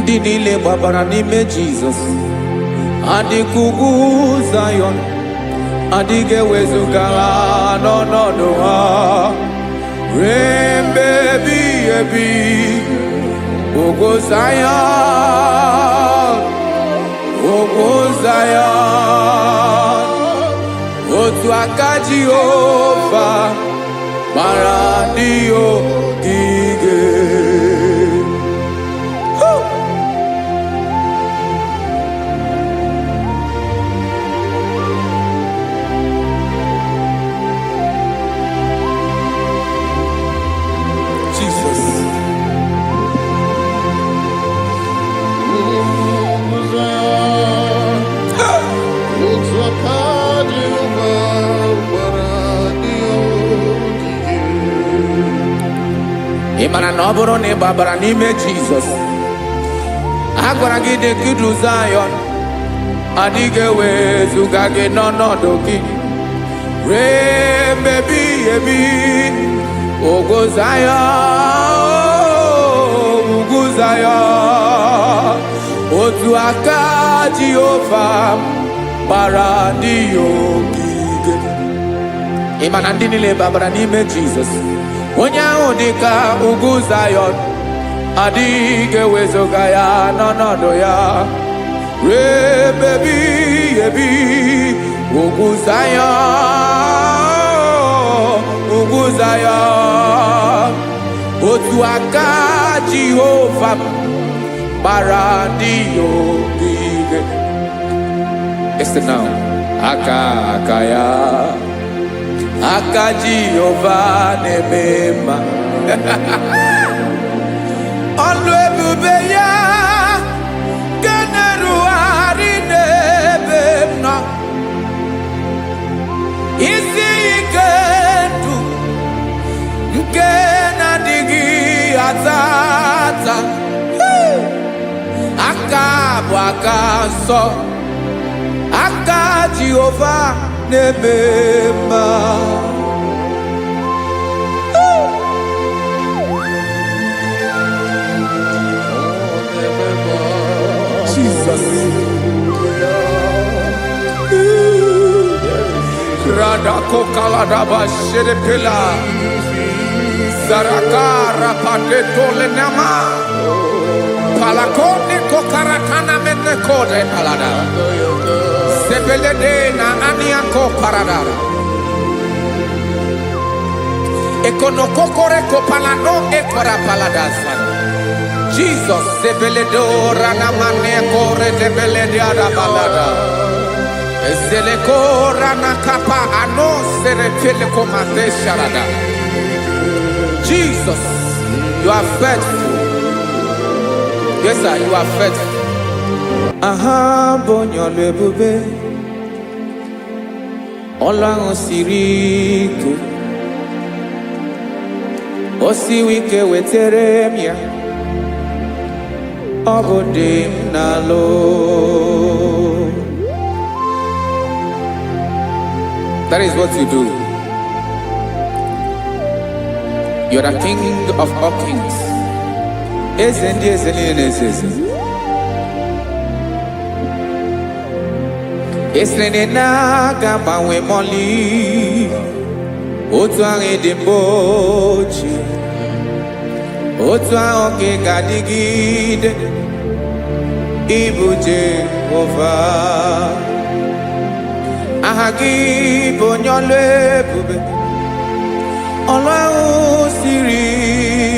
ndị niile gbabara n'ime Jizọs adịghị ugwu Zayọn, adịghị ewezuga ha n'ọnọdụ ha ruo mgbe ebighị ebi. Ugwu Zayọn, ugwu Zayọn, otu aka Jehova gbara ndị ogige. Ị mara na ọ bụrụ na ị gbabara n'ime Jizọs, a gwara gị dị ka Zayọn, adịghị ewezuga gị n'ọnọdụ gị ruo mgbe ebighị ebi. Ugwu Zayọn, ugwu Zayọn, otu aka Jehova gbara ndị ogige. Ị ma na ndị niile gbabara n'ime Jizọs, onye ahụ dị ka ugwu Zayọn, adịghị ewezuga ya n'ọnọdụ ya ruo mgbe ebighị ebi. Ugwu Zayọn, ugwu Zayọn, otu aka Jehova gbara ndị ogige. Listen now, aka ya, aka Jehova na-eme mma. Ọlụ ebube ya ga na-erugharị n'ebe m nọ. Isi ike ndụ nke na-adịghị ata ata, aka bụ aka nsọ, aka Jehova na-eme mma. Jesus. Radako kaladaba sherepela zarakara pateto lenama palakone kokarakana mene kode palada sebelede na aniako paradara ekonokokore kopalano ekora paladasa. Jesus sebeledo rana mane kore debelede arabalada ezeleko rana kapa ano serepele komande sharada. Jesus, you are faithful. Yes sir, you are faithful. Aha bonyo lebube Ọlọ́run siri ike, o siwi ike wetere m ya, ọ bụ dị m n'alụ. That is what you do. You are the King of all kings. Eze ndị eze niile na-eze eze. Esrene na-agbanwe mọlị, otu ahụ dị mgbe ochie, otu ahụ ka ị ga-adịgide. Ịbụ Jehova, aha gị bụ onye ọlụ ebube, ọlụ ahụ siri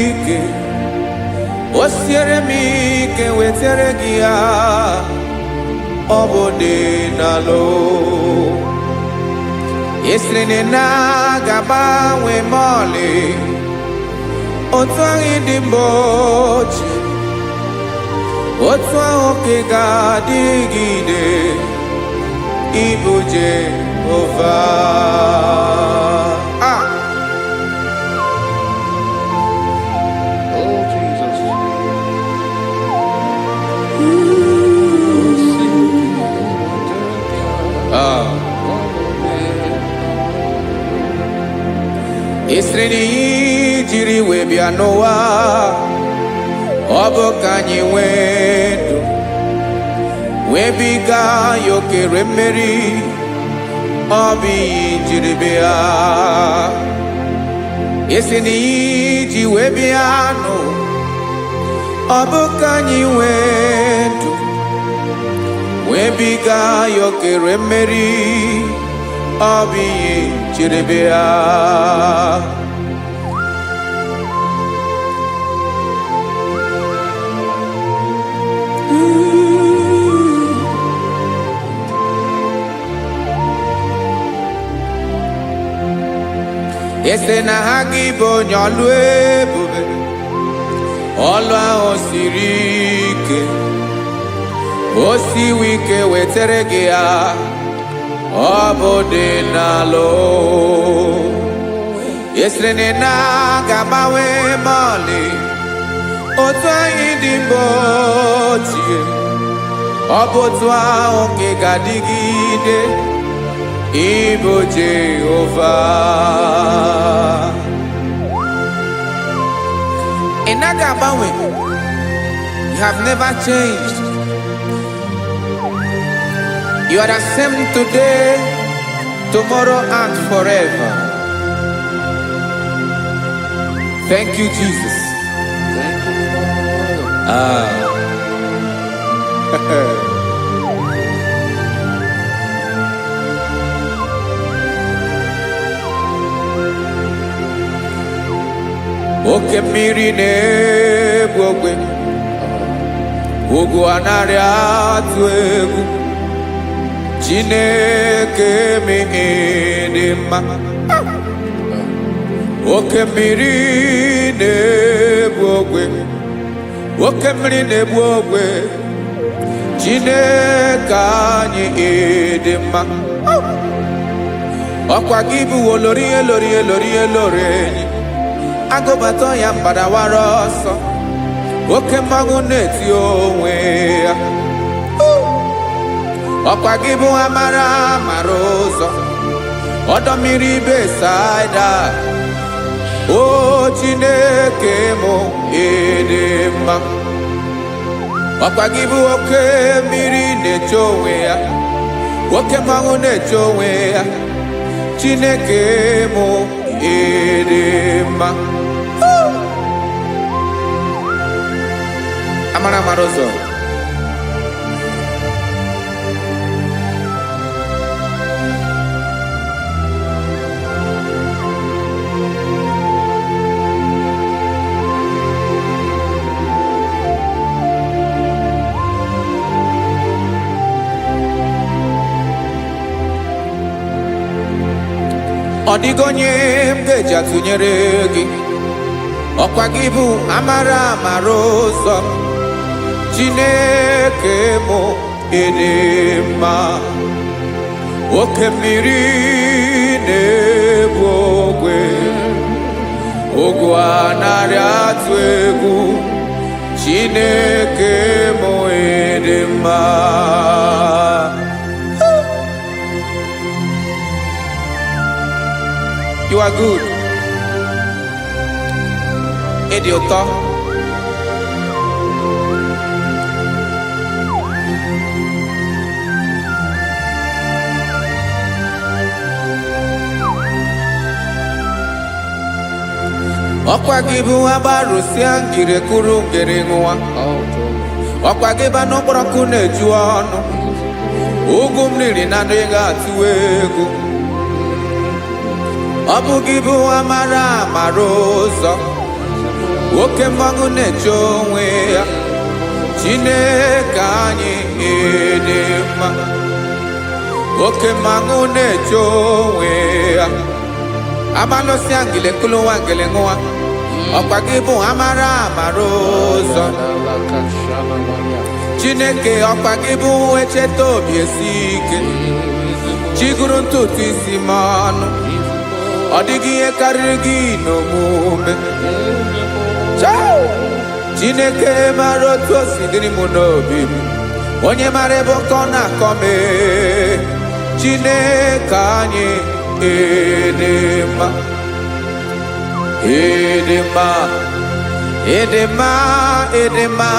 ike, o siere m ike wetere gị ya, ọ bụ dị n'alụ. Esrene na-agbanwe mọlị, otu ahụ dị mgbe ochie, otu ahụ ka ị ga-adịgide. Ịbụ Jehova. Oh Jesus. Esrene jiri wee bịa n'ụwa, Obo kanyi wendo webiga yokere mmeri obi jiribia esini ji webiano obo kanyi wendo webiga yokere mmeri obi jiribia. Ese na IGBO nyolu ebube ọlụ ahụ siri ike o siwe ike wetere gị ya ọ bụ dị n'alụ esere na ga-agbanwe mọlị otu anyị dị mgbe ochie ọ bụ otu ahụ nke ga-adịgide Ibo Jehovah. Inagabawe, you have never changed. You are the same today, tomorrow, and forever. Thank you, Jesus. Thank you, Lord. Oke mmiri na-egbu ogwe ugwu anarị atụ egwu Chineke dị mma. Oke mmiri na-egbu ogwe oke mmiri na-egbu ogwe Chineke anyị dị mma. Ọkwa gị bụ olori enyi agụbata ya mgbadawara ọsọ oke mmanwụ na-eti onwe ya ọkwa gị bụ amara ụzọ ọdọ mmiri Besaida o Chineke mụ dị mma. Ọkwa gị bụ oke mmiri na-eche onwe ya oke mmanwụ na-eche onwe ya Chineke mụ dị mma. Amara ụzọ ọ dịghị onye m ga-eji atụnyere gị ọkwa gị bụ amara ụzọ Chineke mụ dị mma. Oke mmiri na-egbu ogwe ogwu anarị atụ egwu Chineke mụ dị mma. You are good. Ịdị ụtọ. Ọkwa gị bụ agbarụsịa ngire kụrụ ngere nwa ọkwa gị bụ n'ụkpọrọkụ na-eju ọnụ ugwu mmiri na adịghị atụ egwu ọ bụ gị bụ amara ụzọ oke mmanwụ na-eche onwe ya Chineke anyị dị mma. Oke mmanwụ na-eche onwe ya abalụsịa ngile kụrụ nwa ngele nwa ọkwa gị bụ amara ụzọ Chineke ọkwa gị bụ echeta obi esi ike chigụrụ ntutu isi m ọnụ ọ dịghị ihe karịrị gị n'omume Chineke mara otu o si dịrị m n'obi m onye mara ebe ọkọ na-akọ m Chineke anyị dị mma dị mma Edema, edema,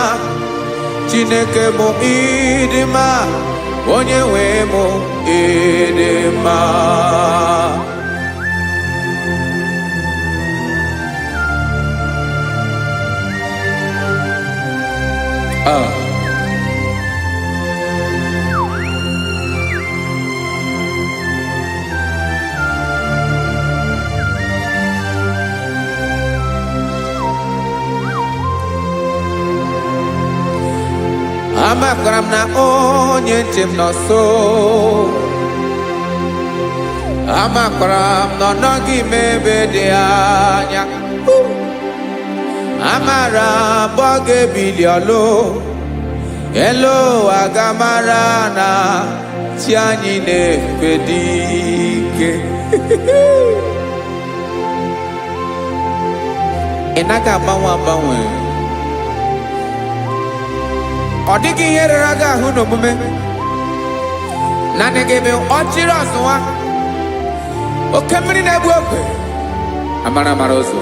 Chineke mo idema, onye nwe mo edema. Amakaram na onye njem n'ọsọ, amakaram na ọnọghị m ebe dị anya, amara bụ ọ ga-ebili ọlụ, elu agamara na chi anyị na-efe dị ike. Ị naghị agbanwe agbanwe, ọ dịghị ihe rere gị ahụ n'omume, naanị gị bụ ọchịrị ọzụwa, oke mmiri na-egbu ogwe, amara amara ụzọ,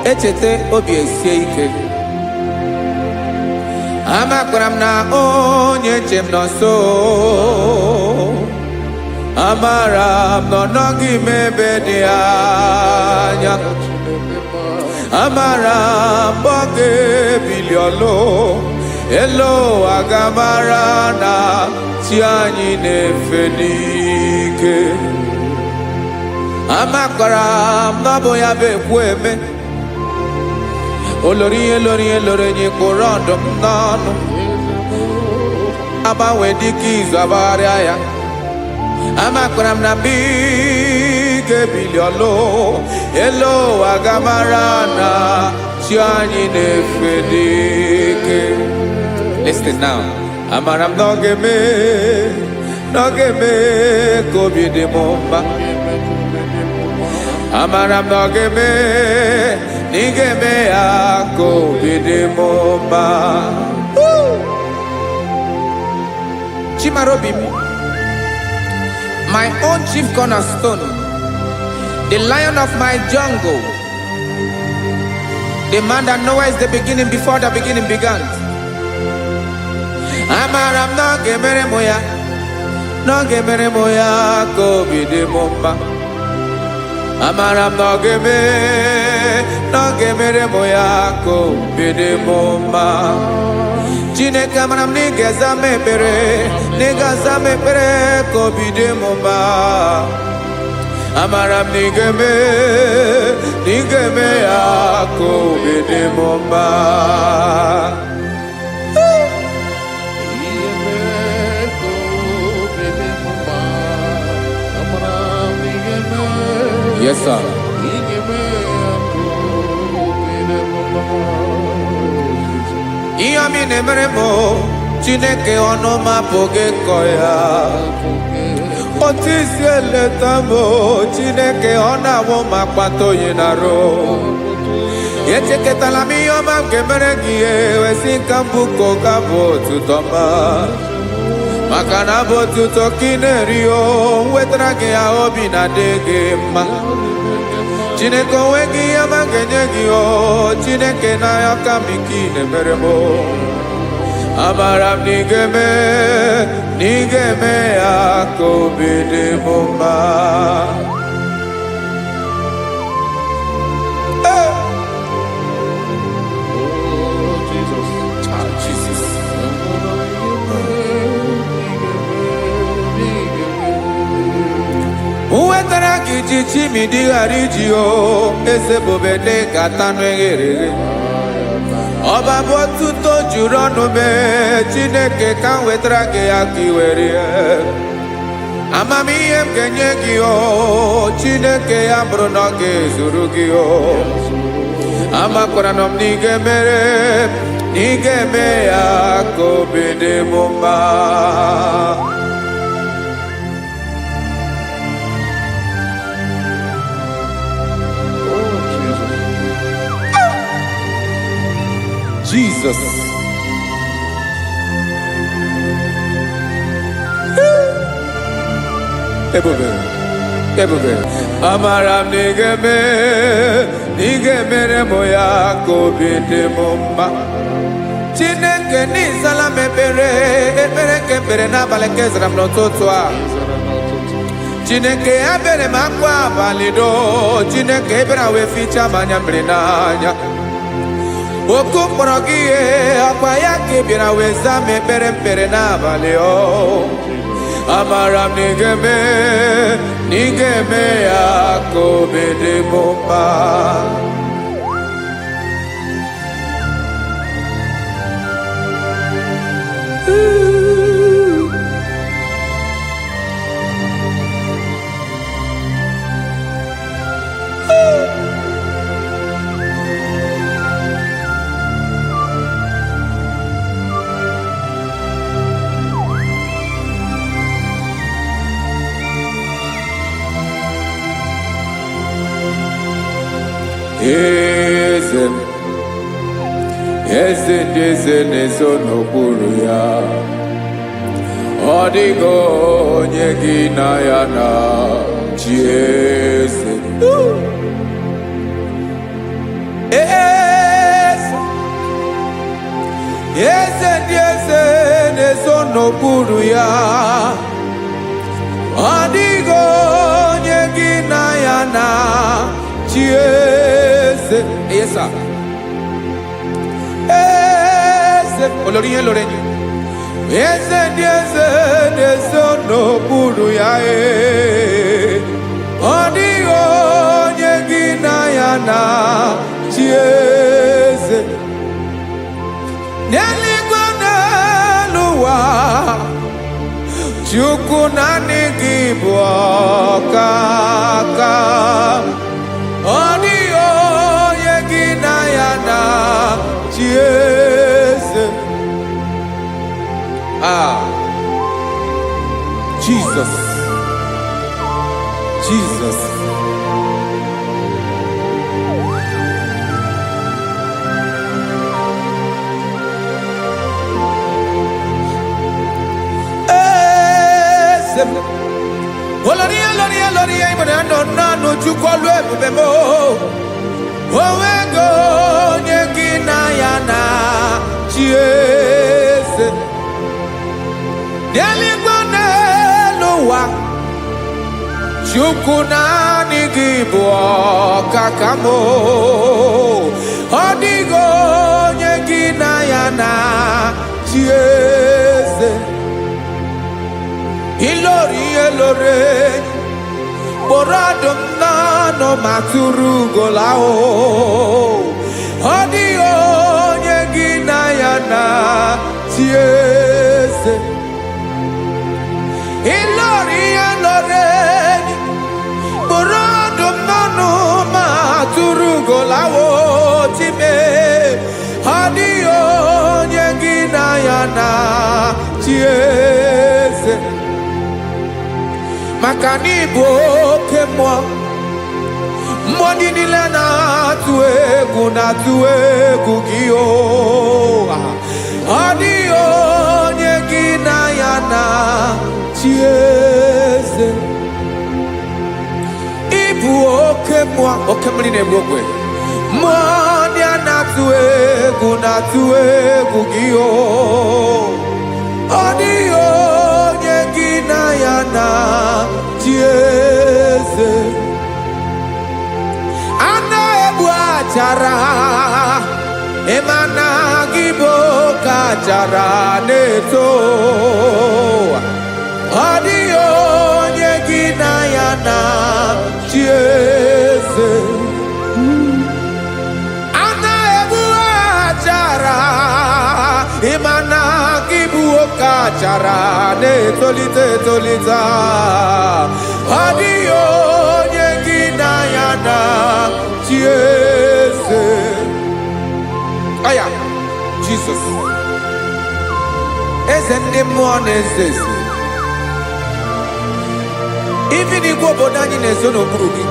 echeta obi esie ike. Amakwara m na onye njem nọ nso, amara m na ọ nọghị m ebe dị anya, amara m ọ ga-ebili ọlụ, elu agamara na chi anyị na-efe n'ike. Amakwara m na ọ bụ ya bụ ekwu eme, olori enyi kwụrụ ọdụm n'ọnụ, agbanwe dịka izu agbagharịa ya. Amakwara m na mgbe ị ga-ebili ọlụ, elu agamara na chi anyị na-efe n'ike. Listen now. Amara m na ọ ga-eme ka obi dị m mma. Amara m na ọ ga-eme na ị ga-eme ya ka obi dị m mma. Chimarobi m, my own chief cornerstone, the lion of my jungle, the man that knows the beginning before the beginning began. Amara m na ọ ga-emere m ya, na ọ ga-emere m ya ka obi dị m mma. Amara m na ọ ga-emere m ya ka obi dị m mma. Chineke, amara m na ị ga-aza m ekpere, na ị ga-aza m ekpere ka obi dị m mma. Amara m na ị ga-eme ya ka obi dị m mma. Yes, sir. Ihe mi na-emere m, Chineke ọnụ m apụghị ịkọ ya. Otu isi eleta m, Chineke ọ na-awụ m akpata oyi n'arụ. Echeketala m ihe ọma m ga-emere gị, wesị ka m bụkọ ga-abụ otuto ọma. Maka na abụ otuto ka ị na-eri, wetara gị ya obi na-adị gị mma. Chineke onwe gị ihe ọma ga-enye gị, Chineke n'anya ka m ike ị na-emere m. Amara m na ị ga-eme ya ka obi dị m mma. Wetara gị ji chi mi dịghara iji, eze bobede ka tanụ eghere eghe. Ọba bụ otuto juru ọnụ mee, Chineke ka m wetara gị ya ka ị were. Amamihe m ga-enye gị, Chineke ya bụrụ na ọ ga-ezuru gị. Amakwara na m na ị ga-eme ya ka obi dị m mma. Jesus. Ebube. ebube amara m n'ige mere mụ ya ka obi dị m mma Chineke n'ịzala m ekpere nke ekpere n'abalị nke zara m n'ụtụtụ a Chineke ya bere m akwa abalị do Chineke ebere wee fichaa m anya mmiri n'anya oku mkpọrọ gị ihe akwa ya ka ị bịara wee zaa m ekpere mkpere n'abalị amara m n'ige eme ya ka obi dị m mma Eze na-eso n'okpuru ya ọ dịghị onye gị na ya na chi eze ndị eze na-eso n'okpuru ya ọ dịghị onye gị na ya na chi eze olórí yẹn lórí eze ndị eze na-eso n'okpuru ya ọ dịghị onye gị na ya na chi eze n'eluigwe n'elu ụwa Chukwu naanị gị bụ ọkaka ọ dịghị onye gị na ya na chi eze Jesus Olori ibona no Chukwu olu ebube mo owego onye gị na ya na chi eze n'eluigwe n'elu ụwa Chukwu naanị gị bụ ọkaka m ọ dịghị onye gị na ya na chi eze ilori kpọrọ ọdụm n'ọnụ ma tụrụ ugola ọ dịghị onye gị na ya na chi eze ilori kpọrọ ọdụm n'ọnụ ma tụrụ ugola time ọ dịghị onye gị na ya na chi eze maka na ịbụ oke mmụọ ndị niile na-atụ egwu gị ọ dịghị onye gị na ya na chi eze ịbụ oke mmiri na-egbu ogwe mmụọ ndị a na-atụ egwu gị ọ dịghị onye gị na ya na chi eze a na-egbu achara ịmana gị bụ ka achara na-eto ọ dịghị onye gị na ya na chi eze a na-egbu achara ịmana gị bụ ka achara na-etolite ọ dịghị onye gị na ya na chi eze Jesus eze ndị mmụọ na-eze even igwe obodo anyị na-ezo n'okpuru gị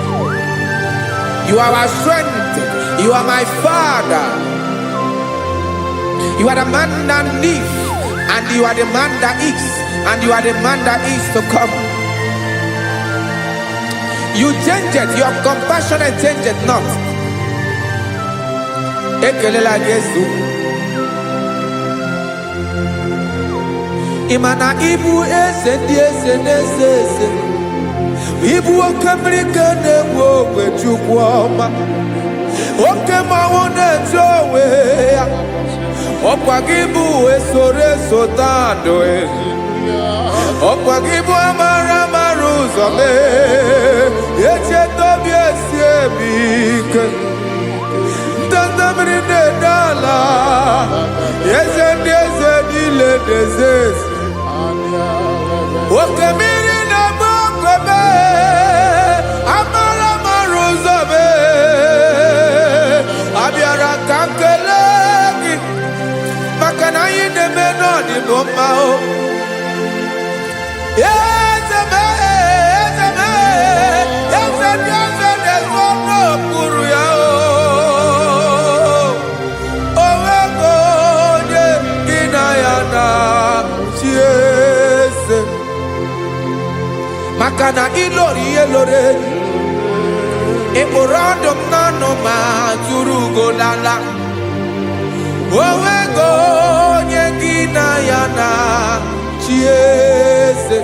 you are our strength you are my father you are the man that lives and you are the man that is and you are the man that is to come You change it. Your compassionate change it not. Ekelela Yesu. Imana ibu ese di ese nese ese. Ibu okamrika newo wechukwoma. Okema wone jowe. Okwagibu esore sotando e. Okwagibu amara maruzome. Eche tobi esiebike. Ndandamri nedala. Yeze dile dezezi. Okemiri na mokwebe. Amara maruzome. Abiara kankelegi. Makana yine menoni bomao. Makana ilori elore Eporandom nano ma turugo lala Owego nyegina yana chiese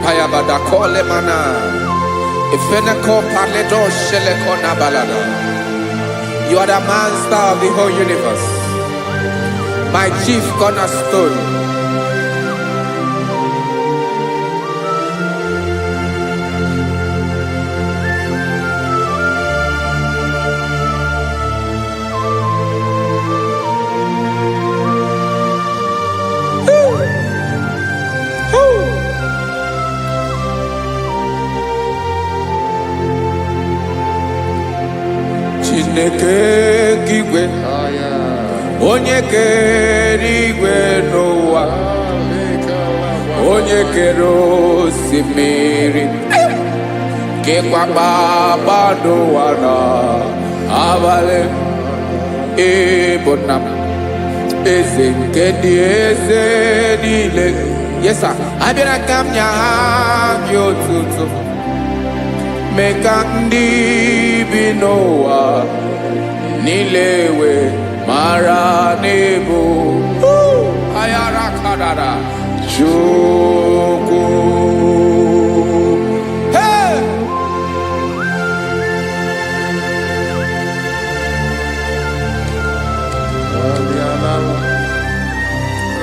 Hayabada kole mana Ifeneko paledo sheleko na balada. You are the master of the whole universe, my chief cornerstone. Chineke kigwe onye kere igwe n'ụwa onye kere osimiri kekwa kpakpando ụwa n'abalị ịbụ nna m eze nke ndị eze niile. Yes sir, abịara ka m nye gị otuto mee ka ndị bi n'ụwa niile we mara n'ebu ayara kadara Chukwu. Hey!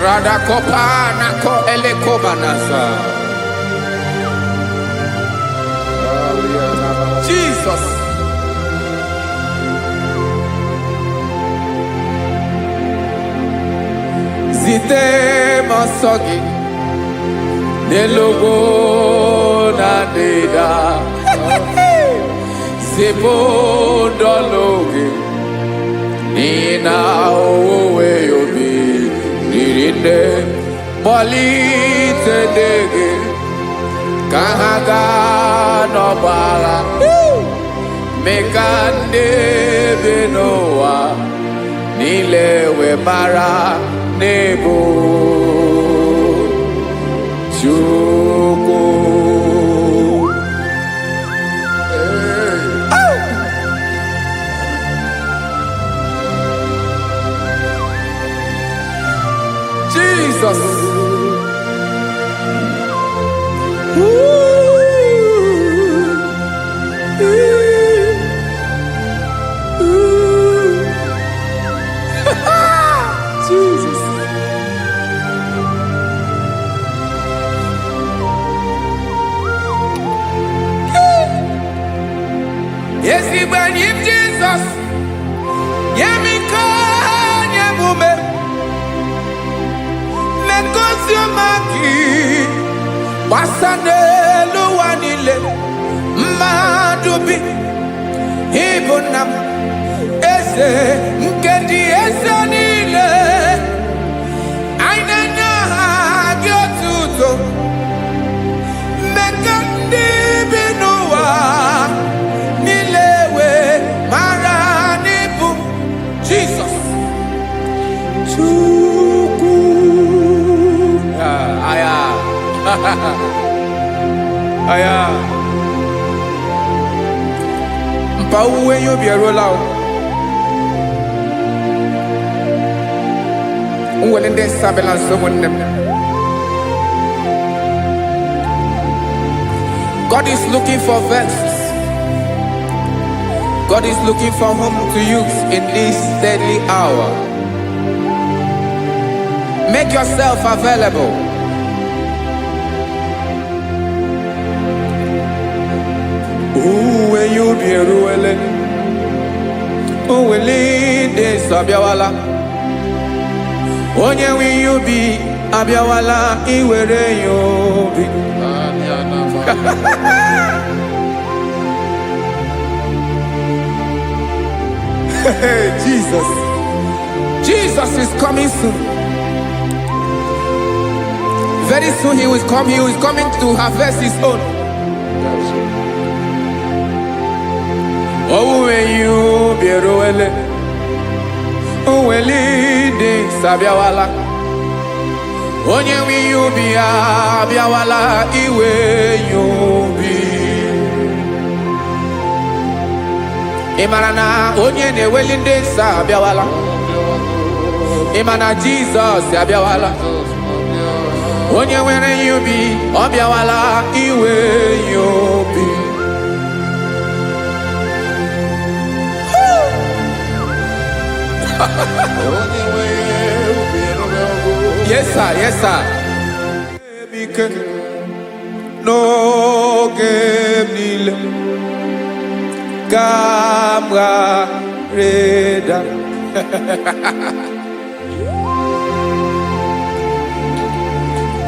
Radakopa nako elekobanasa. Jesus. Zite masogi nelogo na deda Zipo dologi nina owe yobi nirinde molite dege kahaga no bara mekande benoa nilewe mara nebo Chukwu. Jesus. Jesus. Yes, he when him Jesus. Yemiko nyemume. Mekosiomaki. Wasane luwanile. Madubi. Ibunam. Ese nkendi ese nile. Ainanya gyotuto. Mekandi binuwa. Nilewe maranibu. Jesus. Chukwu. Aya. aya mpa uwe yo bi erola o unwele nde sabela someone. God is looking for vessels. God is looking for whom to use in this deadly hour. Make yourself available. When you be ruele, uwele de sabiawala. Onye when you be abiawala, iwere you be. Jesus is coming soon. Very soon he will come. He is coming to harvest his own. Oh, when you be roele, oh, when leading sabiawala. Onye wi you be abiawala, iwe you be. Imarana onye ne welinde sabiawala. Imana Jesus abiawala. Onye were you be abiawala, iwe you be. Yes, sir. Yes, sir. No game nile camera reda.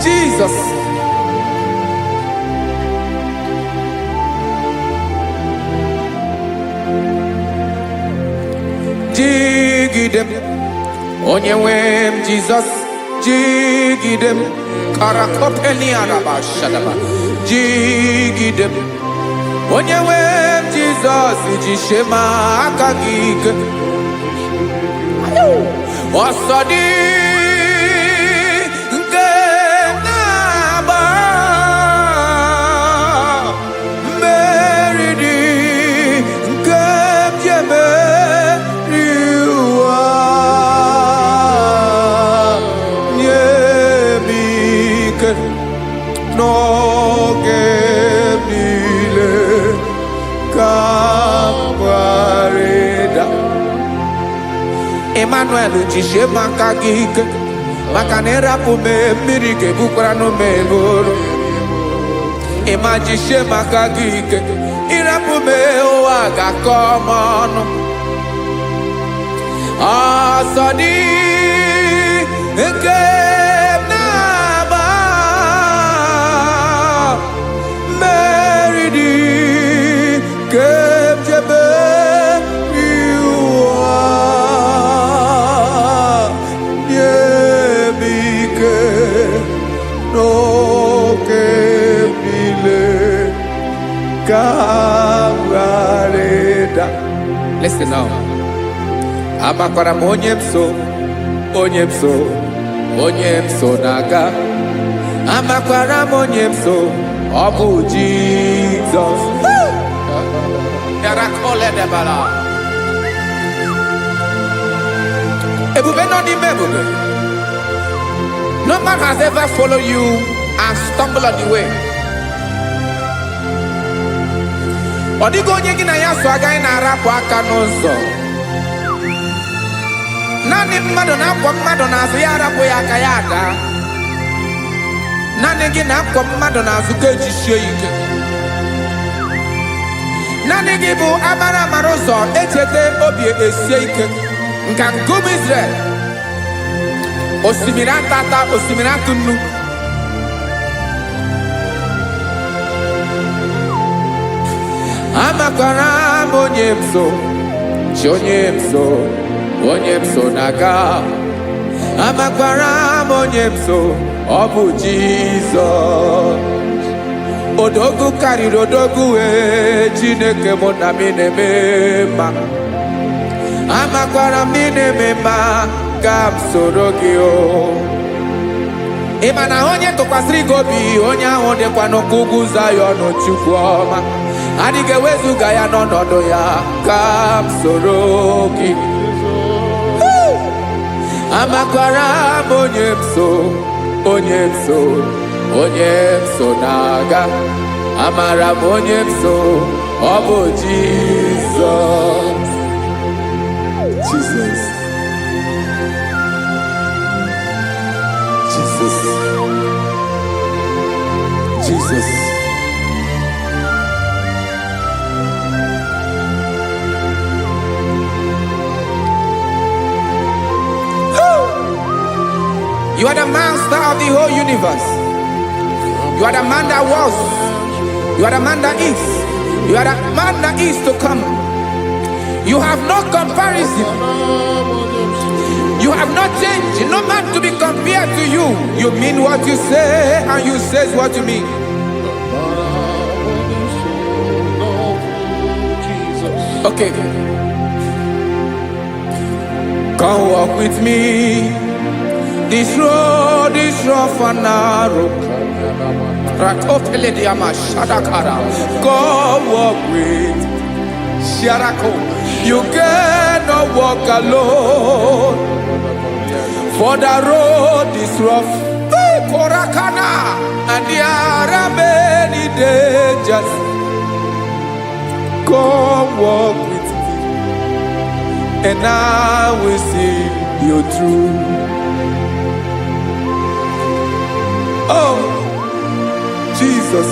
Jesus. Jigidem onye wem Jesus. Jigidem karakopeni araba shadaba. Jigidem onye wem Jesus jishema akagike. Osodi nke naba meridi nke jeme no gebile kapareda. Emmanuel jishe makagike makanera pume mirike bukrano meboro. Ema jishe makagike irapume oaga komono. Asadi nke listen now. Amakwara onye mso naga. Amakwara onye mso obu Jesus. Yarakole debala. Ebube no di mebube. No man has ever followed you and stumbled on the way. Odigo onye gị na ya so agaghị na-arapụ aka n'ụzọ. Naanị mmadụ na-akwọ mmadụ n'azụ ya arapụ ya aka ya ada. Naanị gị na-akwọ mmadụ n'azụ ka ejisie ike. Naanị gị bụ amara ụzọ echete obi esie ike. Nka nkume Israel. Osimiri atata, osimiri atụ nnu. Amakwara onye mso naga. Amakwara onye mso obu Jesus. Odogu karịrị odogu Chineke mụ na mi na-eme mma. Amakwara mi na-eme mma ka m soro gị o. Ịma na onye tụkwasịrị gị obi, onye ahụ dịkwa n'ugwu Zayọn Chukwu ọma. Adịghị ewezuga ya n'ọnọdụ ya, ka m soro gị. Amakwara m onye m so, onye m so, onye m so na-aga. Amara m onye m so, ọ bụ Jizọs. Jesus. Jesus. Jesus. You are the master of the whole universe. You are the man that was. You are the man that is. You are the man that is to come. You have no comparison. You have not changed. No man to be compared to you. You mean what you say, and you say what you mean. Okay. Come walk with me. This road is rough and narrow. Come walk with Sharako. You cannot walk alone. For the road is rough. Korakana. And there are many dangers. Come walk with me, and I will see you through. Oh, Jesus.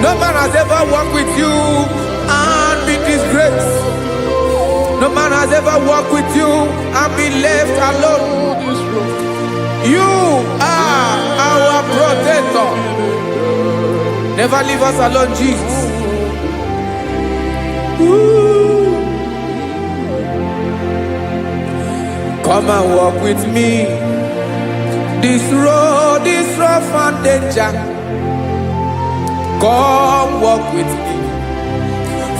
No man has ever walked with you and be disgraced. No man has ever walked with you and be left alone. You are our protector. Never leave us alone, Jesus. Ooh. Come and walk with me. This road is rough and danger. Come walk with me.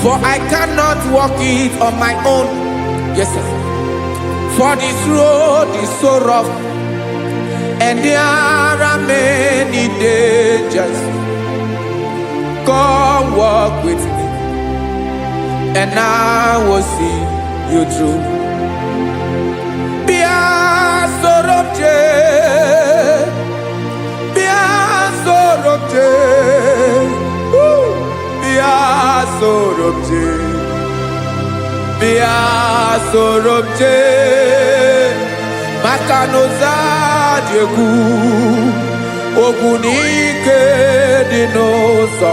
For I cannot walk it on my own. Yes, sir. For this road is so rough, and there are many dangers. Come walk with me, and I will see you through. Sorobje Makanoza Diegu Ogunike Dinosa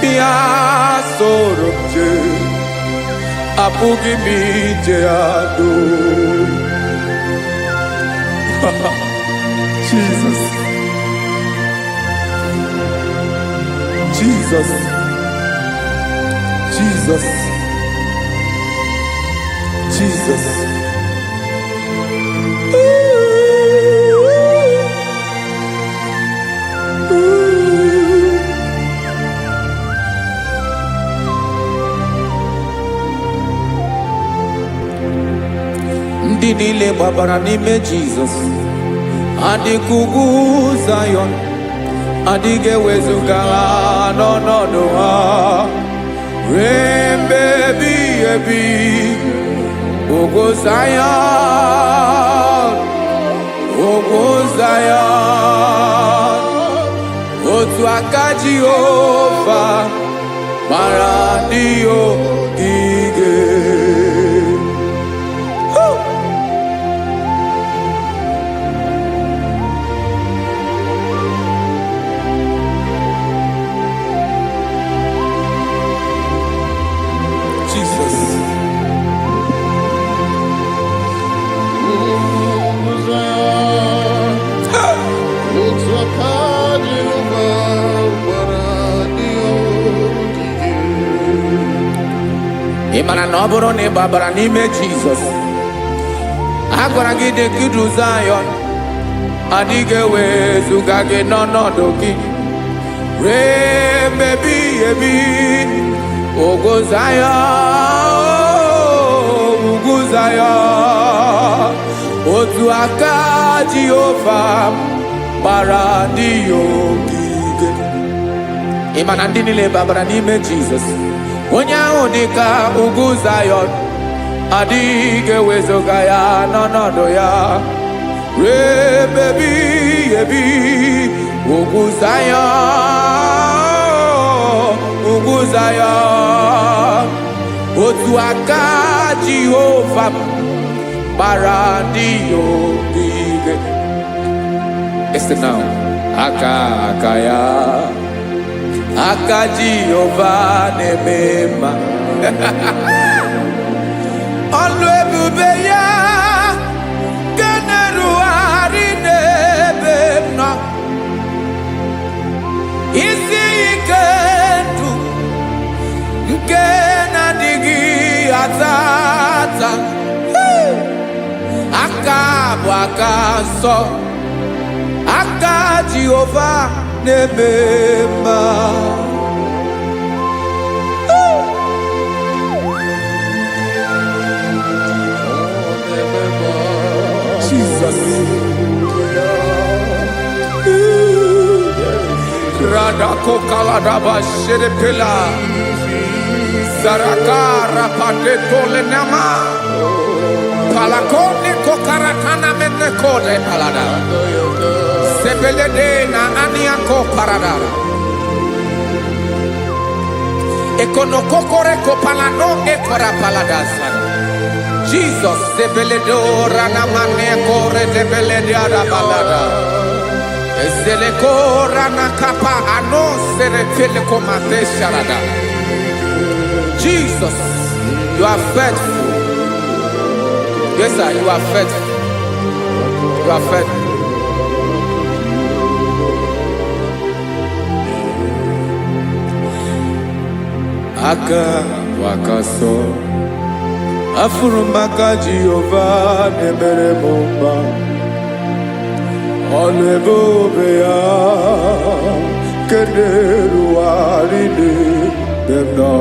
Bia Sorobje Apugi Mijeado. Jesus. Jesus. Jesus. Jesus. Ndị niile gbabara n'ime Jesus, adịkugwu Zayọn, adịghị ewezuga ha n'ọnọdụ ha ruo mgbe ebighị ebi. Ogo Zion, Ogo Zion, otu aka Jehova mara ndị ogige. Jesus. Ịmara na ọ bụrụ na ị gbabara n'ime Jizọs, a gwara gị dị kudu Zayọn, adịghị ewezuga gị n'ọnọdụ gị ruo mgbe ebighị ebi. Ogo Zayọn, Zion. Otu aka Jehova bara ndị ogige. Ịma na ndị niile babara n'ime Jizọs. Onye ahụ dị ka ugwu Zion, adịghị ewezuga ya n'ọnọdụ ya. Rebebi ebi ugwu Zion, ugwu Zion. Otu aka Jehova bara ndị ogige. Listen now. Aka ya, aka Jehova na-eme mma. Ọlụ ebube ya ga-erugharị n'ebe m nọ. Isi ike ndụ nke na-adịghị ata ata. Aka bụ aka nsọ, aka Jehova na-eme mma. Jesus. Radako kaladaba sherepela. Zarakara pateto lenama. Palakone kokaratana mene kode palada. Sebelede na aniako paradara. Ekonokokore kopalano ekora paladasa. Jesus, Sebeledora Namane Kore de Belediada Balada. Ezelekora Nakapa Ano Seretelekomate Sharada. Jesus, you are faithful. Yes, sir, you are faithful. You are faithful. Aka Wakaso. Afurumaka Jehova nebere mumba. Ọlụ ebube ya kederu arịnị demnọ.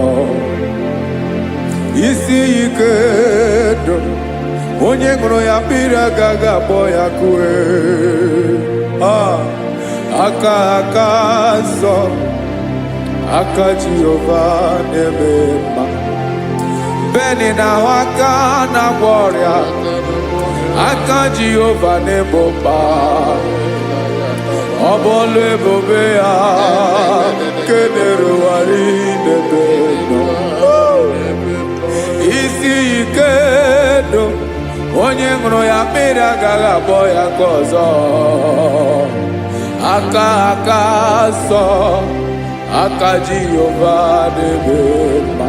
Isi ike dụ onye ṅụrụ ya mmiri agaghị akpọ ya kue. Aka nsọ, aka Jehova na-eme mma. Beni na waka na gloria, aka Jehova na-ebo mma. Ọbọlụ ebube ya kederugharị n'ebe nọ. Isi ike dụ onye ṅụrụ ya mmiri agaghị akpọ ya nke ọzọ. Aka nsọ, aka Jehova na-eme mma.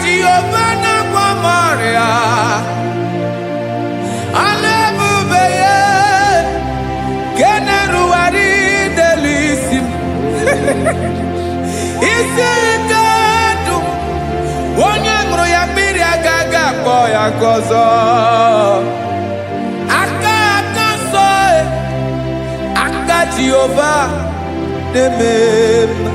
Jehova na Maria, alebube ye, generuari delisim. Isi kadu, onye ṅụrụ ya mmiri agaghị akpọ ya ọzọ. Aka nsọ, aka Jehova na-eme mma.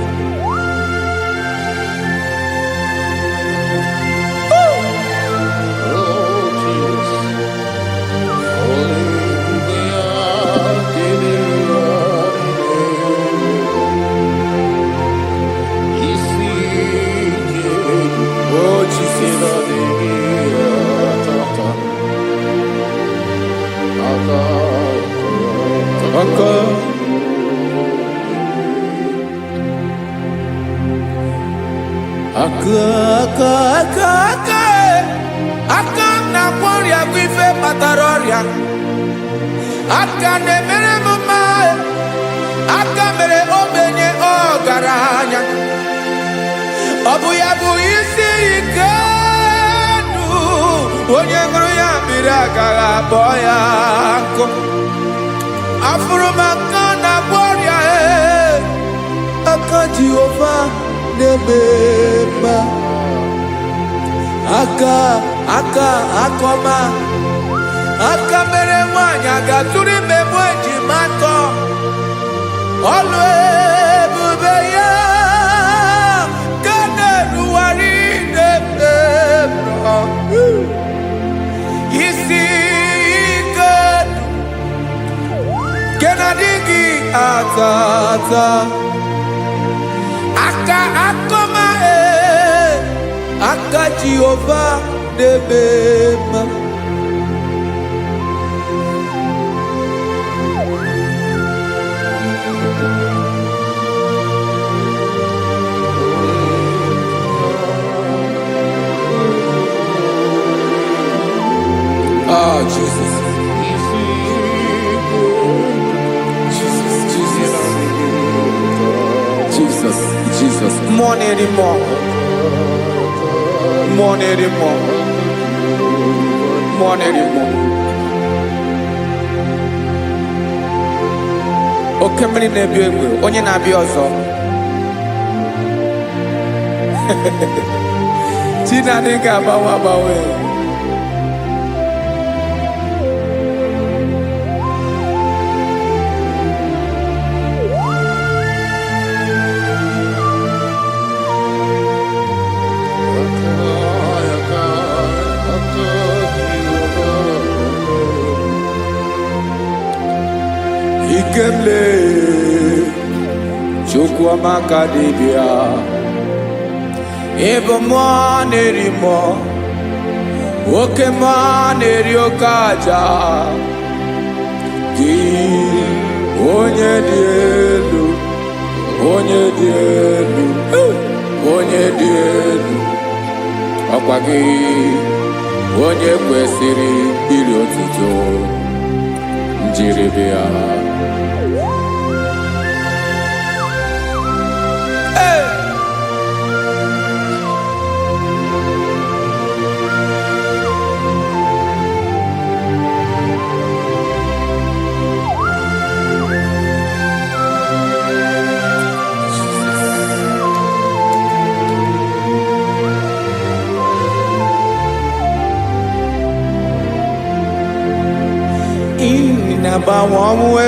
Aka na gloria kwife pataroria. Aka na-emere mma. Aka mere ogbenye ọgaranya. Ọ bụ ya bụ isi ike ndụ onye ṅụrụ ya mmiri agaghị akpọ ya nkụ. Afụrụ m aka na gloria aka Jehova na-eme mma. Aka akọma, aka mere nwanyị agatụrụ ime mụ ejima atọ. Ọlụ ebube ya ka atata aka akoma aka Jehovah debema Jesus. Jesus, more anymore. Okay, many nebi onye na bi ozo. Tina dinga bawe. Ikemle chukwa makadibia ebo mwanerimo oke mwaneriokaja ki onye dielu ọkwa gị onye kwesịrị iri otuto njiribia. Inabawamwe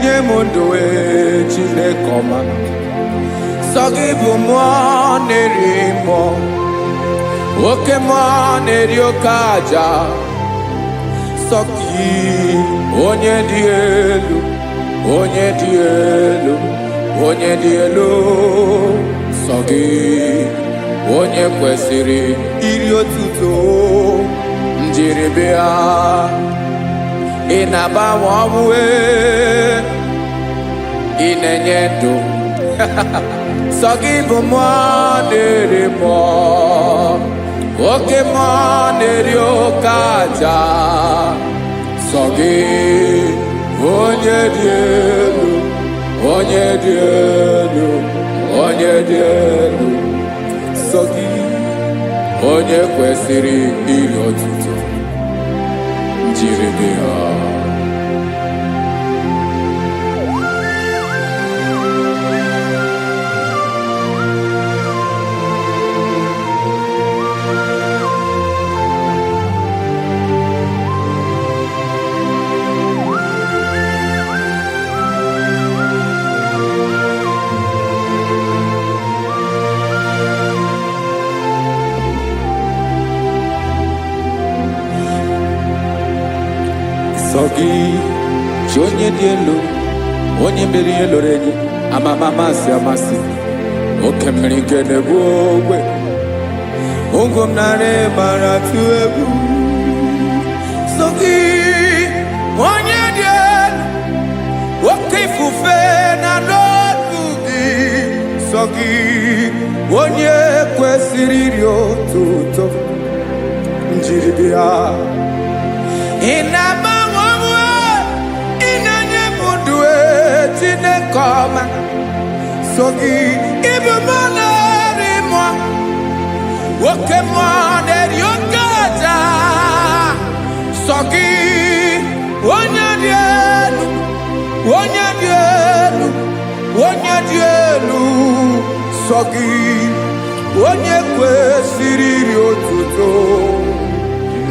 nyemunduwe chinekoma sogibu mwanerimo oke mwaneriokaja soki onye dielu sogi onye kwesịrị iri otuto njiribia. Inabawamwe inenyedo sogibu mwanerimo oke mwaneriokaja sogi onye dielu sogi onye kwesịrị iri otuto njiribia. Sogi onye dielu onye mmeri eloro enyi amasi oke mmiri nke na-egbu ogwe ụgwọ m narị mara tụ egwu. Sogi onye dielu oke ifufe na n'otu gị sogi onye kwesịrị iri otuto njiribia. Inabawamwe inenyemunduwe chinekoma sogi ibu mwanerimo oke mwaneriokaja sogi onye dielu sogi onye kwesịrị iri otuto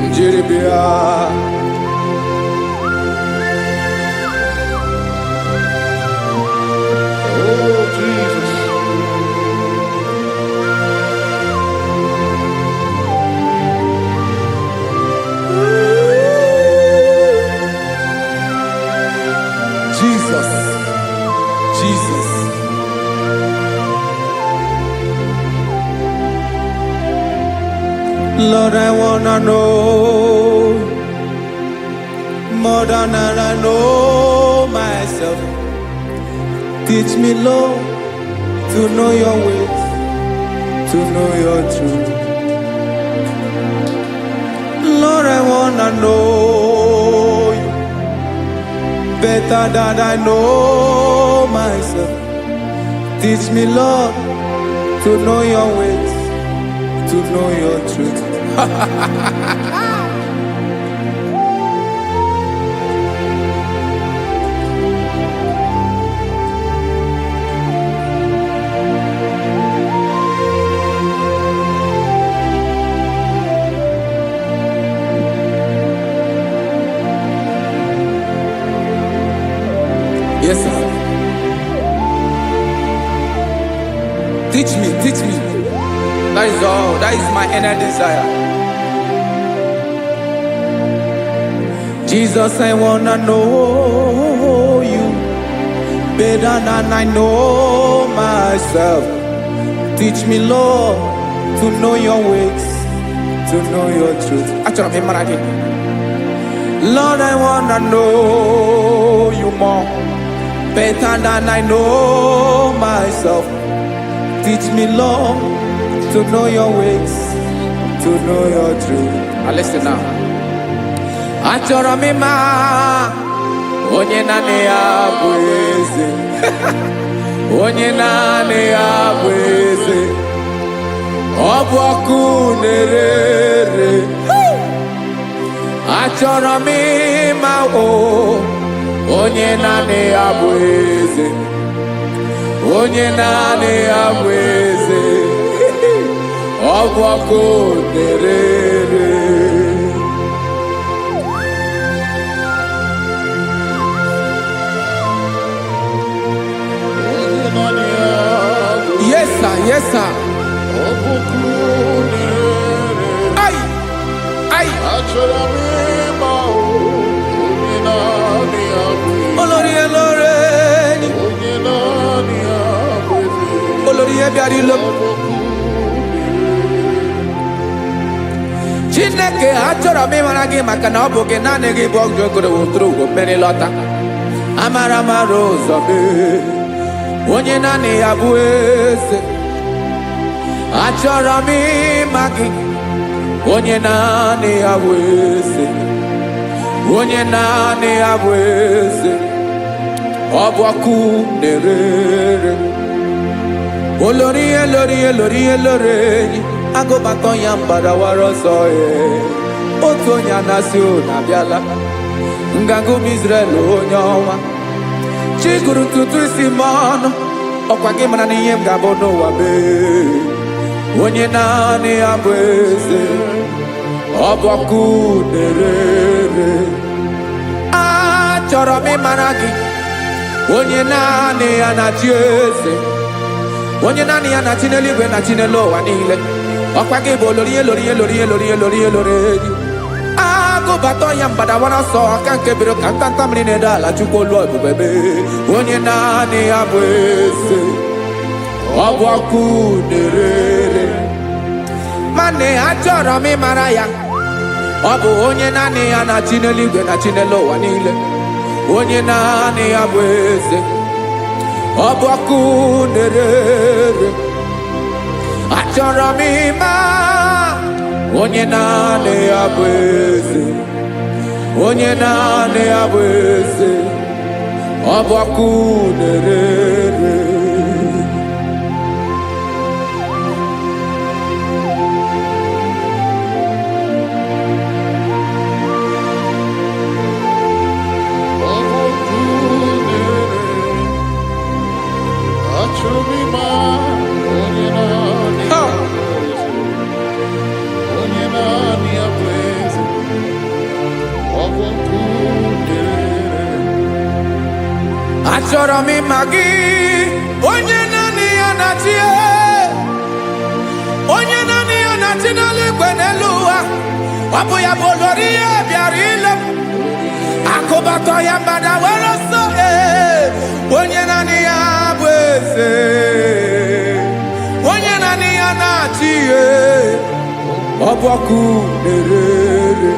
njiribia. Jesus. Lord, I wanna know more than I know myself. Teach me, Lord, to know your ways, to know your truth. Lord, I wanna know you better than I know myself. Teach me, Lord, to know your ways, to know your truth. Yes, sir. Teach me, teach me. That is all. That is my inner desire. Jesus, I wanna know you better than I know myself. Teach me, Lord, to know your ways, to know your truth. Lord, I wanna know you more, better than I know myself. Teach me, Lord, to know your ways, to know your truth. Now listen now. Achọrọ m ịma onye naanị ya bụ eze. Onye naanị ya bụ eze. Ọ bụ ọkụ na-ere. Achọrọ m ịma onye naanị ya bụ eze. Onye naanị ya bụ eze. Ọ bụ ọkụ na-ere. Yes, sir. Yes, sir. Ay, ay. Olórí elóore. Olórí ebiari lo. Chineke achọrọ m ịmara gị maka na ọ bụ gị naanị gị bụ ọgụ ogoro woturu ugwo mmeri lọta. Amara mara ụzọ mee. Onye naanị ya bụ eze. Achọrọ m ịma gị. Onye naanị ya bụ eze. Onye naanị ya bụ eze. Ọ bụ ọkụ na-ere. Olórí elórí elórí elóore. Agụbatọ ya mgbadawara ọsọ ya. Otu onye anasị unu abịala. Nganga ụmụ Izrel onye ọnwa. Chiguru tutu isi m ọnụ. Ọkwa gị mara na ihe m ga-abụ n'ụwa mee. Onye naanị ya bụ eze. Ọ bụ ọkụ na-ere. Achọrọ m ịmara gị. Onye naanị ya na-achị eze. Onye naanị ya na-achị n'eluigwe na-achị n'elu ụwa niile. Ọkwa gị bụ olórí elórí elórí elórí elórí elóore. Agụbatọ ya mgbadawara ọsọ aka nke biri ka ntanta mmiri na-edo ala Chukwu olu ebube mee. Onye naanị ya bụ eze. Ọ bụ ọkụ na-ere. Mane achọrọ m ịmara ya. Ọ bụ onye naanị ya na-achị n'eluigwe na-achị n'elu ụwa niile. Onye naanị ya bụ eze. Ọ bụ ọkụ na-ere. Achọrọ m ịma onye naanị ya bụ eze. Onye naanị ya bụ eze. Ọ bụ ọkụ na-ere. Achọrọ m ịma gị. Onye naanị ya na-achị. Onye naanị ya na-achị n'eluigwe n'elu ụwa. Ọ bụ ya bụ olórí ya bịara ile m. Akụbatọ ya mgbadawara ọsọ. Onye naanị ya bụ eze. Onye naanị ya na-achị. Ọ ọbọkụ na-erere.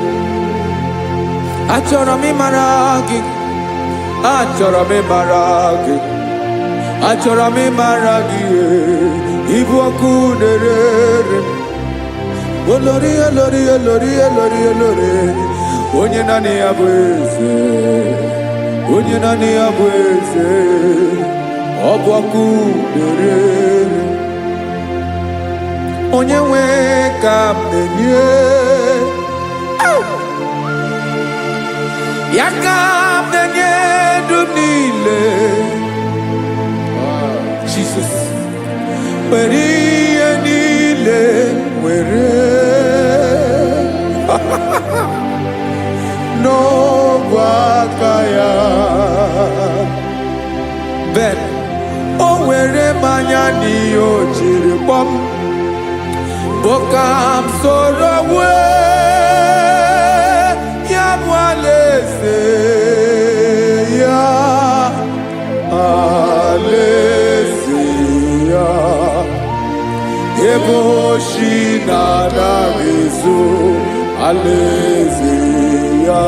Achọrọ m ịmara gị, achọrọ m ịmara gị, achọrọ m ịmara gị, ịbụ ọkụ na-erere. Olori olori olori olori olori, onye naanị ya bụ eze, onye naanị ya bụ eze, ọbọkụ na-erere. Onye nwe ka m na-enye, ya ka m na-enye ndụ niile. Jesus, were ihe niile were n'ọbụ aka ya. Ben, o were mmanya n'ihe o jiri kpọm, bokam soro wee ya bụ alaeze ya, alaeze ya. Ebe oshi na-anaghị ezo, alaeze ya.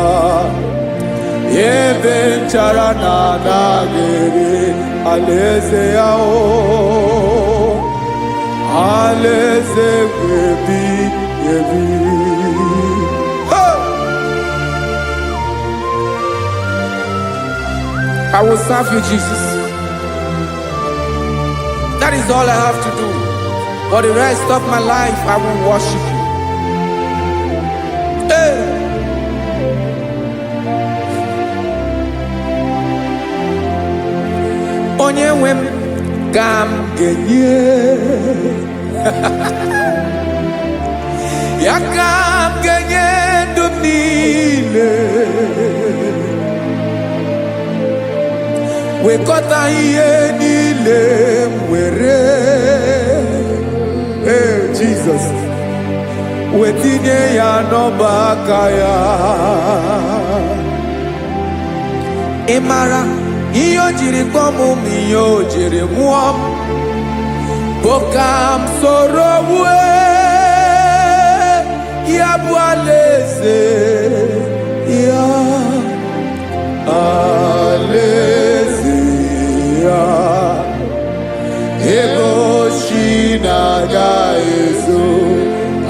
Ebe nchara na-anaghị ere, alaeze ya o. Alaeze ebi ebi. I will serve you, Jesus. That is all I have to do. For the rest of my life, I will worship you. Hey. Onye nwe m ka m ga-enye, ya ka m ga-enye ndụ m niile. Wekọta ihe niile m were, Jesus, wetinye ya n'ọba aka ya. Ị mara ihe o jiri kpọọ m, ihe o jiri mụọ m, bokam soro wee ya bụ alaeze ya, alaeze ya. Ebe oshi na-agaghị ezo,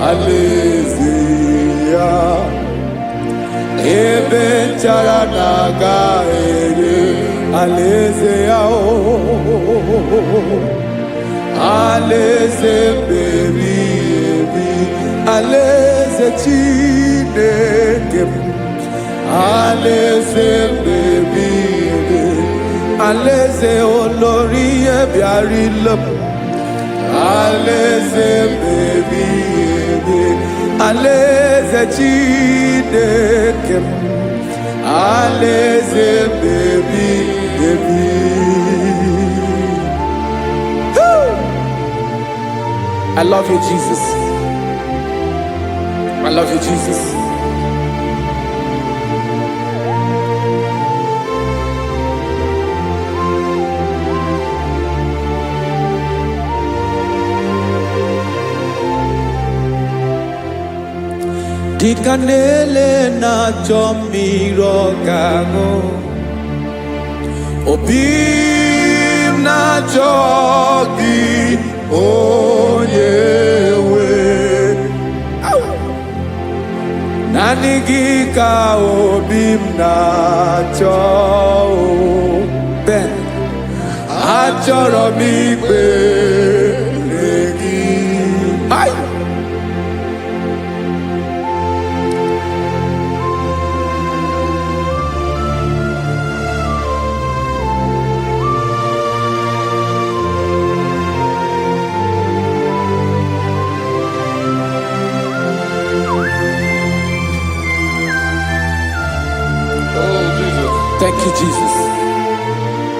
alaeze ya. Ebe nchara na-agaghị ere, alaeze ya o. Alaeze ebi ebi, alaeze Chineke m. Alaeze ebi ebi, alaeze olori ebiarịla m. Alaeze ebi ebi, alaeze Chineke m. Alaeze ebi ebi. I love you, Jesus. I love you, Jesus. Dịka na-ele na-achọ mmiri ọgaṅụ, obi m na-achọ gị, onye nwe. Naanị gị ka obi m na-achọ. Ben, achọrọ m ikpere gị. Thank you, Jesus.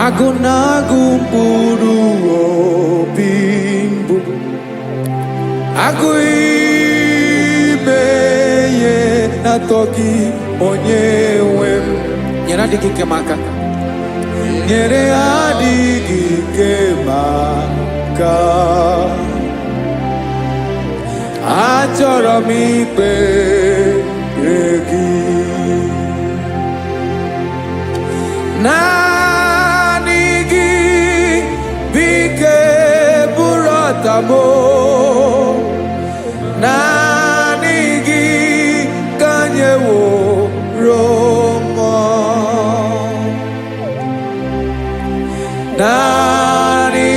Agụ na-agụ mkpụrụ obi mbụ, agụ ime ihe na-atọ gị, onye nwe m. Nyere adịghị ike m aka. nyere adịghị ike maka achọrọ m ikpere gị naanị gị bike bụrụ ọtamo naanị gị ka nyeworo m naanị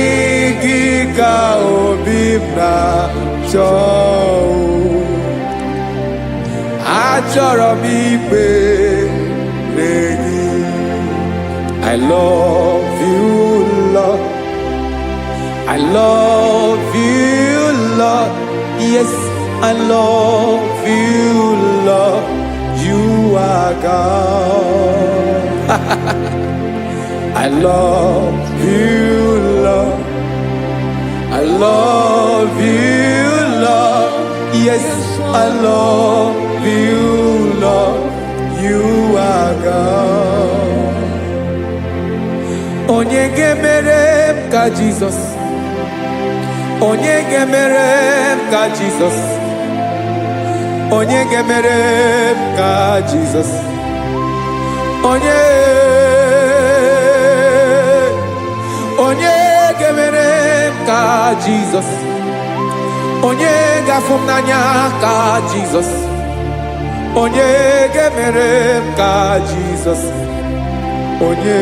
gị ka obi m na-achọ achọrọ m ikpere gị I love you, Lord. I love you, Lord. Yes, I love you, Lord. You are God. I love you, Lord. I love you, Lord. Yes, I love you, Lord. You are God. Onye ga-emere m ka Jizọs. Onye ga-emere m ka Jizọs. Onye ga-emere m ka Jizọs. Onye ga-emere m ka Jizọs. Onye ga-afụ m n'anya ka Jizọs. Onye ga-emere m ka Jizọs. Onye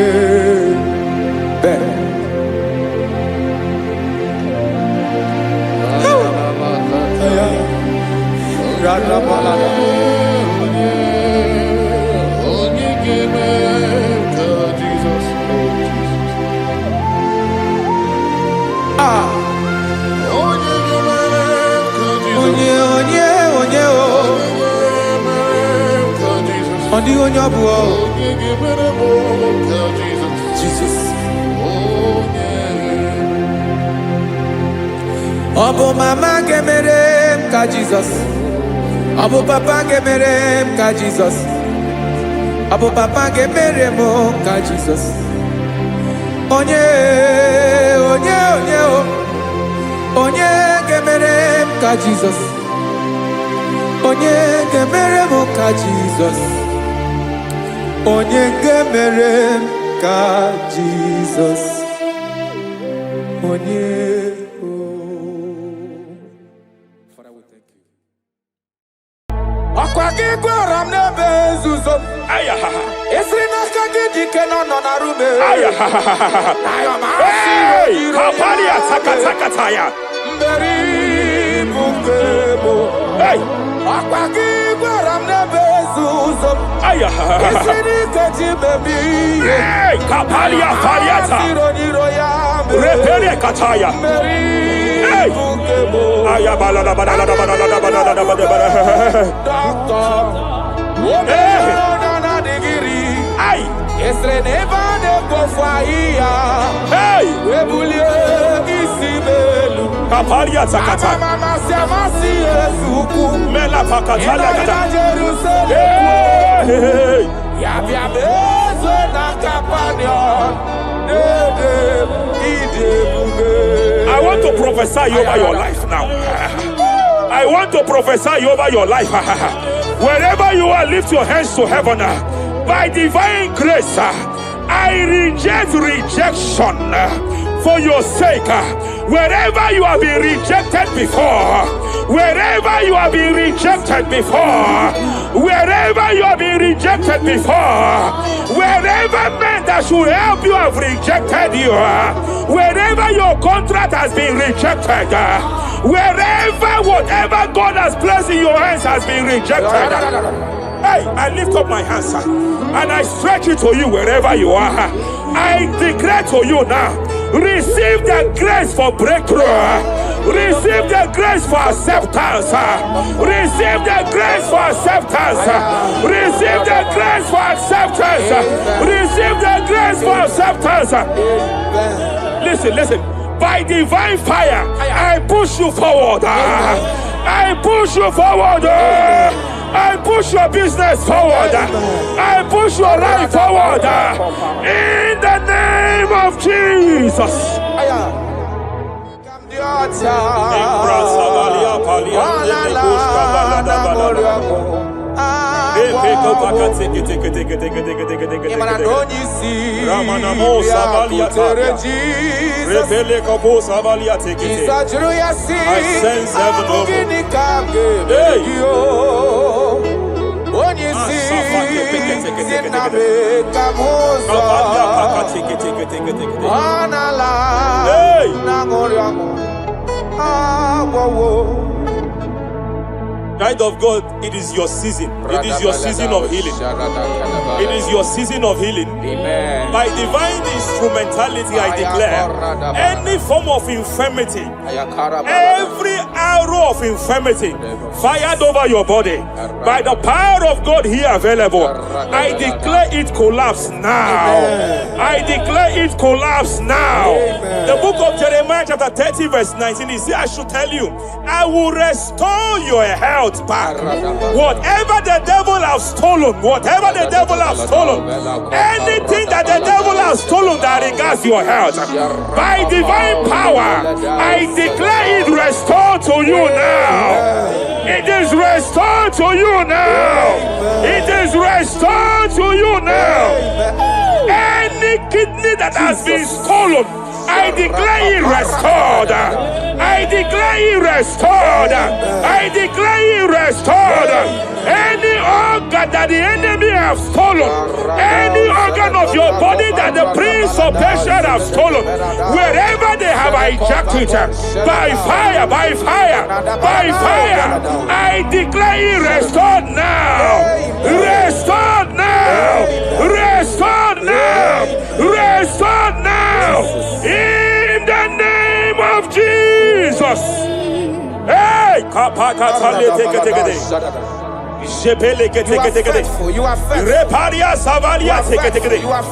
Jesus. Obo mama gemere ka Jesus. Obo papa gemere ka Jesus. Obo papa gemere mo ka Jesus. Onye gemere ka Jesus. Onye gemere mo ka Jesus. Onye gemere ka Jesus. Onye Father, we thank you. Akwagi gwaram na bezuzo. Ayaha. Esrina kagi dike no na rume. Ayaha. Hey, kapali atakataya. Mberi bungebo. Hey, akwagi gwaram na bezuzo. Ayaha. Esrina kagi baby. Hey, kapali afariata. Repere kataya. Hey! Ayabala la bala la bala la bala la bala. Doctor. Hey! Ay! Esre neva de kofaya. Hey! Webulie isibelu. Kapalia zakata. Mama siamasi esuku. Mela pakatala kata. Hey! Yabia bezo na kapanion. I want to prophesy over your life now. I want to prophesy over your life. Wherever you are, lift your hands to heaven. By divine grace, I reject rejection for your sake. Wherever you have been rejected before, wherever you have been rejected before, wherever you have been rejected before, wherever men that should help you have rejected you, wherever your contract has been rejected, wherever whatever God has placed in your hands has been rejected. Hey, I lift up my hands and I stretch it to you wherever you are. I declare to you now, receive the grace for breakthrough. Receive the grace for acceptance. Receive the grace for acceptance. Receive the grace for acceptance. Receive the grace for acceptance. Listen. By divine fire, I push you forward. I push you forward. I push your business forward. I push your life forward. In the name name of Jesus. I sense heaven open. Child of God, it is your season. It is your season of healing. It is your season of healing. Amen. By divine instrumentality, I declare any form of infirmity, every arrow of infirmity fired over your body, by the power of God here available, I declare it collapse now. I declare it collapse now. The book of Jeremiah chapter 30 verse 19 is here. I should tell you, I will restore your health back. Whatever the devil has stolen, whatever the devil has stolen, anything that the devil has stolen that regards your health, by divine power, I declare it restored to you now. It is restored to you now. It is restored to you now. Any kidney that has been stolen, I declare it restored. I declare it restored. I declare it restored. Any organ that the enemy have stolen, any organ of your body that the prince of Persia have stolen, wherever they have hijacked it, by fire, by fire, by fire, I declare it restored now. Restored now. Restored now. Restored now. In the name of Jesus. Hey, you are faithful. You are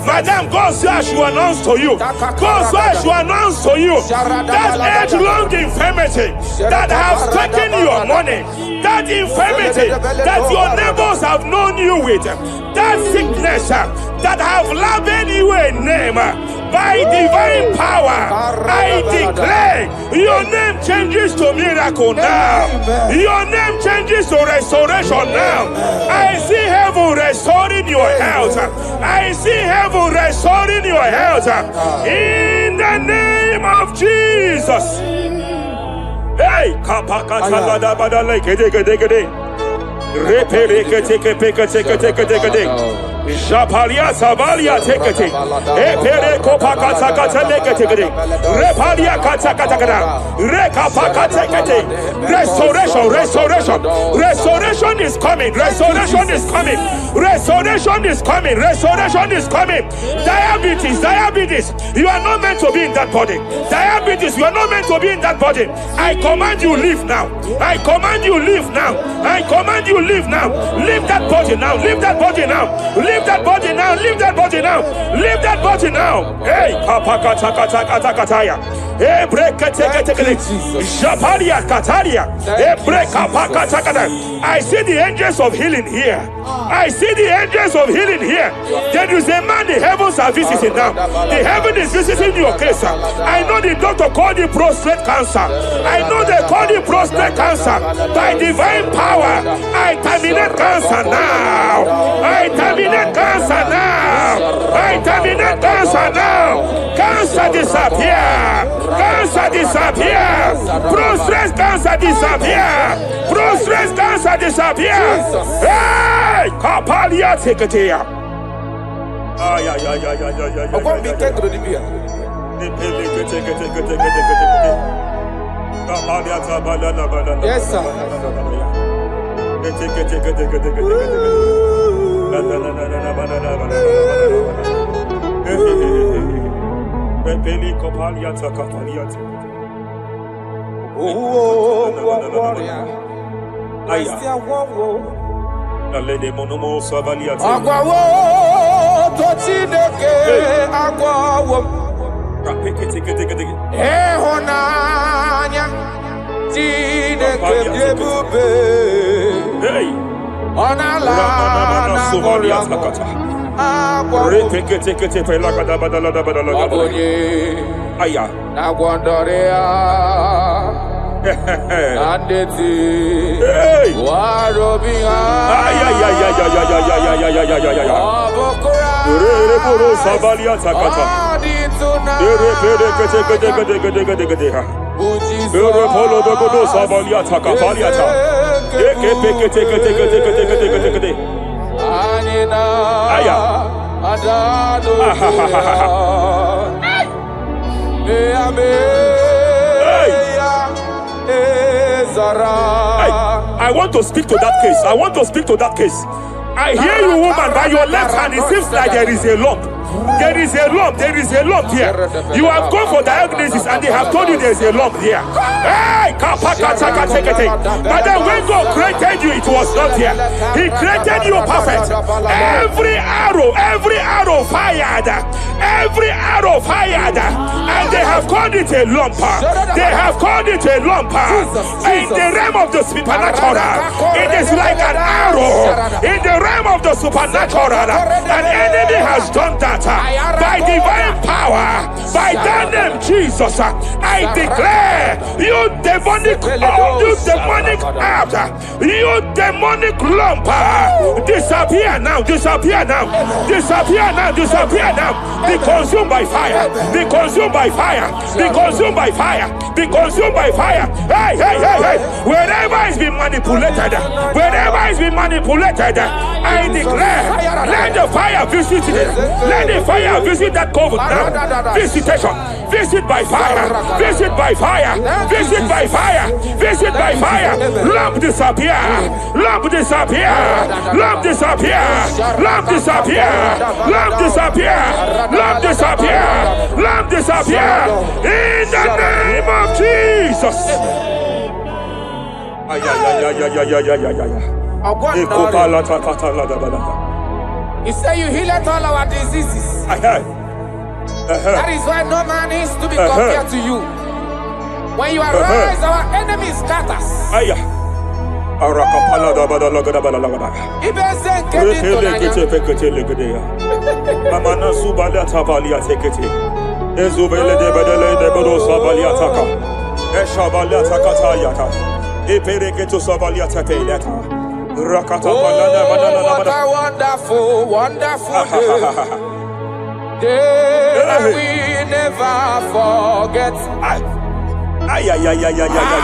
Madam, God says you announce to you. God says you announce to you that age-long infirmity that has taken your money, that infirmity that your neighbors have known you with, that sickness that have labeled you a name. By divine power, I declare your name changes to miracle now. Your name changes to restoration now. I see heaven restoring your health. I see heaven restoring your health. In the name of Jesus. Hey, Japalia Savalia Tekete, Epere Kopaka Tekete, Repalia Katakata, Rekapaka Tekete, restoration, restoration, restoration is coming, restoration is coming, restoration is coming, restoration is coming. Diabetes, diabetes, you are not meant to be in that body. Diabetes, you are not meant to be in that body. I command you leave now. I command you leave now. I command you leave now. Leave that body now. Leave that body now. Leave that body now. Leave that body now. Leave that body now. Hey, kapakatakataya. Hey, break Japalia Kataria. Hey, break kapakatakata. I see the angels of healing here. I see the angels of healing here. There is a man the heavens are visiting now. The heaven is visiting your case. I know the doctor called it prostate cancer. I know they call it prostate cancer. By divine power, I terminate cancer now. I terminate cancer now. I terminate cancer now. Cancer disappear. Cancer disappear. Prostate cancer disappear. Prostate cancer disappear. Hey, Kapalia Teketea. Yes, sir. Aya. Nagwandorea. Andeti. Hey. Warobia. I want to speak to that case. I want to speak to that case. I hear you, woman, by your left hand. It seems like there is a lump. There is a lump. There is a lump here. You have gone for diagnosis and they have told you there is a lump here. Hey, but then when God created you, it was not here. He created you perfect. Every arrow fired. Every arrow fired. And they have called it a lump. They have called it a lump. In the realm of the supernatural, it is like an arrow. In the realm of the supernatural, an enemy has done that. By divine power, by that name Jesus, I declare you demonic lump, disappear now, disappear now, disappear now, disappear now. Be consumed by fire, be consumed by fire, be consumed by fire, be consumed by fire. Hey, hey, hey, hey, wherever it's been manipulated, wherever it's been manipulated, I declare, let the fire visit it. Let the fire visit that coven now. Visitation. Visit by fire. Visit by fire. Visit by fire. Visit by fire. Lamp disappear. Lamp disappear. Lamp disappear. Lamp disappear. Lamp disappear. Lamp disappear. Lamp disappear. In the name of Jesus. He said you heal all our diseases. That is why no man is to be compared to you. When you arise, our enemies scatters. Oh, what a wonderful, wonderful day. Day we never forget.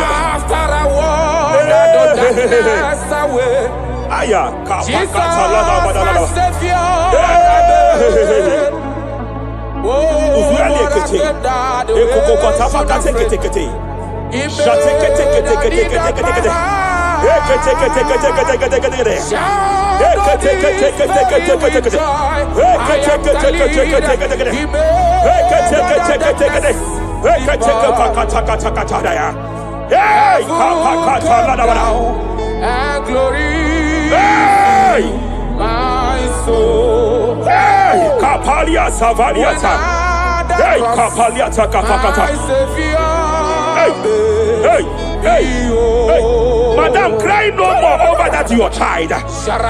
After a war, the darkness away. Jesus, our Savior. Oh, and glory, my soul. Kapalia Savaliata. Kapalia Kapakata. Hey, Madam, cry no more over that your child.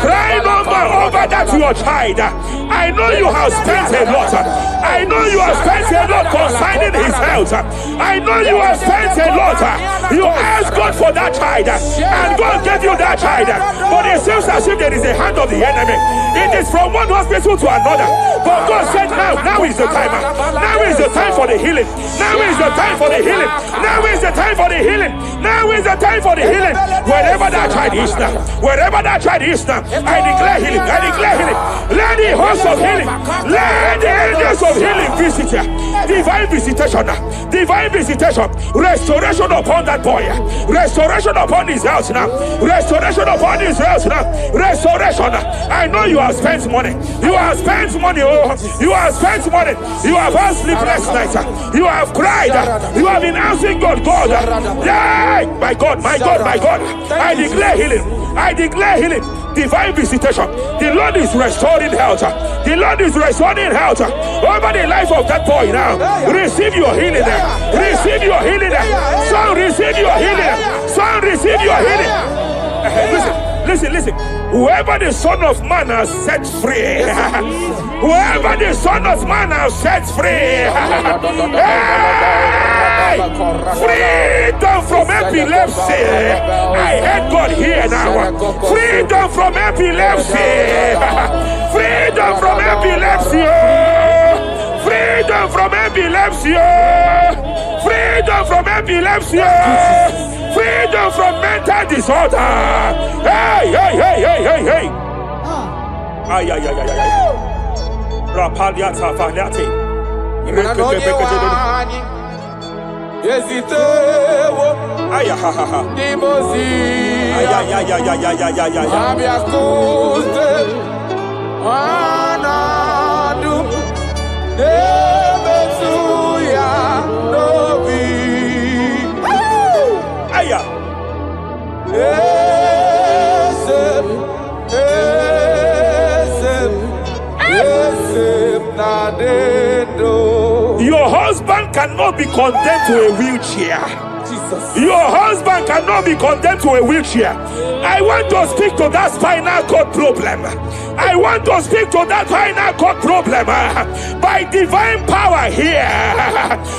Cry no more over that your child. I know you have spent a lot. I know you have spent a lot concerning his health. I know you have spent a lot. You asked God for that child, and God gave you that child. But it seems as if there is a hand of the enemy. It is from one hospital to another. But God said, now is the time. Now is the time for the healing. Now is the time for the healing. Now is the time for the healing. Now is the time for the healing. Wherever that child is now, wherever that child is now, I declare healing. I declare healing. Let the host of healing, let the angels of healing visit you. Divine visitation, divine visitation, restoration upon that boy, restoration upon his house now, restoration upon his house now, restoration. I know you have spent money. You have spent money. Oh, you have spent money. You have had sleepless nights. You have cried. You have been asking God, yeah, my God, my God, my God. I declare healing. I declare healing. Divine visitation. The Lord is restoring health. The Lord is restoring health over the life of that boy now. Receive your healing. Receive your healing. Son, receive your healing. Son, receive your healing. Listen. listen. Whoever the Son of Man has set free, whoever the Son of Man has set free, hey, freedom from epilepsy. I heard God here now. Freedom from epilepsy. Freedom from epilepsy. Freedom from epilepsy. Freedom from epilepsy. Freedom from mental disorder. Hey. Ay. Rapaliata faniati. Ay. Your husband cannot be condemned to a wheelchair. Jesus. Your husband cannot be condemned to a wheelchair. I want to speak to that spinal cord problem. I want to speak to that spinal cord problem. By divine power here,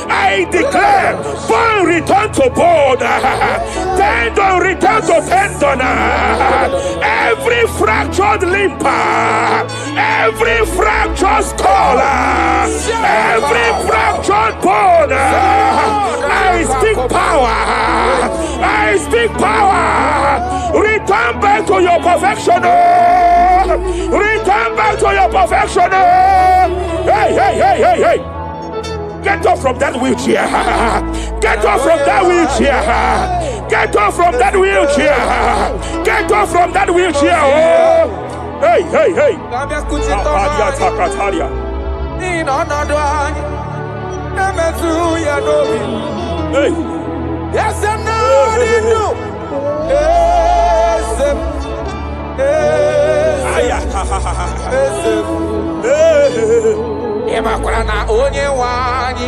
I declare bone return to bone, tendon return to tendon, every fractured limb, every fractured skull, every fractured bone. I speak power. I speak power. Return back to your perfection. Return back to your perfection. Hey. Get off from that wheelchair. Get off from that wheelchair. Get off from that wheelchair. Get off from that wheelchair. Oh. Hey. Hey. Yes, and now you do. Emakrana onye wani.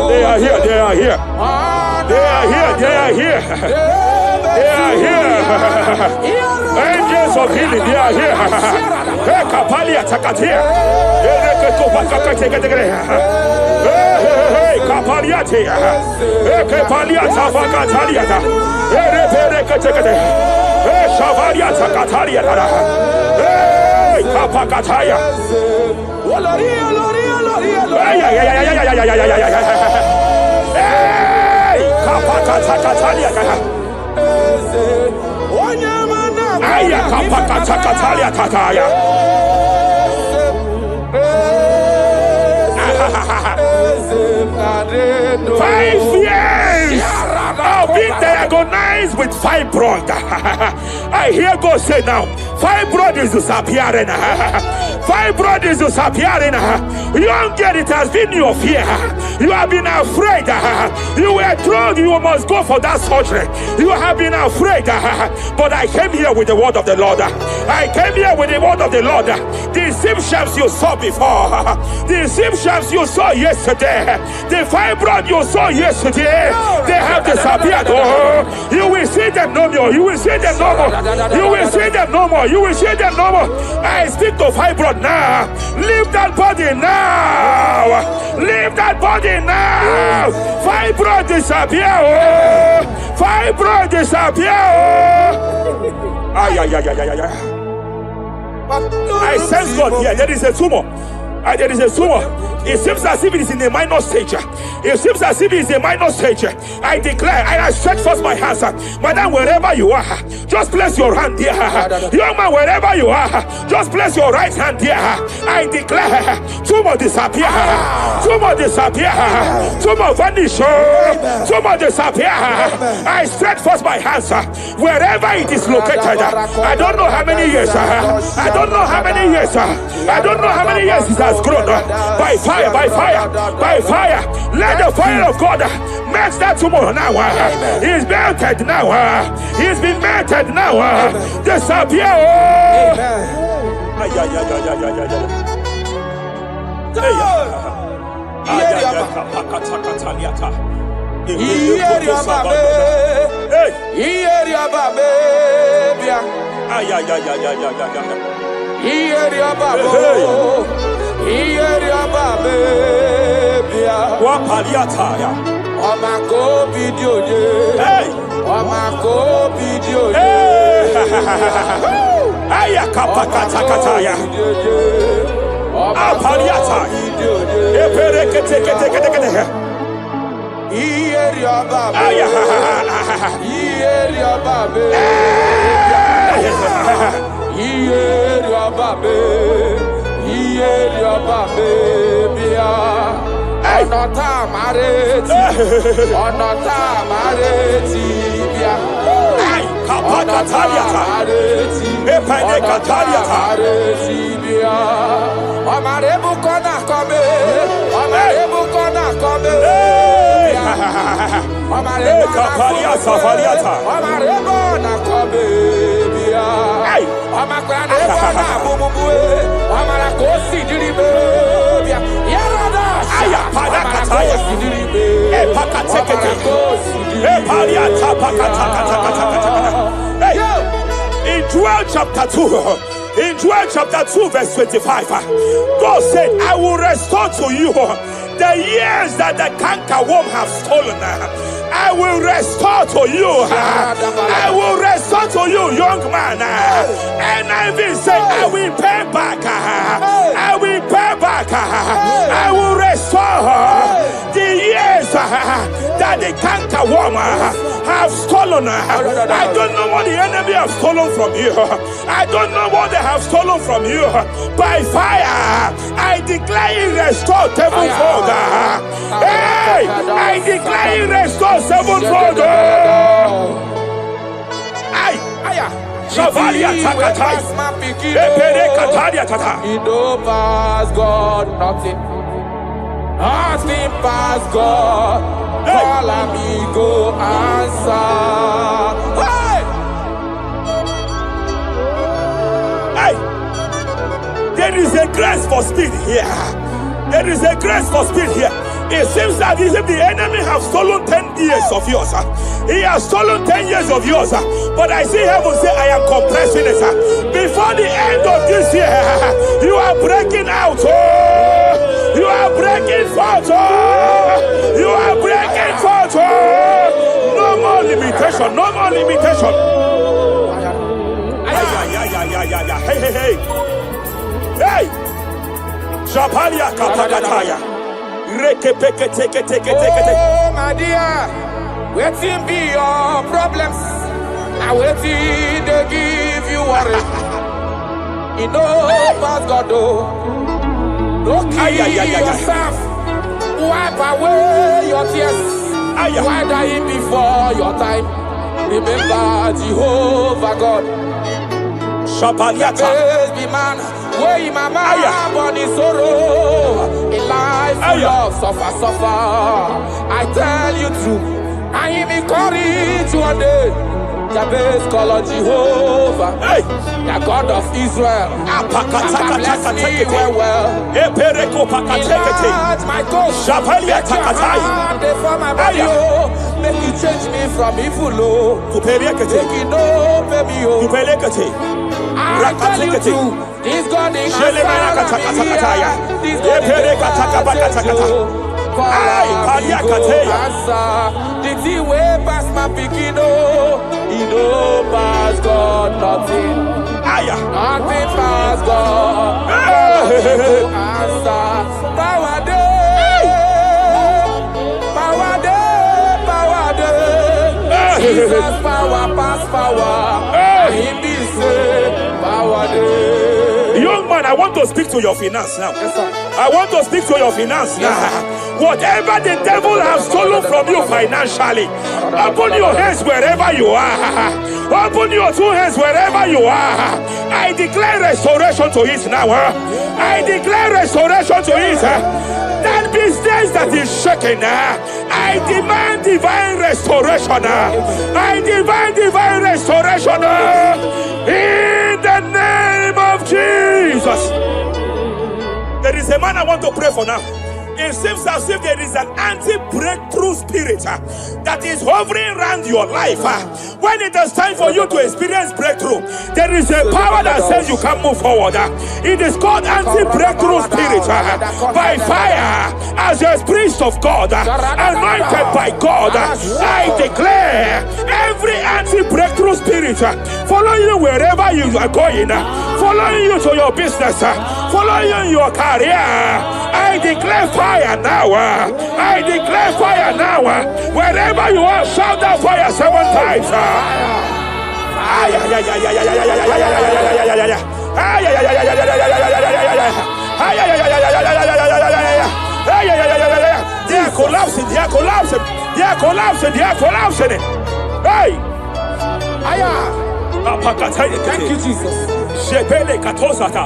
They are here. They are here. Angels of healing, they are here. Kapalia Takatia. Kapalia Tia. Kapalia Tafakatalia. Shavalia Takatalia. Kapakataya. Kapakatakalia. Aya kapakatakalia tataya. 5 years of being diagnosed with fibroid. I hear God say now, fibroid is disappearing. Fibroid is disappearing. Young girl, it has been your fear. You have been afraid. You were told you must go for that surgery. You have been afraid. But I came here with the word of the Lord. I came here with the word of the Lord. The symptoms you saw before, the symptoms you saw yesterday, the fibroid you saw yesterday, they have disappeared. Oh, you will see them no more. You will see them no more. You will see them no more. You will see them no more. I speak to fibroid now. Leave that body now. Leave that body now. Fibroid disappear. Oh, fibroid disappear. Oh. I sense God here. There is a tumor. There is a tumor. It seems as if it is in a minor stage. It seems as if it is a minor stage. I declare, I stretch forth my hands. Madam, wherever you are, just place your hand there. Young man, wherever you are, just place your right hand there. I declare, tumor disappear. Tumor disappear. Tumor vanish. Tumor disappear. I stretch forth my hands. Wherever it is located, I don't know how many years. I don't know how many years. I don't know how many years it has grown. By fire, by fire, by fire. Let the fire of God match that tumor now. He's melted now. He's been melted now. Disappear. In Joel chapter 2, in Joel chapter 2, verse 25, God said, I will restore to you the years that the cankerworm have stolen. I will restore to you. I will restore to you, young man. And I will say, I will pay back. I will pay back. I will restore the years that the cankerworm have stolen. I don't know what the enemy have stolen from you. I don't know what they have stolen from you. By fire, I declare it restored sevenfold. Hey, I declare it restored sevenfold. Shavalia Takatai. Epere Kataria Tata. You know past God, nothing. Nothing past God. Call amigo answer. Hey! There is a grace for speed here. There is a grace for speed here. It seems that if the enemy have stolen 10 years of yours, he has stolen 10 years of yours. But I see heaven say, I am compressing it. Before the end of this year, you are breaking out. You are breaking forth. You are breaking forth. No more limitation. No more limitation. Hey, hey, hey. Hey. Japalia Kapakataya. Oh, my dear, waiting be your problems. I waiting to give you worry. You know, past God, don't kill yourself. Wipe away your tears. Why dying before your time? Remember Jehovah God. Shabaliata. Be man, where my man born in sorrow. In life, love, suffer. I tell you true. I am encouraged one day. Jabez call on Jehovah, the God of Israel. And bless me well. Enlarge my coast. Make your hand for my body. Make you change me from evil. Make it no baby. I tell you true. This God is answer. This God is did he way past my pikino? He know past God nothing. Nothing past God. Answer. Power day. Jesus power past power. He be say power day. Young man, I want to speak to your finance now. Yes, sir. I want to speak to your finance now. Whatever the devil has stolen from you financially, open your hands wherever you are. Open your two hands wherever you are. I declare restoration to it now. I declare restoration to it. That business that is shaking, I demand divine restoration. I demand divine restoration in the name of Jesus. There is a man I want to pray for now. It seems as if there is an anti-breakthrough spirit that is hovering around your life. When it is time for you to experience breakthrough, there is a power that says you can move forward. It is called anti-breakthrough spirit. By fire, as a priest of God, anointed by God, I declare every anti-breakthrough spirit following you wherever you are going, following you to your business, following you in your career. I declare fire now. I declare fire now. Wherever you are, shout that fire 7 times. They are collapsing. They are collapsing. They are collapsing. They are collapsing. Hey. Thank you, Jesus. Shepele katosata.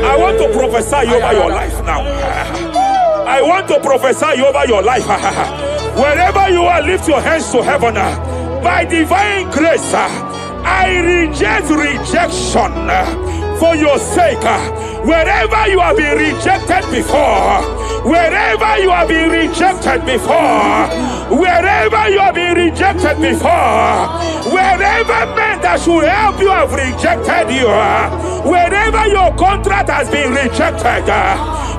I want to prophesy over your life now. I want to prophesy over your life. Wherever you are, lift your hands to heaven. By divine grace, I reject rejection for your sake. Wherever you have been rejected before, wherever you have been rejected before, wherever you have been rejected before, wherever men that should help you have rejected you, wherever your contract has been rejected,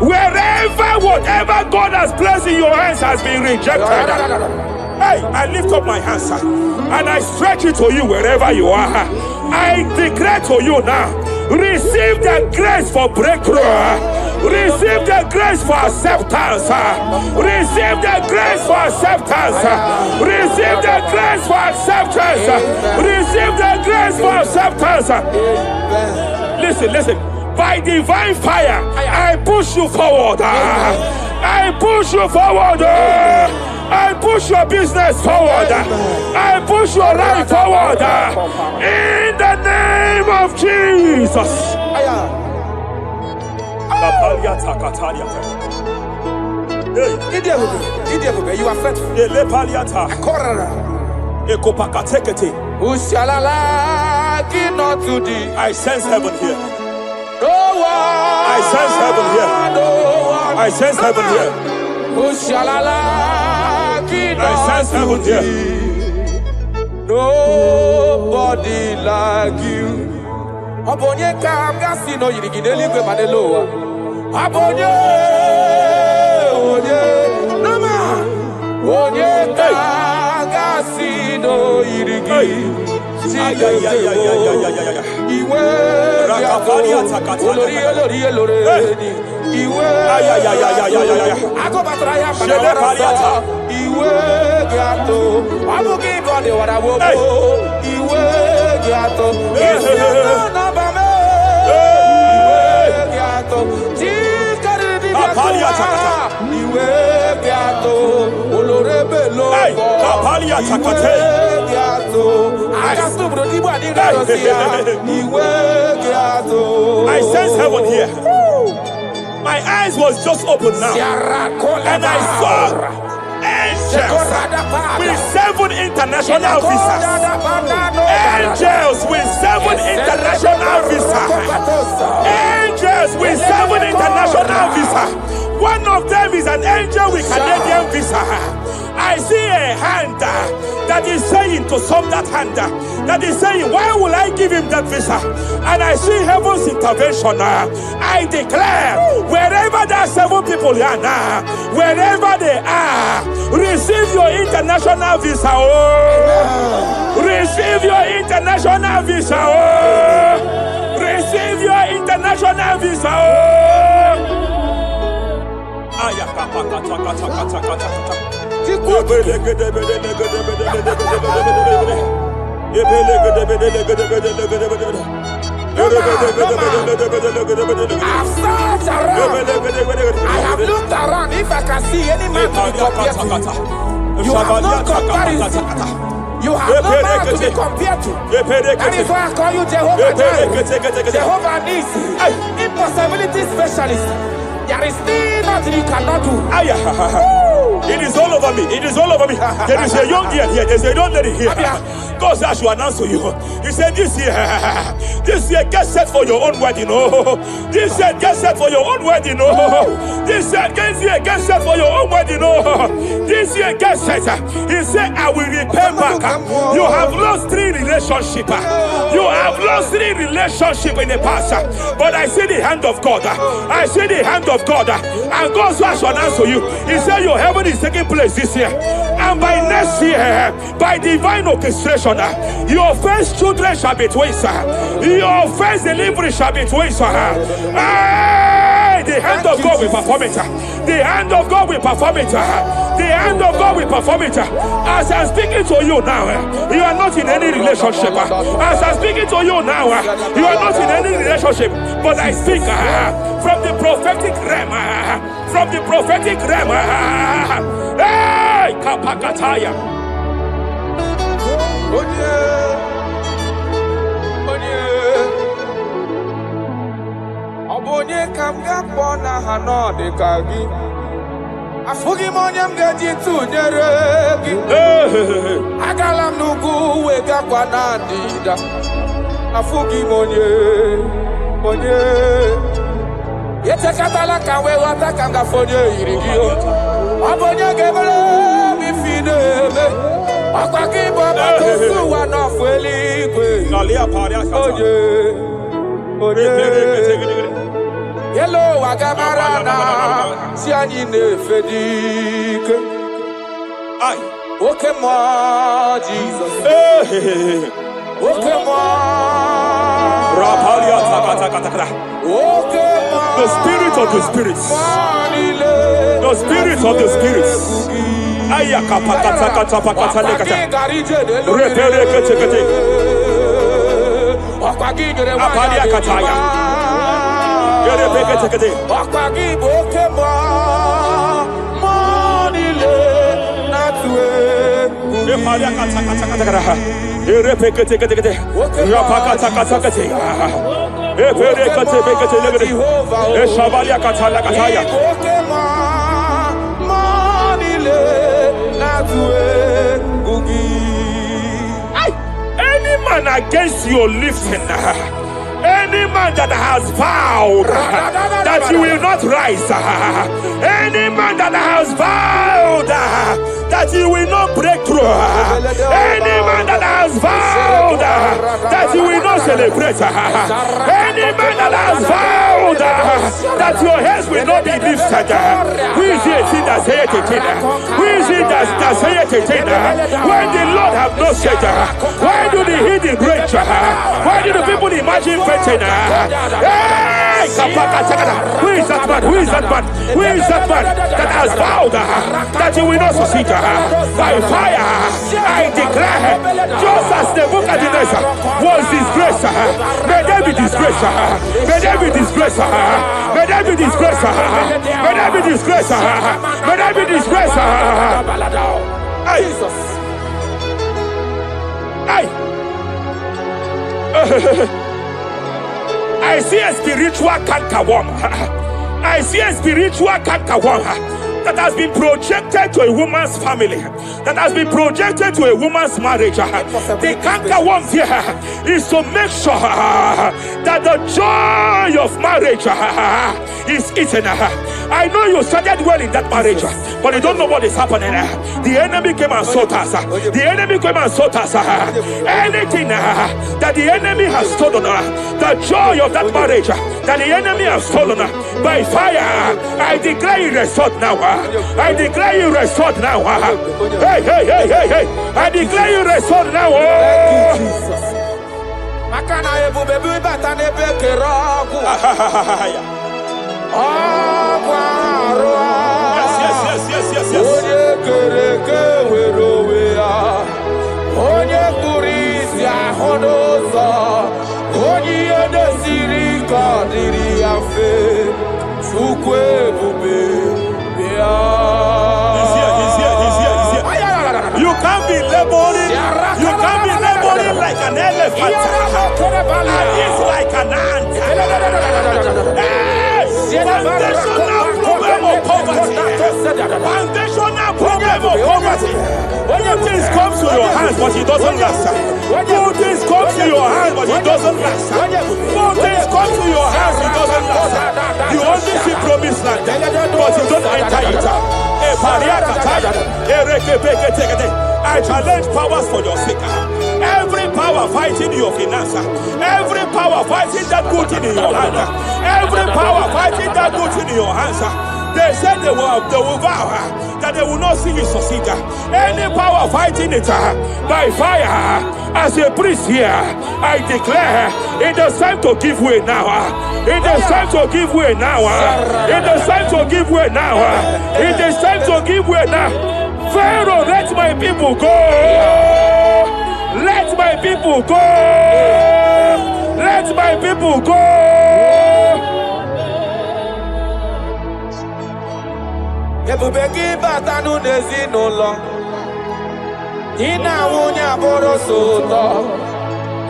wherever whatever God has placed in your hands has been rejected. Hey, I lift up my hands and I stretch it to you wherever you are. I declare to you now, receive the grace for breakthrough. Receive the grace for acceptance. Receive the grace for acceptance. Receive the grace for acceptance. Receive the grace for acceptance. Listen. By divine fire, I push you forward. I push you forward. I push your business forward. I push your life forward. In the name of Jesus. You are faithful. I sense heaven here. No one. I sense heaven here. No one. I sense heaven here. I sense heaven here. Nobody like you. Abonye kamgasi no yirigideli kwe madeloa. Abonye, nama. Abonye kamgasi no yirigideli. Iwe I sense heaven here. My eyes was just open now, and I saw angels with 7 international visas. Angels with 7 international visas. Angels with 7 international visas. One of them is an angel with Canadian visa. I see a hand that is saying to some that hand that is saying, why will I give him that visa? And I see heaven's intervention. I declare, wherever there are 7 people here now, wherever they are, receive your international visa. Oh, receive your international visa. Oh, receive your international visa. Oh. I've searched around. I have looked around. If I can see any man to be compared to you, you have no comparison. You have no man to be compared to. That is why I call you Jehovah Jireh, Jehovah Nisi, impossibility specialist. There is nothing you cannot do. It is all over me. It is all over me. There is a young girl here. There's a young lady here. God said I should announce to you. He said this year, get set for your own wedding. Oh, this year, get set for your own wedding. Oh, this year, get set for your own wedding. Oh, this year, get set. He said, I will repay back. You have lost 3 relationships. You have lost 3 relationships in the past. But I see the hand of God. I see the hand of God. And God said I should announce to you. He said your heaven is taking place this year. And by next year, by divine orchestration, your first children shall be twins. Your first delivery shall be twins. The hand of God will perform it. The hand of God will perform it. The hand of God will perform it. As I'm speaking to you now, you are not in any relationship. As I'm speaking to you now, you are not in any relationship. But I speak from the prophetic realm. From the prophetic realm. Hey, Kapakataya. Obonye kam gakpo na hano de kagi. Afugi monyam gaji tunyere gi. Agalam nugu we gakwa na dida. Afugi monye. Yete katala kawe wata kanga fonye irigio. Obonye gebele mi fidebe. Akwaki baba kusu wana fueli kwe. Hello, Wagamarana, Siani Nefedik. Okay, moi, Jesus. Okay, moi. Okay, the spirit of the spirits. The spirit of the spirits. Any man against your lifting, any man that has vowed that you will not rise, any man that has vowed that you will not break through, any man that has vowed that you will not celebrate, any man that has vowed that your heads will not be lifted, who is it that say it? Who is it that say it? When the Lord have not said, why do the hidden break? Why do the people imagine fainting? Hey, who is that man? Who is that man? Who is that man that has vowed that you will not succeed? By fire, I declare, just as the book of Nebuchadnezzar was disgraced, may they be disgraced. May they be disgraced. May they be disgraced. May they be disgraced. May they be disgraced. Jesus. I see a spiritual cankerworm. I see a spiritual cankerworm that has been projected to a woman's family, that has been projected to a woman's marriage. The cankerworm here is to make sure that the joy of marriage is eaten. I know you started well in that marriage, but you don't know what is happening. The enemy came and sought us. The enemy came and sought us. Anything that the enemy has stolen, the joy of that marriage that the enemy has stolen, by fire, I declare you restored now. I declare you restored now. Hey, hey, hey, hey, hey. I declare you restored now. Thank you, Jesus. Makana ebu bebu batane bekerogu. Yes. Onye kereke werowea. Onye kurisi ahonoza. Onye edesiri kadiri afe. Chukwe bube. He's here. You can't be laboring. You can't be laboring like an elephant. And it's like an ant. Foundational problem of poverty. Foundational problem of poverty. Good things come to your hands, but it doesn't last. Good things come to your hands, but it doesn't last. Good things come to your hands, it doesn't last. You only see promised land, but you don't enter it. I challenge powers for your sake. Every power fighting your finance, every power fighting that good thing in your hand, every power fighting that good thing in your hands. They said they will vow that they will not see you succeed. Any power fighting it by fire, as a priest here, I declare it is time to give way now. It is time to give way now. It is time to give way now. It is time to give way now. Pharaoh, let my people go. Let my people go. Let my people go. Ebubeki batanu nezinụlọ. Ina nwunye abụrụ sụtọ.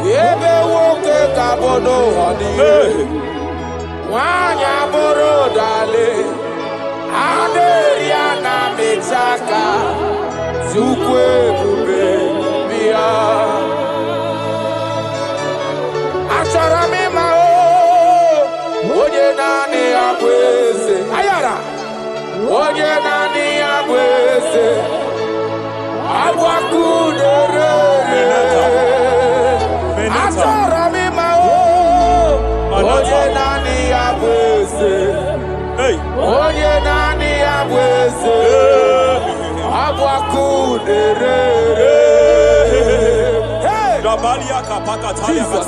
Ebe nwoke ka bodo ọdịyo. Nwanyị abụrụ dale. Adịrị ya na mechaka. Chukwu ebube bịa. Achọrọ m ịma onye naanị ya bụ eze. Ayara. Onye naanị ya bụ eze. Agwakudere. Achọrọ m ịma onye naanị ya bụ eze. Onye naanị ya bụ eze. Agwakudere. Jesus.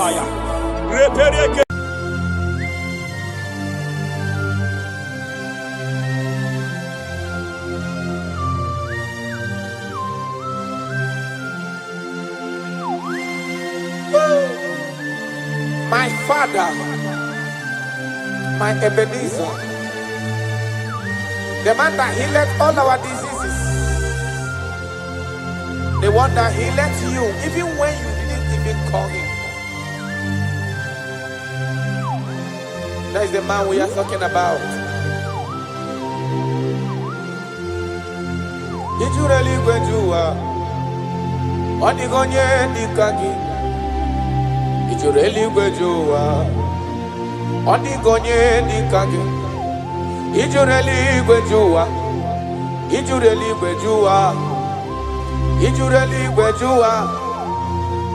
My Father, my Ebenezer, the man that healed all our diseases, the one that healed you even when you didn't even call him. That is the man we are talking about. Did you really go to Onigonye Nikagi? Ijureli gwejuwa Onigonye Nikagi. Ijureli gwejuwa Ijureli gwejuwa Ijureli gwejuwa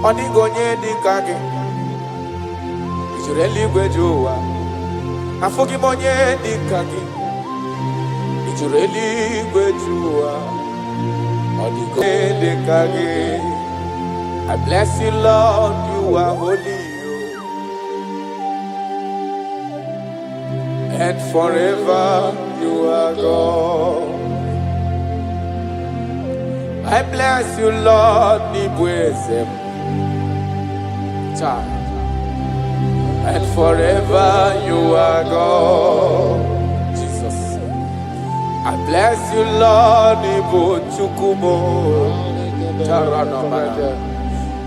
Onigonye Nikagi. Ijureli gwejuwa Afugimonye Nikagi. Ijureli gwejuwa Onigonye Nikagi. I bless you, Lord, you are holy, and forever you are God. I bless you, Lord, and forever you are God. Jesus. I bless you, Lord,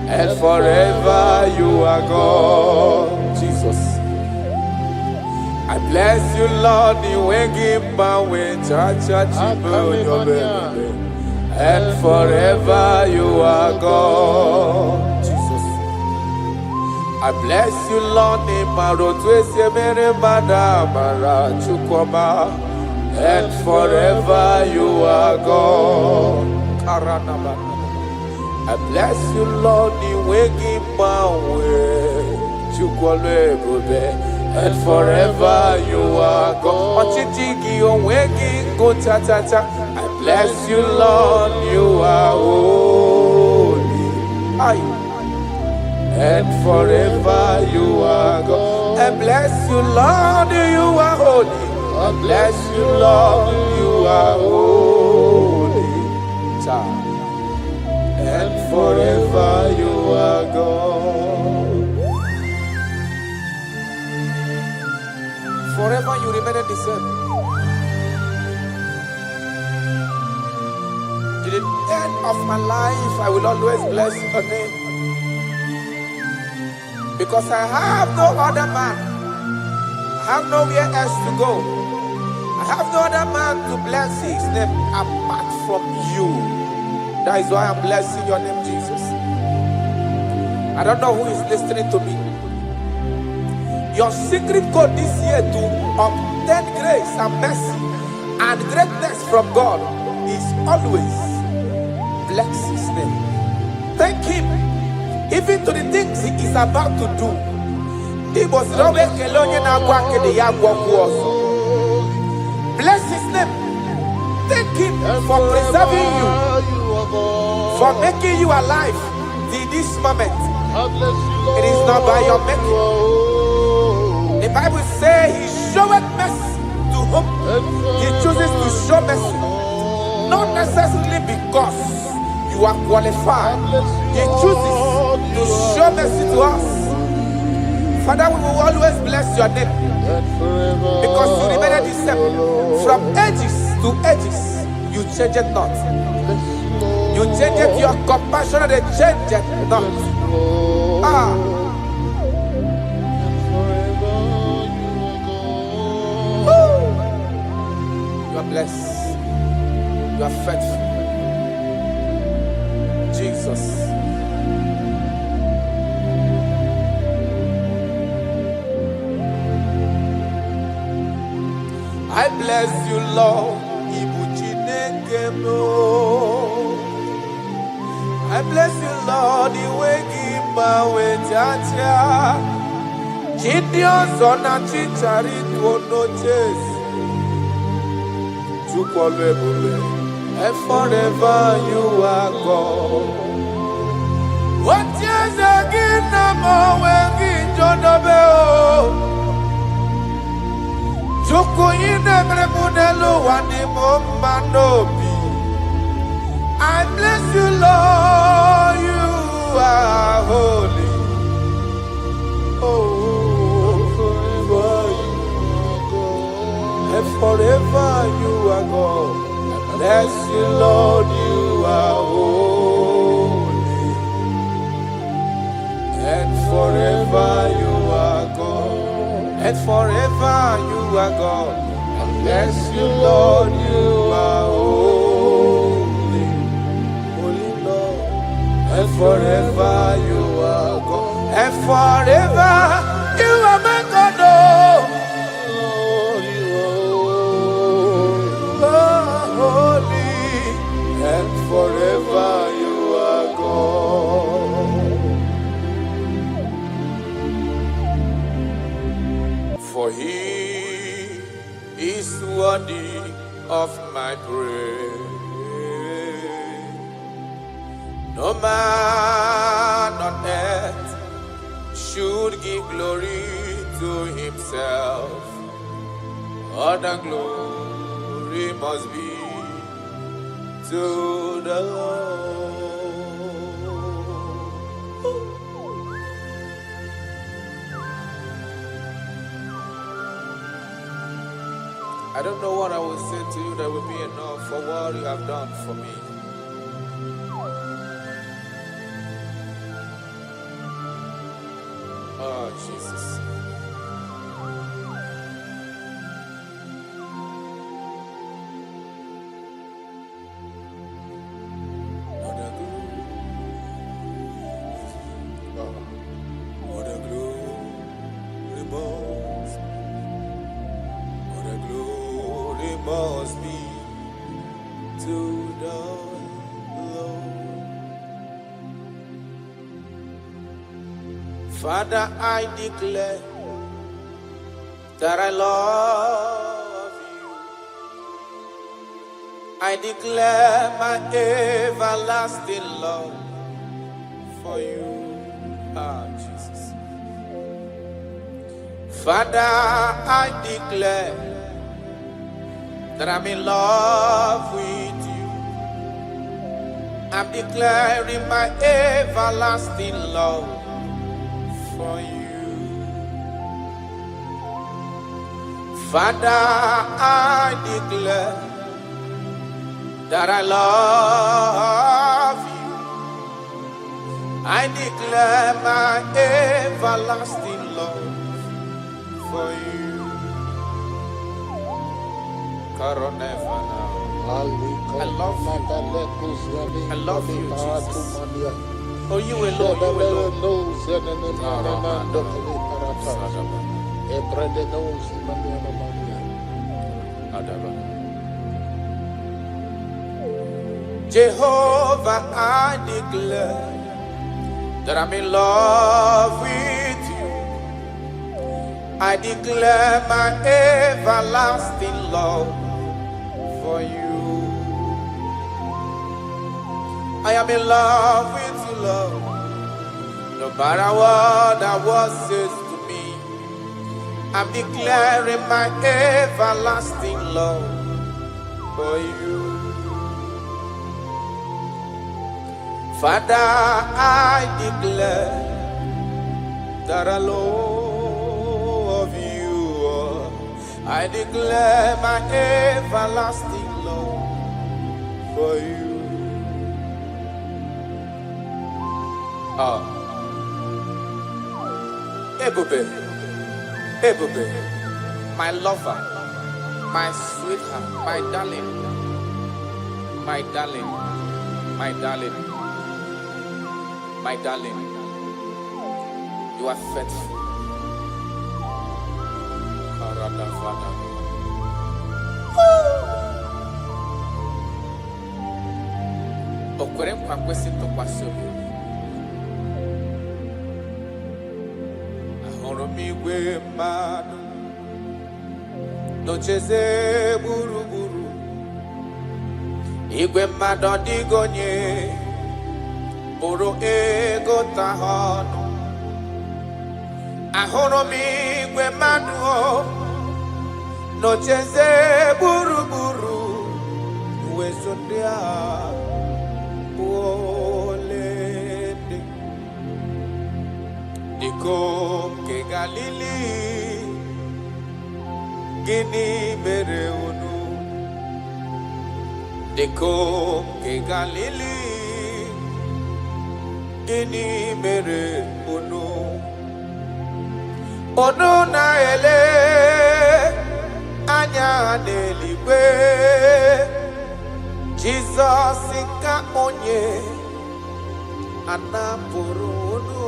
and forever you are God. Jesus. I bless you, Lord, and forever you are God. Jesus. I bless you, Lord, and forever you are God. I bless you, Lord, in waking my way. And forever you are God. I bless you, Lord, you are holy. And forever you are God. I bless you, Lord, you are holy. I bless you, Lord, you are holy. And forever you are God. Forever you remain the same. To the end of my life, I will always bless your name. Because I have no other man. I have nowhere else to go. I have no other man to bless his name apart from you. That is why I'm blessing your name, Jesus. I don't know who is listening to me. Your secret code this year to obtain grace and mercy and greatness from God is always bless his name. Thank him even to the things he is about to do. Bless his name. Thank him for preserving you, for making you alive till this moment. It is not by your making. The Bible says he showeth mercy to whom he chooses to show mercy. Not necessarily because you are qualified. He chooses to show mercy to us. Father, we will always bless your name because you remain the same. From ages to ages, you change it not. You change it, your compassion, and they change it not. You are blessed. You are faithful. Jesus. I bless you, Lord. I bless you, Lord. The way give my way, Jaja. Gideon's on a chichari to no chase. And forever you are God. What years again, I'm always John Obeo. Joko ine mremunelo wani momanobi. I bless you, Lord, you are holy. And forever you are God. I bless you, Lord, you are holy. And forever you are God. And forever you are God. I bless you, Lord, you are holy. Holy Lord. And forever you are God. And forever you are my God. Oh. And forever you are God. For he is worthy of my praise. No man on earth should give glory to himself. All the glory must be to the Lord. I don't know what I will say to you that will be enough for what you have done for me. Oh, Jesus. must be to the Lord. Father, I declare that I love you. I declare my everlasting love for you. Ah, Jesus. Father, I declare that I'm in love with you. I'm declaring my everlasting love for you. Father, I declare that I love you. I declare my everlasting love for you. I love you. I love you, Jesus. Oh, you alone, you alone. Jehovah, I declare that I'm in love with you. I declare my everlasting love for you. I am in love with you, Lord. No matter what the world says to me, I'm declaring my everlasting love for you. Father, I declare that I love you. I declare my everlasting love for you. Ebube, my lover, my sweetheart, my darling, my darling, my darling, my darling, you are faithful. Okwere nkwa kwesị ntụkwasị obi. Ahụrụ m igwe mmadụ n'ocheze gburugburu. Igwe mmadụ ọdịghị onye bụrụ ego ta ha ọnụ. Ahụrụ m igwe mmadụ n'ocheze gburugburu. Uwezo ndị a bụ ọlaedo. Dịka nke Galili, gịnị mere unu? Dịka nke Galili, gịnị mere unu? Unu na-ele anya n'eluigwe. Jizọs nke onye anapụrụ unu.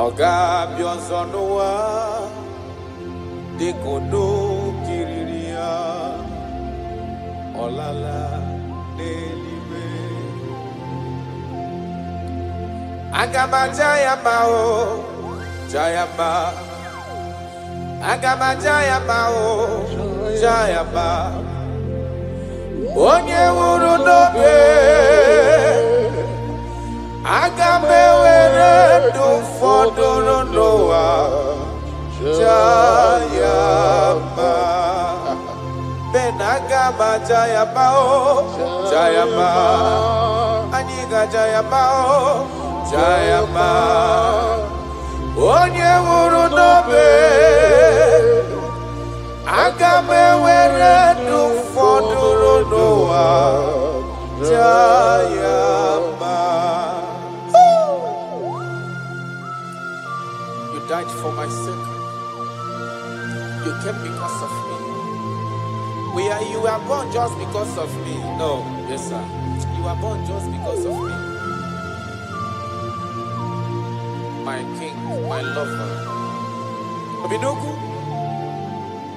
Ọ ga-abịa ọzọ n'ụwa dịka unu kiriri ya. Ọ lala n'eluigwe. Aga m aja ya mma o, ja ya mma. Aga m aja ya mma o, ja ya mma. Onye nwụrụ n'obe, aga m ewere ndụ fọdụrụ n'ụwa, ja ya mma. Ben aga m aja ya mma o, ja ya mma. Anyị ga-aja ya mma o, ja ya mma. Onye nwụrụ n'obe, aga m ewere ndụ fọdụrụ n'ụwa, ja ya mma. You died for my sake. You came because of me. You were born just because of me. No, yes sir. You were born just because of me. My king, my lover. Obidogu.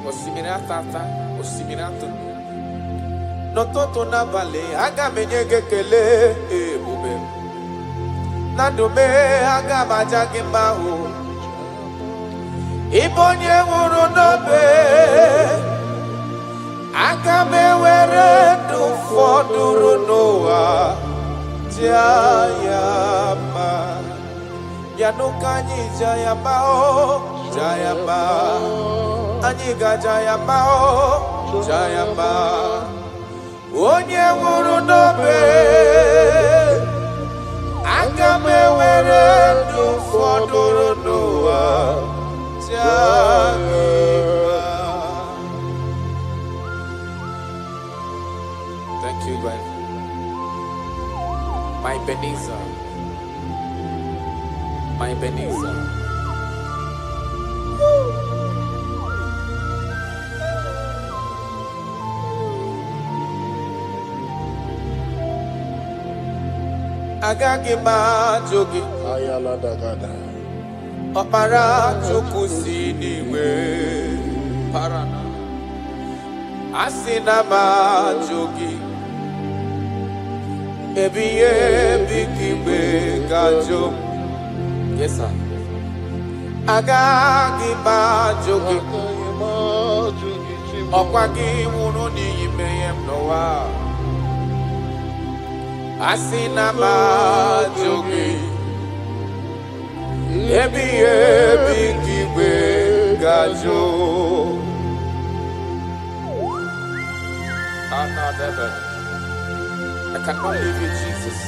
Osimiri atata, osimiri atụ n'ụtụtụ n'abalị aga m enye gị ekele ebube na ndụ m aga m aja gị mma o ịbụ onye nwụrụ n'obe aga m ewere ndụ fọdụrụ n'ụwa jaa ya mma ya n'ụka anyị jaa ya mma o jaa ya mma anyị ga-aja ya mma o jaa ya mma onye nwụrụ n'obe aga m ewere ndụ fọdụrụ n'ụwa jaa gị mma. Thank you, God. My Ebenezer. My Ebenezer. Agaghị m ajụ gị ọkpara Chukwu si n'igwe parana asị na m ajụ gị ebighị ebi ka igwe ga-ajụ m. Yes, sir. Agaghị m ajụ gị ọkwa gị nwụrụ n'ihi mmehie m n'ụwa asị na m ajụ gị ebighị ebi ka igwe ga-ajụ. I cannot leave you, Jesus.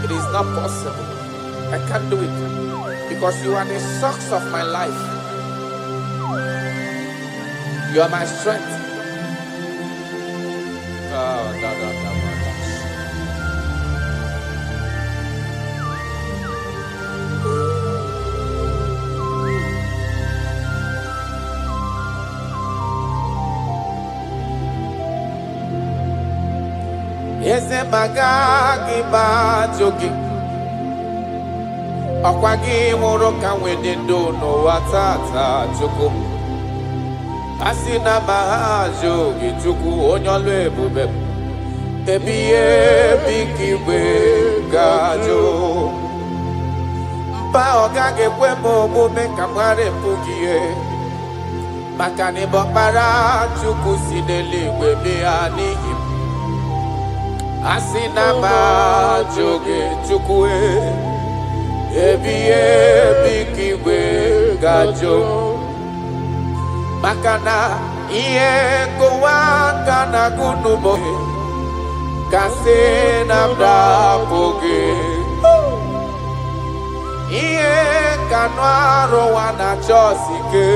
It is not possible. I can't do it because you are the source of my life. You are my strength. Eze magaghị m ajụ gị ọkwa gị nwụrụ ka nwee dị ndụ n'ụwa tata Chukwu asị na m ajụ gị Chukwu onye ọlụ ebube m ebighị ebi ka igwe ga-ajụ mba ọ gaghị ekwe m omume ka m ghara ịpụ gị ihe maka na ịbụ ọkpara Chukwu si n'eluigwe bịa n'ihi m asị na m ajụ gị Chukwu ebighị ebi ka igwe ga-ajụ maka na ihe nkụwa aka na-agụ n'ụmụ kasị na m dapụ gị ihe ka nụ arụwa na chọọsị ike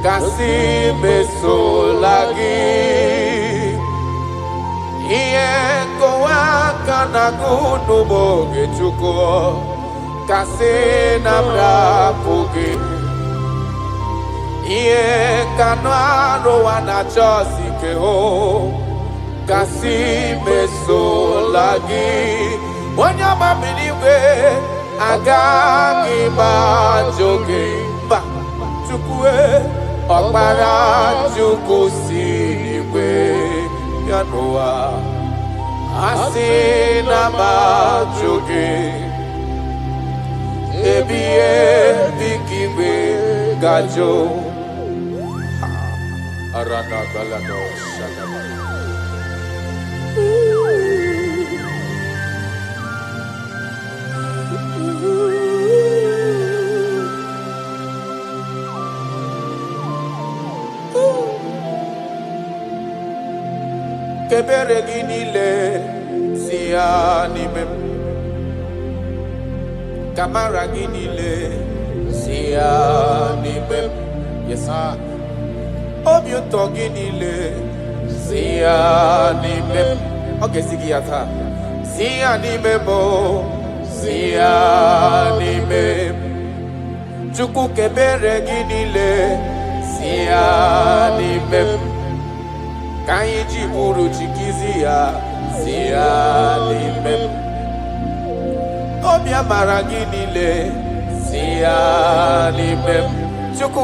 kasị mesola gị ihe nkụwa aka na-agụ n'ụmụ gị Chukwu kasị na m dapụ gị ihe ka nụ arụwa na chọọsị ike hụ kasị mesola gị onye ọma bi n'igwe agaghị m ajụ gị mba Chukwu ọkpara Chukwu si n'igwe ya n'ụwa asị na m ajụ gị ebighị ebi ka igwe ga-ajụ. Kebere gị niile si ya n'ime m kamara gị niile si ya n'ime m yes sir obi ụtọ gị niile si ya n'ime m ọ ga-esi gị ya taa si ya n'ime m si ya n'ime m Chukwu kebere gị niile si ya n'ime m ka anyị ji bụrụ chikizi ya si ya n'ime m obi amara gị niile si ya n'ime m Chukwu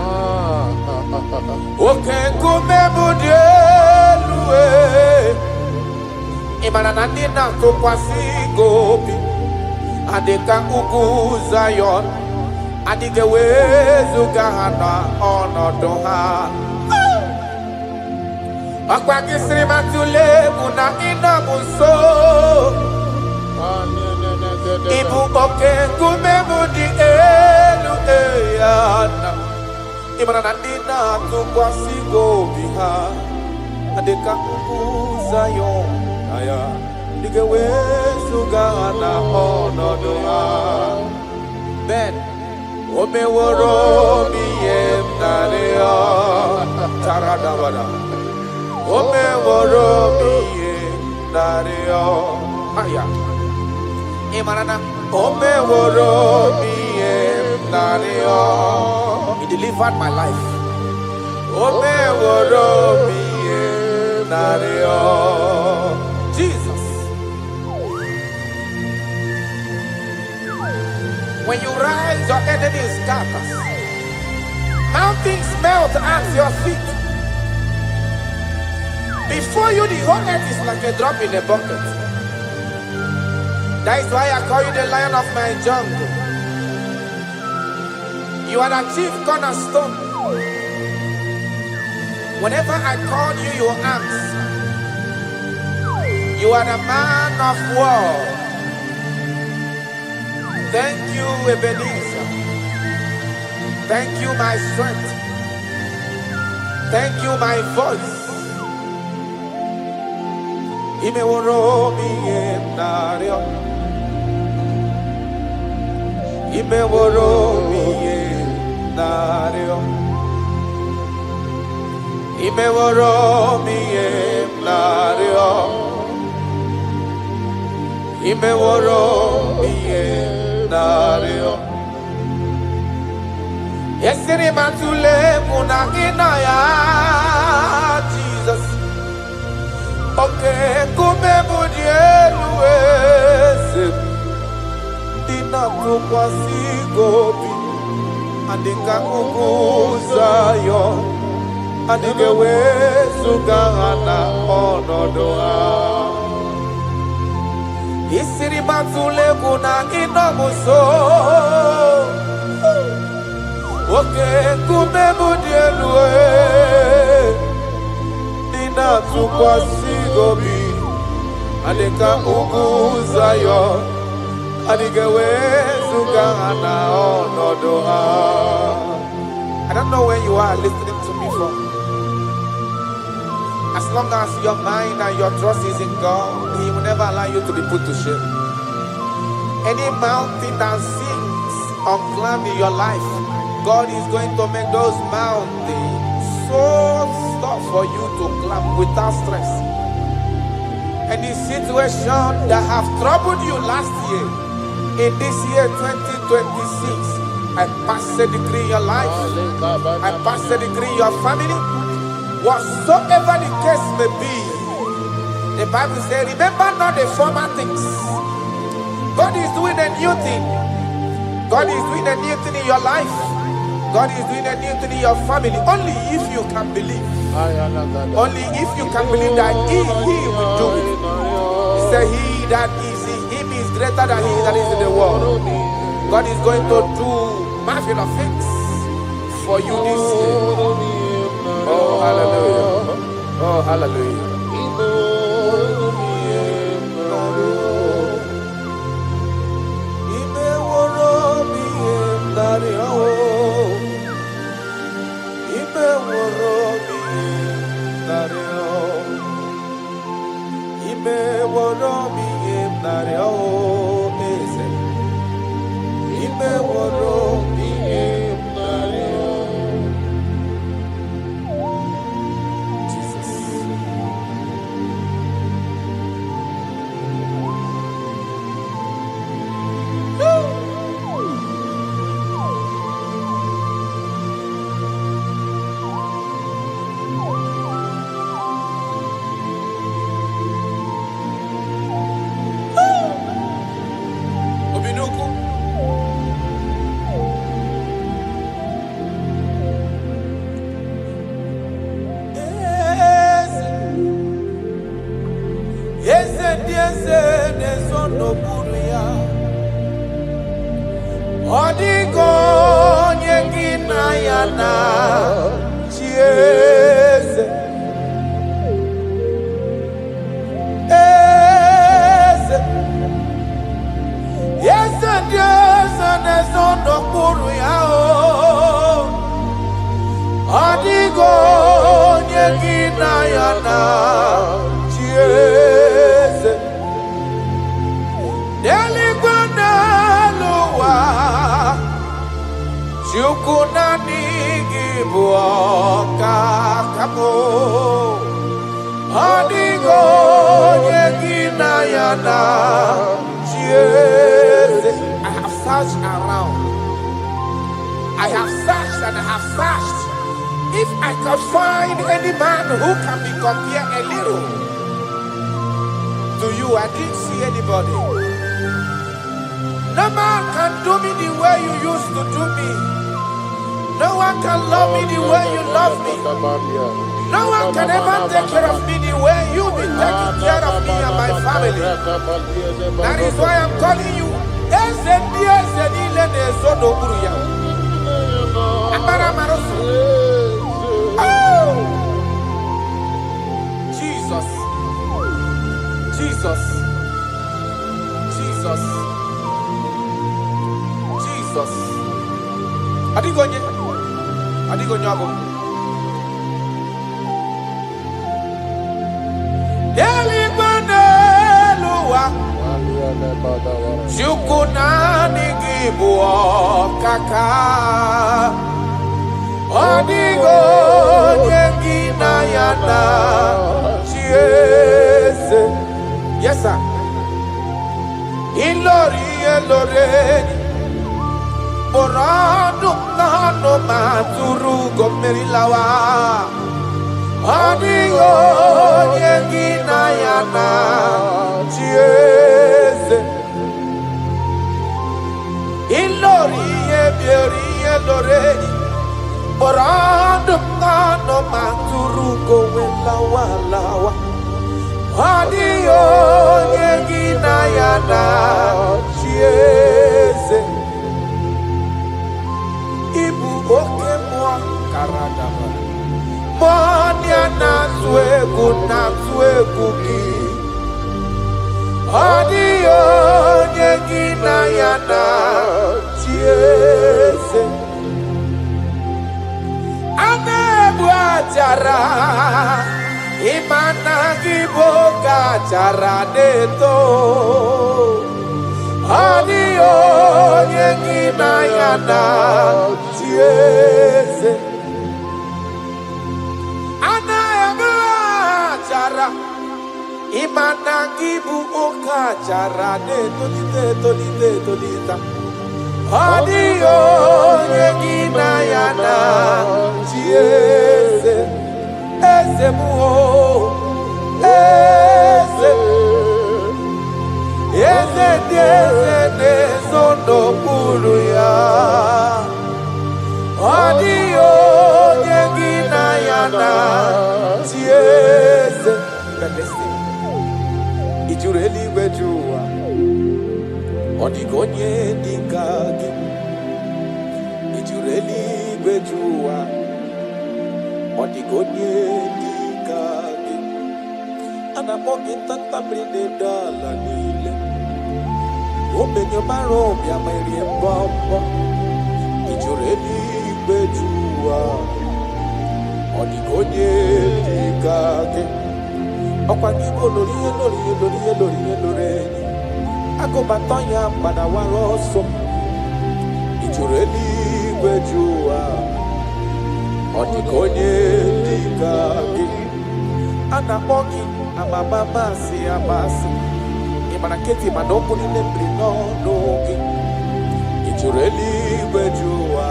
Oke kumebudieluwe Imana nandina kukwasi gobi Adeka ugu Zion Adige wezu gahana onodoha Akwa kisri matule muna ina muso Ibu oke kumebudi elu eyana Imana nandina kukwasi gobi ha Adeka ugu Zion Aya Dige wezu gahana onodoha Ben Ome woro mi emnarea taradabada. Ome woro mi emnarea. Aya. Imanana. Ome woro mi emnarea. He delivered my life. Ome woro mi emnarea. Jesus. When you rise, your enemy scatters. Mountains melt at your feet. Before you, the whole earth is like a drop in a bucket. That is why I call you the lion of my jungle. You are the chief cornerstone. Whenever I call you, you answer. You are the man of war. Thank you, Ebenezer. Thank you, my strength. Thank you, my voice. Imeworo mi emnario. Imeworo mi emnario. Imeworo mi emnario. Imeworo mi emnario. Yesiri matule muna inaya Jesus. tụkwasị obi adịka ugwu Zayọn adịghị ewezuga ha na ọnọdụ ha. Isiri matụla egwu na ịnọ m nso, oke nkume m dị elu dị na-atụkwasị obi adịka ugwu Zayọn adịghị ewezuga ha na ọnọdụ ha. I don't know where you are listening to me from. As long as your mind and your trust is in God, He will never allow you to be put to shame. Any mountain that seems unclimbed in your life, God is going to make those mountains so tough for you to climb without stress. Any situation that have troubled you last year, in this year 2026, I pass a decree in your life, I pass a decree in your family, whatsoever the case may be. The Bible says, remember not the former things. God is doing a new thing. God is doing a new thing in your life. God is doing a new thing in your family. Only if you can believe. Only if you can believe that He will do it. He said, He that is in Him is greater than he that is in the world. God is going to do marvelous things for you this year. Oh, hallelujah. Oh, hallelujah. That is why I'm calling you. Oh! Jesus. Jesus. Jesus. Jesus. Adigonye. Adigonye abo. Shukuna nigibu kaka Odigo nyengina yana Chiese. Yes sir. Ilori elore Borado nano maturu gomerilawa Odigo nyengina yana Chiese. ilori ebiori eloreni borando ngano maturu kowe lawa lawa adio nyegina yana chieze ibu oke mwa karadaba monia na tuegu ki adio nyegina yana chieze anebu ajara imana IGBO cara deto adio nyegina yana chieze anebu ajara imana IGBO cara deto lita adio nyegina yana chieze eze muo eze nezono bulu ya adio nyegina yana chieze ijureli wejua odigonye dikagi ijureli wejua odigonye dikagi anamogi tatamrine dala nile obenyo maro bia merie bombo ijureli wejua odigonye dikagi okwangibo lori agobatonya pada waroso ijureli wejua odigonye dikagi anamogi amamamasi amasi imanaketi manoku nilembri nonogi ijureli wejua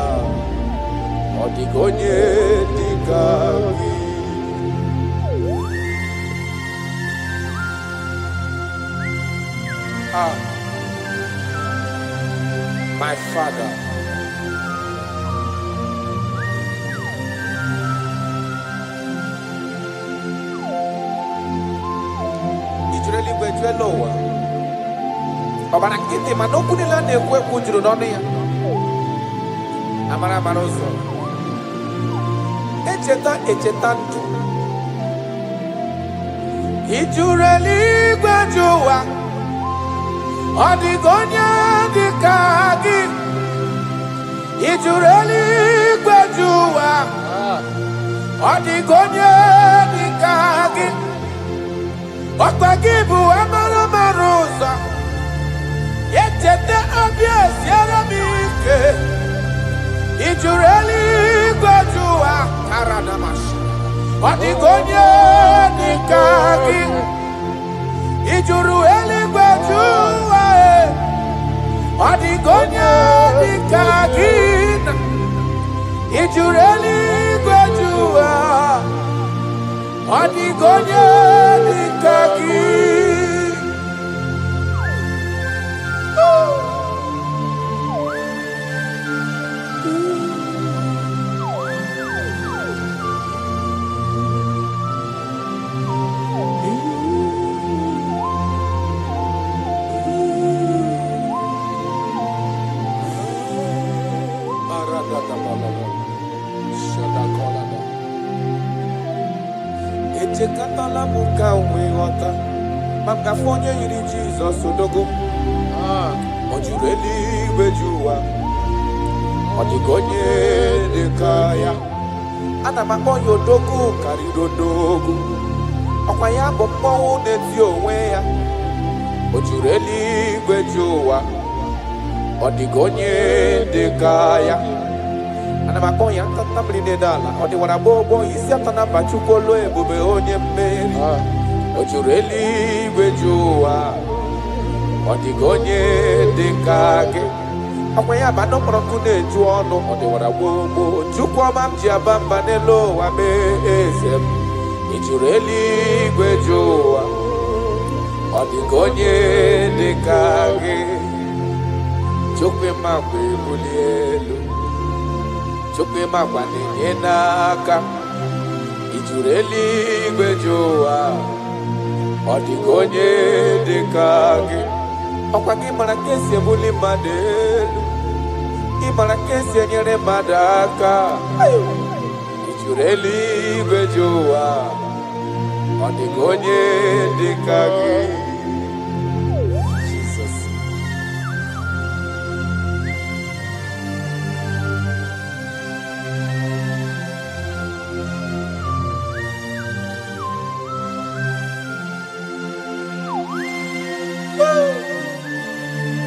odigonye dikagi. My Father, ijureli wejua lowa obana kiti manoku nila nekwe kujuru nonu ya amara marozo echeta ndu ijureli wejua odigonye dikagi ijureli wejua odigonye dikagi okwagibu amara maroza yechete abiesi aramike ijureli wejua karadamashi odigonye dikagi ijureli wejua odigonye dikagi ijureli wejua odigonye dikagi. Echekatala muka uwewata makafonye yiri Jesus odogo ojureli wejua odigonye dekaya anamakonye odogo karidodogo okwaya bombo neti onwe ya ojureli wejua odigonye dekaya anamakonya tatamrine dala odiwana bobo isi atana bachukolo ebube onye mmeri ojureli wejua odigonye dikage akwanya banomro kune ju onu odiwana bobo chukwoma mji abamba nelo wa be ezem ijureli wejua odigonye dikage chukwe makwe bulielu, chukwe makwa n'aka, ijureli gwejoa, odigonye dekage, okwagi manakesi ebuli madelu, imanakesi enyere madaka, ijureli gwejoa, odigonye dekage.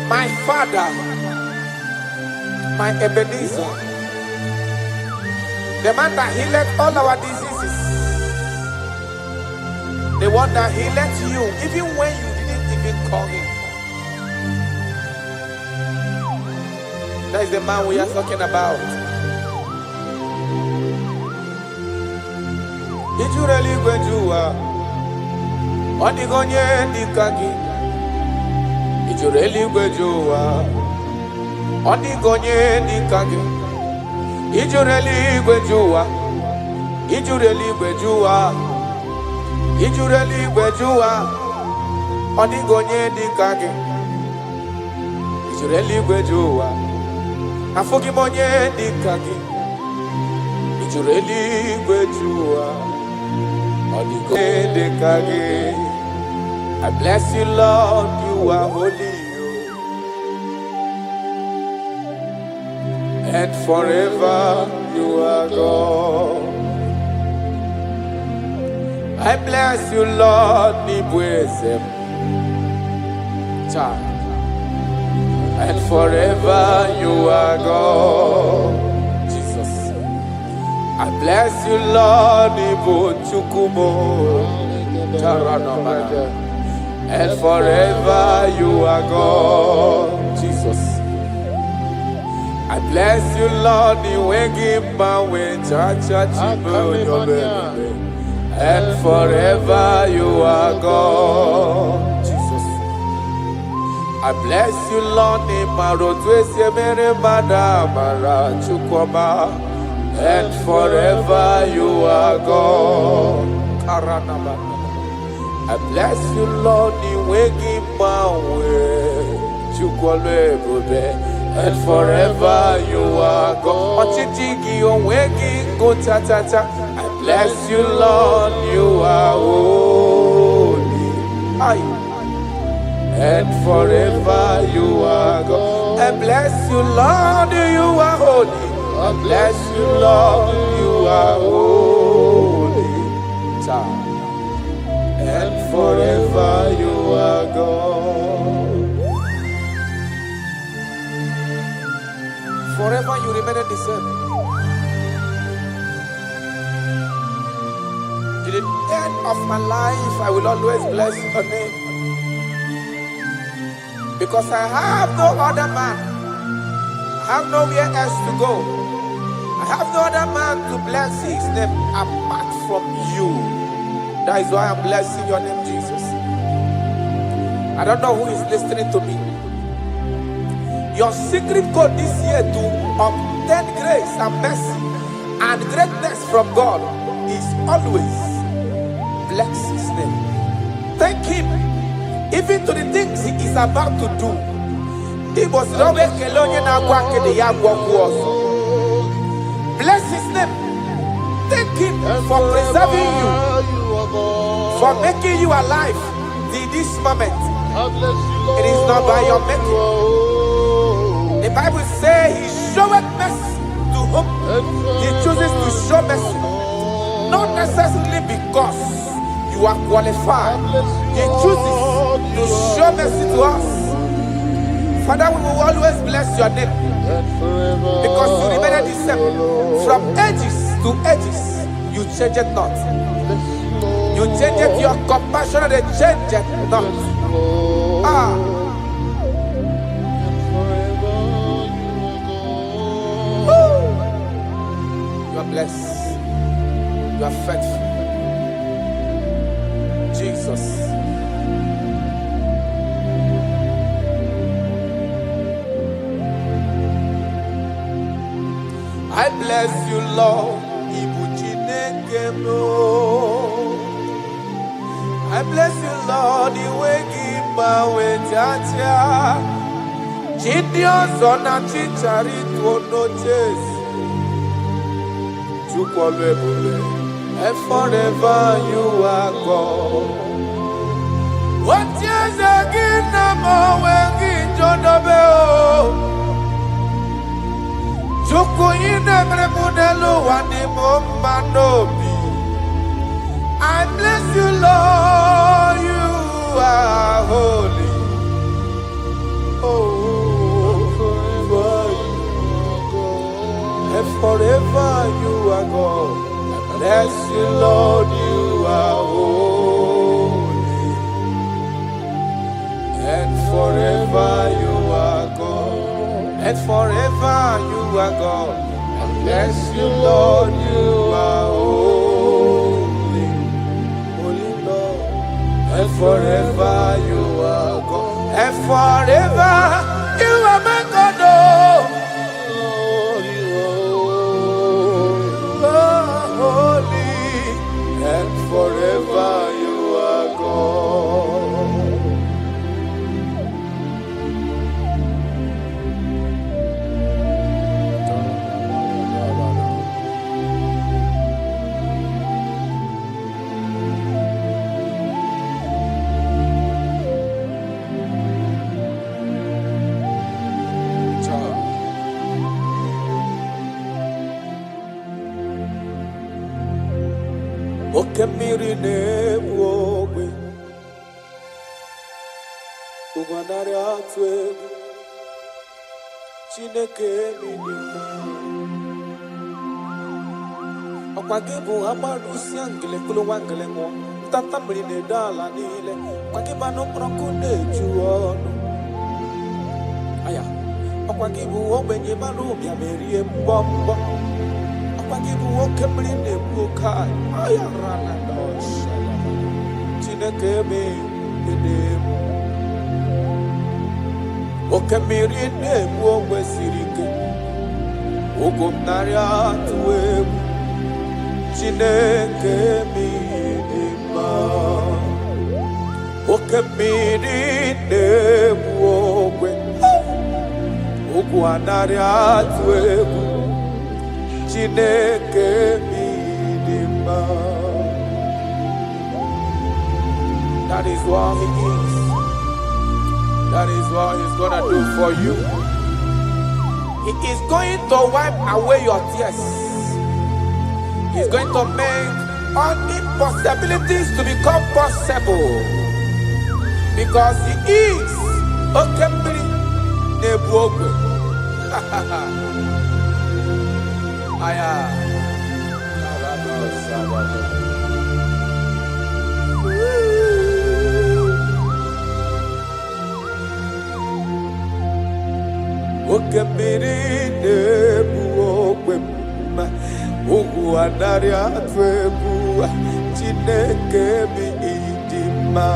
My Father, my Ebenezer, the man that healed all our diseases, the one that healed you even when you didn't even call him. That is the man we are talking about. Did you really go to Onigonye Nikagi? Ijureli gwejoa, onigonye nikage. Ijureli gwejoa, ijureli gwejoa, ijureli gwejoa, onigonye nikage. Ijureli gwejoa, afogimonye nikage. Ijureli gwejoa, onigonye nikage. I bless you, Lord, you are holy, and forever you are God. I bless you, Lord, and forever you are God. Jesus. I bless you, Lord, and forever you are God, Jesus. I bless you, Lord, and forever you are God, Jesus. I bless you, Lord, and forever you are God. I bless you, Lord, and forever you are God. I bless you, Lord, you are holy, and forever you are God. I bless you, Lord, you are holy. I bless you, Lord, you are holy, and forever you are God. Forever you remain the same. To the end of my life, I will always bless your name. Because I have no other man. I have nowhere else to go. I have no other man to bless his name apart from you. That is why I'm blessing your name, Jesus. I don't know who is listening to me. Your secret code this year to obtain grace and mercy and greatness from God is always bless his name. Thank him even to the things he is about to do. Bless his name. Thank him for preserving you, for making you alive till this moment. It is not by your making. The Bible says he showeth mercy to whom he chooses to show mercy. Not necessarily because you are qualified. He chooses to show mercy to us. Father, we will always bless your name because you remain the same. From ages to ages, you change it not. You change it, your compassion, they change it not. You are blessed. You are faithful. Jesus. bless you, Lord. Ibuchinekemo. I bless you, Lord. Iwegimba wejaja. Gideon zona chichari tuono ches. Chukwalebule. And forever you are God. What years again, Namo Wegi Jodobeo. Chukwine Bremudelo Wanimo Manobi. I bless you, Lord, you are holy. Oh, forever you are God. Bless you, Lord, you are holy. And forever you are God. And forever you are God. And bless you, Lord, you are holy. Holy Lord. And forever you are God. And forever you are my God. Oh. And forever you are God. Okemiri nebwogwe Ugwanari atwegu Chineke minima Okwagibu amarusi angele kulu wangele mo Tata mrine dala nile Okwagiba no prokune juono Aya Okwagibu obenye marumi amerie mbombo Okwagibu okemiri nebwokai Aya rana dosha Chineke minima Okemiri nebwogwe sirike Ugumnari atwegu Chineke minima Okemiri nebwogwe Ugwanari atwegu Chineke minima. That is what he is. That is what he's gonna do for you. He is going to wipe away your tears. He's going to make all impossibilities to become possible. Because he is Okemiri Nebwogwe. Aya. Okemiri Nebwogwe. Ugwanari atwegu Chineke minima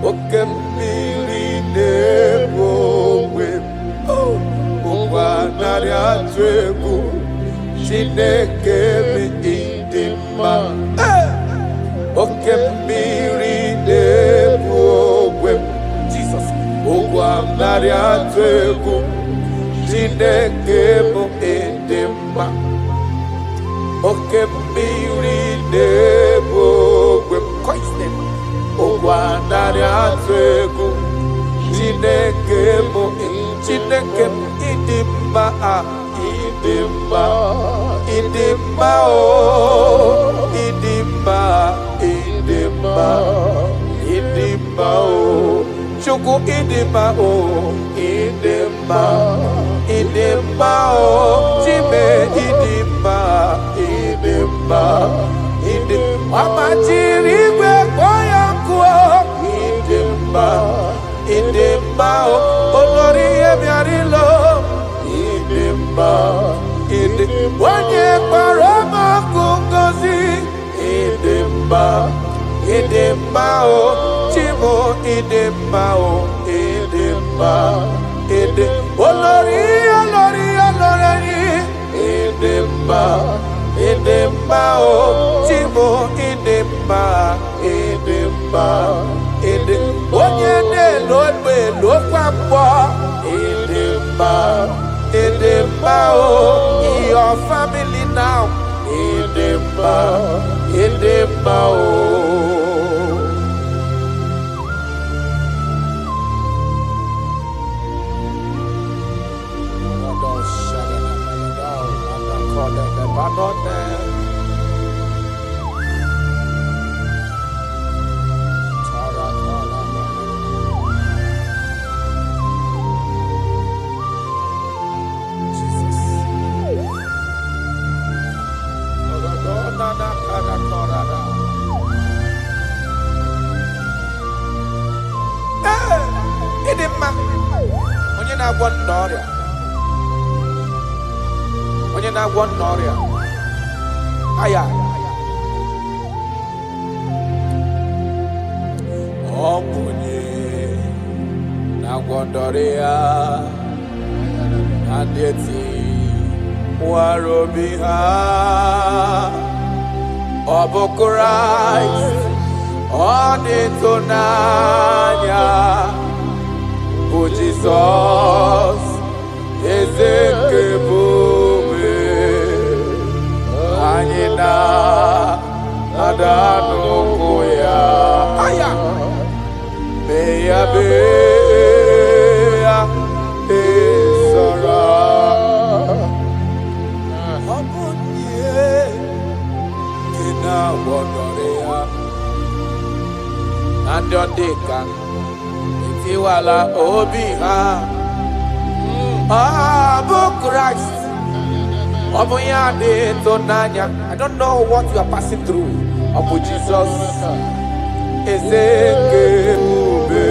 Okemiri nebwogwe Ugwanari atwegu Chineke minima Okemiri nebwogwe Jesus Ugwanari atwegu Chineke minima Okemiri nebwogwe Ugwanari atwegu Chineke idima idima idima oh idima idima idima oh Chukwu idima oh idima idima oh Chime idima idima idima Amachiri gwe koyankuo idima idima oh Olori emiarilo idima idima Onye parama kungozi idima idima oh Chimo idima oh idima idima Olori idima idemba, idemba, oh, Timo, idemba, idemba, idemba, onye n'elwe n'okwakwo, idemba, idemba, oh, your family now, idemba, idemba, oh. Onye na-agwọ n'ọrịa, onye na-agwọ n'ọrịa, aya onye na-agwọ n'ọrịa, adịghị warobi ha, ọ bụ Kraịst, ọ dị n'anya. Oh Jesus, Ezekebube, Anyina, Adanukoya, Aya, Beya, Beya, Esora, Amunye, Kina Wodorea, Andodeka. Iwala obi ha, Abu Christ, Abu Yade Tonanya. I don't know what you are passing through. Abu Jesus, Ezekebe,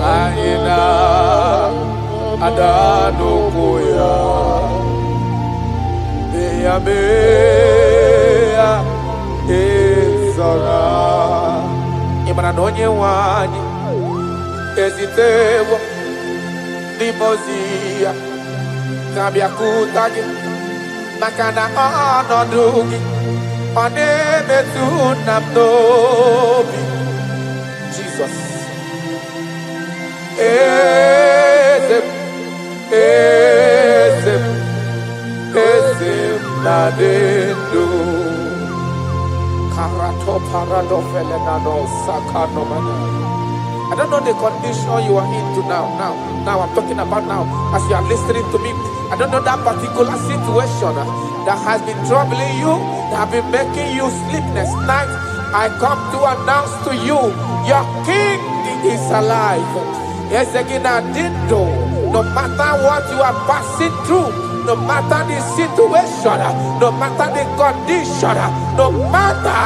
Ayina, Adanukoya, Beya Beya, Ezara, Imanonye Wani. Ezitewo dimozia kabia kutagi makana ọnọdụ gị ọ na-emetụ na n'obi Jesus ezem ezem ezem na dendo karato parado felenado sakano mana. I don't know the condition you are into now. Now I'm talking about now. As you are listening to me, I don't know that particular situation that has been troubling you, that have been making you sleepless nights. I come to announce to you, your King is alive. Yes, again, I didn't know. No matter what you are passing through, no matter the situation, no matter the condition, no matter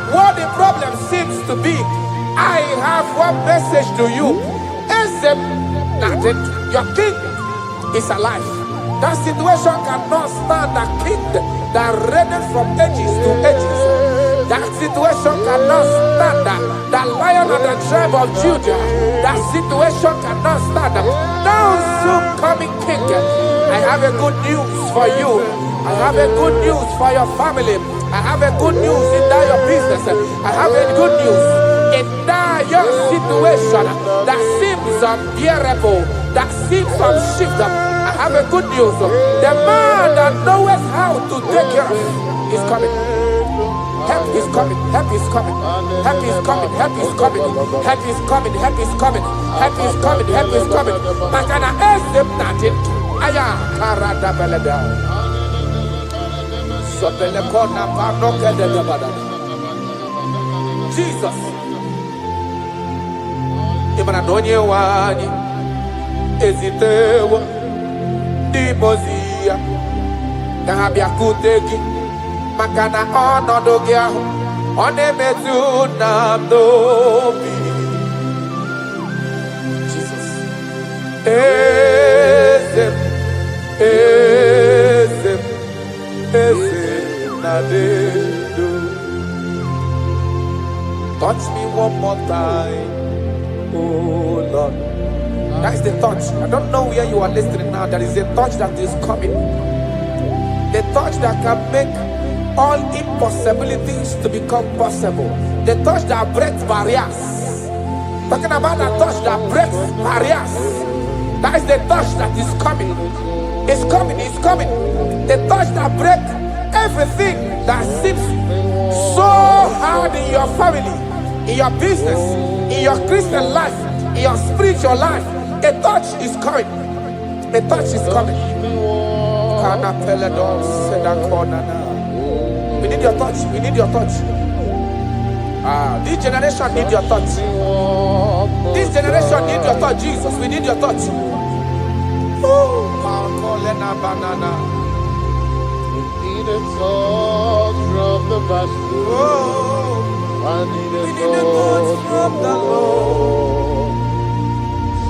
what the problem seems to be, I have one message to you. Except that your king is alive. That situation cannot stand the king that reigned from ages to ages. That situation cannot stand the lion of the tribe of Judah. That situation cannot stand. Now soon coming king, I have a good news for you. I have a good news for your family. I have a good news in that your business. I have a good news in that your situation that seems unbearable, that seems unshift. I have a good news. The man that knows how to take care of is coming. Help is coming. Help is coming. Help is coming. Help is coming. Help is coming. Help is coming. Help is coming. Help is coming. Makana esem natin. Aya karada beleda. Sopele kona panoke de debada. Jesus. Imanonye wani ezitewa dimozia kahabia kuteki makana ọnọdụ gị ahụ ọ na-emetụ na n'obi Jesus ezem ezem ezem na dedo. Touch me one more time, oh Lord. That is the touch. I don't know where you are listening now. There is a touch that is coming. The touch that can make all impossibilities to become possible. The touch that breaks barriers. Talking about the touch that breaks barriers. That is the touch that is coming. It's coming, it's coming. The touch that breaks everything that seems so hard in your family, in your business, in your Christian life, in your spiritual life. A touch is coming. A touch is coming. We need your touch. We need your touch. This generation need your touch. This generation need your touch, Jesus. We need your touch. Banana. We need a touch from the master. I need a touch from the Lord.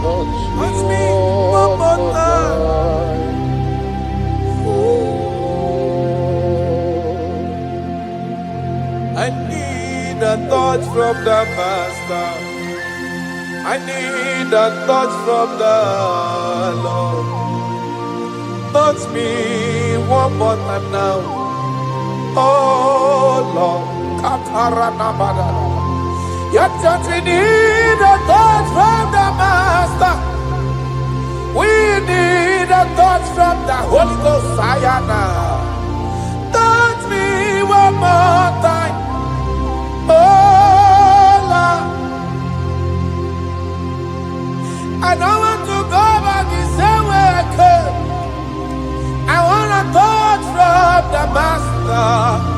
Touch me one more time. I need a touch from the Master. I need a touch from the Lord. Touch me one more time now. Oh Lord. Your touch, we need a touch from the Master. We need a touch from the Holy Ghost. Sayana. Touch me one more time. Oh Lord, I don't want to go back the same way I came. I want to touch from the Master.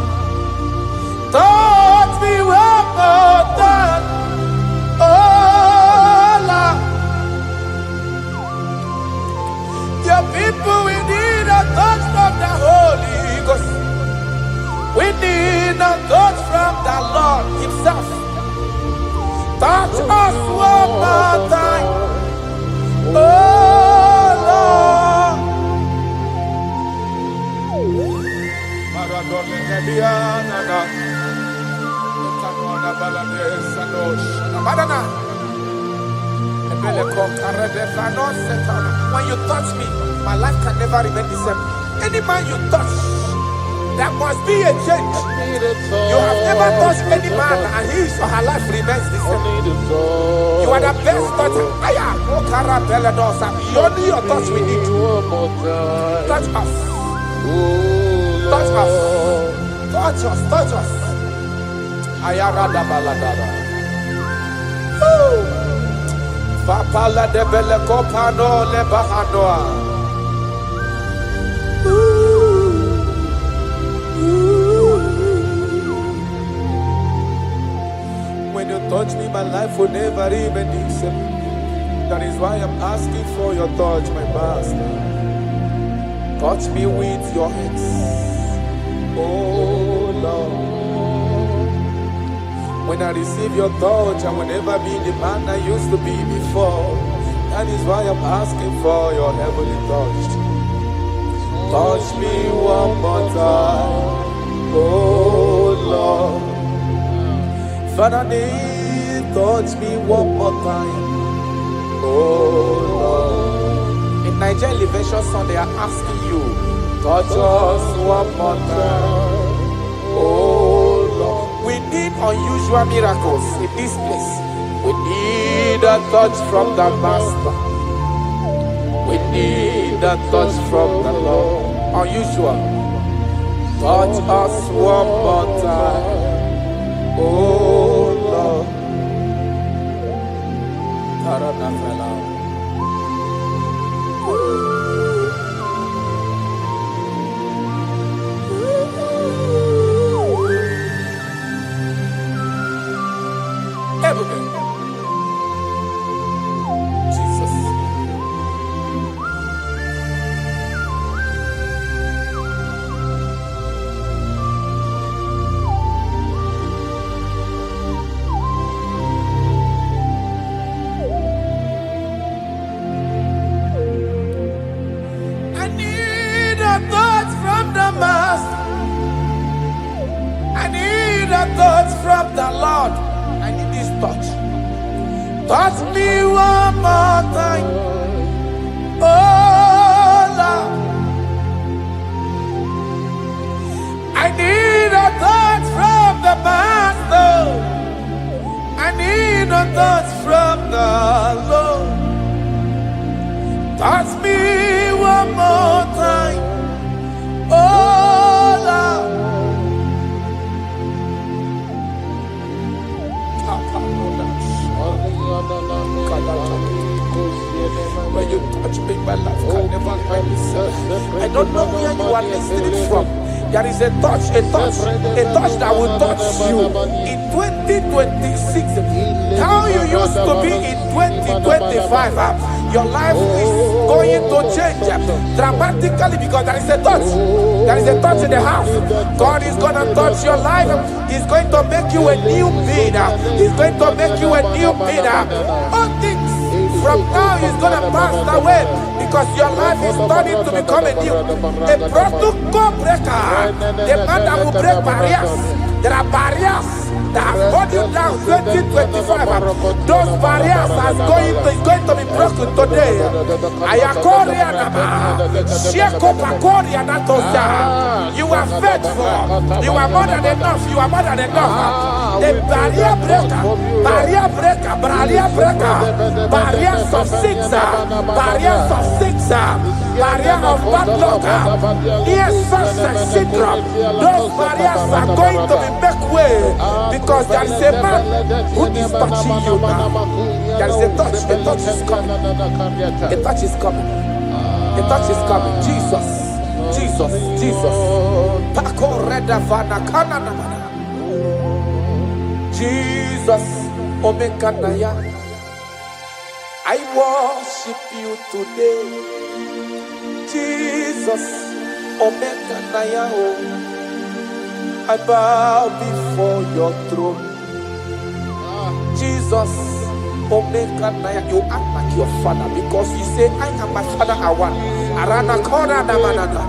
Touch me one more time. Oh Lord, your people, we need a touch from the Holy Ghost. We need a touch from the Lord Himself. Touch us one more time. Oh Lord. When you touch me, my life can never remain the same. Any man you touch, there must be a change. You have never touched any man and his or her life remains the same. You are the best toucher. Only your touch we need. Touch us. Touch us. Touch us. Touch us. Ayarada baladada. Papala de bele kopano le bahanoa. When you touch me, my life will never remain the same. That is why I'm asking for your touch, my Master. Touch me with your hands, oh Lord. When I receive your touch, I will never be the man I used to be before. That is why I'm asking for your heavenly touch. Touch me one more time, oh Lord. Father, touch me one more time, oh Lord. In Nigeria Elevation Song, they are asking you, touch us one more time, oh Lord. We need unusual miracles in this place. We need a touch from the Master. We need a touch from the Lord. Unusual. Touch us one more time, oh Lord. Taranafela. Jesus. I need a touch from the Master. I need a touch from the Lord. I need this touch. Touch me one more time, oh Lord. need a touch from the Master. I need a touch from the Lord. Touch me one more time. Oh Lord. When you touch me, my life can never find itself. I don't know where you are listening from. There is a touch that will touch you in 2026. How you used to be in 2025, your life is going to change dramatically because there is a touch. There is a touch in the house. God is going to touch your life. He's going to make you a new being. He's going to make you a new being. All things from now is going to pass away because your life is turning to become a new. A protocol breaker. The man that will break barriers. There are barriers that have held you down 2025. Those barriers are going to be broken today. You are faithful. You are more than enough. You are more than enough. The barrier breaker, barriers of six, barriers of six, barrier of bad luck, near success syndrome. Those barriers are going to be make way because there is a man who is touching you now. There is a touch is coming. A touch is coming. A touch is coming. Jesus. Pako reda vana kana na mana. Jesus, Omekanaya, I worship you today. Jesus, Omekanaya, I bow before your throne. Jesus, Omekanaya, you act like your father because you say, I am my father, I want. Arana kora na manana.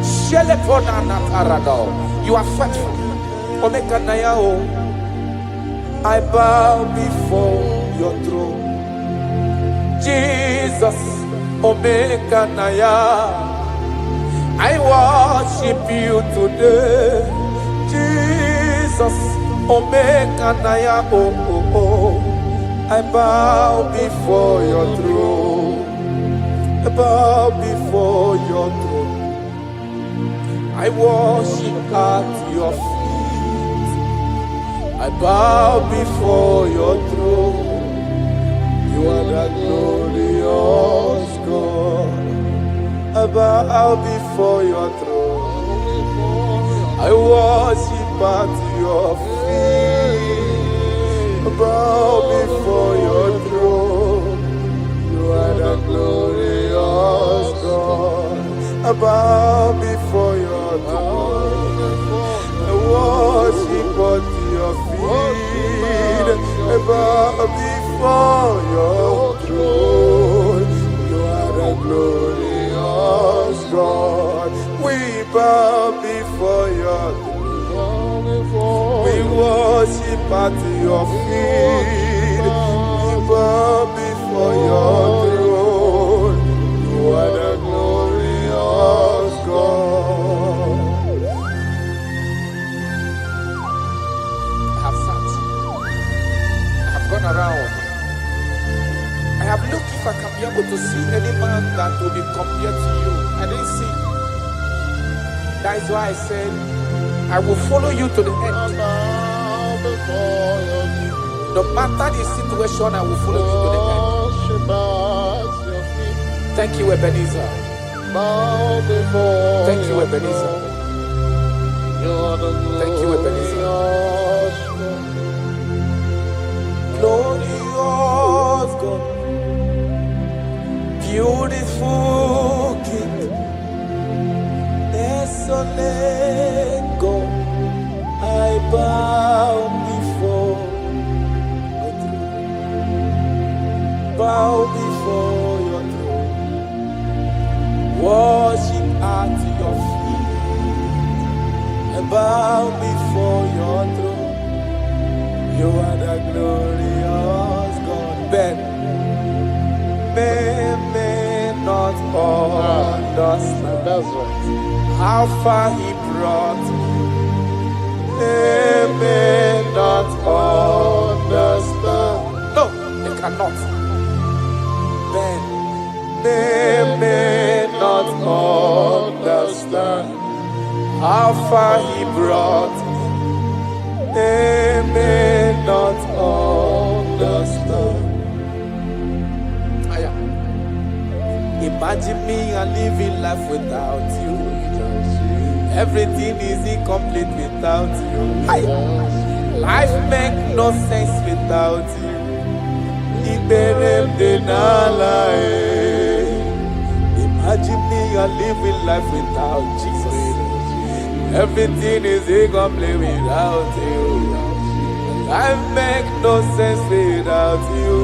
Shelepona na parado. You are faithful. Omekanaya, I bow before your throne. Jesus, Omekanaya, I worship you today. Jesus, Omekanaya, I bow before your throne. I bow before your throne. I worship at your feet. I bow before your throne. You are the glorious God. I bow before your throne. I worship at your feet. I bow before your throne. You are the glorious God. I bow before your throne. I worship at your feet. I bow before your throne. You are the glorious God. We bow before your throne. We worship at your feet. We bow before your throne. You are the glorious God. I have sat. I have gone around. I have looked if I can be able to see any man that will be compared to you. I didn't see. That is why I said, I will follow you to the end. No matter the situation, I will follow you to the end. Thank you, Ebenezer. Thank you, Ebenezer. Thank you, Ebenezer. Glorious God, beautiful King, excellent God, I bow before your throne. Bow before your throne. Worship at your feet. I bow before your throne. You are the glorious God. Ben may not understand. That's right. How far he brought They may not understand. No, they cannot. Then they may not understand How far he brought me. they may not understand. Aya. Imagine me and living life without you. Everything is incomplete without you. Aya. Life makes no sense without you. Imagine me and living life without Jesus. Everything is incomplete without you. Life makes no sense without you.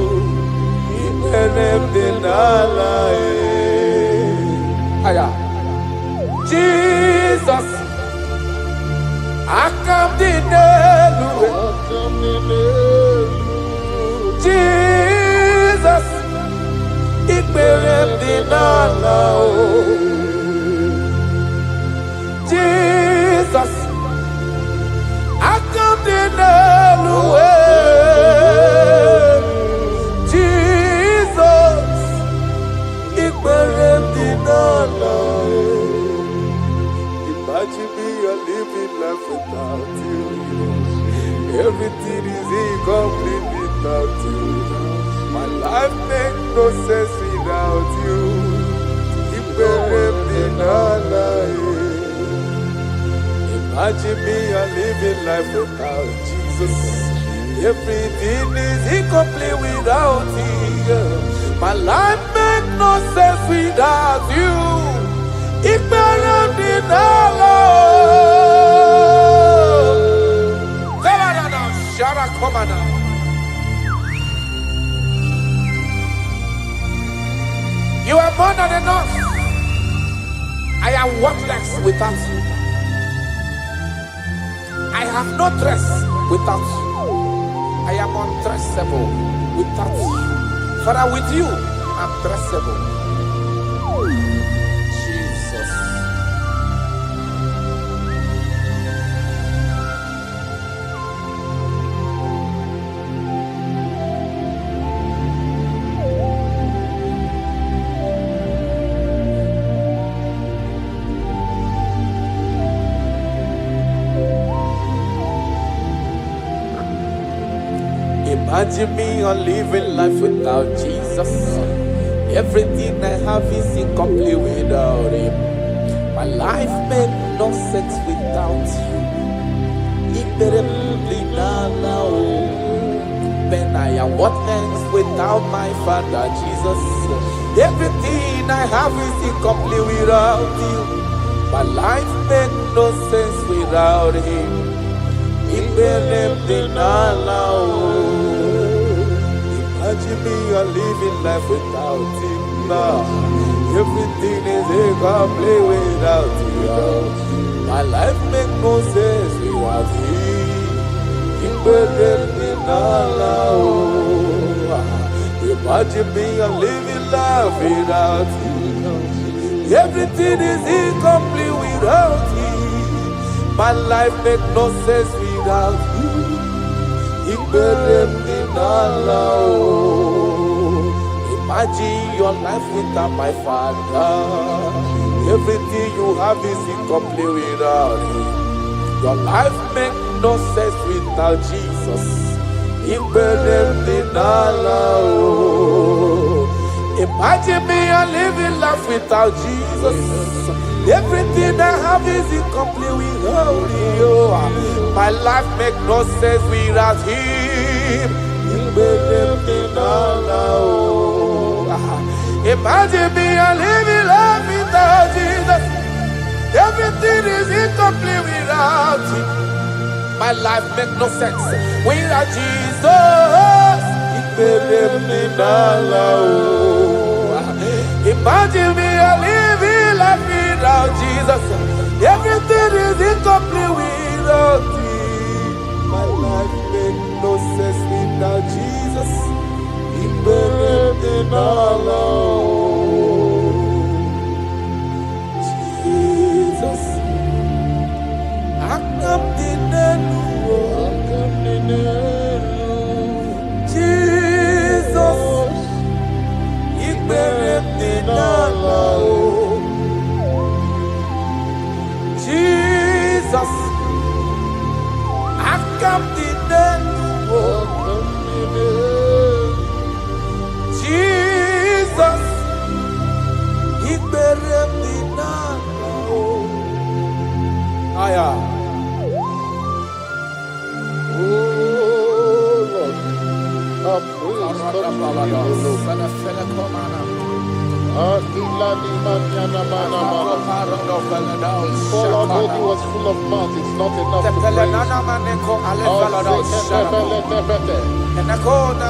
Aya. Jesus, I come to Jesus, Jesus, I come to Jesus, Imagine me a living life without you. Everything is incomplete without you. My life makes no sense without you. Imagine me a living life without Jesus. Everything is incomplete without you. My life makes no sense without you. You are more than enough. I am worthless without you. I have no dress without you. I am undressable without you. Father, with you, I'm dressable. Jesus. Imagine me on living life without Jesus. Everything I have is incomplete without Him. My life made no sense without you. Then I am worthless without my Father Jesus. Everything I have is incomplete without you. My life made no sense without Him. Imagine me a living life without Him now. Everything is incomplete without you. My life makes no sense without Him. Imagine me a living life without you. Everything is incomplete without you. My life makes no sense without you. Imagine your life without my Father. Everything you have is incomplete without Him. Your life makes no sense without Jesus. Imagine me a living life without Jesus. Everything I have is incomplete without you. My life makes no sense without Him. Imagine me a living life without Jesus. Everything is incomplete without Him. My life makes no sense without Jesus. Imagine me a living life without Jesus. Everything is incomplete without Him. My life makes no sense without Jesus. Jesus, I come to Jesus, Aya. Oh Lord, a praise before our body was full of mouth, it's not enough to praise.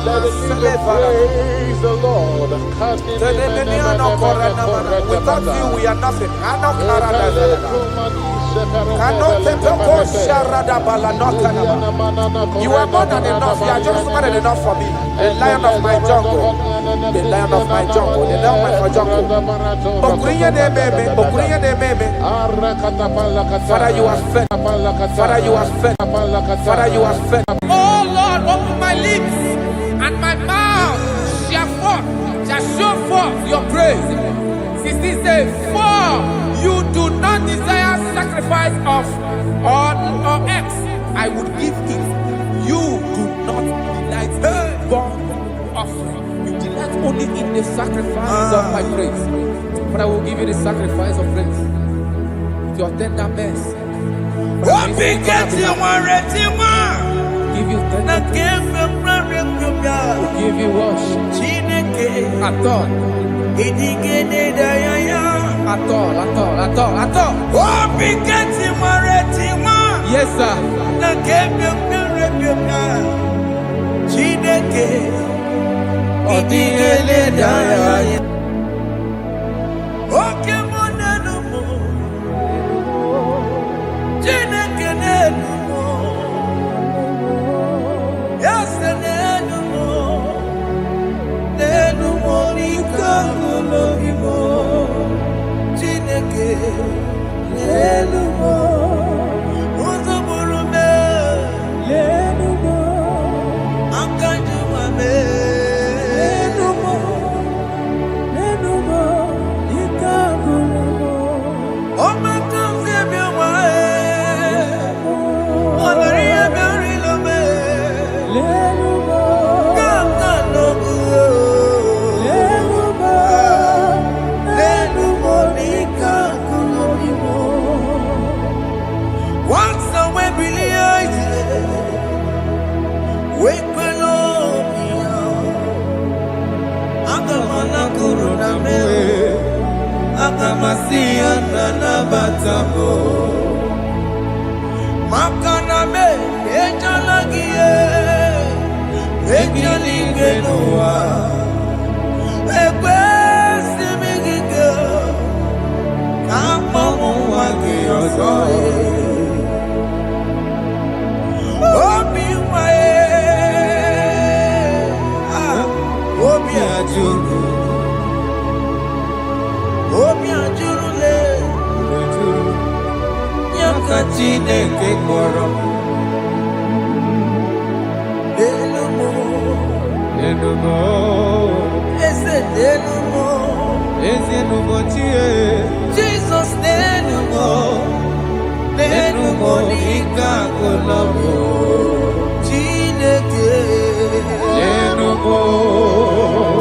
Let the praise the Lord. Without you, we are nothing. You are more than enough. You are just more than enough for me. The lion of my jungle. The lion of my jungle. The lion of my jungle. Father, you are fed. Father, you are fed. Father, you are fed. Oh Lord, open my lips, and my mouth shall show forth your praise. 16 says, for you do not desire sacrifice of or X, I would give it. You do not delight in burnt offering. You delight only in the sacrifice of my praise. But I will give you the sacrifice of praise. With your tender mercy. Give you tender praise. Give you worship. At all. Yes, sir.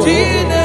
Jesus,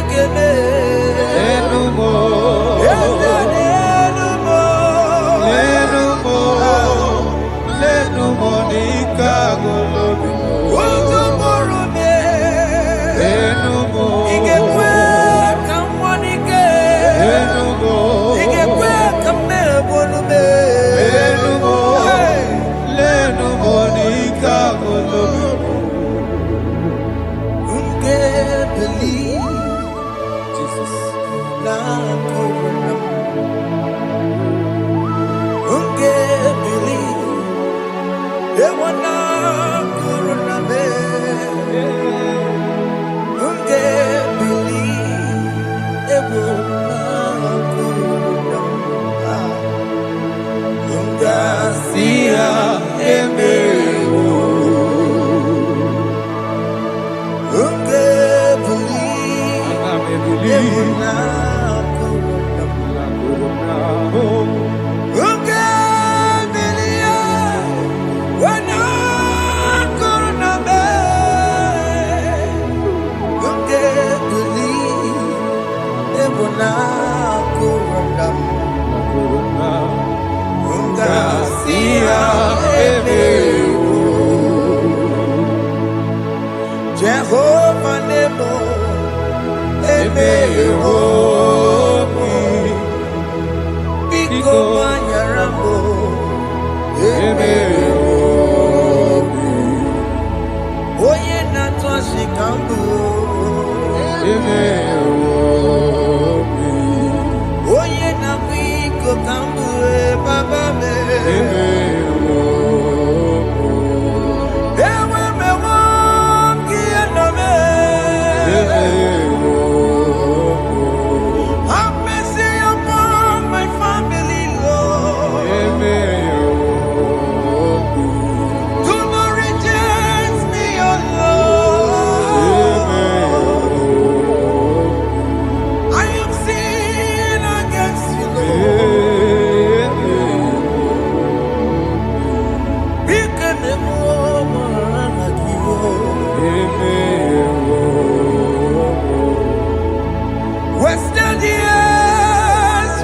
Wasted years,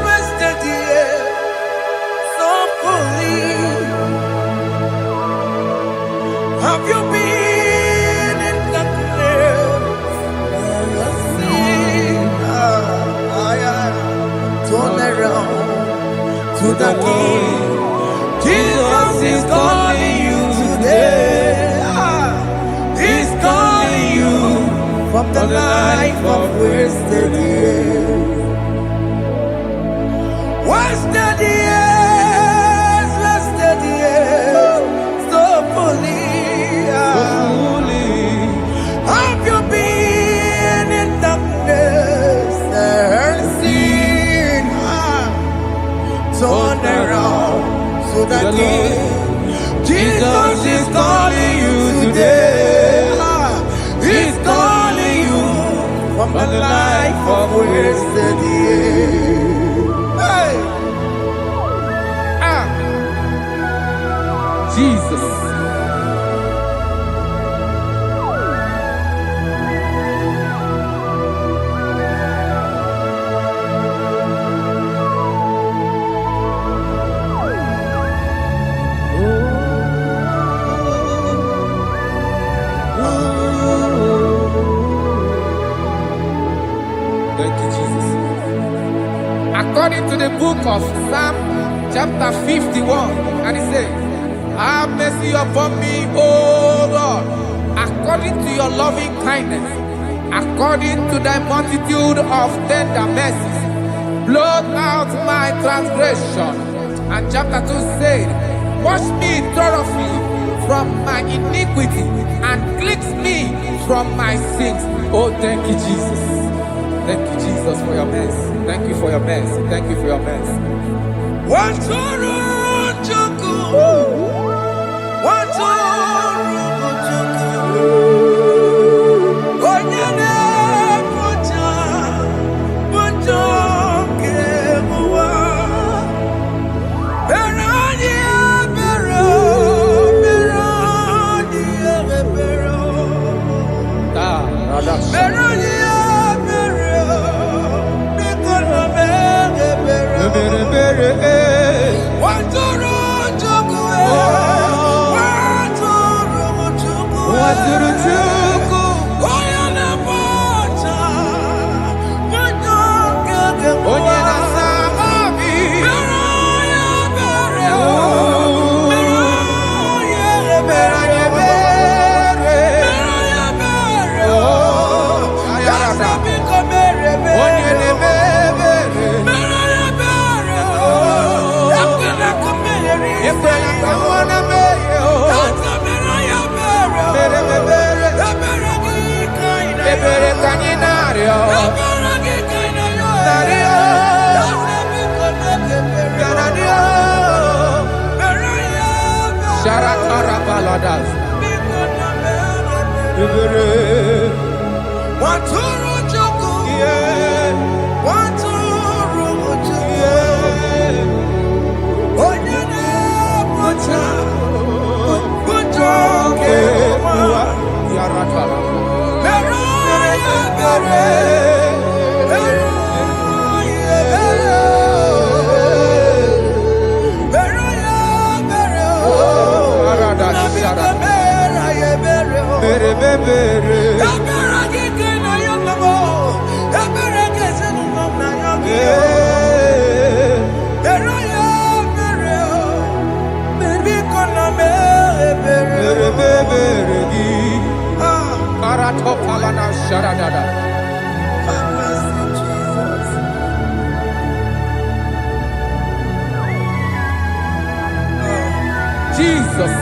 so fully. Have you been in darkness? Turn around to the King. Jesus is calling you today. He's calling you from the life of wasted years. Wasted years, so fully. Have you been in darkness and seen? Turn around so that Jesus is calling you today. He's calling you from the life of wasted years. Hey! Jesus. Thank you, Jesus. According to the book of Psalm chapter 51, and it says, have mercy upon me, O Lord, according to your loving kindness, according to thy multitude of tender mercies, blot out my transgression. And chapter 2 said, wash me thoroughly from my iniquity and cleanse me from my sins. Oh, thank you, Jesus. Thank you, Jesus, for your mercy. Thank you for your mercy. Thank you for your mercy. Jesus.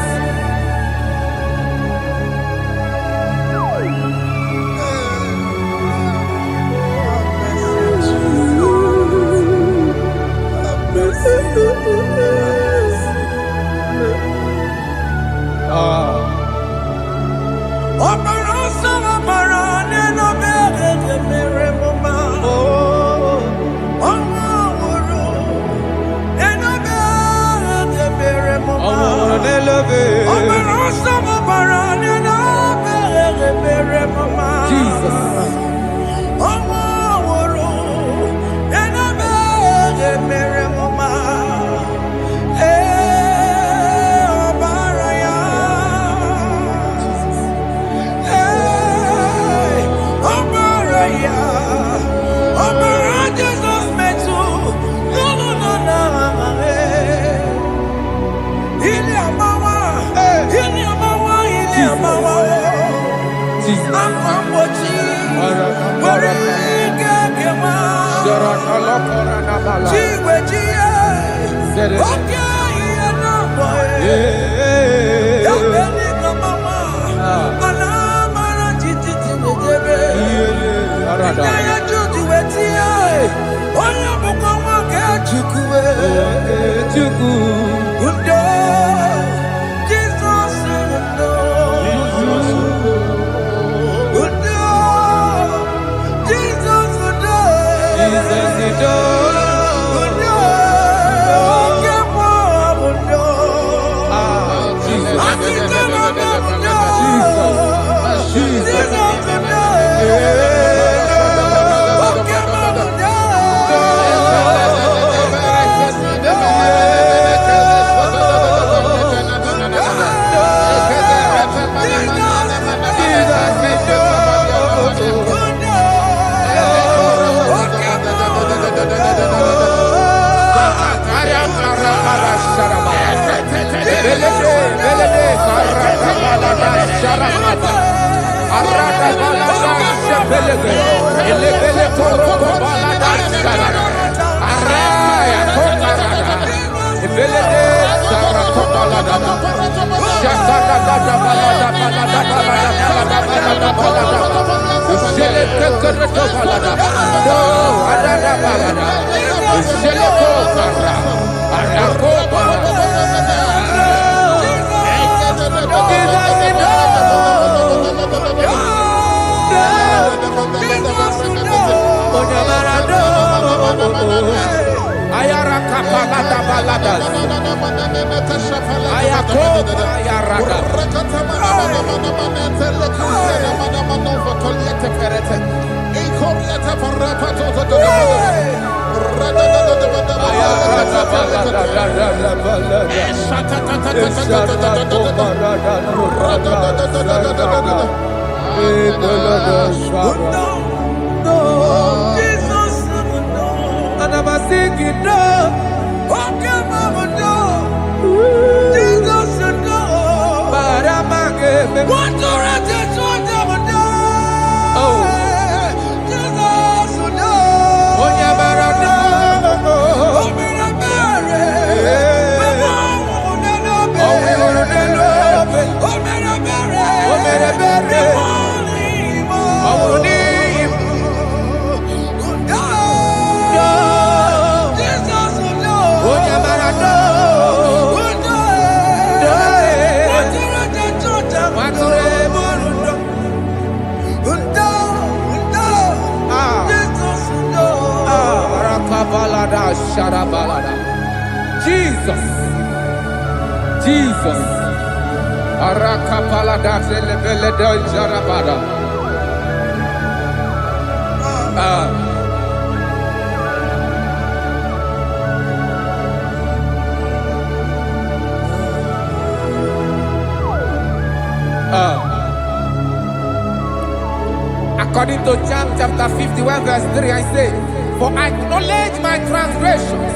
According to John chapter 51 verse 3, I say, for I acknowledge my transgressions,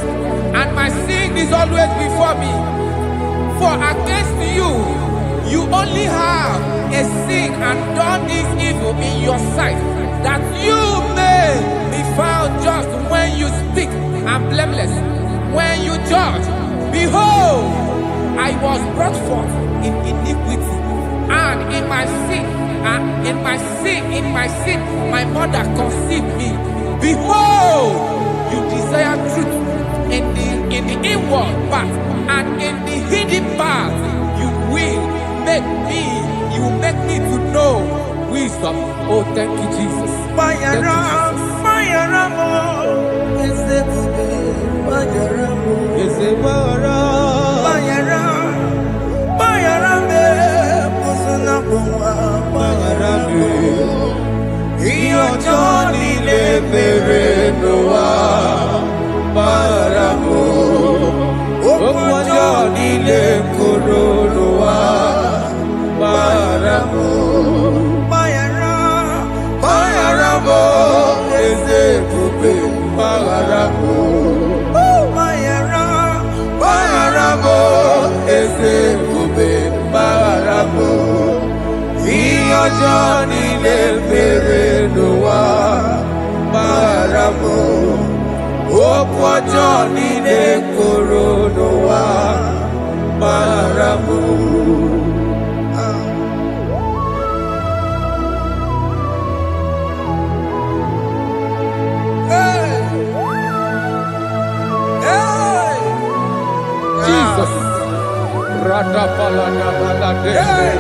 and my sin is always before me. For against you, you only have a sin and done this evil in your sight, that you may be found just when you speak, and blameless when you judge. Behold, I was brought forth in iniquity, and in my sin, my mother conceived me. Behold, you desire truth in the inward part, and in the hidden part you will make me to know wisdom. Oh, thank you, Jesus. Thank you, Johnny Leperenoa Maramo Okwa Johnny Lekoronoa Maramo Jesus Radapalana Balade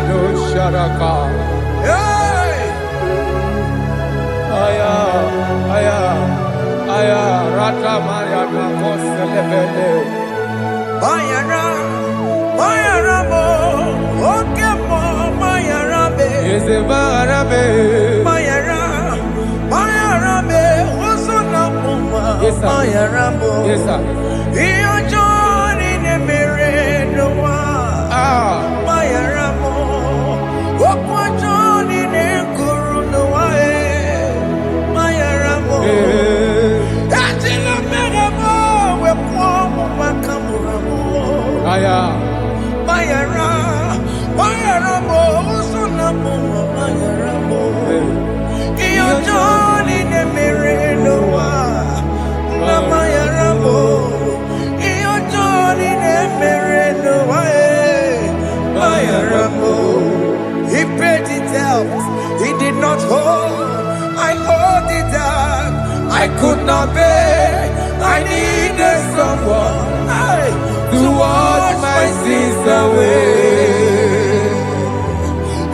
no Sharaka Aya Rata Mariana Koselebele Bayara Bayaramo Okemo Bayarabe Ezebarabe Bayara Bayarabe Osona Puma Bayaramo Yes sir Johnny Nemerenoa Bayaramo Okwa Johnny Nekurunoa Bayaramo Atila Meramo Wepomo Makamuramo Aya Bayara Bayaramo Osona Puma Bayaramo Johnny Nemerenoa Bayaramo He paid it out, he did not hold. I owed it out, I could not pay. I needed someone to wash my sins away.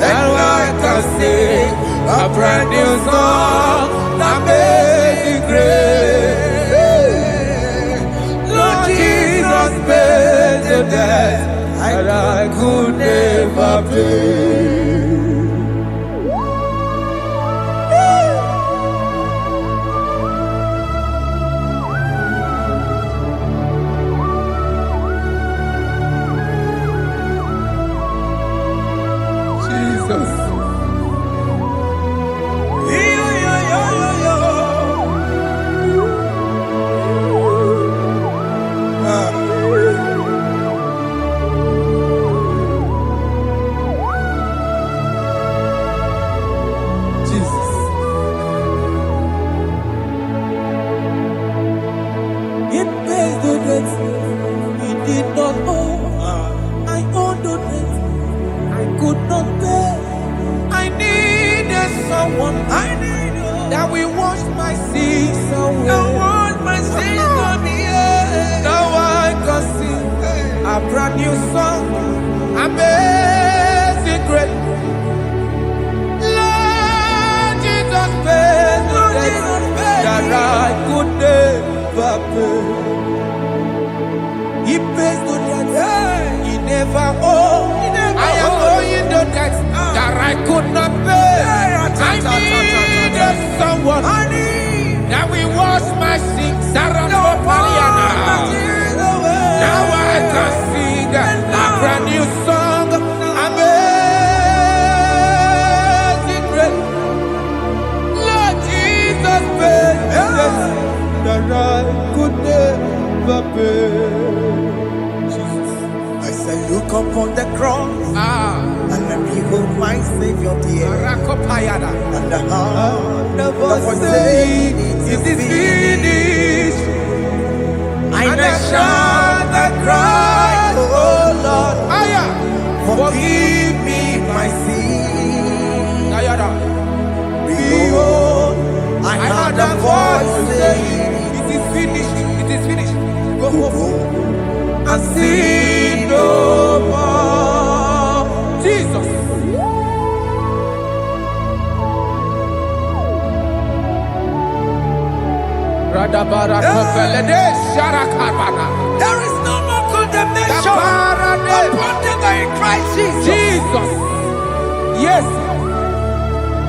And I can sing a brand new song, amazing grace. Lord Jesus paid the debt that I could never pay. Jesus. That we wash my sins away. Now I can sing a brand new song, amazing grace. Lord Jesus paid the debt that I could never pay. He pays the debt he never owed. I am owing the debt that I could not pay. I needed someone that will wash my sins. Now I can sing a brand new song, amazing grace. Lord Jesus paid the debt that I could never pay. Jesus. I say, look upon the cross. And I behold my Savior there. And the voice saying, it is finished. And I shout and cry, oh Lord, forgive me my sin. Behold, I heard a voice saying, it is finished, it is finished. Go home and sin no more. Jesus. There is no more condemnation upon them that in Christ Jesus. Jesus. Yes.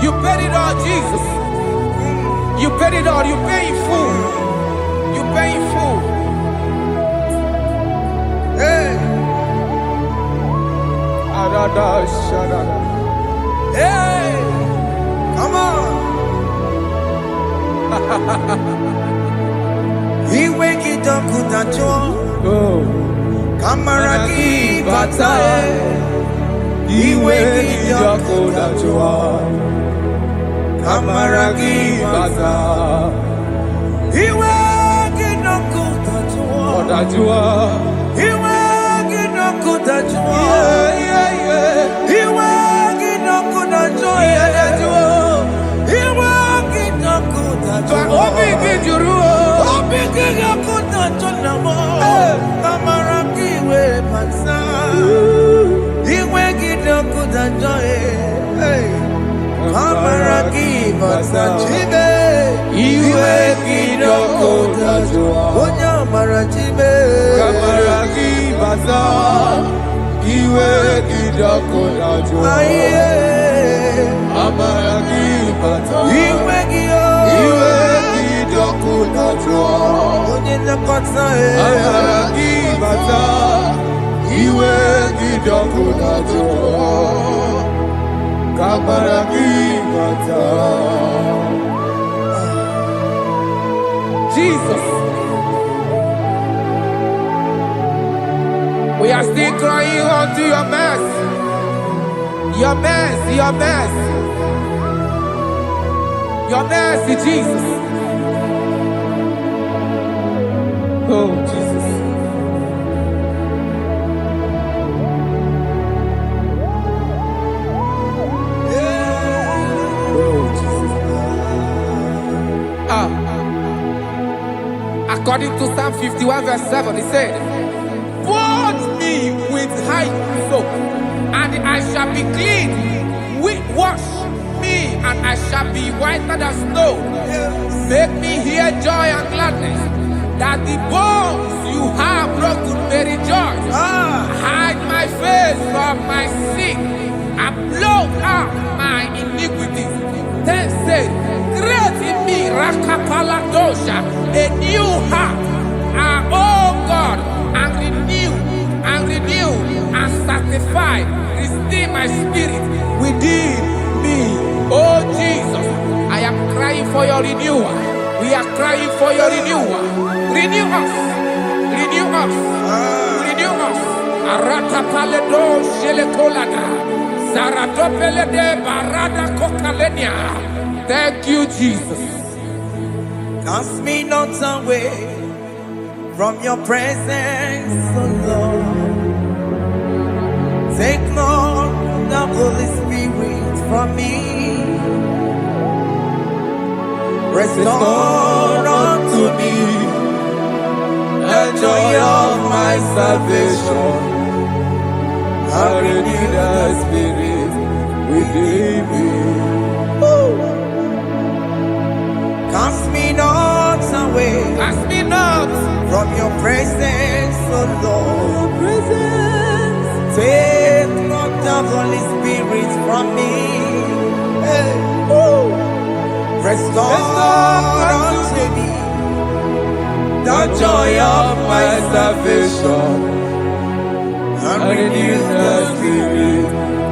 You paid it all, Jesus. You paid it all. You pay in full. You pay in full. Hey. Hey. Come on. He wake it up with a joy. Kamaraki batae. He wake it up with a joy. Jua, Kamaragi Baza, Iwagi no kutajua. Odajua, Iwagi no kutajua. yeah. Iwagi no kutajua. Iwagi no kutajua. Obi Gijuru, Obi no kutajua mo. Kamaragi we pansa. Iwagi no kutajua. Kamaragi pansa chibe. Iwegi no Kutajua, Onya marachibe. Kamaragi Baza, Iwegi no Kutajua, Aye. Amaragi Baza, Iwegi o. Iwegi no Kutajua, Onye nakotsa Amaragi Baza, Iwegi no Kutajua, Kamaragi Baza. Jesus. We are still crying unto your mercy. Your mercy, your mercy. Your mercy, Jesus. Oh, Jesus. Oh, Jesus. According to Psalm 51 verse 7, it said, "Wash me with high soap, and I shall be clean. Wash me, and I shall be whiter than snow. Make me hear joy and gladness, that the bones you have broken may rejoice. Hide my face from my sin, and blot out my iniquities." Then said, "Create in me Rakapala dosha, a new heart, oh God, and renew, and sanctify, restore my spirit within me." Oh Jesus, I am crying for your renewal. We are crying for your renewal. Renew us, renew us, renew us. Arata paledo shelekolada, Saratopele de barada kokalenia. Thank you, Jesus. Cast me not away from your presence, oh Lord. Take not the Holy Spirit from me. Restore unto me The joy of my salvation, I renew the spirit within me. Cast me not away Ask me not from your presence, oh Lord. Take not the Holy Spirit from me. Hey. Restore unto me the joy of my salvation, and I renew the spirit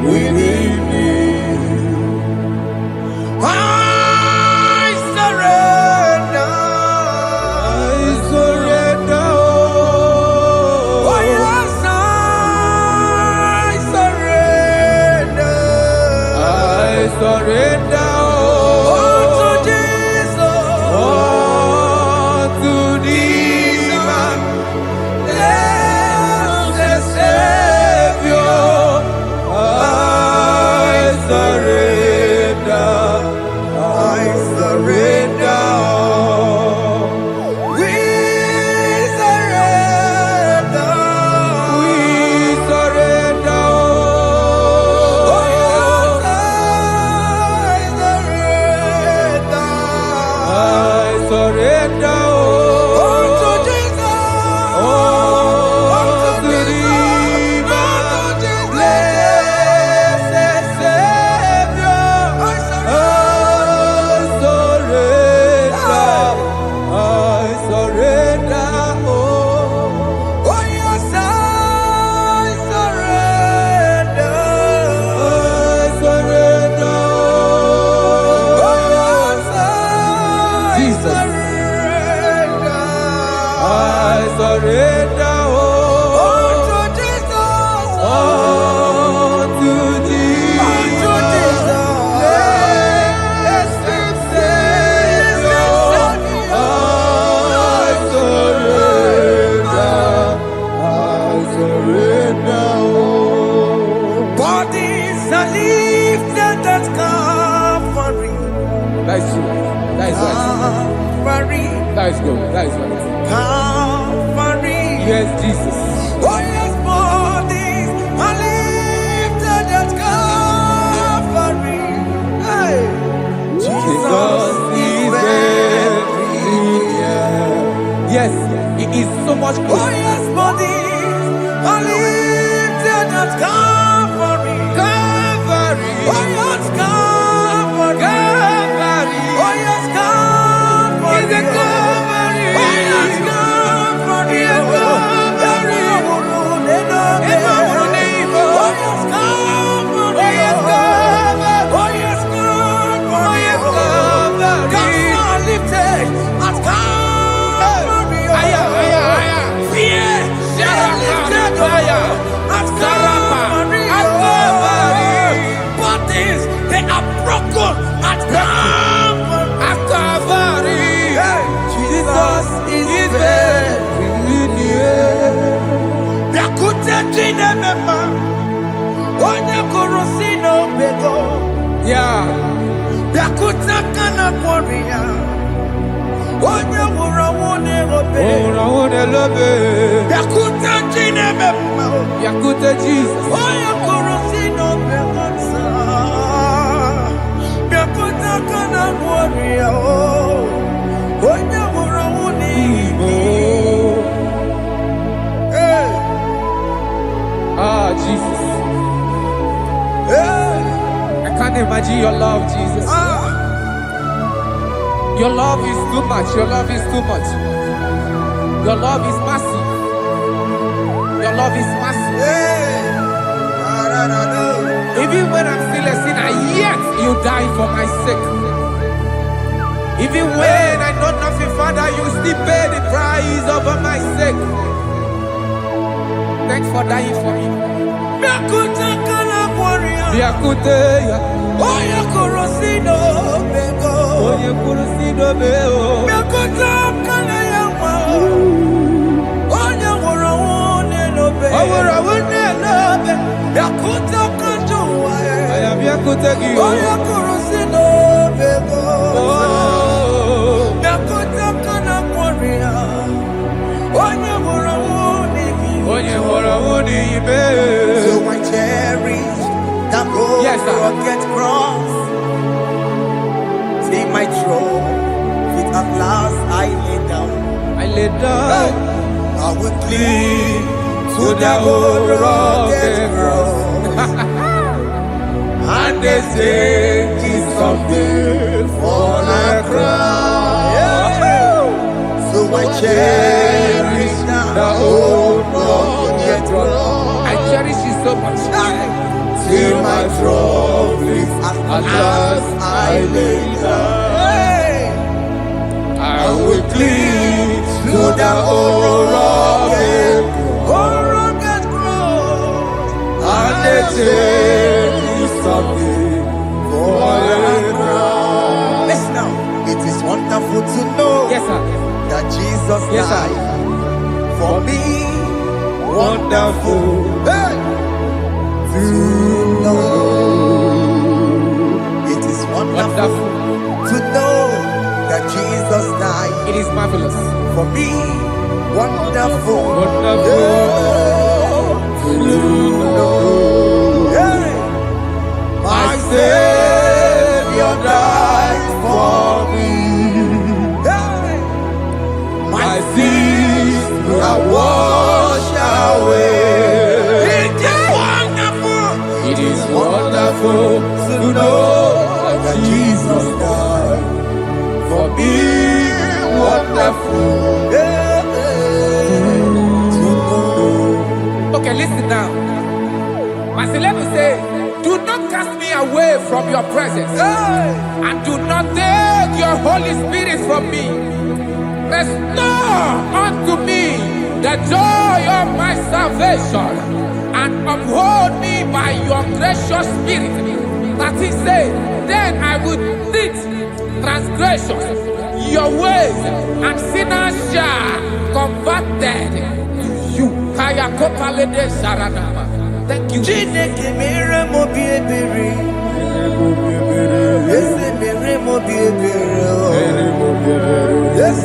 within me. I surrender. I surrender. Oh yes, I surrender. I surrender. Oh to Jesus. Oh, to thee, man. Blessed Savior, I surrender. I surrender. We surrender. We surrender. Oh yes, I That is good. That is good. Calvary. Yes, Jesus. Oh yes, bodies are lifted at Calvary. Hey. Jesus is very near. Yes, He is so much Oh close. yes, bodies are lifted at Calvary. Calvary. Oh yes, Calvary. Calvary. Oh yes, Calvary. Is it Calvary? Oh yes, Calvary. Is Calvary. Yeah. Biakutakana kwaria. Onya wurawone obe. Wurawone lobe. Biakutakine mema. Biakute Jesus. Onya kurosino begonsa. Biakutakana kwaria. Onya wurawone ibo. Hey. Ah, Jesus. Hey. I can't imagine your love, Jesus. Your love is too much. Your love is too much. Your love is massive. Your love is massive. Even when I'm still a sinner, yet you die for my sake. Even when I know nothing, Father, you still pay the price over my sake. Thanks for dying for me. Biakuteya. Oya kurosino bego. Oye kurusino beo. Biakutakana yawa. Onya wurawone lobe. Wurawone lobe. Biakutakanjuwa. Aya biakuteki. Oya kurosino bego. Biakutakana kwaria. Onya wurawone ibe. Oye wurawone ibe. So I cherish that rugged cross. See my throne, with at last I lay down. I lay down. I will cling to the old rugged cross. And they say it's something for the crown. So I cherish the old rugged cross. I cherish it so much. Till my troubles at last I lay down. I will cling to the old rugged cross. And they tell me something for the crown. Listen now, it is wonderful to know that Jesus died for me. Wonderful. Hey! To know. It is wonderful to know that Jesus died. It is marvelous for me. Wonderful. To know. Yeah. My Savior died for me. Yeah. My sins are washed away. It is wonderful to know that Jesus died for me. Wonderful to know. Okay, listen now. My celeb say, do not cast me away from your presence, and do not take your Holy Spirit from me. Restore unto me the joy of my salvation, and uphold me by your gracious spirit. That he said, then I would teach transgressions your ways, and sinners shall converted to you. Thank you. Yes,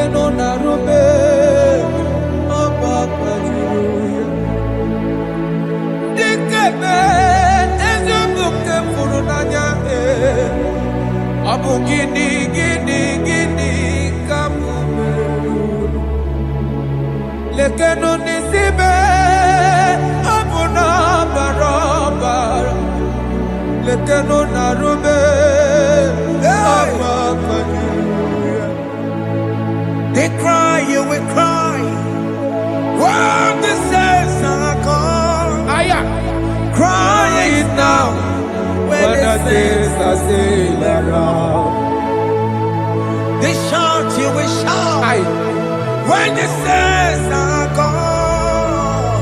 lekeno narube abakwajiruya dikebe ezobuke furunanya abu gini kamumeru lekeno nisibe abu na barabara lekeno narube abakwajiruya. They cry, you will cry. When the saints are gone, cry it now. When the saints are still around, they shout, you will shout. When the saints are gone,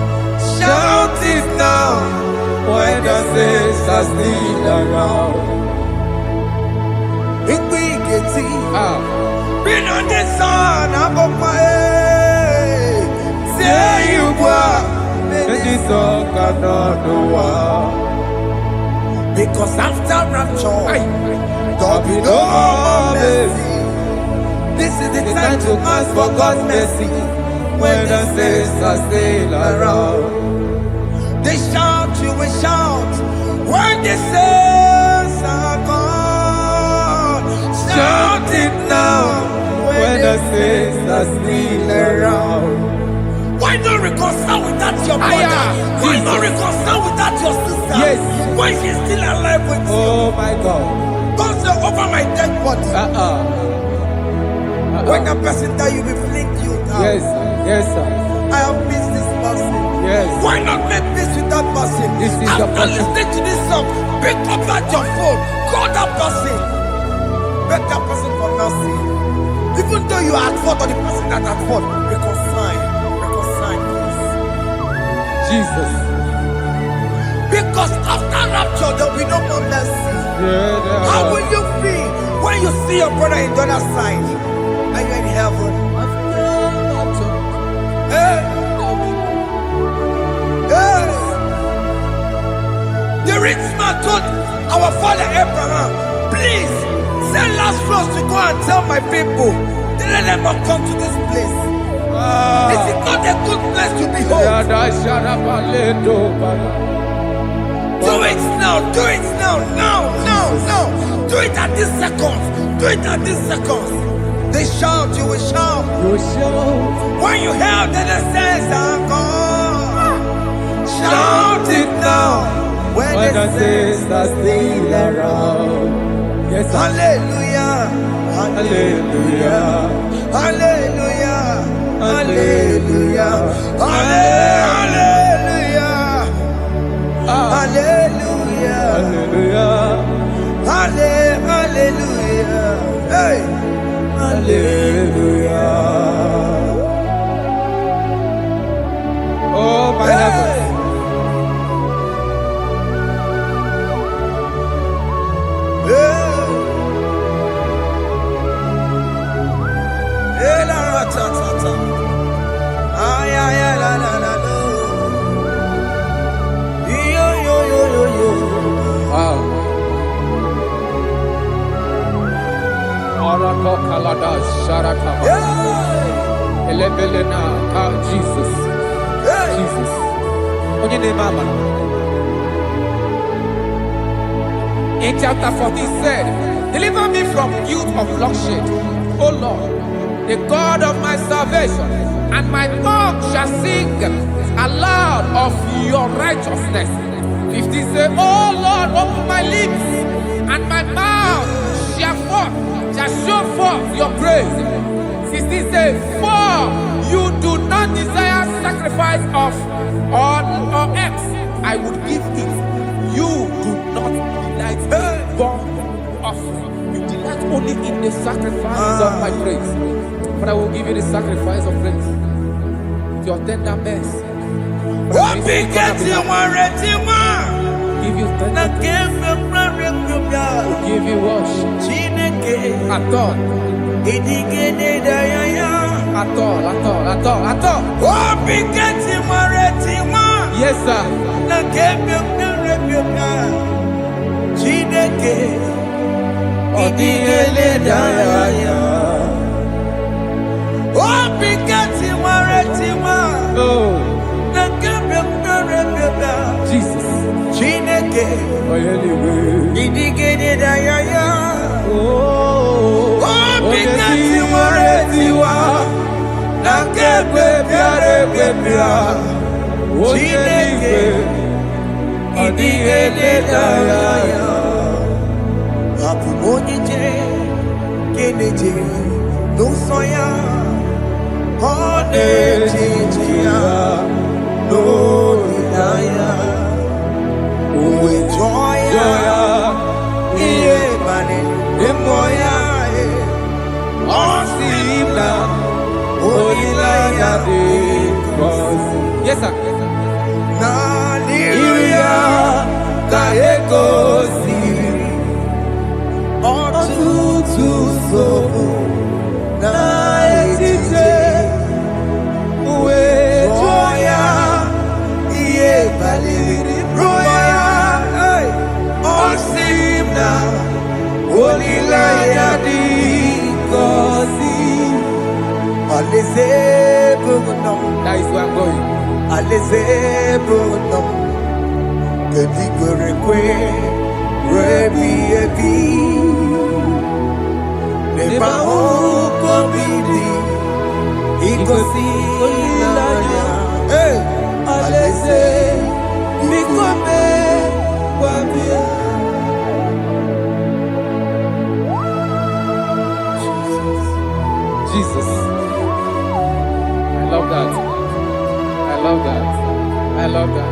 shout it now. When the saints are still around, big get been on the sun, I'm on my head. Say you were, and this song cannot do. Because after rapture, there'll be no more mercy. This is the time to ask for God's mercy. When the saints are still around, they shout, you will shout. When the saints are gone, shout it now. When the saints are still around. Why not reconcile without your brother? Why not reconcile without your sister? Yes. Why she's still alive with you? Oh my God. Don't say over my dead body. When a person die, you will fling you down. Yes, yes, sir. I have missed this person. Yes. Why not make peace with that person? This is the After person. listening to this song, pick up that your phone, call that person, beg that person for mercy. Even though you are at fault or the person that at fault, reconcile, please. Jesus. Because after rapture, there will be no more mercy. How will you feel when you see your brother in the other side and you're in heaven? Hey. Hey. The rich man told our father Abraham, please send Lazarus to go and tell my people to let them not come to this place. This is not a good place to behold. Do it now, do it now, now. Do it at this second. Do it at this second. They shout, you will shout. When you hear that the saints are gone, shout it now. When the saints are still around. Yes, sir. Hallelujah. Hallelujah. Hallelujah. Hallelujah. Hallelujah. Hallelujah. Hallelujah. Hallelujah. Hey. Hallelujah. Oh my heavens. Jesus. Jesus. In chapter 14 said, deliver me from guilt of bloodshed, O Lord, the God of my salvation, and my tongue shall sing aloud of your righteousness. 15 say, O Lord, open my lips, and my mouth shall show forth your praise. 16 say, for you do not desire sacrifice of or eggs, I would give it. You do not delight in burnt offering. You delight only in the sacrifice of my praise. But I will give you the sacrifice of praise. With your tender mercy. Give you tender give you worship. At all. Yes, sir. Jesus. Yes, sir. That is where I'm going. Jesus. I love that. I love that. I love that.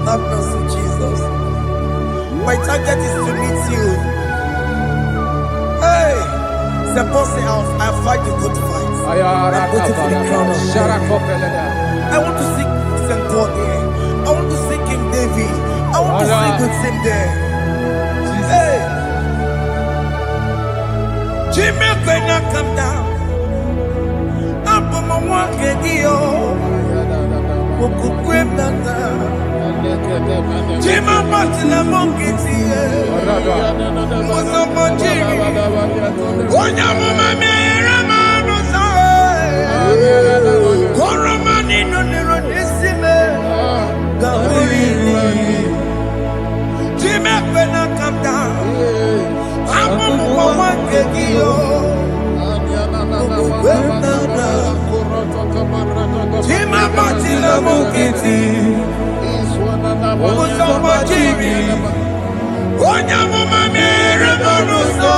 Have mercy, Jesus. My target is to meet you. Hey, suppose I fight the good fight. I'm waiting for the crown of glory. I want to see St. Paul there. I want to see King David. I want to sing with him there. Hey, Jimmy, when I come down, I'm on my walk again. Jima Martina Mongiti, Mosamajiri, Onyama Mera Manusa, Koramani no Nerodissime, Gawiri, Jima when I come down, I'm on one Kegio, Jima Martina Mongiti. Mosamajiri, Onyama Mera Manusa,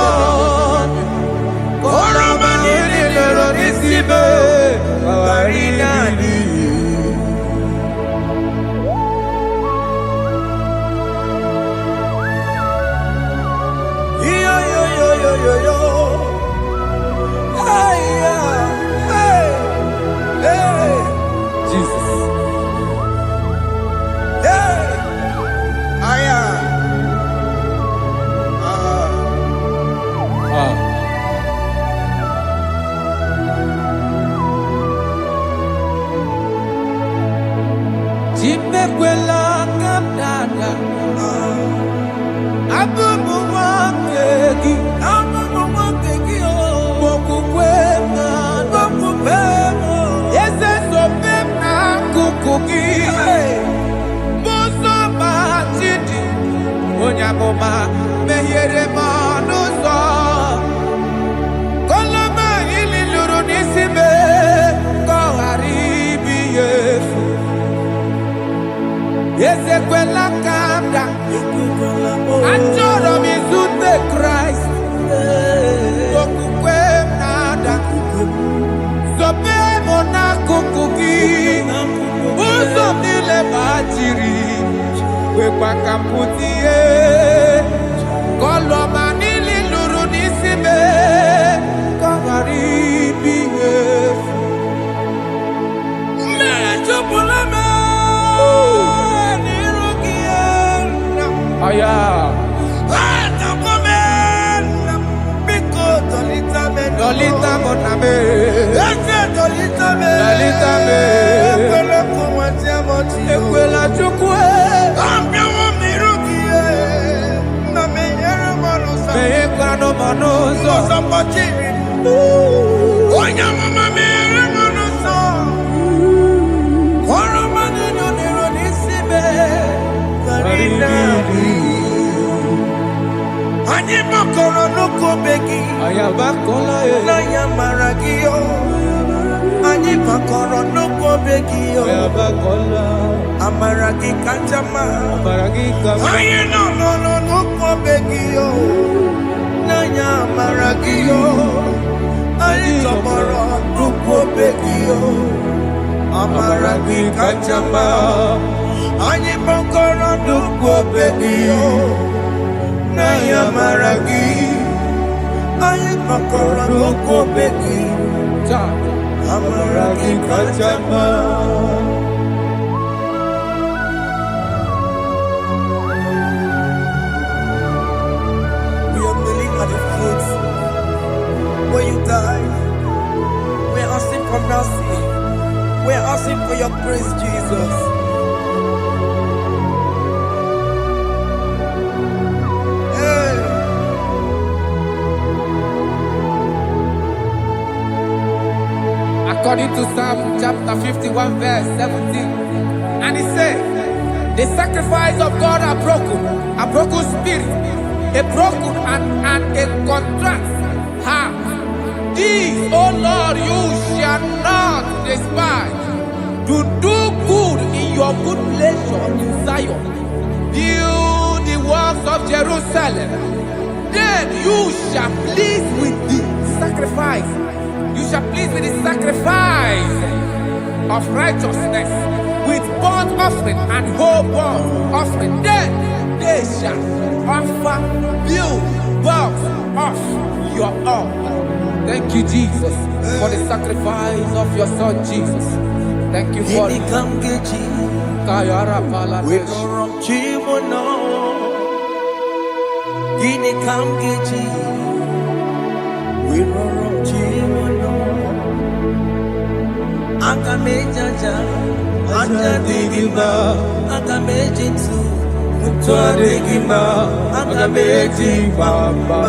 Koramani no Nerodissime, Gawiri. Boku kwema, boku pe. kukugi Muso Mahachidi Onyamoma Mehiere Manuso Koloma Ili Luru Nisime Koharibi Yesu Yesekwela Kamda Anjoro Mizute Christ Okukwe Nada Sobe Mona Kukugi Uzo Nile Bajiri Wekwa Kamputie Koloma Nili Luru Nisime Koharibi Yesu Mechopulame Aya. Dolita moname. Dolita me. Ekwela chukwe. Meye kwano monoso. Onya mama mere monoso. Koro manino nero nisime. Anyi makoro nuko begi ayabakola na yamaragio Anyi makoro nuko begi ayabakola amaragi kanjama amaragi kama Ayi no nuko begi na yamaragio Ayi tomoro nuko begi amaragi kanjama Anyi makoro nuko begi Naya maragi, ayi makora nuko begi, amaragi kachama. We are kneeling at the foot where you died. We are asking for mercy. We are asking for your grace, Jesus. According to Psalm chapter 51 verse 17, and it says, the sacrifice of God are broken spirit, a broken and a contrite heart. These, O Lord, you shall not despise. To do good in your good pleasure in Zion. Build the walls of Jerusalem. Then you shall please with the sacrifice. You shall please with the sacrifice of righteousness, with burnt offering and whole burnt offering. Then they shall offer you both of your own. Thank you, Jesus, for the sacrifice of your Son, Jesus. Thank you for it. Agamejaja, Ajadigima, Agamejinsu, Mutuadigima, Agameji Bamba,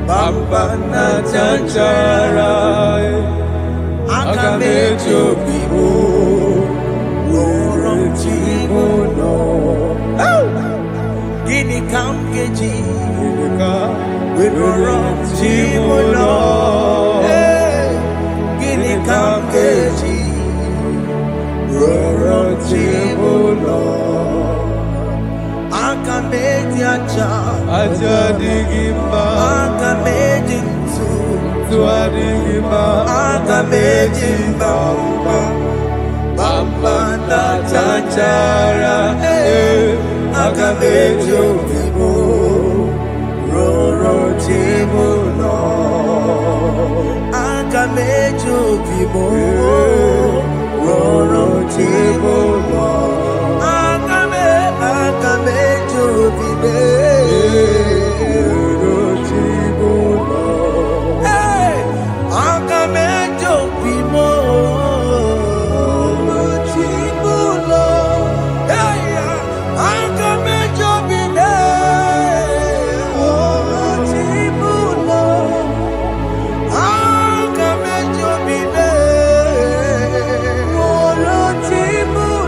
Bamba na Janjara, Agamejo Bibo, Worom Chimono, Gini Kamgeji, Worom Chimono. Kamkeji, Roro Chibulo, Akameji Acha, Ajadigima, Akameji Tuadigima, Akameji Bamba, Bamba na Chachara, Akameji Obibo, Roro Chibulo. Akamejo bibo, roro chibo lo. Akamejo bibe, roro chibo lo. Akamejo bibo, roro chibo lo. Akamejo bibe, roro chibo lo. Akamejo bibe, roro chibo lo.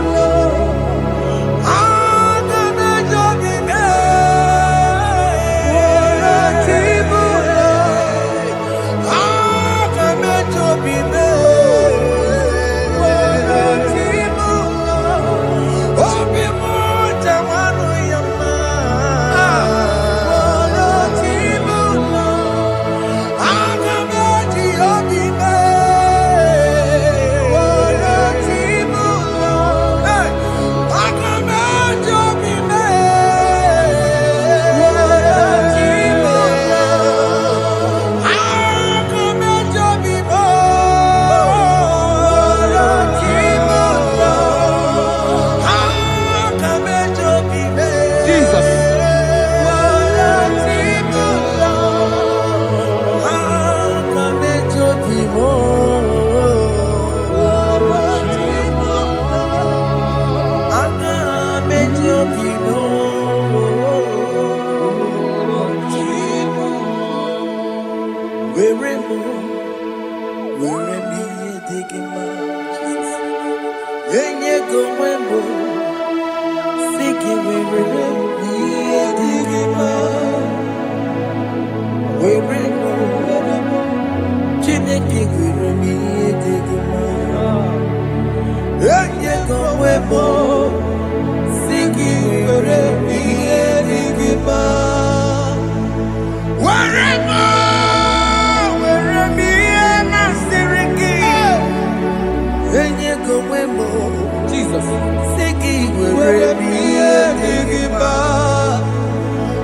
Jesus.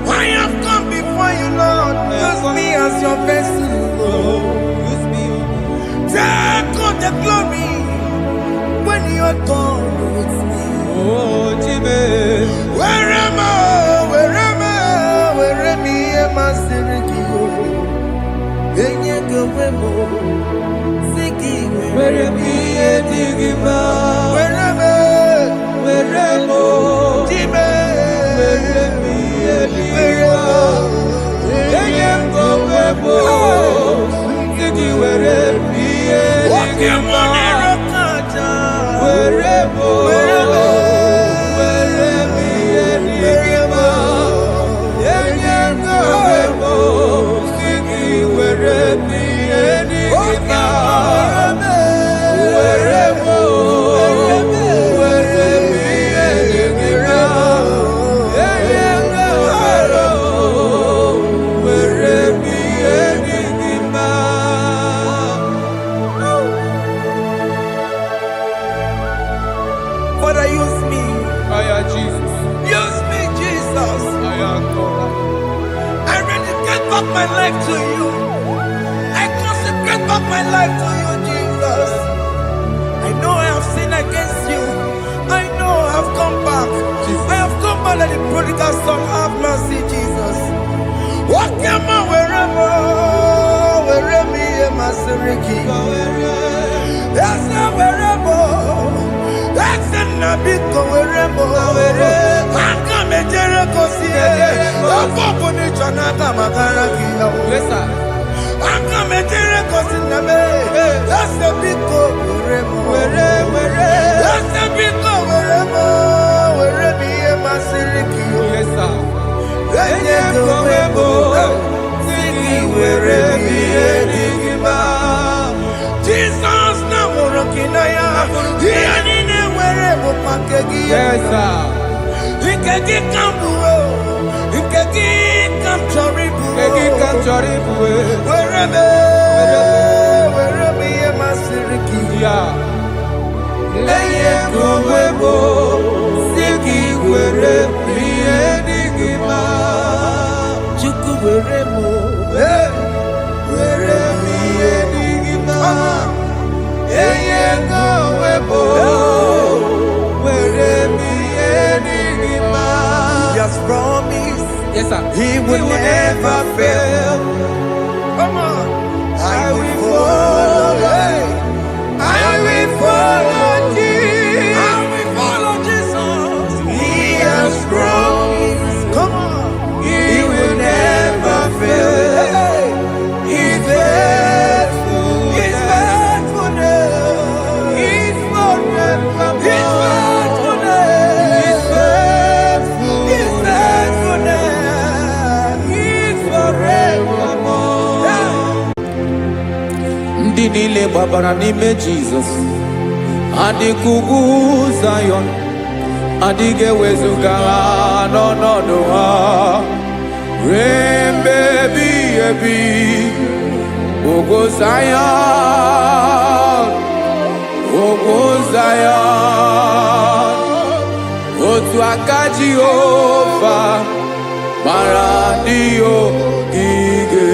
I have come before you, Lord. Use me as your vessel. Use me. Take all the glory when you are gone with me. Oh, Jesus. Where am I? Am I singing you? When you go, singing, Where am I? where am I? Father, use me. Jesus. Use me, Jesus. I dedicate back my life to you. I consecrate back my life to you, Jesus. I know I have sinned against you. I know I have come back. I have come back like the prodigal son. Have mercy, Jesus. What am I? Wherever am I, Seriki? Yes, wherever. That's a nabiko wherever. I come a Jericho see. I'm going to Chanaka Magaraki. Yes, sir. I come a Jericho see. That's a big go wherever. That's a big go wherever am I, Seriki? Yes, sir. Jesus na morokinaya yanine werebo pakegi Yes, sir. ikegi kambuo ikegi kamchoribu werebe yemasiriki Yeah. leye gowebo siki werebe yedigima chuku weremo werebe yedigima eye gowebo werebe yedigima. He has promised Yes, sir. he will never fail. Come on, I will follow. I will follow Jesus. I will follow Jesus. He has promised. Come on, he will never fail. He's faithful. He's faithful. He's forever. He's faithful. He's faithful. He's faithful. He's forevermore. Ndị niile gbabara n'ime Jizọs adịghị ugwu Zayọn, adịghị ewezuga ha n'ọnọdụ ha ruo mgbe ebighị ebi. Ugwu Zayọn, ugwu Zayọn, otu aka Jehova gbara ndị ogige.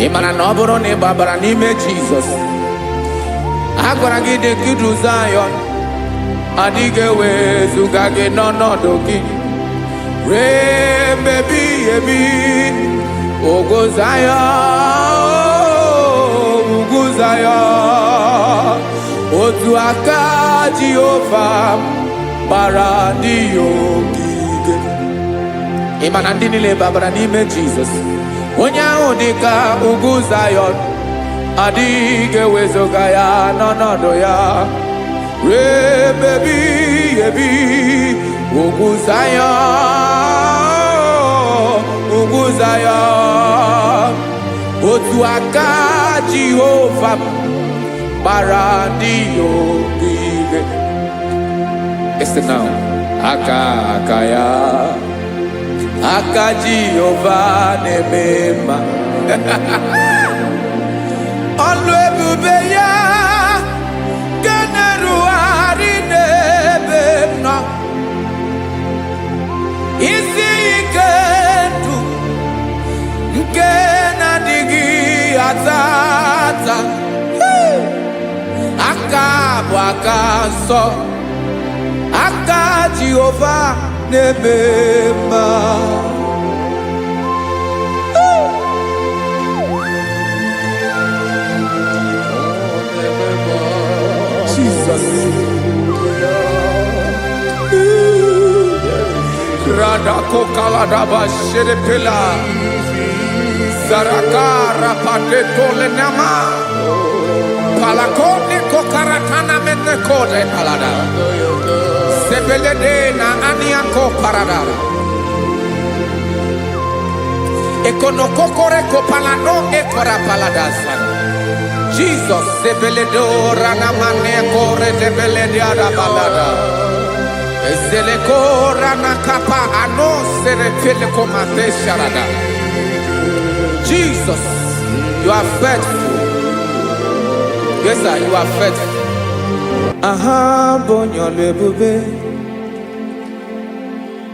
Ị mara na ọ bụrụ na ị gbabara n'ime Jizọs, a gwara gị dị ka idu Zayọn, adịghị ewezuga gị n'ọnọdụ gị Remebi ebi Ogozaya Uguzaya Otu aka Jehovah Baradiyo gige Imana ndị niile babara n'ime Jesus onye ahụ dịka ugwu Zion adịghị ewezuga ya n'ọnọdụ ya rebebi ebi ugwu Zion otu aka Jehova gbara ndị ogige. Listen now. Aka ya aka Jehova na-emema ọlụ ebube ya ga-erugharị n'ebe m nọ isi ike ndụ nke na-adịghị ata ata aka bụ aka nsọ aka Jehova na-emema Jesus Radako kaladaba sherepela Zarakara pateto lenama Palakone kokaratana mene kode palada Sebelede na aniako paradara Ekonokokore kopalano ekora paladasa Jesus sebeledo ranamane kore sebelede arabalada Ezeleko ranakapa ano serepele komate sharada Jesus, you are faithful. Yes, sir, you are faithful. Aha, bonyo lebube.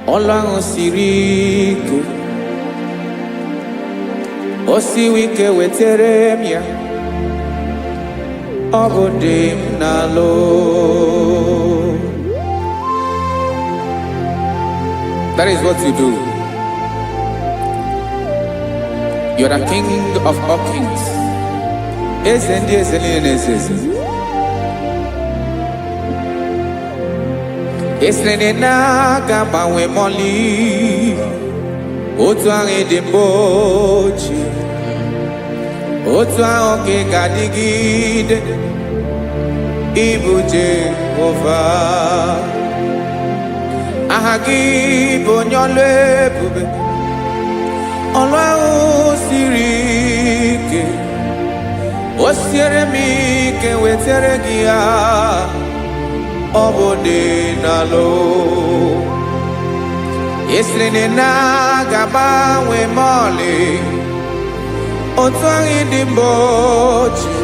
Olang osiriku. Osiwike weteremia. Obodim nalo. That is what you do. You are the King of all kings. Esrene na gaba we moli. Otu ange dembochi. Otu ange gadigide. Ibu Jehovah. Ahagi bonyole bube. Ọlọ́run siri ike o siere m ike wetere gị ya ọ bụ dị n'alụ esiri na ga-agbanwe m ọlị otu ahụ dị mgbe ochie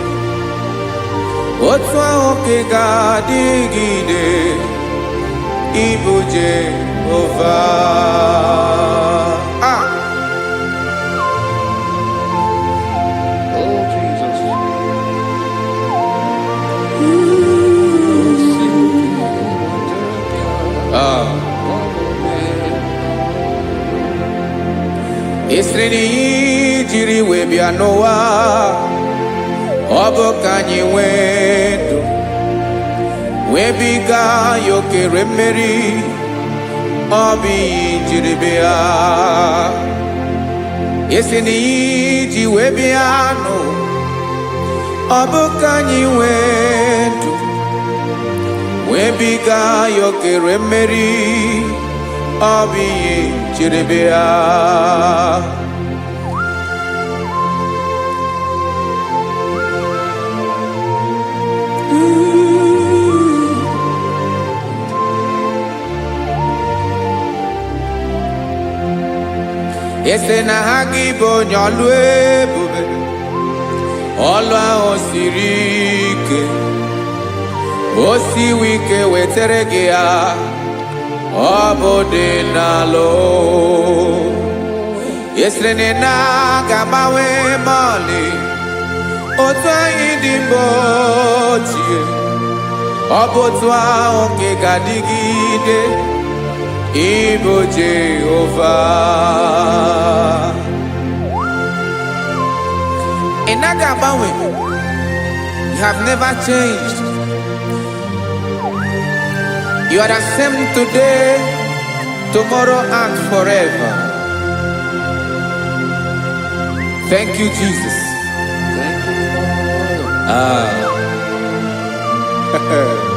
otu ahụ ka ị ga-adịgide ịbụ Jehova. Esreni jiri wee bịa n'ụwa ọ bụ ka anyị nwee ndụ wee biga ya okere mmeri ọ bụ ihe jiri bịa esreni ji wee bịa nụ ọ bụ ka anyị nwee ndụ wee biga ya okere mmeri ọ bụ ihe jiri bịa. Ese na ha gị bụ onye ọlụ ebube ọlụ ahụ siri ike o siwe ike wetere gị ya ọ bụ dị n'alụ esere na ga-agbanwe mọlị otu anyị dị mgbe ochie ọ bụ otu ahụ nke ga-adịgide Ibo Jehovah. Inagabawe, you have never changed. You are the same today, tomorrow, and forever. Thank you, Jesus. Thank you,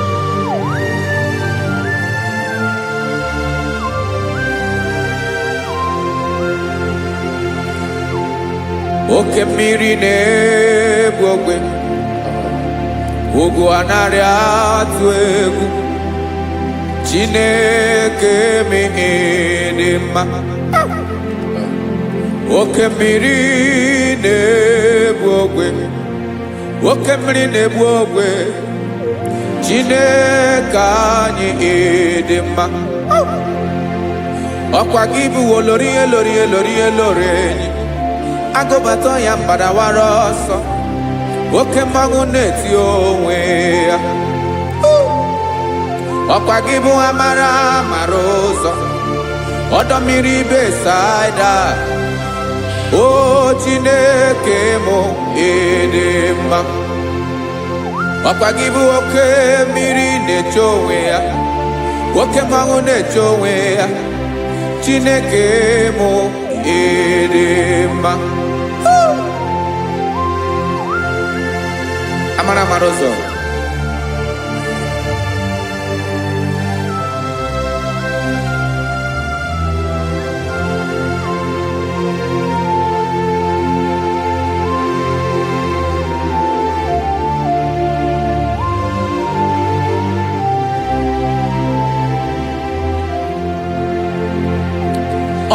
Oke mmiri na-egbu ogwe, ugwu anaghị atụ egwu. Chineke m dị mma. Oke mmiri na-egbu ogwe, oke mmiri na-egbu ogwe. Chineke anyị dị mma. Ọkwa gị bụ olori enyi. Agụbata ya mbadawara ọsọ, oke mmanwụ na-eti onwe ya. Ọkwa gị bụ amara ụzọ, ọdọ mmiri Besaida. O Chineke mụ dị mma. Ọkwa gị bụ oke mmiri na-eche onwe ya, oke mmanwụ na-eche onwe ya. Chineke mụ dị mma. Amara ụzọ.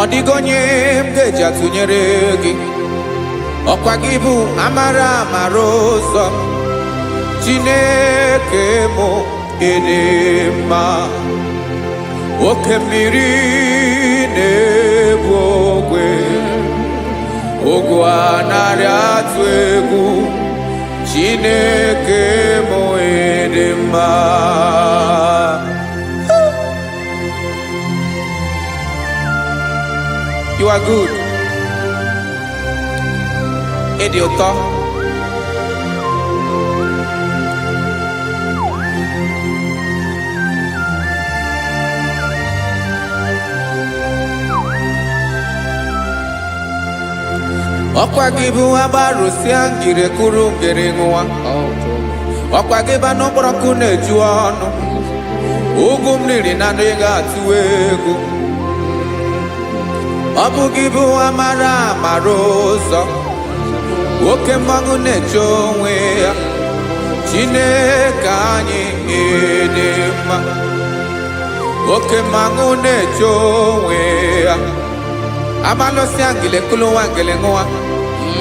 Ọ dịghị onye m ga-eji atụnyere gị. Ọkwa gị bụ amara ụzọ. Chineke mụ dị mma. Oke mmiri na-egbu ogwe, ugwu anaghị atụ egwu. Chineke mụ dị mma. You are good. Ịdị ụtọ. Ọkwa gị bụ agbarụsịa ngire kụrụ ngere nwa. Ọkwa gị bụ n'ọkpọrọkụ na-eju ọnụ. Ugwu mmiri na adịghị atụ egwu. Ọ bụ gị bụ amara ụzọ, oke mmanwụ na-eche onwe ya. Chineke anyị dị mma. Oke mmanwụ na-eche onwe ya. Amalụsị angele kụlụ nwa ngele nwa.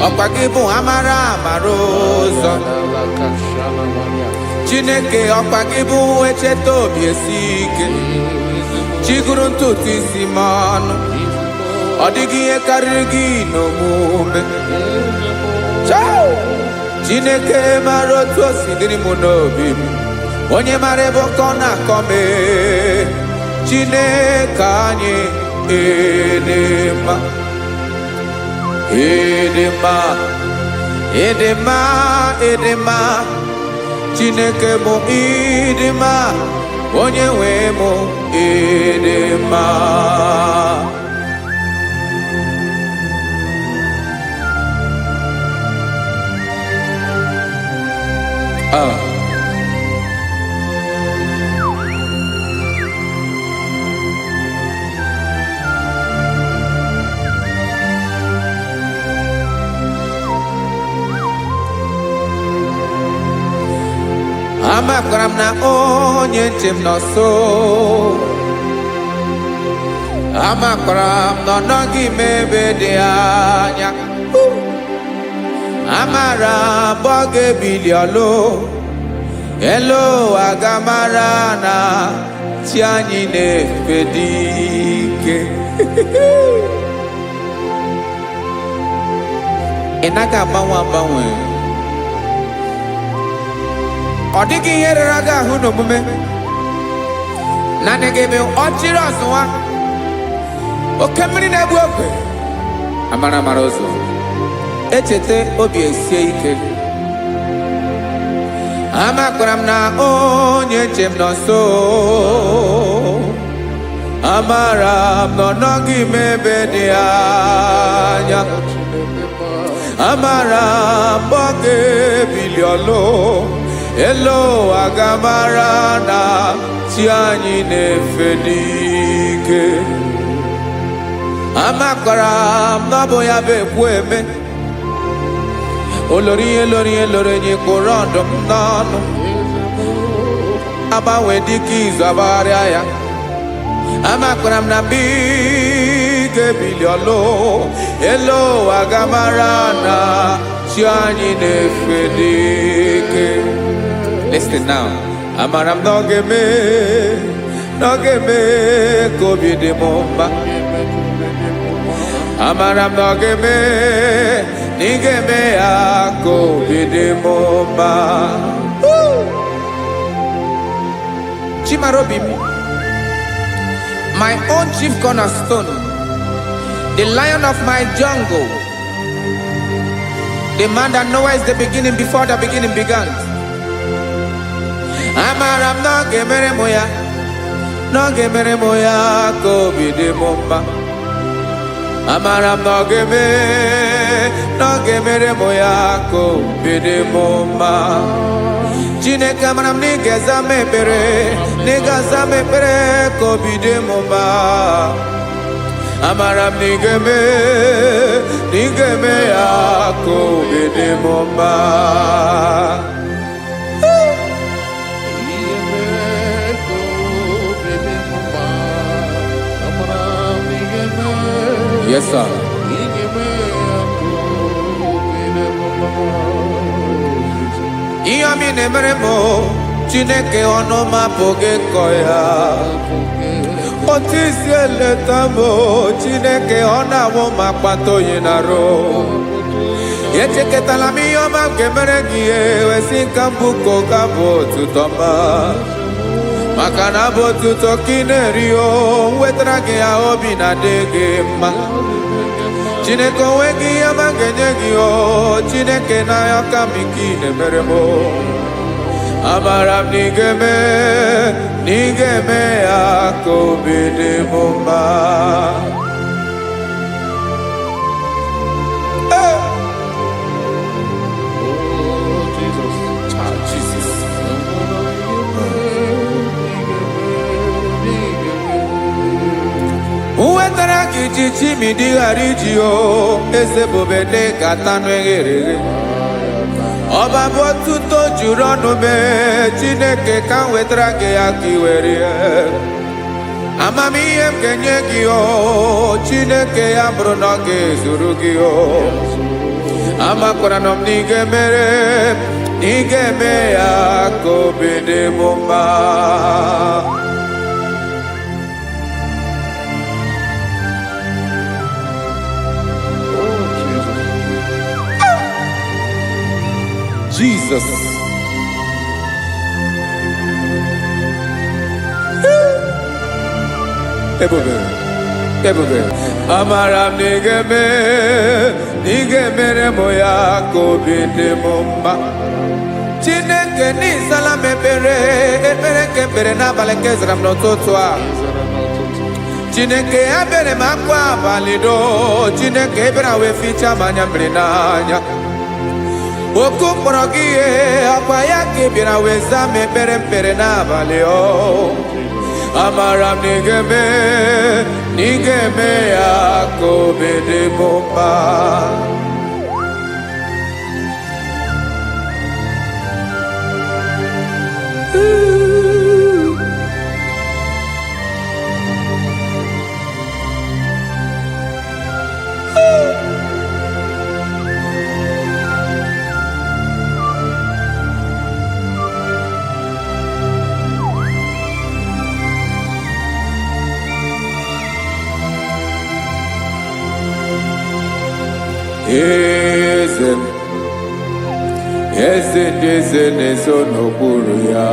Ọkwa gị bụ amara ụzọ. Chineke ọkwa gị bụ echeta obi esi ike. Chiguru ntutu isi m ọnụ. Ọ dịghị ihe karịrị gị n'omume. Chineke mara otu o si dịrị m n'obi m. Onye mara ebe ọkọ na-akọ m. Chineke anyị dị mma. Dị mma. Dị mma. Dị mma. Chineke mụ dị mma. Onye nwe mụ dị mma. Amakwara m na onye nche m nọ nso. Amakwara m na ọ nọghị m ebe dị anya. Amara m ọ ga-ebili ọlụ. Elu agamara na chi anyị na-efe dị ike. Ị naghị agbanwe. Ọ dịghị ihe rere gị ahụ n'omume. Naanị gị bụ ọchịrị ọzụwa. Okemiri na-egbu ogwe amara amara ụzọ echete obi esie ike amakwara m na onye nche m nọ nso amara m na ọ nọghị m ebe dị anya amara m mgbe ọ ga-ebili ọlụ elu aga mara na chi anyị na-efe n'ike amakwara m na ọ bụ ya bụ ekwu eme olori enyi kwụrụ ọdụm n'ọnụ agbanwe dịka izu agbagharịa ya amakwara m na mgbe ị ga-ebili ọlụ elu aga mara na chi anyị na-efe n'ike. Listen now. Amara m na ọ ga-eme ka obi dị m mma amara m na ọ ga-eme na ị ga-eme ya ka obi dị m mma. Chimara obi m, my own chief cornerstone, the lion of my jungle, the man that knows the beginning before the beginning began. Amara m na ọ ga-emere m ya ka obi dị m mma amara m na ọ ga-emere m ya ka obi dị m mma. Chineke amara m na ị ga-aza m ekpere ka obi dị m mma amara m na ị ga-eme ya ka obi dị m mma. Yes, sir. Ihe ọmị na-emere m Chineke ọnụ m apụghị ịkọ ya otu isi eleta m Chineke ọ na-awụ m akpata oyi n'arụ echeketala m ihe ọma m ga-emere gị wesị ka m bụko ga bụ otuto mma maka na bụ otuto ka ị na-eri o wetara gị ya obi na-adị gị mma Chineke onwe gị ihe ọma ga-enye gị o Chineke n'anya ka m ike ị na-emere m amara m na ị ga-eme ya ka obi dị m mma. Uwetara gị ji chimi dịghara iji o eze bobede gata n'eghere ọba bụ otuto juru ọnụ mee Chineke ka m wetara gị ya ka ị were amamihe m ga-enye gị o Chineke ya bụrụ na ọ ga-ezuru gị o amakwara na m na ị ga-eme ya ka obi dị m mma. Jesus. Ebube. Amara m na ị ga-emere m ya ka obi dị m mma. Chineke n'ịzala m ekpere ka ekpere n'abalị ka ezara m n'ụtụtụ a. Chineke ya bere m akwa abalị do Chineke ebere wee ficha m anya mmiri n'anya oku mkpọrọ gị ihe akwa ya ka ị bịara wee zaa m ekpere n'abalị o amara m na ị ga-eme ya ka obi dị m mma. Eze ndị eze na-eso n'okpuru ya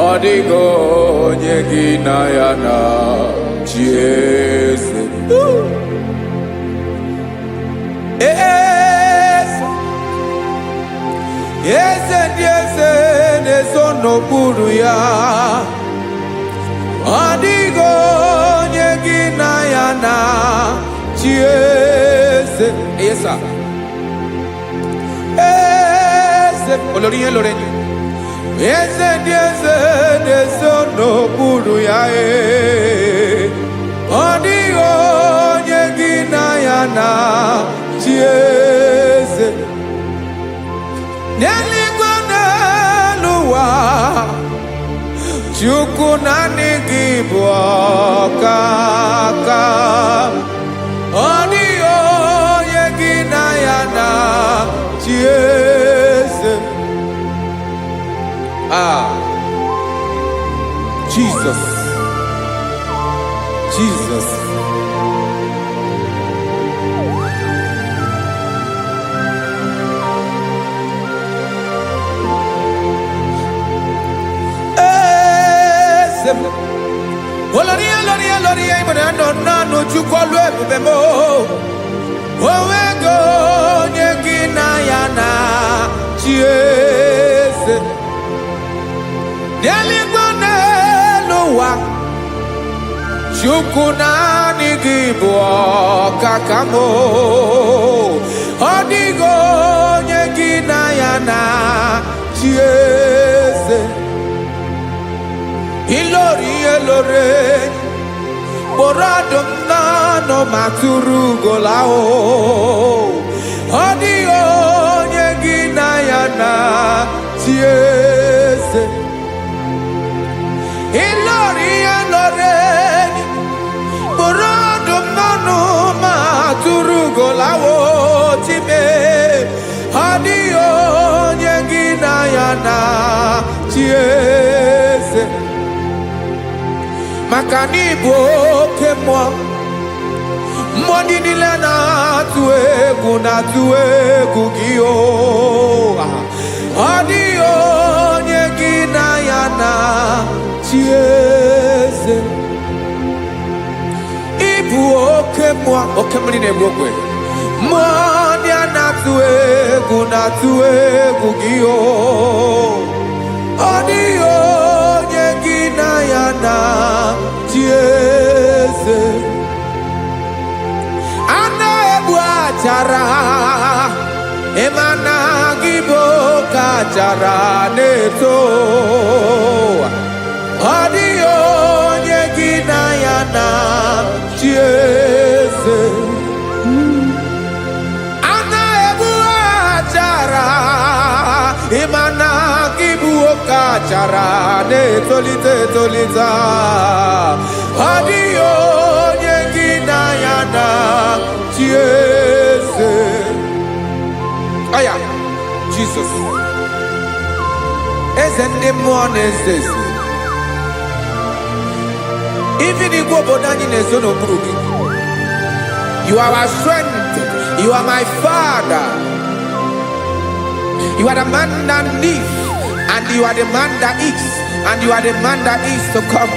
ọ dịghị onye gị na ya na chi Jesus. Yes. Yes, yes, yes, no guru ya. Adigo nyegina yana. Jesus. Yes, sir. Yes, Oloriye Loreni. Yes, yes, yes, no guru ya. Adigo nyegina yana. Jesus. Neligwana luwa. Chukunani gibwa kaka. Odio yegina yana Jesus. Jesus. Jesus. Oloria, no chukolu ebemo. Owego nyegina yana Jesus. Deligwana luwa. Chukuna nigibo kakamo. Odigo nyegina yana Jesus. Ilore Borado nano maturu golao Odio nyegina yana Jesus. Ilore Borado nano maturu golao Time Odio nyegina yana Jesus. Makanibo kemwa Mwani nile na tuegu gio Adio nyegina yana chieze Ibu okemwa Okemwa ne bwokwe Mwani ana tuegu gio Adio nyegina yana Jesus. Ana ebuachara emana gibo kachara neto adio nyegina yana Jesus. Ana ebuachara emana gibo kachara neto lita adio nyegina yana Jesus. Aya Jesus. Ezende mwanezes. Even if go bodani nezono burugi. You are our strength. You are my Father. You are the man that lives, and you are the man that is, and you are the man that is to come.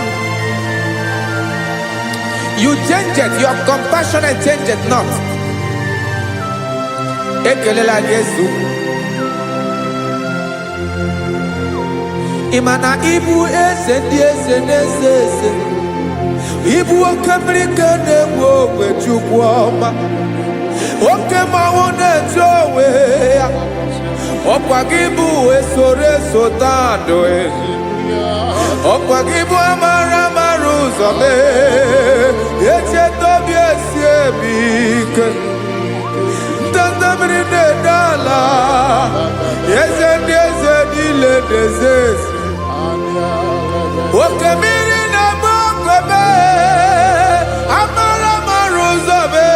You change it, your compassionate change it not. Ekelela Yesu. Imana ibu ese. Ibu okamrika ne wowe chukwoma. Okema wone jowe. Okwagibu esore sotando Okwagibu amara maruzame Eche tobi esiebike Ntandamri ne dala Yeze dile dezesi Okemiri na mokwebe Amara maruzame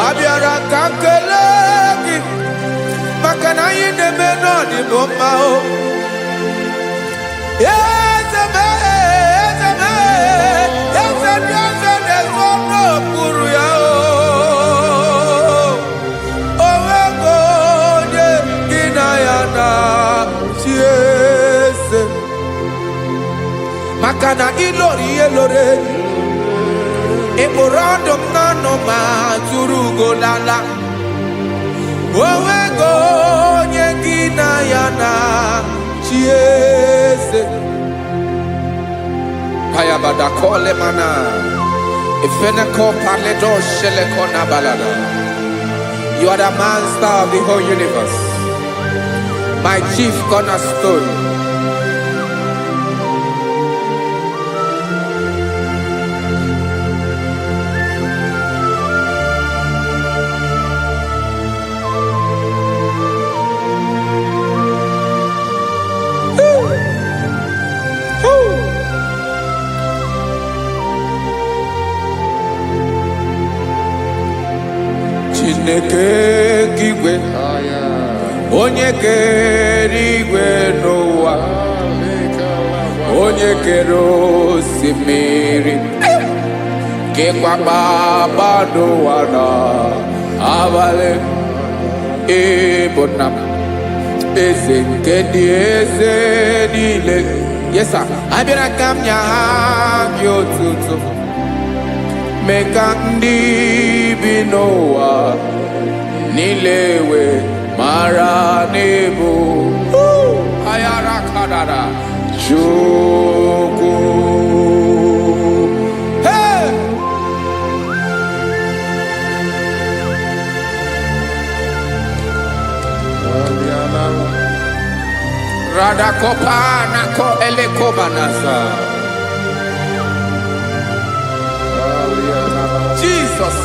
Abiara kankelegi Makana yine menoni bomao Yezeme nesono kuru yao Owego nye gina yana chiese Makana ilori elore. Eborado nano ma turugo lala. Owego nyegina yana chiese. Payabada kole mana. Ifeneko paledo sheleko na balada. You are the master of the whole universe. My chief cornerstone. Chineke kigwe onye kere igwe n'ụwa onye kere osimiri kekwa kpakpando ụwa na abalị ịbụ nna m eze nke ndị eze niile. Yes sir, abịara ka m nye gị otuto mee ka ndị bi n'ụwa niile wee mara n'ebu ayara kadara Chukwu. Hey! Radakopa nako elekobanasa. Jesus.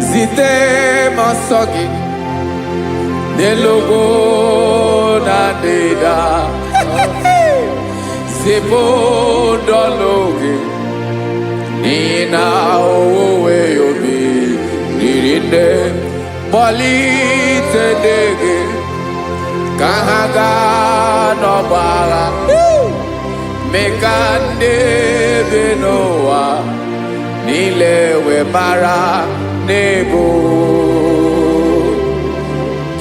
Zite masogi nelogo na deda Zipo dologi nina owe yobi nirinde bolite dege kahaga no bala mekande benoa nilewe mara nebo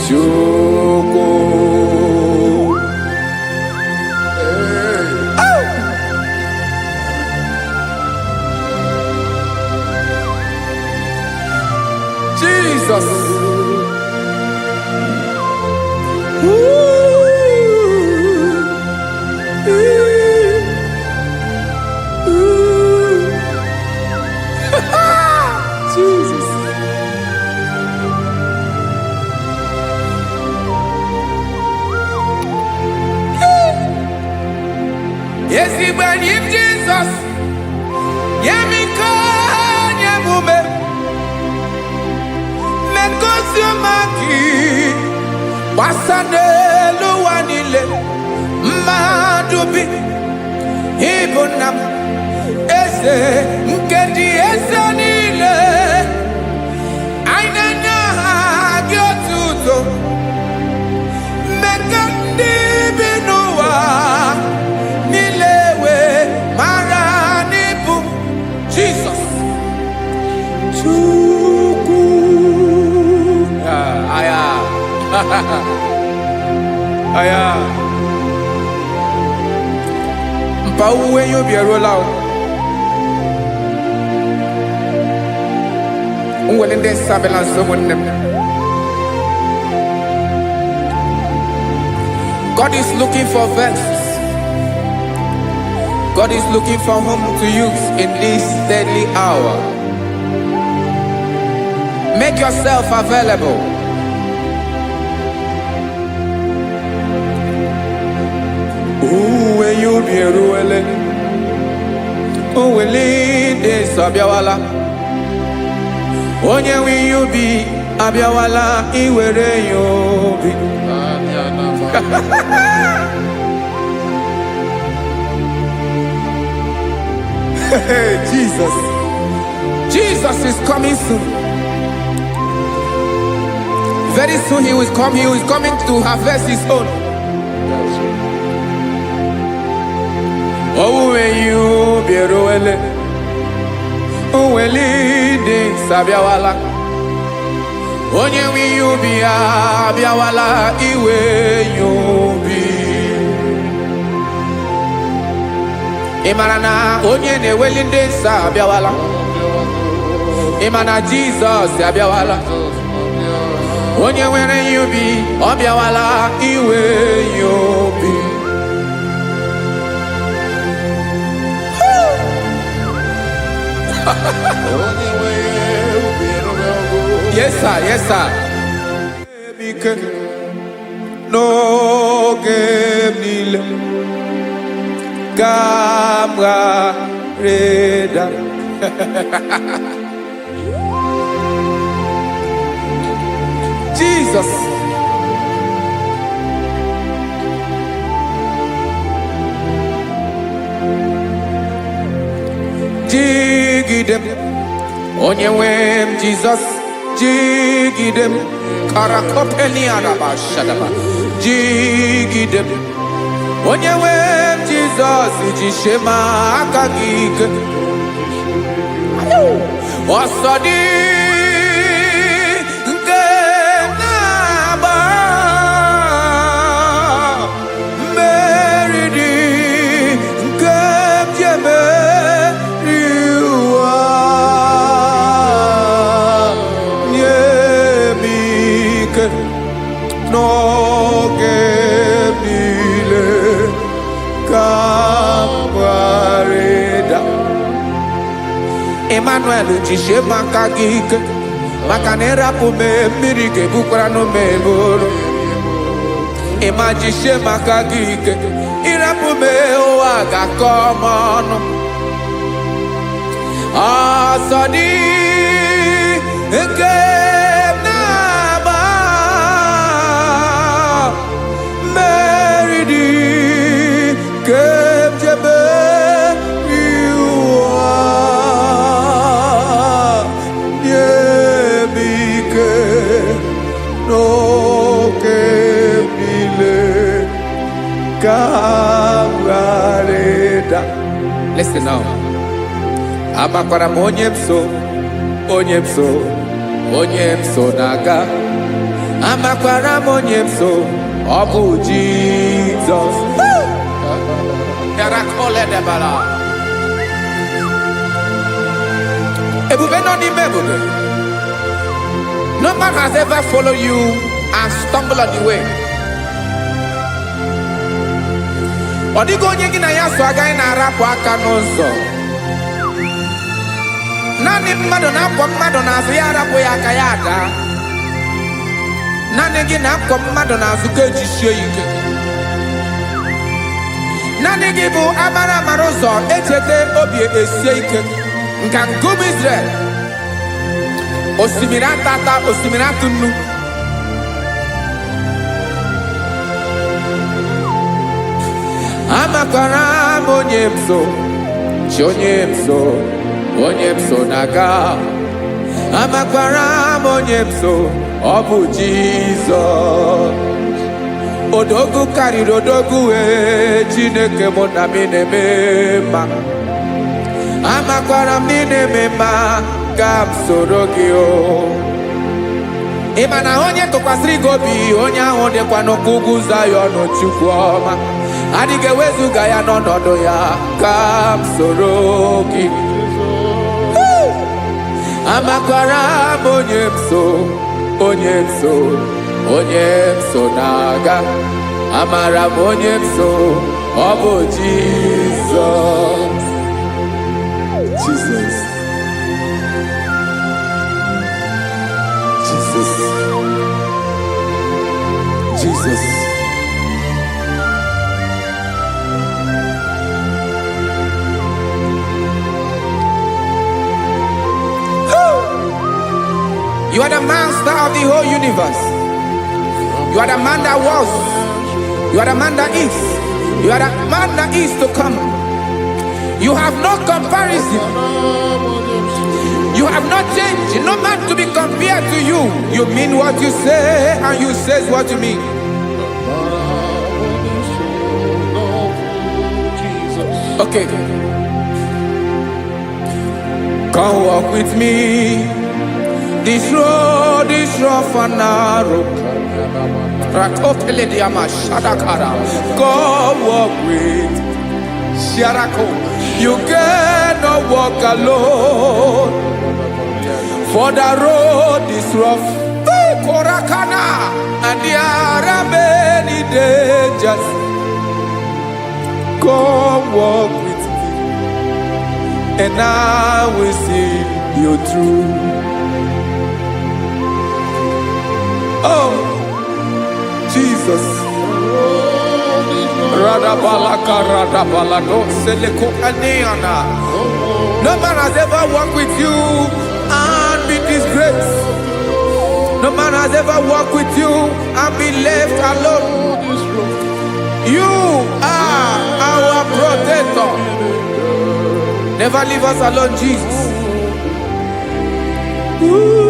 Chukwu. Jesus. Jesus. Yes, he when him Jesus. Yemiko nyemume. Mekosio maki. Basane luwanile. Madubi. Ibunam. Eze nkedi eze nile. Ainanya gyotuto. Mekandi binuwa. Nilewe maranibu. Jesus. Chukwu. Aya. Aya. Mpa uwe yo bierola o. Unwele nde sabela someone. God is looking for vessels. God is looking for whom to use in this deadly hour. Make yourself available. Uwe you be ruele. Uwe de sabiawala. Onye wi you be abiawala iwere you be. Jesus. Jesus is coming soon. Very soon he will come. He is coming to harvest his own. Oh, when you be ruele, oh, when leading Sabiawala, onye nwe ihe ubi ya abịawala iwe ihe ubi. Ị mara na onye na-eweli ndị nsọ abịawala. Ị ma na Jizọs abịawala. Onye nwere ihe ubi ọ bịawala iwe ihe ubi. Yes sir, yes sir. N'oge niile ka m ga-reda. Jesus. Jigidem onye nwe m Jesus, jigidem karakopeni araba shadaba. Jigidem onye nwe m Jesus, jishema aka gị ike. Ọsọdị nke na-agba mmeri dị nke jeme n'oge niile ka m ga-arịda. Emmanuel jisie maka gị ike, maka na ịrapụ m mmiri ga-ebukwara n'ume eboro. Ịma jisie maka gị ike, ịrapụ m ụwa ga-akọ m ọnụ. Ọsọ dị nke listen now. Amakwara m onye m so, onye m so, onye m so na-aga. Amakwara m onye m so, ọ bụ Jizọs. Ebube nọ n'ime ebube. No man has ever followed you and stumbled on the way. Ọ dịghị onye gị na ya so agaghị na-arapụ aka n'ụzọ. Naanị mmadụ na-akwọ mmadụ n'azụ ya arapụ ya aka ya ada. Naanị gị na-akwọ mmadụ n'azụ ka ejisie ike. Naanị gị bụ amara amara ụzọ echete obi esie ike. Nka ngụm Israel. Osimiri atata, osimiri atụ nnu. Amakwara m onye m so, chi onye m so, onye m so na-aga. Amakwara m onye m so, ọ bụ Jizọs. Odogwu karịrị odogwu Chineke mụ na mi na-eme mma. Amakwara m na eme mma ka m soro gị o. Ị ma na onye tụkwasịrị gị obi, onye ahụ dịkwa n'ụkwụ ugwu Zayọn Chukwu ọma. Adịghị ewezuga ya n'ọnọdụ ya ka m soro gị. Amakwara m onye m so, onye m so, onye m so na-aga. Amara m onye m so, ọ bụ Jizọs. Jesus. Jesus. Jesus. You are the master of the whole universe. You are the man that was. You are the man that is. You are the man that is to come. You have no comparison. You have not changed. No man to be compared to you. You mean what you say and you say what you mean. Okay. Come walk with me. This road is rough and narrow. Rakopele diama shadakara. God walk with Sharako. You cannot walk alone. For the road is rough. Korakana. And there are many dangers. God walk with me. And I will see you through. Oh, Jesus. No man has ever walked with you and be disgraced. No man has ever walked with you and be left alone. You are our protector. Never leave us alone, Jesus. Ooh.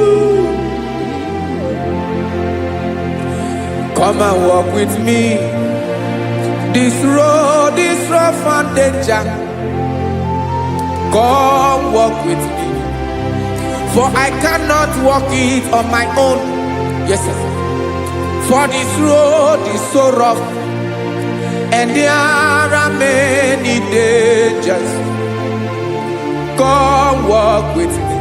Come and walk with me. This road is rough and danger. Come walk with me. For I cannot walk it on my own. Yes, sir. For this road is so rough, and there are many dangers. Come walk with me,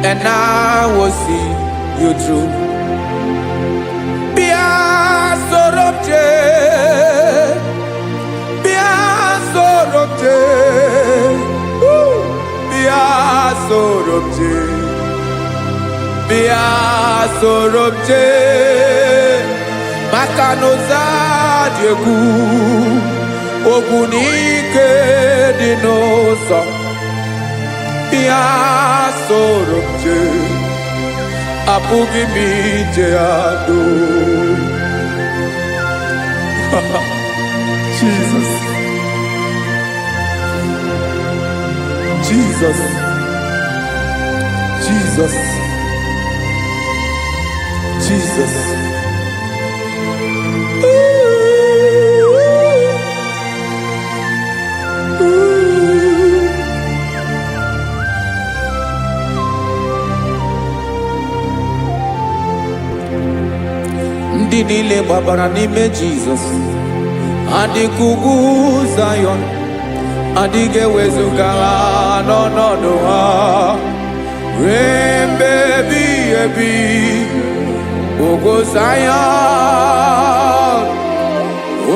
and I will see you through. Makanoza diegu ogunike dinosa Bia sorobje apugi mije ado. Jesus, Jesus, Jesus, Jesus. Ndi niile gbabara n'ime Jesus. Adịkugu Zion, adịghị ewezuga ha n'ọnọdụ ha. Ruo mgbe ebighị ebi, Ogo Zion,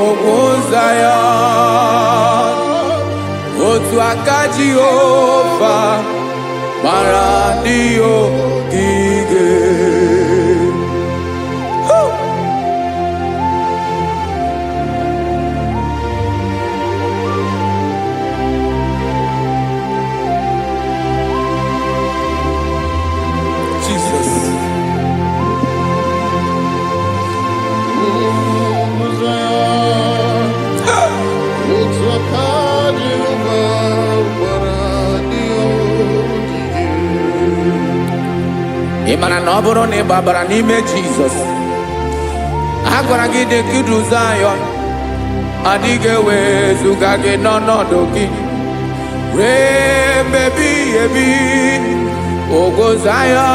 Ogo Zion, otu aka Jehova gbara ndị ogige. Imana na ọ bụrụ na ị gbabara n'ime Jizọs, a gwara gị dị kudu Zion, adịghị ewezuga gị n'ọnọdụ gị. Ruo mgbe ebighị ebi, Ogo Zion,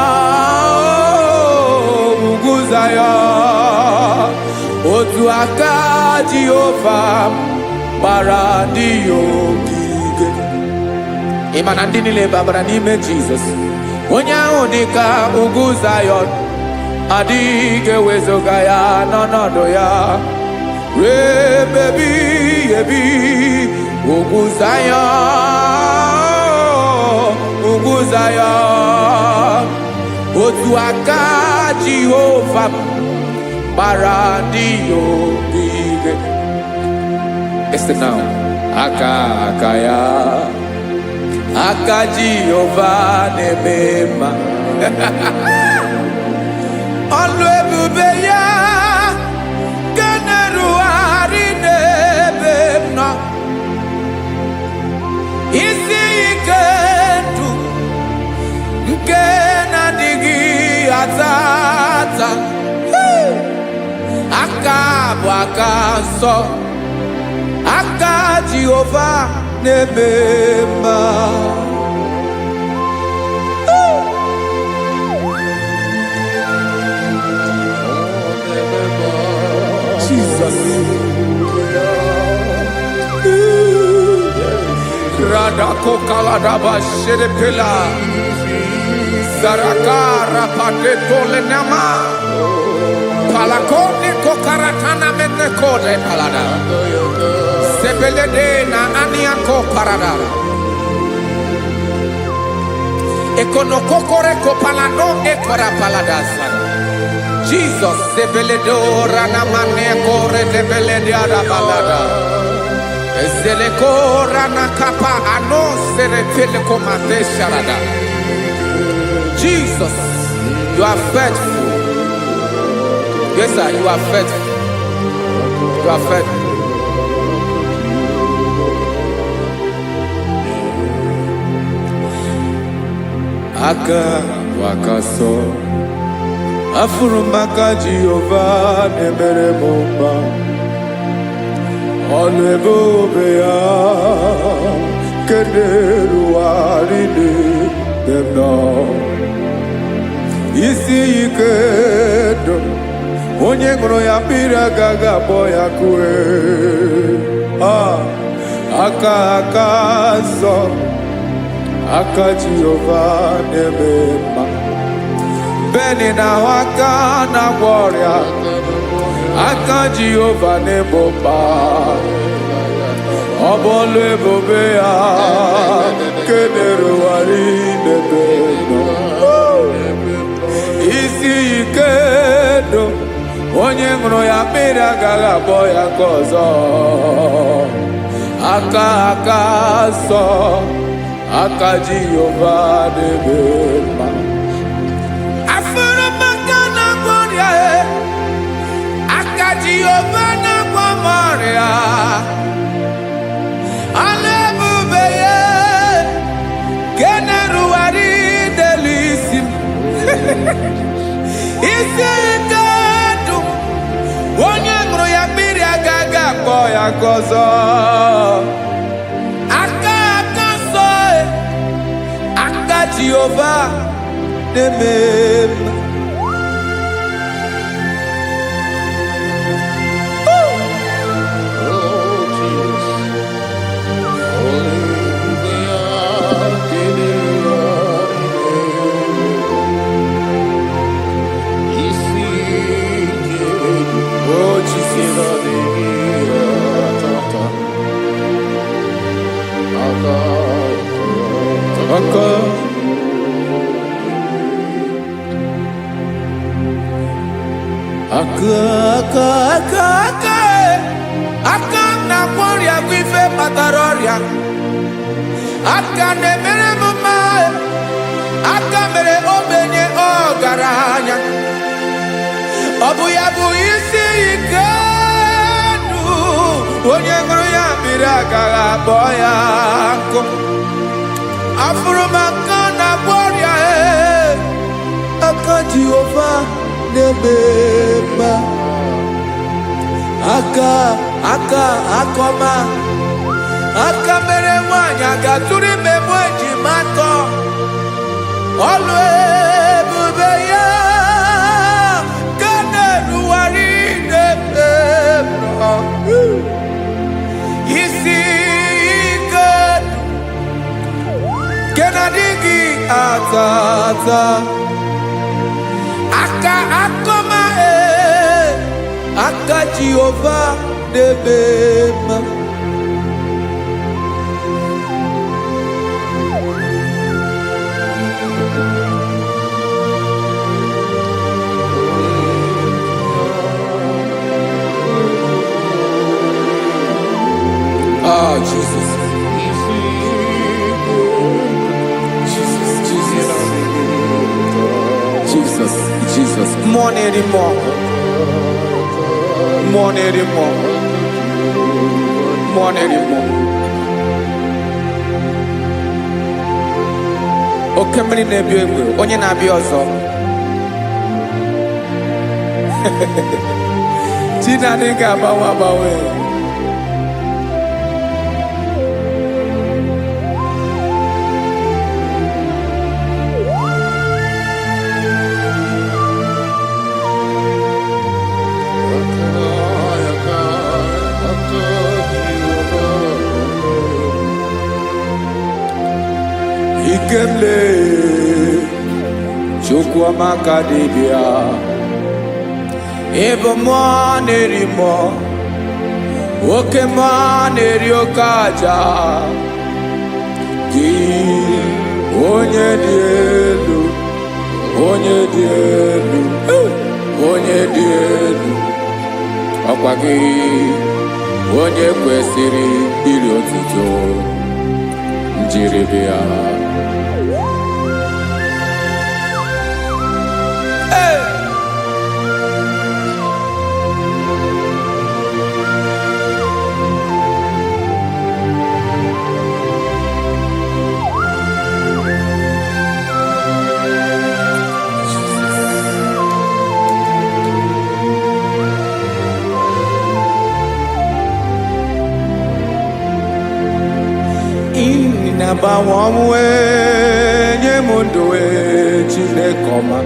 Ugwu Zion, otu aka Jehova gbara ndị ogige. Imana ndị niile gbabara n'ime Jizọs, onye ahụ dịka ugwu Zion, adịghị ewezuga ya n'ọnọdụ ya. Ruo mgbe ebighị ebi, ugwu Zion, ugwu Zion, otu aka Jehova gbara ndị ogige. Listen now, aka ya, aka Jehova na-eme mma. Ọlụ ebube ya ga na-erugharị n'ebe m nọ. Isi ike ndụ nke na-adịghị ata ata. Aka bụ aka nsọ, aka Jehova na-eme mma. Ayada kokaladaba shedepila. Zarakara padeto lenama. Palakone kokaratana mene kode palada. Sebelede na aniako paradara. Ekonokokore kopalano ekora paladasa. Jesus sebeledo rana mane kore debelede arabalada. Ezeleko rana kapa ano serepele komate sharada. Jesus, you are faithful. Yes, sir, you are faithful. You are faithful. Aka wakaso afurumaka Jehovah nemere mumba olebobea kederu aride demno isi ikedo onye ngoro ya pira gaga boya kue aka so aka Jehovah nemema beni na waka na gloria aka Jehovah nemba obolu ebobea kederu aride demno isi ikedo onye ṅụrụ ya mmiri agaghị abọ ya ka ọzọ aka sọ aka Jehova na-eme mma afụrụ maka na gwọrịa aka Jehova na-agwọ m ọrịa ọla ebube ya ke na-erugharị n'elu isi m isi ike dụ onye ṅụrụ ya mmiri agaghị akpọ ya gọzọ aka nsọ aka Jehova na-eme mma aka na-agwọ ọrịa bụ ife kpatara ọrịa aka na-emere m mma aka mere ogbenye ọgaranya ọ bụ ya bụ isi ike dụ onye ṅụrụ ya mmiri agaghị akpọ ya nkụ afụrụ m aka na-agwọ ọrịa aka Jehova na-eme mma akọma aka mere nwanyị agatụrụ ime mụ ejima atọ ọlụ ebube ya ka na-erugharị isi ike ke na-adịghị ata aka akọma aka Jehova na-eme mma Jesus. Jesus. More anymore. Oke mmiri na-ebi egbe onye na-abịa ọzọ Chinadị ga-agbanwe Ikemle Chukwamaka dibia Ebo mo nerimo Oke mo neriokaja Ki onye dị elu onye dị elu onye dị elu ọkwa gị onye kwesịrị iri otuto njiri bịa Inabawamwe nyemundoe chinekoma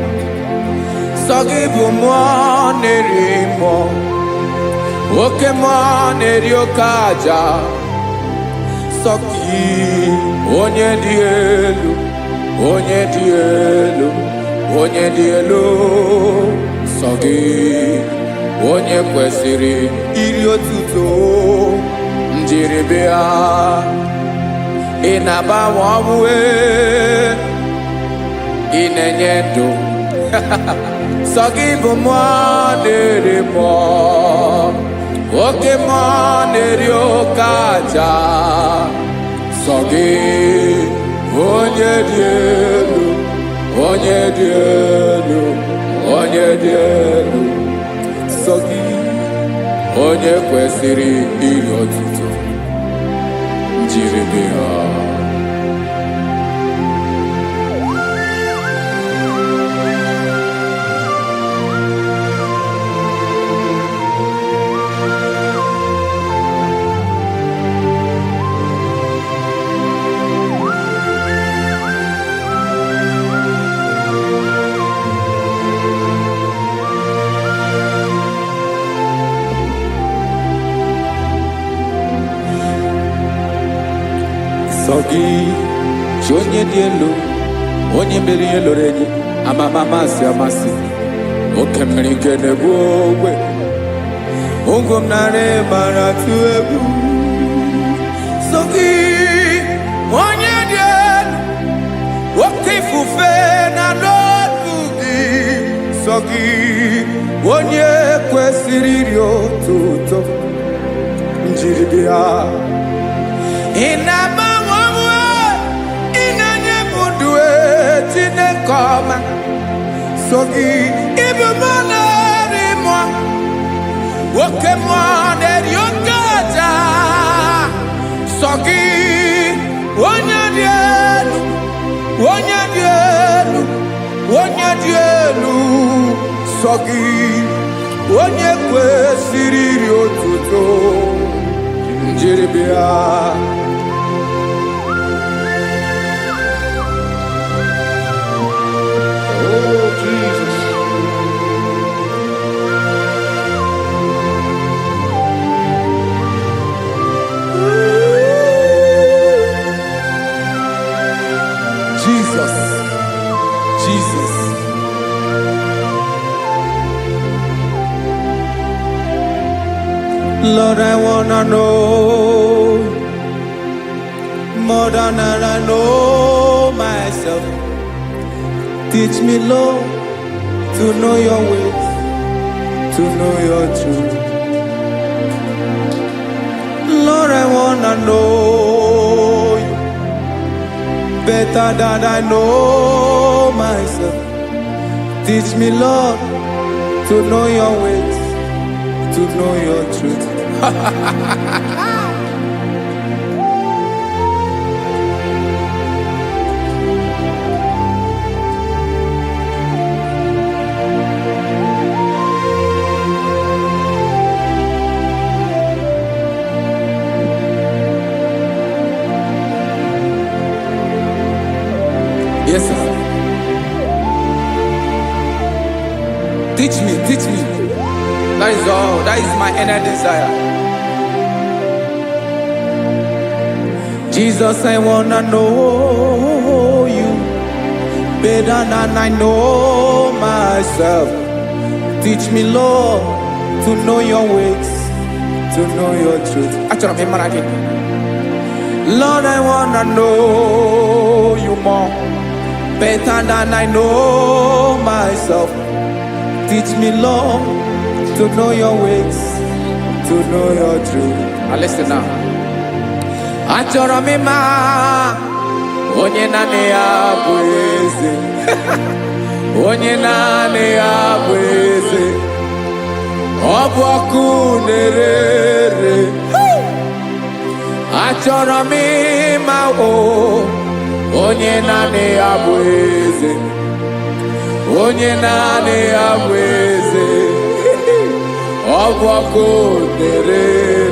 Sogibu mo nerimo Oke mo neriokaja Soki onye dị elu onye dị elu onye dị elu Sogi onye kwesịrị iri otuto njiri bịa Inabawamwe inenye ndụ Sogibu mo nerimo Oke mo neriokaja Sogi onye dị elu onye dị elu onye dị elu Sogi onye kwesịrị iri otuto njiri bịa Sogi onye dị elu onye mere ihe lụrụ enyi amamamasi amasi oke mmiri nke na-egbu ogwe ụgwọ m narị mara tụ egwu Sogi onye dị elu oke ifufe na n'otu gị Sogi onye kwesịrị iri otuto njiri bịa Inabawamwe inenye mundue chinekoma Sogi ibu mo nerimo Oke mo neriokaja Sogi onye dị elu onye dị elu onye dị elu Sogi onye kwesịrị iri otuto njiri bịa Oh, Jesus. Jesus, Jesus. Lord, I wanna know more than I know myself. Teach me, Lord, to know your ways, to know your truth. Lord, I wanna know you better than I know myself. Teach me, Lord, to know your ways, to know your truth. Yes, sir. Teach me, teach me. That is all. That is my inner desire. Jesus, I wanna know you better than I know myself. Teach me, Lord, to know your ways, to know your truth. Lord, I wanna know you more, better than I know myself. Teach me, Lord, to know your ways, to know your truth. Now listen now. Achọrọ m ịma onye naanị ya bụ eze. Onye naanị ya bụ eze. Ọ bụ ọkụ na-ere. Achọrọ m ịma onye naanị ya bụ eze. Onye naanị ya bụ eze. Ọ bụ ọkụ na-ere.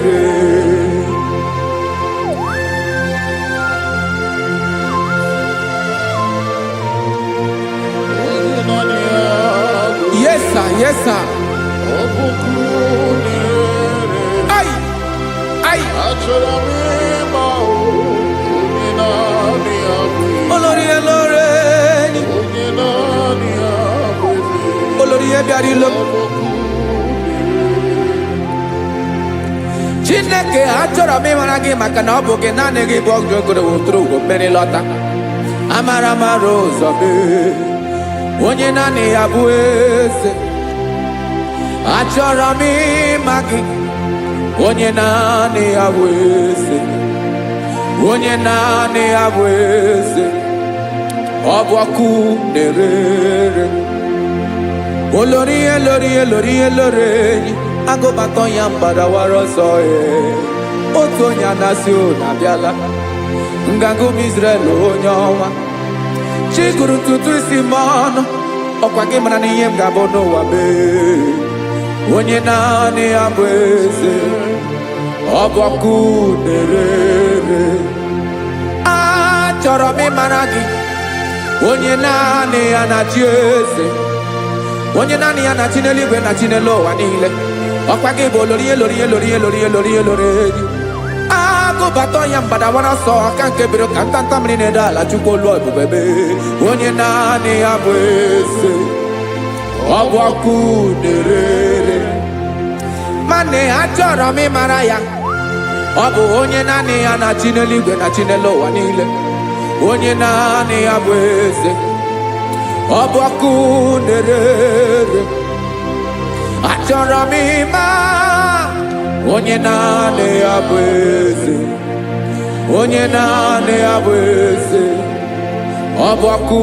Yes, sir. Yes, sir. Ay, ay. Olórí elóore. Olórí ebiari lo. Chineke achọrọ m ịmara gị maka na ọ bụ gị naanị gị bụ ọgụ ogoro wotoro ugo mmeri lọta. Amara mara ụzọ mee. Onye naanị ya bụ eze. Achọrọ m ịma gị. Onye naanị ya bụ eze. Onye naanị ya bụ eze. Ọ bụ ọkụ na-ere. Olórí elórí elórí elóore. Agụbatọ ya mgbadawara ọsọ ya. Otu onye anasị ụlọ abịala. Nganga ụmụ Izrel onye ọnwa. Chiguru tutu isi m ọnụ. Ọkwa gị mara na ihe m ga-abụ n'ụwa mee. Onye naanị ya bụ eze. Ọ bụ ọkụ na-ere. Achọrọ m ịmara gị. Onye naanị ya na-achị eze. Onye naanị ya na-achị n'eluigwe na-achị n'elu ụwa niile. Ọkwa gị bụ olórí elórí elórí elórí elórí elórí. Agụbatọ ya mgbadawara ọsọ aka nke biri ka ntanta mmiri na-ede ala Chukwu olu ebube. Onye naanị ya bụ eze. Ọ bụ ọkụ na-ere. Mane achọrọ m ịmara ya. Ọ bụ onye naanị ya na-achị n'eluigwe na-achị n'elu ụwa niile. Onye naanị ya bụ eze. Ọ bụ ọkụ na-ere. Achọrọ m ịma onye naanị ya bụ eze. Onye naanị ya bụ eze. Ọ bụ ọkụ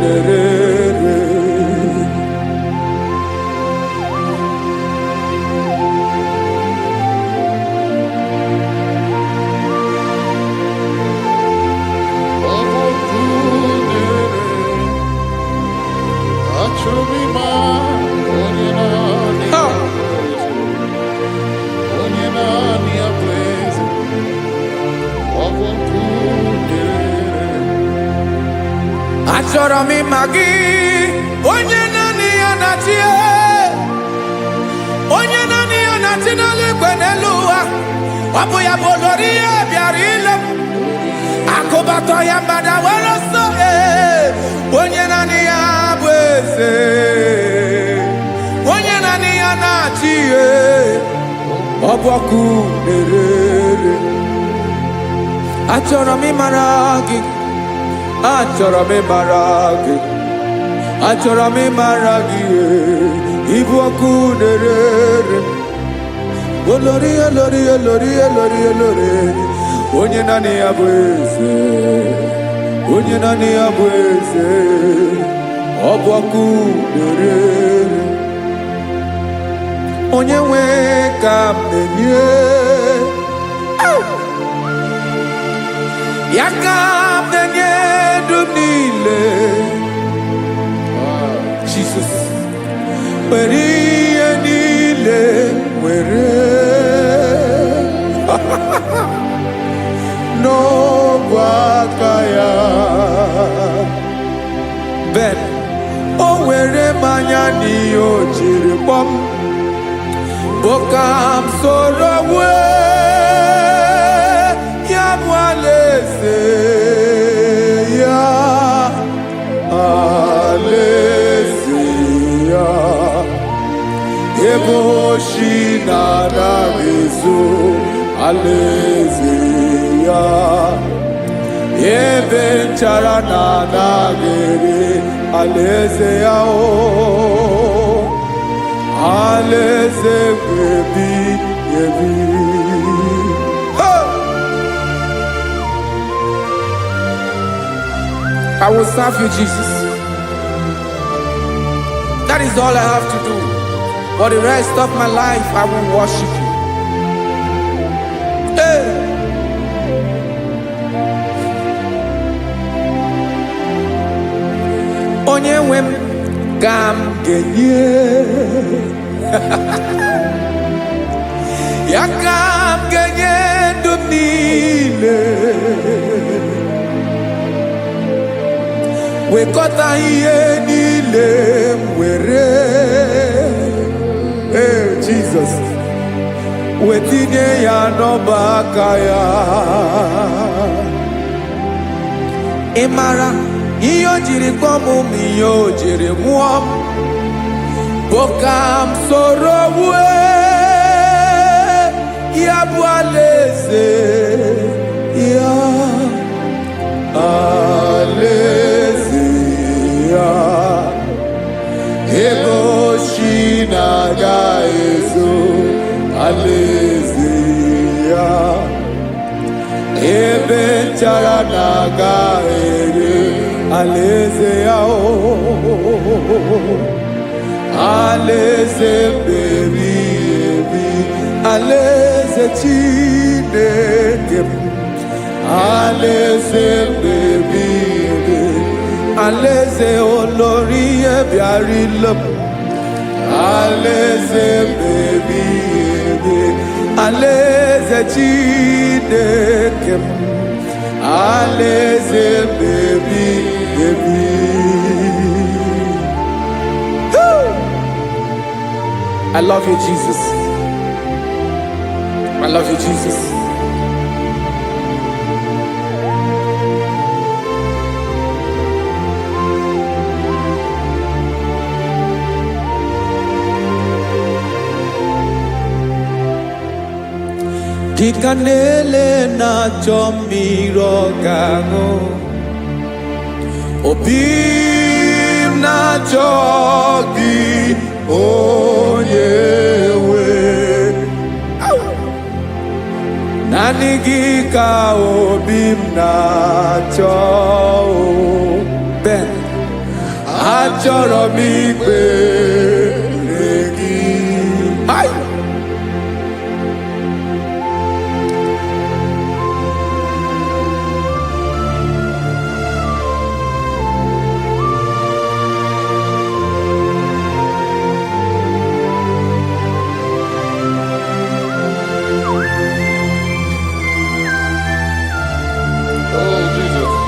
na-ere. Achọrọ m ịma gị. Onye naanị ya na-achị. Onye naanị ya na-achị n'eluigwe n'elu ụwa. Ọ bụ ya bụ olórí ya bịara ile. Akụbatọ ya mgbadawara ọsọ. Onye naanị ya bụ eze. Onye naanị ya na-achị. Ọ bụ ọkụ na-ere. Achọrọ m ịmara gị. Achọrọ m ịmara gị. Achọrọ m ịmara gị. Ịbụ ọkụ na-ere. Olórí elórí elórí elórí elórí. Onye naanị ya bụ eze. Onye naanị ya bụ eze. Ọ bụ ọkụ na-ere. Onye nwe ka m na-enye. Ya ka m na-enye dum niile. Jesus. Were ihe niile were. N'ọbụ aka ya. Ben, o were mmanya n'ihe o jiri kpọm. Boka m soro wee. Ya bụ alaeze ya. alaeze ya. Ebe nchara na-anaghịrị alaeze ya o. Alaeze ebi ebi. I will serve you, Jesus. That is all I have to do. For the rest of my life, I will worship you. Hey. Onye nwe m ka m Genye ya ka m ga-enye ndụ m niile, wekọta ihe niile m were, Jesus, wetinye ya n'ọba aka ya. ị mara ihe o jiri kpọọ m ụmụ, ihe o jiri mụọ m bụ ka m soro wue ya bụ alaeze Ya alaeze ya, ego chi na-aga ezo alaeze ya, ebe nchara na-aga ere alaeze ya o. Alaeze ebi ebi, alaeze Chineke m. Alaeze ebi ebi, alaeze olórí ebiarila m. Alaeze ebi ebi, alaeze Chineke m. Alaeze ebi ebi. I love you, Jesus. I love you, Jesus. Kikanele na chomiro gango, obim na chogi onyewe. Nani gika obim na cho ben, achoro mi pe regi. Ay.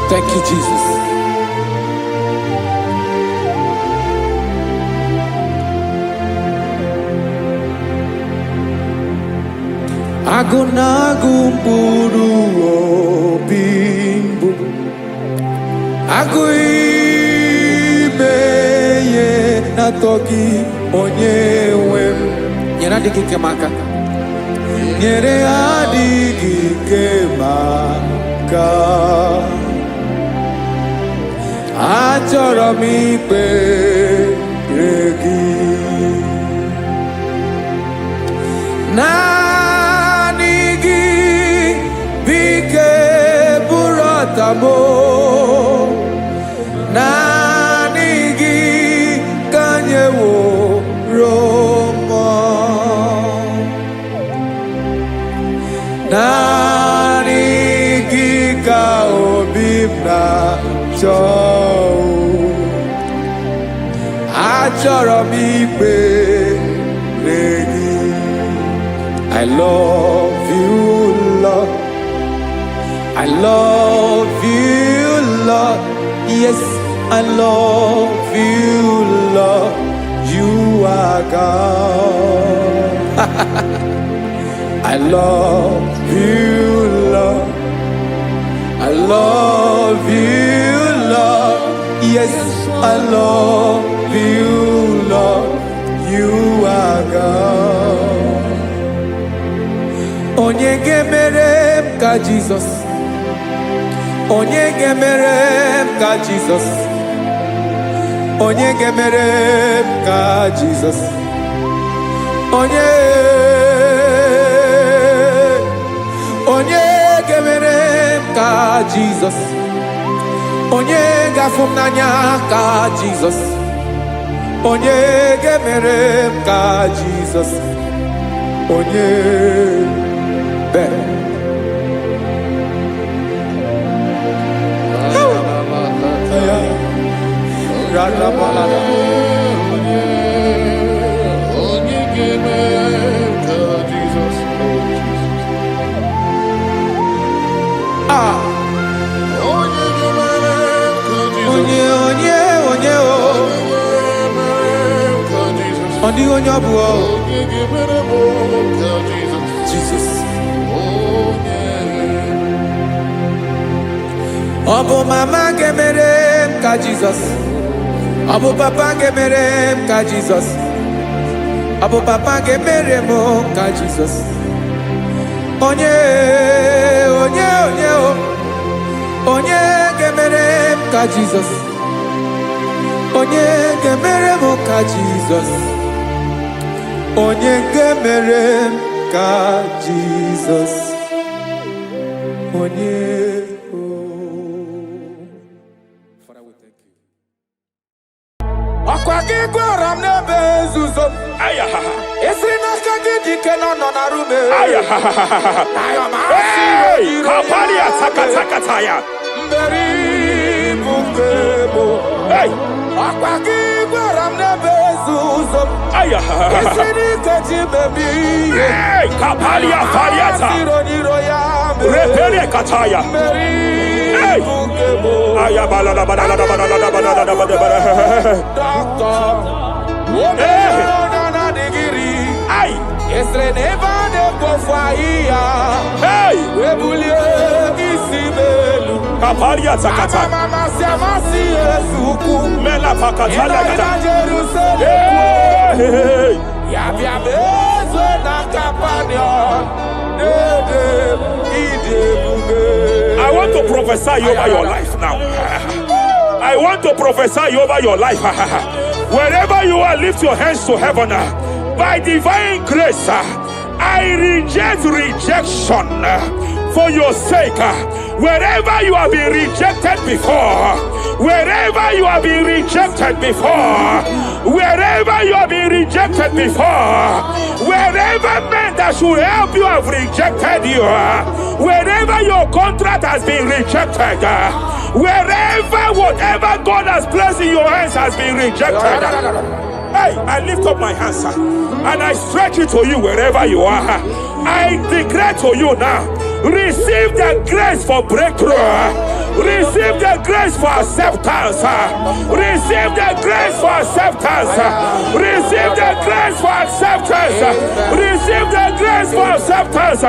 Thank you, Jesus. Agụnagụ mkpụrụ obi mbụ, agụ ime ihe na-atọ gị onye nwe m. Nyere adịghị ike m aka. Nyere adịghị ike m aka. Achọrọ m ikpere gị. Naanị gị bụ ike bụrụ ọtabo. Naanị gị ka nyeworo m. Naanị gị ka obi m na-achọ. Achọrọ m ikpere gị. I love you, Lord. I love you, Lord. Yes, I love you, Lord. You are God. I love you, Lord. I love you, Lord. Yes, I love you, Lord. You are God. Onye gemere m ka Jesus. Onye gemere m ka Jesus. Onye gemere m ka Jesus. Onye gemere m ka Jesus. Onye gafum n'anya ka Jesus. Onye gemere m ka Jesus. Onye better. Jesus. Obo mama gemere m ka Jesus. Obo papa gemere m ka Jesus. Obo papa gemere m ka Jesus. Onye gemere m ka Jesus. Onye gemere m ka Jesus. Onye gemere m ka Jesus. Onye. Father, we thank you. Akwagi gwaram nebe zuzo. Ayaha. Esri na kagi dike no na rume. Ayaha. Hey, kapalia takataya. Mberi bukebo. Hey. Akwagi gwaram nebe zuzo. Ayaha. Esri ni kaji baby. Hey, kapalia fariata. Repere kataya. Hey. Ayabala. Ay. Esre neva de kofaya. Hey. Webulie isibelu. Kapalia takata. Mama siamasi esuku. Mela pakatala kata. Jerusalem. Hey. Yabia bezwe na kapanion. I want to prophesy over your life now. I want to prophesy over your life. Wherever you are, lift your hands to heaven. By divine grace, I reject rejection for your sake. Wherever you have been rejected before, wherever you have been rejected before, wherever you have been rejected before, wherever men that should help you have rejected you, wherever your contract has been rejected, wherever whatever God has placed in your hands has been rejected. Hey, I lift up my hands and I stretch it to you wherever you are. I declare to you now, receive the grace for breakthrough. Receive the grace for acceptance. Receive the grace for acceptance. Receive the grace for acceptance. Receive the grace for acceptance.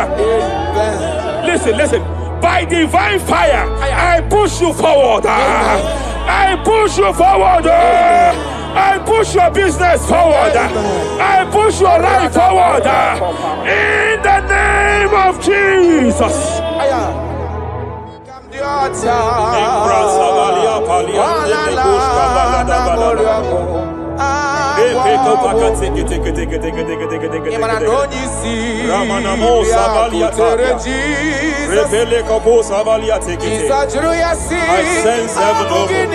Listen. By divine fire, I push you forward. I push you forward. I push your business forward. I push your life forward. In the name of Jesus. I sense heaven open.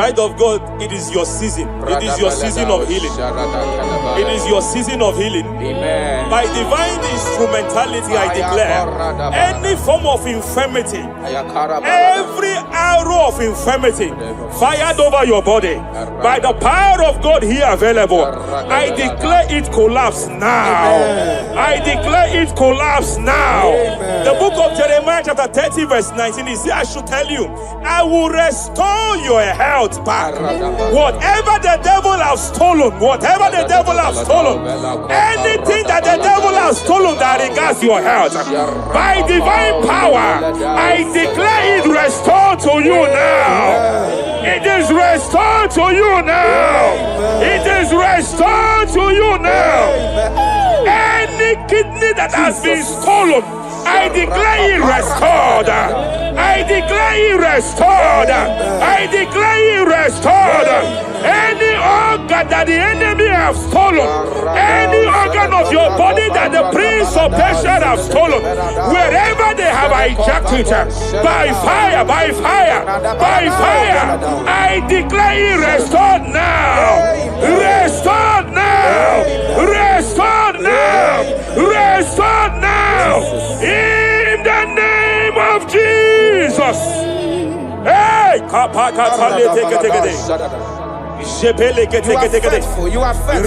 Child of God, it is your season. It is your season of healing. It is your season of healing. Amen. By divine instrumentality, I declare any form of infirmity, every arrow of infirmity fired over your body, by the power of God here available, I declare it collapse now. I declare it collapse now. The book of Jeremiah chapter 30 verse 19 is here. I should tell you, I will restore your health health back. Whatever the devil has stolen, anything that the devil has stolen that regards your health, by divine power, I declare it restored to you now. It is restored to you now. It is restored to you now. Any kidney that has been stolen, I declare it restored. I declare it restored. I declare it restored. Any organ that the enemy have stolen, any organ of your body that the prince of Persia have stolen, wherever they have hijacked it, by fire, by fire, by fire, I declare it restored now. Restored now. Restored now. Restored now. In the name of Jesus. Hey, You are faithful. You are faithful.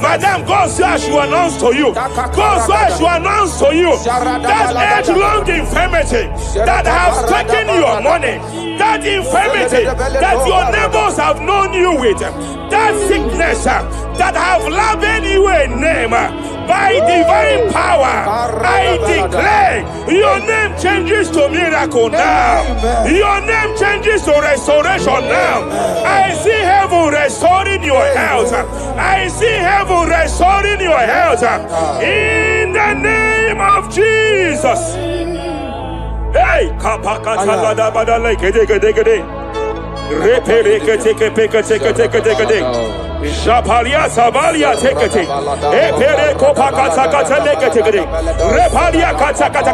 Madam, God says she announced to you. God says she announced to you that age-long infirmity that has taken your money, that infirmity that your neighbors have known you with, that sickness that have labeled you a name. By divine power, I declare your name changes to miracle now. Your name changes to restoration now. I see heaven restoring your health. I see heaven restoring your health. In the name of Jesus. Hey, Japalia Savalia tekete, Epere Kopakata Katalekete, Repalia Katakata,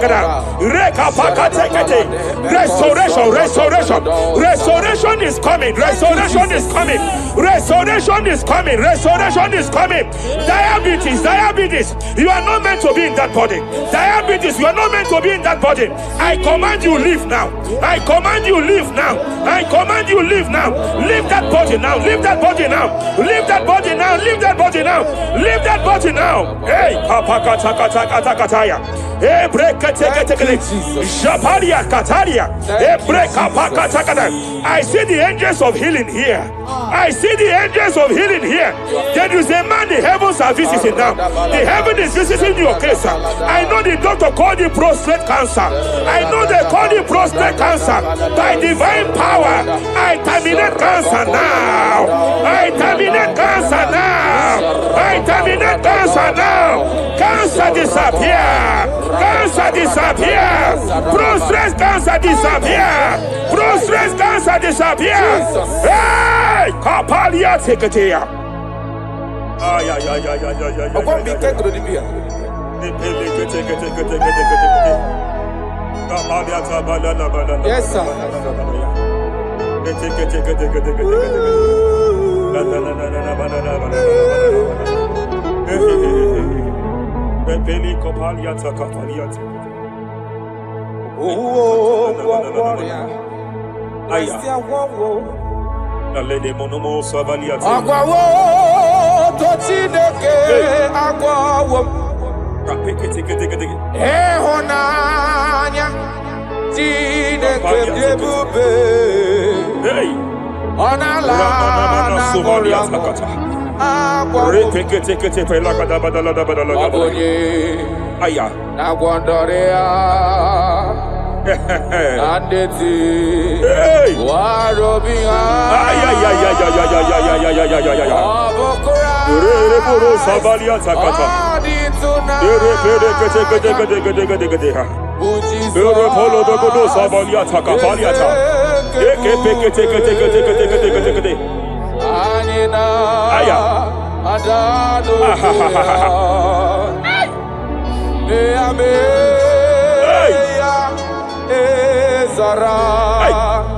Rekapakatekete. Restoration, restoration, restoration is coming, restoration is coming, restoration is coming, restoration is coming. Diabetes, diabetes, you are not meant to be in that body. Diabetes, you are not meant to be in that body. I command you leave now. I command you leave now. I command you leave now. Leave that body now. Leave that body now. Leave that body now. Leave that body now. Leave that body now. Hey, Kapakatakataya. Hey, break Japalia Kataria. Hey, break Kapakatakata. I see the angels of healing here. I see the angels of healing here. There is a man the heavens are visiting now. The heaven is visiting your case. I know the doctor called it prostate cancer. I know they call it prostate cancer. By divine power, I terminate cancer now. I terminate cancer now. I terminate cancer now. Cancer disappear. Cancer disappear. Prostate cancer disappear. Prostate cancer disappear. Hey, Kapalia Teketea. Ay, ay, ay, ay, ay, ay, ay. Yes, sir. Agwawo totineke agwawo ehonanya tineke debube onala na agwawo aya agwandorea Andeti Warobia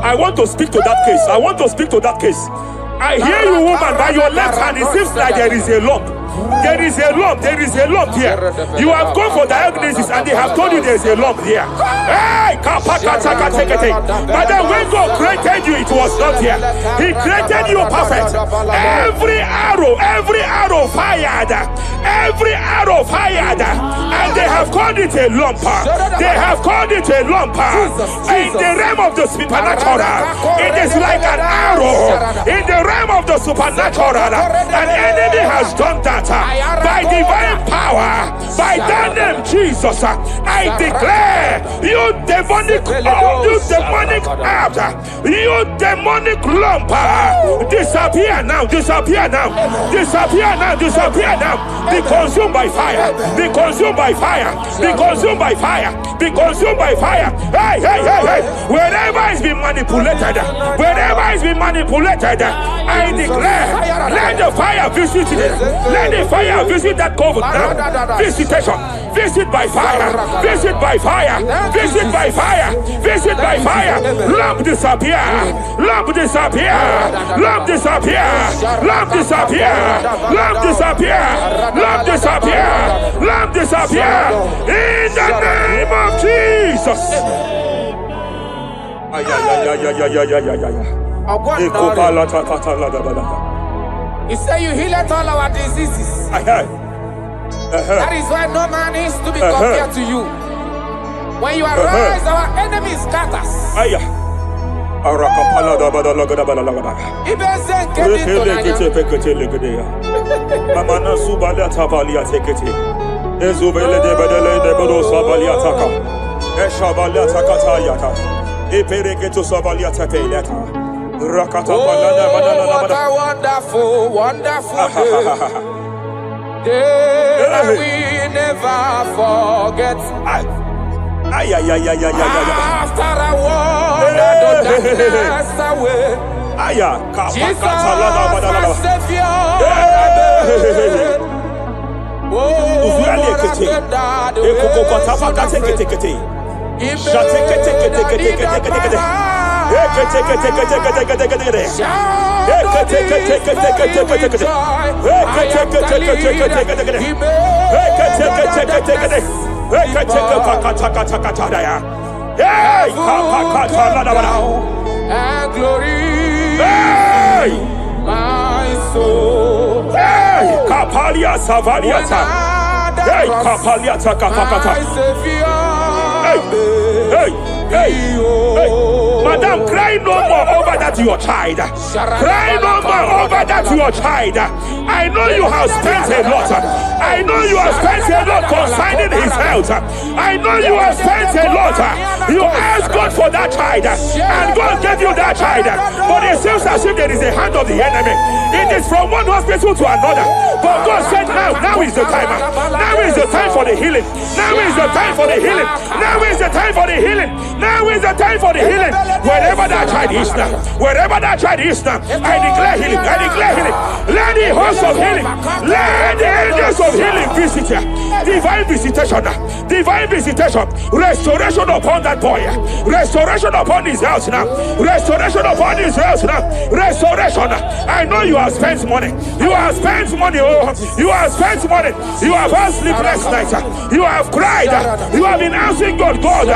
I want to speak to that case. I want to speak to that case. I hear you, woman, by your left hand. It seems like there is a lump. There is a lump. There is a lump here. You have gone for diagnosis and they have told you there is a lump here. Hey, Madam, when God created you, it was not here. He created you perfect. Every arrow fired so fired, and they have called it a lump. They have called it a lump. In the realm of the supernatural, it is like an arrow. In the realm of the supernatural, an enemy has done that by divine power, by that name Jesus. I declare you demonic, you demonic act, you demonic lump, disappear now, disappear now, disappear now, disappear now. Be consumed by fire, be consumed by fire, be consumed by fire, be consumed by fire. Hey, hey, hey, hey. Wherever it's been manipulated, wherever it's been manipulated, I declare, let the fire visit it. Let the fire visit that coven now. Visitation, visit by fire, visit by fire, visit by fire, visit by fire. Lump disappear, lump disappear, lump disappear, lump disappear, lump disappear, lump disappear, lump disappear. In the name of Jesus. You say you heal all our diseases. That is why no man is to be compared to you. When you arise, our enemies scatters. What a wonderful, wonderful day. Day we never forget. After a war, the darkness away. Jesus, my Savior. Oh, and glory, my soul. Kapalia Savaliata. Hey, Kapalia Takapakata. Hey, hey, hey. Madam, cry no more over that your child. Cry no more over that your child. I know you have spent a lot. I know you have spent a lot concerning his health. I know you have spent a lot. You asked God for that child, and God gave you that child. But it seems as if there is a hand of the enemy. It is from one hospital to another. But God said, now is the time. Now is the time for the healing. Now is the time for the healing. Now is the time for the healing. Now is the time for the healing. Wherever that child is now, wherever that child is now, I declare healing. I declare healing. Let the host of healing, let the angels of healing visit you. Divine visitation, divine visitation, restoration upon that boy, restoration upon his house now, restoration upon his house now, restoration. I know you have spent money. You have spent money. Oh, you have spent money. You have had sleepless nights. You have cried. You have been asking God, God.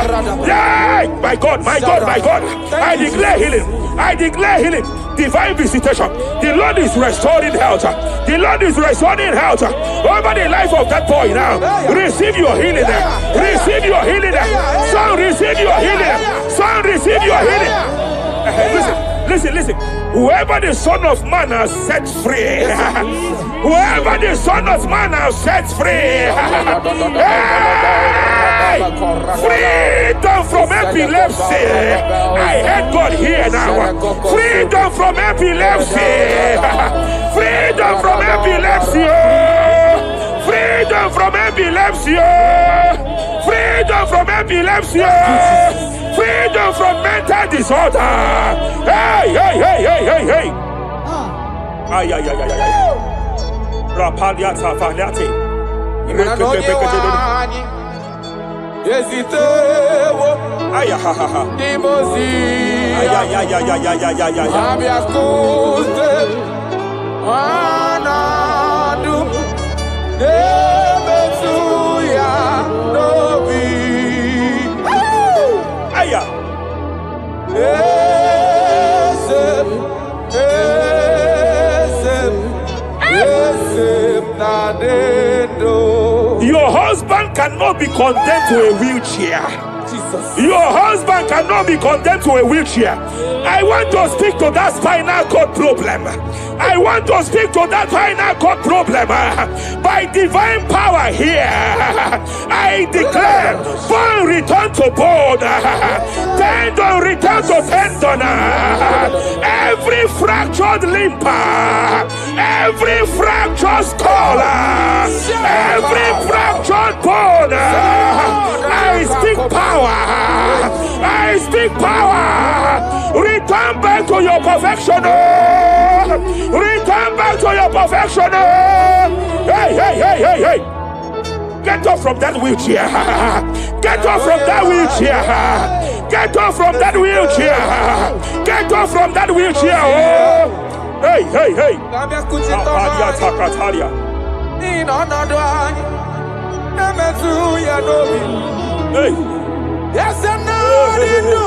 Yeah, my God, my God, my God. I declare healing. I declare healing. Divine visitation. The Lord is restoring health. The Lord is restoring health over the life of that boy now. Receive your healing. Receive your healing. Son, receive your healing. Son, receive your healing. Listen, listen. Whoever the Son of Man has set free, whoever the Son of Man has set free, hey, freedom from epilepsy. I heard God here now. Freedom from epilepsy. Freedom from epilepsy. Freedom from epilepsy. Freedom from epilepsy. Freedom from mental disorder. Hey, hey, hey, hey, hey, hey. Ay, ay, ay, ay, ay. Rapalia Tafaliati. Ay, ha, ha, ha. Ay, ay, ay, ay, ay, ay, ay, ay, ay. Nadendo Your husband cannot be condemned to a wheelchair. Jesus. Your husband cannot be condemned to a wheelchair. I want to speak to that spinal cord problem. I want to speak to that spinal cord problem. By divine power here, I declare bone return to bone, tendon return to tendon. Every fractured limb, every fractured skull, every fractured bone, I speak power. I speak power. Return back to your perfection. Return back to your perfection. Hey, hey, hey, hey, hey. Get off from that wheelchair. Get off from that wheelchair. Get off from that wheelchair. Get off from that wheelchair. Oh. Hey, hey, hey. Hey. Yes, and no, no.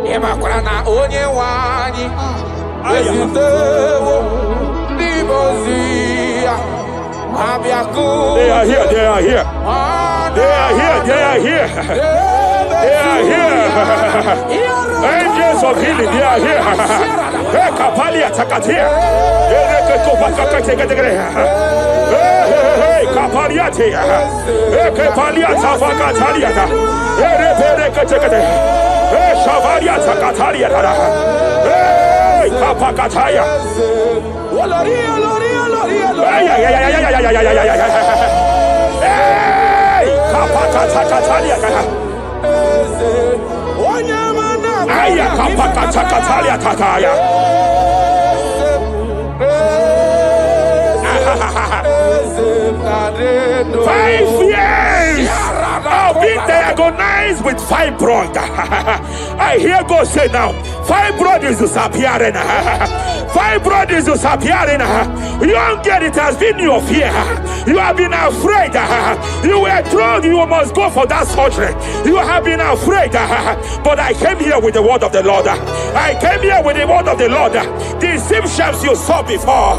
Emakrana onye wani ezitewo libozia abiaku. They are here, they are here. They are here, they are here. They are here. Angels of healing, they are here. Hey, Kapalia Takatia. Hey, Kapaliate. Hey, Kapalia Tafakataliata. Hey, hey, Shavalia Takatalia. Hey, Kapakataya. Hey, Kapakatakalia. Aya Kapakatakalia Takaya. 5 years of being diagnosed with fibroid. I hear God say now, fibroid is disappearing. Fibroid is disappearing. You don't get it, has been your fear. You have been afraid. You were told you must go for that surgery. You have been afraid. But I came here with the word of the Lord. I came here with the word of the Lord. The symptoms you saw before,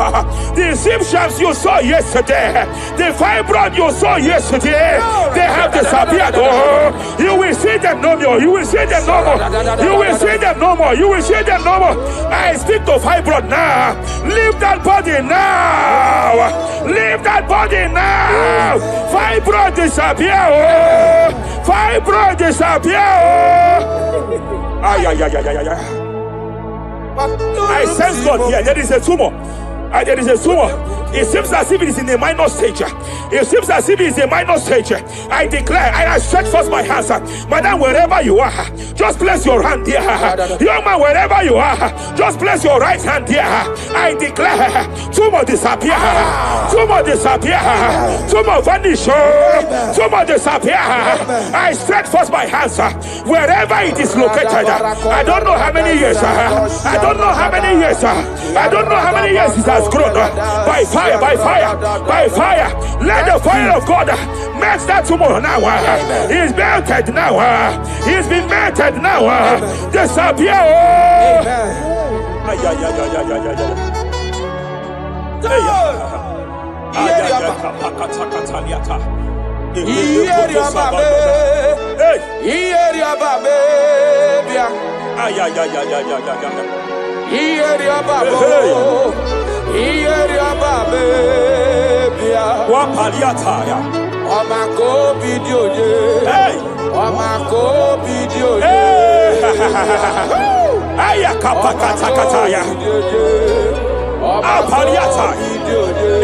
the symptoms you saw yesterday, the fibroid you saw yesterday, they have disappeared. Oh, you will see them no more. You will see them no more. You will see them no more. You will see them no more. I speak to fibroid now. Leave that body now. Leave that body now. Fibroid disappear. Oh, fibroid disappear. Oh. Ay, ay, ay, ay, ay, ay. I sense God here. There is a tumor. There is a tumor. It seems as if it is in a minor stage. It seems as if it is a minor stage. I declare, I stretch forth my hands. Madam, wherever you are, just place your hand there. Young man, wherever you are, just place your right hand there. I declare, tumor disappear. Tumor disappear. Tumor vanish. Tumor disappear. I stretch forth my hands. Wherever it is located. I don't know how many years. I don't know how many years. I don't know how many years it has grown. By fire, by fire, by fire. Let the fire of God melt that tumor now. He's melted now. He's been melted now. Disappear. Wapaliataya. Omako video ye. Omako video ye. Aya kapakatakataya. Apaliata.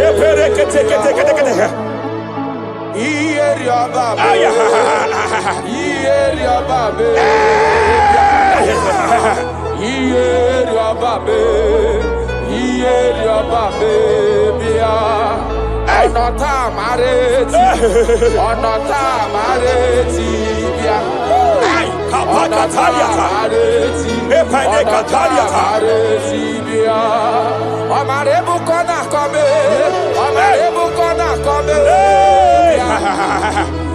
Epereketeketekete. Ieria babe. Aya. Ieria babe. Ieria babe. Ieria babe bia. Onota mareti. Onota mareti bia. Ay, kapakataliata. Epenekataliata. Bia. Omarebu kona kome. Omarebu kona kome.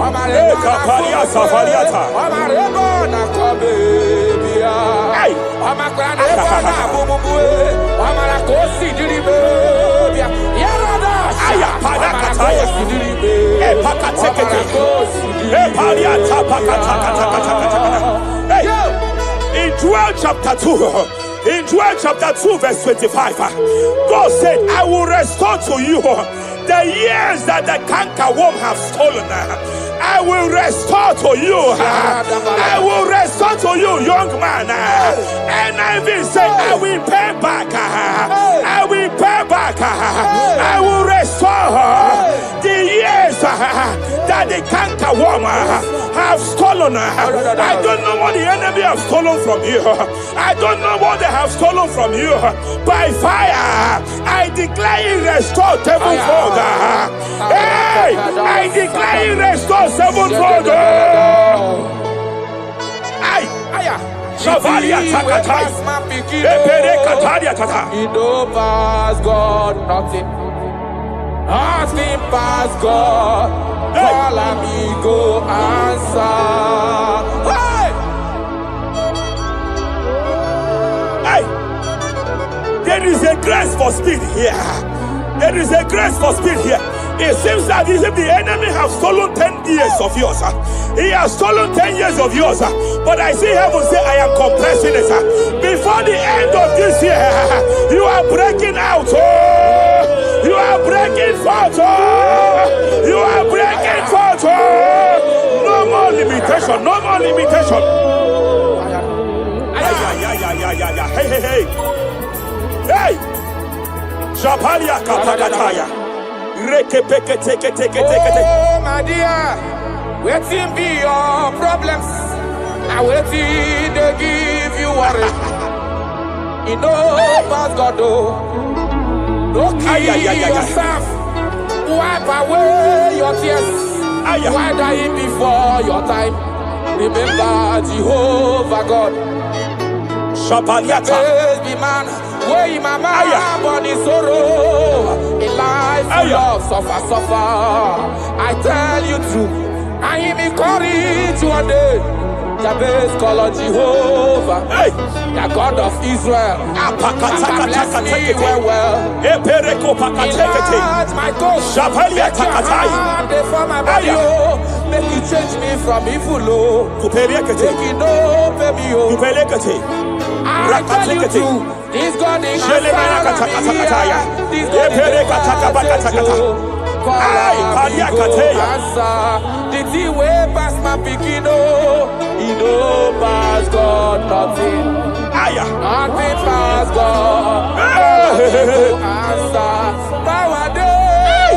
Omarebu kapaliata faliata. Omarebu na kome bia. In Joel chapter 2, in Joel chapter 2 verse 25, God said, I will restore to you the years that the cankerworm have stolen. I will restore to you. I will restore to you, young man. And I will say, I will pay back. I will pay back. I will restore the years that the cankerworm have stolen. I don't know what the enemy have stolen from you. I don't know what they have stolen from you. By fire, I declare it restored sevenfold. Hey, I declare it restored sevenfold. Shavalia Takatai. He don't pass God nothing. Nothing pass God. Call amigo answer. Hey! There is a grace for speed here. There is a grace for speed here. It seems that if the enemy have stolen 10 years of yours, he has stolen 10 years of yours, but I see heaven say, I am compressing it. Before the end of this year, you are breaking out. You are breaking forth. You are breaking forth. No more limitation. No more limitation. Hey, hey, hey. Hey. Japalia Kapagataya. Oh, my dear, waiting be your problems. I waiting to give you worry. You know, but God, don't kill yourself. Wipe away your tears. Why die before your time? Remember Jehovah God. Shabaliata. Be man. Way mama born in sorrow, a life full of suffer. I tell you true, I am encouraged one day. The best call on Jehovah, the God of Israel. Bless me well. Enlarge my coast. Make your hand for my body. Make you change me from evil. Make you know baby. I tell you true. This God is this God the thing way past my beginning. He no pass God nothing. Nothing pass God. Answer. Power day.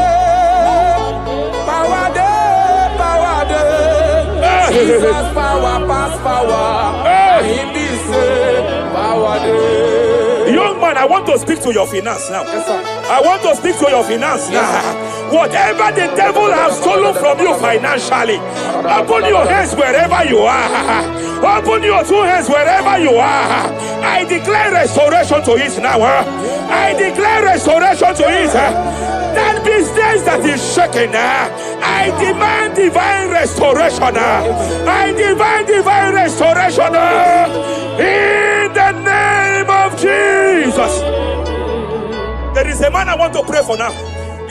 Power day. Power day. Jesus power pass power. He be say power day. Young man, I want to speak to your finance now. Yes, sir. I want to speak to your finance now. Whatever the devil has stolen from you financially, open your hands wherever you are. Open your two hands wherever you are. I declare restoration to it now. I declare restoration to it. That business that is shaking, I demand divine restoration. I demand divine restoration in the name of Jesus. There is a man I want to pray for now.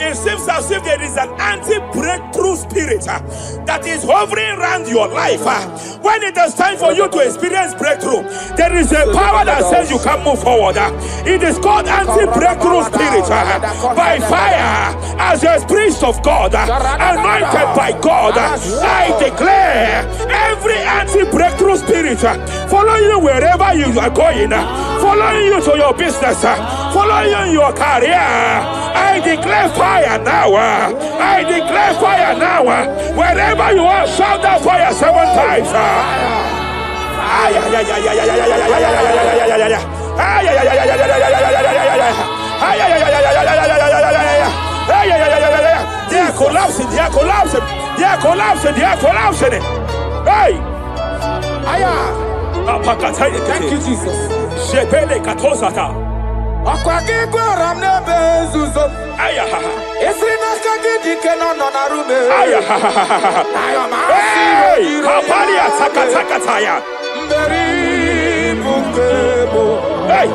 It seems as if there is an anti-breakthrough spirit that is hovering around your life. When it is time for you to experience breakthrough, there is a power that says you can't move forward. It is called anti-breakthrough spirit. By fire, as a priest of God, anointed by God, I declare every anti-breakthrough spirit following you wherever you are going, following you to your business, following you in your career. I declare fire now. I declare fire now. Wherever you are, shout that fire 7 times. They are collapsing. They are collapsing. They are collapsing. They are collapsing. Hey. Thank you, Jesus. Hey.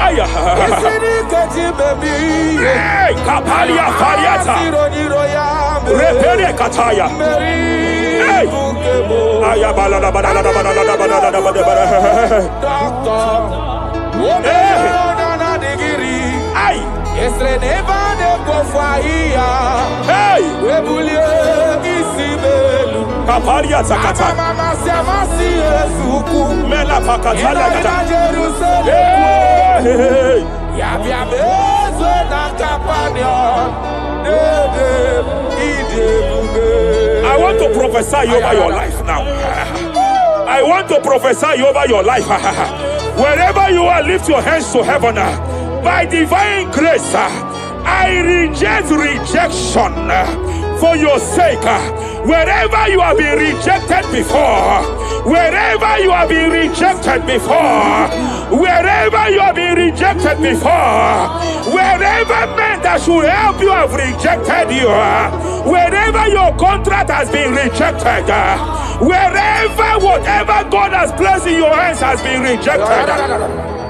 Aya. Hey, Kapalia Paliata. Repere Kataya. Hey. Aya balada balada balada balada balada. Hey. Ay. Hey. Kapalia Zakata. Mela Pakatala. Hey. I want to prophesy over your life now. I want to prophesy over your life. Wherever you are, lift your hands to heaven. By divine grace, I reject rejection for your sake. Wherever you have been rejected before, wherever you have been rejected before, wherever you have been rejected before, wherever men that should help you have rejected you, wherever your contract has been rejected, wherever whatever God has placed in your hands has been rejected.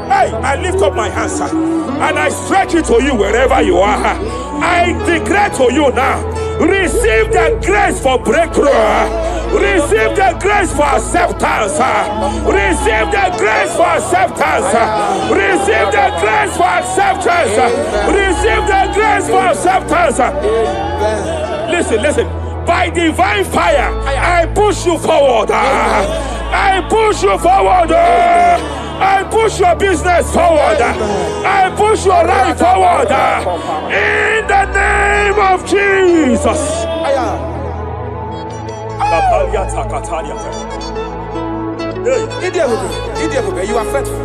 Hey, I lift up my hands and I stretch it to you wherever you are. I declare to you now, receive the grace for breakthrough. Receive the grace for acceptance. Receive the grace for acceptance. Receive the grace for acceptance. Receive the grace for acceptance. Listen. By divine fire, I push you forward. I push you forward. I push your business forward. I push your life forward. In the name of Jesus. You are faithful.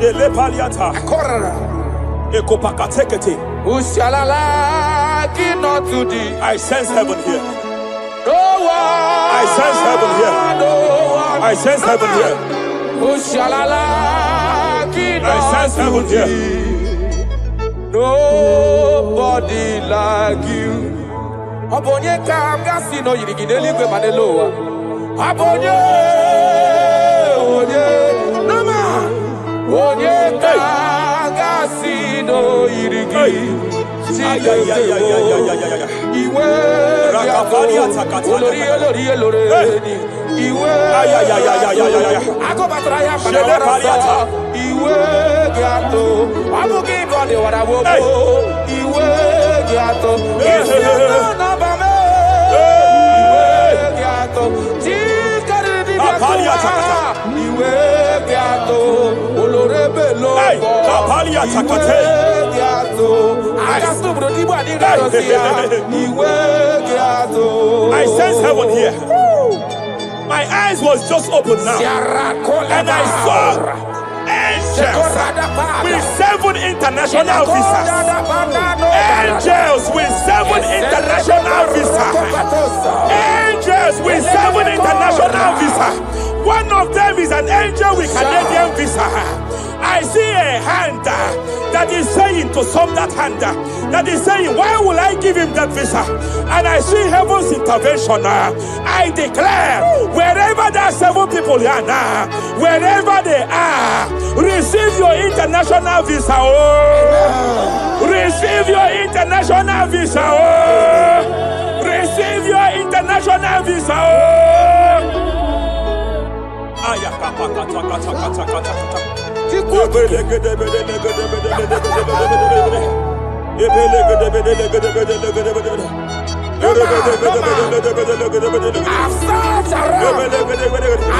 I sense heaven here. No one. I sense heaven here. No one. I sense heaven here. I sense heaven here. Nobody like you. Abonye kamgasi no yirigideli kwe maneloa. Abonye, nama. Abonye kamgasi no yirigideli. Iwe I sense heaven here. My eyes was just open now, and I saw angels with 7 international visas. Angels with 7 international visas. Angels with 7 international visas. One of them is an angel with Canadian visa. I see a hand that is saying to some that hand that is saying, why will I give him that visa? And I see heaven's intervention. I declare, wherever there are 7 people here now, wherever they are, receive your international visa. Oh, receive your international visa. Oh, receive your international visa. Oh, I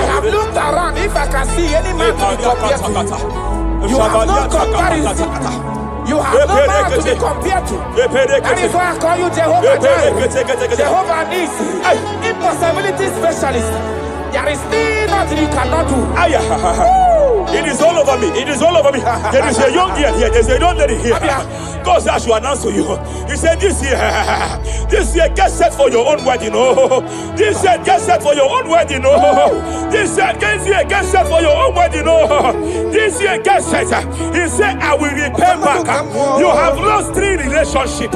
have looked around if I can see any man to be compared to. You have no comparison. You have no man to be compared to. That is why I call you Jehovah Jireh, Jehovah Nisi, impossibility specialist. There is nothing you cannot do. It is all over over me. It is all over me. There is a young girl here. There's a young lady here. God said I should announce to you. He said this year, get set for your own wedding. Oh, this year, get set for your own wedding. Oh, this year, get set for your own wedding. Oh, this year, get set. He said, I will repay back. You have lost 3 relationships.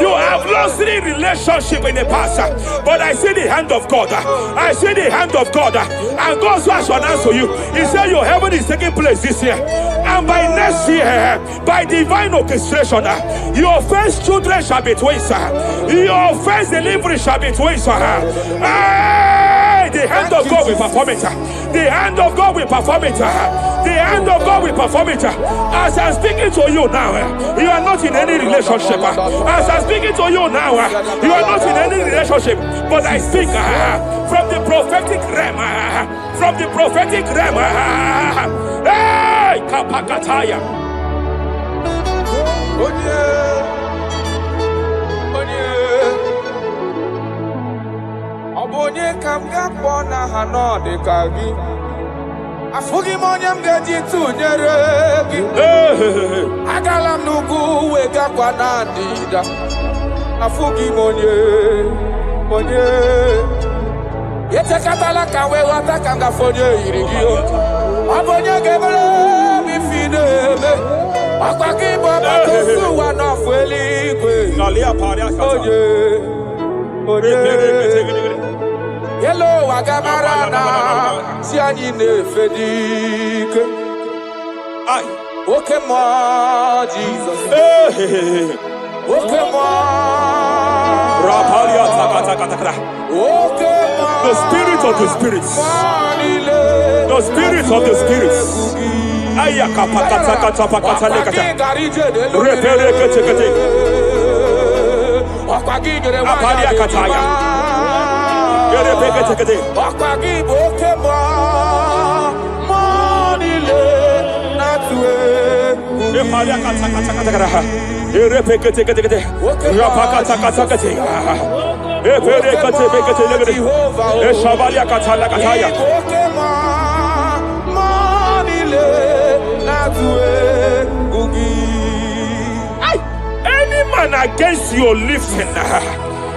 You have lost 3 relationships in the past. But I see the hand of God. I see the hand of God. And God said I should announce to you. He said your heaven is taking place this year. And by next year, by divine orchestration, your first children shall be twins. Your first delivery shall be twins. Hey, the hand of God will perform it. The hand of God will perform it. The hand of God will perform it. As I'm speaking to you now, you are not in any relationship. As I'm speaking to you now, you are not in any relationship. But I speak from the prophetic realm. From the prophetic realm. Hey, Kapakataya. Onye kam ga-akpọ na ha n'ọdịka gị afụghị m onye m ga-eji tụnyere gị agala m n'ugwu wegakwa na ndịda afụghị m onye etekatala ka wee ghọta ka m gafe onye yiri gị ọ bụ onye ga-emere m ifi na-eme ọkwa gị bụ ọgbakọsi ụwa n'ọfụ eluigwe onye Hello, Agamarana, Sianine Fedike. Okay, more Jesus. Okay, more. Okay, the spirit of the spirits. The spirit of the spirits. Any man against your lifting,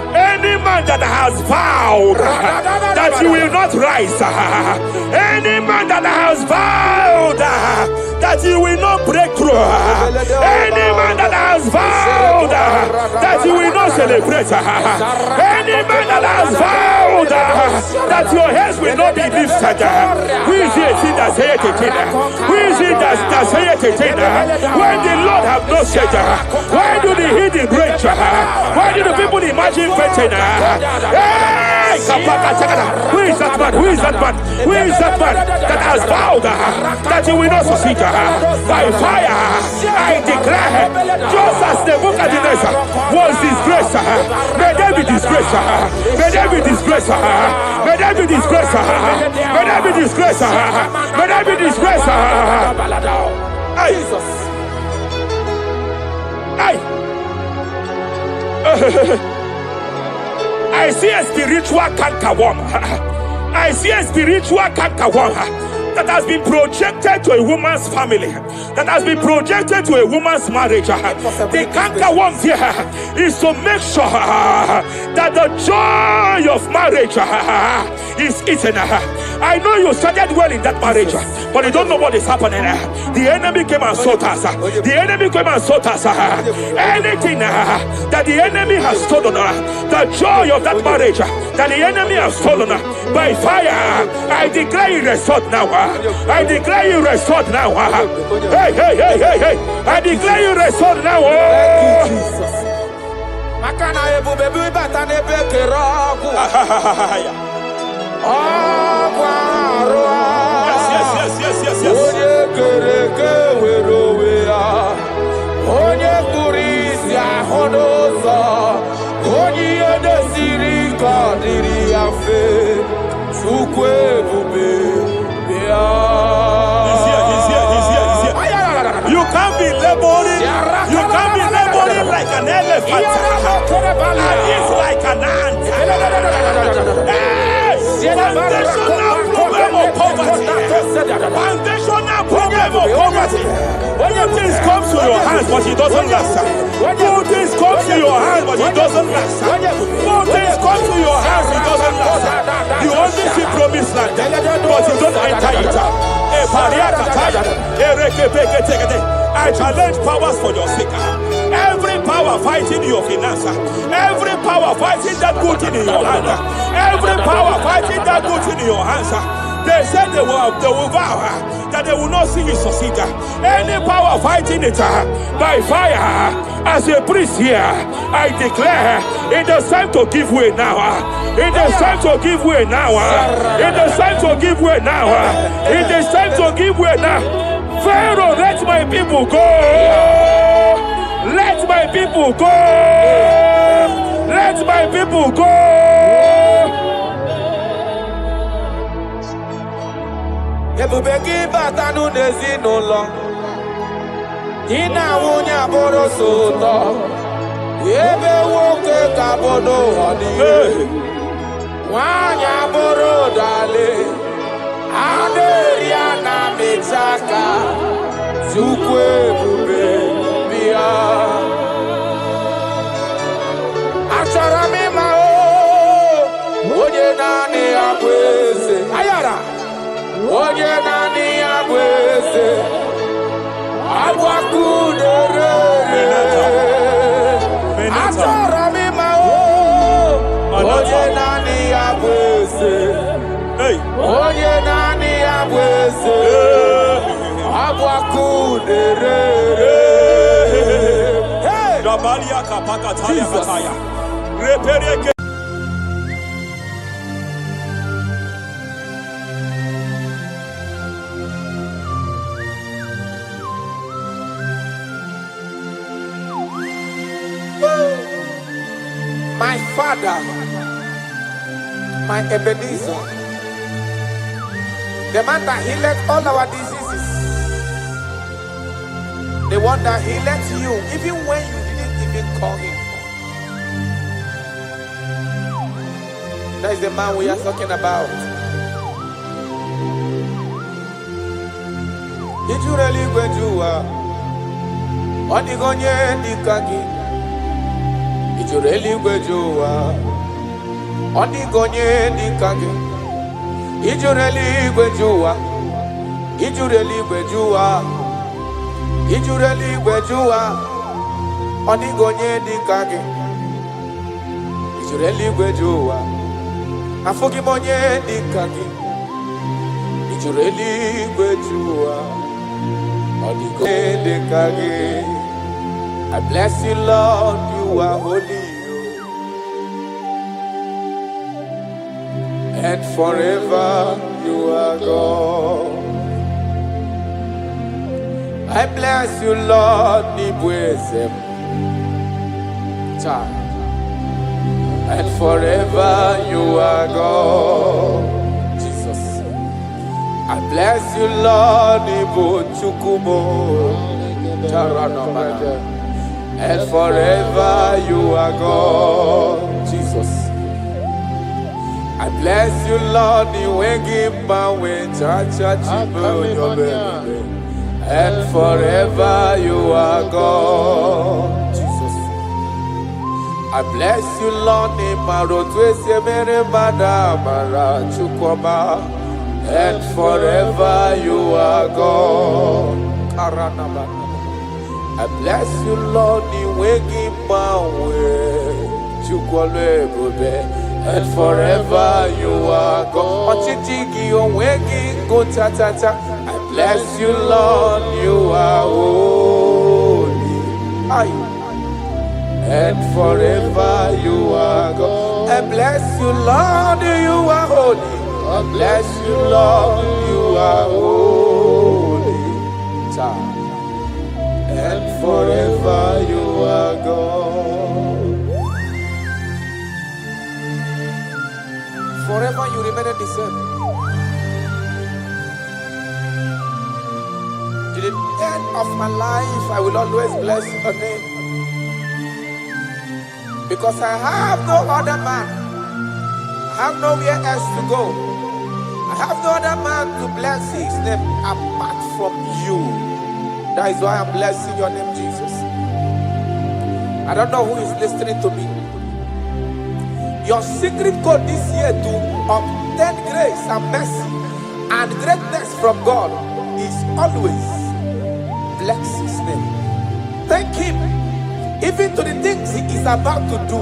any man that has vowed that you will not rise, any man that has vowed that you will not break through, any man that has vowed that you will not celebrate, any man that has vowed that your heads will not be lifted, who is it that saith it? Who is it that saith it? When the Lord have not said, why do the hidden rage? Why do the people imagine fighting? Hey, who is that man? Who is that man? Who is that man that has vowed that you will not succeed? By fire, I declare, just as the Nebuchadnezzar was disgraced, may they be disgraced. May they be disgraced. May they be disgraced. May they be disgraced. May they be disgraced. Jesus. I see a spiritual cankerworm. I see a spiritual cankerworm that has been projected to a woman's family, that has been projected to a woman's marriage. The cankerworm here is to make sure that the joy of marriage is eaten. I know you started well in that marriage, but you don't know what is happening. The enemy came and sought us. The enemy came and sought us. Anything that the enemy has stolen, the joy of that marriage that the enemy has stolen, by fire, I declare you restored now. I declare you restored now. Hey, hey, hey, hey, hey. I declare you restored now. You can't be laboring. You can't be laboring like an elephant. And it's like an ant. Foundational problem of poverty. Foundational problem of Good things come to your hands, but it doesn't last. Good things come to your hands, but it doesn't last. Good things come to your hands, it doesn't last. You only see promised land, but you don't enter it. I challenge powers for your sake. Every power fighting your finance, every power fighting that good thing in your hand, every power fighting that good thing in your hands. They said they will vow that they will not see you succeed. Any power fighting it by fire, as a priest here, I declare it is time to give way now. It is time to give way now. It is time to give way now. It is time to give way now. Pharaoh, let my people go. Let my people go. Let my people go. Ebube gị batanụ n'ezinụlọ gị na nwunye abụrụ so ụtọ ebe nwoke ka bụrụ ọdịyo nwanyị abụrụ dale adịrị ya na mmecha aka Chukwu ebube bịa achọrọ m ịma onye naanị ya bụ eze ayara onye naanị ya bụ eze agbakudere achọrọ m ịma onye naanị ya bụ eze onye naanị ya bụ eze agbakudere my Father, my Ebenezer, the man that healed all our diseases, the one that healed you even when you didn't even call him. That is the man we are talking about. Did you really go to Onigonye Nikagi? Ijureli gwejuwa Onigonye Nikagi? Ijureli gwejuwa Ijureli gwejuwa Ijureli gwejuwa Onigonye Nikagi? Ijureli gwejuwa Afugimonye Nikagi? Ijureli gwejuwa Onigonye Nikagi? I bless you, Lord, you are holy, and forever you are God. I bless you, Lord, and forever you are God. Jesus. I bless you, Lord, and forever you are God, Jesus. I bless you, Lord, and forever you are God, Jesus. I bless you, Lord, and forever you are God. I bless you, Lord, and forever you are God. I bless you, Lord, you are holy, and forever you are God. I bless you, Lord, you are holy. I bless you, Lord, you are holy, and forever you are God. Forever you remain the same. To the end of my life, I will always bless your name. Because I have no other man. I have nowhere else to go. I have no other man to bless his name apart from you. That is why I'm blessing your name, Jesus. I don't know who is listening to me. Your secret code this year to obtain grace and mercy and greatness from God is always bless his name. Thank him even to the things he is about to do.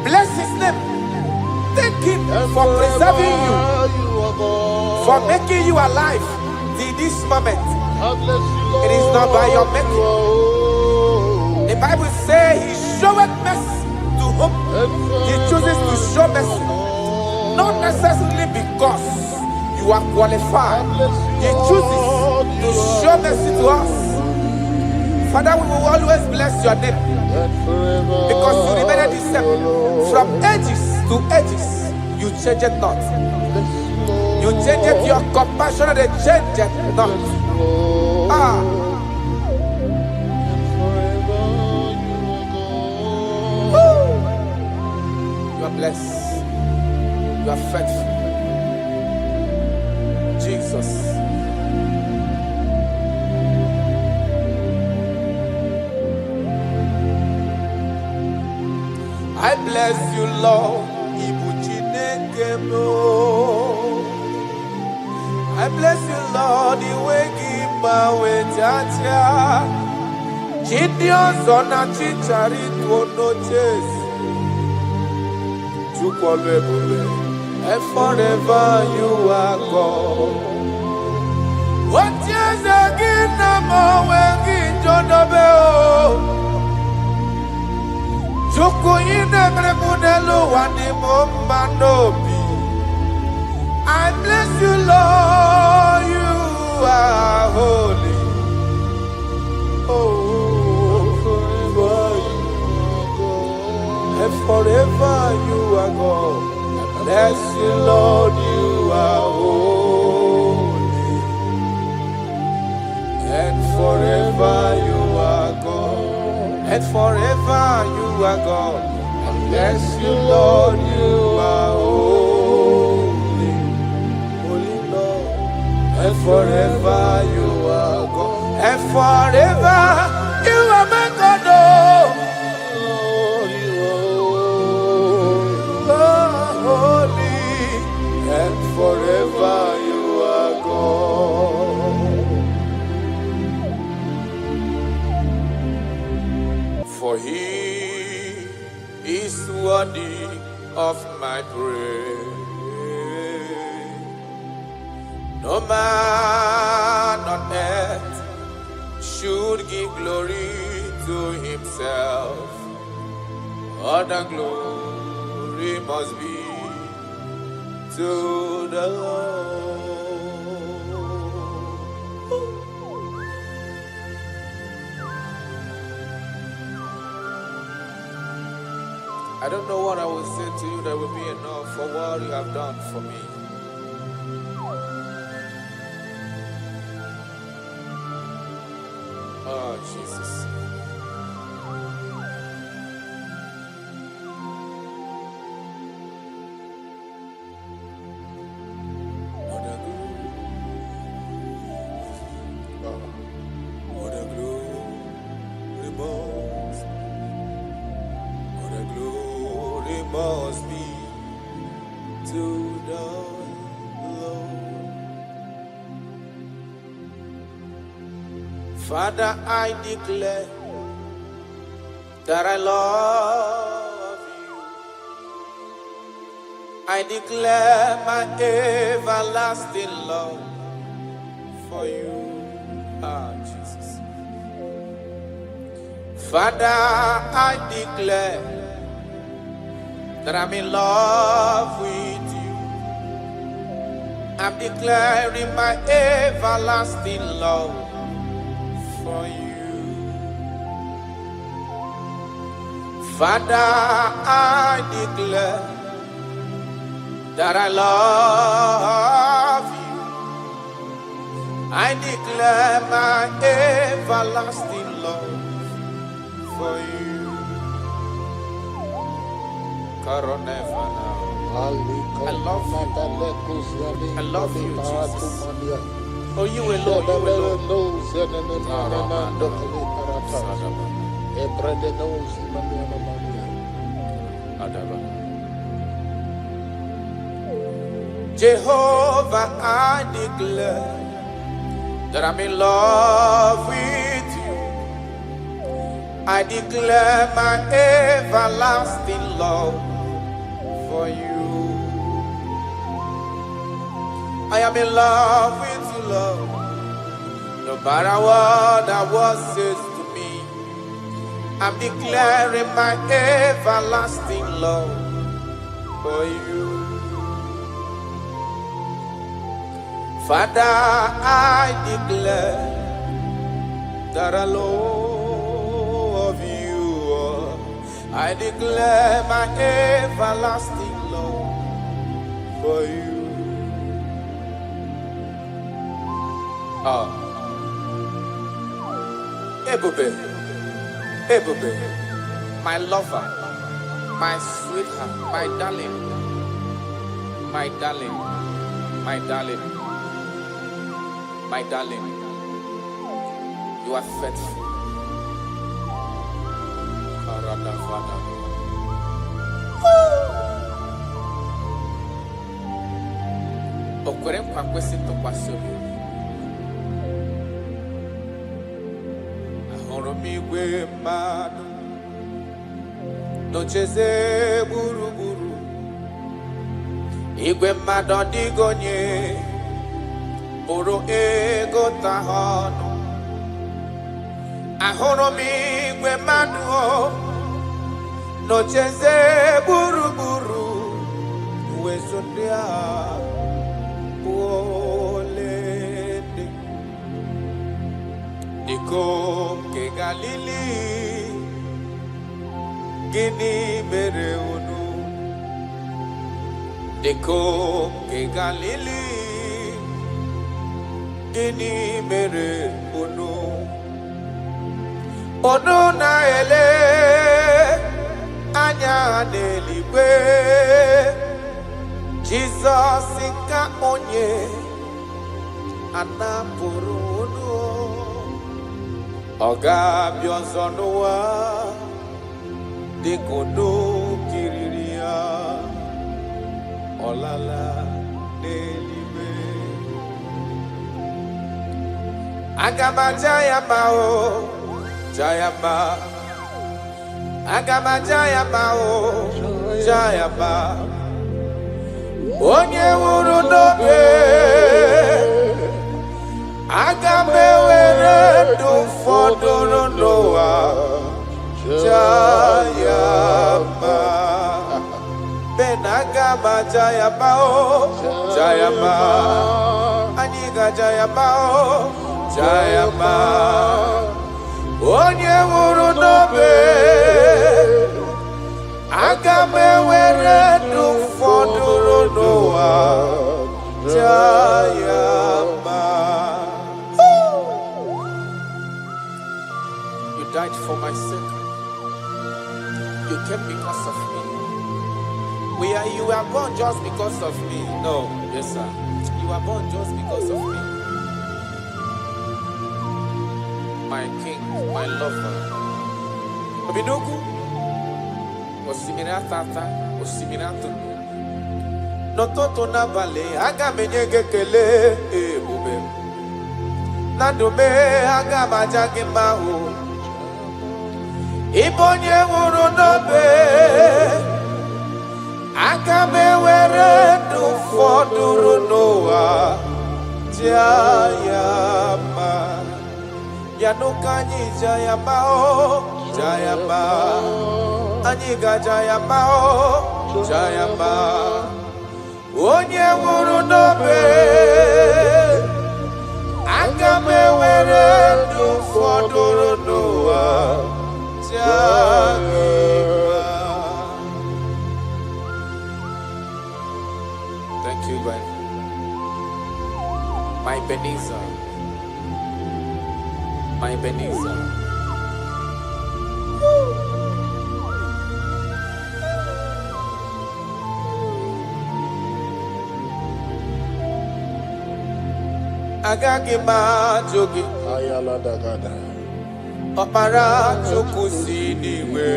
Bless his name. Thank him for preserving you, for making you alive till this moment. It is not by your making. The Bible says he showeth mercy to whom he chooses to show mercy. Not necessarily because you are qualified. He chooses to show mercy to us. Father, we will always bless your name because you remain the same. From ages to ages, you change it not. You change it, your compassion, they change it not. You are blessed. You are faithful. Jesus. I bless you, Lord. I bless you, Lord. The way give my way, Jaja. Gideon's on a chichari to no chase. And forever you are God. What is again? I'm always John Abel. I bless you, Lord, you are holy. And forever you are God. I bless you, Lord, you are holy. And forever you are God. And forever you are God. I bless you, Lord, you are holy. Holy Lord. And forever you are God. And forever you are my God. Oh, you are holy. And forever you are God. For he is worthy of my praise. No man on earth should give glory to himself. All the glory must be to the Lord. I don't know what I will say to you that will be enough for what you have done for me. Oh, Jesus. Must be to the Lord. Father, I declare that I love you. I declare my everlasting love for you. Jesus. Father, I declare that I'm in love with you. I'm declaring my everlasting love for you. Father, I declare that I love you. I declare my everlasting love for you. Coronevana. I love you. I love you, Jesus. Oh, you alone, you alone. Jehovah, I declare that I'm in love with you. I declare my everlasting love for you. I am in love with you, Lord. No matter what the world says to me, I'm declaring my everlasting love for you. Father, I declare that I love you. I declare my everlasting love for you. Ebube, my lover, my sweetheart, my darling, my darling, my darling, my darling, you are faithful. Okwere nkwa kwesị ntụkwasị obi. Ahụrụ m igwe mmadụ n'ocheze gburugburu. Igwe mmadụ ọdịghị onye pụrụ ịgụta ha ọnụ. Ahụrụ m igwe mmadụ n'ocheze gburugburu. Uwezo ndị a olede Nikom ke Galili, gịnị mere unu? Nikom ke Galili, gịnị mere unu? Unu na-ele anya n'eluigwe, Jizọs ka onye anapụrụ unu. Ọ ga-abịa ọzọ n'ụwa dịka unu kiriri ya, ọ lala n'eluigwe. Aga m aja ya mma o, ja ya mma. Aga m aja ya mma o, ja ya mma. Onye nwụrụ n'obe, aga m ewere ndụ fọdụrụ n'ụwa, ja ya mma. Ben aga m aja ya mma o, ja ya mma. Anyị ga-aja ya mma o, ja ya mma. Onye nwụrụ n'obe, aga m ewere ndụ fọdụrụ n'ụwa, ja ya mma. You died for my sake. You came because of me. You were born just because of me. No, yes sir. You were born just because of me. My king, my lover. Obidogu. Osimiri tata, osimiri tunu. N'ụtụtụ n'abalị, aga m enye gị ekele ebube. Na ndụ m, aga m aja gị mma o. Ị bụ onye nwụrụ n'obe, aga m ewere ndụ fọdụrụ n'ụwa, ja ya mma. Ya n'ụka anyị ja ya mma o, ja ya mma. Anyị ga-aja ya mma o, ja ya mma. Onye nwụrụ n'obe, aga m ewere ndụ fọdụrụ n'ụwa, ja gị mma. Thank you, God. My Ebenezer, my Ebenezer. agaghị m ajụ gị ọkpara Chukwu si n'igwe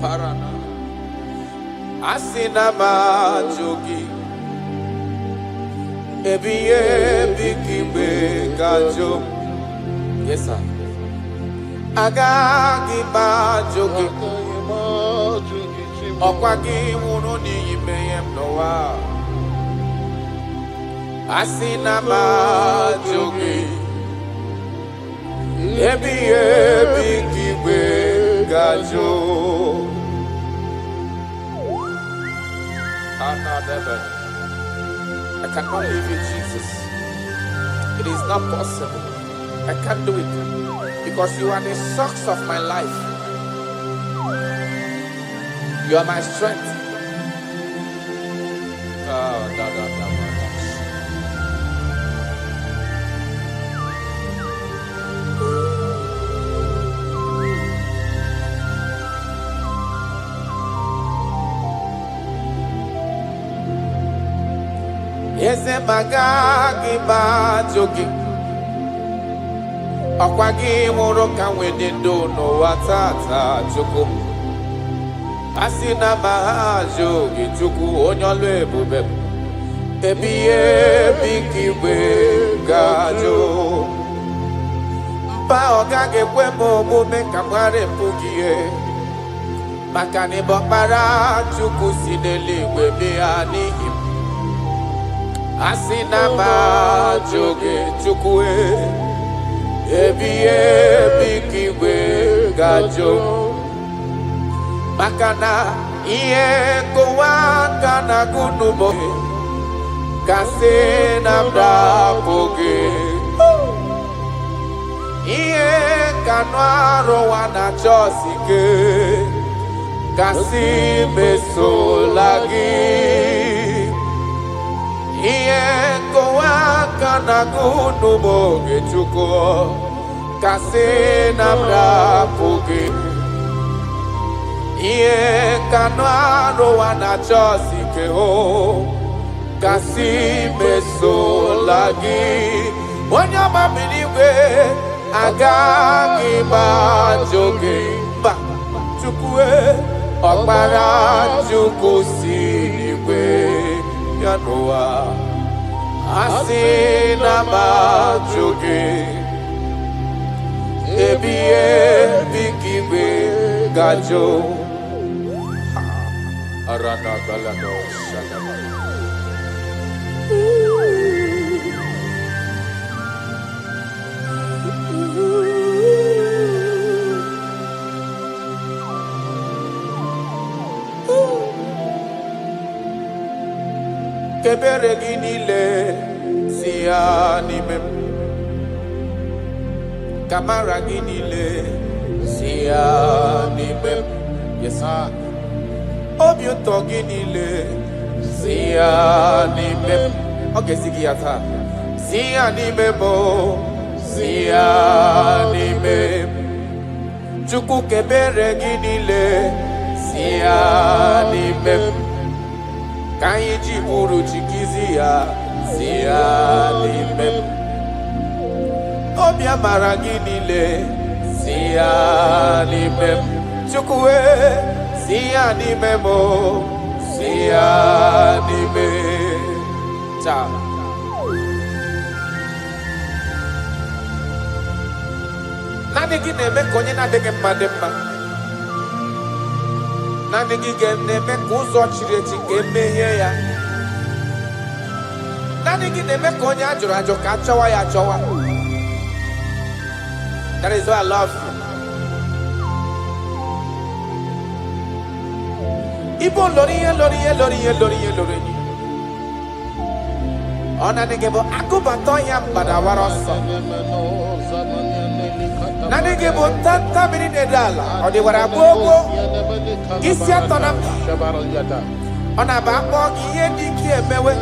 parana asị na m ajụ gị ebighị ebi ka igbe ga-ajụ m. Yes, sir. Agaghị m ajụ gị ọkwa gị nwụrụ n'ihi mmehie m n'ụwa asị na m ajụ gị ebighị ebi ka igwe ga-ajụ. I cannot live in Jesus. It is not possible. I can't do it because you are the source of my life. You are my strength. Eze magagi bajogi ọkwa gị nwụrụ ka nwede ndụ n'ụwa tata Chukwu asị na mahajụ gị Chukwu onye ọlụ ebube ebighị ebi ka igwe ga-ajụ mba ọ gaghị ekwe m omume ka m gharịpụ gị ihe maka na ịbụ ọkpara Chukwu si n'eluigwe bịa n'ihi m asị na mahajụ gị Chukwu ebighị ebi ka igwe ga-ajụ maka na ihe nkụwa aka na gụnụmọ kasị na m dapụ gị ihe kanụ arụwa na chọọsị gị kasị mesola gị ihe nkụwa aka na gụnụmọ gị Chukwu kasị na m dapụ gị ihe kanụ arụwa na chọọsị gị kasị mesola gị onye ọma n'igwe agaghị m ajụ gị mba Chukwu ọkpara Chukwu si n'igwe ya n'ụwa asị na m ajụ gị ebighị ebi ka igwe ga-ajụ. Kebere gị niile si ya n'ime m kamara gị niile si ya n'ime m yes sir obi ụtọ gị niile si ya n'ime m ọ ga-esi gị ya taa si ya n'ime m si ya n'ime m Chukwu kebere gị niile si ya n'ime m ka anyị ji bụrụ chikizi ya si ya n'ime m obi amara gị niile si ya n'ime m Chukwu si ya n'ime m si ya n'ime taa naanị gị na-eme ka onye na-adịghị mma dị mma naanị gị na-eme ka ụzọ chiri echi ka emeghe ya naanị gị na-eme ka onye a jụrụ ajụ ka a chọwa ya achọwa. That is why I love you. Ibo lori ye ona nige bo akubato ya mbadawara ọsọ na nige bo tanta mini nedala ọ dị wara gbogbo isi atọ na mba ọ na-aba akpọ gị ihe dị ike emewe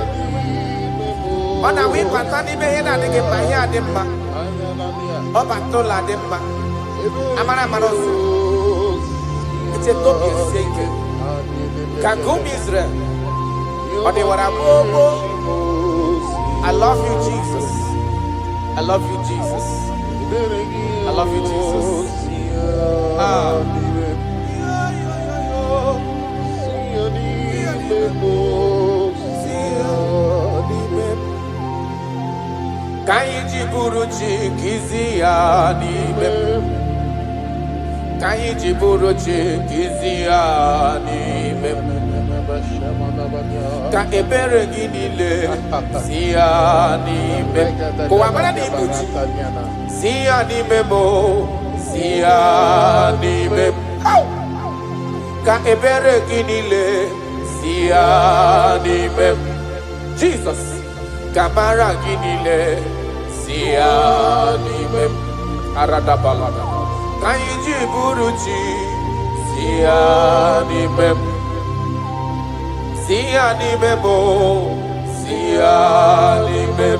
ọ na-awa ịbata n'ime ihe na-adịghị mma ihe adị mma ọ bata ụlọ adị mma amara ọsọ echeta obi esie ike ka nke ụmụ Israel ọ dị wara gbogbo. I love you, Jesus. I love you, Jesus. I love you, Jesus. Kaiji buruchi kizia nibe. Kaiji buruchi kizia nibe. Ka ebere ginile sia nibe. Kwa mana ni buchi. Sia nibe mo. Sia nibe. Ka ebere ginile sia nibe. Jesus. Kamara ginile sia nibe. Arada balada. Kaiji buruchi sia nibe. Sia nibe mo. Sia nibe.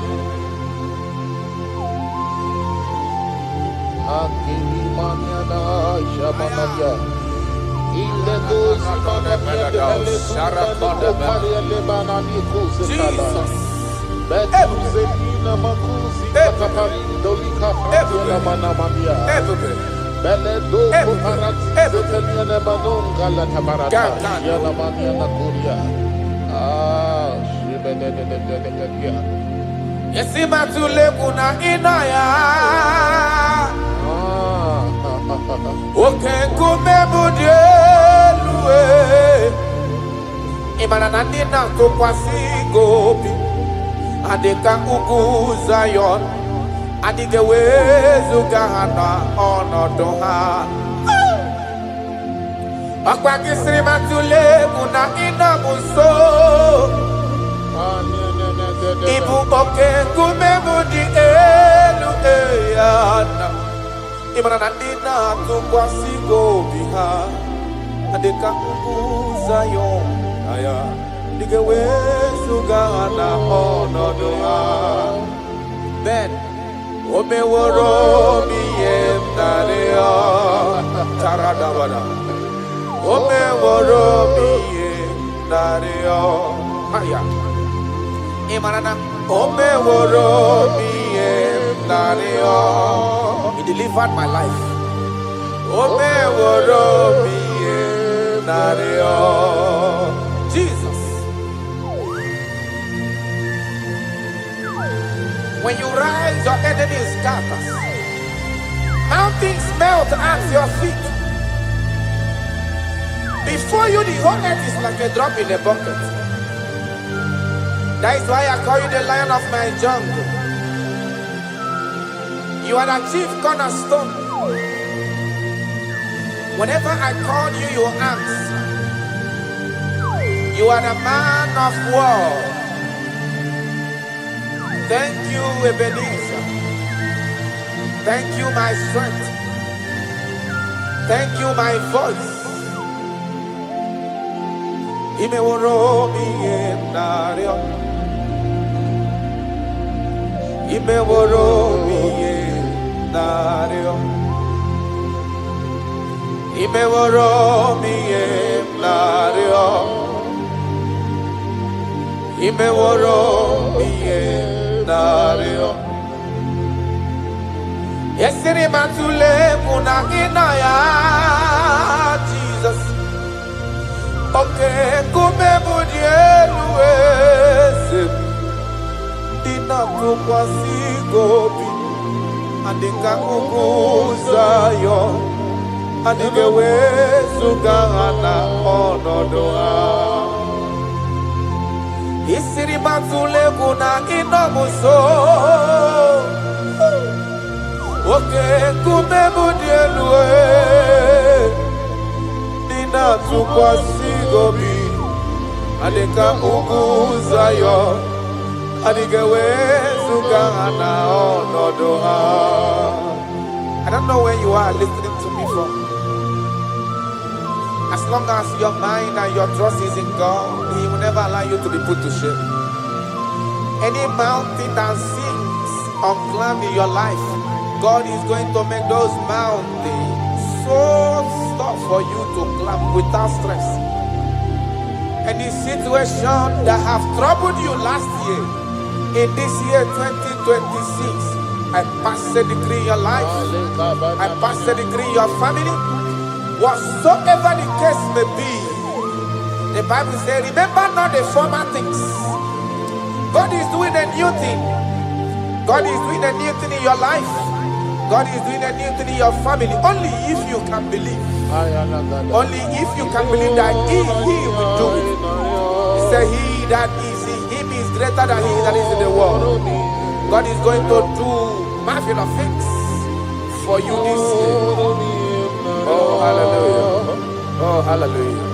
Yesima tule kuna inaya. Oke kumebudie luwe. Imana nandina kukwasi gobi. Adeka ugu Zion. Adige wezu gahana onodoha. Akwa kisri matule kuna ina muso. Ibu oke kumebudi elu eyana. Imana nandina tukwasi gobiha. Adeka ugu Zion. Aya. Dige wezu gahana onodoha. Ben. Ome woro mi emnarea. Taradabada. Ome woro mi emnarea. Aya. Imanana. Ome woro mi emnarea. He delivered my life. Ome woro mi emnarea. Jesus. When you rise, your enemy scatters. Mountains melt at your feet. Before you, the whole earth is like a drop in a bucket. That is why I call you the lion of my jungle. You are the chief cornerstone. Whenever I call you, you answer. You are the man of war. Thank you, Ebenezer. Thank you, my strength. Thank you, my voice. Imeworo mi emnario. Imeworo mi emnario. Imeworo mi emnario. Imeworo mi emnario. Yesiri matule muna inaya Jesus. Okay, kume budieluese. Dina tukwasi gobi. Andika ugu Zion. Andike wesu gahana onodoa. Isiri matule kuna inomuso. Oke kumebudieluwe. Dina tukwasi gobi. Adeka ugu Zion. Adigewe sugana onodoha. I don't know where you are listening to me from. As long as your mind and your trust is in God, He will never allow you to be put to shame. Any mountain that seems unclimbed in your life, God is going to make those mountains so tough for you to climb without stress. Any situation that have troubled you last year, in this year 2026, I pass a decree in your life. I pass a decree in your family. Whatsoever the case may be, the Bible says, remember not the former things. God is doing a new thing. God is doing a new thing in your life. God is doing a new thing in your family. Only if you can believe. Only if you can believe that He will do it. He said, He that is in Him is greater than he that is in the world. God is going to do marvelous things for you this year. Oh, hallelujah. Oh, hallelujah.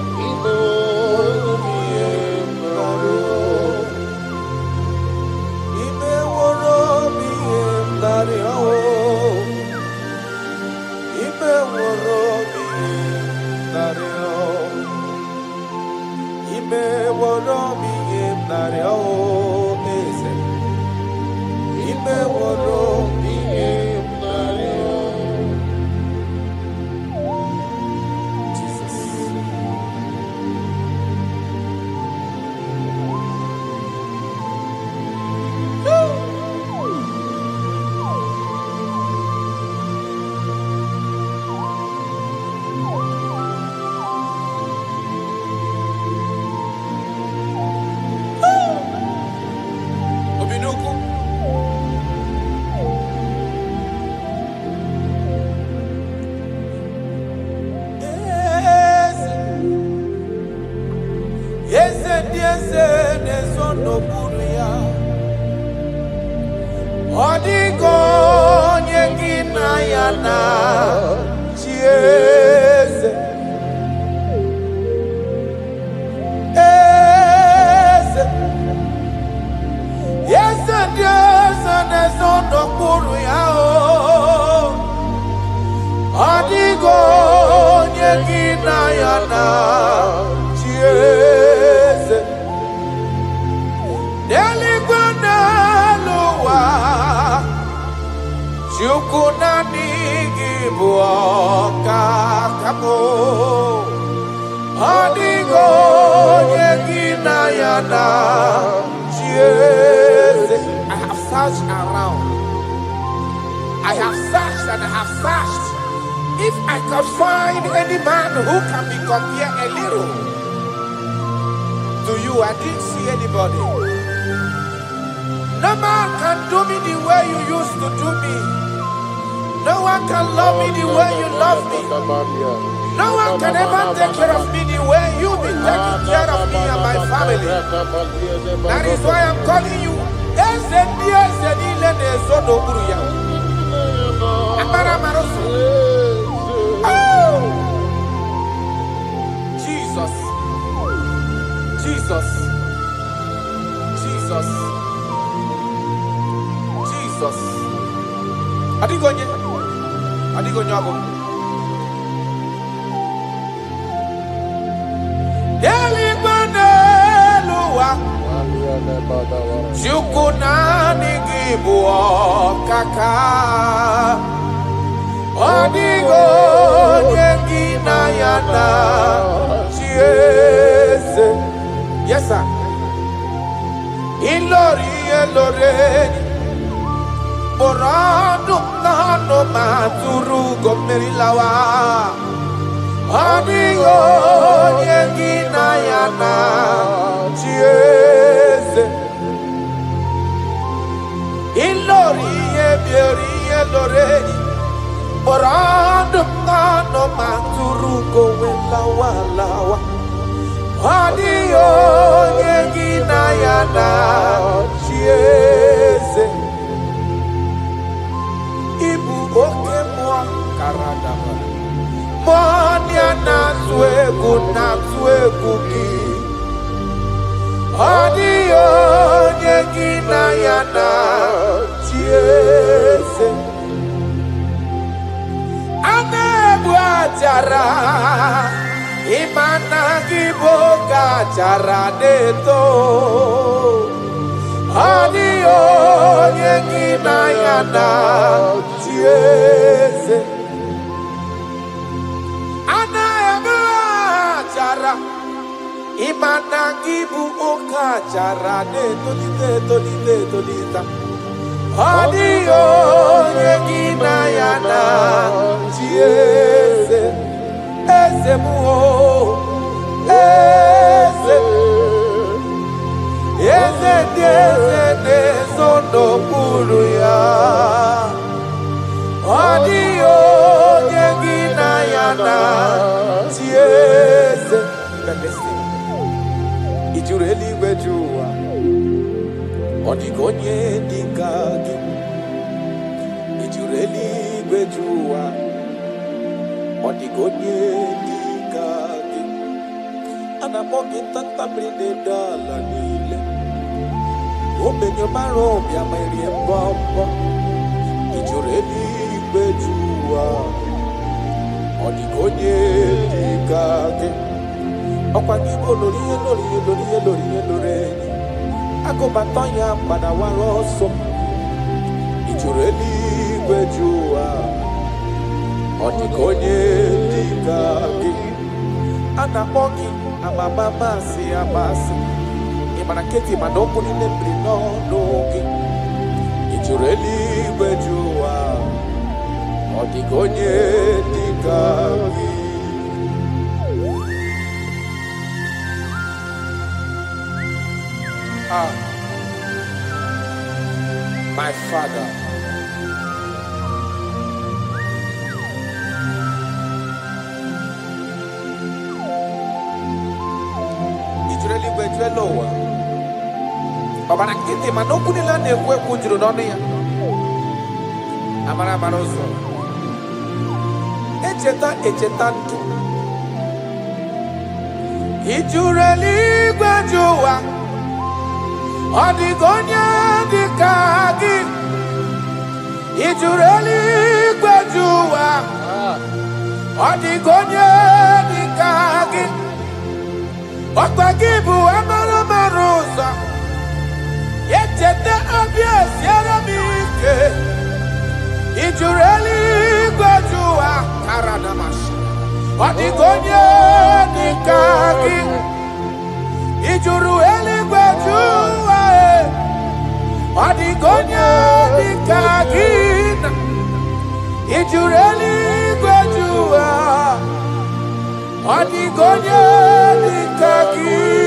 I have searched around. I have searched and I have searched. If I could find any man who can be compared a little to you, I didn't see anybody. No man can do me the way you used to do me. No one can love me the way you love me. No one can ever take care of me the way you've been taking care of me and my family. That is why I'm calling you. Jesus. Jesus. Jesus. Jesus. Adigonye. Chukunani gibuo kaka Odigo nyengina yana chiese. Yes sir. Ilori Borado nano maturu gomerilawa Odigo nyengina yana chiese. Ilori loreni Borado nano maturu gomerilawa Odigo nyengina yana chiese. Oke mwa karadaba Monia na tuegu ki Adio nyegina yana chiese. Anebu ajara Imana giboga jara deto Adio nyegina yana chiese. Ana jara Imana gibu oka jara de tolita Adio yegina yana chieze eze muo eze nezondo puru ya Adio yegina yana chieze ijureli gbejuwa Odigonye dikagi Ijureli gbejuwa Odigonye dikagi Anamogi tatamrine dala nile Obenyo maro biameri mbombo Ijureli gbejuwa Odigonye dikagi Okwangibo loriye Agobatonya pada waroso Ijureli gbejuwa Odigonye dikagi Anamogi amamamasi amasi Imanaketi manoku ninembri nogi Ijureli gbejuwa Odigonye dikagi My Father, Ijureli gbejuwa Obana kiti manoku nila nekwe kujuru nonu ya Amara marozo Echeta ntu Ijureli gbejuwa Odigonye dikagi Ijureli gbejuwa Odigonye dikagi Okwagibu amaro marosa Yechete abies yaramike Ijureli gbejuwa Karanamashi Odigonye dikagi Ijureli gbejuwa Odigonye dikagi Ijureli gbejuwa Odigonye dikagi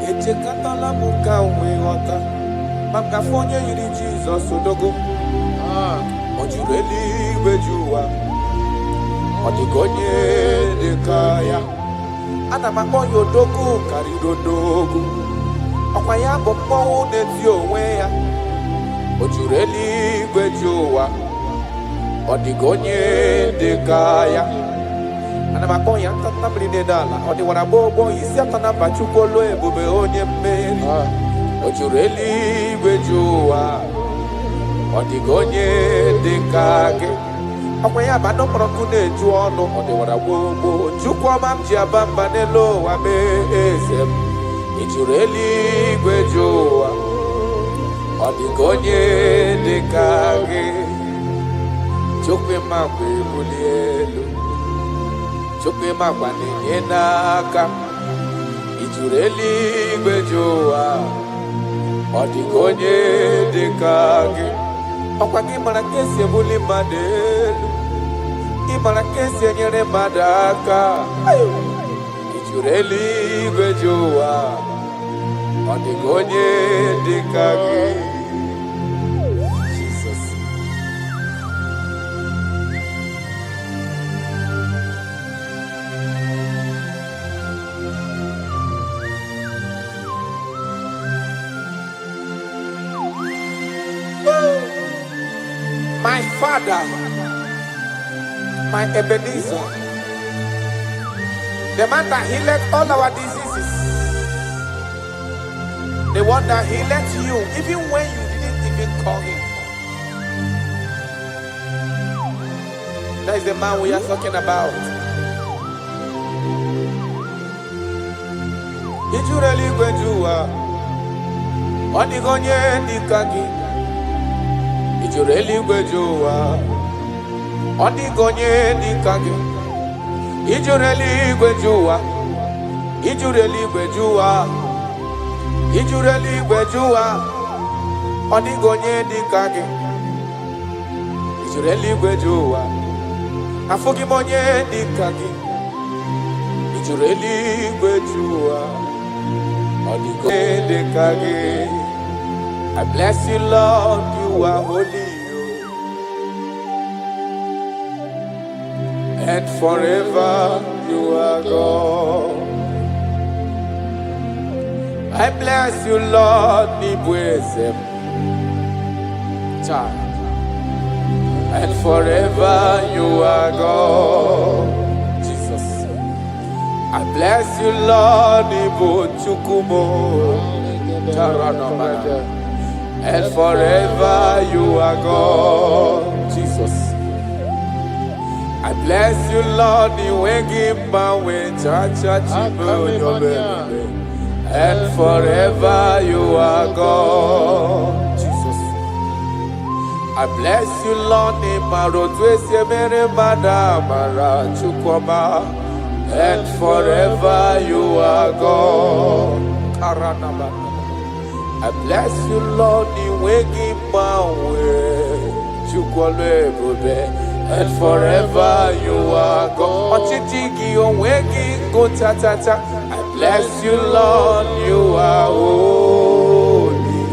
Echekatala muka uwegota Maka fonye yiri Jesus odogo Ojureli gbejuwa Odigonye dekaya Ana makonyo dogu karidodogu Okwa ya bombo neti onwe ya Ojureli gbejuwa Odigonye dekaya Ana makonya tatamrine dala Odi wanabobo isi atana bachukolo ebube onye mmeri Ojureli gbejuwa Odigonye dikagi Okwa ya banomro kune ju onu Odi wanabobo Chukwa mamji abamba nelo wame ezem Ijureli gbejuwa Odigonye dikagi Chukwe mambe bulielu Chukwe magwane nyenaka Ijureli gbejuwa Odigonye dikagi Okwagi marakesi ebuli madelu Imarakesi enyere madaka Ijureli gbejuwa Odigonye dikagi My Father, my Ebenezer, the man that healed all our diseases, the one that healed you even when you didn't even call him. That is the man we are talking about. Ijureli gwejuwa, onigonye dikagi. Ijureli gwejuwa, onigonye dikagi. Ijureli gwejuwa, ijureli gwejuwa, ijureli gwejuwa, onigonye dikagi. Ijureli gwejuwa, afugimonye dikagi. Ijureli gwejuwa. I bless you, Lord, you are holy, and forever you are God. I bless you, Lord, and forever you are God. I bless you, Lord, and forever you are God, Jesus. I bless you, Lord, and forever you are God, Jesus. I bless you, Lord, and forever you are God. I bless you, Lord, and forever you are God. I bless you, Lord, you are holy,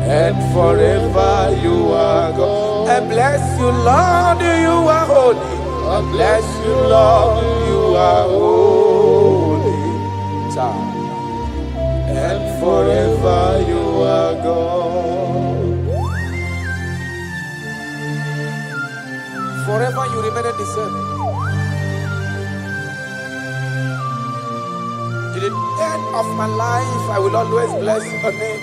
and forever you are God. I bless you, Lord, you are holy. I bless you, Lord, you are holy, and forever you are God. Forever you remain the same. To the end of my life, I will always bless your name,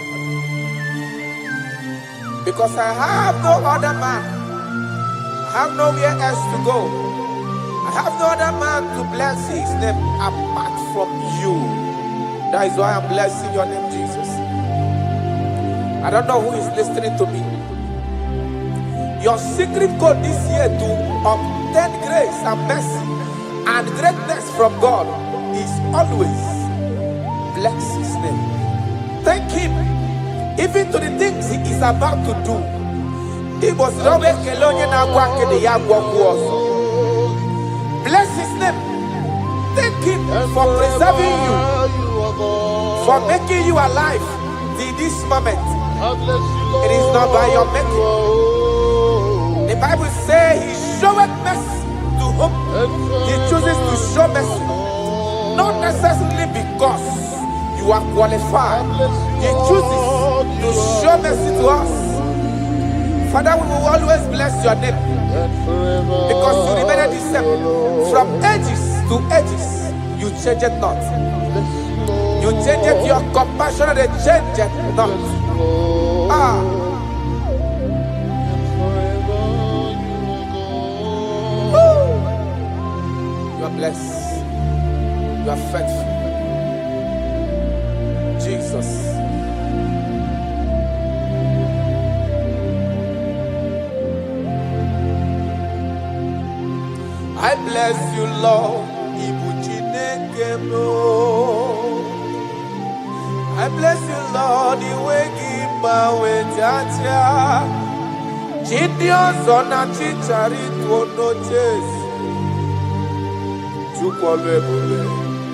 because I have no other man. I have nowhere else to go. I have no other man to bless his name apart from you. That is why I'm blessing your name, Jesus. I don't know who is listening to me. Your secret code this year to obtain grace and mercy and greatness from God is always bless his name. Thank him even to the things he is about to do. It was bless his name. Thank him for preserving you, for making you alive till this moment. It is not by your making. The Bible says he showeth mercy to whom he chooses to show mercy. Not necessarily because you are qualified. He chooses to show mercy to us. Father, we will always bless your name, because you remain the same. From ages to ages, you change it not. You change it, your compassion, they change it not. You are blessed. You are faithful. Jesus. I bless you, Lord. I bless you, Lord.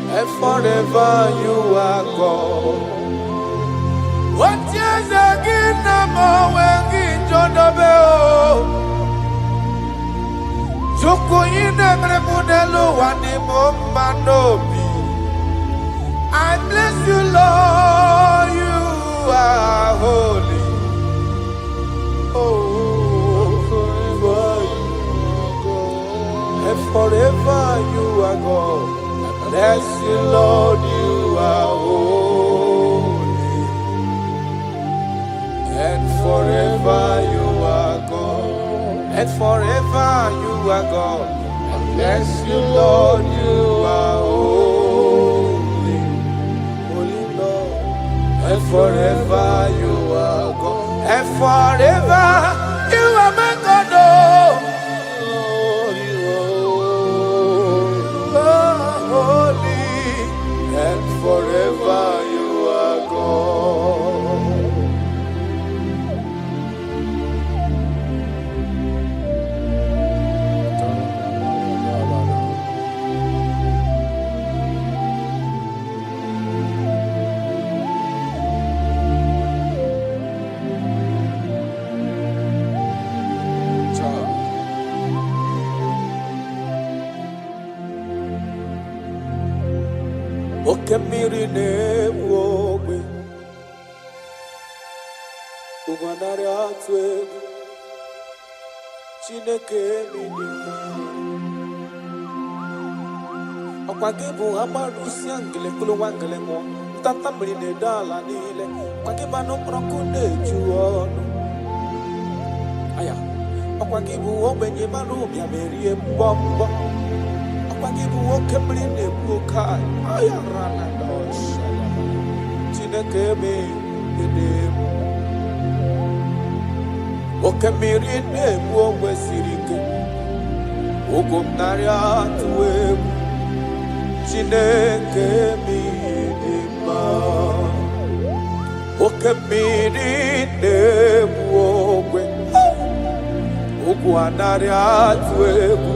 And forever you are God. What is again? I bless you, Lord, you are holy. And forever you are God. I bless you, Lord, you are holy. And forever you are God. and forever you are God. And bless you, Lord, you are holy, holy Lord. And forever you are God. And forever you are my God. Oh, you are holy. And forever you are God. Okemiri ne-ewu ugwanari atụ egwu Chineke emini ọkwa gị bụ agbarụsịa ngelekolo nwa ngele nwụọ ntanta mmiri na-edo ala niile ọkwa gị bụ anụ mkpọrọkụ na-eju ọnụ aya ọkwa gị bụ ogbenye mmanụ ụbịa merie mbọmbọ ọkwa gị bụ nwoke mmiri na-egbu oke aya rana Chineke emini oke mmiri na-egbu ogbe siri ike ụgwọ m narị atụ egwu Chineke dị mma oke mmiri na-egbu ogbe ụgwọ narị atụ egwu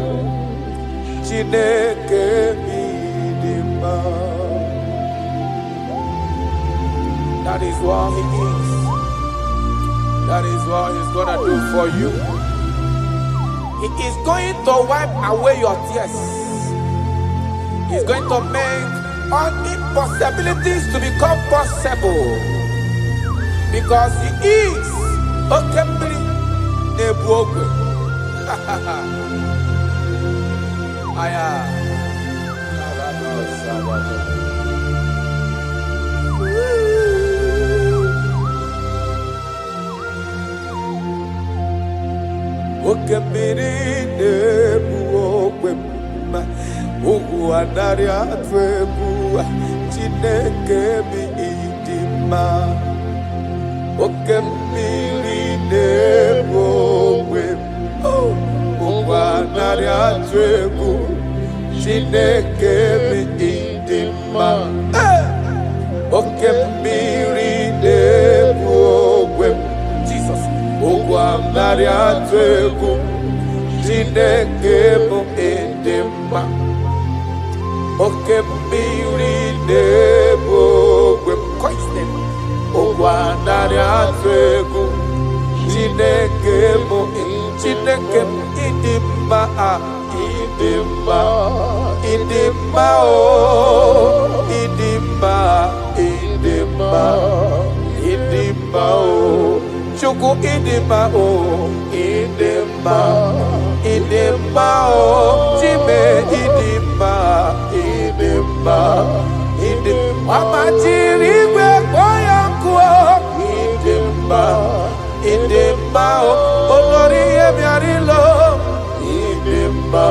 Chineke dị mma. That is what he is. That is what he's gonna do for you. He is going to wipe away your tears. He's going to make all impossibilities to become possible. Because he is Okembri Nebuogwe. Aya. Oke mmiri na-egbu ogbe mma ugwu anaghị atụ egwu Chineke bụ ịdị mma oke mmiri na-egbu ogbe ugwu anaghị atụ egwu Chineke bụ ịdị mma oke mmiri na-egbu ogbe ụgwọ narị atụ egwu Chineke bụ ịdị mma oke mmiri na-egbu ogwe ụgwọ narị atụ egwu Chineke bụ Chineke ịdị mma ịdị mma ịdị mma ịdị mma ịdị mma ịdị mma Chukwu idima idima idima Chime idima idima idima Amachiri igwe kpoya nkuo idima idima olori emiarilo idima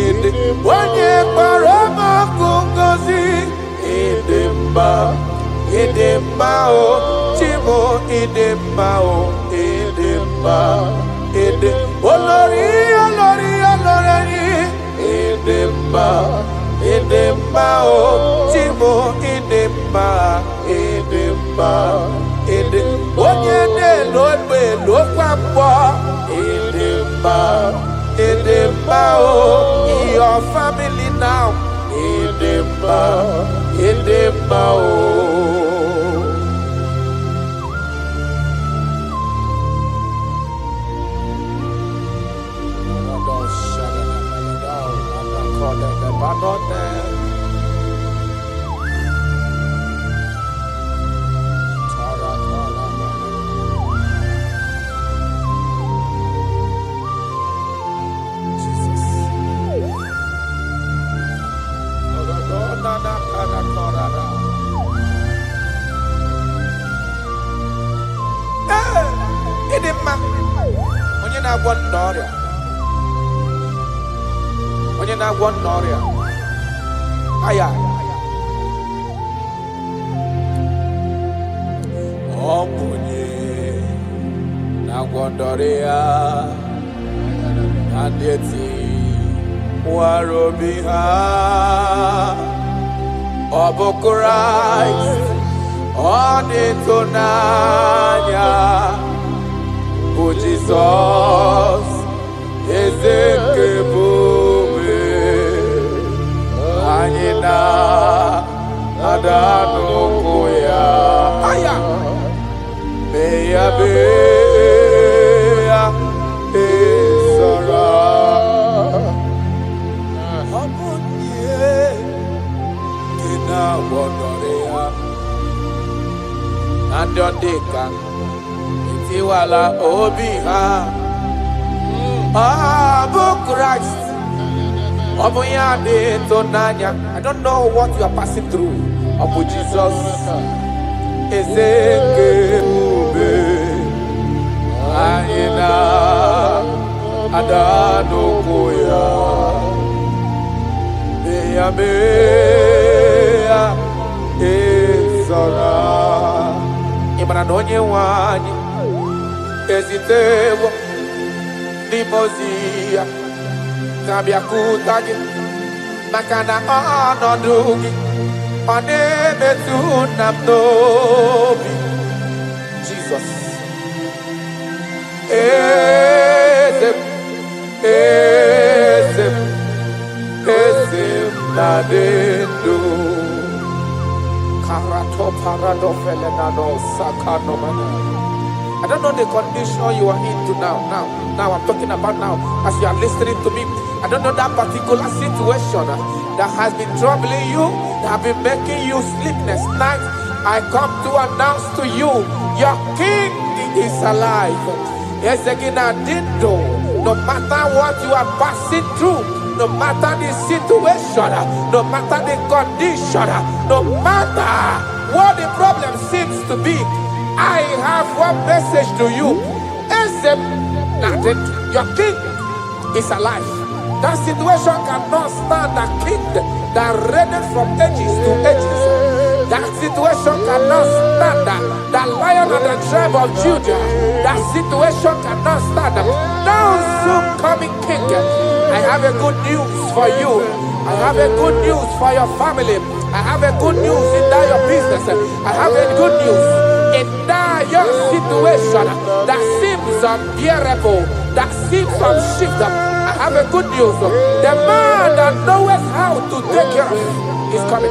idima onye kparama kungozi idima idima Chimo idima idima idima olori idima idima Chimo idima idima idima onye na-elo egbe lokwa mbọ idima idima your family now idima idima na-agwọ nna ọrịa. Onye na-agwọ nna ọrịa. Aya. Onye na-agwọ nna ọrịa. Adeti warobiha. Ọbụ Kraịst ọ dịtụnanya bụ Jizọs eze nke ebube anyị na-ada n'ụkwụ ya. Aya mee ya ezora. Ọ bụ ihe dị na-agwọdọrọ ya na ndị ọ dị ka etiwala obi ha. Ọ bụ Kraịst ọ bụ ya dị ịtụnanya. I don't know what you are passing through. Ọ bụ Jizọs eze nke ebube anyị na-ada n'ụkwụ ya. Mee ya ezora. Ị mara na onye nwe anyị ezitewo ndị ozi ya ka bịakwute gị maka na ọnọdụ gị ọ na-emetụ na m n'obi. Jizọs eze m, eze m, eze m na-adị ndụ. Karato parado felenado sakano mana. I don't know the condition you are into now. Now I'm talking about now. As you are listening to me, I don't know that particular situation that has been troubling you, that have been making you sleepless nights. I come to announce to you, your King is alive. Yes, again, no matter what you are passing through, no matter the situation, no matter the condition, no matter what the problem seems to be, I have one message to you. Your King is alive. That situation cannot stand a king that reigned from ages to ages. That situation cannot stand the Lion of the tribe of Judah. That situation cannot stand. Now soon coming King, I have a good news for you. I have a good news for your family. I have a good news in that your business. I have a good news in that your situation that seems unbearable, that seems unshifted. I have a good news. The man that knows how to take care of is coming.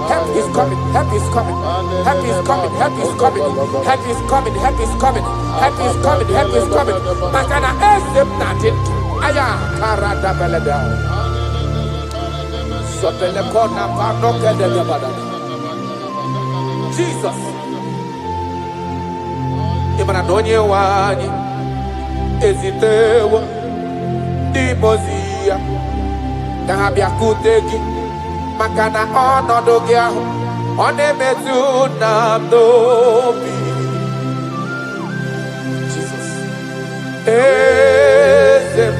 Help is coming. Help is coming. Help is coming. Help is coming. Help is coming. Help is coming. Help is coming. Help is coming. Makana esem natin. Aya karada beleda. Sotele kona pano kede gabada. Jesus. Imana donye wani ezitewa dimozia kahabia kuteki makana ọnọdụ gị ahụ ọ na-emetụ na n'obi. Jesus eze m,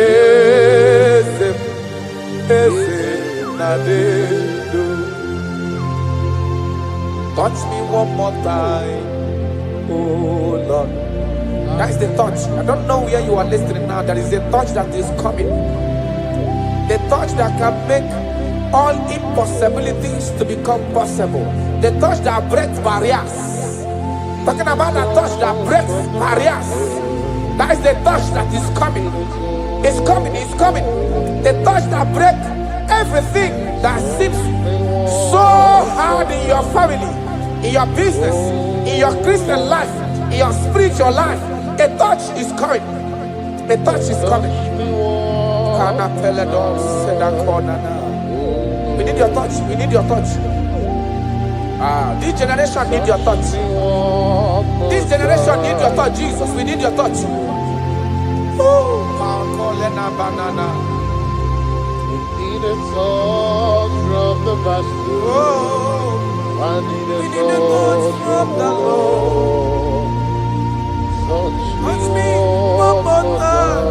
eze m, eze na-adị ndụ. Touch me one more time, oh Lord. That is the touch. I don't know where you are listening now. There is a touch that is coming. The touch that can make all impossibilities to become possible. The touch that breaks barriers. Talking about the touch that breaks barriers. That is the touch that is coming. It's coming, it's coming. The touch that breaks everything that seems so hard in your family, in your business, in your Christian life, in your spiritual life. A touch is coming. A touch is coming. We need your touch. We need your touch. This generation need your touch. This generation need your touch, Jesus. We need your touch. Banana. We need a touch from the master. I need a touch from the Lord. Touch me one more time.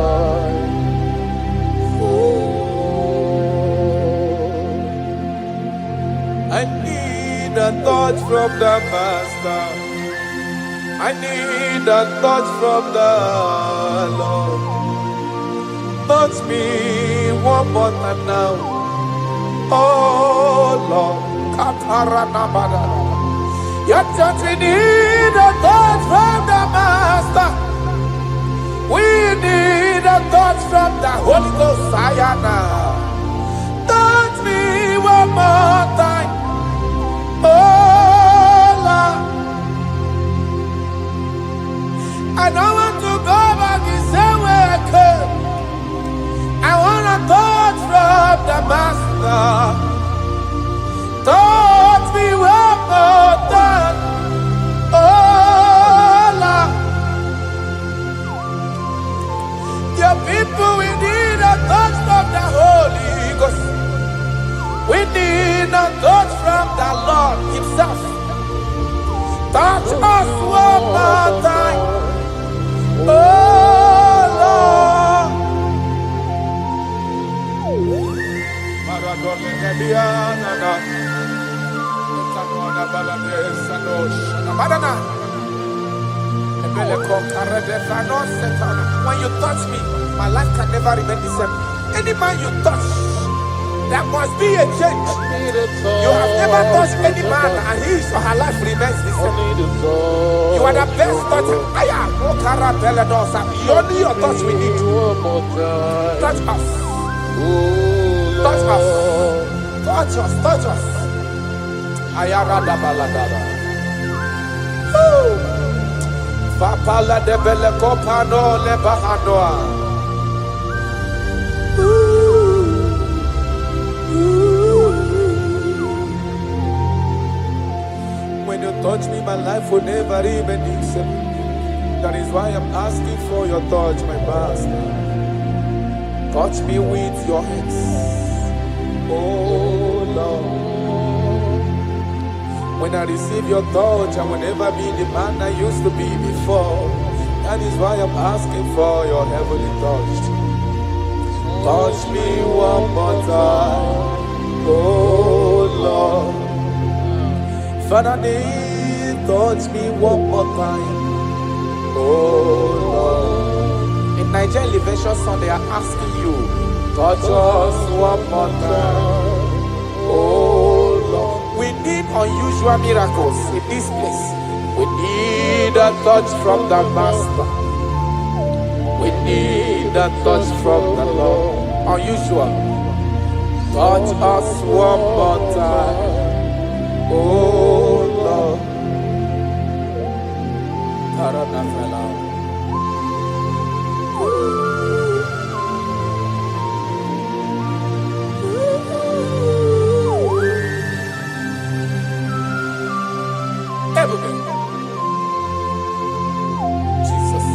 I need a touch from the Master. I need a touch from the Lord. Touch me one more time now. Oh Lord. Your touch, we need a touch from the Master. We need a touch from the Holy Ghost. Sayana. Touch me one more time. Oh Lord. I don't want to go back the same way I came. I want a touch from the Master. Touch me one more time. Oh Lord. Your people, we need a touch from the Holy Ghost. We need a touch from the Lord Himself. Touch us one more time. Oh Lord. When you touch me, my life can never remain the same. Any man you touch, there must be a change. You have never touched any man and his or her life remains the same. You are the best toucher. Only your touch we need. Touch us. Touch us. Touch us. Touch us. Papala de belle copano le bahanoa. When you touch me, my life will never remain the same. That is why I'm asking for your touch, my Master. Touch me with your hands, oh Lord. When I receive your touch, I will never be the man I used to be before. That is why I'm asking for your heavenly touch. Touch me one more time, oh Lord. Father, touch me one more time, oh Lord. In Nigerian Elevation Song, they are asking you, touch us one more time, oh Lord. We need unusual miracles in this place. We need a touch from the Master. We need a touch from the Lord. Unusual. Touch us one more time, oh Lord. Jesus.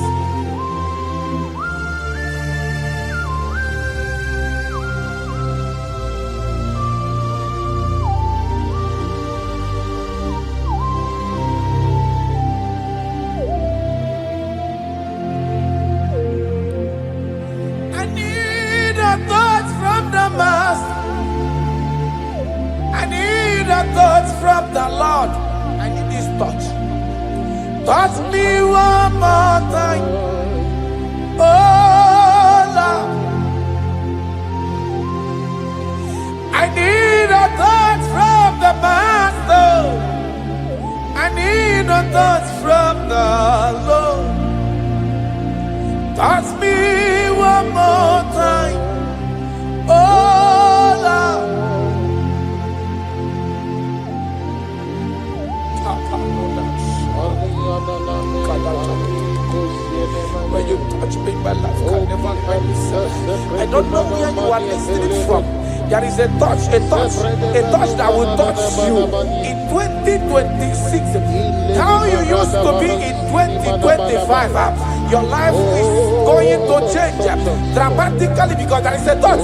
I need a touch from the Master. I need a touch from the Lord. I need this touch. Touch me one more time, oh Lord. I need a touch from the Master. I need a touch from the Lord. Touch me one more time, oh Lord. When you touch me, my life can never remain the same. I don't know where you are listening from. There is a touch that will touch you in 2026. How you used to be in 2025, your life is going to change dramatically because there is a touch.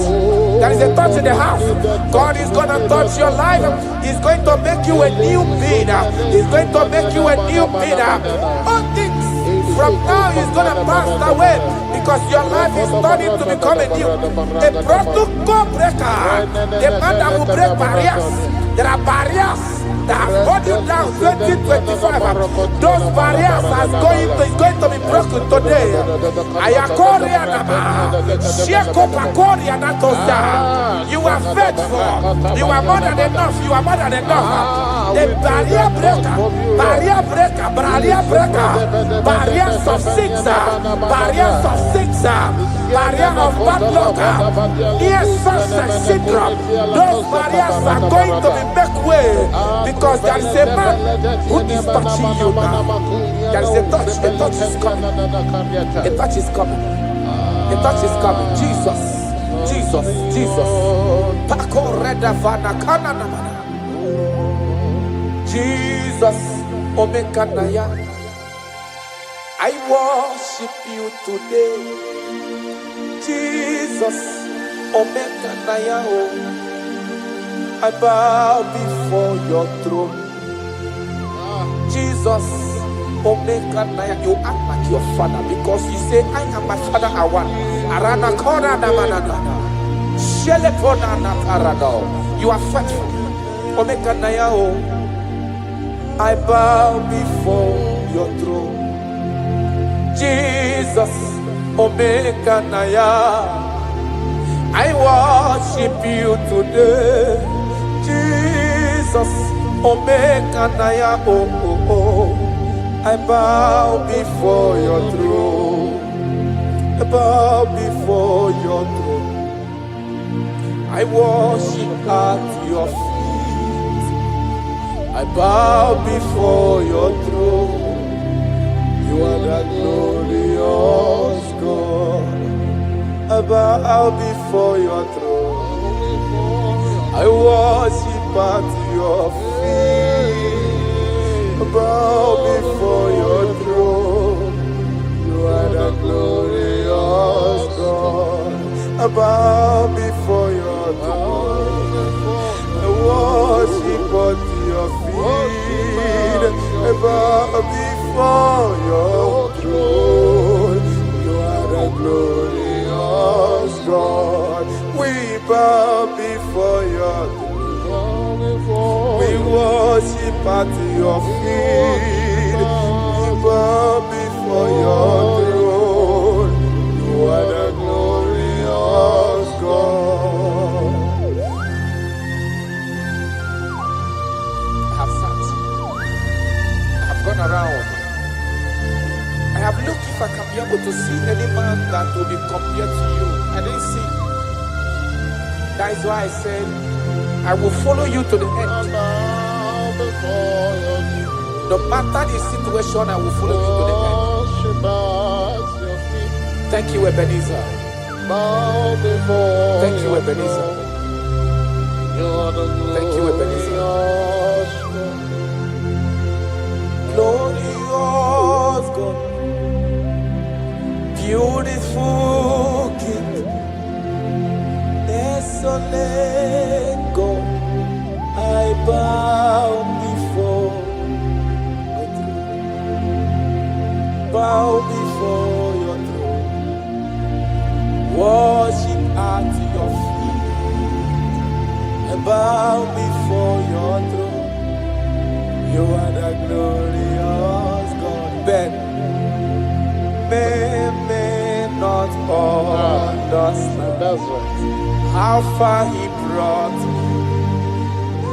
There is a touch in the house. God is going to touch your life. He's going to make you a new being. He's going to make you a new being. All things From now it's going to pass away because your life is turning to become a new. A protocol breaker. The man that will break barriers. There are barriers that have held you down 2025. Those barriers is going to be broken today. Ayakoria nama. Sheko pakoria natosa. You are faithful. You are more than enough. You are more than enough. The barrier breaker. Barrier breaker. Barrier breaker. Barriers of six. Barriers of six. Barrier of bad luck. Yes, success syndrome. Those barriers are going to be make way. Because there is a man who is touching you now. There is a touch is coming. A touch is coming. A touch is coming. Jesus. Jesus. Jesus. Pako reda vana kana namana. Jesus. Omekanaya. I worship you today. Jesus. Omekanaya. I bow before your throne. Jesus, Omekanaya, you act like your father because you say, I am my father, I want. Arana kora na manana. Shelepona na parado. You are faithful. Omekanaya, I bow before your throne. Jesus, Omekanaya, I worship you today. Jesus, Omekanaya, I bow before your throne. I bow before your throne. I worship at your feet. I bow before your throne. You are the glorious God. I bow before your throne. I worship at your feet. I bow before your throne. You are the glorious God. I bow before your throne. I worship at your feet. I bow before your throne. You are the glorious God. We bow before your throne. We worship at your feet. We bow before your throne. You are the glorious God. I have sat. I have gone around. I have looked if I can be able to see any man that will be compared to you. I didn't see. That is why I said, I will follow you to the end. No matter the situation, I will follow you to the end. Thank you, Ebenezer. Thank you, Ebenezer. Thank you, Ebenezer. Glorious God, beautiful King, desolate God, I bow before your throne. Bow before your throne. Worship at your feet. I bow before your throne. You are the glorious God. Ben may not understand. That's right. How far he brought me.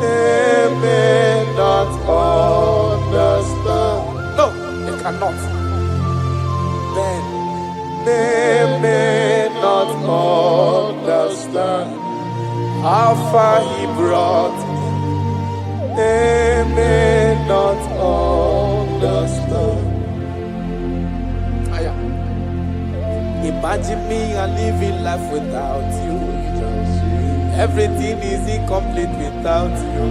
They may not understand. No, they cannot. Then they may not understand how far he brought me. They may not understand. Imagine me and living life without you. Everything is incomplete without you.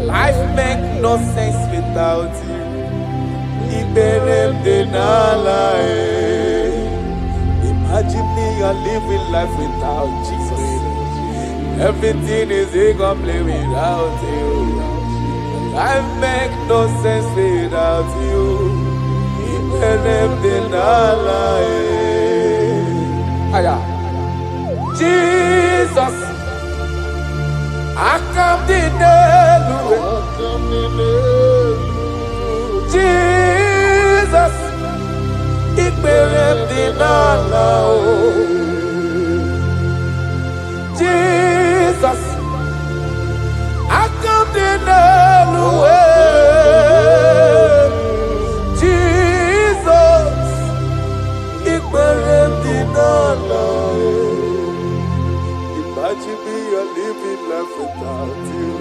Life makes no sense without you. Imagine me and living life without Jesus. Everything is incomplete without you. Life makes no sense without you. Jesus, I come to know Jesus, it will be now. Jesus, I come to know Jesus, it will be now. Imagine me a living life without you.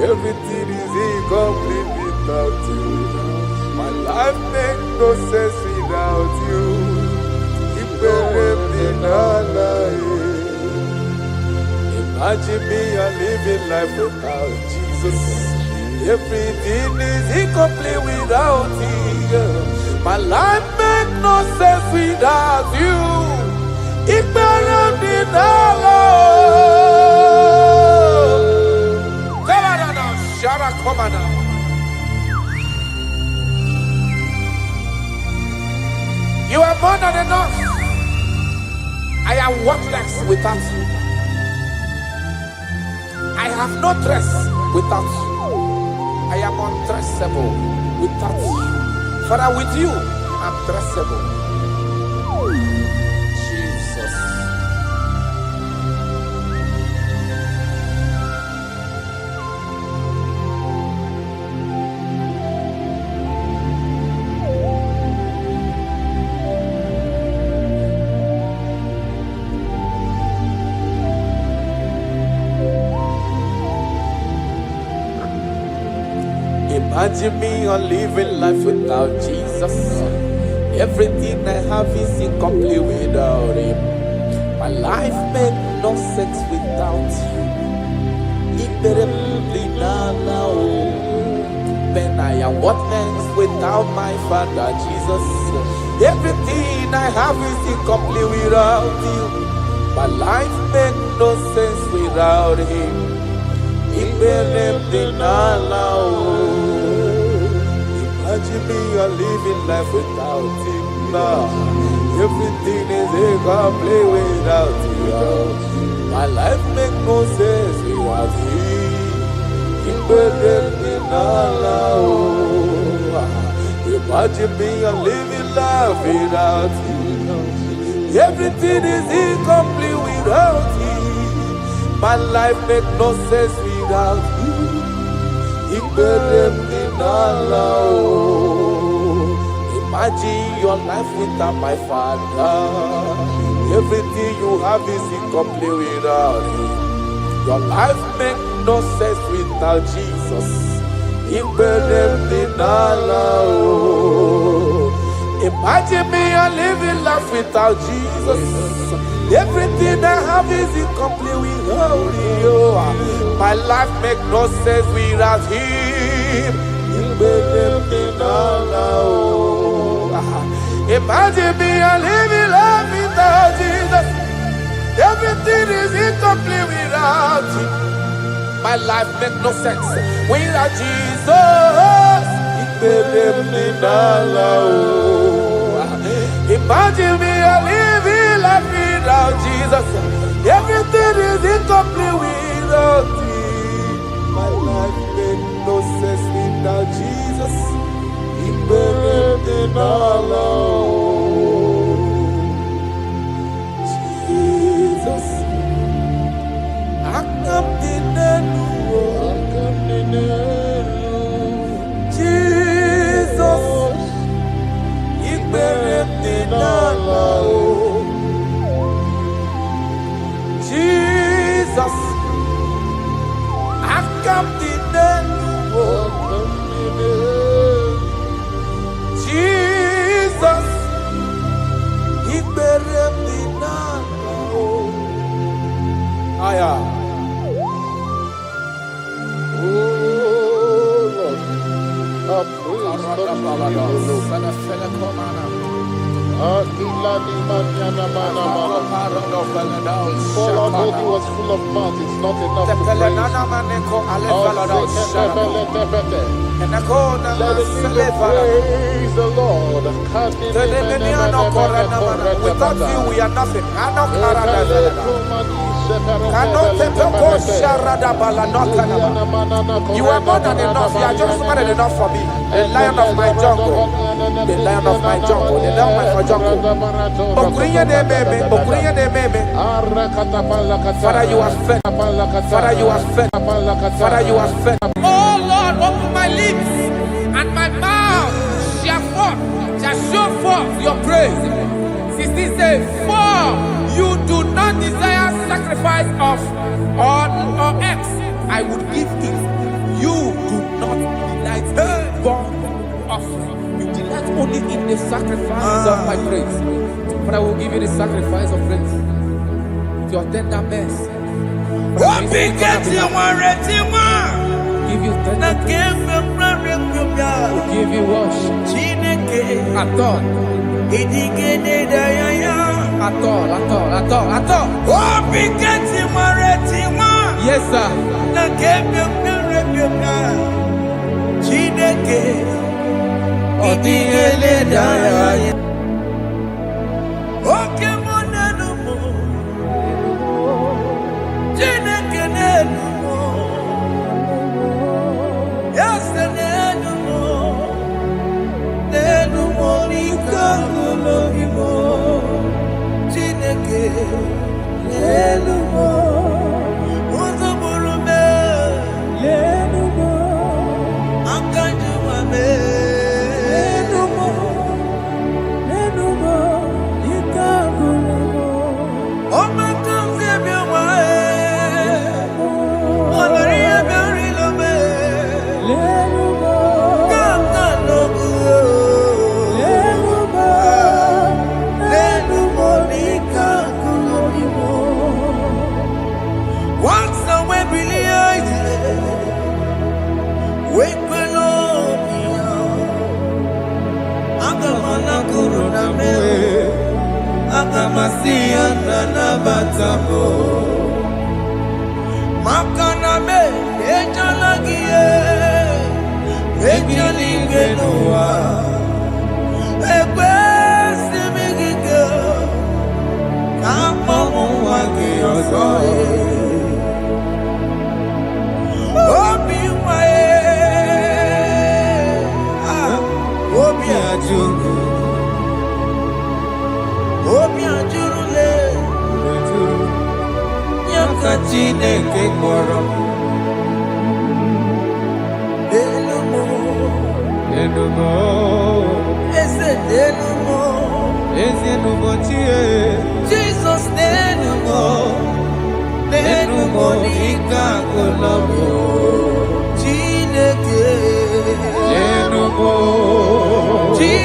Everything is incomplete without you. My life makes no sense without you. Imagine me a living life without Jesus. Everything is incomplete without you. My life makes no sense without you. You are more than enough. I am worthless without you. I have no dress without you. I am undressable without you. Father, with you, I'm dressable. Imagine me on living life without Jesus. Everything I have is incomplete without Him. My life makes no sense without you. Then I am worthless without my Father Jesus. Everything I have is incomplete without you. My life makes no sense without Him. Imagine me a living life without Him now. Everything is incomplete without you. My life makes no sense without Him. Imagine me a living life without you. Everything is incomplete without you. My life makes no sense without you. Imagine your life without my Father. Everything you have is incomplete without Him. Your life makes no sense without Jesus. Imagine me a living life without Jesus. Everything I have is incomplete without you. My life makes no sense without Him. Imagine me a living life without Jesus. Everything is incomplete without Him. My life makes no sense without Jesus. Imagine me a living life without Jesus. Everything is incomplete without Him. My life makes no sense without Jesus. Jesus, I come to Jesus, Jesus, I come to Jesus, Body was full of mouth, it's not enough to praise. Let the people praise the Lord. Without you, we are nothing. You are more than enough. You are just more than enough for me. The lion of my jungle. The lion of my jungle. The lion of my jungle. Father, you are fed. Father, you are fed. Father, you are fed. Oh Lord, open my lips, and my mouth shall show forth your praise. 16 says, for you do not desire sacrifice of or X. I would give it. You do not delight in burnt offering. You delight only in the sacrifice of my praise. But I will give you the sacrifice of praise. With your tender mercy. Give you tender will give you worship. At all. Yes, sir. Jesus,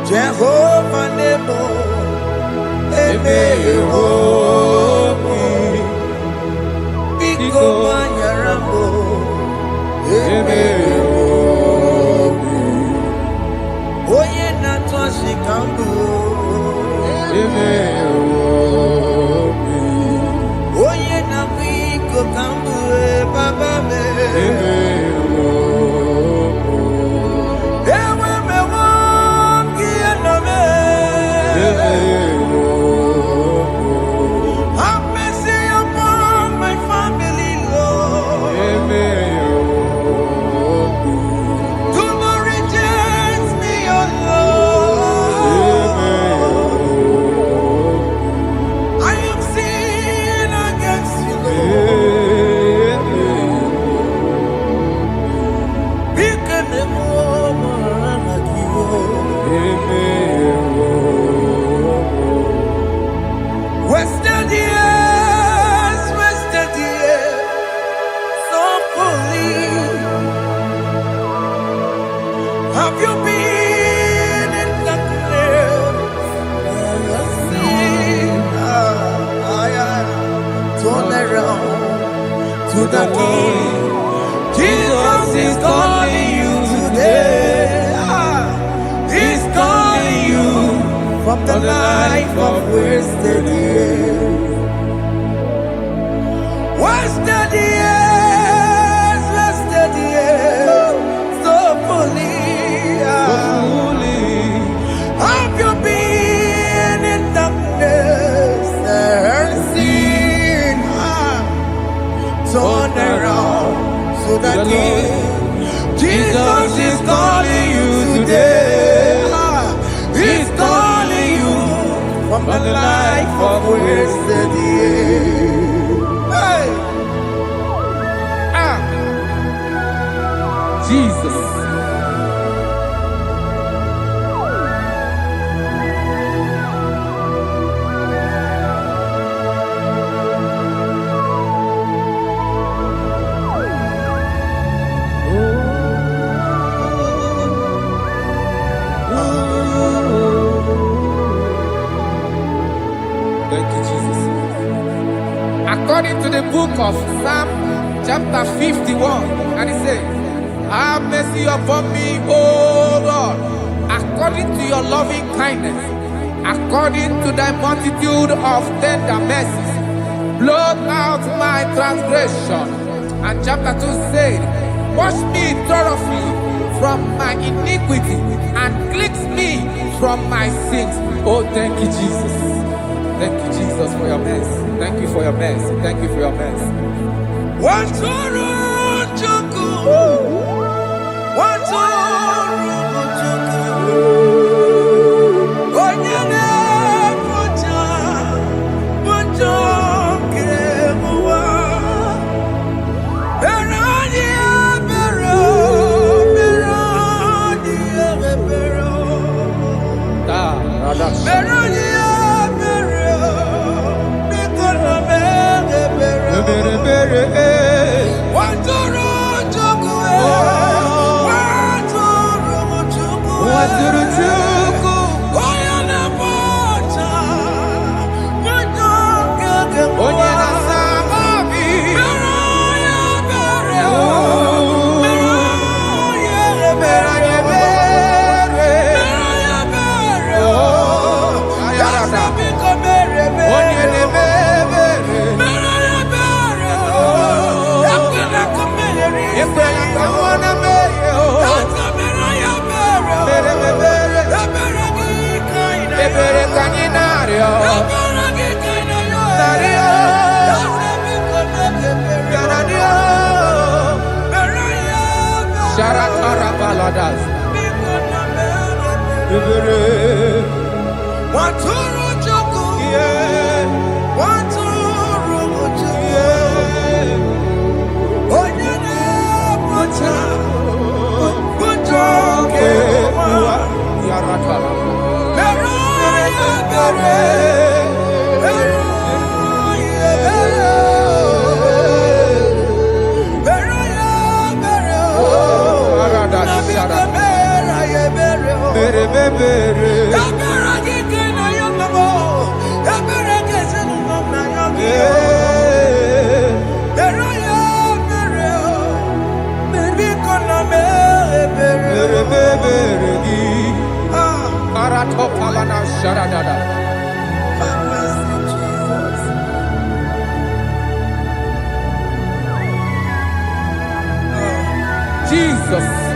Jehovah Nebo, Biko Banyarambo, Oye Natwa According to the book of Psalm chapter 51, and it says, have mercy upon me, O Lord, according to your loving kindness, according to thy multitude of tender mercies, blot out my transgression. And chapter 2 said, wash me thoroughly from my iniquity and cleanse me from my sins. Oh, thank you, Jesus. Thank you, Jesus, for your mercy. Thank you for your mercy. Thank you for your mercy. Jesus.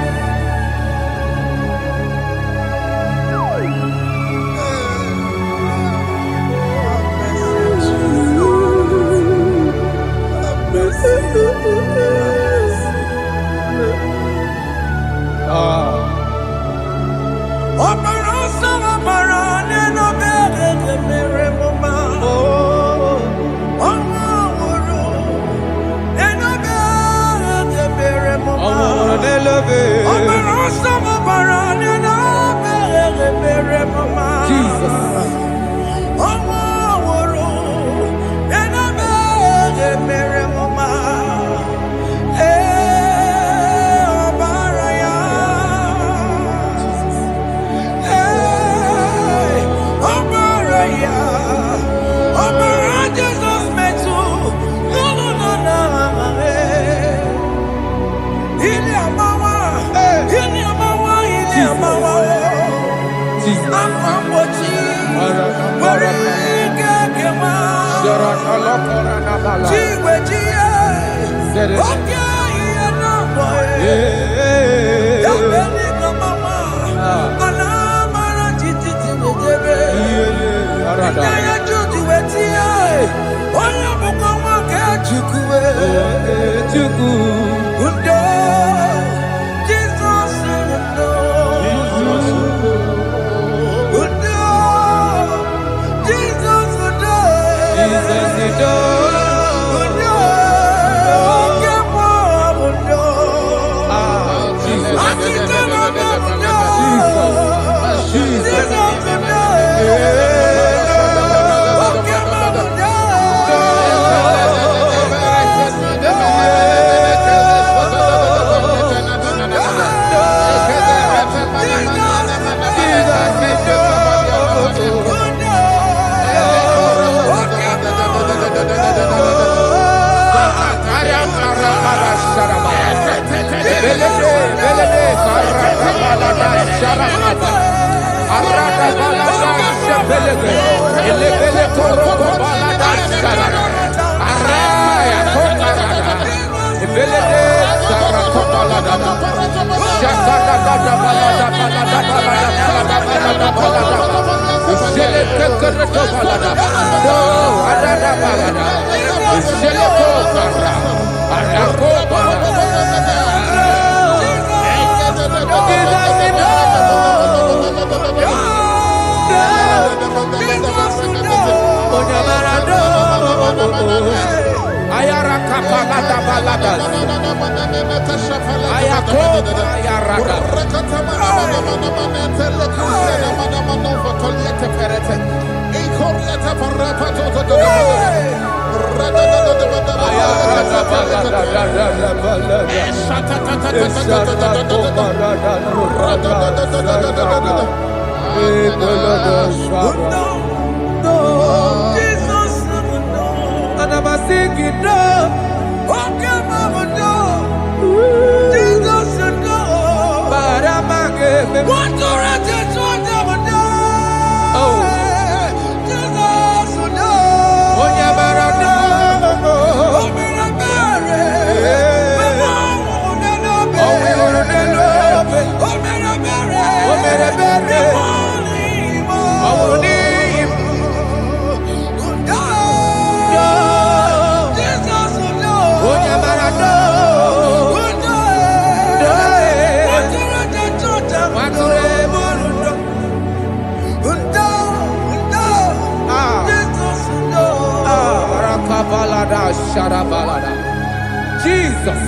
Jesus.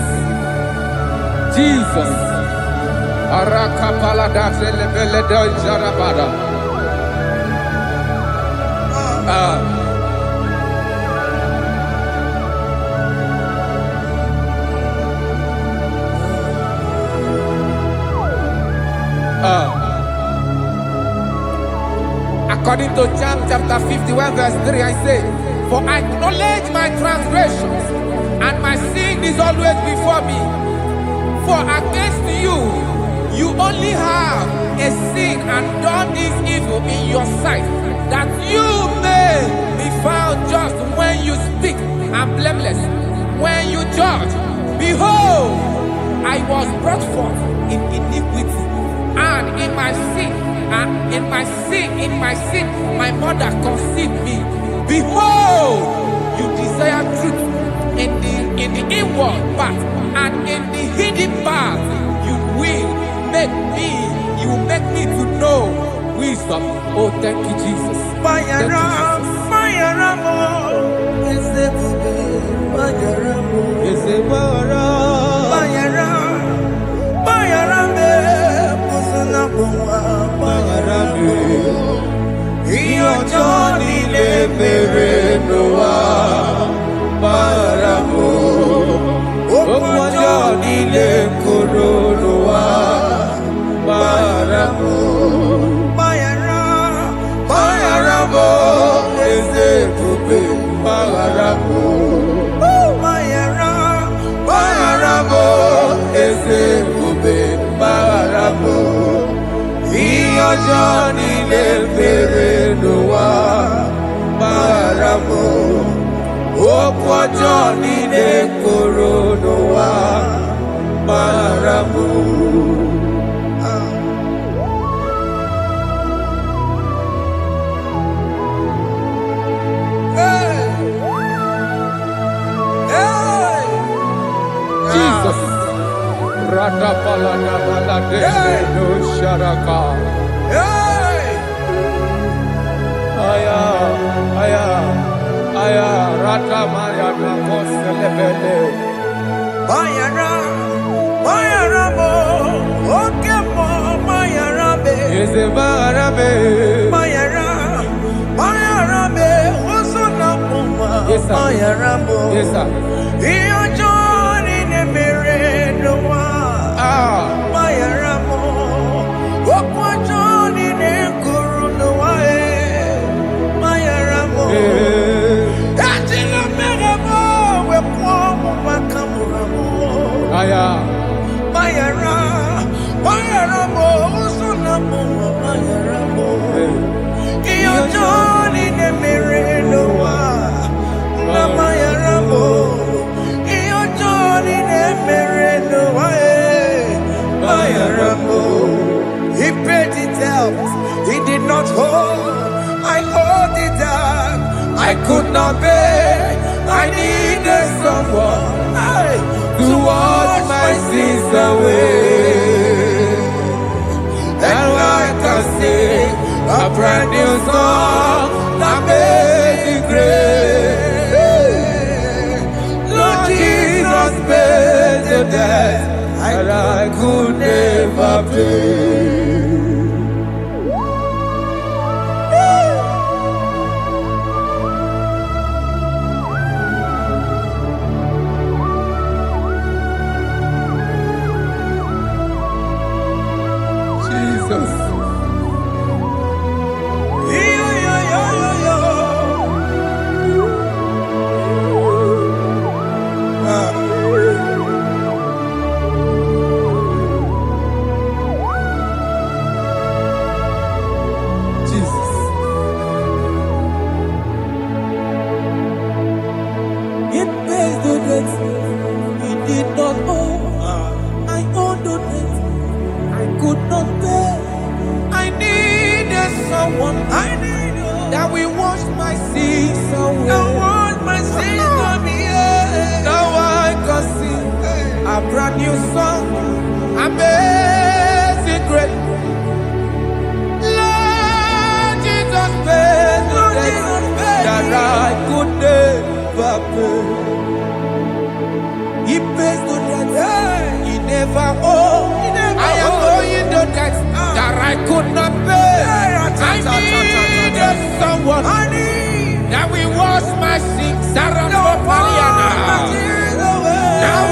Jesus. Arakapalada zelebeledo jarabada. According to John chapter 51 verse 3, I say, for I acknowledge my transgressions, and my sin is always before me. For against you, you only have a sin and done this evil in your sight, that you may be found just when you speak and blameless when you judge. Behold, I was brought forth in iniquity, and in my sin, my mother conceived me. Behold, you desire truth in the inward part, and in the hidden part, you will make me to know wisdom. Oh, thank you, Jesus. Thank you, Johnny le Noah Baramo Okwa Johnny le Noah Baramo Jesus. Radapalana balade no sharaka. Aya, rata maya na koselebele. Bayara mo, oke mo, bayara be. Eze bayara be, osuna puma. Bayara mo, iyo joni ne mere noa. Bayara mo, okwa joni ne kuru noa. Bayara mo. Aya, Bayara mo, usuna mo, Bayara mo. Iyo joni ne mere noa, na Bayara mo. Iyo joni ne mere noa, Bayara mo. He paid it out, he did not hold. I hold it down, I could not bear. I needed someone to wash my sins away. And I can sing a brand new song, Amazing Grace. Lord Jesus paid the debt that I could never pay. That we wash my sins away. Now I can sing a brand new song, Amazing Grace. Lord Jesus paid the debt that I could never pay. He pays the debt he never owed. I am owing the debt that I could not pay. I needed someone that will wash my sins. Now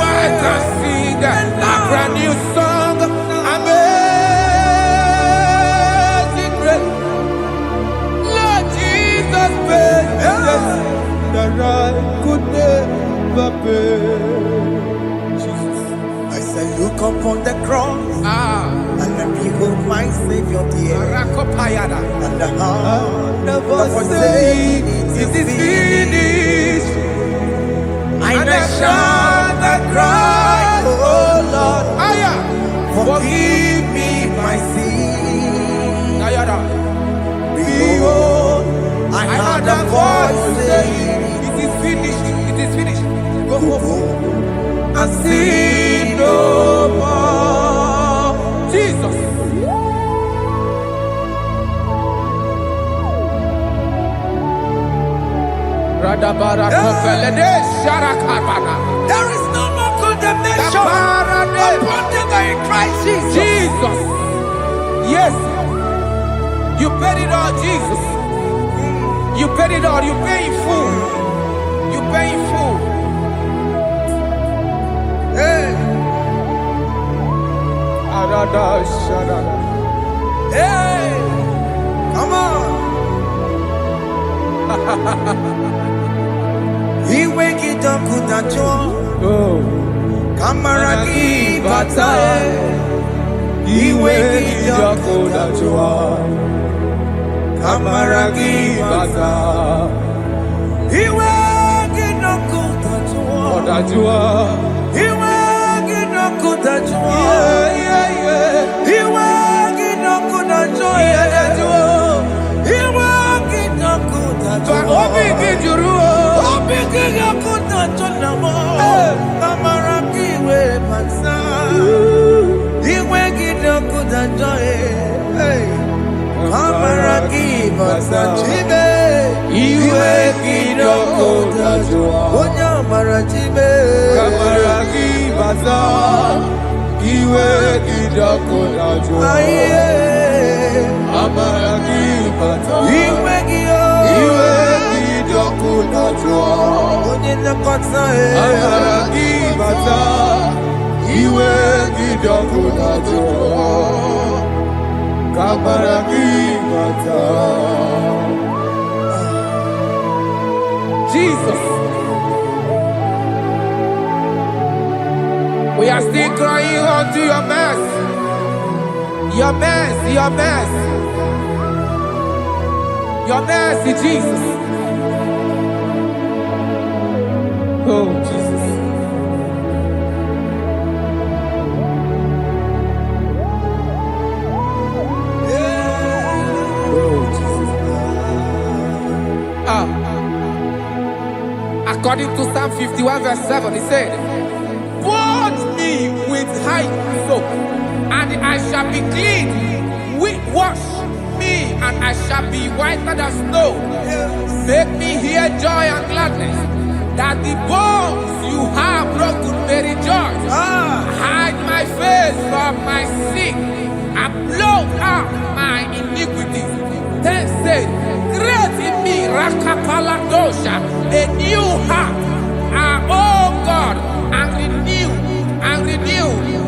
I can sing a brand new song, Amazing Grace. Lord Jesus paid the debt that I could never pay. Jesus. I said, look upon the cross. And then behold my Savior dear. And the heart of us saying, it is finished. And I shout and cry, oh Lord, Forgive me my sin. Nayada. Behold, I heard a voice saying, It is finished. It is finished. Go go home. and sin no more. Jesus. Radabara Kofelede Sharakabana. There is no more condemnation Kaparade. upon them that are in Christ Jesus. Jesus. Yes. You paid it all, Jesus. You paid it all. You pay in full. You pay in full. Hey, Arada Sharada. hey, come on. He wake it up with a joy. Oh. Kamaraki batae. He wake it up with a joy. Kamaraki batae. He wake it up with a joy. Odajua. He wake it up with a joy. Yeah. He wake it up with a joy. He wake it up with a joy. Obi Kijuru. Obi Kijuru Chonamo. Kamaraki we pansa. He wake it up with a joy. Kamaraki pansa. Chibe. Iwe Kidokodajo. Onya marachibe. Kamaragi Baza. Iwe Kidokodajo. Aye. Amaragi Baza. Iwe Kidokodajo. Onye nakotsa. Amaragi Baza. Iwe Kidokodajo. Kamaragi Baza. Jesus. We are still crying unto your mercy. Your mercy, your mercy. Your mercy, Jesus. Oh, Jesus. Oh, Jesus. According to Psalm 51 verse 7, he said, "Wash me with high soap, and I shall be clean. Wash me, and I shall be whiter than snow. Make me hear joy and gladness, that the bones you have broken may rejoice. Hide my face from my sin, and blot out my iniquities. Then said, create in me Rakapaladosha, a new heart, oh God, and renew,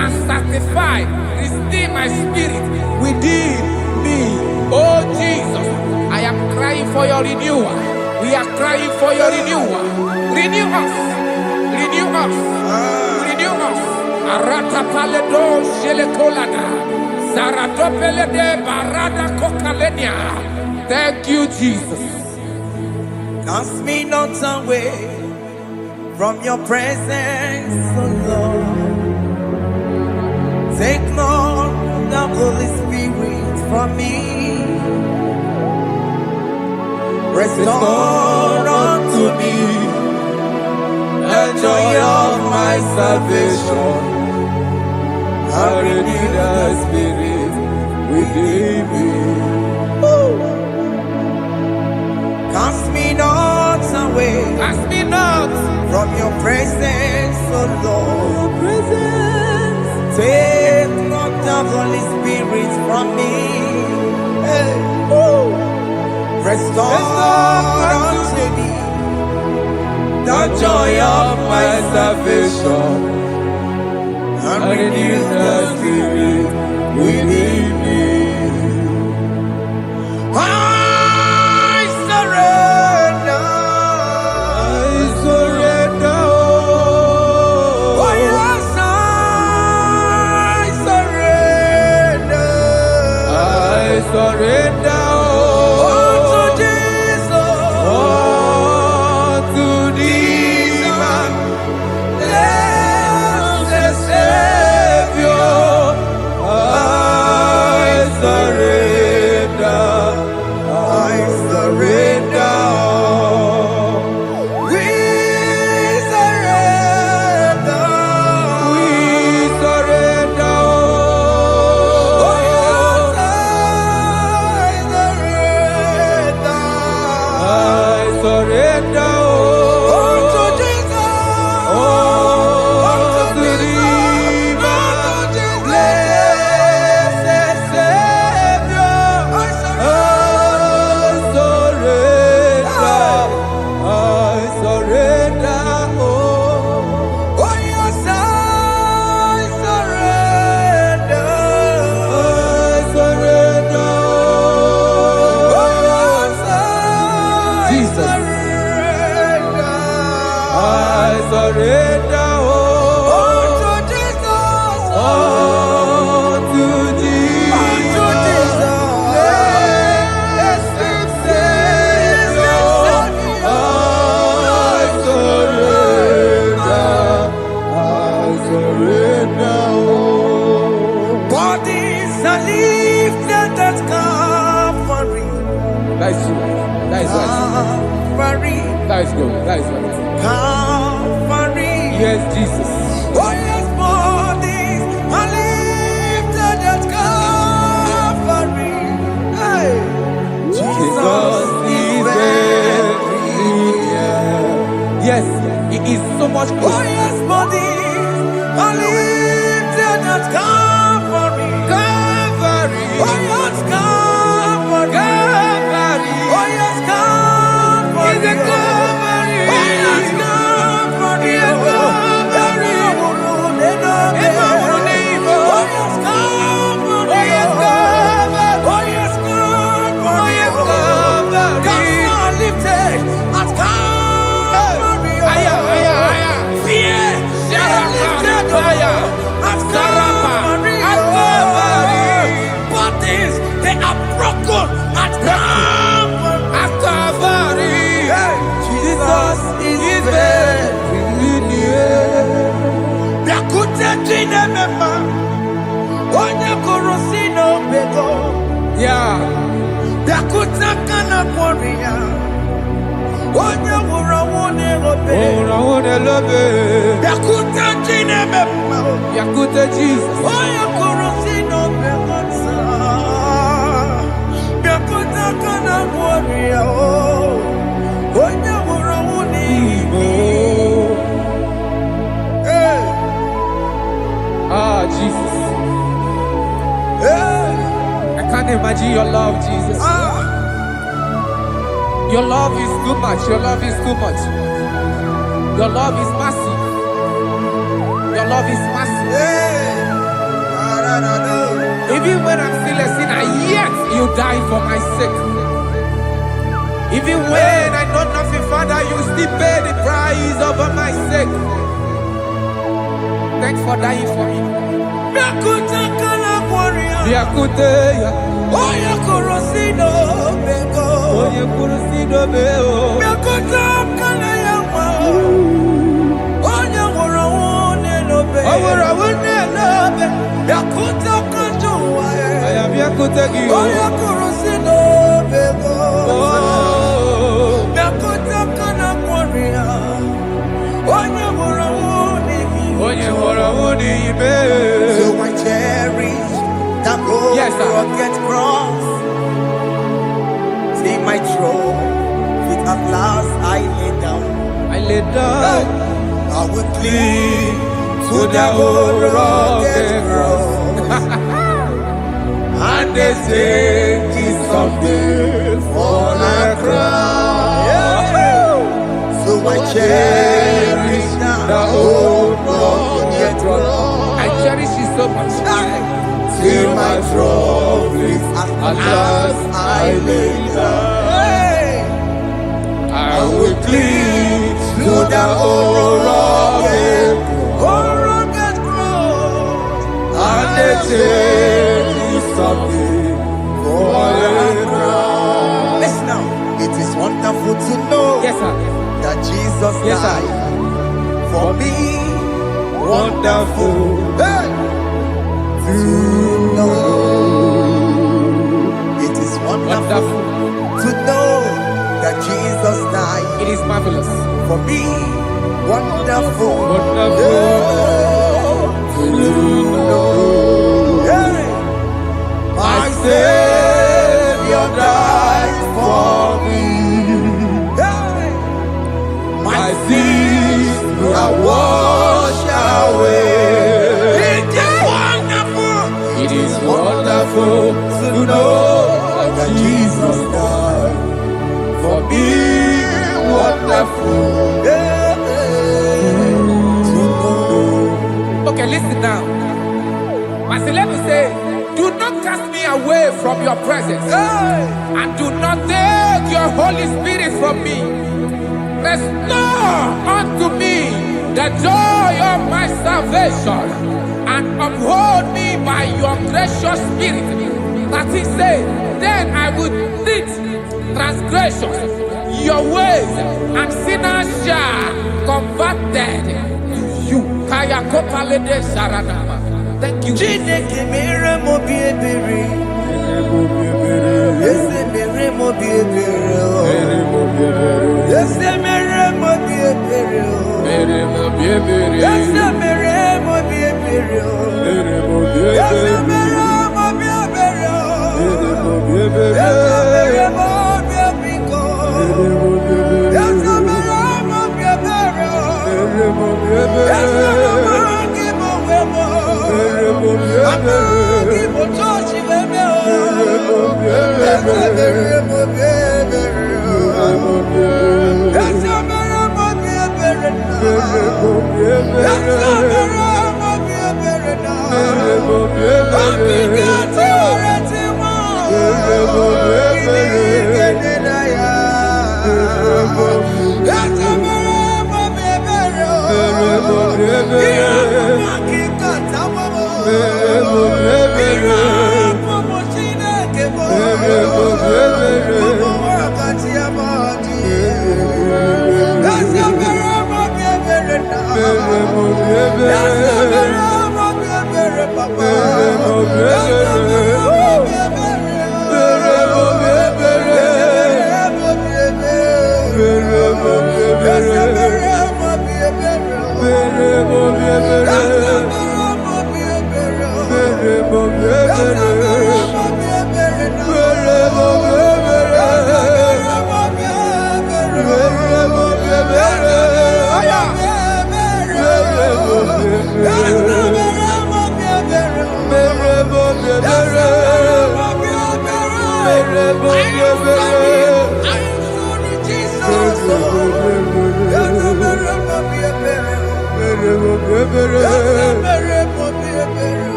and sanctify, restore my spirit within me." Oh Jesus, I am crying for your renewal. We are crying for your renewal. Renew us, renew us, renew us. Arata paledo shelekolada, saratopele de barada kokalenia. Thank you, Jesus. Cast me not away from your presence, oh Lord. Take not the Holy Spirit from me. Restore unto me the joy of my salvation. I renew the spirit within me. Cast me not away. Cast me not From your presence, oh Lord. Take not the Holy Spirit from me. Hey. Restore unto me the joy of my salvation, and renew the spirit within me. I surrender. Oh yes, I surrender. surrender. To Jesus. To thee, Blessed Savior. surrender Unto Jesus. unto Jesus. Unto Jesus. Blessed Savior, I surrender. Bodies are lifted at Calvary. That is true. That is right. Calvary. That is good. That is right. Calvary. Yes, Jesus. Oh yes, bodies are lifted at Calvary. Hey. Jesus is very near. Yes, He is so much Oh closer. yes, bodies are lifted at Calvary. Calvary. Oh yes, Calvary. Calvary. Oh yes, Calvary. Is it Calvary? Oh yes, Calvary. Is it Calvary? Yeah. Yakute Jesus. Ah, Jesus. I can't imagine your love, Jesus. Your love is too much. Your love is too much. Your love is massive. Your love is massive. Even when I'm still a sinner, yet you die for my sake. Even when I know nothing, Father, you still pay the price over my sake. Thanks for dying for me. Biakuteya. Oye kurosido bego. So I cherish that rugged cross. See my throne, with at last I lay down. I lay down. I will cling to the old rugged cross. And they say it's someday for a crown. So I cherish The old rugged cross. I cherish it so much. Till my trophies at last I lay down. I will cling to the old rugged cross. and they say it's someday for a crown. Listen now, it is wonderful to know Yes, sir. that Jesus Yes, sir. died for me. Wonderful. Hey! To know. It is wonderful to know that Jesus died It is marvelous. for me. Wonderful. Wonderful. To know. Hey! My Savior died for me. Hey! My sins are washed away. It is wonderful. It is wonderful to know that Jesus died for me. Wonderful. To know. Okay, listen now. My celeb say, do not cast me away from your presence, Hey! and do not take your Holy Spirit from me. Restore unto me the joy of my salvation, and uphold me by your gracious spirit. That he said, then I would teach transgressions your ways, and sinners shall converted to you. Kaya kopalede saranama. Thank you. Chineke mere mo biebere. Ese mere mo biebere. Ese mere mo biebere. Ese mere mo biebere. Ese mere mo biebere. Ese mere mo biebiko. Ese mere mo biebere. Ese mere mo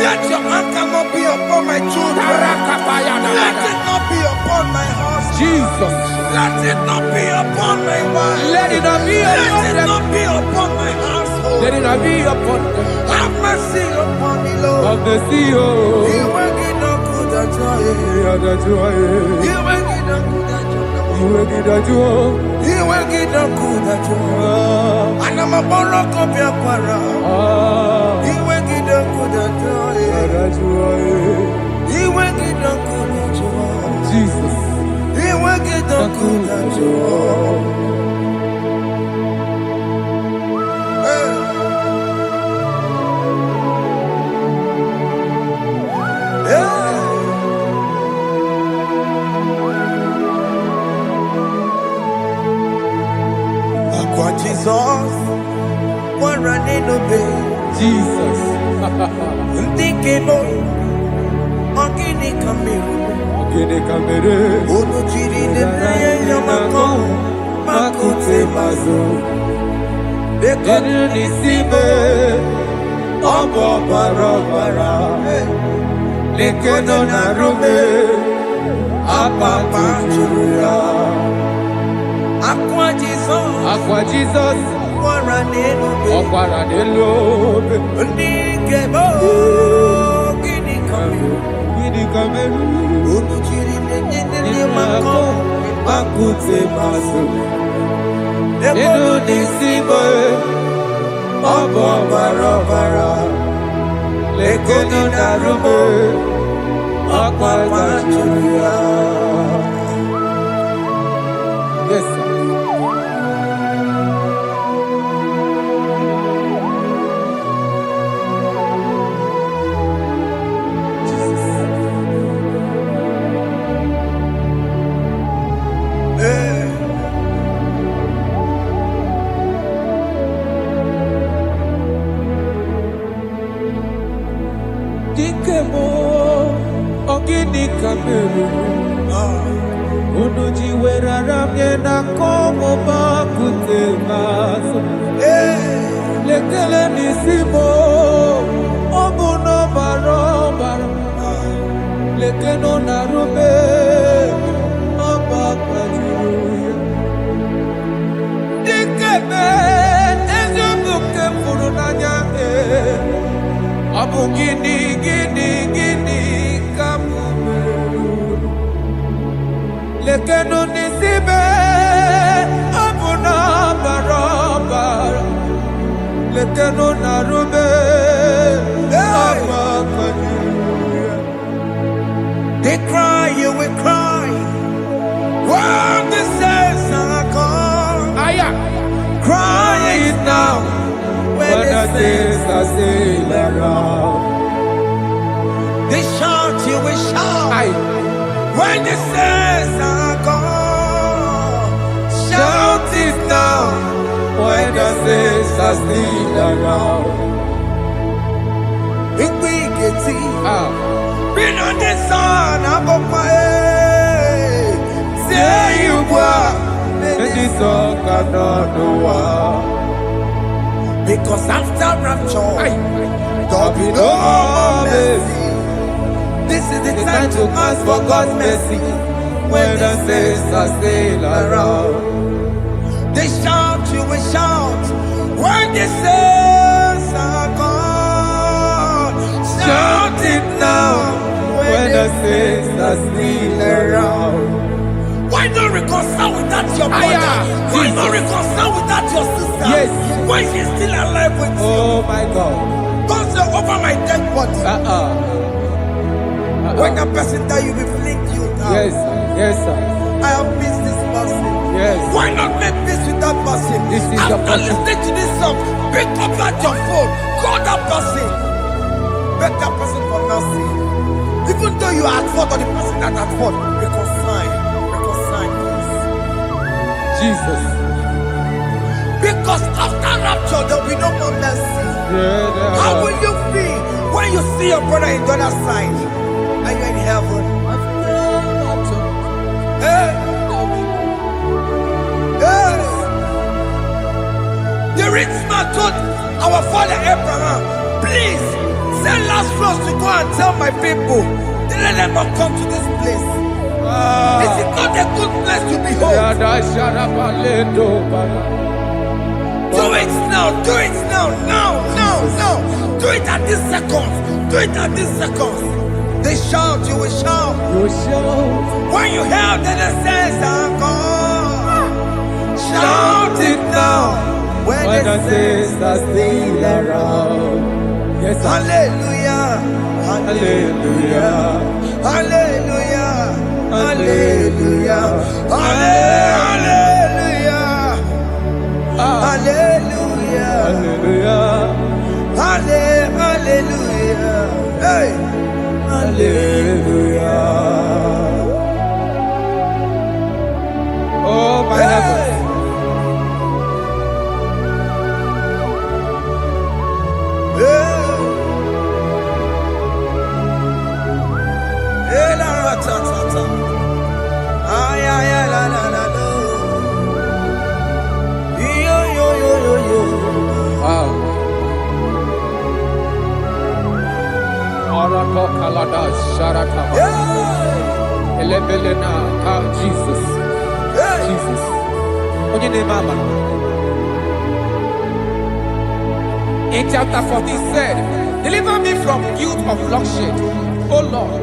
let your anger not be upon my children. Let it not be upon my house. Jesus. Let it not be upon my wife. Let it not be upon Let it not be upon my household. Let it not be upon them. Have mercy upon me, Lord. Of the sea, oh. You make it not good at joy. You make it not good at joy. You make it not good at joy. And I'm a borrow copy of Para. You make it not good at joy. You make it not good at joy. Jesus. You make it not good at joy. Jesus, one running obey. Jesus. Thinking of Ogini Kamere. Odo Chiri de Prayer Yamako, Makote Mazo. They couldn't receive Obo barabara Lekedo na rube Apa chuya Aqua Jesus Okwara nelobe Ndigebo Gini kameru Unuchiri nenye mako Makute maso Eno nisibo Obo barabara Lekedo na rube Apa chuya. Yes, sir. Dikemo ogini kameru Unuji werara mjena komo bakute maso Lekele nisimo Obuno barobara Lekeno narube Abakajuya Dikeme Ezebuke furunanya Abu gini kamumeru Lekeno nisibe Abu na barabara Lekeno narube Abakajuya. They cry, you will cry when the saints are gone. Cry it now when the saints are still around. They shout, you will shout when the saints are gone. Shout it now when the saints are still around. Big been on the sun, I'm on my head. Say you were, and this song cannot do. Because after rapture, there'll be no more mercy. This is the time to ask for God's mercy. When the saints are still around, they shout, you will shout. When the saints are gone, shout it now. When the saints are still around. Why not reconcile without your brother? Why not reconcile without your sister? Yes. Why is she still alive with you? Oh my God. Don't say over my dead body. When that person die, you will fling you down. Yes, yes, sir. I have missed this person. Yes. Why not make peace with that person? This is after listening to this song, pick up that your phone, call that person, beg that person for mercy. Even though you are at fault or the person that at fault, reconcile, please. Jesus. Because after rapture, there will be no more mercy. How will you feel when you see your brother in the other side and you're in heaven? Hey. Hey. The rich man told our father Abraham, please send Lazarus to go and tell my people to let them not come to this place. This is not a good place to behold. Do it now, do it now, now. Do it at this second. Do it at this second. They shout, you will shout. When you hear that the saints are gone, shout it now. When the saints are still around. Yes, hallelujah, hallelujah, hallelujah, hallelujah, hallelujah, hallelujah, hallelujah, hallelujah, hey, hallelujah. Oh my heavens. Aratokalada Sharata. Elebelena. Jesus. Jesus. What's your name, Mama? In chapter 14 said, deliver me from guilt of bloodshed, O Lord,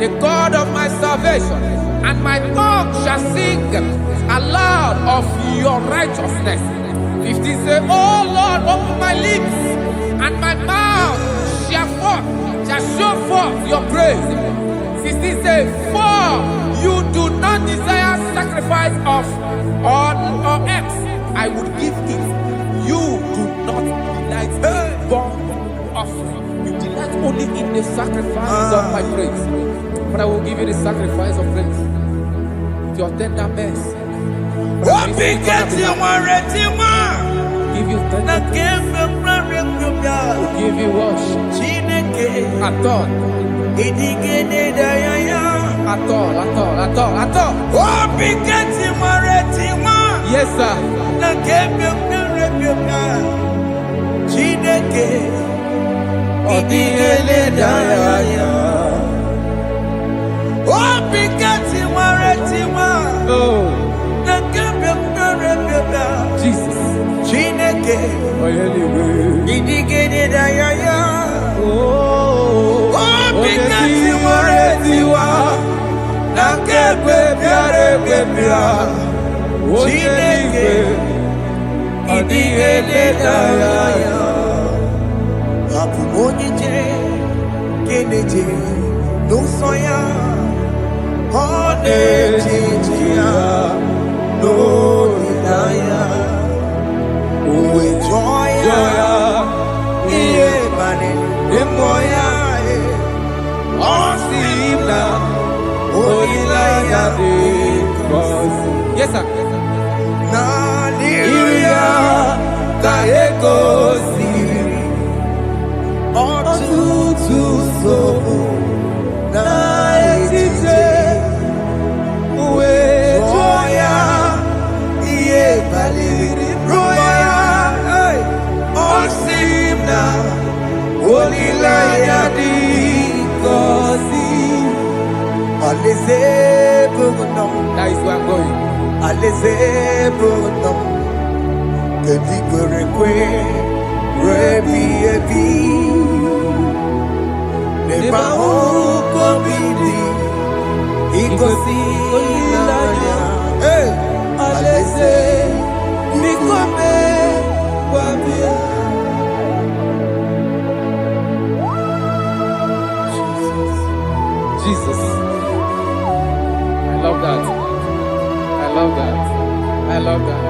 the God of my salvation, and my tongue shall sing aloud of your righteousness. 15 say, O Lord, open my lips, and my mouth shall show forth your praise. 16 say, for you do not desire sacrifice of or eggs, I would give it. You do not delight in burnt offering. You delight only in the sacrifice of my praise. But I will give you the sacrifice of praise. With your tender mercy. Give you tender mercy. Give you worship. At all. Yes, sir. Jesus. Yes, sir. That is where I'm going. Jesus. I love that. I love that. I love that.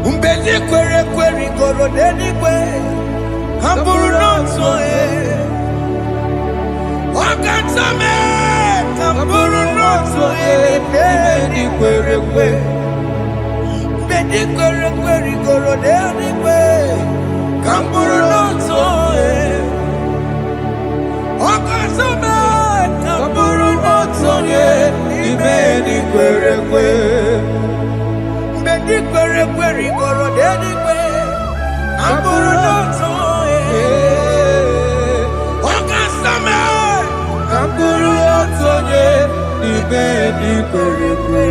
Umbeli kwere kwere goro deni kwe Kamburu nonso Wakatame Kamburu nonso Bedi kwere kwe Bedi kwere kwere goro deni kwe Kamburu nonso Wakatame Kamburu nonso Bedi kwere kwe Bedi kwere kwere goro deni kwe Kamburu nonso Wakatame Kamburu nonso Bedi kwere kwe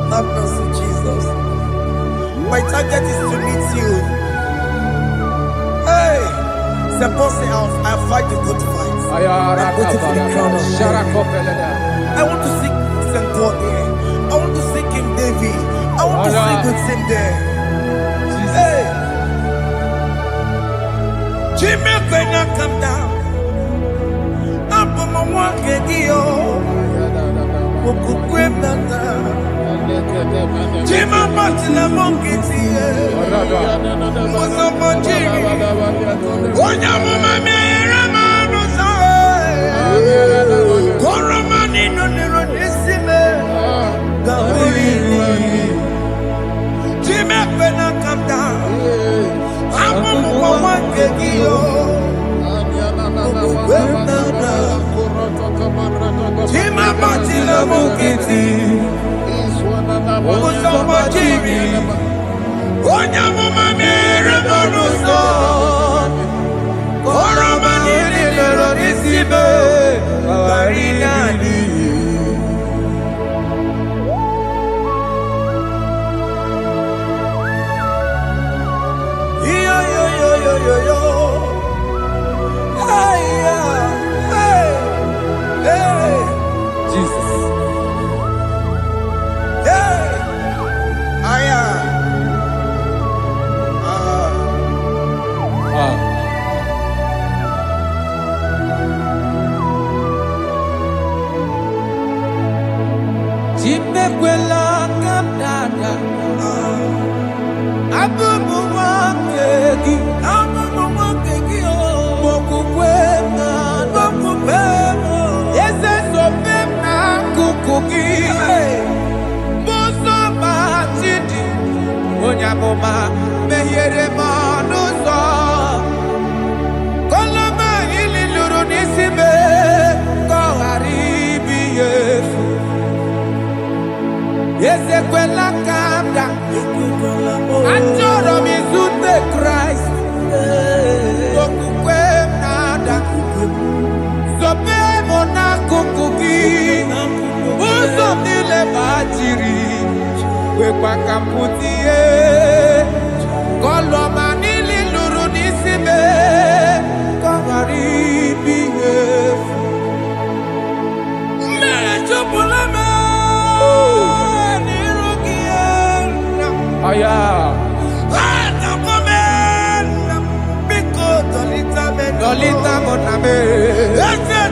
Have mercy, Jesus. My target is to meet you. Hey, suppose I fight the good fight. I'm waiting for the crown of glory. I want to seek St. Paul there. I want to seek King David. I want to sing with him there. Hey, Jimmy cannot come down. I'm on my walk again. Jima Martina Monkey, Mosamanji, Onya Mukiti, Is one and a Musamba Jiri, Onyamuma Mere Bonuso, Koromani Lero Nisibe, Barinani. Yo, yo, yo, yo, yo, yo. Hey, hey, hey. Jesus. Hey! Aya! Ah. Chimekwela kamdada. Abubu wakegi. Abubu wakegi o. Mokukwe na. Mokukwe mo. Ese sope na kukugi. Muso machidi. Onyamoma mehiere manuso. Koloma ili luru nisibe. Koharibi yesu. Ese kwela kamda. Anjoro mizute Christ. Okukwe nada. Sope mona kukugi. Uzo nile bajiri. Wekwa kamputie. Koloma nili luru nisibe. Koharibi yesu. Mechopulame. Aya. Dolita moname.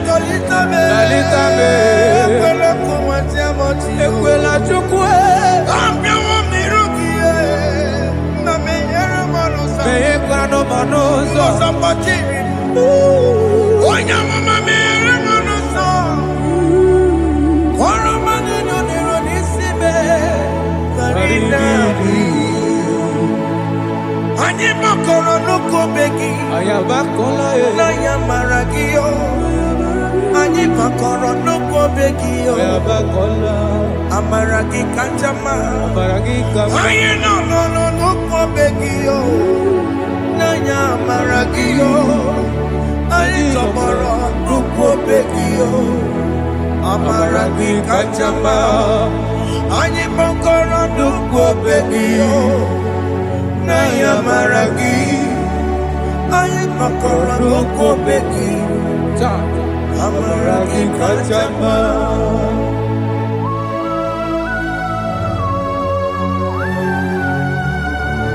Dolita me. Ekwela chukwe. Meye kwano monoso. Anyị makọrọ n'ụkọ begi Ayabakola na ya mara gị o. Anyị makọrọ n'ụkọ begi o. Ayabakola. Amara gị kacha mma. Baragika. Anyị nọ n'ụkọ begi o. Na ya mara gị o. Anyị tọgbọrọ n'ụkọ begi o. Amara gị kacha mma. Anyị makọrọ n'ụkọ begi o. Na ya mara gị, anyị makọrọ n'ụkọ begi, amara gị kacha mma.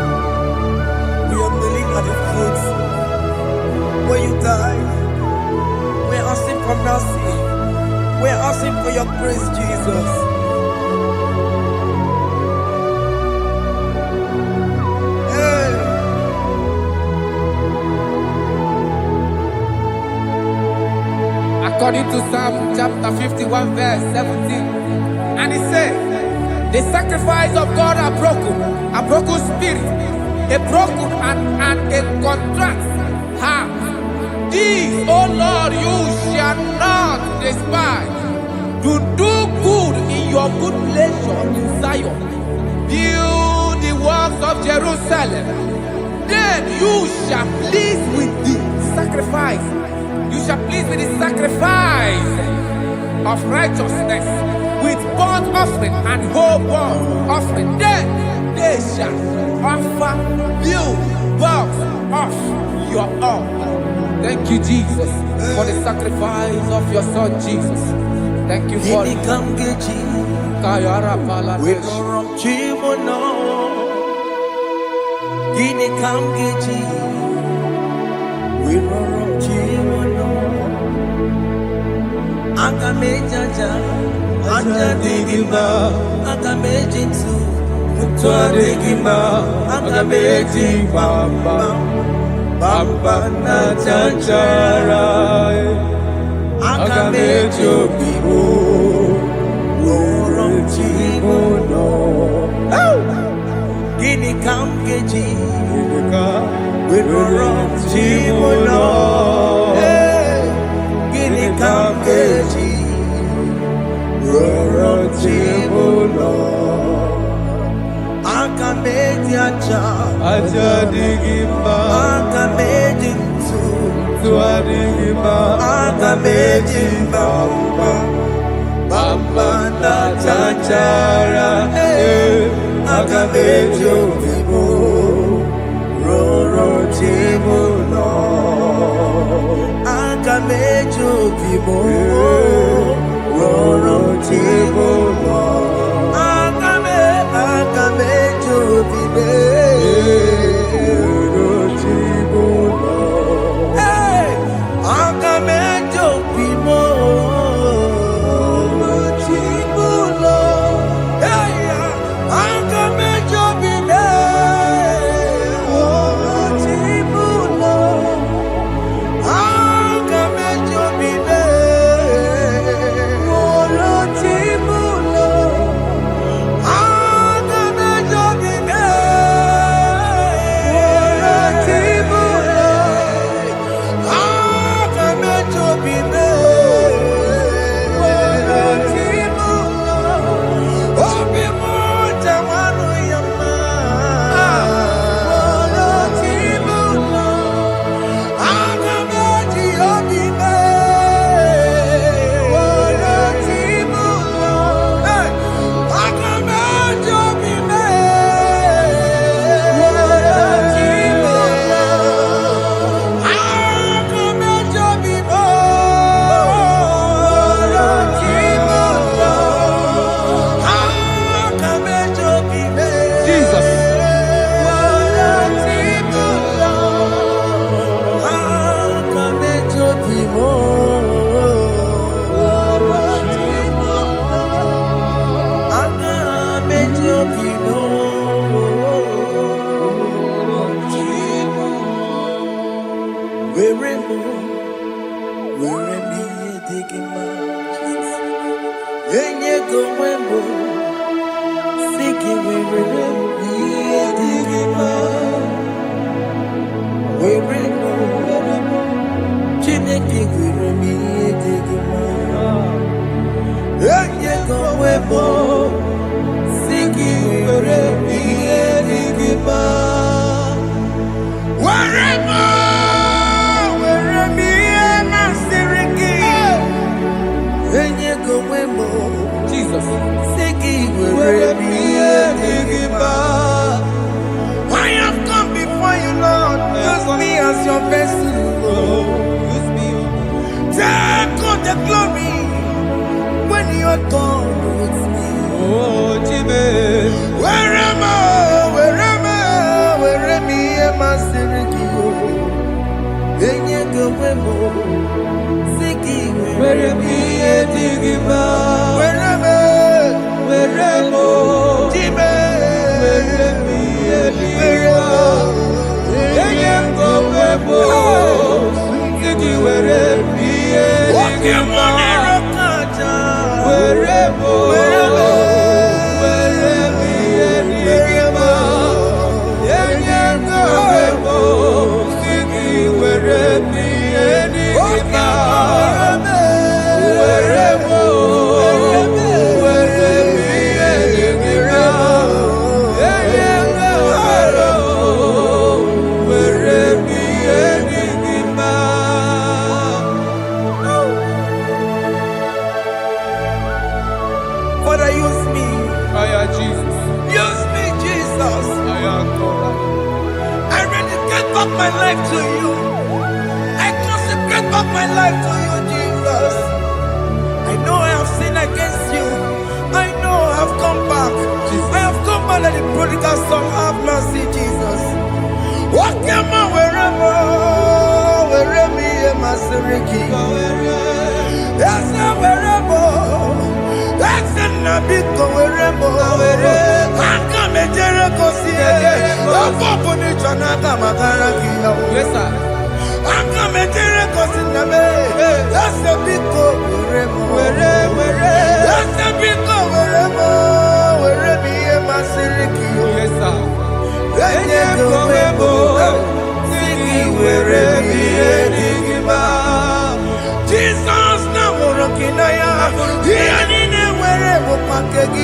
We are kneeling at the foot where you died. We are asking for mercy. We are asking for your grace, Jesus. According to Psalm chapter 51 verse 17. And he said, the sacrifice of God are broken spirit, a broken and a contrite heart. These, O Lord, you shall not despise. To do good in your good pleasure in Zion. Build the walls of Jerusalem. Then you shall please with the sacrifice. You shall please with the sacrifice of righteousness, with burnt offering and whole burnt offering. Then they shall offer you bulk of your own. Thank you, Jesus, for the sacrifice of your son, Jesus. Thank you for it. Kayara Paladesh. Agamejaja, Ajadigima, Agamejinsu, Mutuadigima, Agameji Bamba, Bamba Nachanchara, Agamejo Bibo, Worom Chimono, Gini Kamgeji, Worom Chimono. Gini Kamgeji, adigima agameji bamba bamba na chachara agameji obibo roro chibulo agameji obibo roro chibulo agameji obibo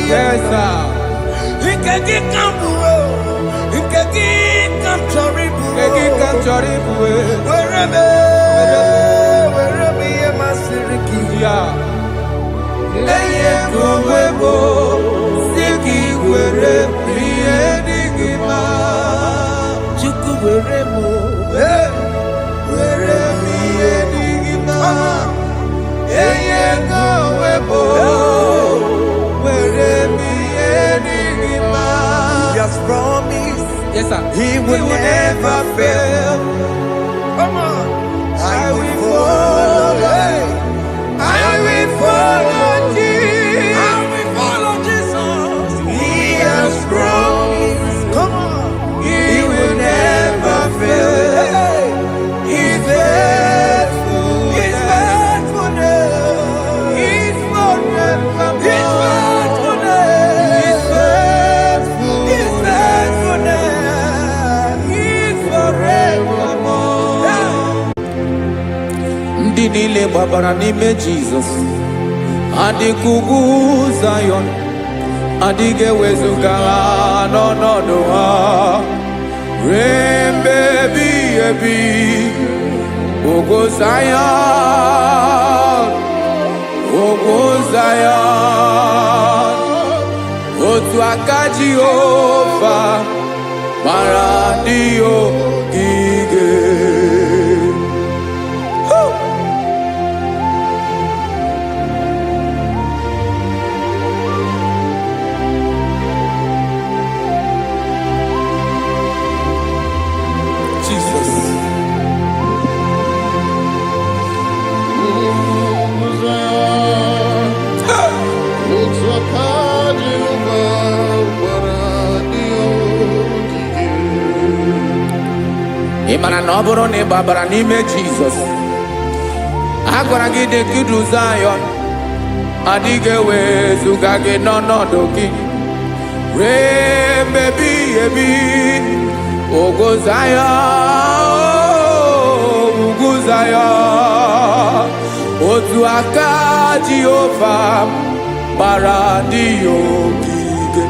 Yes, sir. Egika choribu. Wherever you must be. Yeah. Eye kowebo. Siki were mienigima. Chuku weremo. Were mienigima. Eye kowebo. Were mienigima. He has promised. Yes, sir. He will never fail. Come on. I will follow. I will follow Jesus. I will follow Jesus. He has promised. Come on. He will never fail. He's faithful. He's faithfulness. He's forevermore. He's faithfulness. He's faithful. He's faithfulness. He's forevermore. Ndị niile gbabara n'ime Jizọs adịkugwu Zion, adịghị ewezuga ha n'ọnọdụ ha ruo mgbe ebighị ebi. Ogo Zion, ogo Zion, otu aka Jehova mara ndị ogige. Ịmara na ọ bụrụ na ị gbabara n'ime Jizọs, a gwara gị dị kudu Zion, adịghị ewezuga gị n'ọnọdụ gị ruo mgbe ebighị ebi. Ogo Zion, ugwu Zion, otu aka Jehova gbara ndị ogige.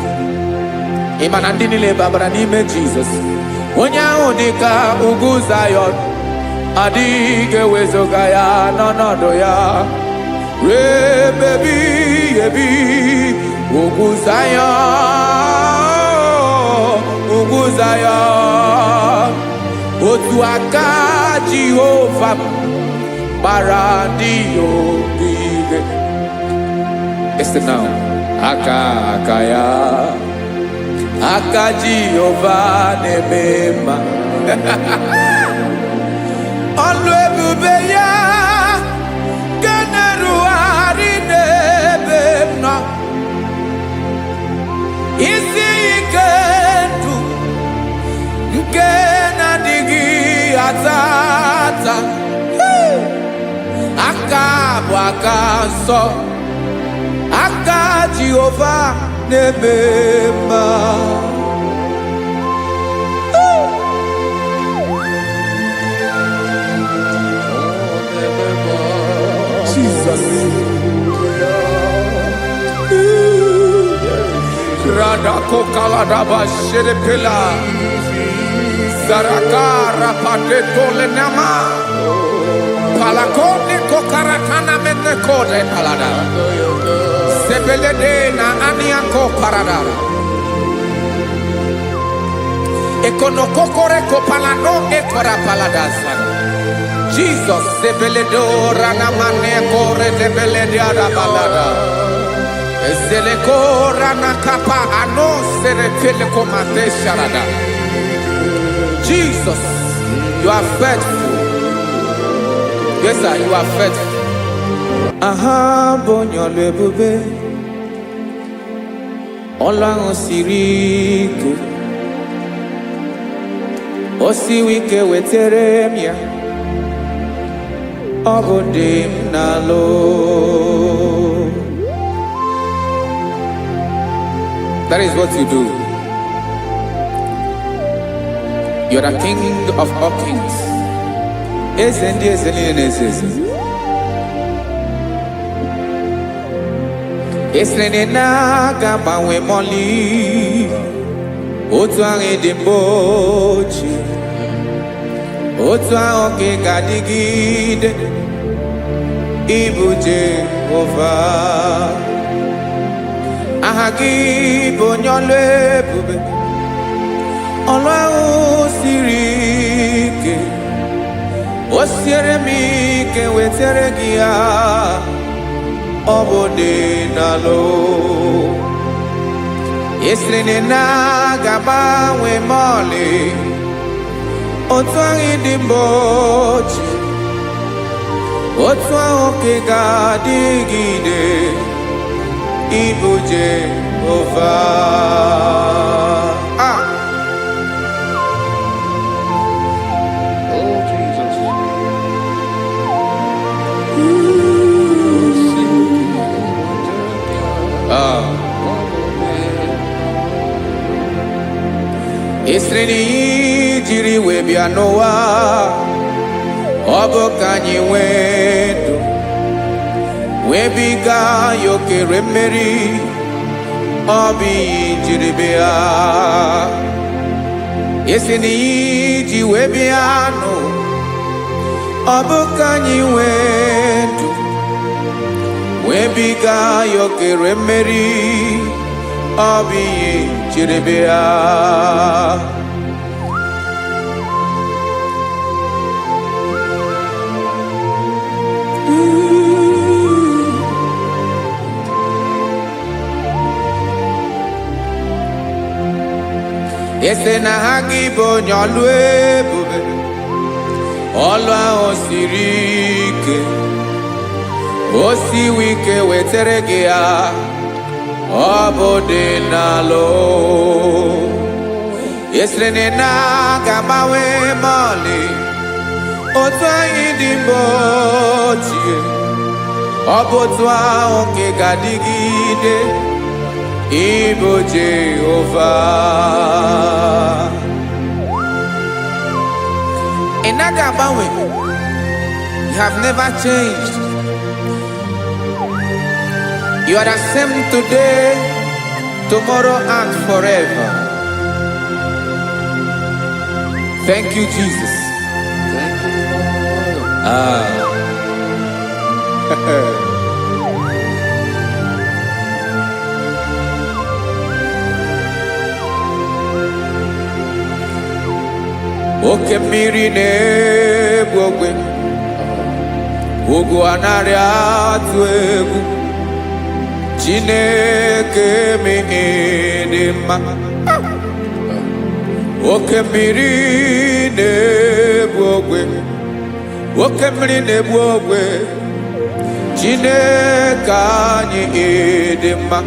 Ịma na ndị niile gbabara n'ime Jizọs, onye ahụ dị ka ugwu Zion, adịghị ewezuga ya n'ọnọdụ ya ruo mgbe ebighị ebi. Ugwu Zion, ugwu Zion, otu aka Jehova gbara ndị ogige. Listen now. Aka ya, aka Jehova na-eme mma. Ọlụ ebube ya ga na-erugharị n'ebe m nọ. Isi ike ndụ nke na-adịghị ata ata. Aka bụ aka nsọ, aka Jehova na-eme mma. Jesus. Radako kaladaba sherepela zarakara padeto lenama palakone kokaratana mene kode palada sebelede na aniako paradara ekonokokore kopalano ekora paladasa. Jesus sebeledo ranamane kore debelede arabalada. Ezelekora nakapa ano serepele komande sharada. Jesus, you are faithful. Yes, sir, you are faithful. Aha bonyo lebube, Ọlọ́run sirike, osiwike wetere mia, obodim nalo. That is what you do. You're the King of all kings. Esrene na gabawe moli, otu ange dimbochi. otu ahụ ka ị ga-adịgide ịbụ Jehova. Aha gị bụ onye ọlụ ebube, ọlụ ahụ siri ike. O siere m ike wetere gị ya, ọ bụ dị n'alụ. Esiri na ga-agbanwe m ọlị, otu ahụ dị mgbe ochie, otu ahụ ka ị ga-adịgide ịbụ Jehova. Oh, Jesus. Esiri na ihe jiri wee bịa n'ụwa, ọ bụ ka anyị nwee ndụ, wee biga ya okere mmeri. Ọ bụ ihe jiri bịa. Esi na ihe ji wee bịa nụ, ọ bụ ka anyị nwee ndụ, wee biga ya okere mmeri. Ọ bụ ihe jiri bịa. Ese na ha gị bụ onye ọlụ ebube, ọlụ ahụ siri ike. O siwe ike wetere gị ya, ọ bụ dị n'alụ. Esiri na ga-agbanwe m ọlị, otu anyị dị mgbe ochie, ọ bụ otu ahụ ka ị ga-adịgide ịbụ Jehova. Ị naghị agbanwe. You have never changed. You are the same today, tomorrow, and forever. Thank you, Jesus. Thank you, Lord. Oke mmiri na-egbu ogwe, ugwu anaghị atụ egwu. Chineke m dị mma. Oke mmiri na-egbu ogwe, oke mmiri na-egbu ogwe. Chineke anyị dị mma.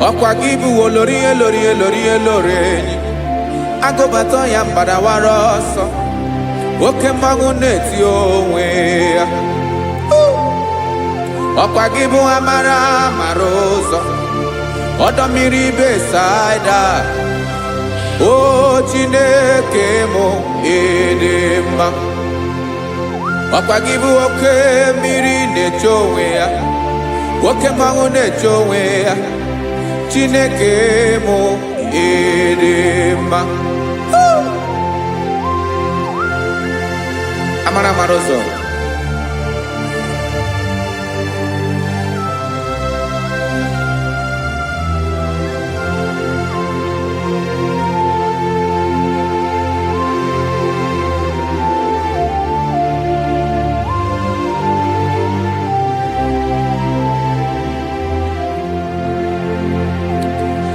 Ọkwa gị bụ olori enyi, agụbata ya mbadawara ọsọ. Oke mmanwụ na-eti onwe ya. Ọkwa gị bụ amara ụzọ, ọdọ mmiri Besaida. O Chineke m dị mma. Ọkwa gị bụ oke mmiri na-eche onwe ya, oke mmanwụ na-eche onwe ya. Chineke m dị mma. Amara ụzọ.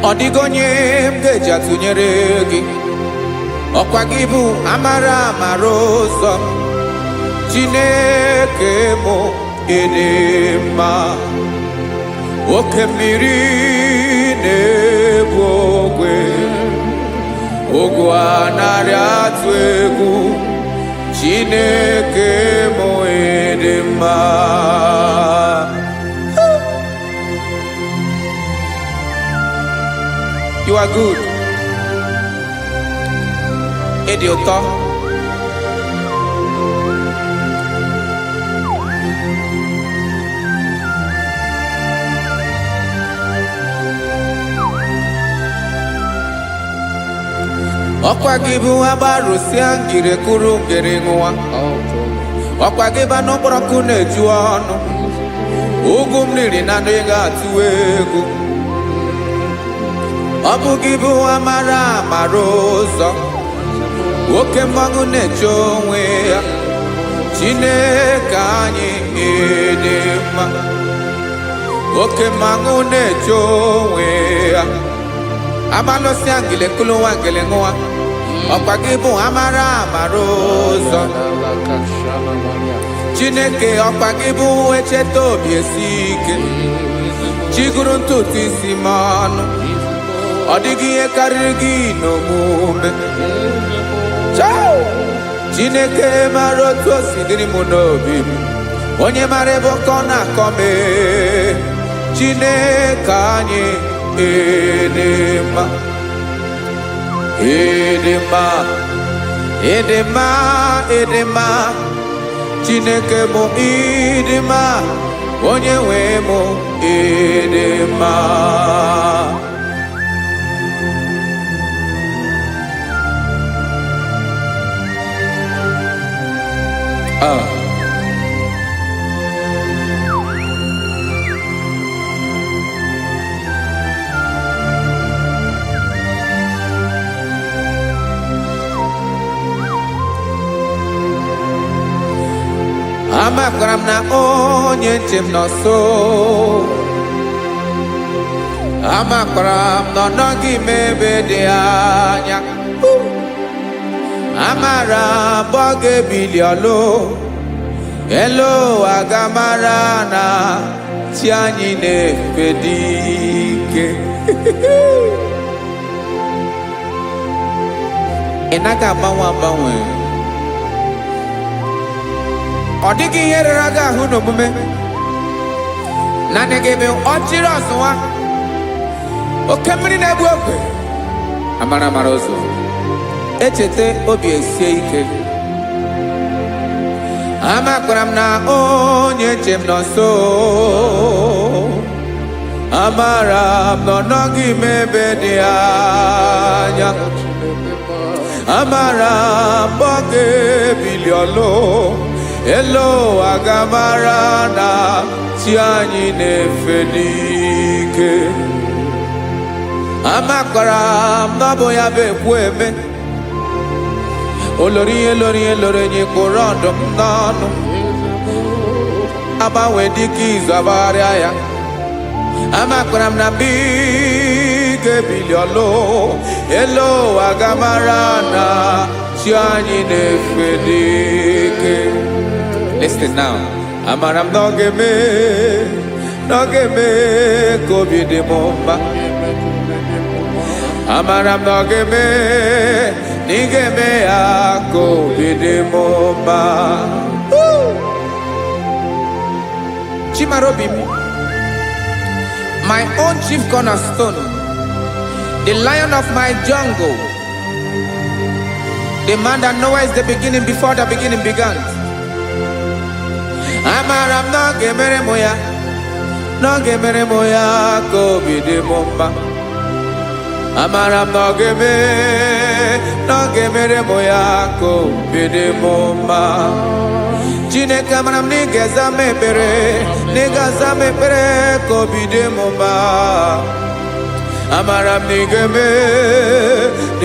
Ọ dịghị onye m ga-eji atụnyere gị. Ọkwa gị bụ amara ụzọ. Chineke m dị mma. Oke mmiri na-egbu ogwe, ugwu anaghị atụ egwu. Chineke m dị mma. You are good. Ịdị ụtọ. Okwa gibu abarusi angire kuru ngere ngwa. Okwa giba no broku neju onu. Ugum niri na nega tuwegu. Obu gibu amara marozo. Woke mwangu nejo onwe. Chineke anyị edema. Oke mmanwụ na-eche onwe ya. Amalosi angele kulu wangele nwa. Ọkwa gị bụ amara ụzọ. Chineke ọkwa gị bụ echeta obi esi ike. Chiguru ntutu isi m ọnụ. Ọ dịghị ihe karịrị gị n'omume. Chao! Chineke mara otu o si dịrị m n'obi m. Onye mara ebe ọkọ na-akọ m. Chineke anyị edema. Edema. Edema. Edema. Chineke bụ edema. Onye nwe m edema. Amakwara m na onye nche m nọ nso. Amakwara m na ọ nọghị m ebe dị anya. Amara m ọ ga-ebili ọlụ. Elu agamara na chi anyị na-efe dị ike. Ị naghị agbanwe. Ọ dịghị ihe rere gị ahụ n'omume. Naanị gị bụ ọchịrị ọsụwa. Oke mmiri na-egbu ogwe. Amara ụzọ. Echeta obi esie ike. Amakwara m na onye nche m nọ nso. Amara m na ọ nọghị m ebe dị anya. Amara m ọ ga-ebili ọlụ. Elo agamara na chi anyị na-efe n'ike. Amakwara m na ọ bụ ya bụ ekwu eme. Olori enyi kpụrụ ọdụm n'ọnụ. Agbanwe dịka izu agbagharịa ya. Amakwara m na mgbe ị ga-ebili ọlụ. Elo agamara na chi anyị na-efe n'ike. Listen now. Amara m na ọ ga-eme ka obi dị m mma. Amara m na ọ ga-eme na ị ga-eme ya ka obi dị m mma. Chimara obi m, my own chief cornerstone, the lion of my jungle, the man that knows the beginning before the beginning began. Amara m na ọ ga-emere m ya, ka obi dị m mma. Amara m na ọ ga-emere m ya ka obi dị m mma. Chineke amara m na ị ga-aza m ekpere, ka obi dị m mma. Amara m na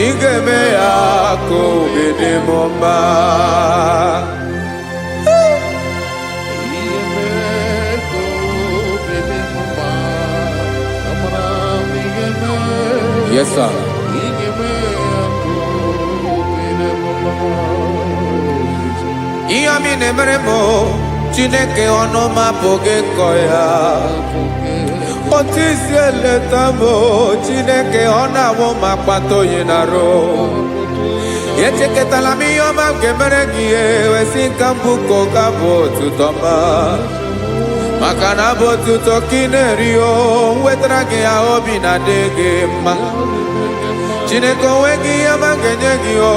ị ga-eme ya ka obi dị m mma. Yes, sir. Ihe mi na-emere m Chineke ọnụ m apụghị ịkọ ya. Otu isi eleta m Chineke ọ na-awụ m akpata oyi n'arụ. Echeketala m ihe ọma m ga-emere gị wesị ka m bụkọ ga bụ otuto ma. Maka na bụ otuto ka ị na-eri o wetara gị ya obi na-adị gị mma. Chineke onwe gị ihe ọma ga-enye gị o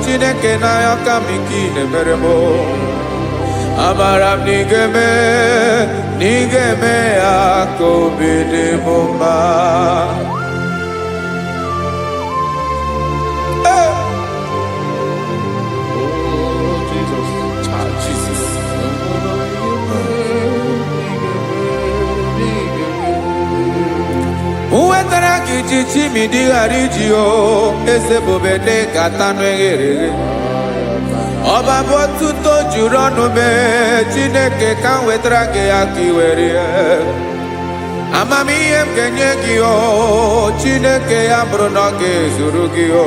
Chineke n'anya ka m ike ị na-emere m. Amara m na ị ga-eme ya ka obi dị m mma. Agiji chimidi harijio esebobede katanu eghere. Oba botuto juronu me Chineke kan wetra ke akiwere. Amami em kenye gio Chineke ya bruno ke zuru gio.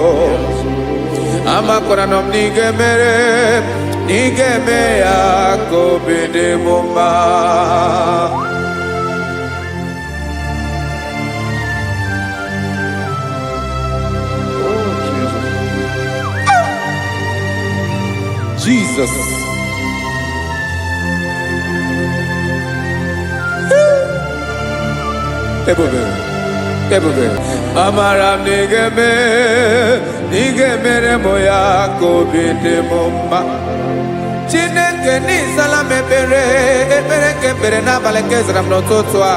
Amakora nom nige mere nige me ya ko bede bomba. Jesus. Ebube. Amaram nigeme moya ko bide mumba. Chineke ni salame ebere ke bere na baleke zram no totwa.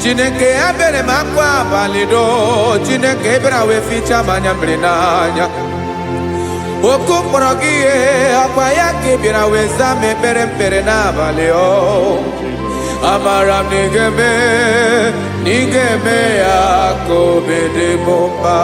Chineke abere makwa balido. Chineke ebera we ficha manyambre nanya. Okumprogie akwaya kibira weza mepere mpere na valeo. Amaram nigeme yako bede bomba.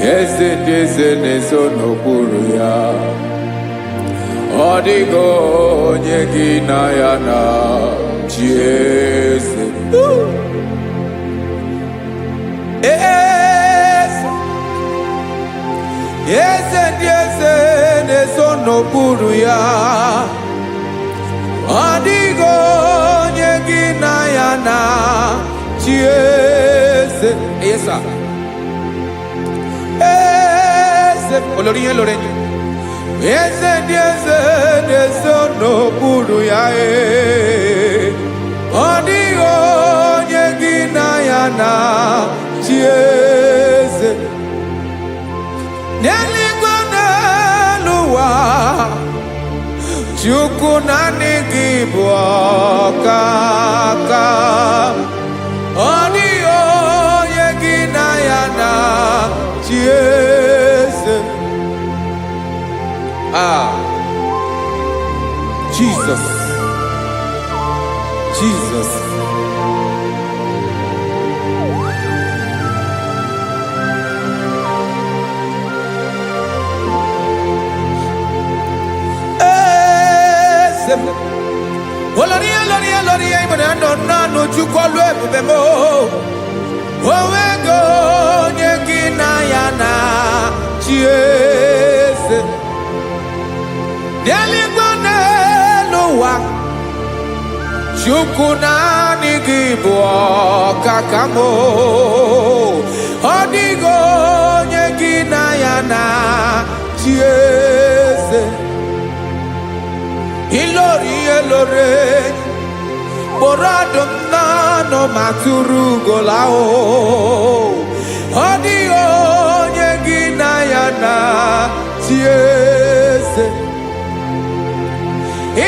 Eze neso n'okpuru ya. Ọ dịghị onye gị na ya na-achị eze. Eze ndị eze neso n'okpuru ya. Ọ dịghị onye gị na ya na-achị eze. Yes, sir. Olorinye lorenye. Eze n'okpuru ya. Ọ dịghị onye gị na ya na-achị eze. N'eluigwe n'elu ụwa, Chukwu naanị gị bụ ọkaka. Ọ dịghị onye gị na ya na-achị eze. Jesus. Oloria ibona no chukolu ebube mo. Owego onye gị na ya na-achị eze. N'eluigwe n'elu ụwa, Chukwu naanị gị bụ ọkaka m. Ọ dịghị onye gị na ya na-achị eze. Ilori kpọrọ ọdụm n'ọnụ ma tụrụ ugola o. Ọ dịghị onye gị na ya na-achị eze.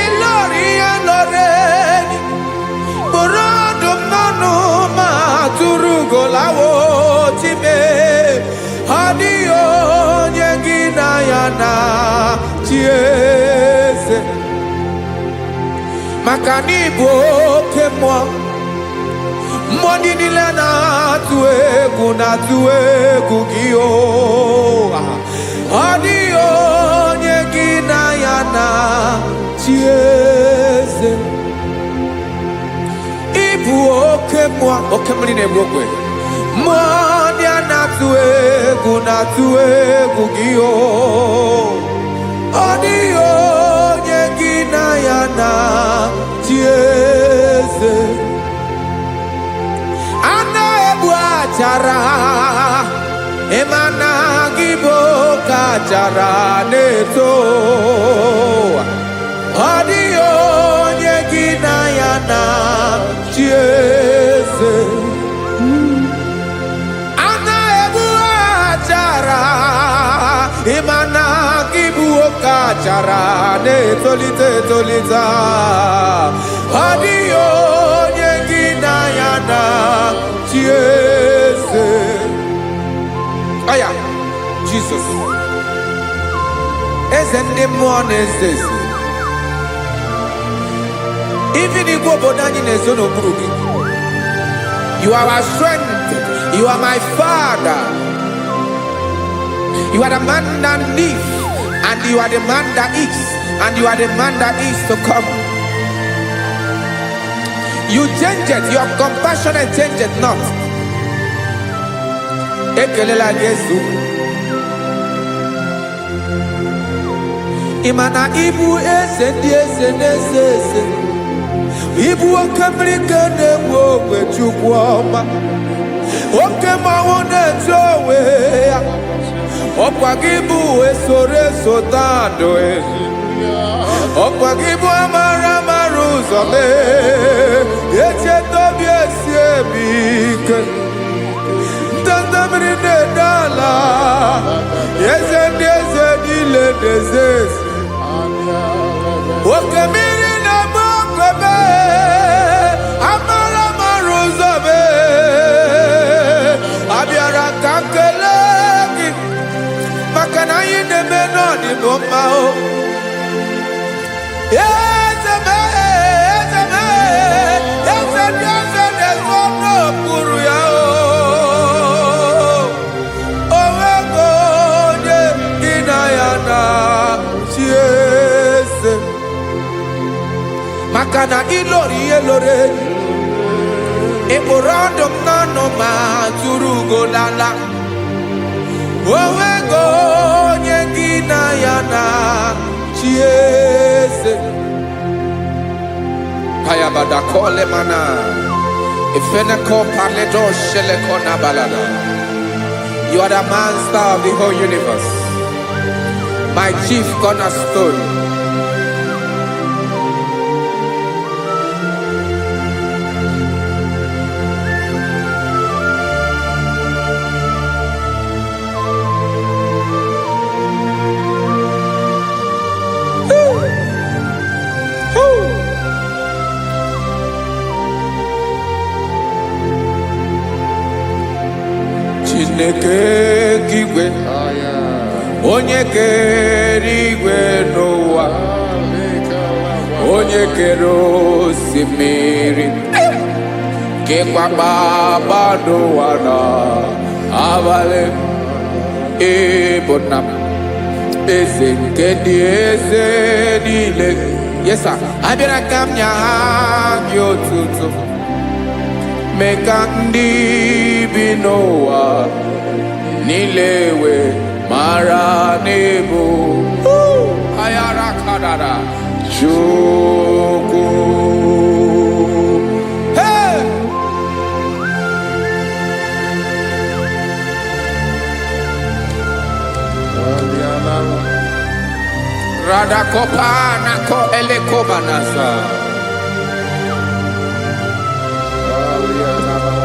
Ilori kpọrọ ọdụm n'ọnụ ma tụrụ ugola o. Chime, ọ dịghị onye gị na ya na-achị eze. Maka na ị bụ oke mmụọ, mmụọ ndị niile na-atụ egwu gị o. Ọ dịghị onye gị na ya na-achị eze. Ị bụ oke mmụọ, oke mmiri na-egbu okwe. Mmụọ ndị a na-atụ egwu gị o. Ọ dịghị onye gị na ya na-achị eze. A na-egbu achara, ịma na gị bụ ka achara na-eto. Ọ dịghị onye gị na ya na Jesus. Ana ebu achara imana kibu okachara ne tolita adio nyegina yana Jesus. Aya Jesus. Ezende mwanezes. Even if you are our strength, you are my Father. You are the man that lives, and you are the man that is, and you are the man that is to come. You change it, your compassion and change it not. Ekelela Yesu. Imana ibu ese. Ibu okamrika newo wechukwoma. Okema wone jowe. Okwagibu esore sotando. Okwagibu amara maruzome. Eche tobi esiebike. Tandamrine dala. Yeze dile dezes. Okemiri na mokebe. Amara maruzome. Abiara kakelegi. Makana yine menoni bomao. Yezeme. Yeze dezono puru yao. Owego nye inayana. Chiese. Makana ilori elore. Eborando nano ma turugo lala. Owego nyengina yana chiese. Kaya bada kole mana. Ifene ko paledo shele kona balada. You are the master of the whole universe. My chief cornerstone. Chineke kigwe onye kere igwe n'ụwa onye kere osimiri kekwa kpakpando ụwa na abalị ịbụ nna m eze nke ndị eze niile. Yes sir. Abịara ka m nye ha gị otuto mee ka ndị bi n'ụwa niile wee mara n'ebu ayara kadara Chukwu. Hey! Radakopa nako elekoba nasa.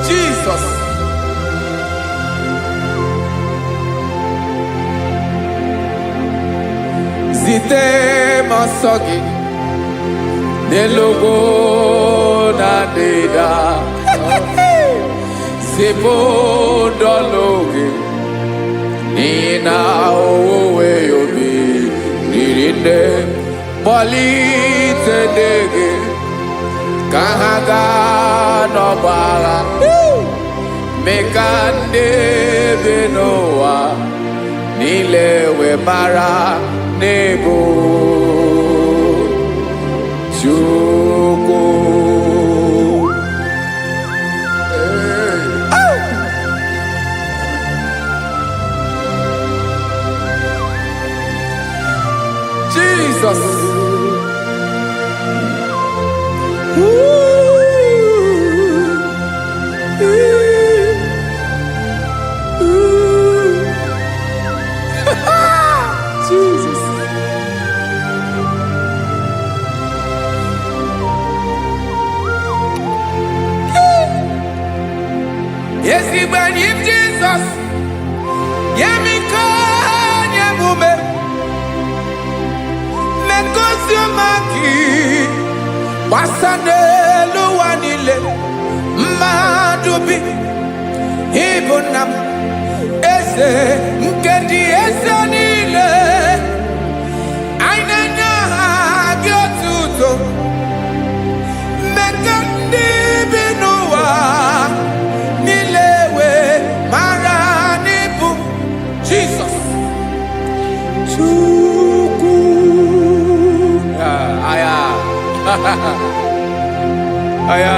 Jesus. Zite masogi nelogo na deda. Zipo dologe nina owe yobi nirinde bolite dege kahaga no bala. Mekande benoa nilewe mara nebo Chukwu. Jesus. Jesus. oziomaki gbasana elu ụwa niile mmadụ bi ịbụ nna m eze nke ndị eze niile anyị na-enye aha gị otuto mmeke ndị bi n'ụwa niile wee mara n'ịbụ Jizọs Chukwu aya aya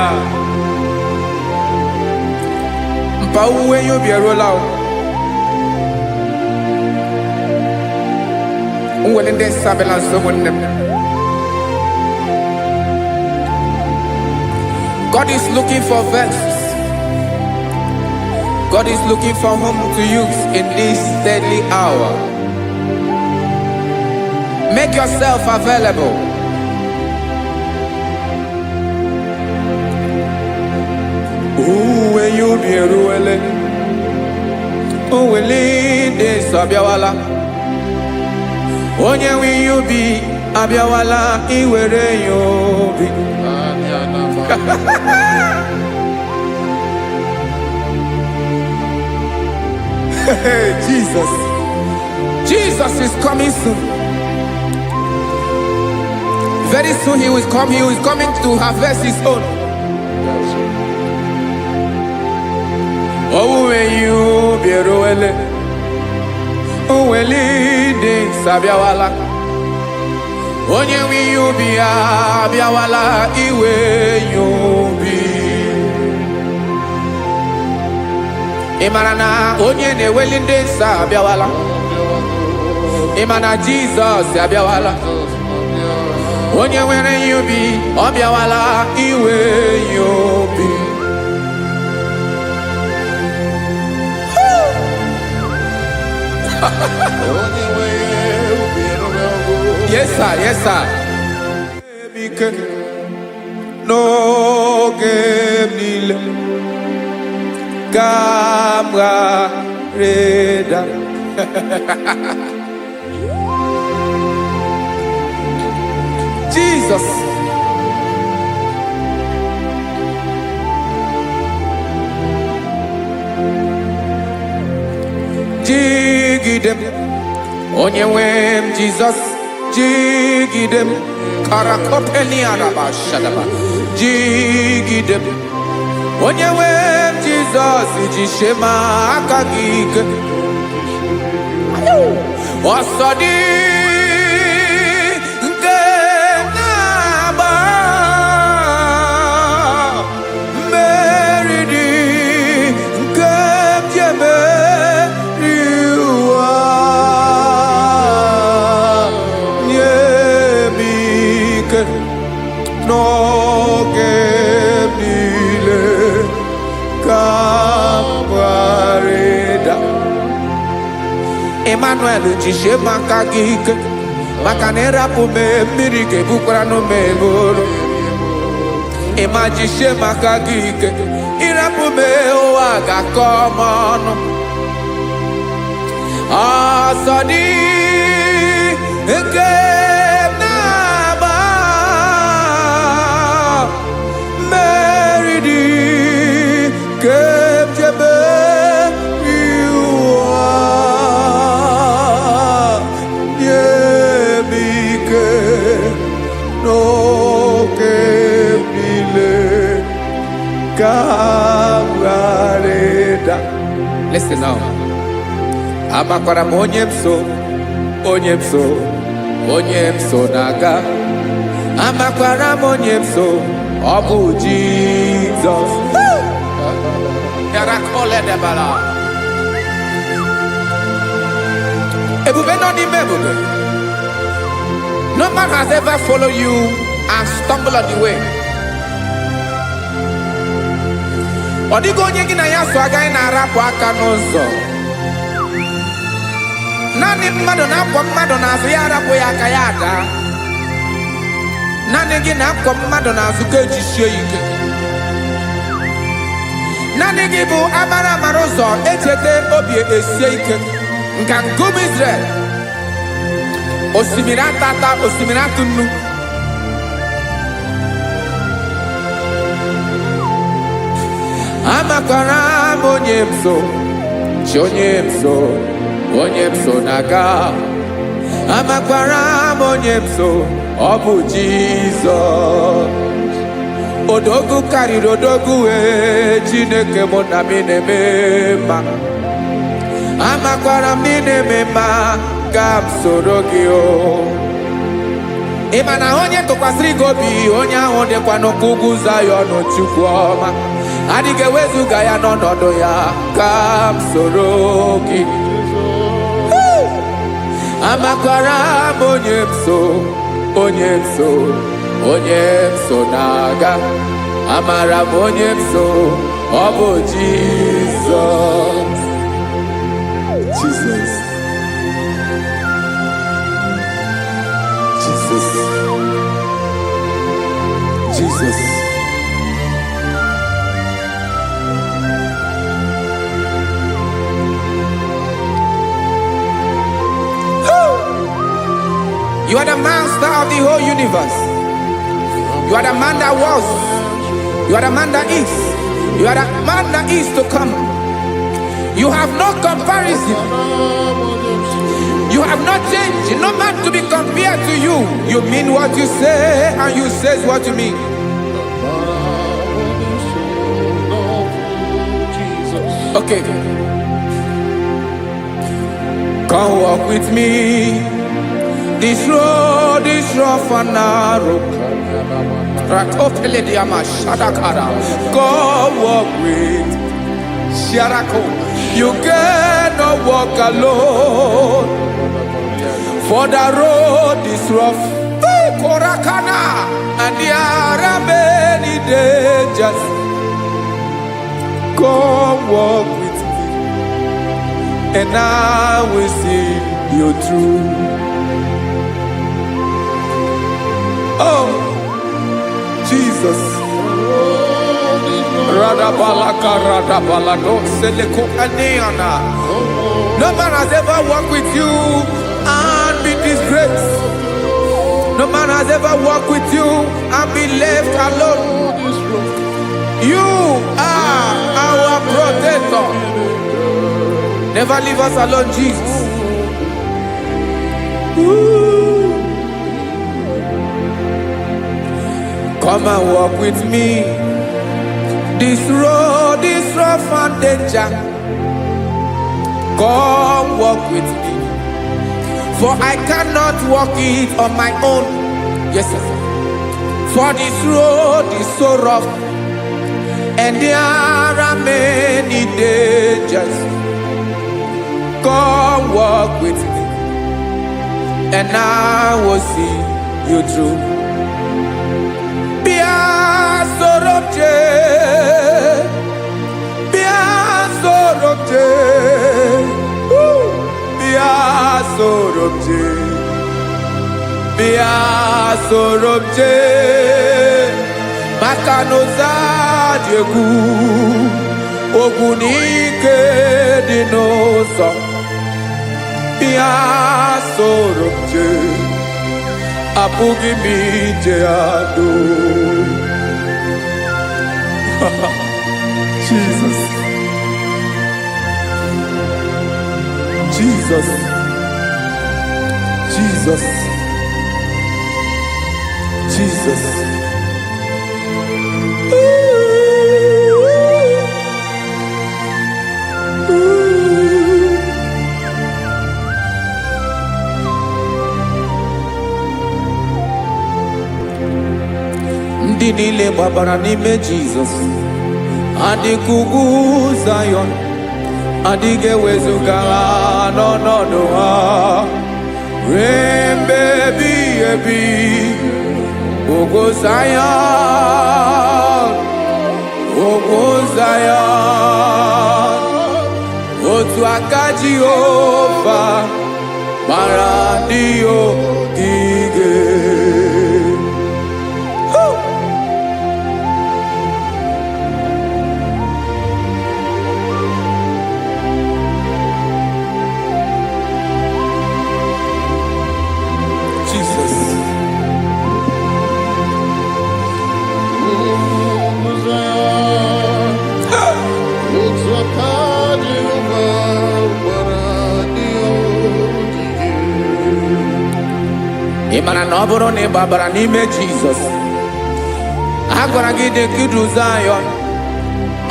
mpa uwe ya obi eruola nwere ndị sabela nso ụmụnne m. God is looking for verses. God is looking for whom to use in this deadly hour. Make yourself available. Uwe yubi eruele, uwe linde sabiawala. Onye wi yubi abiawala iwere yubi. Jesus is coming soon. Very soon he will come. He is coming to harvest his own. Oh, when you be roele, oh, when leading sabiawala, onye wi you be abiawala, iwe you be. Imarana onye ne welinde sabiawala, imana Jesus sabiawala. Onye were yubi, obiawala iwe yubi. Yes sir, yes sir. No game nile, kamra reda. Jesus. Jigidem, onyewem Jesus. Jigidem, karakopeni araba shadaba. Jigidem, onyewem Jesus. Jishema akagike. Osodi. Emmanuel jishe maka gike maka na irapu me mmiri ke bukwara no me buru ema jishe maka gike irapu me ụwa ga-akọmọnụ asọdi nke na-agba meridi kemjebe Listen now. Amakwara m onye m so naga. Amakwara m onye m so, ọ bụ Jizọs. Ebube nọ n'ime ebube. No man has ever followed you and stumbled on the way. Ọ dịghị onye gị na ya so agaghị na-arapụ aka n'ụzọ. Naanị mmadụ na-akwọ mmadụ n'azụ ya arapụ ya aka ya ada. Naanị gị na-akwọ mmadụ n'azụ ka ejisie ike. Naanị gị bụ amara ụzọ echete obi esie ike. Ngangụm Israel. osimiri atata osimiri atunu amakwara m onye mso chi onye mso na-aga amakwara m onye mso ọ bụ Jizọs odogwu karịrị odogwu Chineke mụ na mi na-eme mma amakwara m na-eme mma ka m soro gị o ị ma na onye tụkwasịrị gị obi onye ahụ dịkwa n'ụkwụ ugwu Zayọn Chukwu ọma adịghị ewezuga ya n'ọnọdụ ya ka m soro gị amakwara m onye mso na-aga amara m onye mso ọ bụ Jizọs Jesus You are the master of the whole universe. You are the man that was. You are the man that is. You are the man that is to come. You have no comparison. You have not changed. No man to be compared to you. You mean what you say and you say what you mean. Okay. Come walk with me. This road is rough and narrow. Go walk with Sharako. You cannot walk alone. For the road is rough. Korakana. And there are many dangers. Go walk with me. And I will see you through. Oh, Jesus. No man has ever walked with you and be disgraced. No man has ever walked with you and be left alone. You are our protector. Never leave us alone, Jesus. Come and walk with me. This road is rough and danger. Come walk with me. For I cannot walk it on my own. Yes, sir. For this road is so rough. And there are many dangers. Come walk with me. And I will see you through. Sorobje Makanoza Diegu Ogunike Dinosa Bia Sorobje Apugi Mijeado Jesus Jesus Jesus Jesus. Ndị niile gbabara n'ime Jizọs adịghị ugwu Zayọn adịghị ewezuga ha n'ọnọdụ ha ruo mgbe ebighị ebi. Ogo Zion, otu aka Jehova mara ndị ogige. Jesus. Imana na ọ bụrụ na ị gbabara n'ime Jizọs, a gwara gị dị kudu Zion,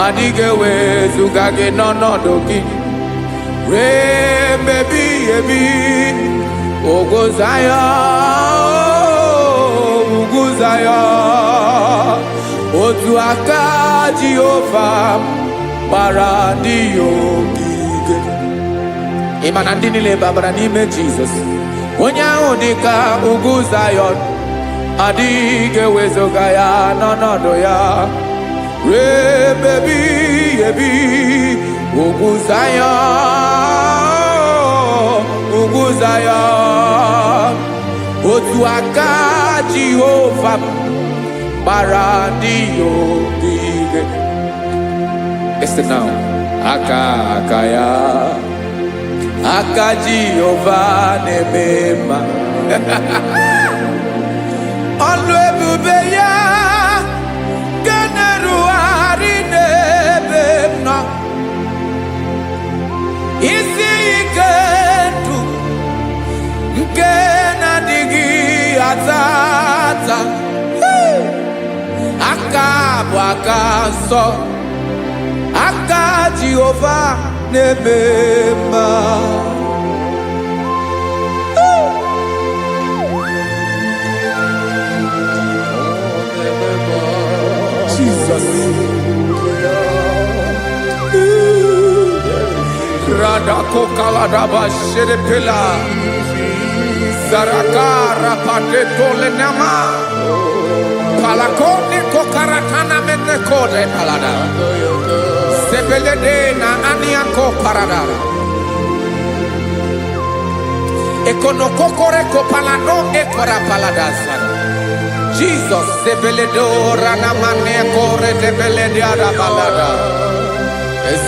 adịghị ewezuga gị n'ọnọdụ gị ree mgbe ebighị ebi. Ugwu Zion, ugwu Zion, otu aka Jehova gbara ndị ya ogige. Ịma na ndị niile gbabara n'ime Jizọs, onye ahụ dị ka ugwu Zion, adịghị ewezuga ya n'ọnọdụ ya ree mgbe ebighị ebi. Ugwu Zion, ugwu Zion, otu aka Jehova gbara ndị ya ogige. Listen now. Aka ya, aka Jehova na-eme mma. Ọlụ ebube ya ga na-erugharị n'ebe m nọ. Isi ike ndụ nke na-adịghị ata ata. Aka bụ aka nsọ, aka Jehova na-eme mma. Jesus. Radako kaladaba sherepela zarakara pateto lenama palakone kokaratana mene kode palada sebelede na aniako paradara ekonokokore kopalano ekora paladasa. Jesus sebeledo rana mane kore debelede arabalada.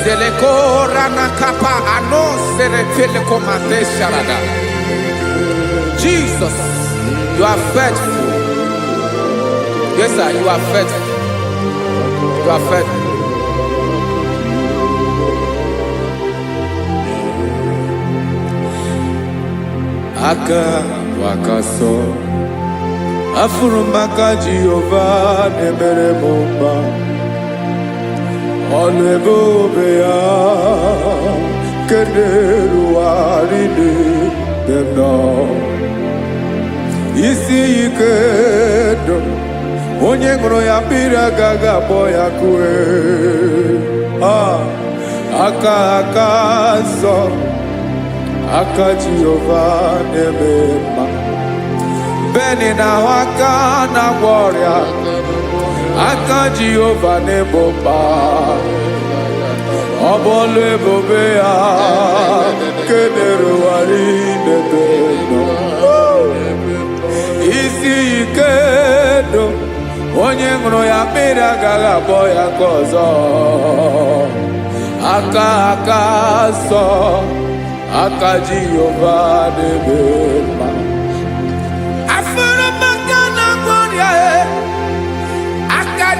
Zeleko rana kapa ano serepele komate sharada. Jesus, you are faithful. Yes, sir, you are faithful. You are faithful. Aka wakaso afurumaka Jehova nemere mumba. Ọlụ ebube ya kenerughari n'ebe m nọ. Isi ike ndụ onye ṅụrụ ya mmiri agaghị abọ ya kue. Aka nsọ, aka Jehova na-eme mma. Beni na-ahụ aka na-agwọ ọrịa, aka Jehova na-egbo mkpa. Ọ bụ ọlụ ebube ya kenerugharị n'ebe m nọ. Isi ike ndụ onye ṅụrụ ya mmiri agaghị abọ ya ka ọzọ. Aka nsọ, aka Jehova na-eme mma.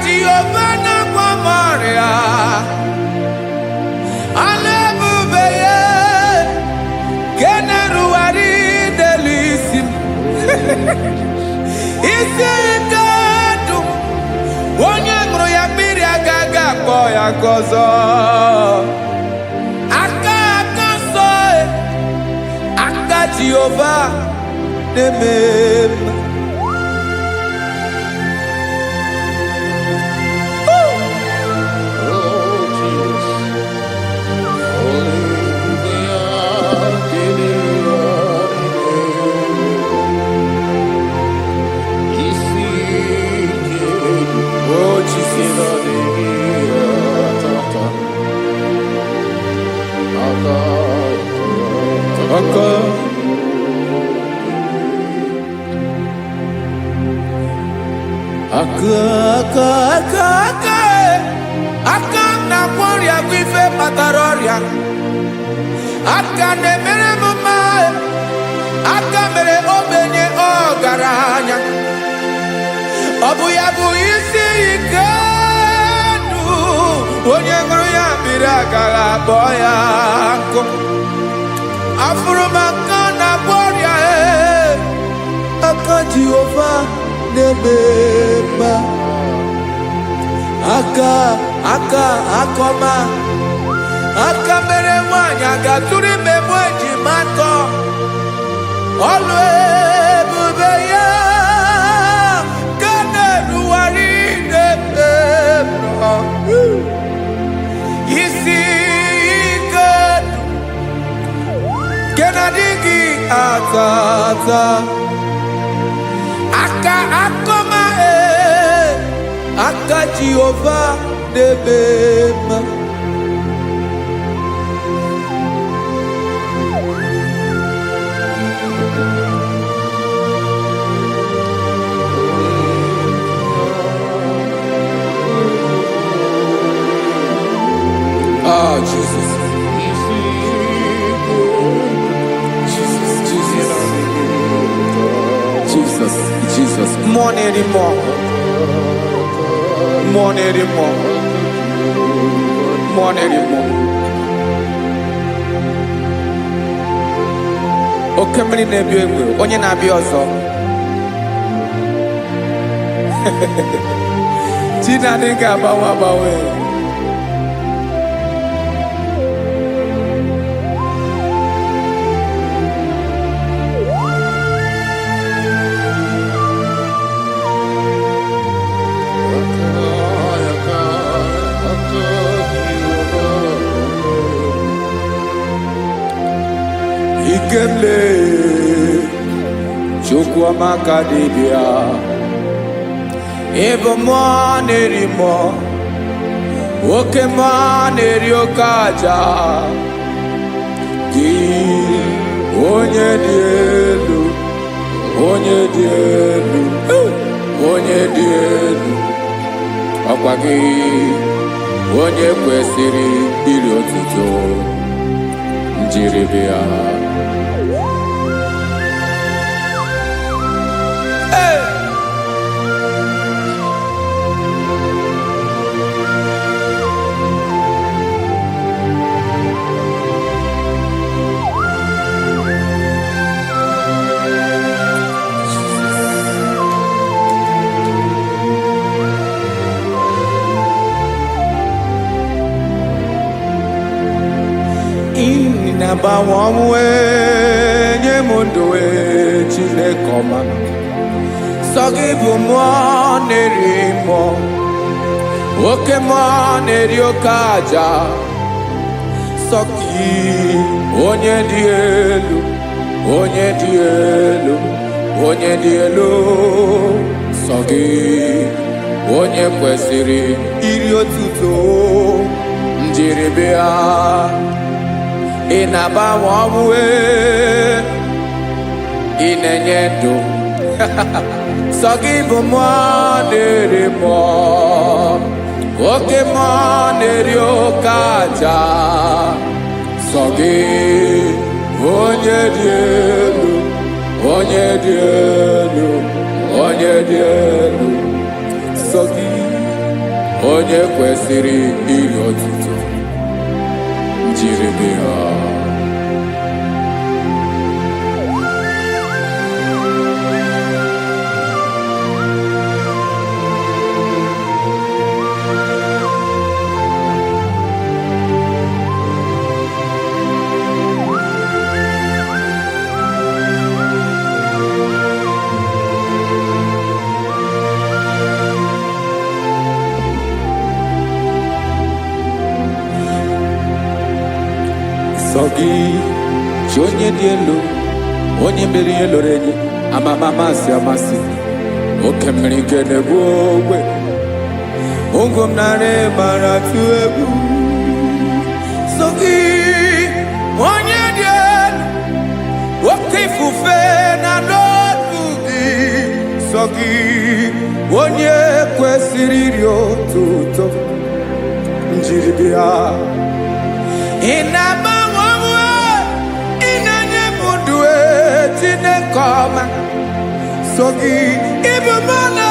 Jehova na-agwọ m ọrịa, ọlụ ebube ya nke na-erugharị n'elu isi m. Isi ike ndụ onye ṅụrụ ya mmiri agaghị akpọ ya ka ọzọ. Aka nsọ, aka Jehova na-eme mma. Aka na-agwọ ọrịa bụ ife kpatara ọrịa. Aka na-emere m mma, aka mere ogbenye ọgaranya. Ọ bụ ya bụ isi ike ndụ, onye ṅụrụ ya mmiri agaghị akpọ ya nkụ. Afụrụ m aka na-agwọ ọrịa, aka Jehova na-eme mma. Aka akọma, aka mere nwanyị ga-atụrụ ime mụ ejima atọ. Ọlụ ebube ya ka na-erugharị n'ebe isi ike nke na-adịghị ata ata. Aka akọma, aka Jehova na-eme mma. Oh, Jesus. Jesus. More anymore. More anymore. More anymore. Okay, many na-ebi egbe, onye na-abịa ọzọ. Chinadị ga-agbanwe agbanwe. Ikemle Chukwuamaka dibịa, ebe mmụọ na-eri mmụọ, oke mmụọ na-eri oke aja. Gị onye dị elu, onye dị elu, onye dị elu, ọkwa gị onye kwesịrị iri otuto. Njiribia na-agbanwe ọnwụ nye m ndụ Chineke ọma. Sọ gị bụ mmụọ na-eri mmụọ, oke mmụọ na-eri oke aja. Sọ gị onye dị elu, onye dị elu, onye dị elu. Sọ gị onye kwesịrị iri otuto. Njiribia ị na-agbanwe ọnwụ, ị na-enye ndụ. Sọ gị bụ mmụọ na-eri mmụọ, oke mmụọ na-eri oke aja. Sọ gị onye dị elu, onye dị elu, onye dị elu. Sọ gị onye kwesịrị iri otuto. Njiribia Sọ gị chi onye dị elu, onye mere ihe loro enyi, amama amasị amasị. Oke mmiri nke na-egbu ogwe, ụgụ m narị mara tụ egwu. Sọ gị onye dị elu, oke ifufe na n'ọdụ gị. Sọ gị onye kwesịrị iri otuto. Njiribia ị na-agbanwe, ị na-enye m ndụ Chinekoma Sogi Ibumana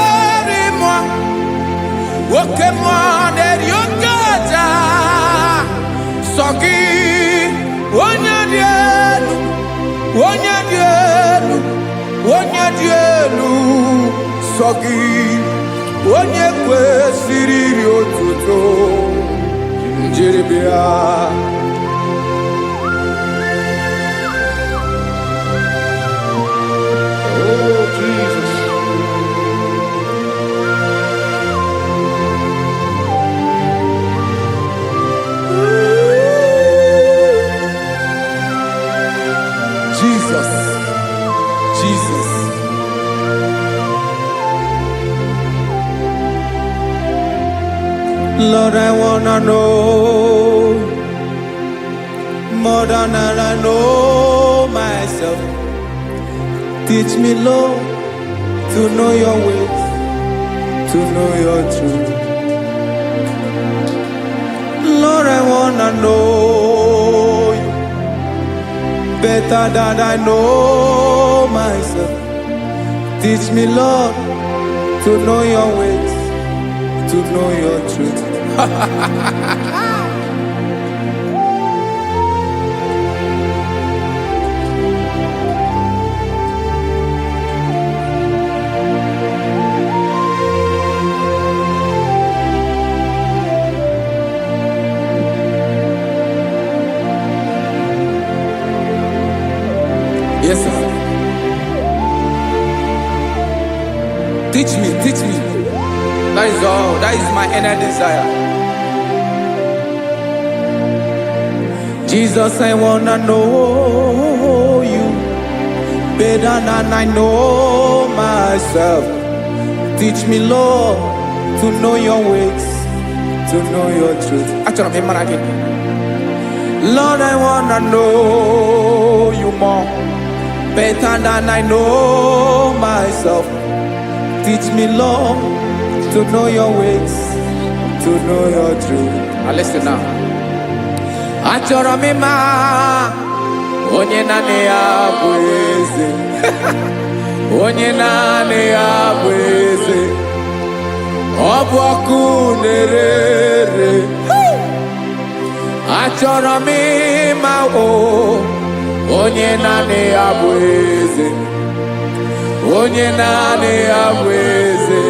Wokemone Ryokaja Sogi Wonyadielu Wonyadielu Wonyadielu Sogi Wonyekwe Siriri Otuto Njiribia Oh, Jesus. Jesus, Jesus. Lord, I wanna know more than I know myself. Teach me, Lord, to know your ways, to know your truth. Lord, I wanna know you better than I know myself. Teach me, Lord, to know your ways, to know your truth. Yes, sir. Teach me, teach me. That is all. That is my inner desire. Jesus, I wanna know you better than I know myself. Teach me, Lord, to know your ways, to know your truth. Lord, I wanna know you more better than I know myself. Teach me, Lord, to know your ways, to know your truth. Now listen now. Achọrọ m ịma onye naanị ya bụ eze. Onye naanị ya bụ eze. Ọ bụ ọkụ na-ere. Achọrọ m ịma onye naanị ya bụ eze. Onye naanị ya bụ eze.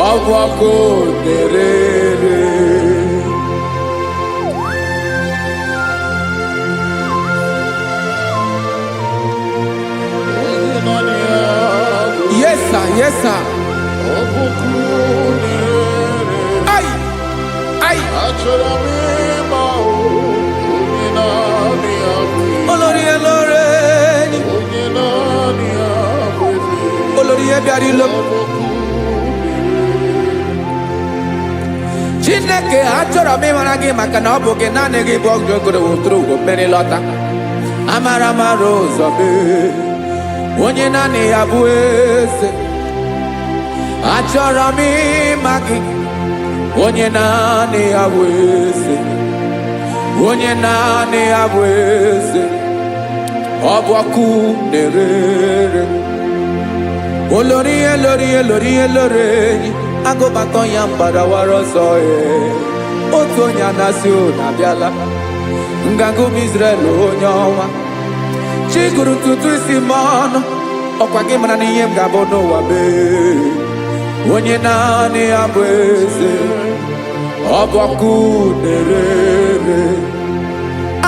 Ọ bụ ọkụ na-ere. Yes, sir. Yes, sir. Ay, ay. Olórí elóore. Olórí ebiari lo. Chineke achọrọ m ịmara gị maka na ọ bụ gị naanị gị bụ ogologo wotoro ugo mmeri lọta. Amara mara ụzọ mee. Onye naanị ya bụ eze. Achọrọ m ịma gị. Onye naanị ya bụ eze. Onye naanị ya bụ eze. Ọ bụ ọkụ na-ere. Olórí elórí elórí elórí enyi. Agụbatọ ya mgbadawara ọsọ ya. Otu onye anasị unu abịala. Nganga ụmụ Izrel onye ọnwa. Chi gụrụ tutu isi m ọnụ. Ọkwa gị mara na ihe m ga-abụ n'ụwa mee. Onye naanị ya bụ eze. Ọ bụ ọkụ na-ere.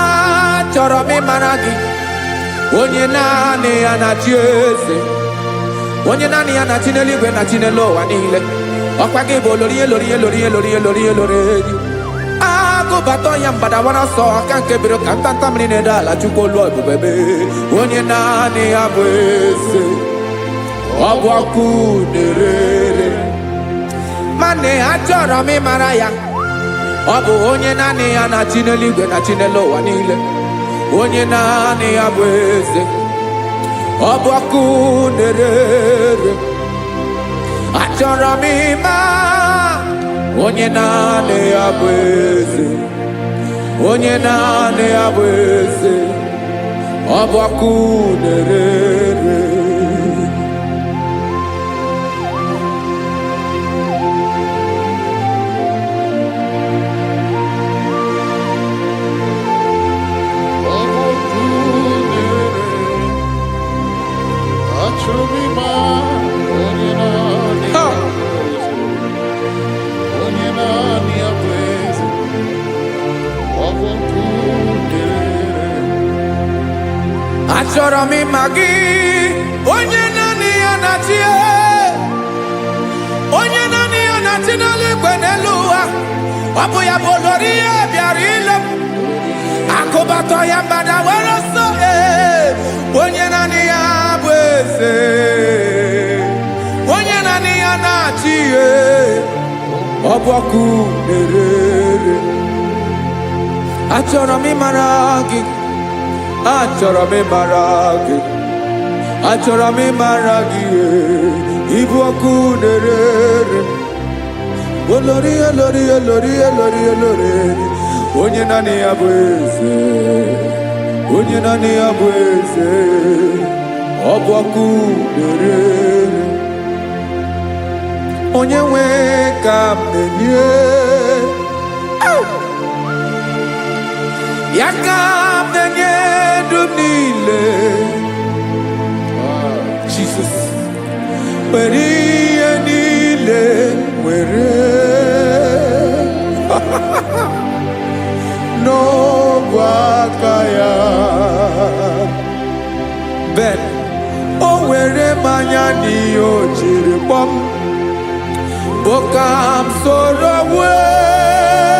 Achọrọ m ịmara gị. Onye naanị ya na-achị eze. Onye naanị ya na-achị n'eluigwe na-achị n'elu ụwa niile. Ọkwa gị bụ olórí elórí elórí elórí elórí elórí enyi. Agụbatọ ya mgbadawara ọsọ aka nke biro ka ntanta mmiri na-edo ala Chukwu olu ebube mee. Onye naanị ya bụ eze. Ọ bụ ọkụ na-ere. Mane achọrọ m ịmara ya. Ọ bụ onye naanị ya na-achị n'eluigwe na-achị n'elu ụwa niile. Onye naanị ya bụ eze. Ọ bụ ọkụ na-ere. Achọrọ m ịma onye naanị ya bụ eze. Onye naanị ya bụ eze. Ọ ọbọkụ na-erere. Achọrọ m ịma gị, onye naanị ya na-achị, onye naanị ya na-achị n'eluigwe n'elu ụwa. Ọ bụ ya bụ olori ihe bịara ile m, akụbatọ ya mgbada were ọsọ. Onye naanị ya bụ eze, onye naanị ya na-achị ihe. Ọ bụ ọkụ na-erere. Achọrọ m ịmara gị, achọrọ m ịmara gị, achọrọ m ịmara gị. Ịbụ ọkụ na-erere. Olori olori olori olori olori, onye naanị ya bụ eze, onye naanị ya bụ eze. Ọ bụ ọkụ na-erere. Onye nwe ka m na-enye, ya ka m na-enye ndụ niile. Jesus, were ihe niile were n'ọbụ aka ya. Ben, o were mmanya n'ihe o jiri kpọm, bụ ka m soro wee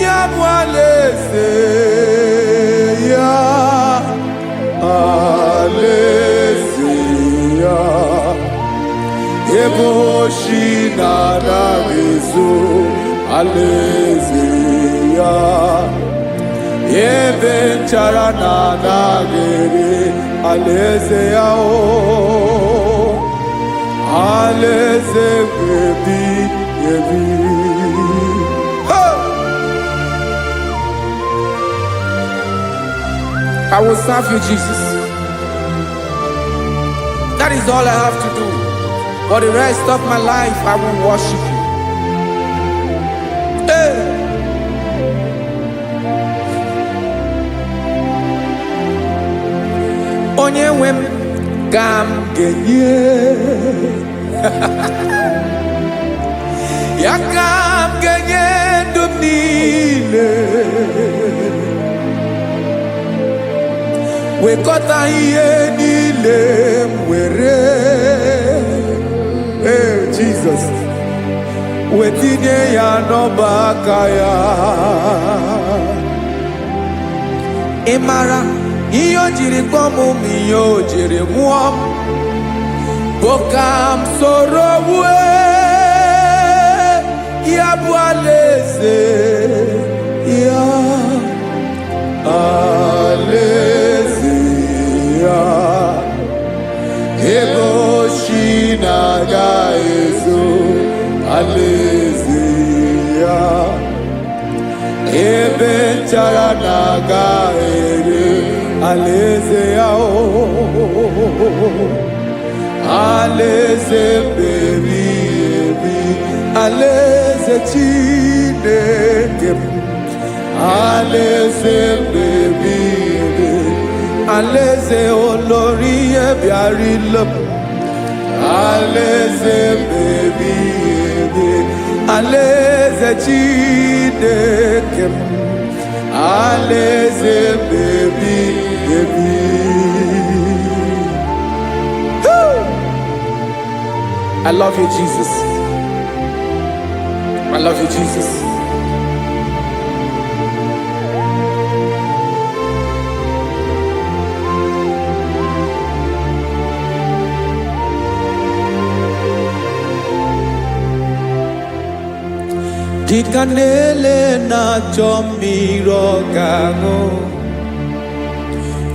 ya bụ alaeze ya, alaeze ya. Ebe oshi na-anaghị ezo, alaeze ya. Ebe nchara na-anaghị ere, alaeze ya. Alaeze ebi ebi. I will serve you, Jesus. That is all I have to do. For the rest of my life, I will worship you. Hey. Onye nwe m ka m ga-enye, ya ka m ga-enye ndụ m niile. Wekọta ihe niile m were, Jesus, wetinye ya n'ọba aka ya. Ị mara ihe o jiri kpọọ m, ihe o jiri mụọ m, bụ ka m soro wee ya bụ alaeze ya, alaeze ya. Ebe oshi na-agaghị ezo, alaeze ya. Ebe nchara na-agaghị ere, alaeze ya. Alaeze ebi ebi, alaeze Chineke m. Alaeze ebi ebi, alaeze olori ihe bịara ile m. Alaeze ebi ebi, alaeze Chineke m. Alaeze ebi ebi. I love you, Jesus. I love you, Jesus. Dịka na-ele na-achọ mmiri ọ ga-aṅụ,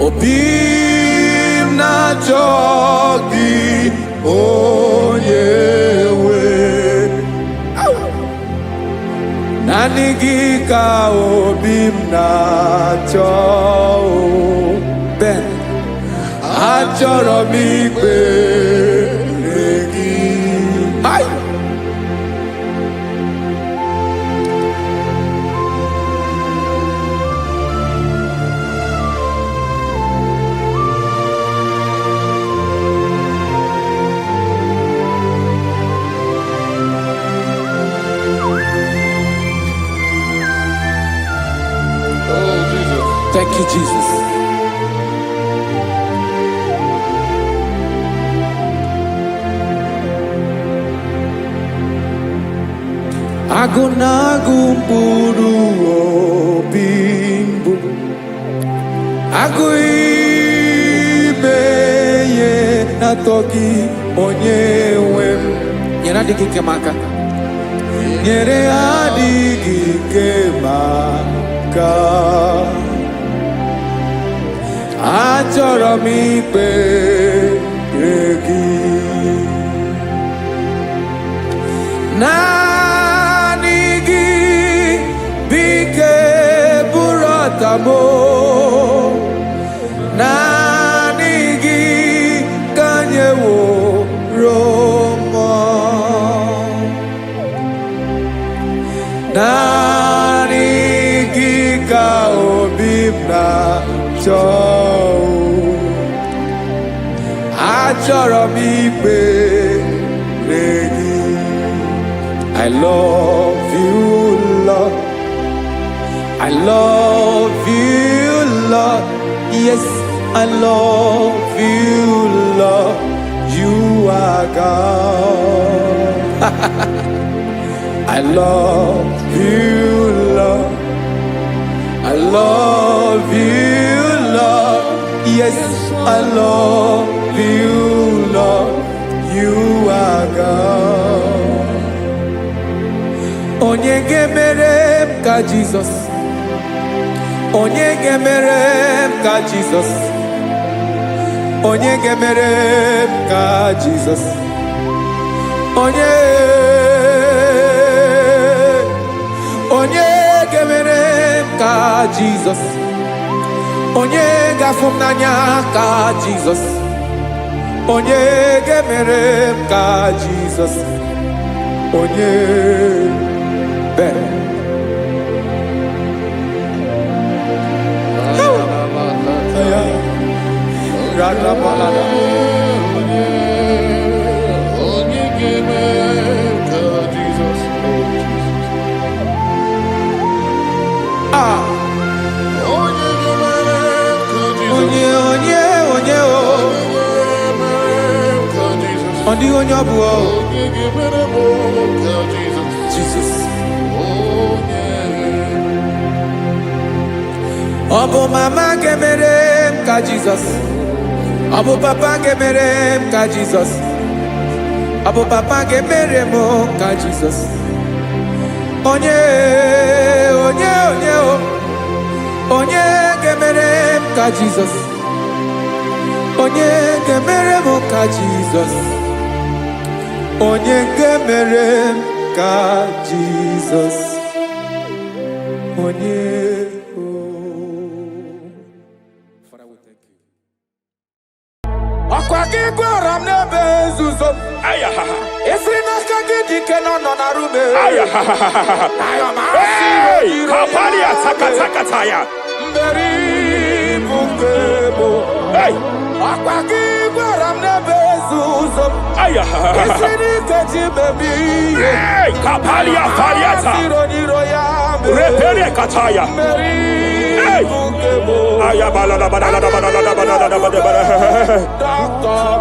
obi m na-achọ gị, onye nwe. Naanị gị ka obi m na-achọ. achọrọ m ikpere gị. Thank you, Jesus. Agụ na-agụ mkpụrụ obi mbụ, agụ ime ihe na-atọ gị onye nwe m. Nyere adịghị ike m aka, nyere adịghị ike m aka. Achọrọ m ikpere gị. Naanị gị bike bụrụ ọtamo. Naanị gị ka nyeworo m. Naanị gị ka obi m na-achọ. Achọrọ m ikpere gị. I love you, Lord. I love you, Lord. Yes, I love you, Lord. You are God. I love you, Lord. I love you, Lord. Yes, I love you, Lord. You are God. Onye ga-emere m ka Jizọs. Onye ga-emere m ka Jizọs. Onye ga-emere m ka Jizọs. Onye ga-emere m ka Jizọs. Onye ga-afụ m n'anya ka Jizọs. Onye ga-emere m ka Jizọs. Onye bere. Onye onye ọ bụ Jesus. Ọ bụ mama ga-emere m ka Jizọs. Ọ bụ papa ga-emere m ka Jizọs. Ọ bụ papa ga-emere m ka Jizọs. Onye ga-emere m ka Jizọs. Onye ga-emere m ka Jizọs. Onye ga-emere m ka Jizọs. Onye Father, we thank you. Akwa gị gwara m n'ebe nzuzo. Esi n'aka gị dike nọ na rume. Kapali atakata ya. Mberi bukebo. Akwa gị gwara m n'ebe nzuzo. Esi n'ike ji bebi. Kapali afariata. Repere kataya. Mberi bukebo. Doctor.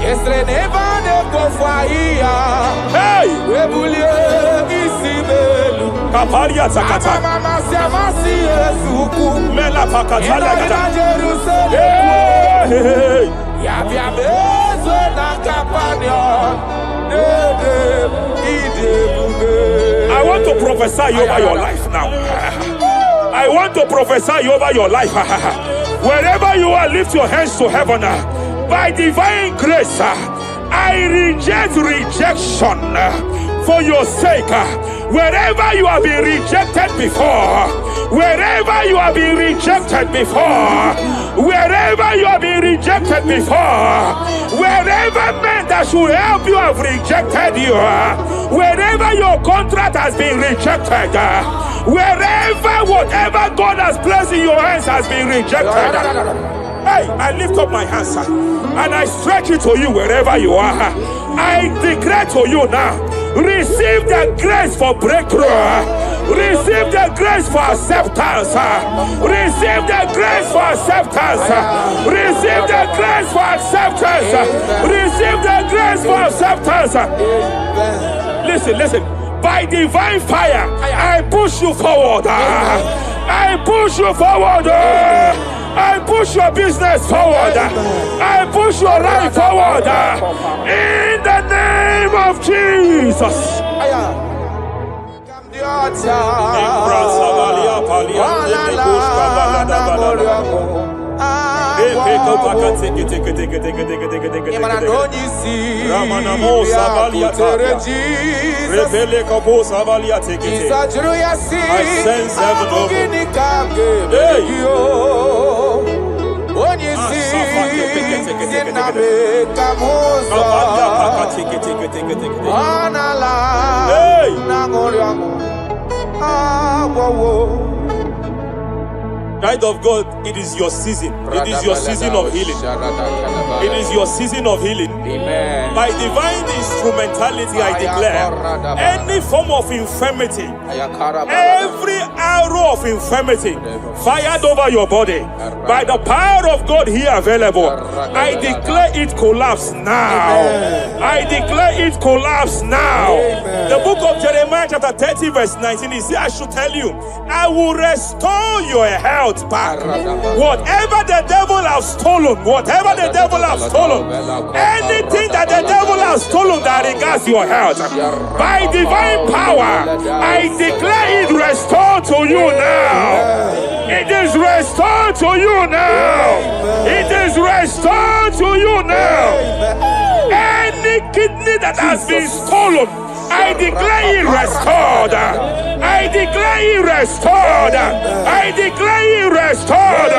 Estre neva ne kofaya. We bulie isibelu. Kaparia zakata. Mama siamasi esuku. Mela pakatala kata. Jerusalem. Ya bia bezo na kapanya. I want to prophesy over your life now. I want to prophesy over your life. Wherever you are, lift your hands to heaven. By divine grace, I reject rejection for your sake. Wherever you have been rejected before, wherever you have been rejected before, wherever you have been rejected before, wherever men that should help you have rejected you, wherever your contract has been rejected, wherever whatever God has placed in your hands has been rejected. Hey, I lift up my hands and I stretch it to you wherever you are. I declare to you now, receive the grace for breakthrough. Receive the grace for acceptance. Receive the grace for acceptance. Receive the grace for acceptance. Receive the grace for acceptance. Listen. By divine fire, I push you forward. I push you forward. I push your business forward. I push your life forward. In the name of Jesus. Child of God, it is your season. It is your season of healing. It is your season of healing. Amen. By divine instrumentality, I declare any form of infirmity, every arrow of infirmity fired over your body, by the power of God here available, I declare it collapse now. I declare it collapse now. The book of Jeremiah chapter 30 verse 19, he says, I should tell you, I will restore your health back. Whatever the devil has stolen, whatever the devil has stolen, anything that the devil has stolen that regards your health, by divine power, I declare it restored to you now. It is restored to you now. It is restored to you now. Any kidney that has been stolen, I declare it restored. I declare it restored. I declare it restored.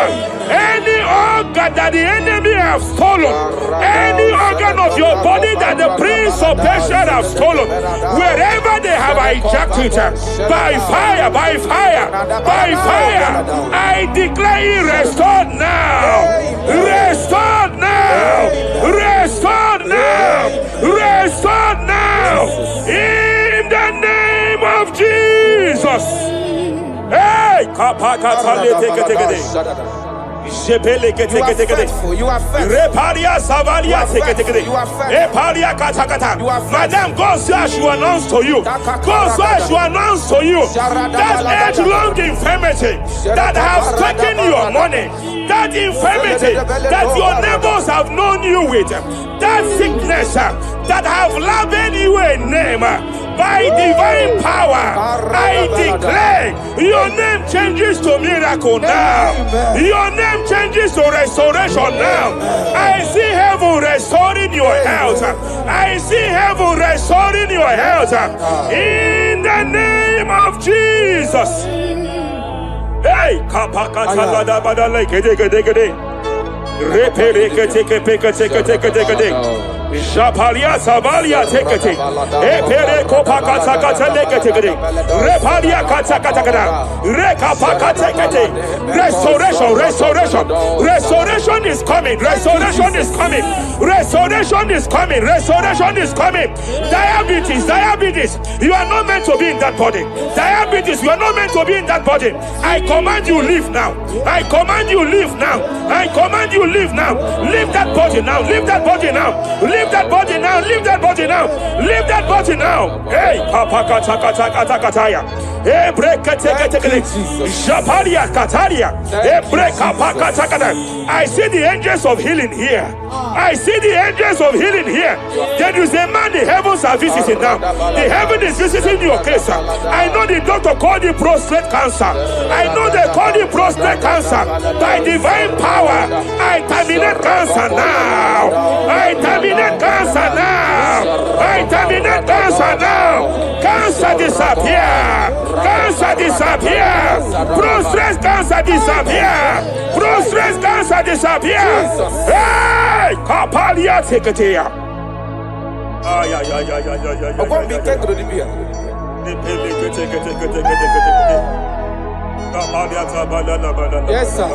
Any organ that the enemy have stolen, any organ of your body that the prince of Persia have stolen, wherever they have hijacked it, by fire, by fire, by fire, I declare it restored now. Restored now. Restored now. Restored now. In the name of Jesus. Hey, you are Reparia Savalia Madam, God says you announce to you. God says you announce to you that age-long infirmity that has taken your money, that infirmity that your neighbors have known you with, that sickness that have labeled you a name. By divine power, I declare your name changes to miracle now. Your name changes to restoration now. I see heaven restoring your health. I see heaven restoring your health. In the name of Jesus. Hey, Japalia Savalia tekete, Epere Kopakata Katalekete, Repalia Katakata, Rekapakatekete. Restoration is coming, restoration is coming, restoration is coming, restoration is coming. Diabetes, you are not meant to be in that body. Diabetes, you are not meant to be in that body. I command you leave now. I command you leave now. I command you leave now. Leave that body now. Leave that body now. Leave that body now. Leave that body now. Leave that body now. Hey, Kapakatakataya. Hey, break Japalia Kataria. Hey, break Kapakatakata. I see the angels of healing here. I see the angels of healing here. There is a man the heavens are visiting now. The heaven is visiting your case. I know the doctor called it prostate cancer. I know they call it prostate cancer. By divine power, I terminate cancer now. I terminate cancer now. I terminate cancer now. Cancer Cancer disappear. Cancer disappear. Prostrate cancer disappear. Prostrate cancer disappear. Hey, Kapalia take it here. Ay. Yes, sir.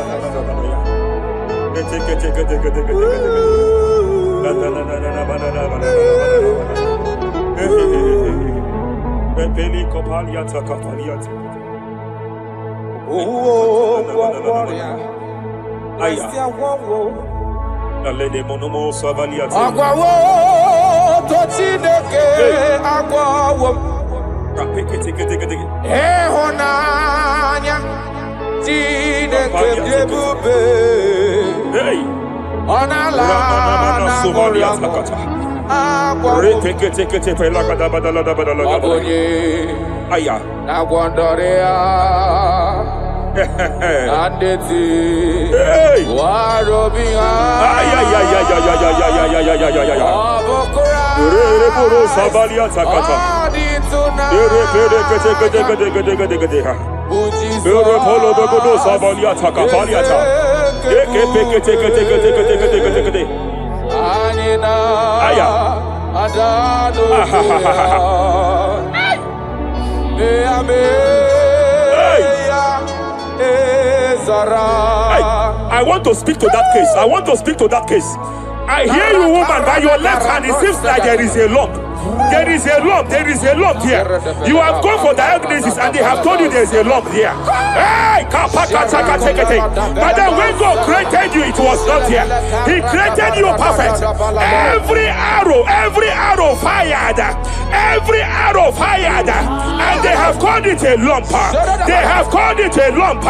I want to speak to that case. I want to speak to that case. I hear you, woman, by your left hand. It seems like there is a lump. There is a lump. There is a lump here. You have gone for diagnosis and they have told you there is a lump here. Hey, but then when God created you, it was not here. He created you perfect. Every arrow fired. Every arrow fired. And they have called it a lump. They have called it a lump.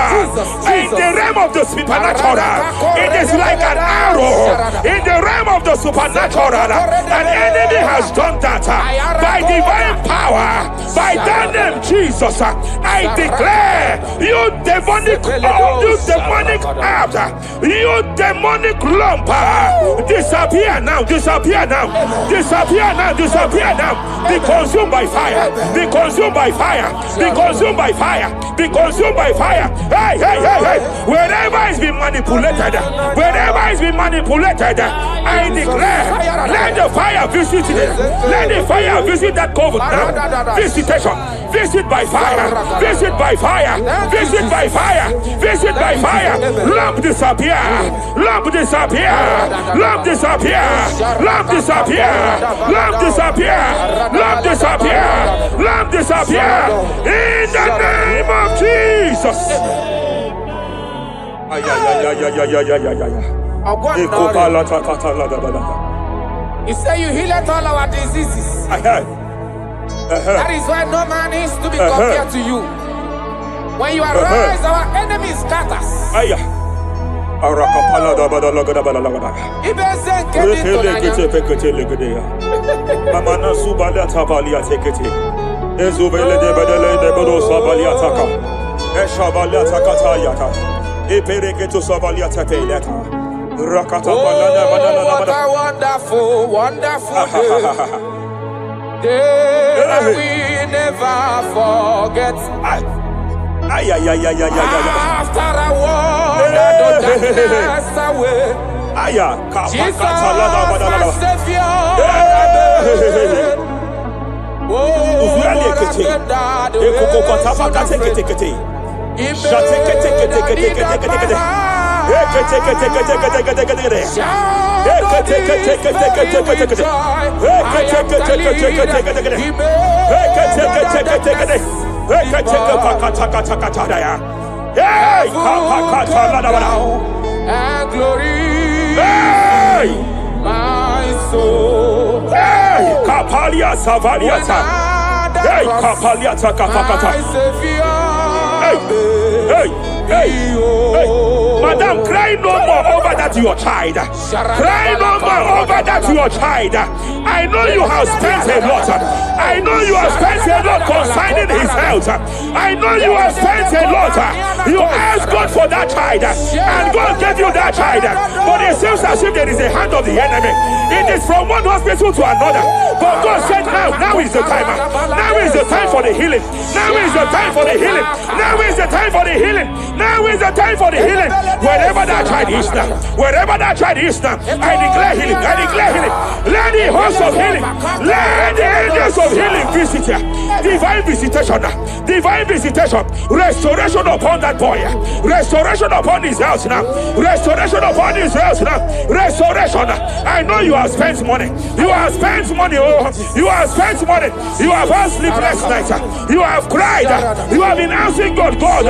In the realm of the supernatural, it is like an arrow. In the realm of the supernatural, an enemy has done that. By divine power, by that name Jesus, I declare you demonic act, you demonic lump, disappear now, disappear now, disappear now, disappear now. Be consumed by fire, be consumed by fire, be consumed by fire, be consumed by fire. Hey, hey, hey, hey. Wherever it's been manipulated, wherever it's been manipulated, I declare, let the fire visit it. Let the fire visit that coven now. Visitation, visit by fire, visit by fire, visit by fire, visit by fire. Lump disappear, lump disappear, lump disappear, lump disappear, lump disappear, lump disappear, lump disappear. In the name of Jesus. You say you heal all our diseases. That is why no man is to be compared to you. When you arise, our enemies scatters. What a wonderful, wonderful day. Day we never forget. After I wandered the darkness away, Jesus, my Savior. Oh, what a and glory, my soul. Kapalia Savaliata. Hey, Kapalia Takapakata. Hey, hey, hey, hey. My Madam, cry no more over that your child. Cry no more over that your child. I know you have spent a lot. I know you have spent a lot concerning his health. I know you have spent a lot. You asked God for that child, and God gave you that child. But it seems as if there is a hand of the enemy. It is from one hospital to another. But God said, now is the time. Now is the time for the healing. Now is the time for the healing. Now is the time for the healing. Now is the time for the healing. Wherever that child is now, wherever that child is now, I declare healing. I declare healing. Let the host of healing, let the angels of healing visit you. Divine visitation, divine visitation, restoration upon that boy, restoration upon his house now, restoration upon his house now, restoration. I know you have spent money. You have spent money. Oh, you have spent money. You have had sleepless nights. You have cried. You have been asking God, God.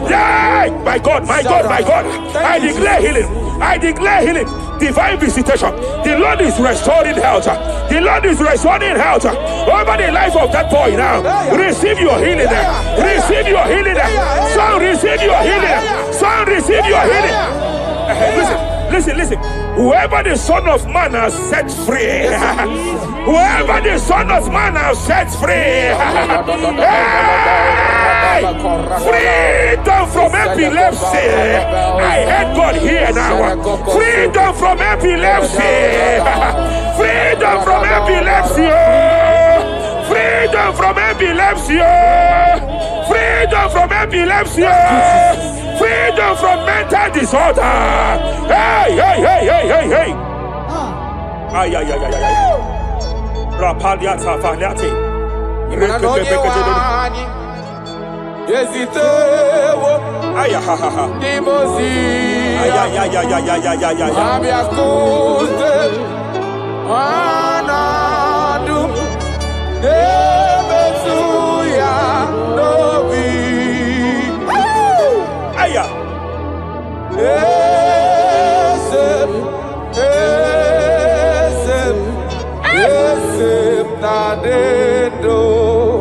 Yeah, my God, my God, my God. I declare healing. I declare healing. Divine visitation. The Lord is restoring health. The Lord is restoring health over the life of that boy now. Receive your healing. Receive your healing. Son, receive your healing. Son, receive your healing. Listen. Whoever the Son of Man has set free, whoever the Son of Man has set free, hey, freedom from epilepsy. I heard God here now. Freedom from epilepsy. Freedom from epilepsy. Freedom from epilepsy. Freedom from epilepsy. Freedom from mental disorder. Hey. Rapalia Tafaniati.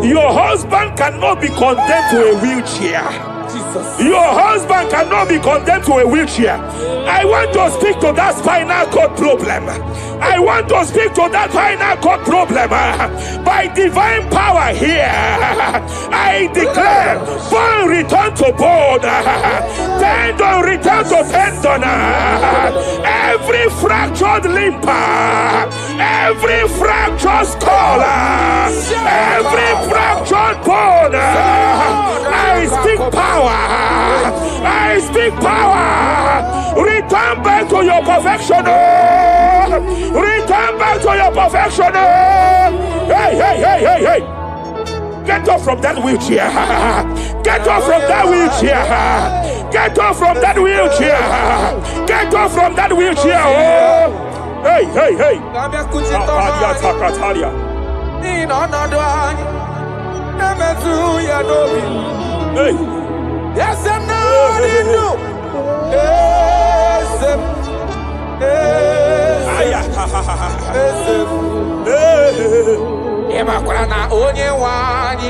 Your husband cannot be condemned to a wheelchair. Your husband cannot be condemned to a wheelchair. I want to speak to that spinal cord problem. I want to speak to that spinal cord problem. By divine power here, I declare bone return to bone, tendon return to tendon. Every fractured limb, every fractured skull, every fractured bone, I speak power. I speak power. Return back to your perfection. Return back to your perfection. Hey. Get off from that wheelchair. Get off from that wheelchair. Get off from that wheelchair. Get off from that wheelchair. Oh. Hey. Hey. Yes, I'm not in you. Emakrana onye wani.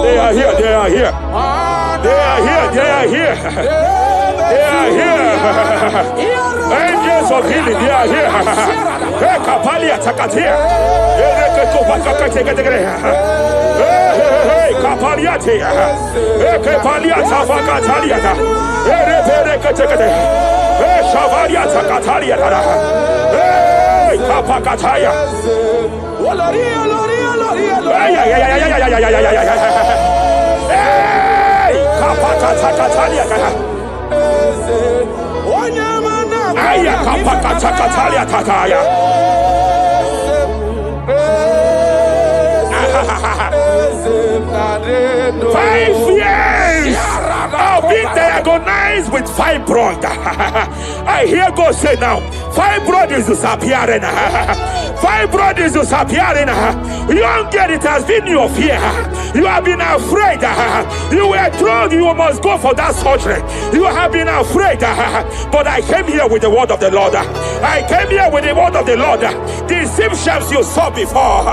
They are here. They are here. Angels of healing, they are here. Kapalia Takatia. Hey, Kapaliatia. Kapalia Tafakatalia. Hey, Shavalia Takatalia. Hey, Kapakataya. Hey, Kapakatakalia. Aya Kapakatakalia Takaya. 5 years of being diagnosed with fibroid. I hear God say now, fibroid is disappearing. Fibroid is disappearing. Young girl, it has been your fear. You have been afraid. You were told you must go for that surgery. You have been afraid. But I came here with the word of the Lord. I came here with the word of the Lord. The symptoms you saw before,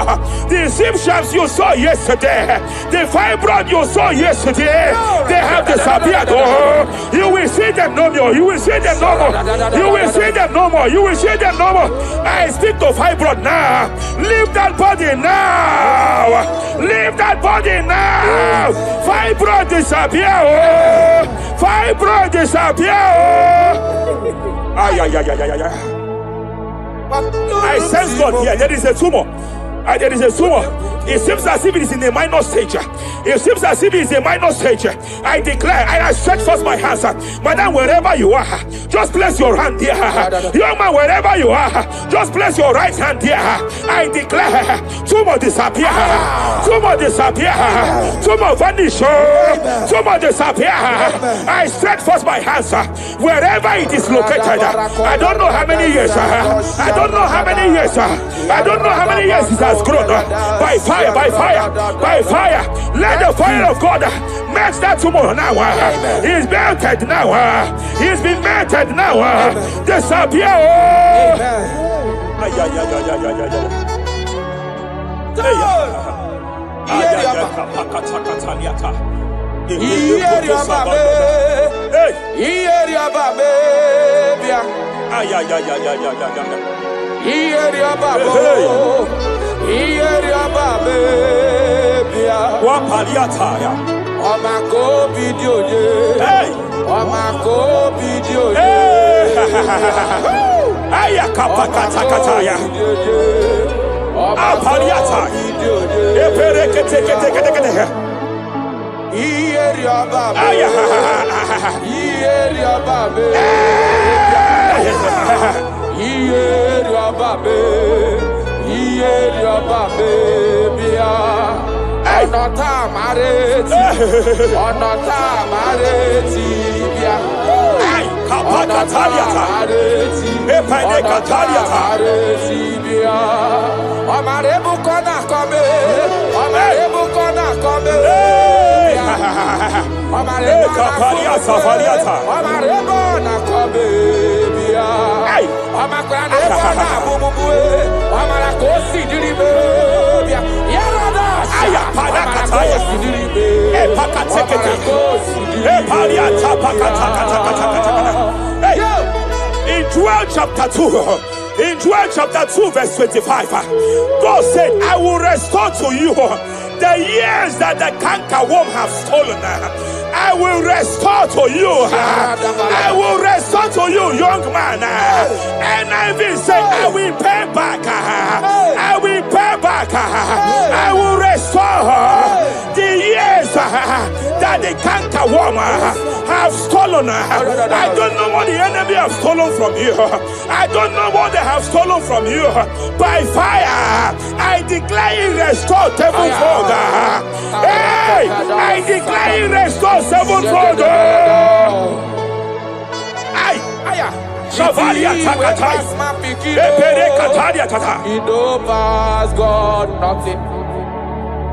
the symptoms you saw yesterday, the fibroid you saw yesterday, they have disappeared. Oh, you will see them no more. You will see them no more. You will see them no more. You will see them no more. I speak to fibroid now. Leave that body now. Leave that body now. Fibroid disappear. Oh, fibroid disappear. Oh. Ay, ay, ay, ay, ay, ay. I sense God here. There is a tumor. There is a tumor. It seems as if it is in a minor stage. It seems as if it is a minor stage. I declare, I stretch forth my hands. Madam, wherever you are, just place your hand there. Young man, wherever you are, just place your right hand there. I declare, tumor disappear. Tumor disappear. Tumor vanish. Tumor disappear. I stretch forth my hands. Wherever it is located. I don't know how many years. I don't know how many years. I don't know how many years it has grown. By fire, by fire, by fire. Let the fire of God match that tumor now. He's melted now. He's been melted now. Disappear. In Joel chapter 2, in Joel chapter 2 verse 25, God said, I will restore to you the years that the cankerworm have stolen. I will restore to you. I will restore to you, young man. And I will say, I will pay back. I will pay back. I will restore the years that the cankerworm have stolen. I don't know what the enemy have stolen from you. I don't know what they have stolen from you. By fire, I declare it restored sevenfold. Hey, I declare it restored sevenfold. He don't pass God nothing.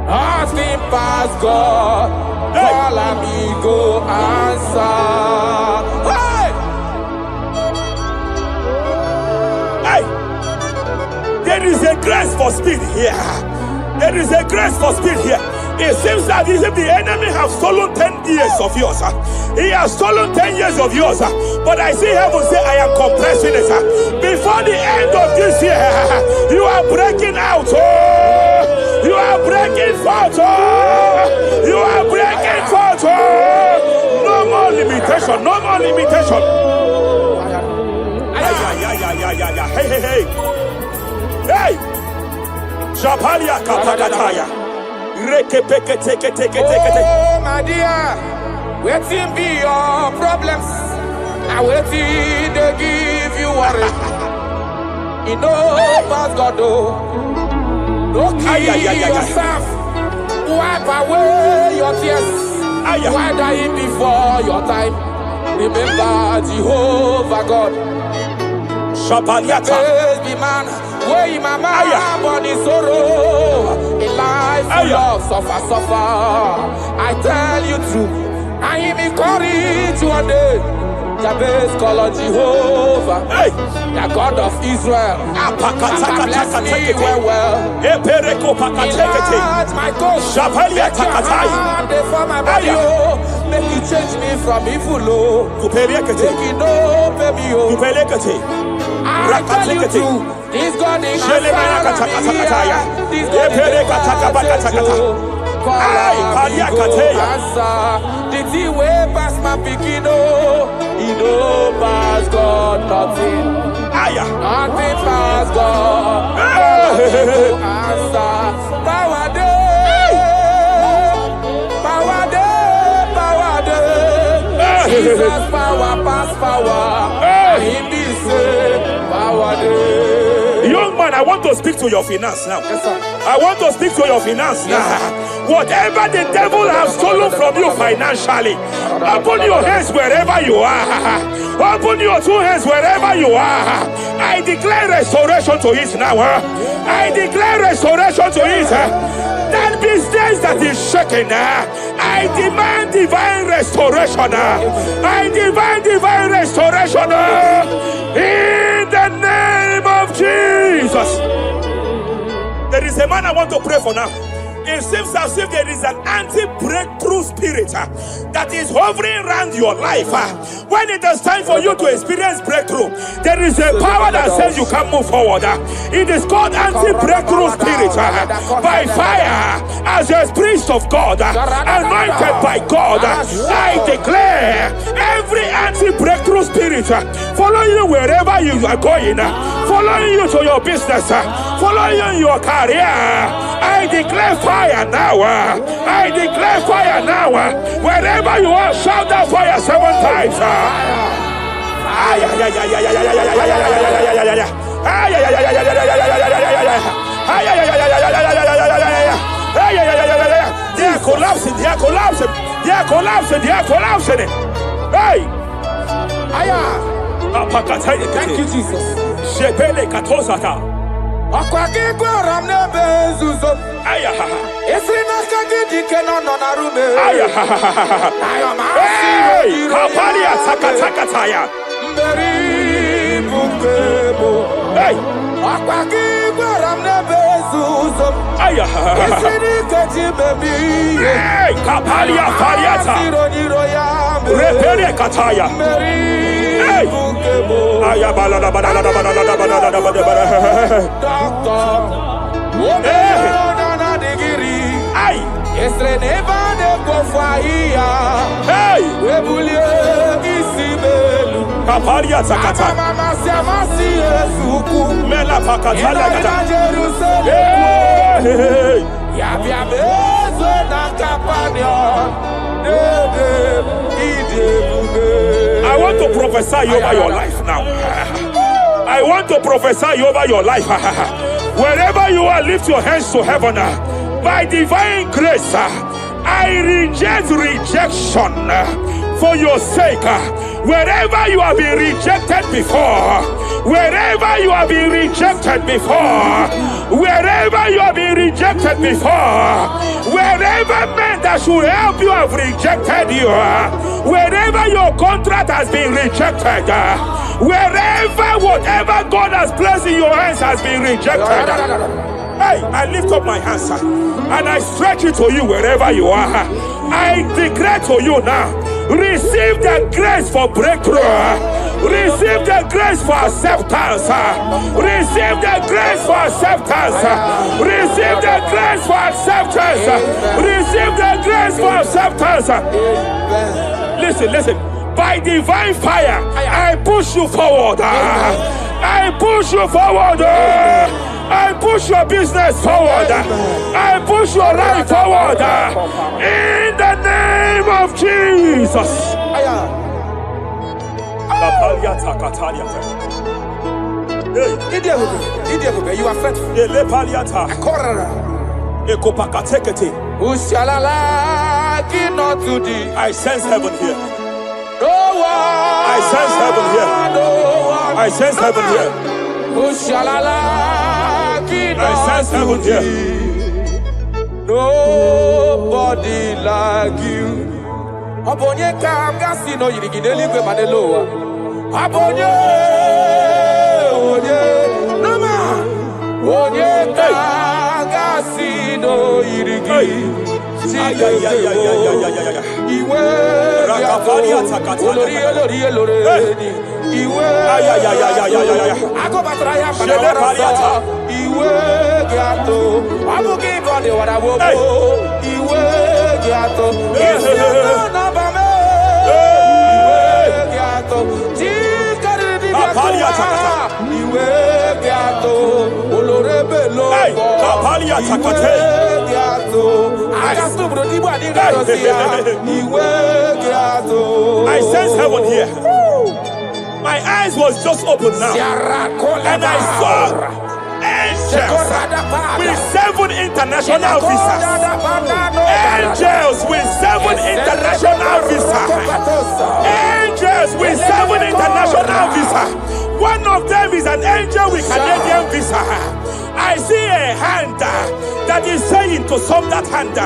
Nothing pass God. Call amigo answer. Hey, there is a grace for speed here. There is a grace for speed here. It seems that if the enemy have stolen 10 years of yours, he has stolen 10 years of yours. But I see heaven say, I am compressing it. Before the end of this year, you are breaking out. Oh, you are breaking forth. Oh, you are breaking forth. Oh, no more limitation. No more limitation. Hey, hey, hey. Hey. Japalia kapakataya. Oh, my dear, waiting be your problems. I waiting to give you worry. You know, pass God, don't kill yourself. Wipe away your tears. Why die before your time? Remember Jehovah God. Shabaliata. Be man Way mama born in sorrow, a life full of suffer. I tell you true, I am encouraged one day. Jabez call on Jehovah, the God of Israel. Bless me well. Enlarge my coast. Make your hand for my body. Make you change me from evil. Make you no pay me. I tell you true, this God is not this God is the thing way past my picking, he no pass God nothing. Nothing pass God. Answer. Power day. Power day. Power day. Jesus power pass power. Him be say power day. Young man, I want to speak to your finance now. Yes, sir. I want to speak to your finance now. Whatever the devil has stolen from you financially, open your hands wherever you are. Open your two hands wherever you are. I declare restoration to it now. I declare restoration to it. That business that is shaking, I demand divine restoration. I demand divine restoration in the name of Jesus. There is a man I want to pray for now. It seems as if there is an anti-breakthrough spirit that is hovering around your life. When it is time for you to experience breakthrough, there is a power that says you can't move forward. It is called anti-breakthrough spirit. By fire, as a priest of God, anointed by God, I declare every anti-breakthrough spirit following you wherever you are going, following you to your business, following you in your career. I declare fire now. I declare fire now. Wherever you are, shout that fire 7 times. They are collapsing. They are collapsing. They are collapsing. They are collapsing. Hey. Thank you, Jesus. I want to prophesy over your life now. I want to prophesy over your life. Wherever you are, lift your hands to heaven. By divine grace, I reject rejection for your sake. Wherever you have been rejected before, wherever you have been rejected before, wherever you have been rejected before, wherever men that should help you have rejected you, wherever your contract has been rejected, wherever whatever God has placed in your hands has been rejected. Hey, I lift up my hands and I stretch it to you wherever you are. I declare to you now, receive the grace for breakthrough. Receive the grace for acceptance. Receive the grace for acceptance. Receive the grace for acceptance. Receive the grace for acceptance. Listen. By divine fire, I push you forward. I push you forward. I push your business forward. I push your life forward. In the name of Jesus. You are faithful. I sense heaven here. No one. I sense heaven here. No one. I sense heaven here. Who shall allow? sense heaven here. Nobody like you. Abonye kamgasi no yirigideli gwe maneloa. Abonye, onye, nama. Onye kamgasi no yirigi. Iwe olori. Iwe akobatraya panawara. Iwe gato. Abu give on the water. Iwe gato. I sense heaven here. My eyes was just open now, and I saw angels with 7 international visas. Angels with 7 international visas. Angels with 7 international visas. One of them is an angel with Canadian visa. I see a hand that is saying to some that hand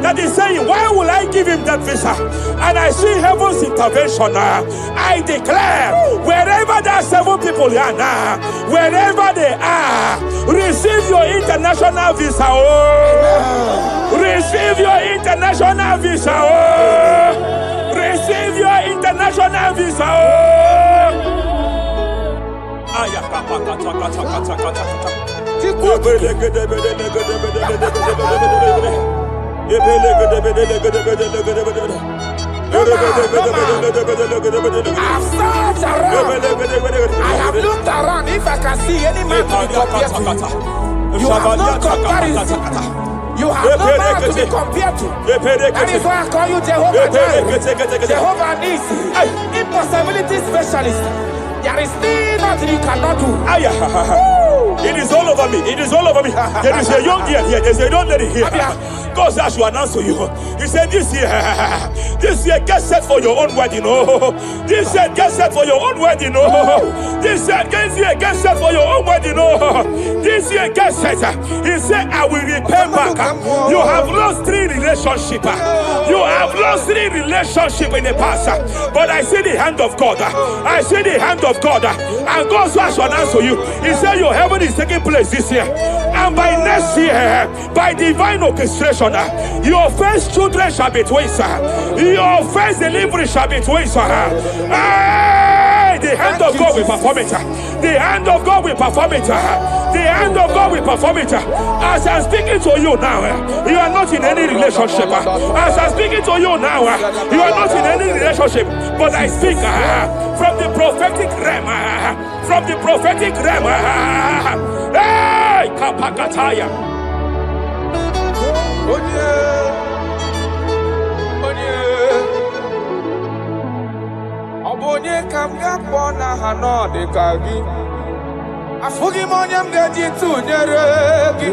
that is saying, why will I give him that visa? And I see heaven's intervention. I declare, wherever there are 7 people here now, wherever they are, receive your international visa. Oh, receive your international visa. Oh, receive your international visa. Oh, I have looked around if I can see any man to be compared to. You have no comparison. You have no man to be compared to. That is why I call you Jehovah Jireh, Jehovah Nisi, impossibility specialist. There is nothing you cannot do. It is all over me. It is all over me. There is a young girl here. There's a young lady here. God says to announce to you. He said, this year, get set for your own wedding. Oh, this year, get set for your own wedding. Oh, this year, get set for your own wedding. Oh, this year, get set. He said, I will repay back. You have lost 3 relationships. You have lost 3 relationships in the past. But I see the hand of God. I see the hand of God. And God says to announce to you. He said, your heaven is taking place this year. And by next year, by divine orchestration, your first children shall be twins. Your first delivery shall be twins. The hand of God will perform it. The hand of God will perform it. The hand of God will perform it. As I'm speaking to you now, you are not in any relationship. As I'm speaking to you now, you are not in any relationship. But I speak from the prophetic realm. From the prophetic realm. Hey, Kapakataya. Onye kam ga-akpọ n'aha n'ọdịka gị. Afụghị m onye m ga-eji tụnyere gị.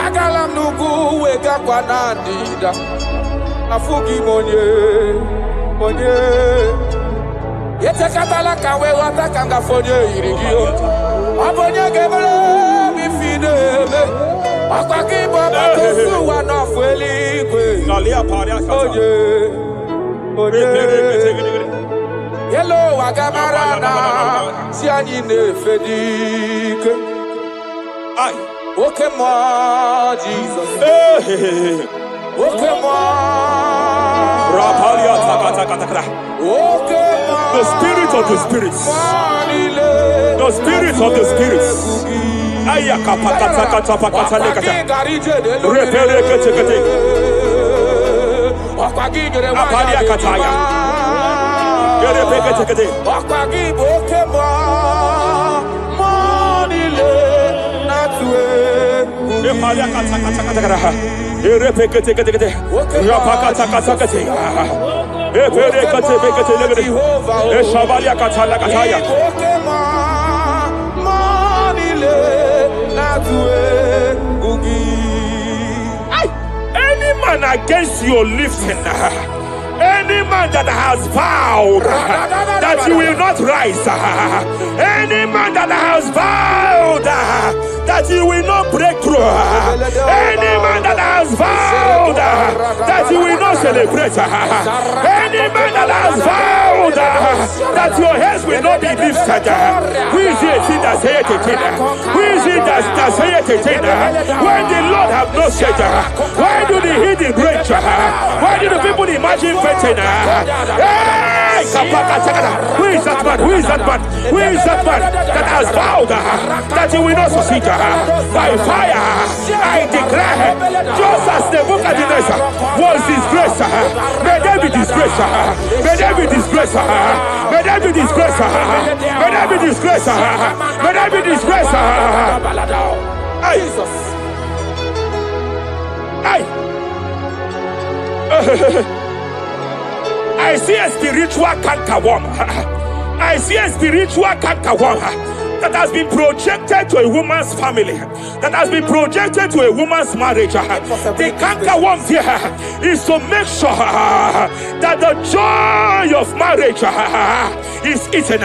Agala m n'ugwu wegakwa na ndịda. Afụghị m onye. Etekatala ka wee ghọta ka m gafe onye yiri gị. Ọ bụ onye ga-emere m ife na-eme. Ọkwa gị bụ ọgbakọ osi ụwa n'ọfụ eluigwe. Onye. Hello, Agamarana, Sianine Fedike. Okay, more Jesus. Okay, more. Okay, the spirit of the spirits. The spirit of the spirits. Any man against your lifting, any man that has vowed that you will not rise, any man that has vowed that that you will not break through. Any man that has vowed that you will not celebrate. Any man that has vowed that your heads will not be lifted. Who is it that saith it? Who is it that saith it? When the Lord have not said, why do the hidden break? Why do the people imagine betting? Hey, who is that man? Who is that man? Who is that man that has vowed that he will not succeed? By fire, I declare, just as the book of Nebuchadnezzar was disgraced, may they be disgraced. May they be disgraced. May they be disgraced. May they be disgraced. May they be disgraced. Jesus. I see a spiritual cankerworm. I see a spiritual cankerworm that has been projected to a woman's family, that has been projected to a woman's marriage. The cankerworm here is to make sure that the joy of marriage is eaten.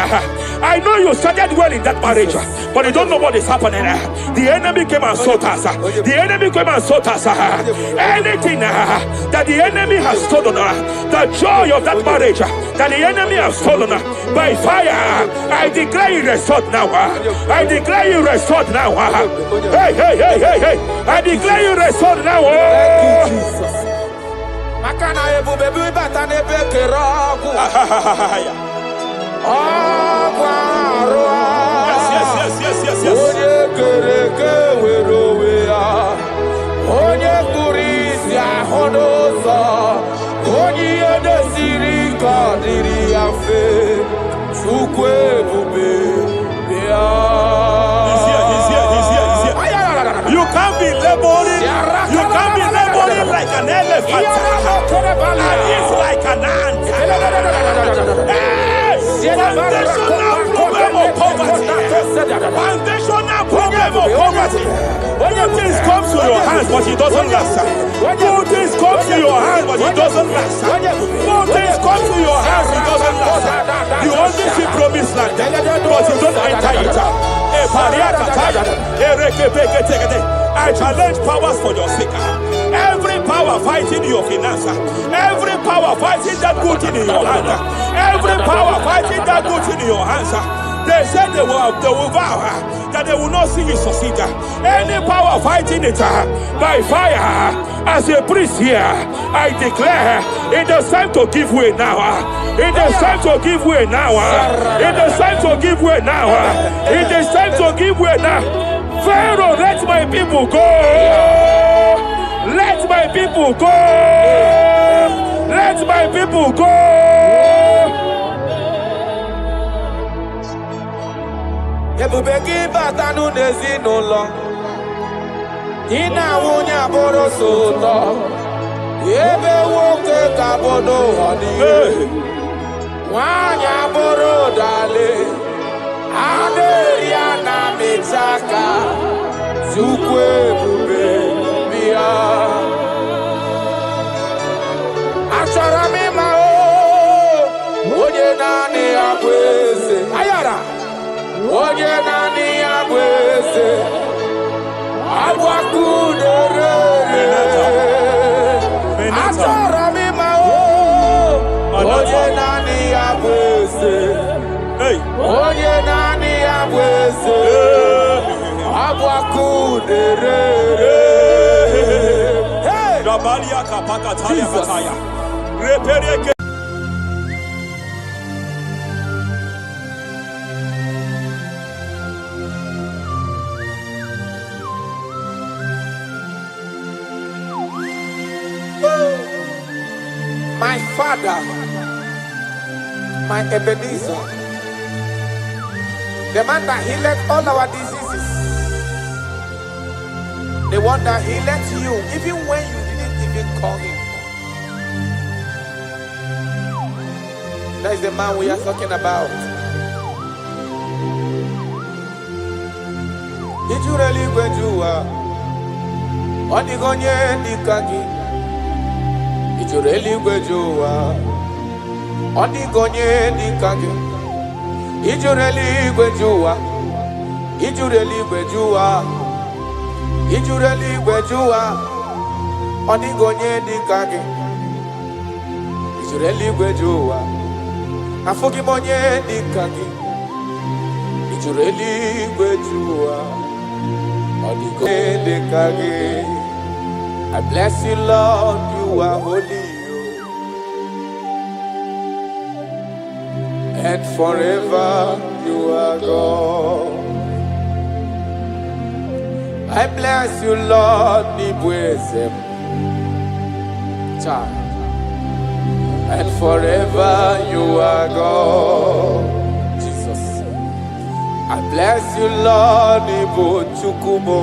I know you started well in that marriage, but you don't know what is happening. The enemy came and sought us. The enemy came and sought us. Anything that the enemy has stolen, the joy of that marriage that the enemy has stolen, by fire, I declare you restored now. I declare you restored now. Hey, hey, hey, hey, hey. I declare you restored now. Thank you, Jesus. Makana ebu bebu batane bekerogu. Yes. Onye kereke werowe ya. Onye kurisi ahonoza. Onye edesiri kadiri afe. Chukwe bube. He's here. You can't be laboring. You can't be laboring like an elephant. And he's like an ant. Foundational problem of poverty. Foundational problem of poverty. Good things come to your hands, but it doesn't last. Good things come to your hands, but it doesn't last. Good things come to your hands, it doesn't last. You only see promised land, but you don't enter it. I challenge powers for your sake. Every power fighting your finance, every power fighting that good thing in your hand, every power fighting that good thing in your hands. They said they will vow that they will not see you succeed. Any power fighting it by fire, as a priest here, I declare it is time to give way now. It is time to give way now. It is time to give way now. It is time to give way now. Pharaoh, let my people go. Let my people go. Let my people go. Ebubeki batanu n'ezinụlọ. Di na nwunye abụrụ so ụtọ. Ebe nwoke ka bodo ọdịyo. Nwanyị abụrụ dale. Adịrị ya na mechaka. Chukwu ebube bịa. Achọrọ m ịma onye naanị ya bụ eze. Ayara. Onye naanị ya bụ eze, agbakudere. Achọrọ m ịma onye naanị ya bụ eze, onye naanị ya bụ eze, agbakudere. Jesus. My Father, my Ebenezer, the man that healed all our diseases, the one that healed you even when you didn't even call him. That is the man we are talking about. Did you really go to Onigonye Nikagi? Ijureli gwejuwa Onigonye Nikagi. Ijureli gwejuwa Ijureli gwejua, onigonye dikage. Ijureli gwejua, afugimonye dikage. Ijureli gwejua, onigonye dikage. I bless you, Lord, you are holy, and forever you are God. I bless you, Lord, Nibwezem, and forever you are God. Jesus. I bless you, Lord, Nibu Chukumo,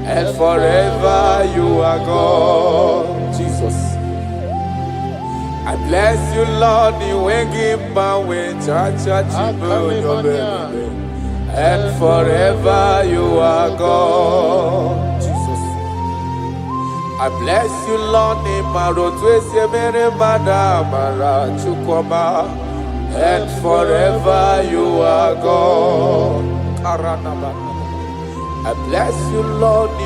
and forever you are God. Jesus. I bless you, Lord, and forever you are God. Jesus. I bless you, Lord, and forever you are God. I bless you, Lord,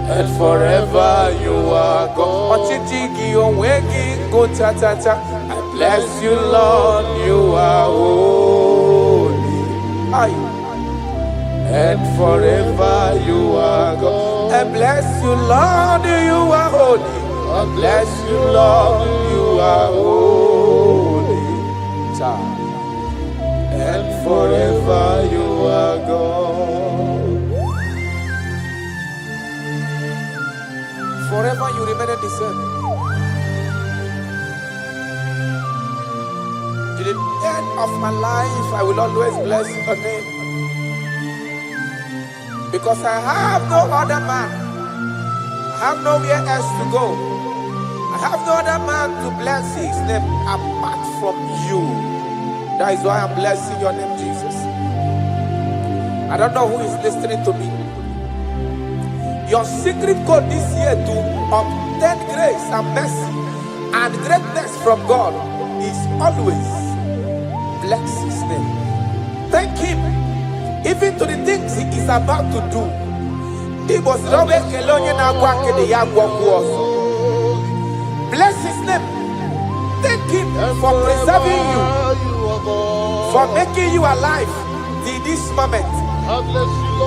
and forever you are God. I bless you, Lord, you are holy. And forever you are God. I bless you, Lord, you are holy. I bless you, Lord, you are holy. And forever you are God. Forever you remain the same. To the end of my life, I will always bless your name. Because I have no other man. I have nowhere else to go. I have no other man to bless his name apart from you. That is why I'm blessing your name, Jesus. I don't know who is listening to me. Your secret code this year to obtain grace and mercy and greatness from God is always bless his name. Thank him even to the things he is about to do. Bless his name. Thank him for preserving you, for making you alive till this moment.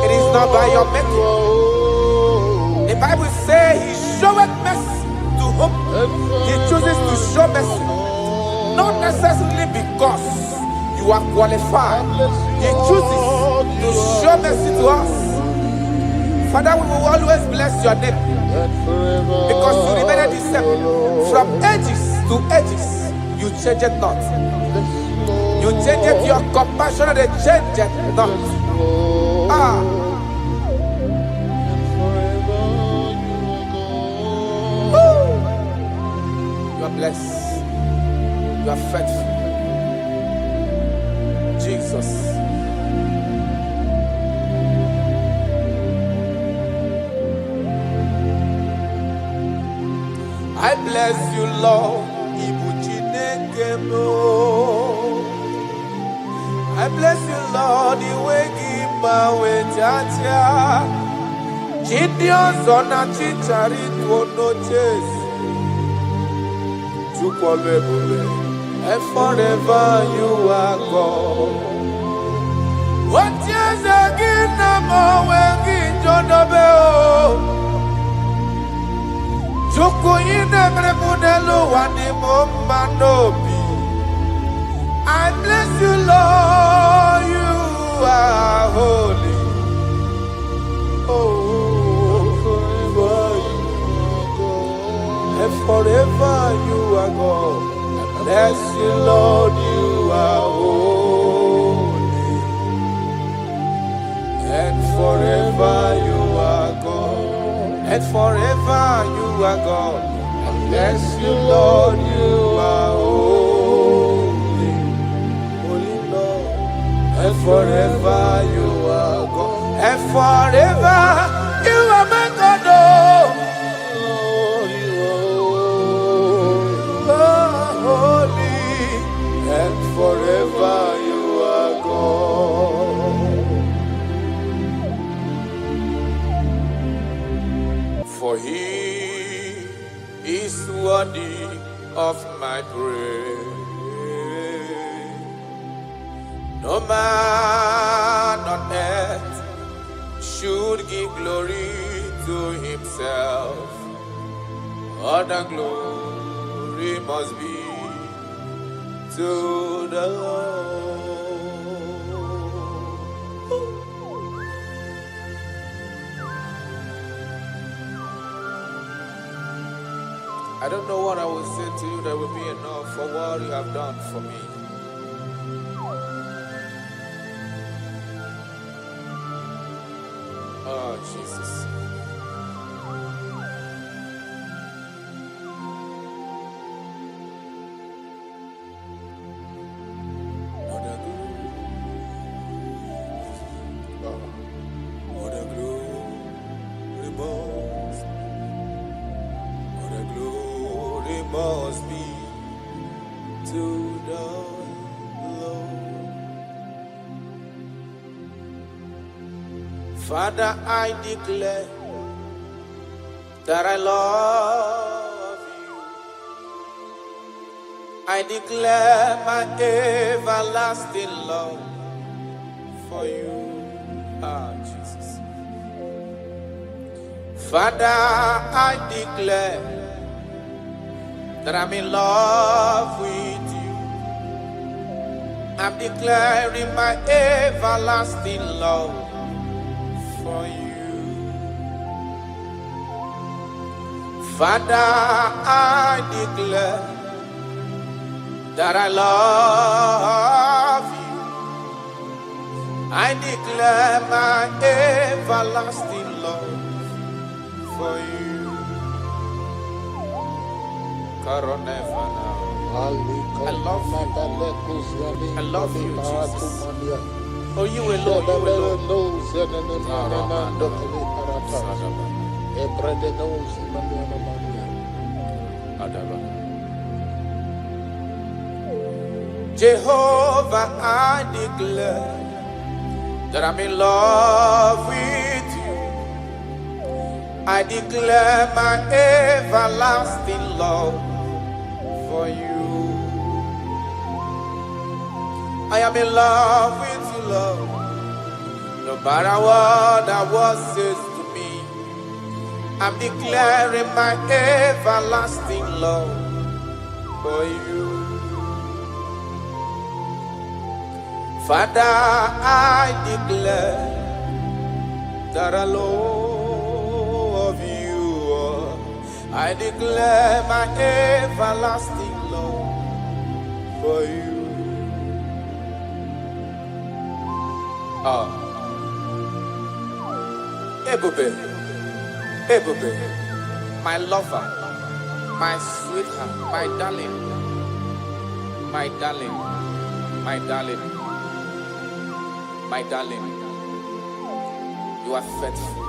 It is not by your making. The Bible says he showeth mercy to whom he chooses to show mercy. Not necessarily because you are qualified. He chooses to show mercy to us. Father, we will always bless your name because you remain the same. From ages to ages, you change it not. You change it, your compassion, they change it not. You are blessed. You are faithful. Jesus. I bless you, Lord. I bless you, Lord. And forever you are God. What is again? I bless you, Lord, you are holy. And forever you are God. I bless you, Lord, you are holy. And forever you are God. And forever you are God. I bless you, Lord, you are holy. Holy Lord. And forever you are God. And forever you are my God. Forever you He is worthy of my praise. No man on earth should give glory to himself. All the glory must be to the Lord. I don't know what I will say to you that will be enough for what you have done for me. Oh, Jesus. Must be to the Lord. Father, I declare that I love you. I declare my everlasting love for you. Ah, Jesus. Father, I declare that I'm in love with you. I'm declaring my everlasting love for you. Father, I declare that I love you. I declare my everlasting love for you. I love you. I love you, Jesus. Oh, you alone, you alone. Jehovah, I declare that I'm in love with you. I declare my everlasting love for you. I am in love with you, Lord. No matter what the world says to me, I'm declaring my everlasting love for you. Father, I declare that I love you. I declare my everlasting love for you. Ebube, my lover, my sweetheart, my darling, my darling, my darling, my darling, you are faithful.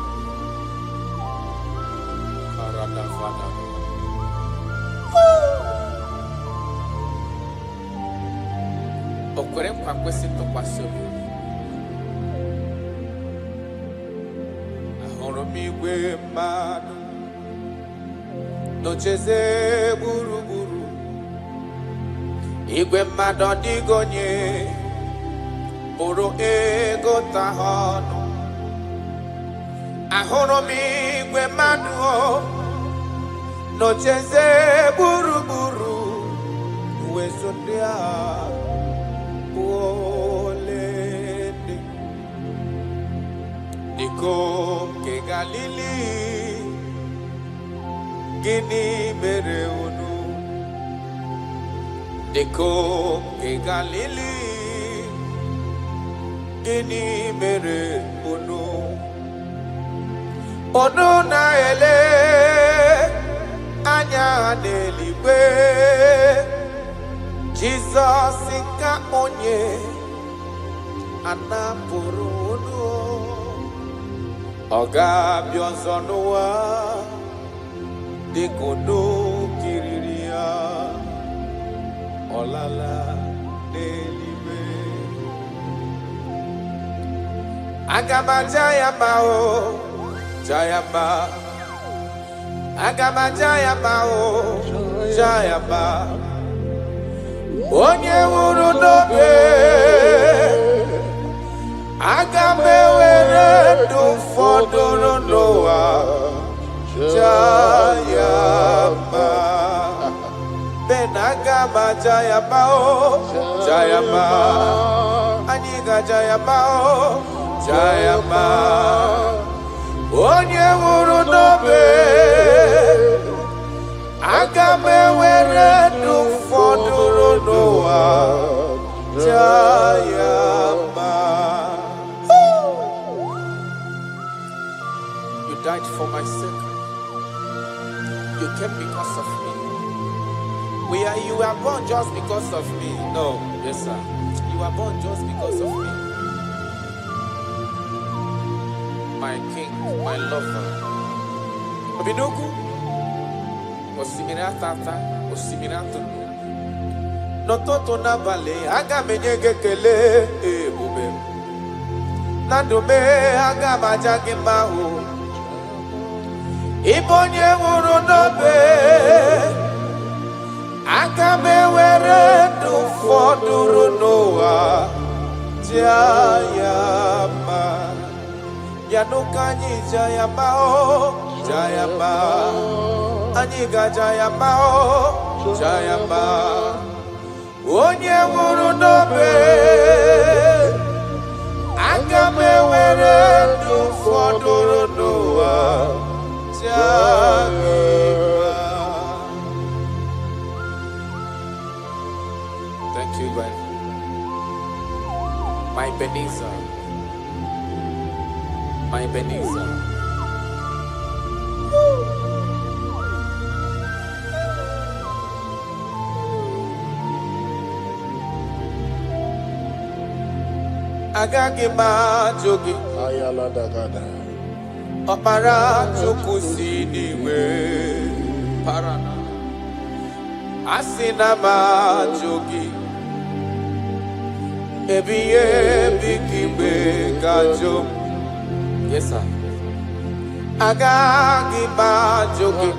Okwere nkwa kwesị ntụkwasị obi. Ahụrụ m igwe mmadụ n'ocheze gburugburu. Igwe mmadụ ọdịghị onye pụrụ ịgụta ha ọnụ. Ahụrụ m igwe mmadụ n'ocheze gburugburu. Uwezo ndị a olede Dikom ke Galili, gịnị mere unu? Dikom ke Galili, gịnị mere unu? Unu na-ele anya n'eluigwe, Jizọs ka onye anapụrụ unu. Ọ ga-abịa ọzọ n'ụwa dịka unu kiriri ya, ọ lala n'eluigwe. Aga m aja ya mma o, ja ya mma, Agama Jayama, oh, Jayama. Onye wuru nobe. Agame were do fodoro noa. Jayama. Ben agama Jayama, oh, Jayama. Aniga Jayama, oh, Jayama. Onye wuru nobe. Agame were do fodoro noa. Jayama. You died for my sake. You came because of me. You were born just because of me. No, yes sir. You were born just because of me. My king, my lover. Obinoku. Osimira tata, osimira tunu. Nototo na vale, aga menyege kele, bube. Nandume aga majage mahu. Ibonye wuru nobe. Aga me were do foduru noa. Jayama. Yanukanyi Jayama, oh, Jayama. Aniga Jayama, oh, Jayama. Onye wuru nobe. Agame were do fodoro noa. Jayama. Thank you, God. My Ebenezer. My Ebenezer. Agagi majogi Ayala dagada. Opara chukusi niwe parana Asina majogi Ebiye bikimbe gajo. Yes sir. Agagi majogi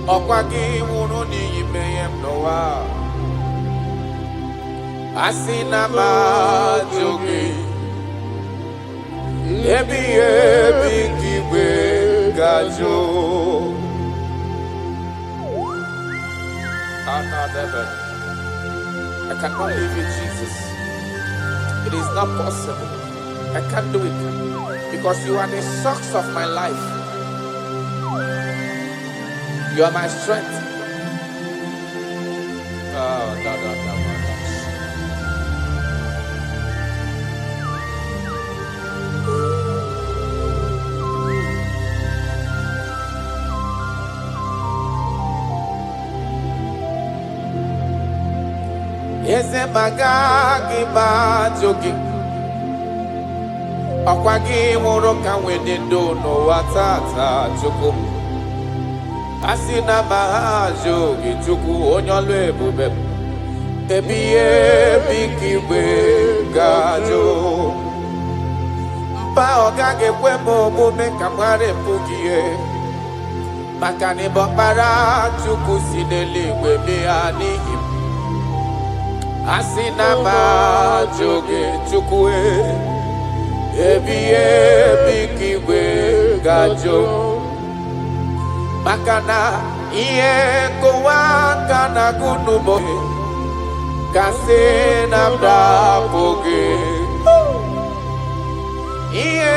Okwagi wunu ni yimeyem noa Asina majogi Ebi kiwe gajo. I cannot live with Jesus. It is not possible. I can't do it because you are the source of my life. You are my strength. Eze magagi majogi Okwagi wuru ka wedendo no watata chuku Asina majogi chuku onyolu ebube Ebiye bikiwe gajo Mpa ogage kwemo omume kamware mpugie Makani bokbara chuku sineligwe mianihim Asina majoge chukwe Ebiye bikiwe gajo Makana iye kowaka na gunubo Kase na mdapoge Iye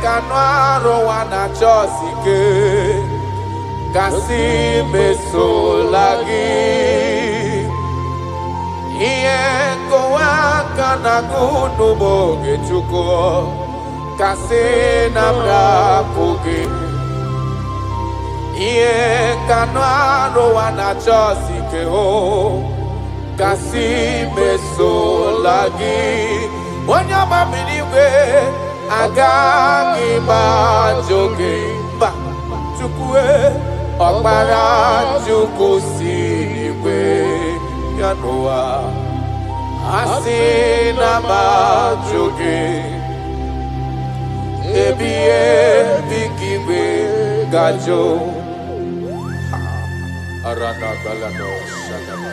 kanwaro wana chosike Kasi mesolagi Iye kowaka na gunubo gechuko Kase na mdapoge Iye kanwaro wana chosike ho Kasi mesolagi Onyama miniwe agagi majoge Ba chukwe Okbara chuku siniwe Yanoa Asina majoge Ebiye bikiwe gajo. Arana balano shadaba.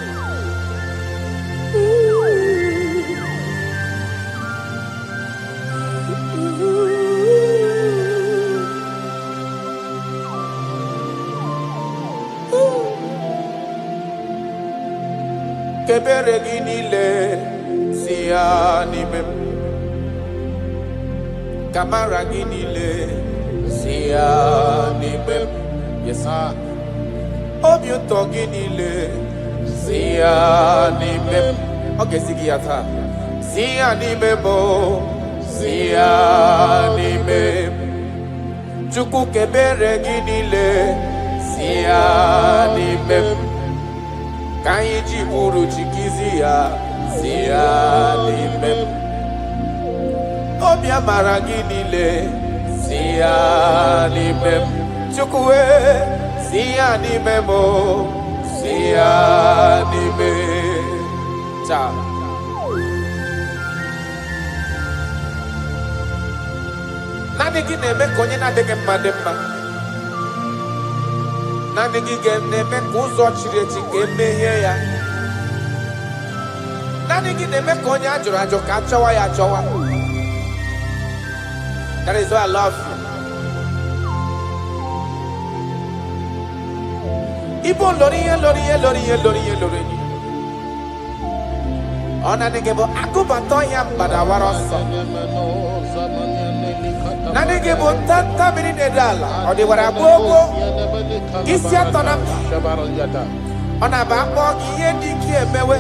Kebere ginile sianime. Kamara ginile sianime. Yes, sir. Obiuto ginile sianime. Okay, sigiata. Sianime mo. Sianime. Chuku kebere ginile sianime. Kaiji buru chikizia sianime. Obia maraginile sianime. Chukwe sianime mo sianime. Cha. Nani gine me konye na dege mademma. Nani gine me kuzo chireti gemeye ya. Nani gine me konye ajo kachawa ya chawa. That is why I love you. Ibo loriye. Ona negebo akubato ya mbadawaroso. Nanegebo tata bini nedala. Odi waragogo. Isi atona. Ona bako kiye dikie mewe.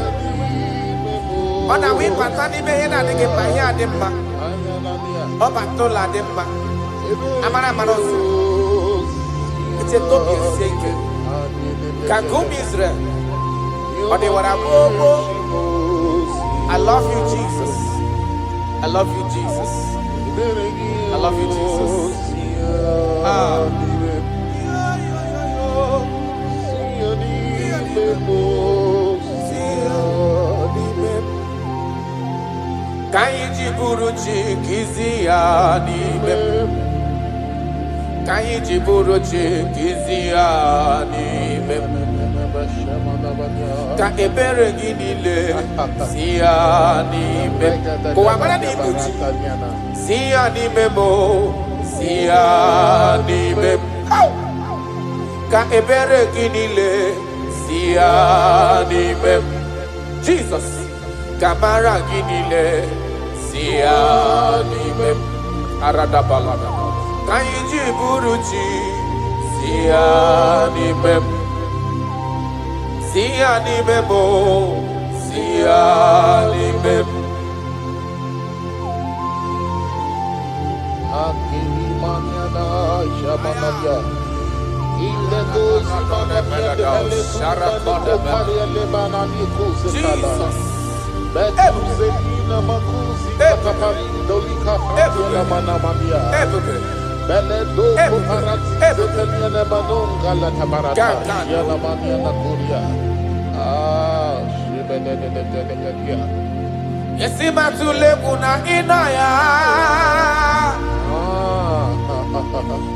Ona wipatani mehe na negeba ya demba. Oba tola demba. Amara maroso. It's a top seke. Kagum Israel. Odi waragogo. I love you, Jesus. I love you, Jesus. I love you, Jesus. Kaiji buruchi kiziani mem. Kaiji buruchi kiziani mem. Ka ebere ginile siani mem. Kuamana ni buchi. Siani memo, siani mem. Ka ebere ginile siani mem. Jesus. Kamara ginile siani mem. Arada balada. Kaiji buruchi siani mem. Siani memo, siani mem. Yesima tule kuna inaya.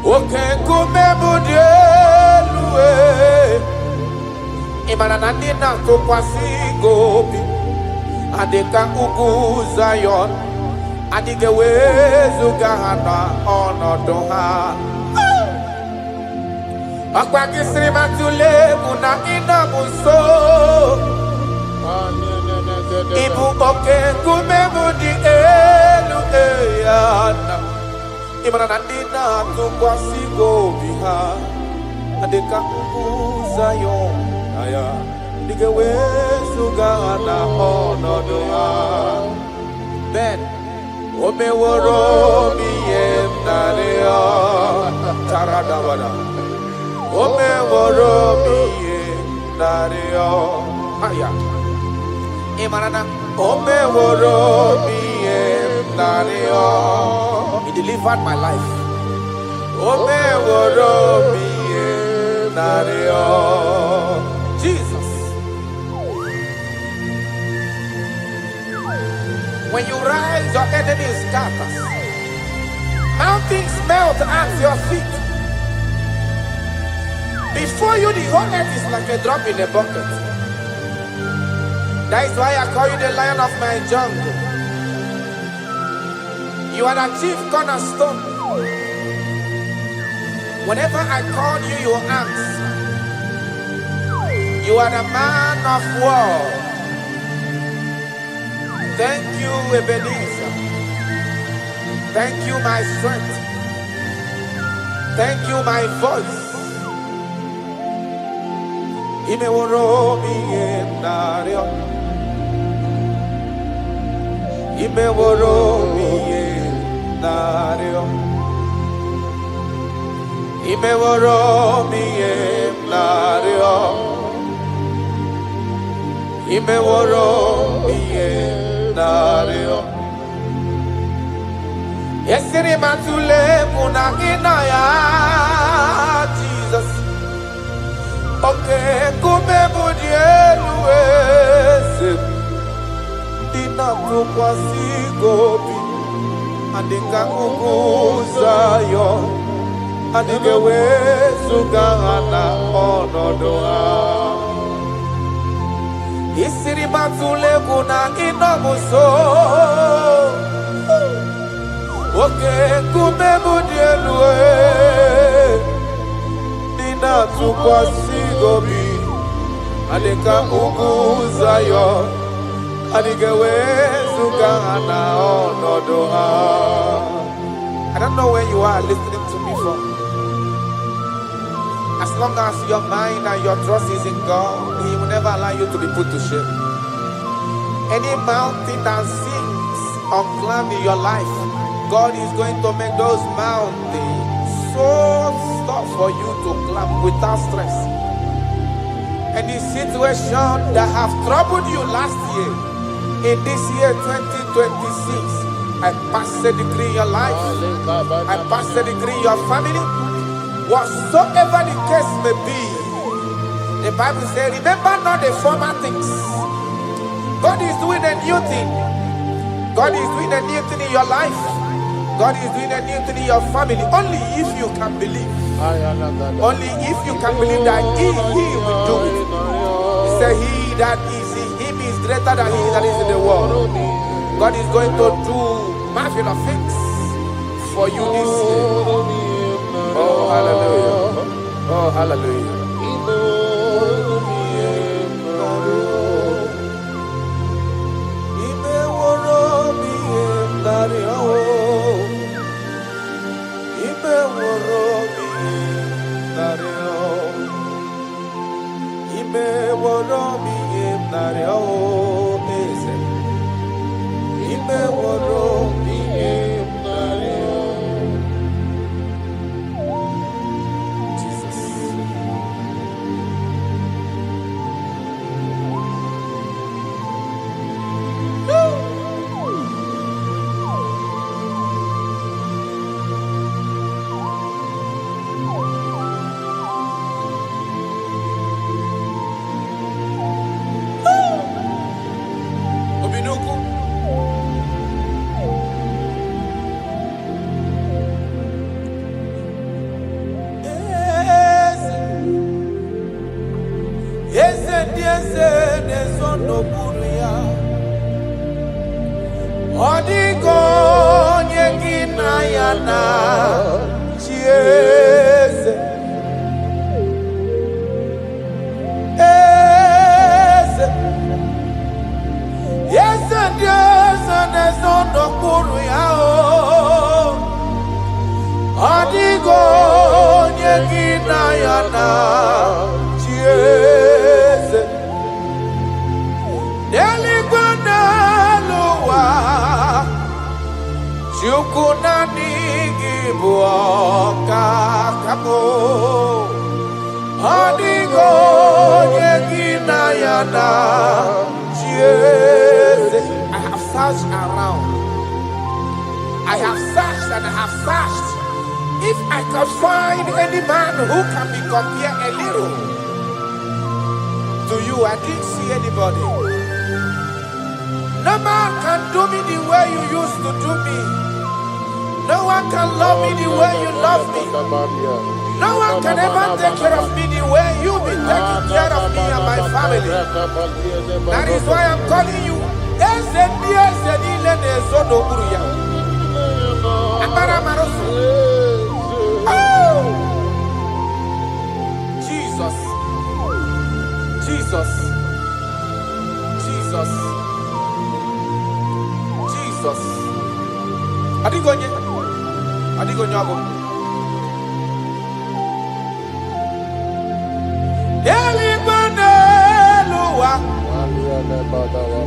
Oke kumebudelue. Imana nandina kukwasi gobi. Adeka ugu Zion. Adige wezu gahana onodoha. Akwa kisrima tule kuna inamuso. Ibu oke kumebudi elu eyana. Imana nandina tukwasi gobiha. Adeka ugu Zion. Aya. Dige wezu gahana onodoha. Ben. Ome woro miyem naleo. Taradabada. Ome woro miyem naleo. Aya. Imarana. Ome woro miyem naleo. He delivered my life. Ome woro miyem naleo. Jesus. When you rise, your enemy scatters. Mountains melt at your feet. Before you, the whole earth is like a drop in a bucket. That is why I call you the lion of my jungle. You are the chief cornerstone. Whenever I call you, you answer. You are the man of war. Thank you, Ebenezer. Thank you, my strength. Thank you, my voice. Imeworo mi endario. Imeworo mi endario. Imeworo mi endario. Imeworo mi endario. Yesiri matule munagina ya Jesus. Okay, kume budielu dina tukwasi gobi andika kukuzayo andike wesugana onodoa. Isiri matule munagina muso. Okay, kume budielu dina tukwasi gobi andika kukuzayo andike wesugana onodoa. I don't know where you are listening to me from. As long as your mind and your trust is in God, He will never allow you to be put to shame. Any mountain that seems unclimbed in your life, God is going to make those mountains so tough for you to climb without stress. Any situation that have troubled you last year, in this year 2026, I pass a decree in your life. I pass a decree in your family. Whatsoever the case may be, the Bible says, remember not the former things. God is doing a new thing. God is doing a new thing in your life. God is doing a new thing in your family. Only if you can believe. Only if you can believe that He will do it. He said, He that is in Him is greater than He that is in the world. God is going to do marvelous things for you this year. Oh, hallelujah. Oh, hallelujah. taking care of me and my family. That is why I'm calling you. Jesus. Jesus. Jesus. Jesus. Adigonye.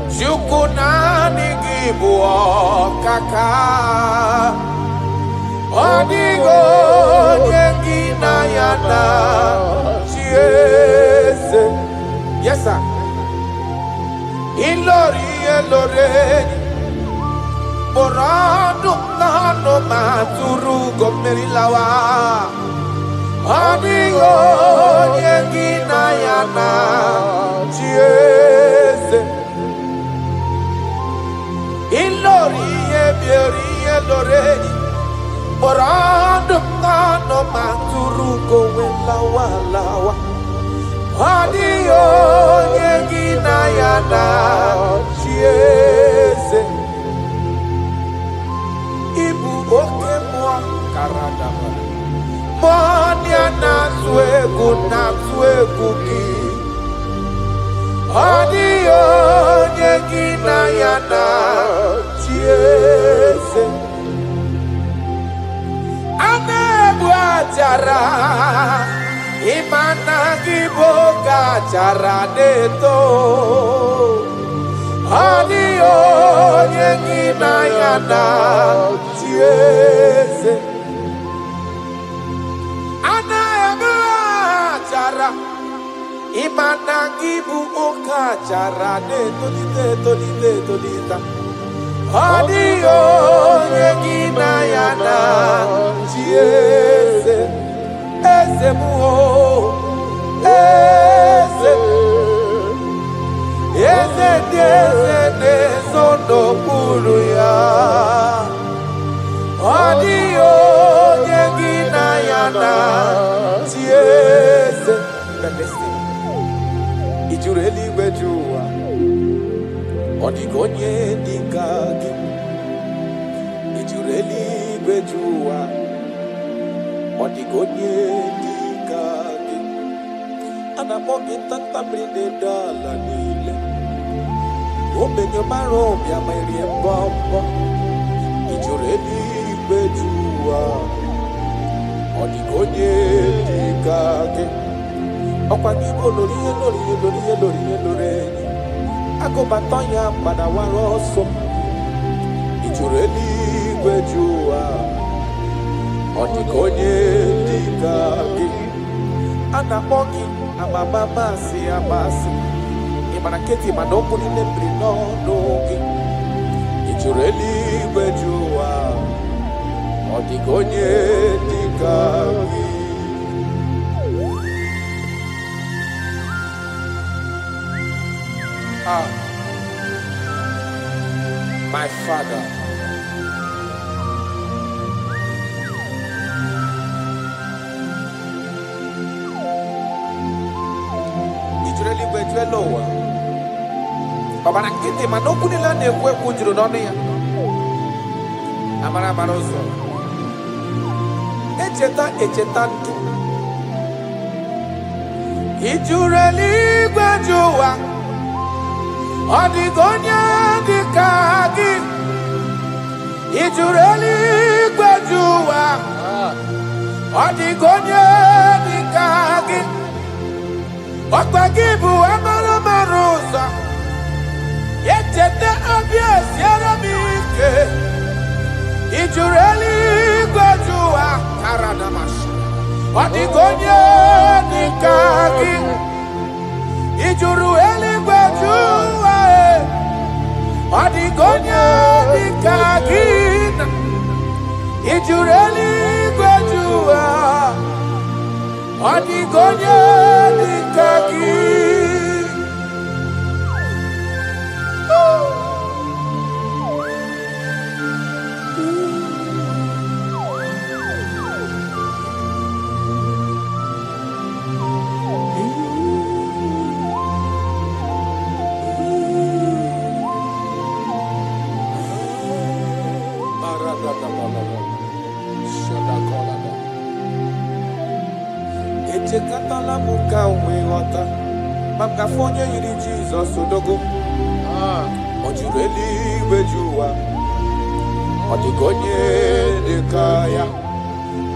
Shukuna IGBO kaka Odigo nyengina yana chiese. Yes sir. Ilori Borado nano maturu gomerilawa Odigo nyengina yana chiese. Ilorie biorie loreni Borado nano maturu gomelawa Adio nyengina yana chiese. Ibu oke mwa karada Monia na zwegu ki Adio nyengina yana chiese. Anebu ajara Imana IGBO gachara deto Adio nyengina yana chiese. Anebu ajara Imana IGBO gachara deto lita Adio nyengina yana chiese. Eze muo, eze sono pulu ya. Adio nyengina yana chiese. Ijureli wejua, odigonye dikagi. Ijureli wejua. Odigonye dikagi Anamogi tanta brinde dala nile Obenyo maro ya mairi mbombo Ijureli bejua Odigonye dikagi Okwa nibo loriye Ako batonya pada waroso Ijureli bejua Odigonye dikagi Anamogi amamamasi amasi Imanaketi manoku ninembri nogi Ijureli wejua Odigonye dikagi. My Father, Ijureli wejua lowa Babana kiti manoku nila nekwe kujuru noni ya Amara marozo Echeta ntu Ijureli wejua Odigonye dikagi Ijureli wejua Odigonye dikagi Okwagibu amara marosa Yechete abia siara mike Ijureli wejua Karanamashi Odigonye dikagi Ijureli wejua Odigonye dikagi Ijureli wejua Odigonye dikagi. Ekwala m ka m wee ghọta maka afọ onye yiri Jizọs odogo. O juru eluigwe ju ụwa, ọ dịghị onye dị ka ya.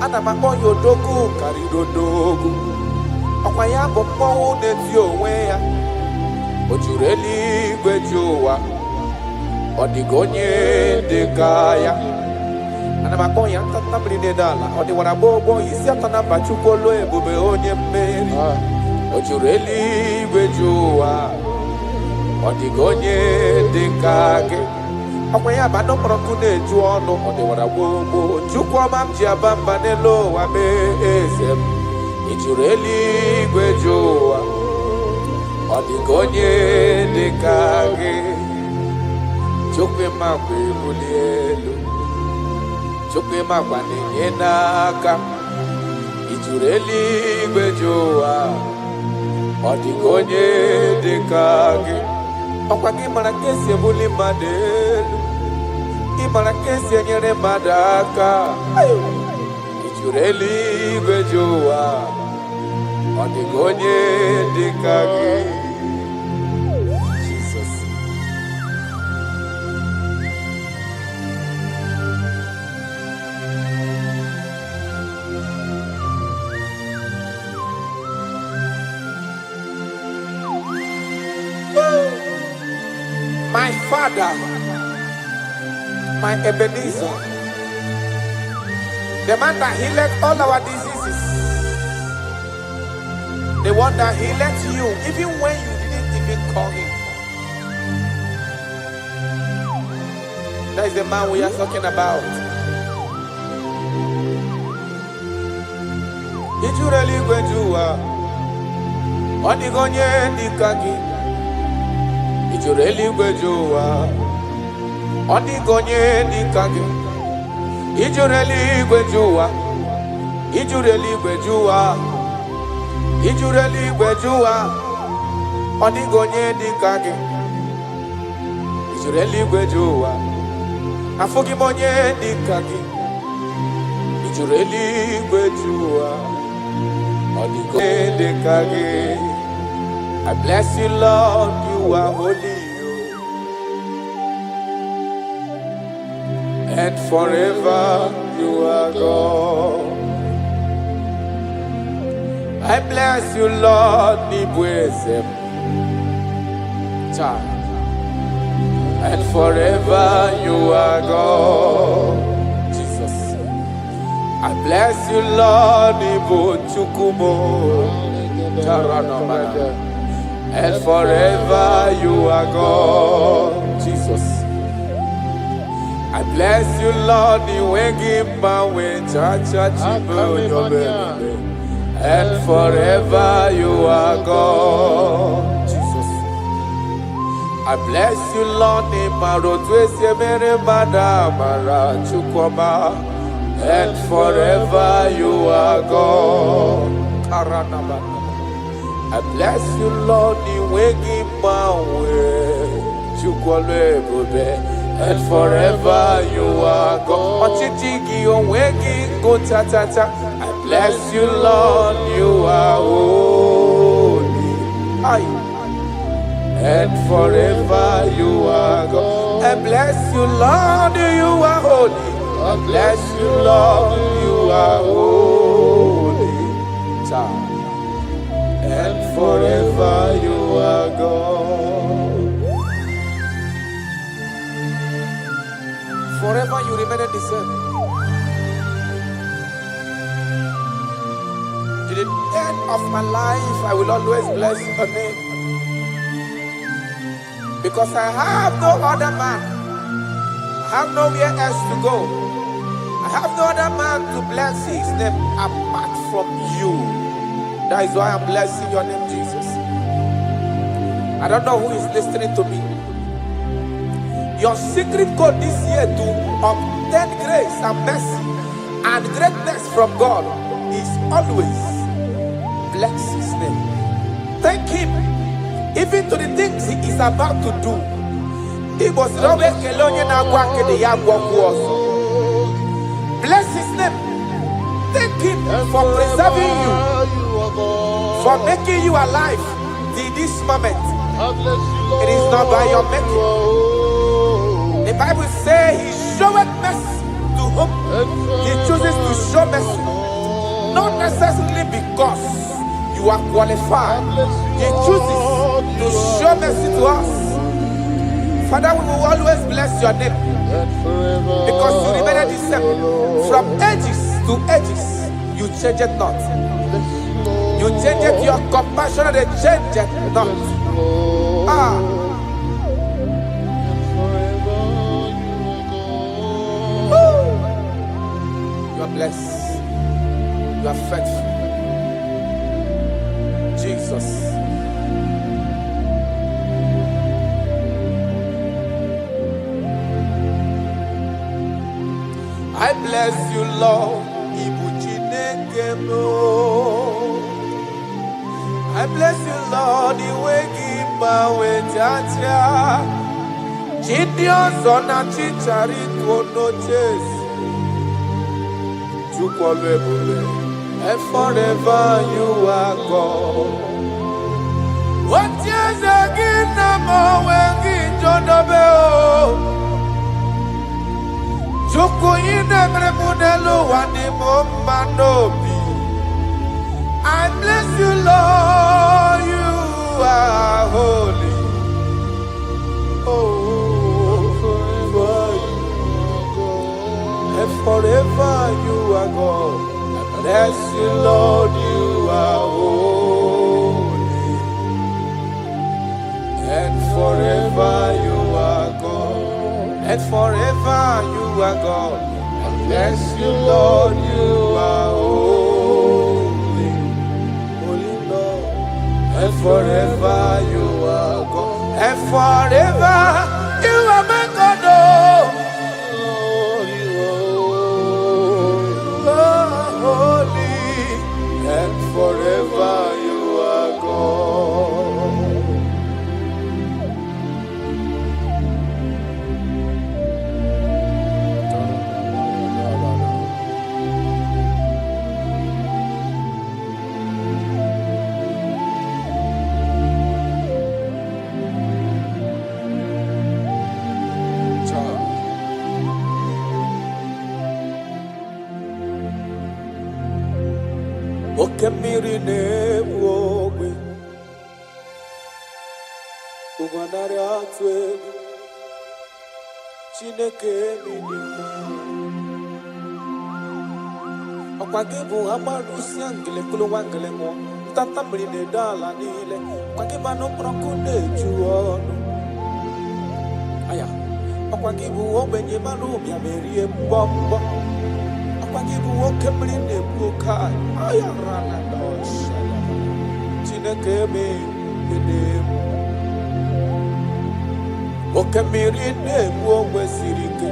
Ana m akpọ ya odogwu karịrị odogwu, ọkwa ya bụ mmọnwụ na-eti onwe ya. O juru eluigwe ju ụwa, ọ dịghị onye dị ka ya. Ana m akpọ ya ntanta mmiri na-ede ala, ọ dịwara gbogbo isi atọ na mba Chukwu olu ebube onye mmeri. O juru eluigwe ju ụwa, ọ dịghị onye dị ka gị. Ọkwa ya bụ anụ mkpọrọ nkụ na-eju ọnụ, ọ dịwara gbogbo Chukwu ọma m ji aba mba n'elu ụwa mee eze m. I juru eluigwe ju ụwa, ọ dịghị onye dị ka gị. Chukwu ịma mgbe ebuli elu, Chukwu ịma gwa na-enye n'aka. I juru eluigwe ju ụwa, ọ dịghị onye dị ka gị. Ọkwa gị mara ka esi ebuli mmadụ elu, ị mara ka esi enyere mmadụ aka. I juru eluigwe ju ụwa, ọ dịghị onye dị ka gị. Jesus. My Father, my Ebenezer, the man that healed all our diseases, the one that healed you even when you didn't even call him. That is the man we are talking about. Ijureli gwejuwa, onigonye nikagi. Ijuru eluigwe ju ụwa, ọ dịghị onye dị ka gị. Ijuru eluigwe ju ụwa, ijuru eluigwe ju ụwa, ijuru eluigwe ju ụwa, ọ dịghị onye dị ka gị. Ijuru eluigwe ju ụwa, afụghị m onye dị ka gị. Ijuru eluigwe ju ụwa, ọ dịghị onye dị ka gị. I bless you, Lord, you are holy, and forever you are God. I bless you, Lord, and forever you are God. Jesus. I bless you, Lord, and forever you are God. Jesus. I bless you, Lord, and forever you are God. Jesus. I bless you, Lord, and forever you are God. I bless you, Lord, and forever you are God. I bless you, Lord, you are holy, and forever you are God. I bless you, Lord, you are holy. I bless you, Lord, you are holy, and forever you are God. Forever you remain the same. To the end of my life, I will always bless your name. Because I have no other man. I have nowhere else to go. I have no other man to bless his name apart from you. That is why I'm blessing your name, Jesus. I don't know who is listening to me. Your secret code this year to obtain grace and mercy and greatness from God is always bless his name. Thank him even to the things he is about to do. Bless his name. Thank him for preserving you, for making you alive till this moment. I bless you, Lord. It is not by your making. You are holy. The Bible says he showeth mercy to whom he chooses to show mercy. Not necessarily because you are qualified. He chooses to show mercy to us. Father, we will always bless your name because you remain the same. From ages to ages, you change it not. You change it, your compassion, they change it not. You are blessed. You are faithful. Jesus. I bless you, Lord. I bless you, Lord. You wake up with Jaja. Gideon's on a chichari to no chase. And forever you are God. What years again, I'm always John Abel. Joko ina mremudelo wani momanobi. I bless you, Lord, you are holy. Oh, forever you are God. I bless you, Lord, you are holy. And forever you are God. And forever you are God. I bless you, Lord, you are holy. Holy Lord. And forever you are God. And forever you are my God. Oh, you are holy. And forever you are God. Okemiri ne wowe Uganare atwe Chineke minima Okwagibu amarusi angele kulu wangele mo Tatamri ne dala nile Kwagiba no prokune juonu Aya Okwagibu obenye marumi amerie bombo Okwagibu okemiri ne bukai Aya rana dosha Chineke minima Okemiri ne wowe sirike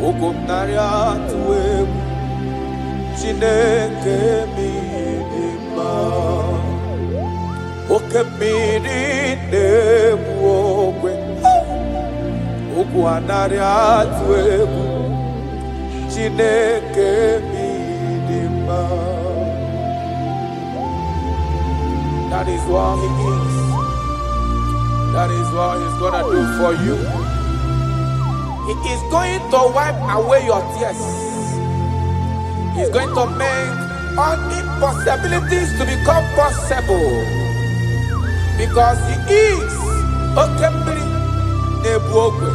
Ugumnari atwe Chineke minima Okemiri ne wowe Ugwanari atwe Chineke minima. That is what he is. That is what he's gonna do for you. He is going to wipe away your tears. He's going to make all impossibilities to become possible. Because he is Okemiri Nebuogwe.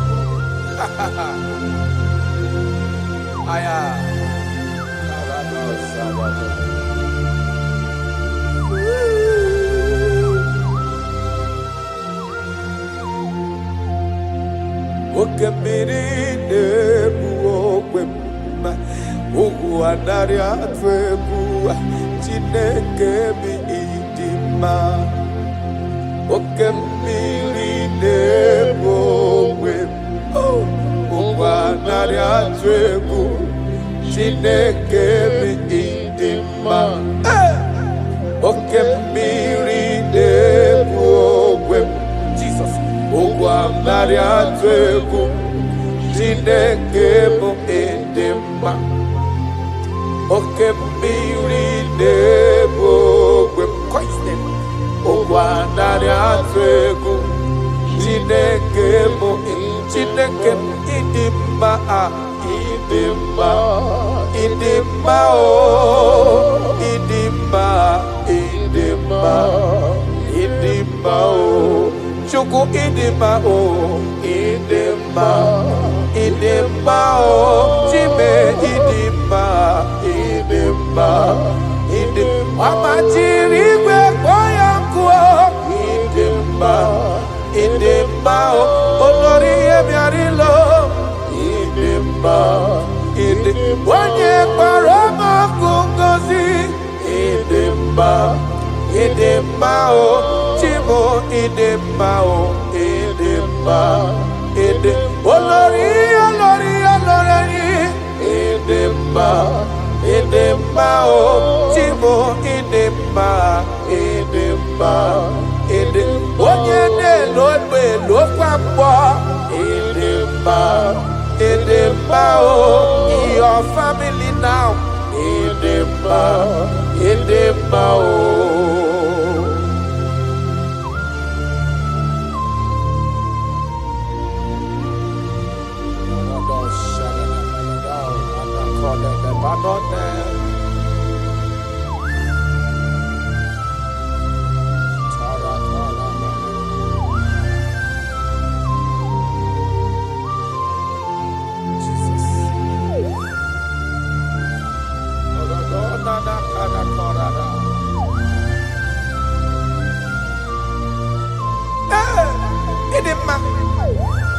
Aya. Okemiri Nebuogwe. Ugu anari atwebu Chineke mi idima Okemiri Nebuogwe. Ugu anari atwebu Chineke mi idima Okemiri Nebuogwe. Jesus. Ugu anari atwebu Chineke mi idima Okemiri Nebuogwe. Chineke idimma idimma idimma o idimma idimma idimma o Chukwu idimma o idimma idimma o Chime idimma idimma idimma Amachiri igwe kpoya nkuo idimma idimma o olori ebiarilo idimma idimma onye kpara ọmọkụ ngozi idimma idimma o Chimo idimma o idimma idimma olori idimma idimma o Chimo idimma idimma idimma onye na-elo egbe lokwa mgbọ idimma idimma o your family now idimma idimma o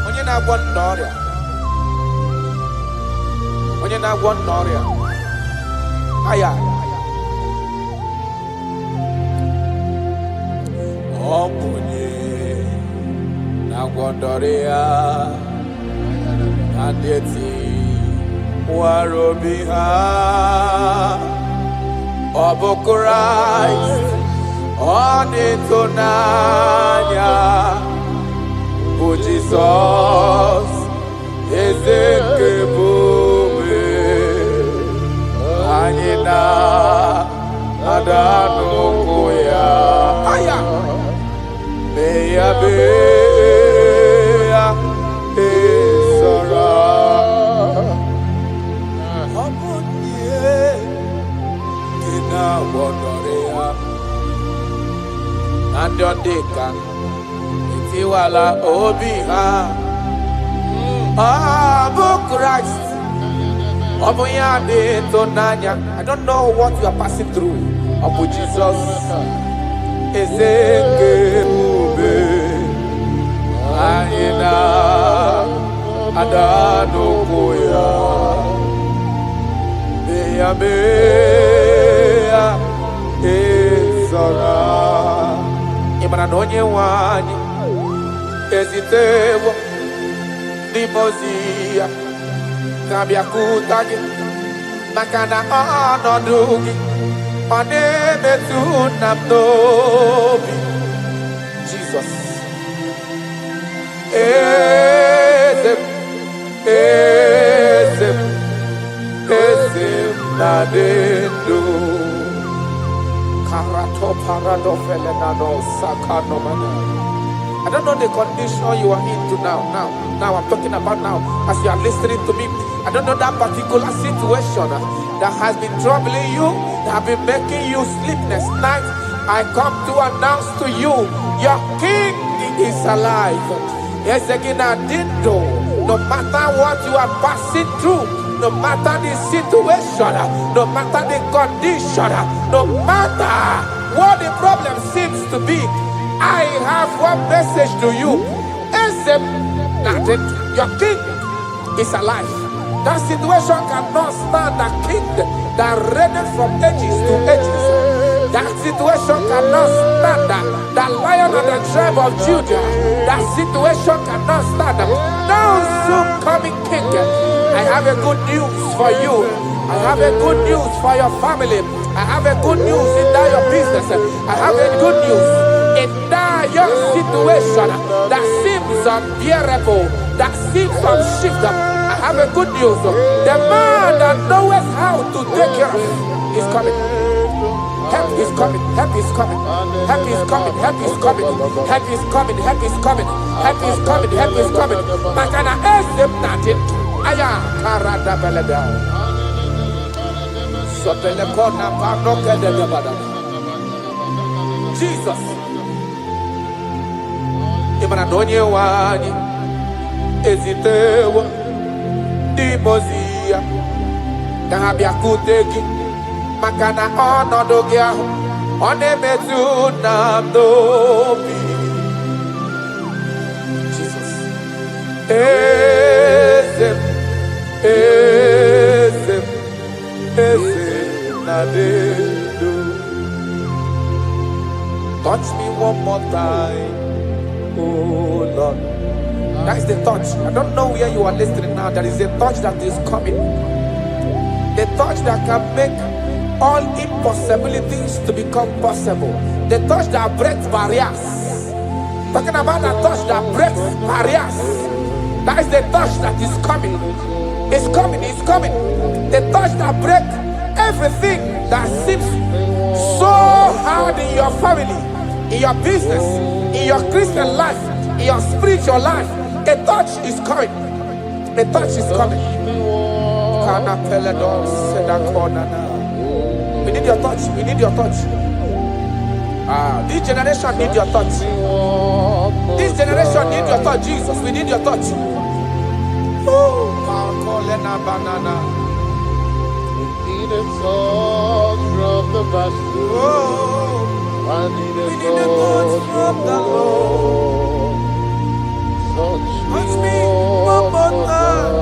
onye na-agwọ n'ọrịa onye na-agwọ n'ọrịa aya ọ bụ onye na-agwọ n'ọrịa na ndị eti nwara obi ha ọ bụ Kraịst ọ na-eto n'anya bụ Jizọs eze nke ebube anyị na-ada n'ụkwụ ya mee ya ezora ọ bụ ihe dị na-agwọdọrọ ya na ndị ọ dị ka etiwala obi ha ọ bụ Kraịst ọ bụ ya dị ịtụnanya. I don't know what you are passing through. Ọ bụ Jizọs eze nke ebube anyị na-ada n'ụkwụ ya mee ya ezora. Ị mara na onye nwe anyị ezitewo n'ime ozi ya ka bịakwute gị maka na ọnọdụ gị ọ na-emetụ na m n'obi. Jizọs eze m eze m eze m na-adị ndụ. Karato parado felenado sakano mana. I don't know the condition you are into now. Now I'm talking about now. As you are listening to me, I don't know that particular situation that has been troubling you, that have been making you sleepless nights. I come to announce to you, your King is alive. Yes, again, no matter what you are passing through, no matter the situation, no matter the condition, no matter what the problem seems to be, I have one message to you. Your King is alive. That situation cannot stand the King that reigned from ages to ages. That situation cannot stand the Lion of the tribe of Judah. That situation cannot stand. Now soon coming King, I have a good news for you. I have a good news for your family. I have a good news in that your business. I have a good news in that your situation that seems unbearable, that seems unshifted. I have a good news. The man that knows how to take care of is coming. Help is coming. Help is coming. Help is coming. Help is coming. Help is coming. Help is coming. Help is coming. Help is coming. Makana esem natin. Aya karada beleda. Sotele kona panoke de bada. Jesus. Imana donye wani ezitewa dimozia dahabia kuteki makana onodo gị ahụ ọ na-emetụ na n'obi Jesus eze na dedo. Touch me one more time, oh Lord. That is the touch. I don't know where you are listening now. There is a touch that is coming. The touch that can make all impossibilities to become possible. The touch that breaks barriers. Talking about the touch that breaks barriers. That is the touch that is coming. It's coming, it's coming. The touch that breaks everything that seems so hard in your family, in your business, in your Christian life, in your spiritual life. A touch is coming. A touch is coming. We need your touch. We need your touch. This generation need your touch. This generation need your touch, Jesus. We need your touch. Banana. Need a touch from the master. I need a touch from the Lord. Touch me one more time.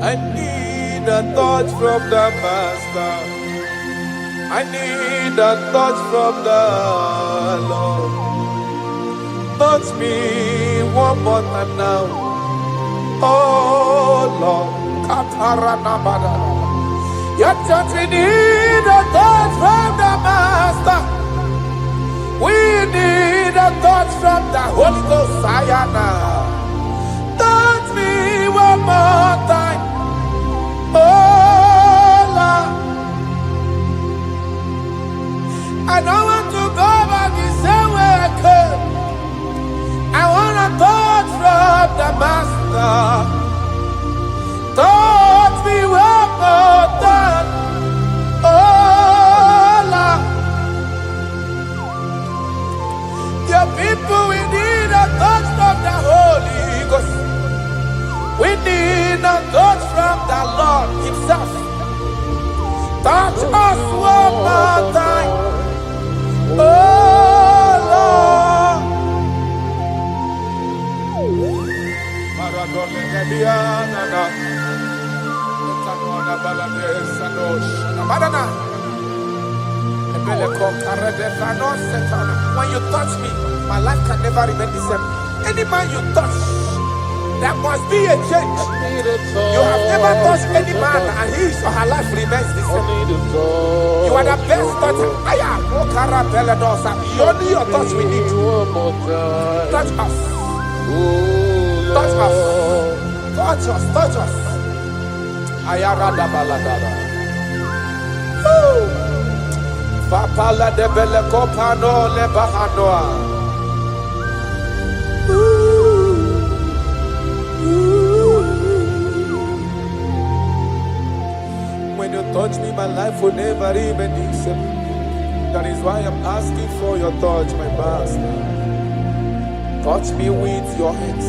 I need a touch from the Master. I need a touch from the Lord. Touch me one more time now. Oh Lord. Your church, we need a touch from the Master. We need a touch from the Holy Ghost. Sayana. Touch me one more time. Oh Lord, I don't want to go back the same way I came. I want to touch from the Master. Touch me one more time. Oh Lord, your people, we need a touch from the Holy Ghost. We need a touch from the Lord Himself. Touch us one more time. Oh Lord. When you touch me, my life can never remain the same. Any man you touch, there must be a change. You have never touched any man and his or her life remains the same. You are the best toucher. Only your touch we need. Touch us. Touch us. Touch us. Touch us. Papala de belle copano le bahanoa. When you touch me, my life will never remain the same. That is why I'm asking for your touch, my Master. Touch me with your hands,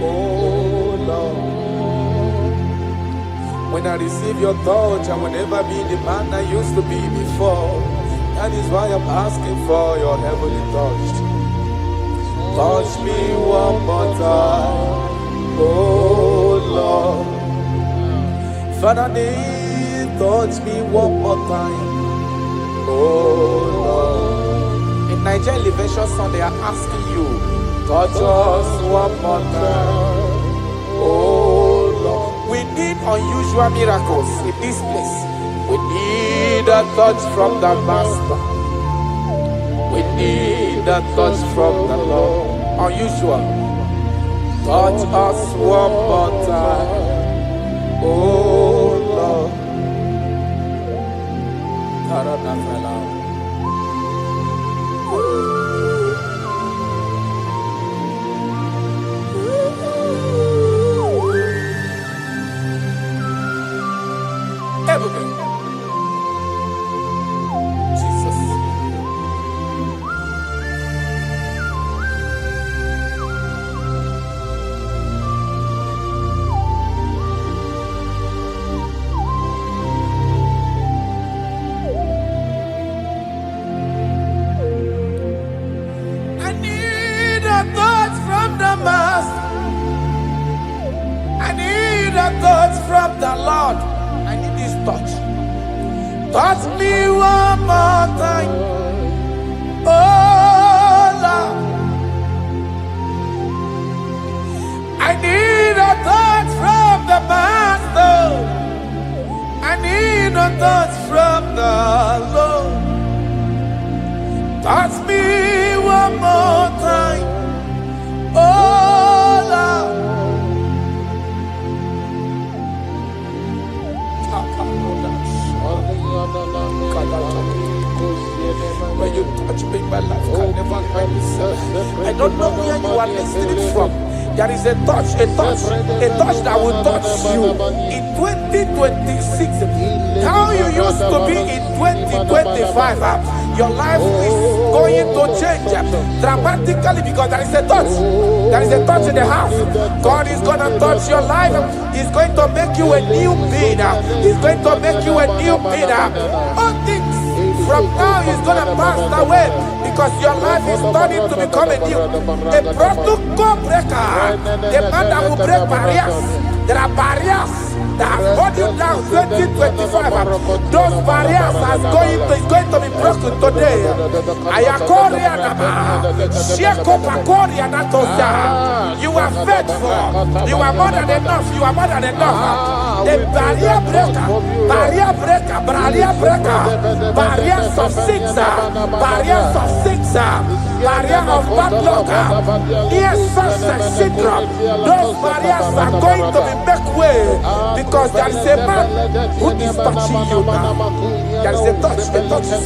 oh Lord. When I receive your touch, I will never be the man I used to be before. That is why I'm asking for your heavenly touch. Touch me one more time, oh Lord. Father, touch me one more time, oh Lord. In Nigeria Elevation Song, they are asking you, touch us one more time, oh Lord. We need unusual miracles in this place. We need a touch from the Master. We need a touch from the Lord. Unusual. Touch us one more time. Oh Lord. Taranafala. Everything. Jesus. I need a touch from the Master. I need a touch from the Lord. I need this touch. Touch me one more time. Oh Lord. I need a touch from the Master. I need a touch from the Lord. Touch me one more time. Oh Lord. When you touch me, my life can never find itself. I don't know where you are listening from. There is a touch that will touch you in 2026. How you used to be in 2025, your life is going to change dramatically because there is a touch. There is a touch in the house. God is going to touch your life. He's going to make you a new being. He's going to make you a new being. All things from now is going to pass away because your life is turning to become a protocol breaker. The man that will break barriers. There are barriers that have hold you down 2025. Those barriers is going to be broken today. Ayakoria nama, Shekopakoria natosa. You are faithful. You are more than enough. You are more than enough. The barrier breaker, barriers of six, barriers of six, barrier of bad luck, yes, success syndrome. Those barriers are going to be make way because there is a man who is touching you now. There is a touch is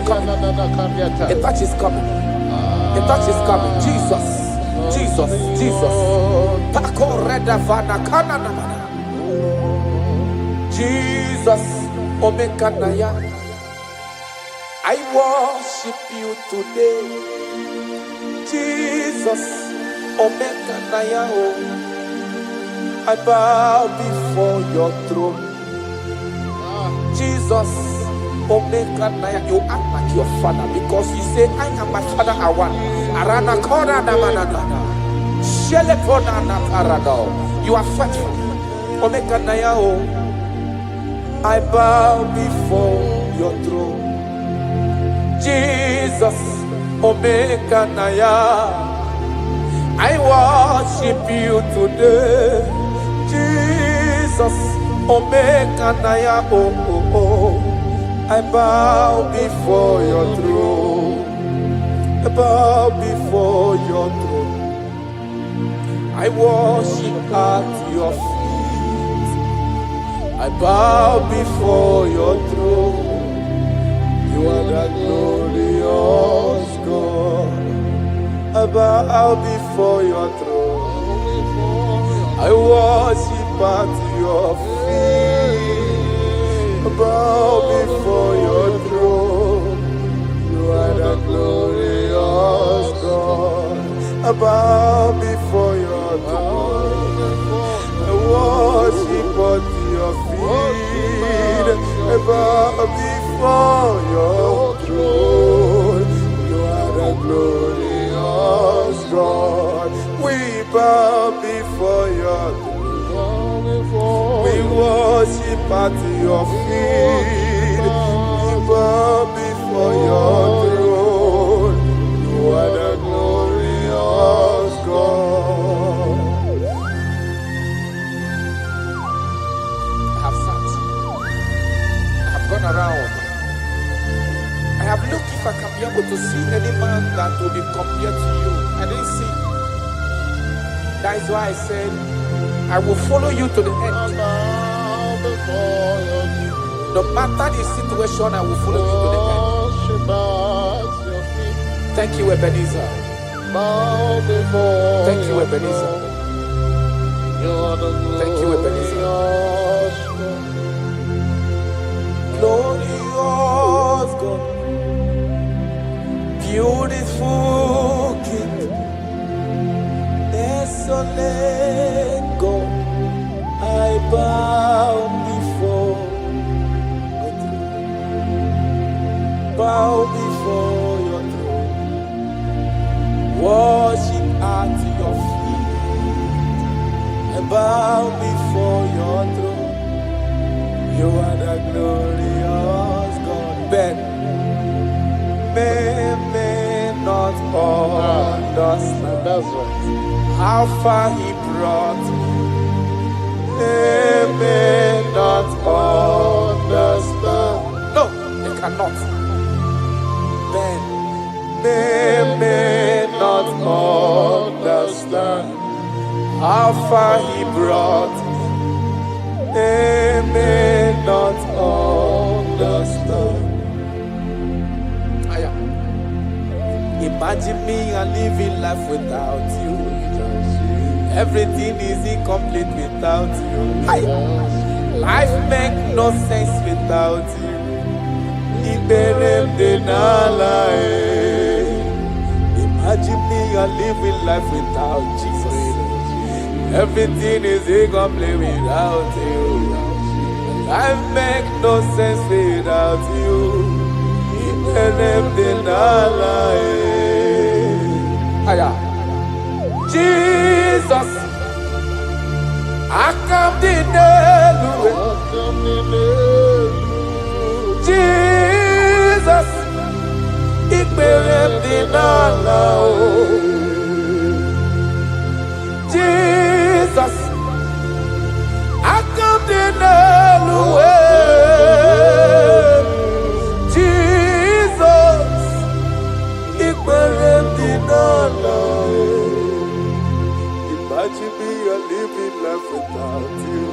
coming. A touch is coming. A touch is coming. Jesus. Pako reda vana kana namana. Jesus, Omekanaya, I worship you today. Jesus, Omekanaya, I bow before your throne. Jesus, Omekanaya, you act like your father because you say, I am my father, I want. Arana Kora Namanana, Shelepona Naparado, you are faithful. Omekanaya, I bow before your throne. Jesus, Omega Naya, I worship you today. Jesus, Omega Naya, I bow before your throne. I bow before your throne. I worship at your feet. I bow before your throne. You are the glorious God. I bow before your throne. I worship at your feet. I bow before your throne. You are the glorious God. I bow before your throne. I worship at your feet. I bow before your throne. You are the glorious God. We bow before your throne. We worship at your feet. We bow before your throne. You are the glorious God. Gone around. I have looked if I can be able to see any man that will be compared to you. I didn't see. That is why I said I will follow you to the end. before your throne. No matter the situation, I will follow you to the end. Worship at your feet. Thank you, Ebenezer. Bow before Thank you, your Ebenezer. throne. You are the Thank you, Ebenezer. Glorious God, beautiful King, desolate God, I bow before your throne. Bow before your throne. Worship at your feet. I bow before your throne. You are the glorious God. Ben may not understand That's right. how far He brought me. They may not understand. No, they cannot. Ben may not understand how far He brought me. They may not understand. Imagine me and living life without you. Everything is incomplete without you. Life makes no sense without you. Imagine me and living life without Jesus. Everything is incomplete without you. Life makes no sense without you. Jesus, I come to Jesus, Jesus, I come to Jesus, imagine me a living life without you.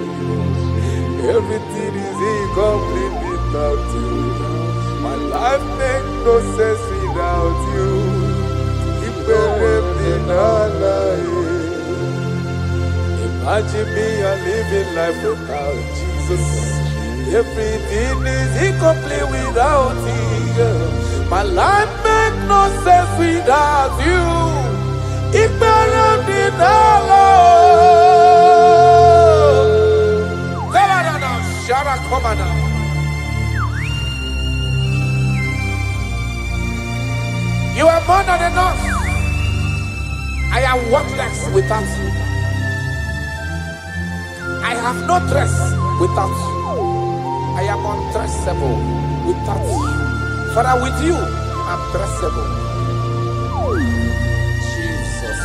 Everything is incomplete without you. My life makes no sense without you. Imagine me a living life without Jesus. Everything is incomplete without you. My life makes no sense without you. You are more than enough. I am worthless without you. I have no dress without you. I am undressable without you. Father, with you, I'm dressable. Jesus.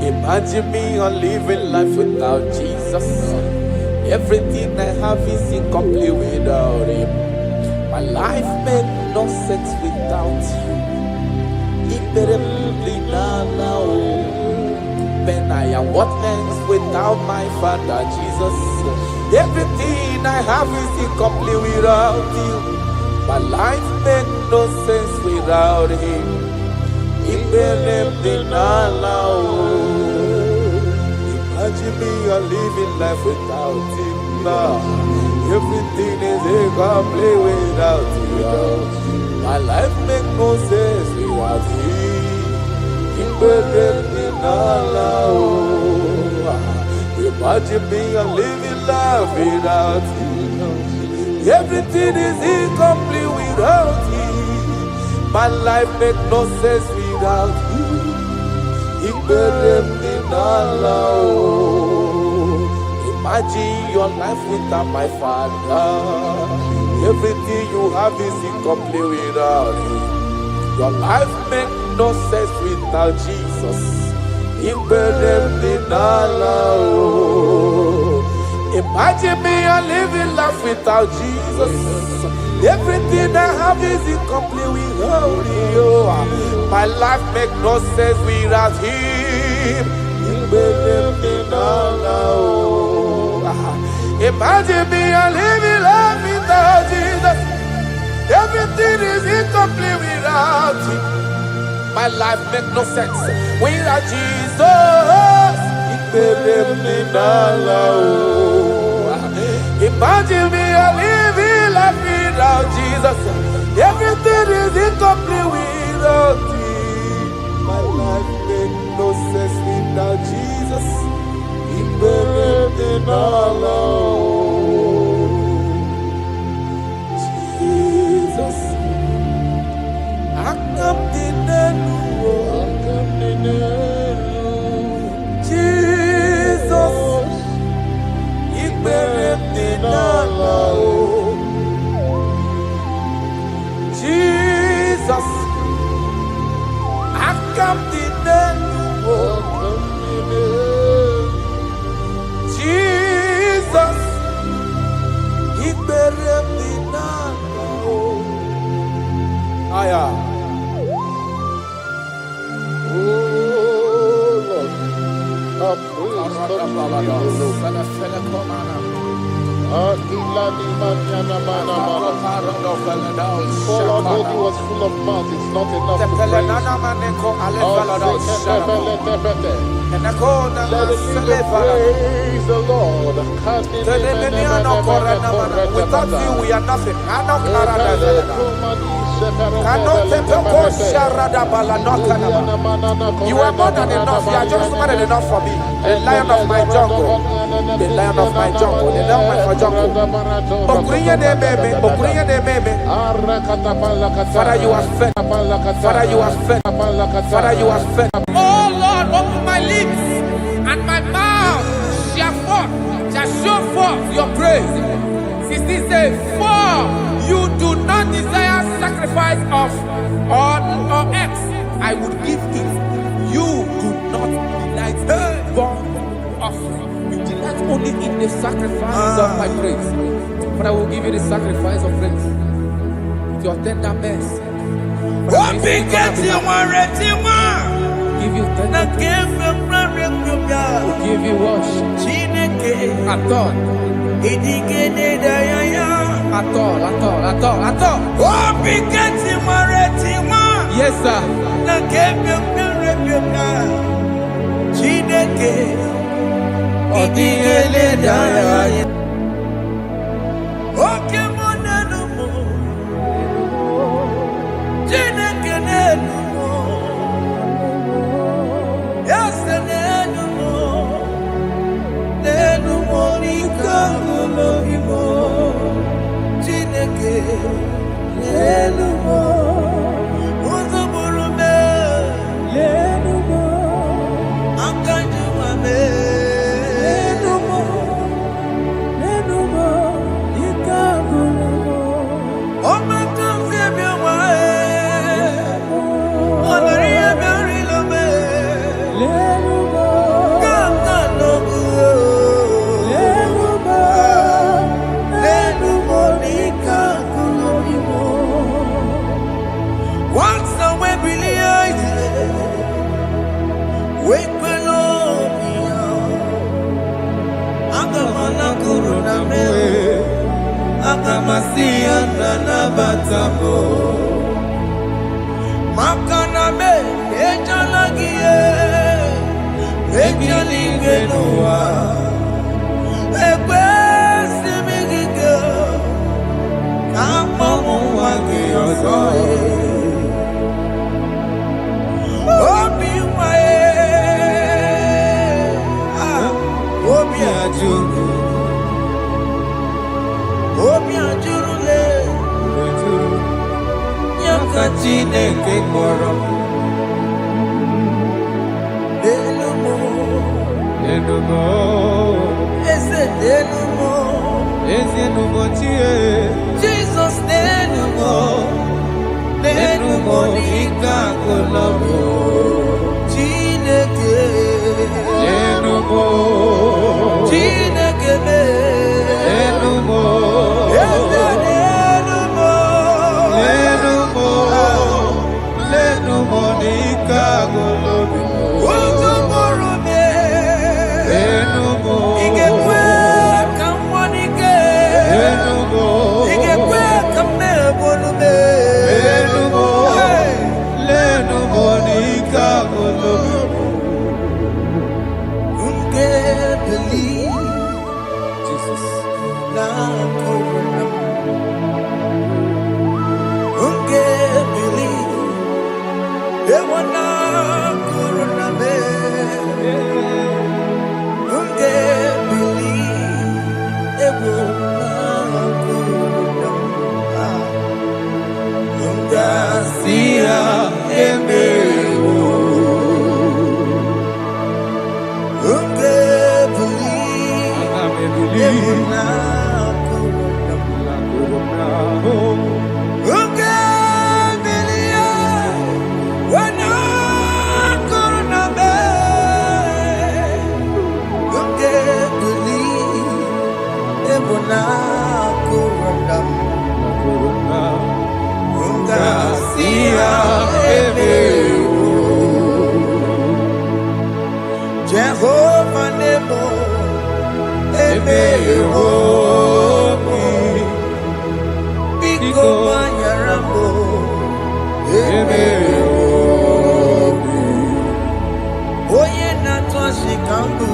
Imagine me on living life without Jesus. Everything I have is incomplete without Him. My life made no sense without you. When I am worthless without my Father Jesus. Everything I have is incomplete without you. My life made no sense without Him. Imagine me a living life without Him now. Everything is incomplete without you. My life makes no sense without Him. Imagine me a living life without you. Everything is incomplete without Him. My life makes no sense without you. Imagine your life without my Father. Everything you have is incomplete without Him. Your life makes no sense without Jesus. Jesus. Imagine me living life without Jesus. Everything I have is incomplete without you. My life makes no sense without Him. Imagine me living life without Jesus. Everything is incomplete without Him. My life makes no sense without Jesus. Imagine me living life without Jesus. Everything is incomplete without Him. My life makes no sense without Jesus. Jesus, I come in the Jesus, Jesus, I come in the Jesus, Aya. Oh Lord, I praise the Before our body was full of mouth, it's not enough to praise. Let the praise the Lord. Without you, we are nothing. You are more than enough. You are just more than enough for me. The lion of my jungle. The lion of my jungle. The lion of my jungle. Father, you are fed. Father, you are fed. Father, you are fed. Oh Lord, open my lips, and my mouth shall show forth your praise. 16 says, for you do not desire sacrifice of or X, I would give it. You do not delight in burnt offering. You delight only in the sacrifice of my praise. But I will give you the sacrifice of praise. With your tender mercy. Give you tender praise. Will give you worship. At all. Yes, sir. Jesus, Jesus, Jehovah Nebo, Biko Banyarambo, Oye Natwa Shikambu,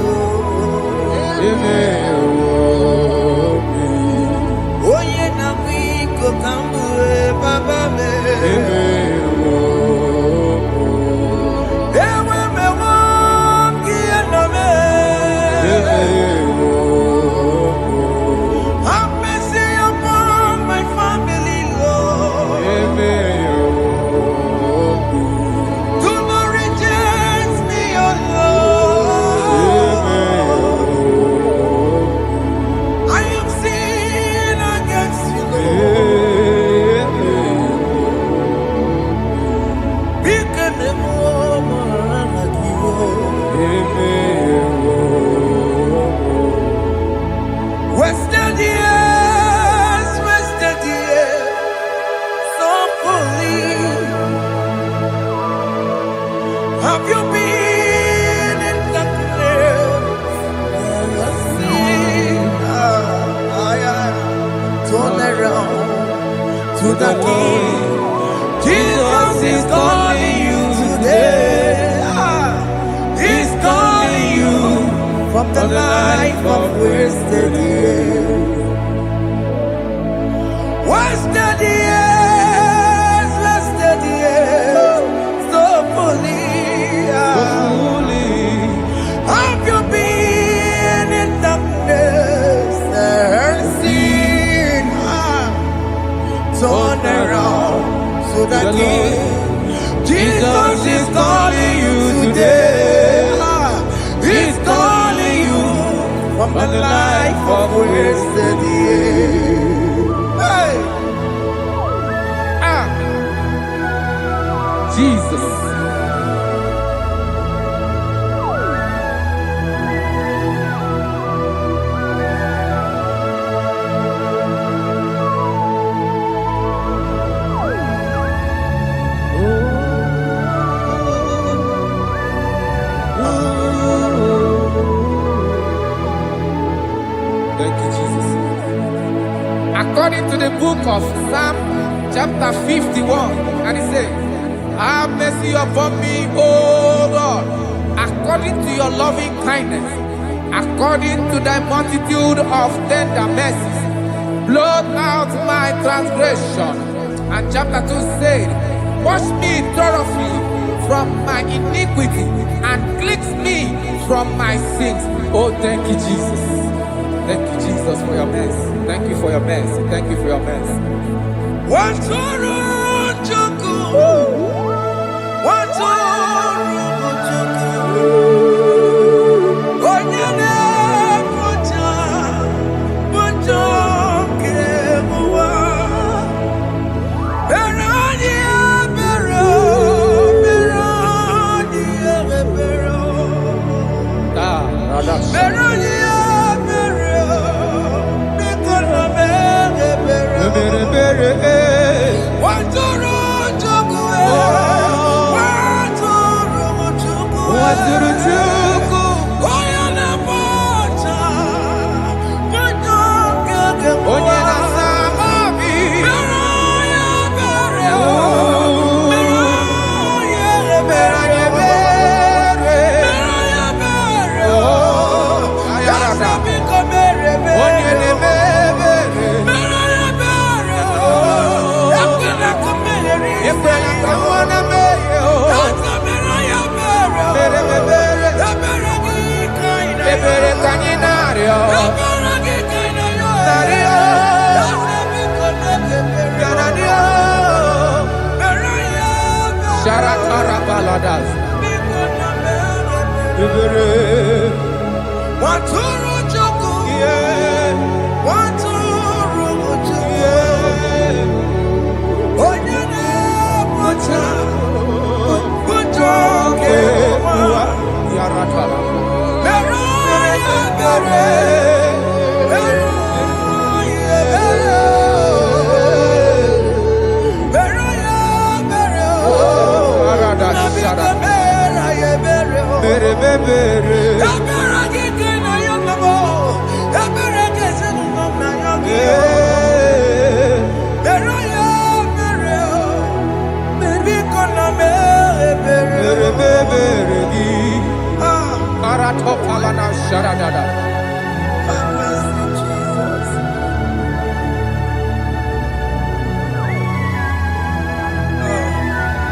Oye Nabiko Kambu, Baba me. Have mercy upon my family, Lord. Do not reject me, oh Lord. I am sin against you, Lord. Become a woman like you. Wasted years, so fully. Have you been in darkness? Turn around to the King. Jesus is calling you today. He's calling you from the life of wasted years. Wasted years, so fully. Have you been in darkness and seen? Turn around so that Jesus is calling you today. He's calling you from the life of wasted years. Hey! Jesus. Thank you, Jesus. According to the book of Psalm chapter 51, and it says, have mercy upon me, O God, according to your loving kindness, according to thy multitude of tender mercies, blot out my transgression. And chapter 2 said, wash me thoroughly from my iniquity and cleanse me from my sins. Oh, thank you, Jesus. Thank you, Jesus, for your mercy. Thank you for your mercy. Thank you for your mercy.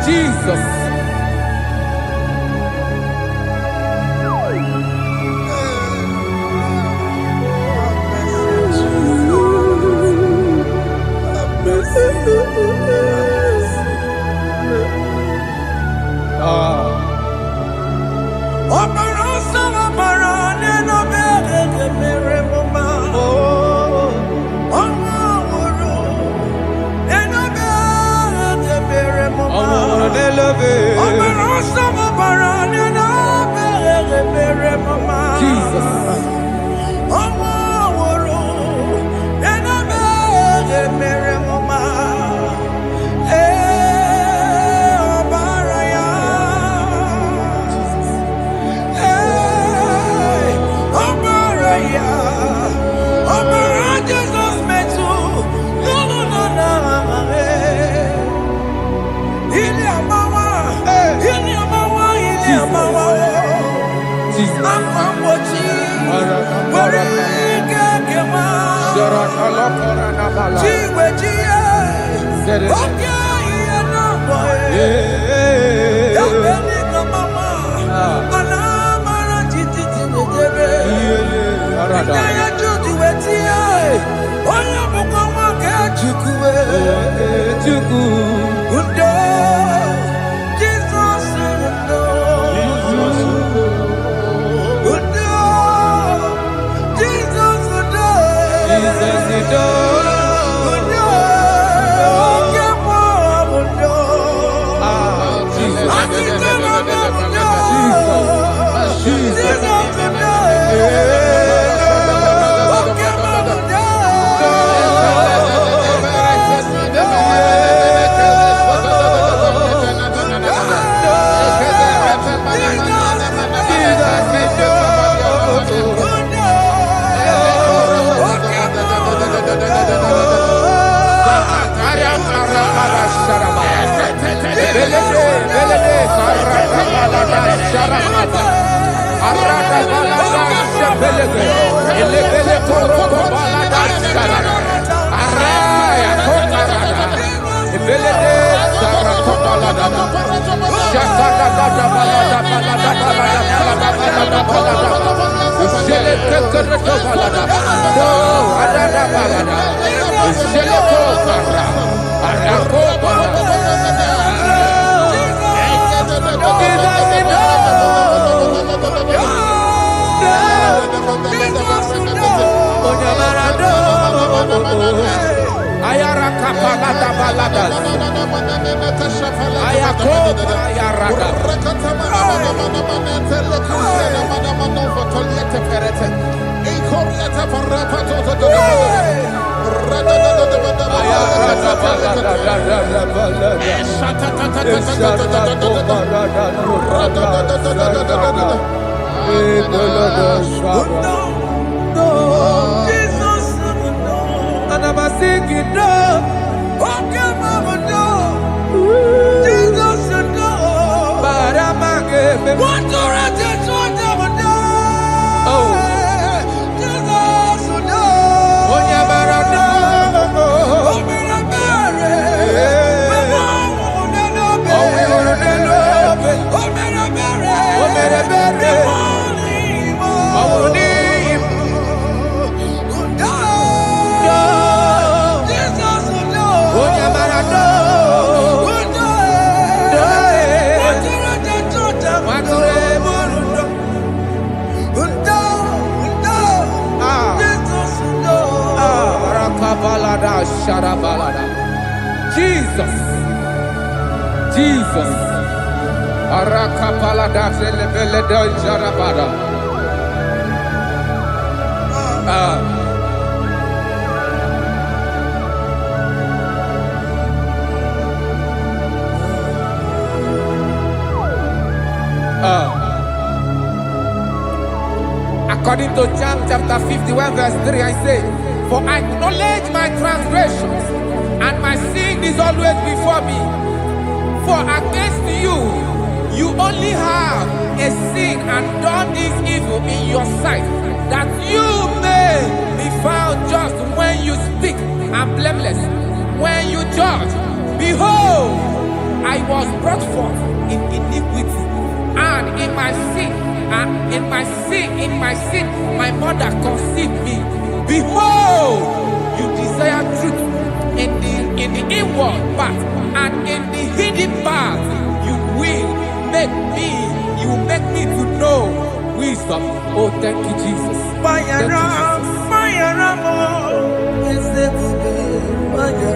Jesus. Jesus. Jesus. Arakapalada zelebele do jarabada. According to John chapter 51 verse 3, I say, for I acknowledge my transgressions, and my sin is always before me. For against you, you only have a sin and done this evil in your sight, that you may be found just when you speak, and blameless when you judge. Behold, I was brought forth in iniquity, and in my sin, my mother conceived me. Behold, you desire truth in the inward part, and in the hidden part you will make me to know wisdom. Oh, thank you, Jesus. Thank you,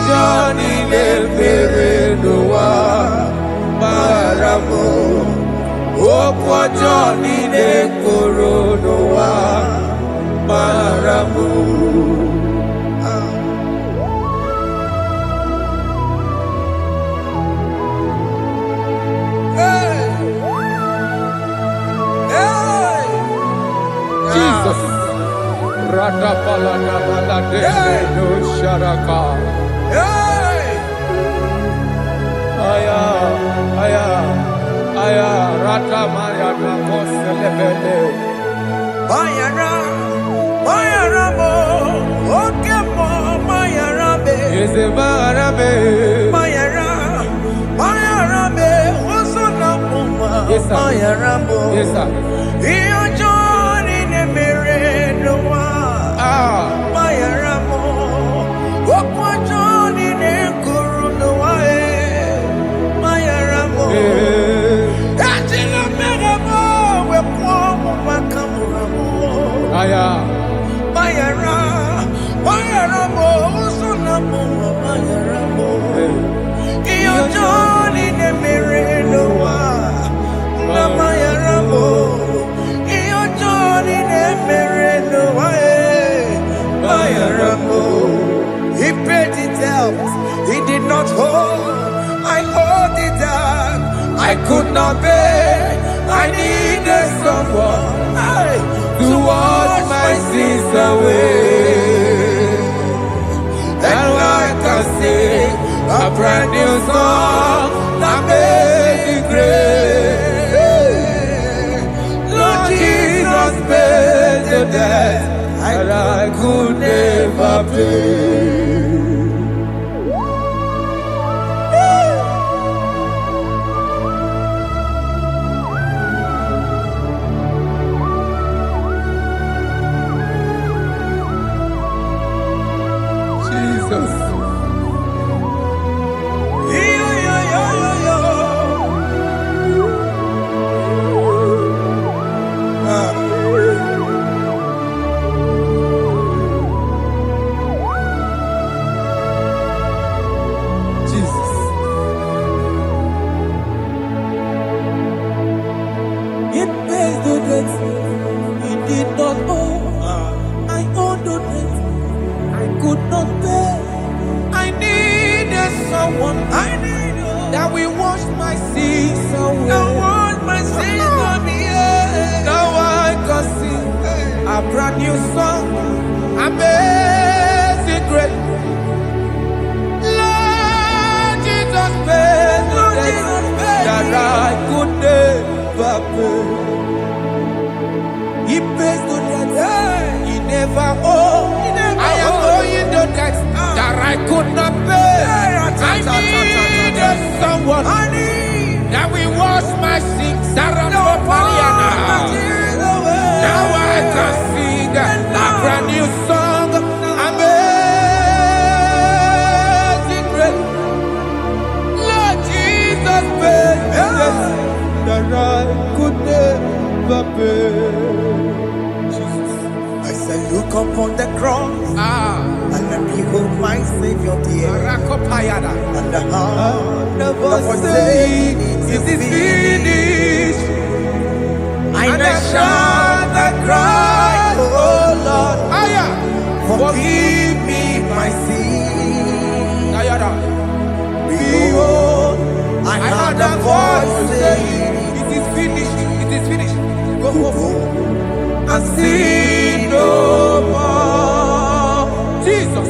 Johnny del Perenoa Baramo Okwa Johnny de Coronoa Baramo Jesus. Radapalana balade no sharaka. Aya, Rata Maya Nakoselebele. Bayara mo, okemo bayarabe. Ezebarabe. Bayarabe, osona puma. Yes, sir. Bayaramo. Yes, sir. Iyo Johnny ne Perenoa. Bayaramo. Okwa Johnny ne Coronoa. Bayaramo. Aya. Bayara mo, usuna mo, bayara mo. Iyo Johnny ne Perenoa, na bayara mo. Iyo Johnny ne Perenoa, bayara mo. He paid it out, he did not hold. I owed it out, I could not pay. I needed someone to wash my sins away. And I can sing a brand new song that made it great. Lord Jesus paid the debt that I could never pay. That we wash my sins away. Now I can sing a brand new song. Amazing grace. Lord Jesus paid the debt that I could never pay. He pays the debt he never owed. I am owing the debt that I could not pay. I needed someone. cross, and I behold my Savior there. And the heart of us saying, it is finished. And I shout and cry, oh Lord, forgive me my sin. Behold, I heard a voice saying, it is finished, it is finished. go home and sin no more. Jesus.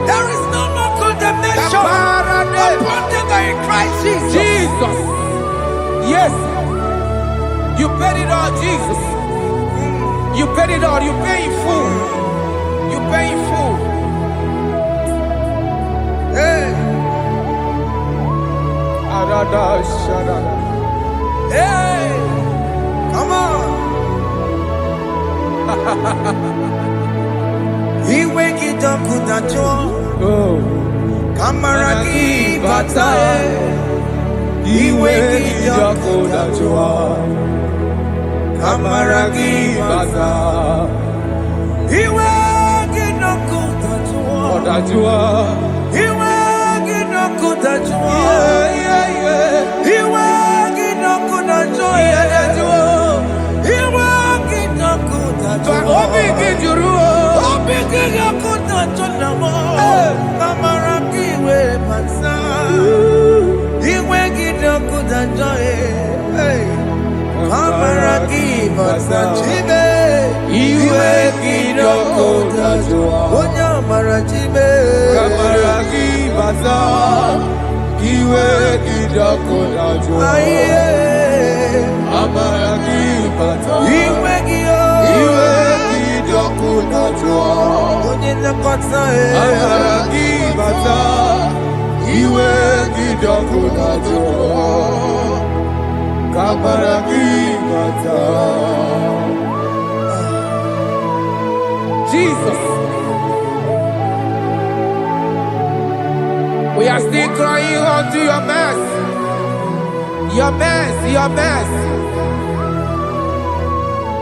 There is no more condemnation upon them that are in Christ Jesus. Jesus. Yes. You paid it all, Jesus. You paid it all. You pay in full. You pay in full. Hey. Hey. Come on. He wake it up with a joy. Kamaraki batae. He wake it up with a joy. Kamaraki batae. He wake it up with a joy. He wake it up with a joy. He wake it up with a joy. He wake it up with a joy. Jesus. We are still crying unto your mercy. Your mercy, your mercy.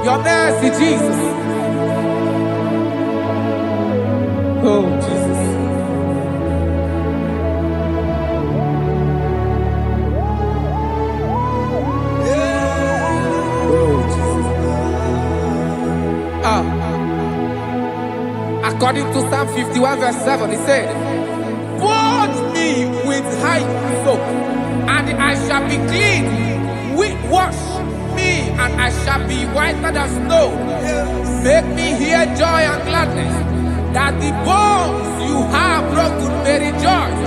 Your mercy, Jesus. Oh, Jesus. Oh, Jesus. According to Psalm 51 verse 7, he said, "Wash me with high soap, and I shall be clean. Wash me, and I shall be whiter than snow. Make me hear joy and gladness, that the bones you have broken may rejoice.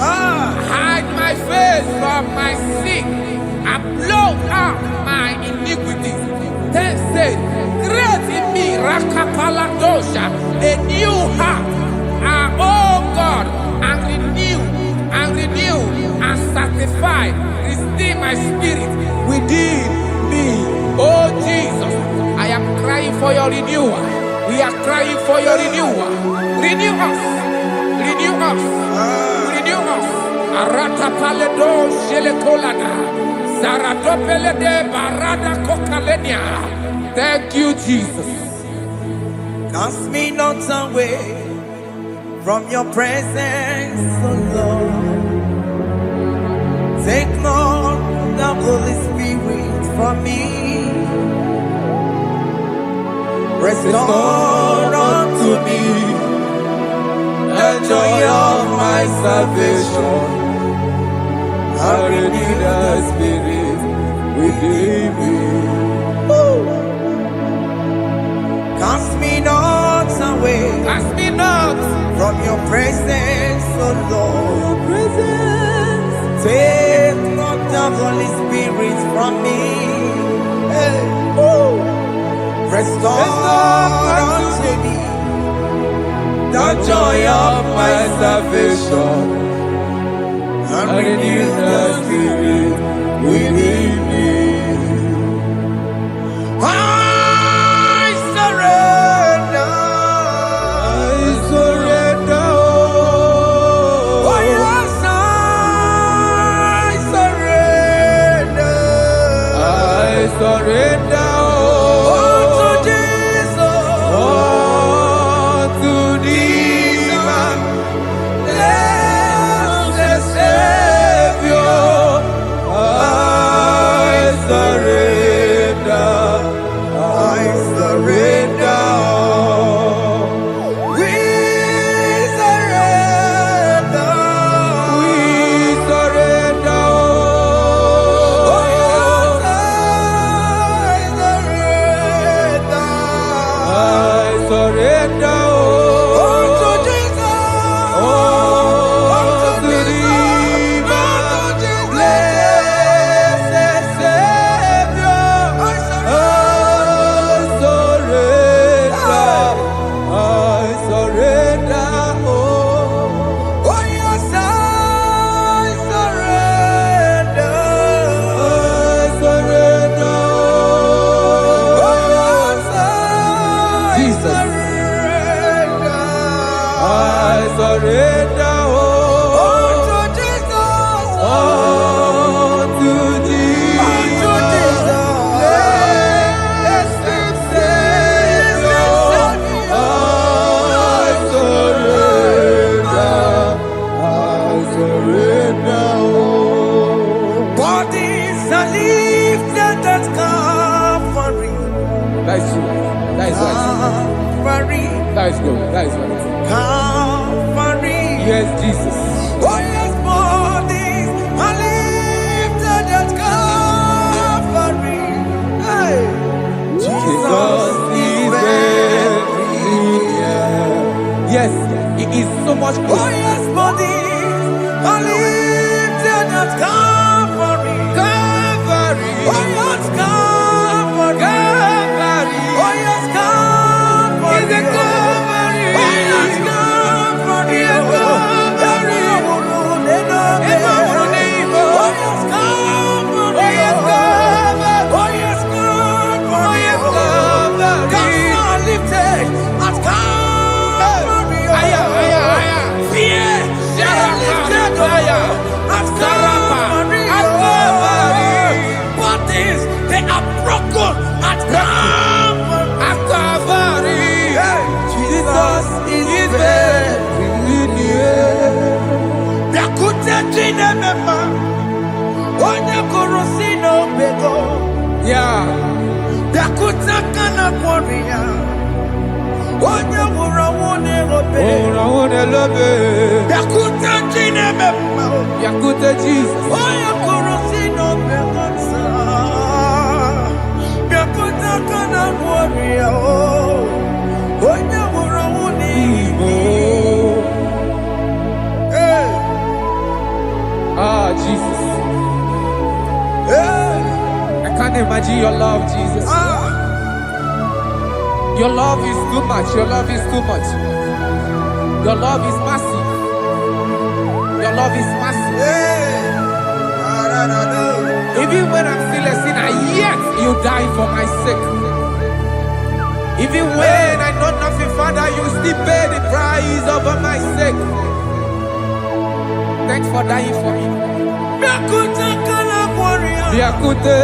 Hide my face from my sin, and blot out my iniquities. Then said, create in me Rakapaladosha, a new heart, oh God, and renew, and sanctify, restore my spirit within me." Oh Jesus, I am crying for your renewal. We are crying for your renewal. Renew us, renew us, renew us. Arata paledo shelekolada, zaradopele de barada kokalenia. Thank you, Jesus. Cast me not away from your presence, oh Lord. Take not the Holy Spirit from me. Restore unto me the joy of my salvation. I renew the spirit within me. Cast me not away, Cast me not from your presence, oh Lord. Take not the Holy Spirit from me. Hey. Restore unto me the joy of my salvation, and renew the spirit within me. I surrender. Oh yes, I That is true. That is right. Calvary, That is good. That is right. Calvary. Yes, Jesus. Oh yes, bodies are lifted at Calvary. Hey. Jesus is very near. Yes, He is so much Oh closer. yes, bodies are lifted at Calvary. Calvary. Oh yes, Calvary. Calvary. Oh yes, Calvary. Is it Calvary? Oh yes, Calvary. Yes, Calvary. Yeah. Dakutakana kwaria. Onya wurawone robe. Oh, I want to love it. Dakutakine mema. Yakute Jesus. Onya kurosino begonsa. Dakutakana kwaria. Onya wurawone ibo. Hey. Ah, Jesus. Hey. I can't imagine your love, Jesus. Your love is too much. Your love is too much. Your love is massive. Your love is massive. Hey. Even when I'm still a sinner, yet you die for my sake. Even when I know nothing, Father, you still pay the price over my sake. Thanks for dying for me. Dakutakana kwaria. Yakute,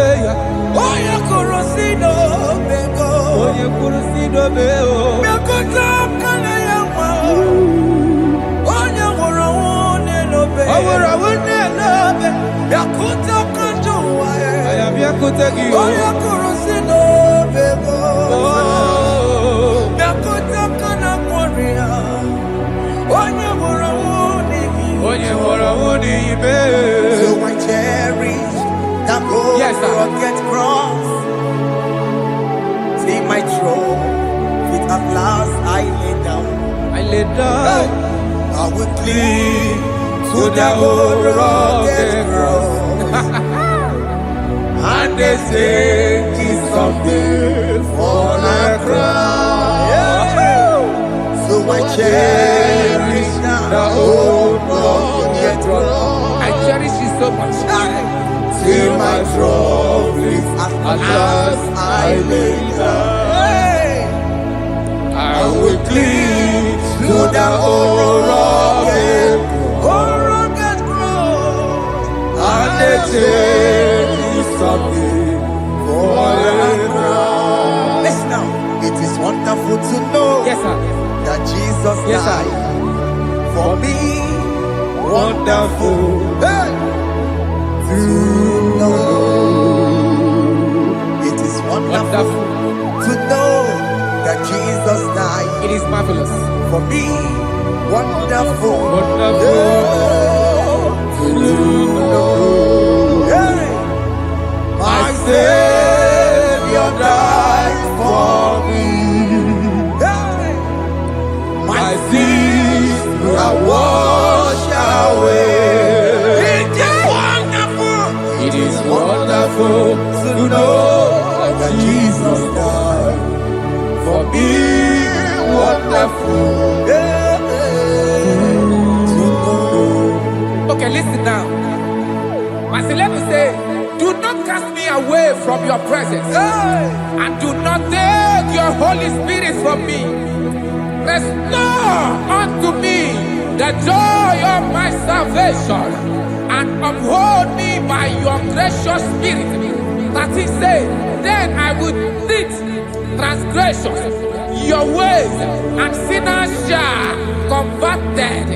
Onya kurosino bego. Oye kurusido beo. Dakutakana yawa. Onya wurawone lobe. Awura wune love. Dakutakana wae. I am Yakute Gio. Onya kurosino bego. Oh, Dakutakana kwaria. Onya wurawone Oye wura wune ibe. So I cherish that gold Yes, sir. rugged cross. See my throne, with at last I lay down. I lay down I will cling to to the that old old rugged rugged cross. and they say it's something for the crown. So I cherish The old rugged cross. I cherish it so much. Till my trophies at last I lay down. I will cling To the old rugged cross. and they say it's something for the crown. Listen now, it is wonderful to know Yes, sir. that Jesus Yes, sir. died for me. Wonderful. Hey! To know. It is wonderful Wonderful. to know that Jesus died It is marvelous. for me. Wonderful. Wonderful. Hey! My Savior died for me. Hey! My sins are washed away. It is wonderful. It is wonderful to know that Jesus died for me. Wonderful. To know. Okay, listen now. Master, let me say, do not cast me away from your presence, Hey! and do not take your Holy Spirit from me. Restore unto me the joy of my salvation, and uphold me by your gracious spirit. That is say, then I will teach transgressions your ways, and sinners shall converted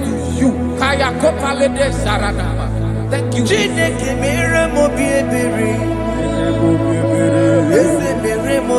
to you. Kaya kopalede saranama. Thank you. Chineke mere mo biebere. Eze mere mo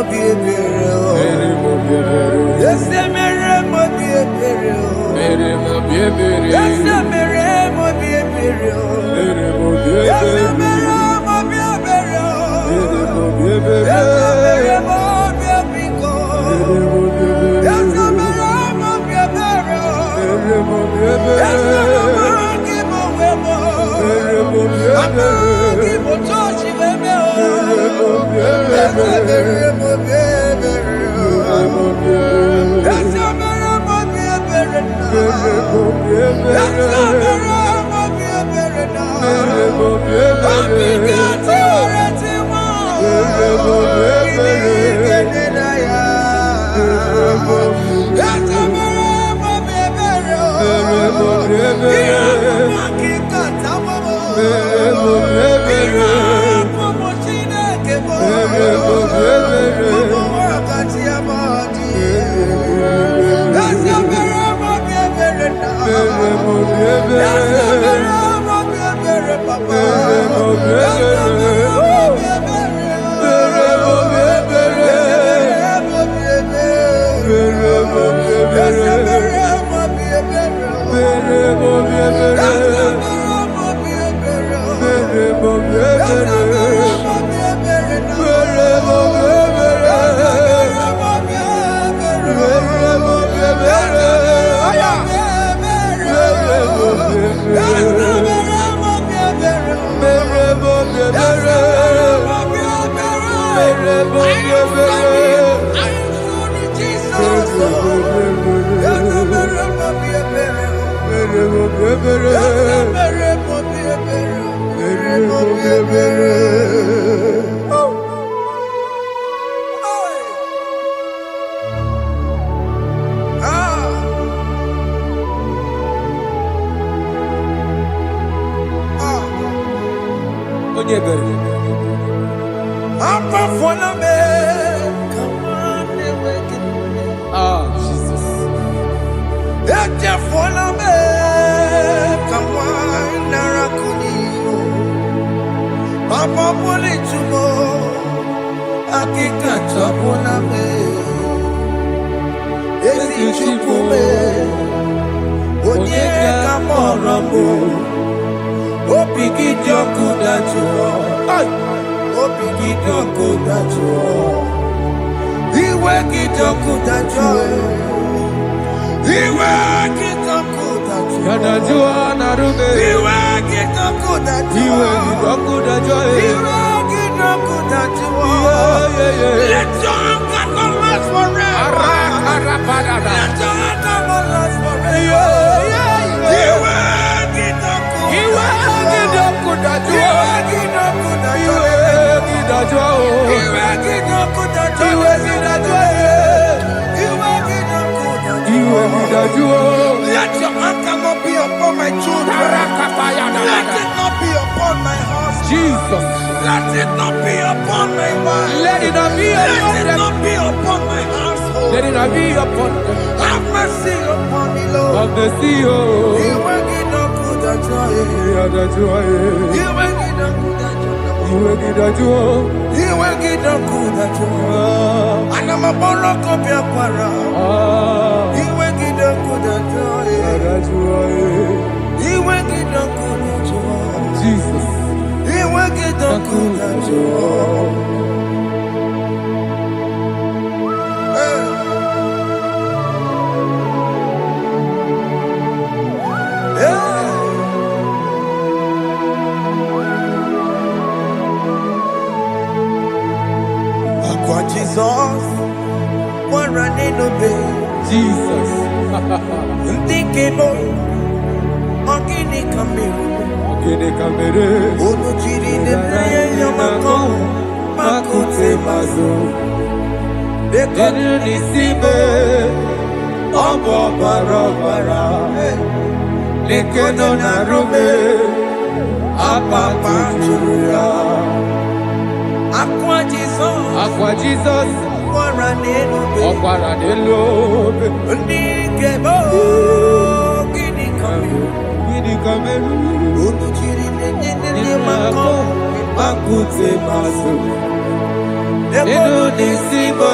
Inu nisimo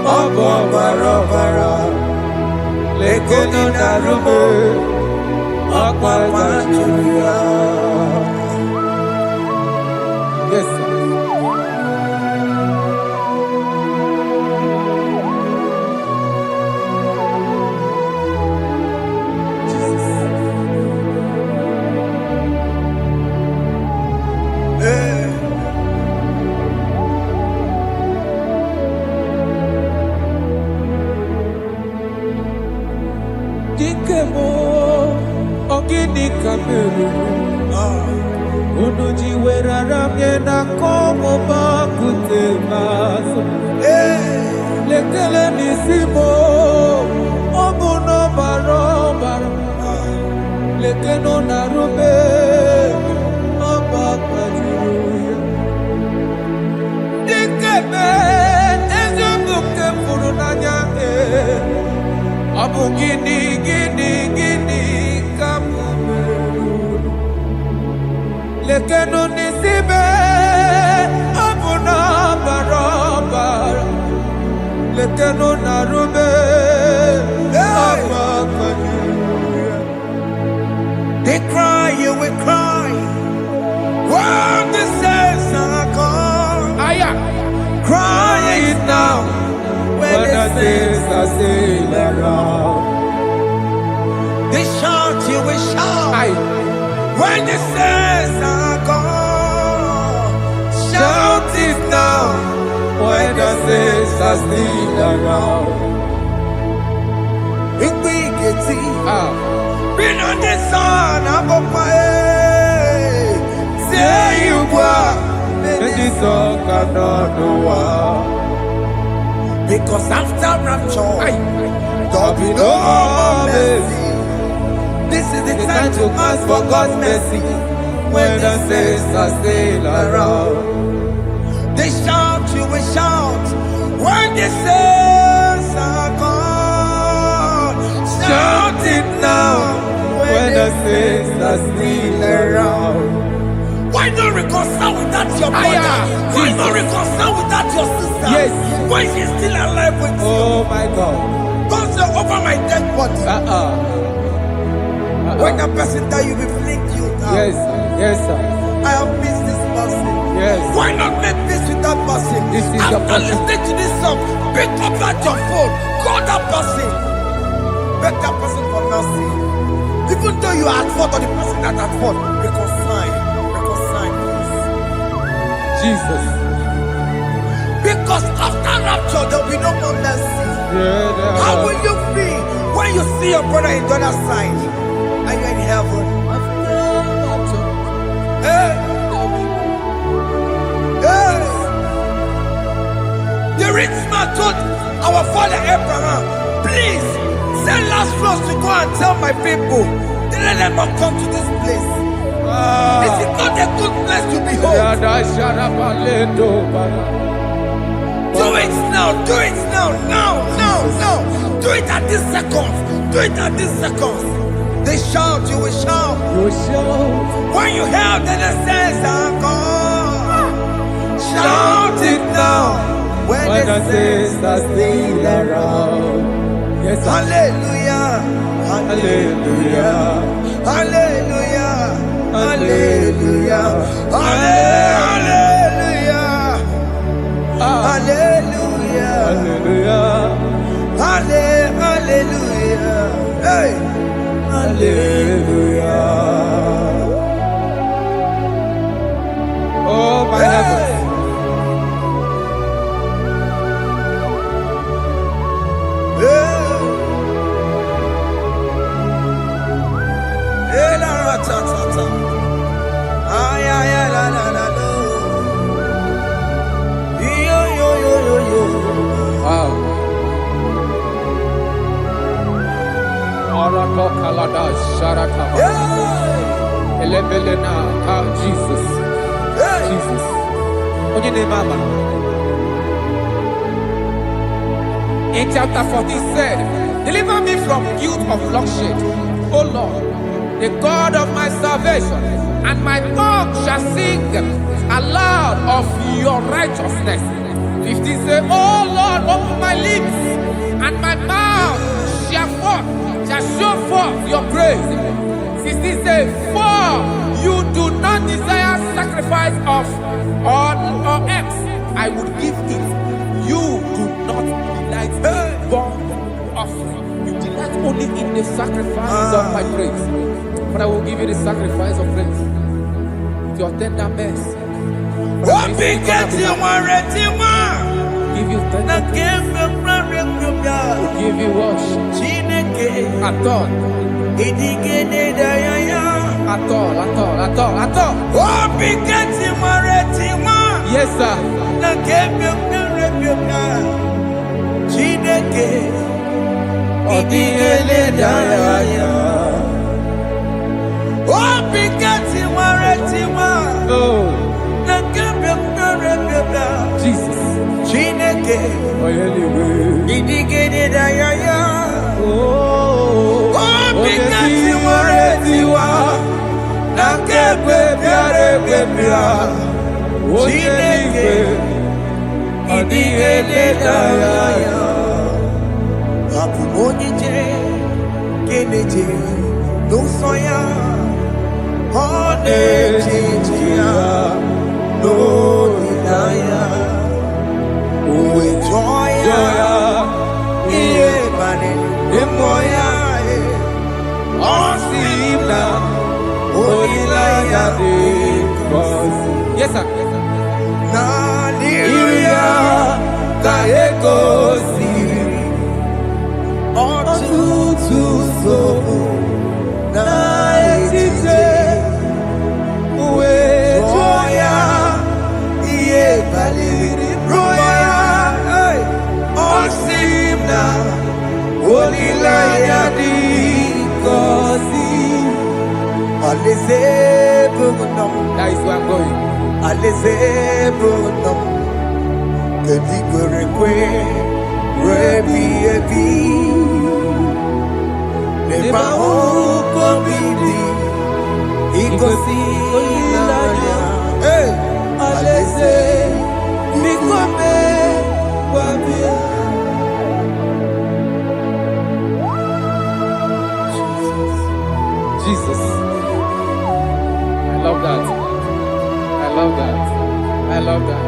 Obo barobara Lekeno narumo Okwa machuria. Yes, sir. Dikemo ogini kameru Unuji werara mjena komo bakute maso Lekele nisimo Obuno barobara Lekeno narube Abakajuya Dikeme Ezobuke furunanyake Abu gini kamumeru Lekeno nisibe Abu na barabara Lekeno narube Abakajuya. They cry, you will cry. When the saints are gone, cry it now. When the saints are still around, they shout, you will shout. When the saints are gone, shout it now. When the saints are still around. Big get been on the sun, I'm up my say you were. And this song cannot do what. Because after rapture, there'll be no more mercy. This is the time to ask for God's mercy. When the saints are still around. They shout, you will shout. When the saints are gone, shout it now. When the saints are still around. Why not reconcile without your brother? Why not reconcile without your sister? Yes. Why is she still alive with you? Oh my God. Don't say over my dead body. When that person die, you will fling you down. Yes, yes, sir. I have missed this person. Yes. Why not make peace with that person? This is the After person. listening to this song, pick up that your phone, call that person, beg that person for mercy. Even though you are at fault or the person that at fault, reconcile, please. Jesus. Because after rapture, there will be no more mercy. Yeah, How will you feel when you see your brother in the other side and you're in heaven? Hey. Hey. The rich man told our father Abraham, please send Lazarus to go and tell my people, let them not come to this place. This is not a good place to behold. Do it now, do it now, now. Do it at this second. Do it at this second. They shout, you will shout. When you hear that the saints are gone, shout it now. When the saints are still around. Yes, sir. Hallelujah, hallelujah, hallelujah, hallelujah, hallelujah, hallelujah, Hallelujah. hallelujah, hey, Hallelujah. Oh my heavens. Wow. Arato kalada sharata. Elebelena ka Jesus. Jesus. Onye name mama. In chapter 14 said, deliver me from guilt of bloodshed, O Lord, the God of my salvation, and my tongue shall sing aloud of your righteousness. 15 say, oh Lord, open my lips, and my mouth shall show forth your praise. 16 say, for you do not desire sacrifice of or eggs, I would give it. You do not delight in burnt offering. You delight only in the sacrifice of my praise. But I will give you the sacrifice of praise. With your tender mercy. Give you tender give you worship. At all. Yes, sir. Jesus. Yes, sir. That is where I'm going. Jesus. I love that. I love that. I love that.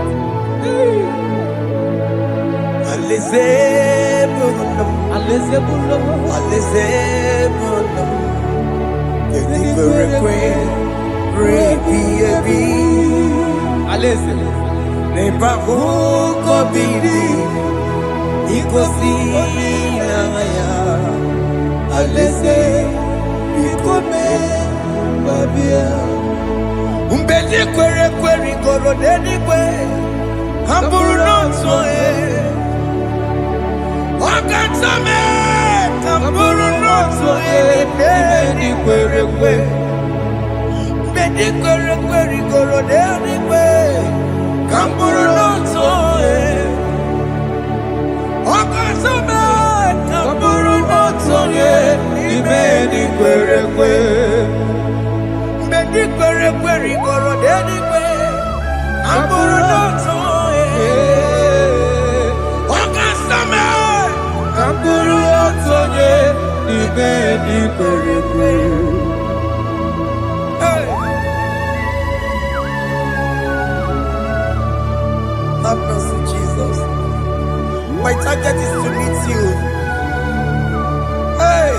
Have mercy, Jesus. My target is to meet you. Hey,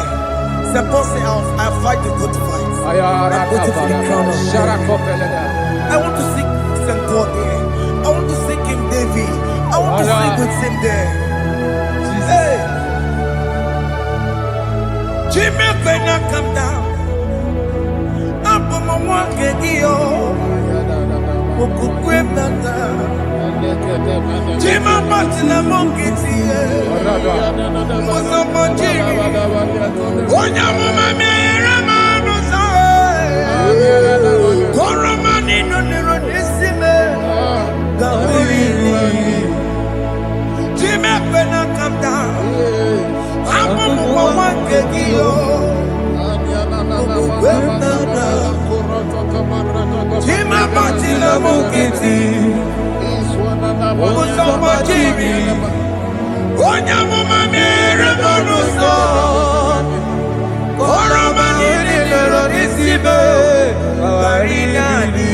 suppose I fight the good fight. I'm waiting for the crown of I want to seek St. Paul there. I want to seek King David. I want to sing with him there. Hey, Jimmy, when I come down, I'm on my one video. Jima Martina Monkiti, Mosamonjiri, Onya Mama Ramano Sai, Koromani no Nerodissime, Jima when I come down, I'm on one kegio. Jima Martina Mukiti, Musoma Jiri, Onyamuma Mere Monuso, Koromani Lero Nisibe, Barinani.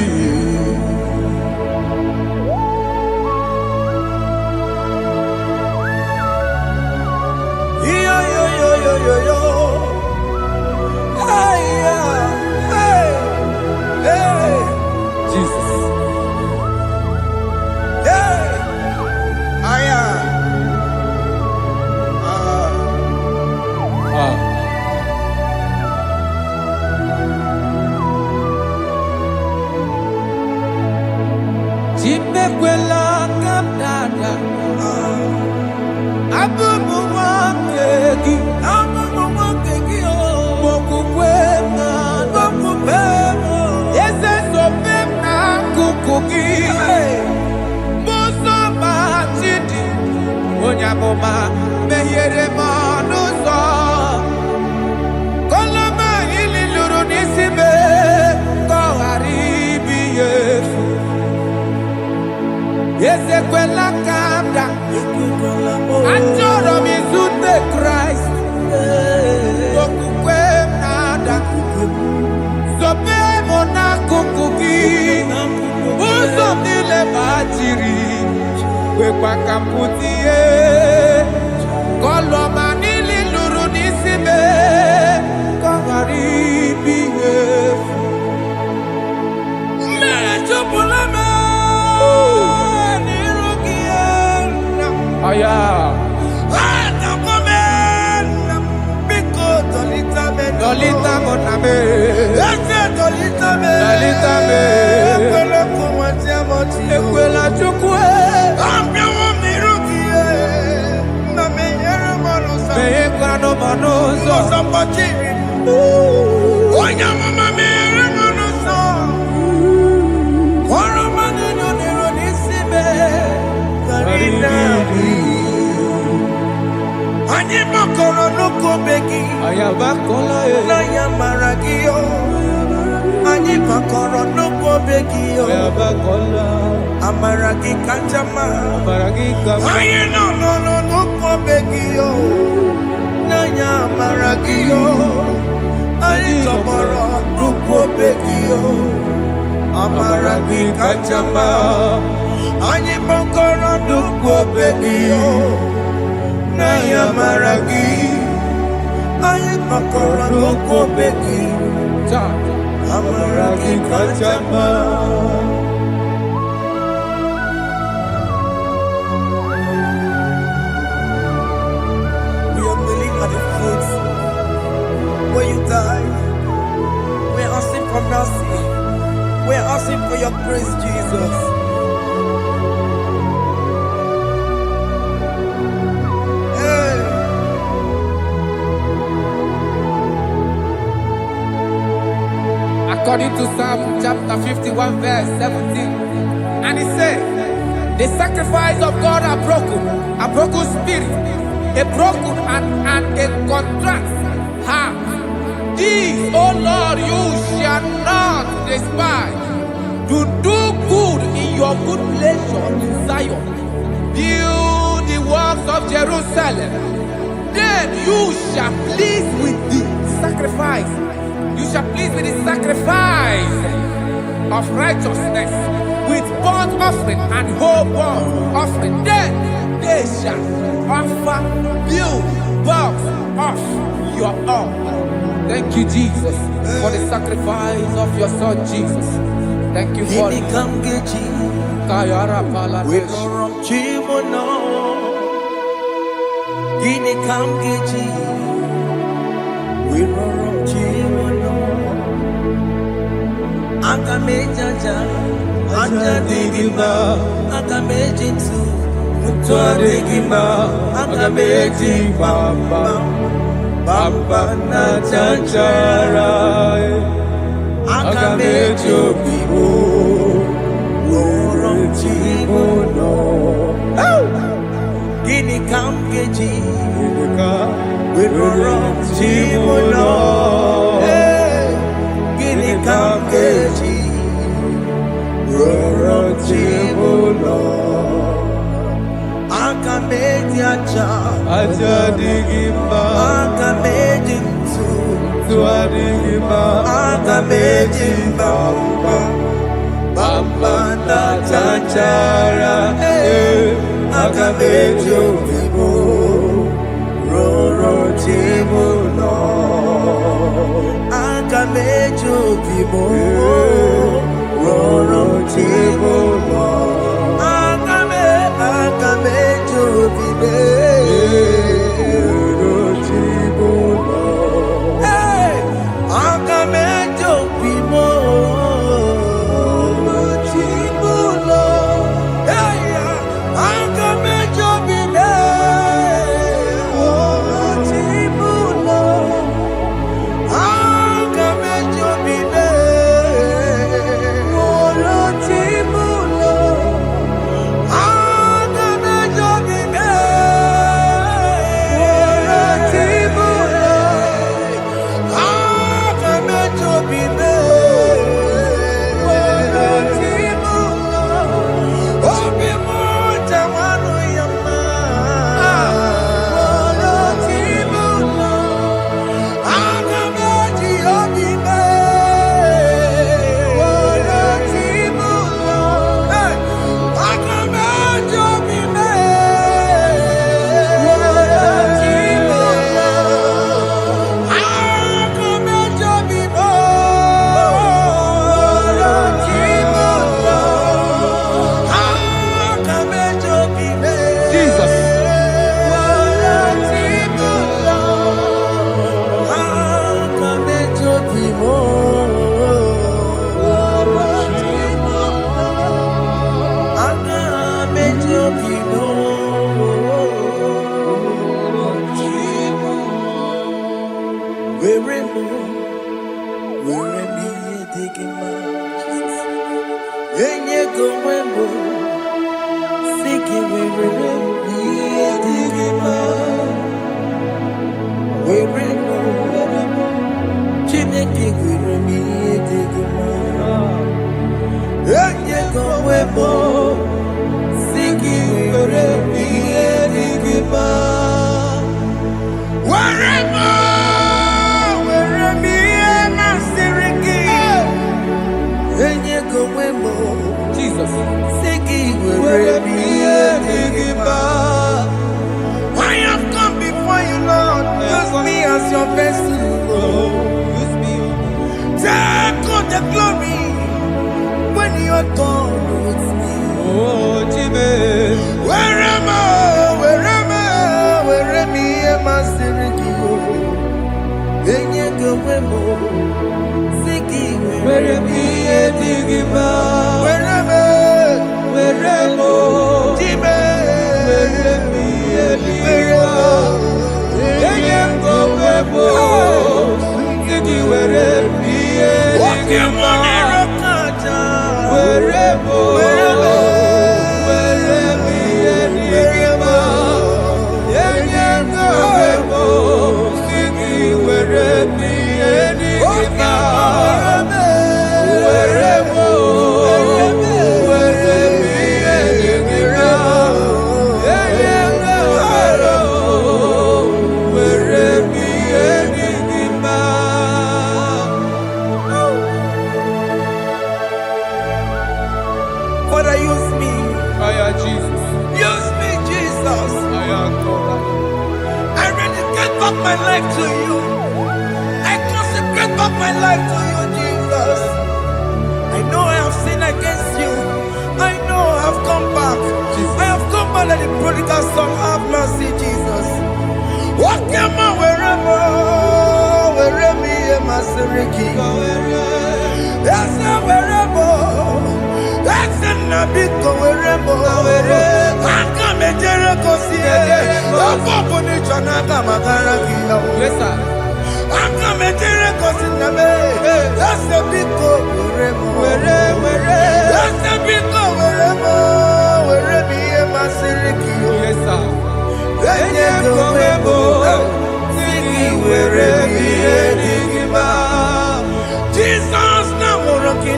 Yo. Hey, Jesus. hey, Chimekwela kapdada. Abubu wakegi. Mokukwe Ese sopem na kukugi. Muso machidi. Onyamoma mehiere manuso. Koloma ili luru nisibe. Koharibi yefu. Ese kwela kamda. Anjoro mizunde Christ. Mokukwe nada. Sope mona kukugi. Uzo nile bajiri. Wekwa kamputie. Koloma nili luru nisibe. Koharibi yefu. Mechopulame. Aya. Dolita moname. Dolita me. Ekwela chukwe. Meye kwano monoso. Anyị makọrọ n'ụkọ begi Ayabakola na ya mara gị o. Anyị makọrọ n'ụkọ begi o. Ayabakola. Amara gị kacha mma. Baragika. Anyị nọ n'ụkọ begi o. Na ya mara gị o. Anyị tọgbọrọ n'ụkọ begi o. Amara gị kacha mma. Anyị makọrọ n'ụkọ begi o. Na ya mara gị, anyị makọrọ n'okwu obe gị, amara gị kacha mma. We are kneeling at the foot where you died. We are asking for mercy. We are asking for your grace, Jesus. According to Psalm chapter 51 verse 17. And he said, the sacrifice of God are broken spirit, a broken and a contrite heart. These, O Lord, you shall not despise. To do good in your good pleasure in Zion. Build the works of Jerusalem. Then you shall please with the sacrifice. You shall please with the sacrifice of righteousness, with burnt offering and whole burnt offering. Then they shall offer build works of your own. Thank you, Jesus, for the sacrifice of your Son, Jesus. Thank you for it. Kayara Paladesh. Akamejaja, Ajadigima, Akamejitu, Mutuadigima, Akameji Bamba, Bamba na Chanchara, Akamejo Bibo, Worom Chimono, Gini Kamgeji, Worom Chimono. Kamkeji, roro chibulo akameji aja digima akameji tu adigima akameji bamba na chachara akameji obibo roro chibulo akameji obibo roro chibulo akameji obibo roro chibulo akameji obibo Jesus, now we're rocking.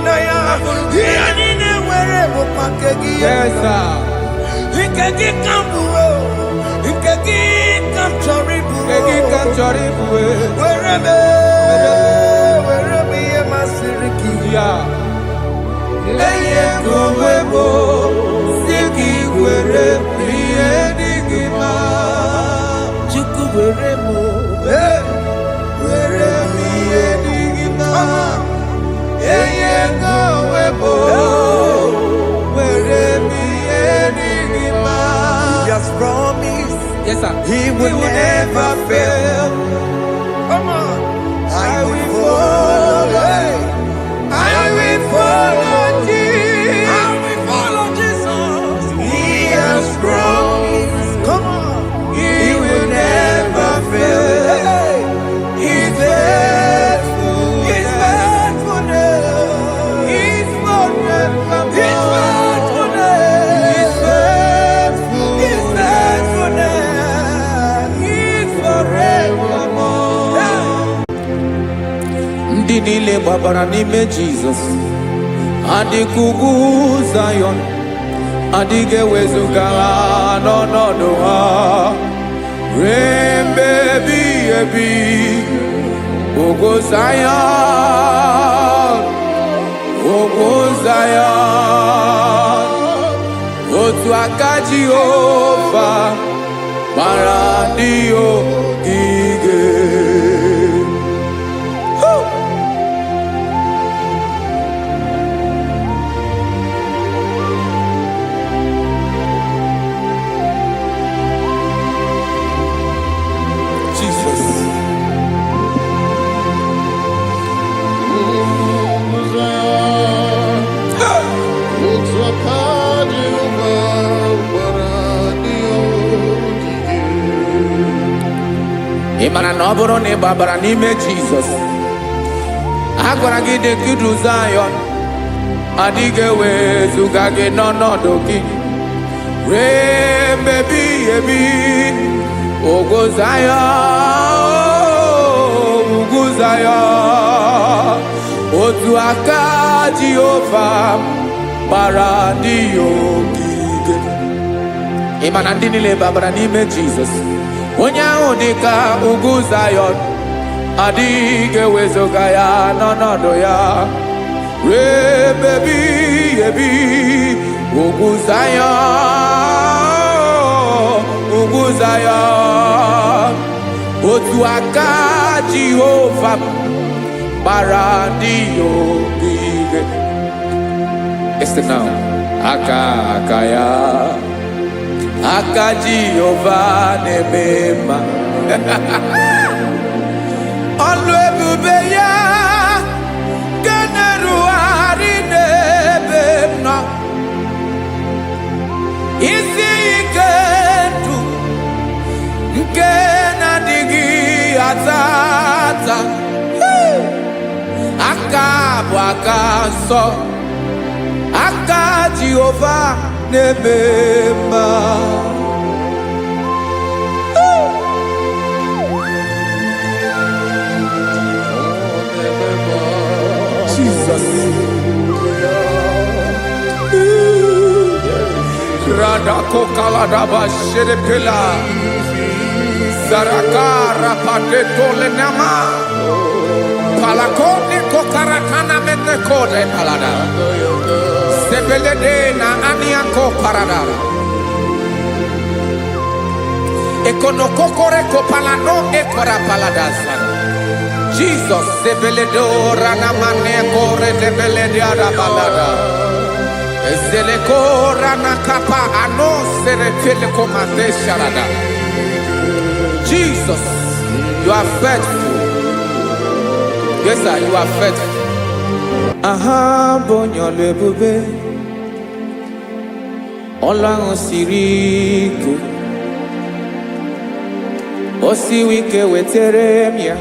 Yes, sir. Ikeki Kamburo, Ikeki Kamchoribu, Kegi Kamchoribu. wherever Masiriki. Yeah. Eye Gowebo, Siki Were, Priedigima. Chuku Weremo, Were, Priedigima. Eye Gowebo, Were, Priedigima. He has promised Yes, sir. He will never fail. Come on, I will follow. I will follow Jesus. I will follow Jesus. He has promised. Come on, He will never fail. He's faithful. He's faithfulness. He's faithfulness. He's faithful. He's faithfulness. He's forevermore. Ndị niile gbabara n'ime Jizọs adịghị ugwu Zayọn, adịghị ewezuga ha n'ọnọdụ ha ruo mgbe ebighị ebi. Ugwu Zayọn, ugwu Zayọn, otu aka Jehova gbara ndị ogige. Ị mara na ọ bụrụ na ị gbabara n'ime Jizọs, a gwara gị dị kudu Zayọn, adịghị ewezuga gị n'ọnọdụ gị ruo mgbe ebighị ebi. Ugwu Zayọn, ugwu Zayọn, otu aka Jehova gbara ndị ogige. Ị ma na ndị niile gbabara n'ime Jizọs, onye ahụ dị ka ugwu Zayọn, adịghị ewezuga ya n'ọnọdụ ya ruo mgbe ebighị ebi. Ugwu Zayọn, ugwu Zayọn, otu aka Jehova gbara ndị ogige. Listen now, aka ya, aka Jehova na-eme mma. Ọlụ ebube ya ga na-erugharị n'ebe m nọ. Isi ike ndụ nke na-adịghị ata ata. Aka bụ aka nsọ, aka Jehova na-eme mma. Jesus. Radako kaladaba sherepela, zarakara padeto lenama, palakone kokarakana mete kode palada, sebelede na aniako paradara, ekonokokore kopalano ekora paladasa. Jesus, sebeledo ranamane kore debelede arabalada. Ezeleko ranakapa ano serepele komande sharada. Jesus, you are faithful. Yes, sir, you are faithful. Aha, bonyo lebube. Olang osiriku. Osiwike weteremia.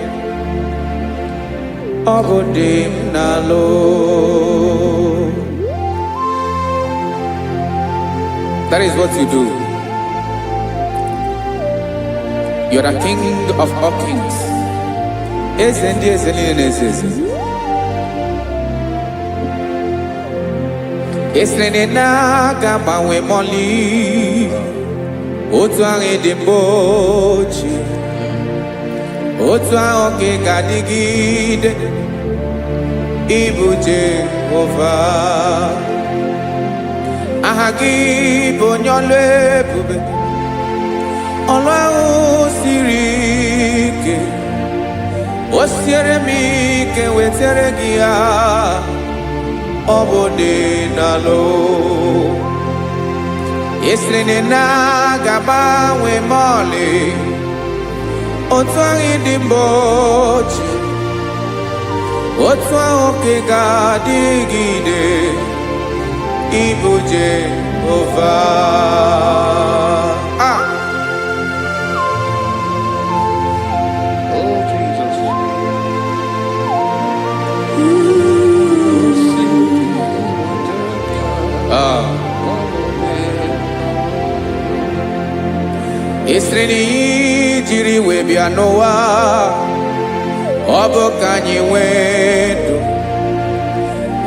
Ogodim nalo. That is what you do. You're the King of all kings. Esrene na gabanwe moli otu ahụ dị mgbochi otu ahụ ka ga-adịgide ịbụ Jehova aha gị bụ onye ọlụ ebube ọlụ ahụ siri ike o siere m ike wetara gị ya ọ bụ dị n'alụ esiri na ga-agbanwe mọlị otu ahụ dị mgbochi otu ahụ ka ga-adịgide ịbụ Jehova Oh, Jesus. esiri na jiri wee bịa n'ụwa ọ bụ ka anyị nwee ndụ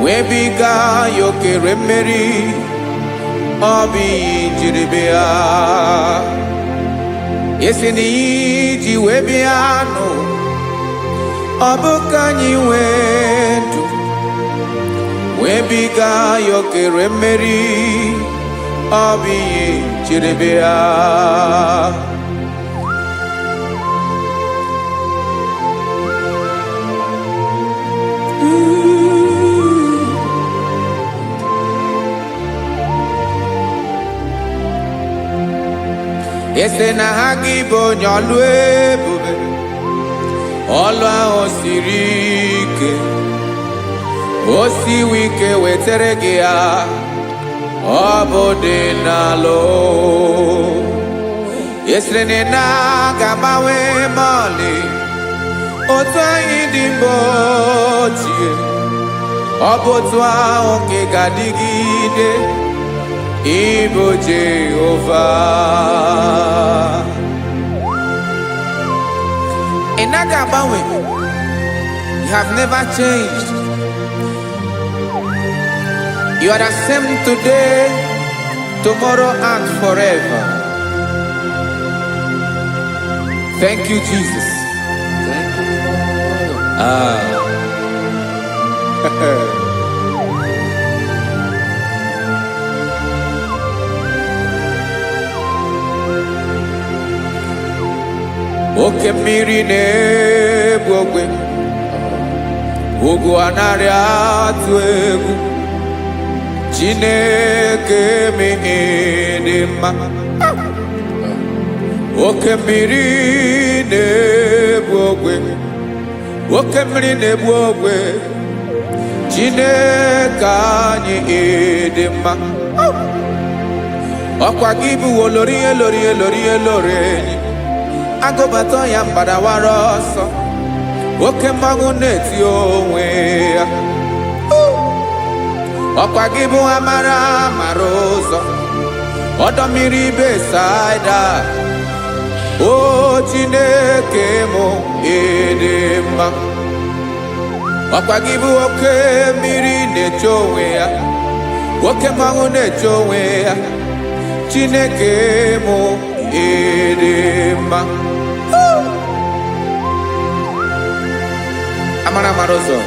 wee biga ya okere mmeri ọ bụ ihe jiri bịa esi na ji wee bịa nụ ọ bụ ka anyị nwee ndụ wee biga ya okere mmeri ọ bụ ihe jiri bịa ese na ha gị bụ onye ọlụ ebube ọlụ ahụ siri ike o siwe ike wetara gị ya ọ bụ dị n'alụ esere na ga-agbanwe mọlị otu anyị dị mgbochi ọ bụ otu ahụ ka ga-adịgide ịbụ Jehova ị naghị agbanwe. You have never changed. You are the same today, tomorrow and forever. Thank you, Jesus. Thank you, Lord. Oke mmiri na-egbu ogwe ugwu anaghị atụ egwu Chineke mee dị mma. Oke mmiri na-egbu ogwe oke mmiri na-egbu ogwe Chineke anyị dị mma. Ọkwa gị bụ olori agụbata ya mbadawara ọsọ oke mmanwụ na-eti onwe ya. Ọkwa gị bụ amara ụzọ ọdọ mmiri Besaida o Chineke mụ ịdị mma. Ọkwa gị bụ oke mmiri na-eche onwe ya oke mmanwụ na-eche onwe ya Chineke mụ ịdị mma. Amara ụzọ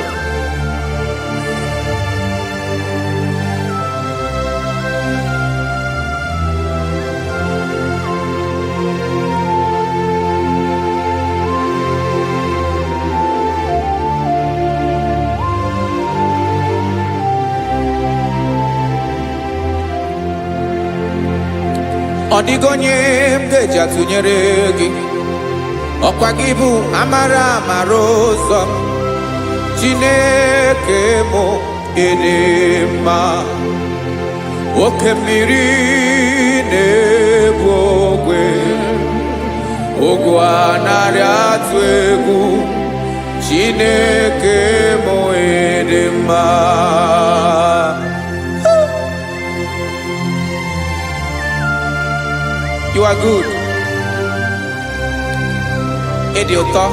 ọ dịghị onye m ga-eji atụnyere gị. Ọkwa gị bụ amara ụzọ Chineke mụ ịdị mma. Oke mmiri na-egbu ogwe ugwu anaghị atụ egwu Chineke mụ ịdị mma. You are good. Ịdị ụtọ.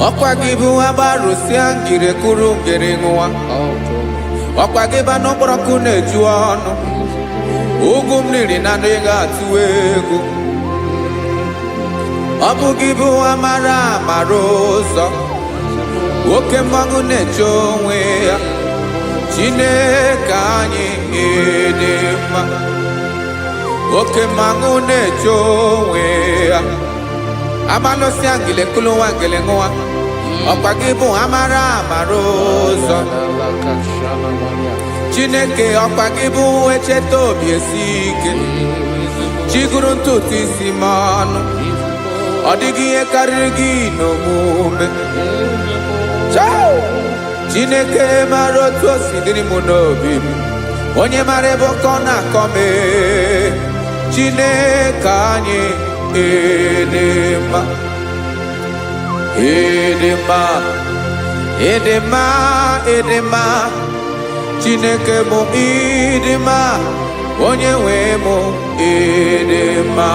Okwa gibu abarusi angire kuru ngere ngwa. Okwa giba no broku neju ọnụ. Ugwu mmiri na n'ịga atụ egwu. Ọ bụ gibu amara amara ụzọ. Nwoke mmanwụ na-eche onwe ya. Chineke anyị dị mma. Nwoke mmanwụ na-eche onwe ya. Amalosi angile kulu wangele ngwa. Ọkwa gị bụ amara amara ụzọ. Chineke ọkwa gị bụ echeta obi esi ike. Chiguru ntutu isi m ọnụ. Ọ dịghị ihe karịrị gị n'omume. Chineke mara otu o si dịrị m n'obi m. Onye mara ebe ọkọ na-akọ m. Chineke anyị edema, edema, edema, edema. Chineke mụ edema, onye nwe mụ edema.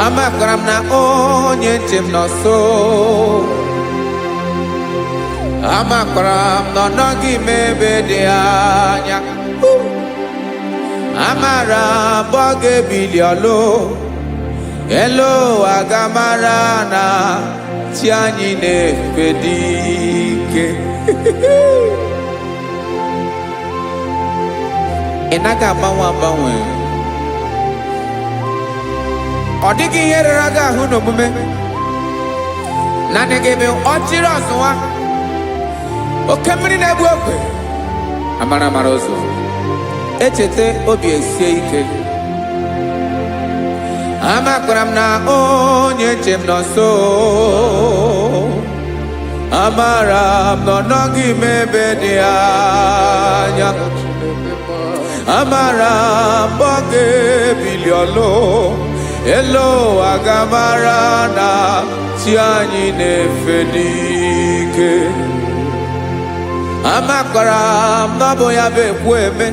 Amakaram na onye nche m nọso. Amakaram na ọ nọghị m ebe dị anya. Amara bụ ọ ga-ebili ọlụ. Elu agamara na chi anyị na-efe dị ike. Ị naghị agbanwe agbanwe. Ọ dịghị ihe rere gị ahụ n'omume. Naanị gị bụ ọchịrị ọzụwa. Oke mmiri na-egbu ogwe. Amara amara ụzọ. Echeta obi esie ike. Amakwara m na onye nche m nọ nso. Amara m na ọ nọghị m ebe dị anya. Amara m ọ ga-ebili ọlụ. Elo agamara na chi anyị na-efe n'ike. Amakwara m na ọ bụ ya bụ ekwu eme.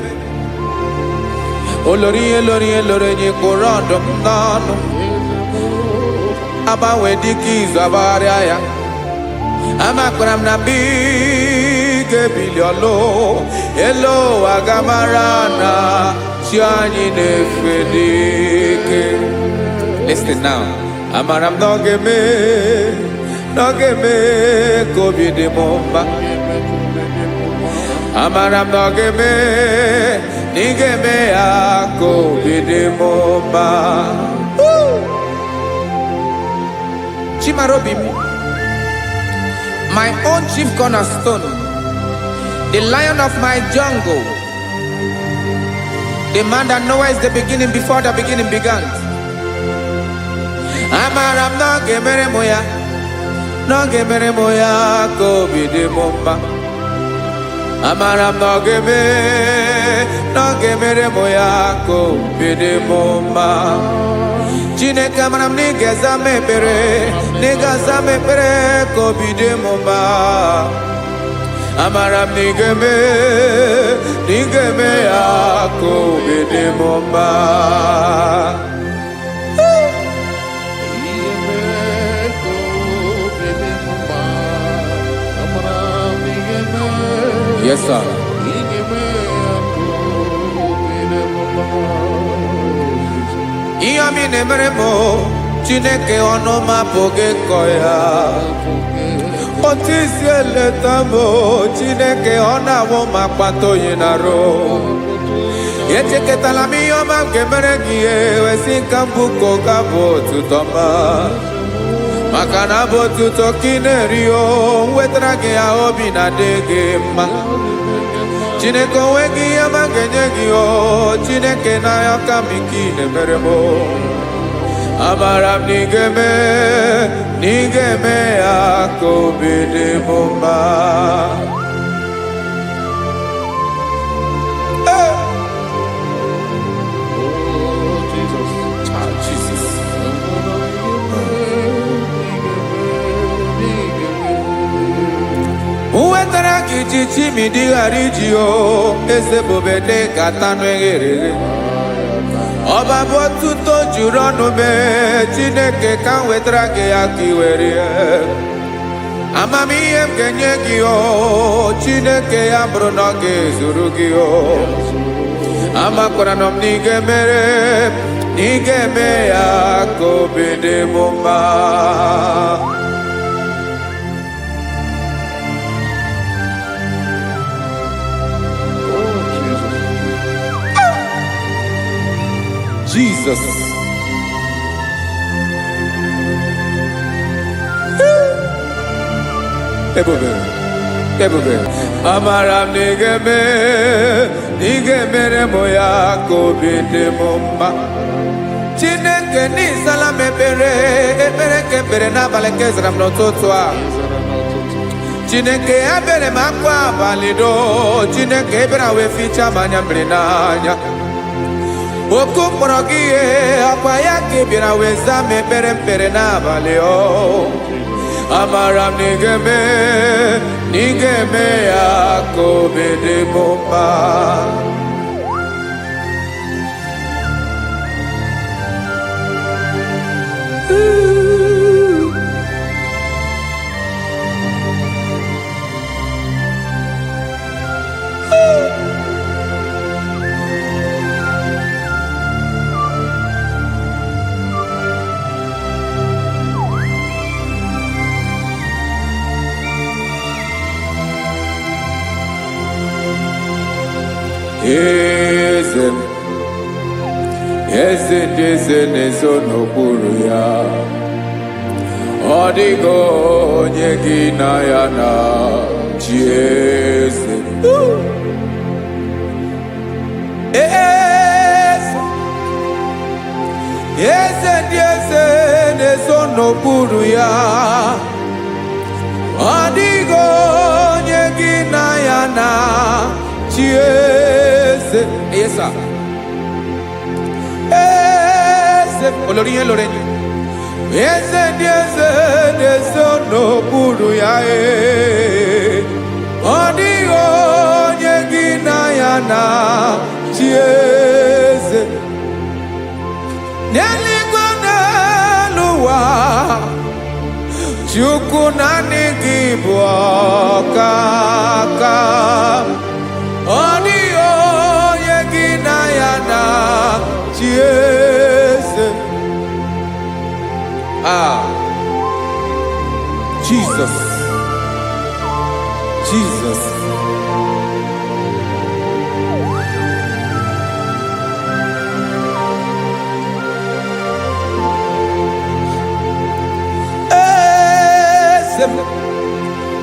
Olori enyi kwụrụ ọdụm n'ọnụ. Agbanwe dịka izu agbagharịa ya. Amakwara m na mgbe ị ga-ebili ọlụ. Elo agamara na chi anyị na-efe n'ike. Listen now. Amara m n'oge me ka obi dị m mma. Amara m n'oge me na ị ga-eme ya ka obi dị m mma. Chimara obi m, my own chief cornerstone, the lion of my jungle, the man that knows the beginning before the beginning began. Amara m n'oge mere mụ ya, n'oge mere mụ ya ka obi dị m mma. Amara m n'oge mere mụ ya ka obi dị m mma. Chineke amara m na ị ga-aza m ekpere, na ị ga-aza m ekpere ka obi dị m mma. Amara m na ị ga-eme ya ka obi dị m mma. Yes, sir. Ihe mi na-emere m Chineke ọnụ m apụghị ịkọ ya. Otu isi eleta m Chineke ọ na-awụ m akpata oyi n'arụ. Echeketala m ihe ọma m ga-emere gị ewesị ka m bụkọ ga bụ otuto ma. Maka na bụ otuto ka ị na-eri o wetara gị ya obi na-adị gị mma. Chineke onwe gị ihe ma ga-enye gị o Chineke n'anya ka m ike ị na-emere m. Amara m na ị ga-eme ya ka obi dị m mma. Ichichi mi dighariji o eze bobede gata nweghere. Ọba bụ otuto juru ọnụ mee Chineke ka m wetara gị ya ka i were. Amamihe m ga-enye gị o Chineke ya bụrụ na ọ ga-ezuru gị o. Amakwara na m na ị ga-emere na ị ga-eme ya ka obi dị m mma. Jesus. Ebube. Amara m n'ige mere mo ya ka obi dị m mma. Chineke n'ịzala m ekpere ka ekpere n'abalị ka ezara m n'ụtụtụ a. Chineke ya bere m akwa abalị do. Chineke ebere wee ficha m anya mmiri n'anya. Oku mkpọrọ gị ihe akwa ya ka ị bịara wee zaa m ekpere n'abalị o. Amara m na ị ga-eme ya ka obi dị m mma. Eze ndị eze na-ezo n'okpuru ya. Ọ dịghị onye gị na ya na-achị eze. Eze ndị eze na-ezo n'okpuru ya. Ọ dịghị onye gị na ya na-achị eze. Yes, sir. Olórí yẹn lórí ẹni. Eze ndị eze na-ezo n'okpuru ya. Ọ dịghị onye gị na ya na-achị eze. N'eluigwe n'elu ụwa, Chukwu naanị gị bụ ọkaka. Ọ dịghị onye gị na ya na-achị eze. Jesus.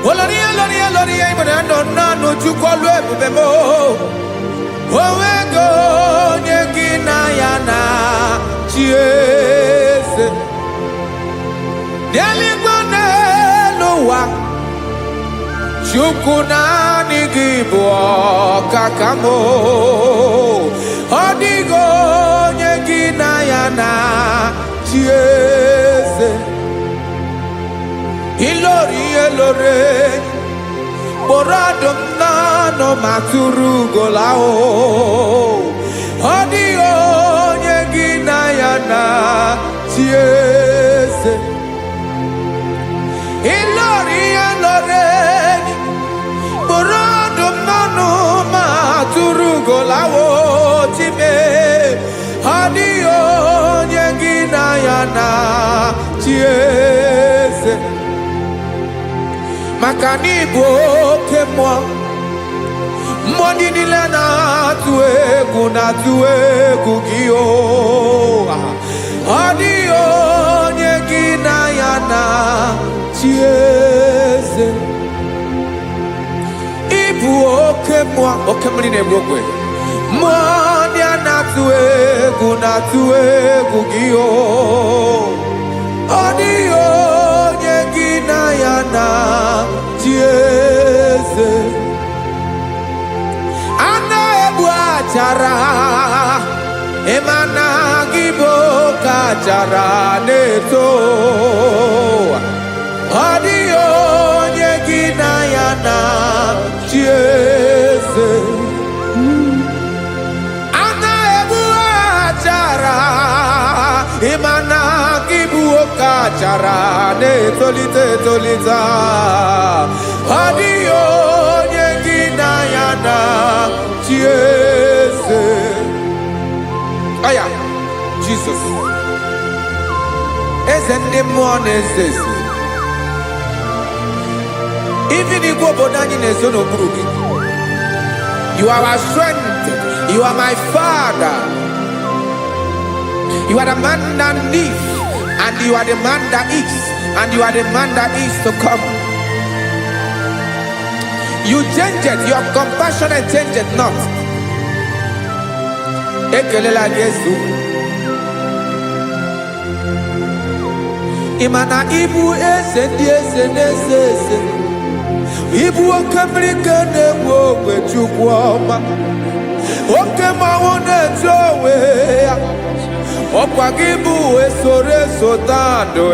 Olórí ìmọ̀nà nánú Chukwu ebube mo. Onwego onye gị na ya na-achị eze. N'eluigwe n'elu ụwa, Chukwu naanị gị bụ ọkaka m. Ọ dịghị onye gị na ya na-achị eze. Ilori kpọrọ ọdụm n'ọnụ ma tụrụ ugola o. Ọ dịghị onye gị na ya na-achị eze. Ilori kpọrọ ọdụm n'ọnụ ma tụrụ ugola o. Chime, ọ dịghị onye gị na ya na-achị eze. Maka na ị bụ oke mmụọ, mmụọ ndị niile na-atụ egwu gị o. Ọ dịghị onye gị na ya na-achị eze. Ị bụ oke mmụọ, oke mmiri na-egbu ogwe. Mmụọ ndị a na-atụ egwu gị o. Ọ dịghị onye gị na ya na-achị eze. A na-egbu achara, ịma na gị bụ ka achara na-eto. Ọ dịghị onye gị na ya na Jesus. Ana ebu achara imana kibu okachara ne tolita adio nyegina yana Jesus. Aya Jesus. Ezende mwanezes. Even if you are our strength, you are my Father. You are the man that lives, and you are the man that is, and you are the man that is to come. You change it, your compassion and change it not. Ekelela Yesu. Imana ibu ese. Ibu okamrika newo kwechukwoma. Okema wone jowe. Okwagibu esore sotando.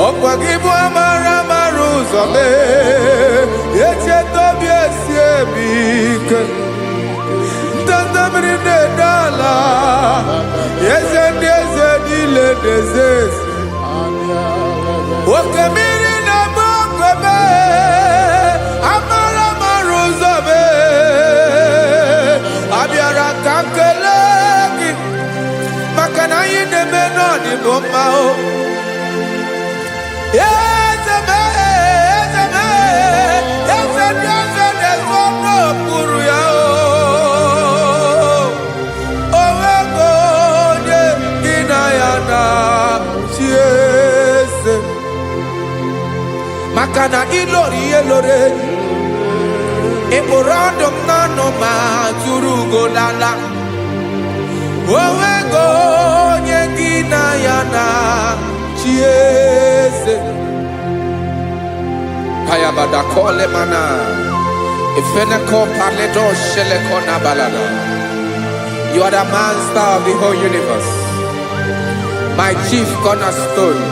Okwagibu amara maruzome. Eche tobi esiebike. Tandamrine dala. Yeze dile dezes. Okemiri na mokwe. Amara maruzome. Abiara kankelegi. Makana yine menoni bomao. Yezeme. Yeze dezono puru yao. Owego nye ginayana. Chiese. Makana ilori elore. Eborando nano ma turugo lala. Owego nyegina yana chiese. Payabada kole mana. Ifene ko paledo shele kona balada. You are the master of the whole universe. My chief cornerstone.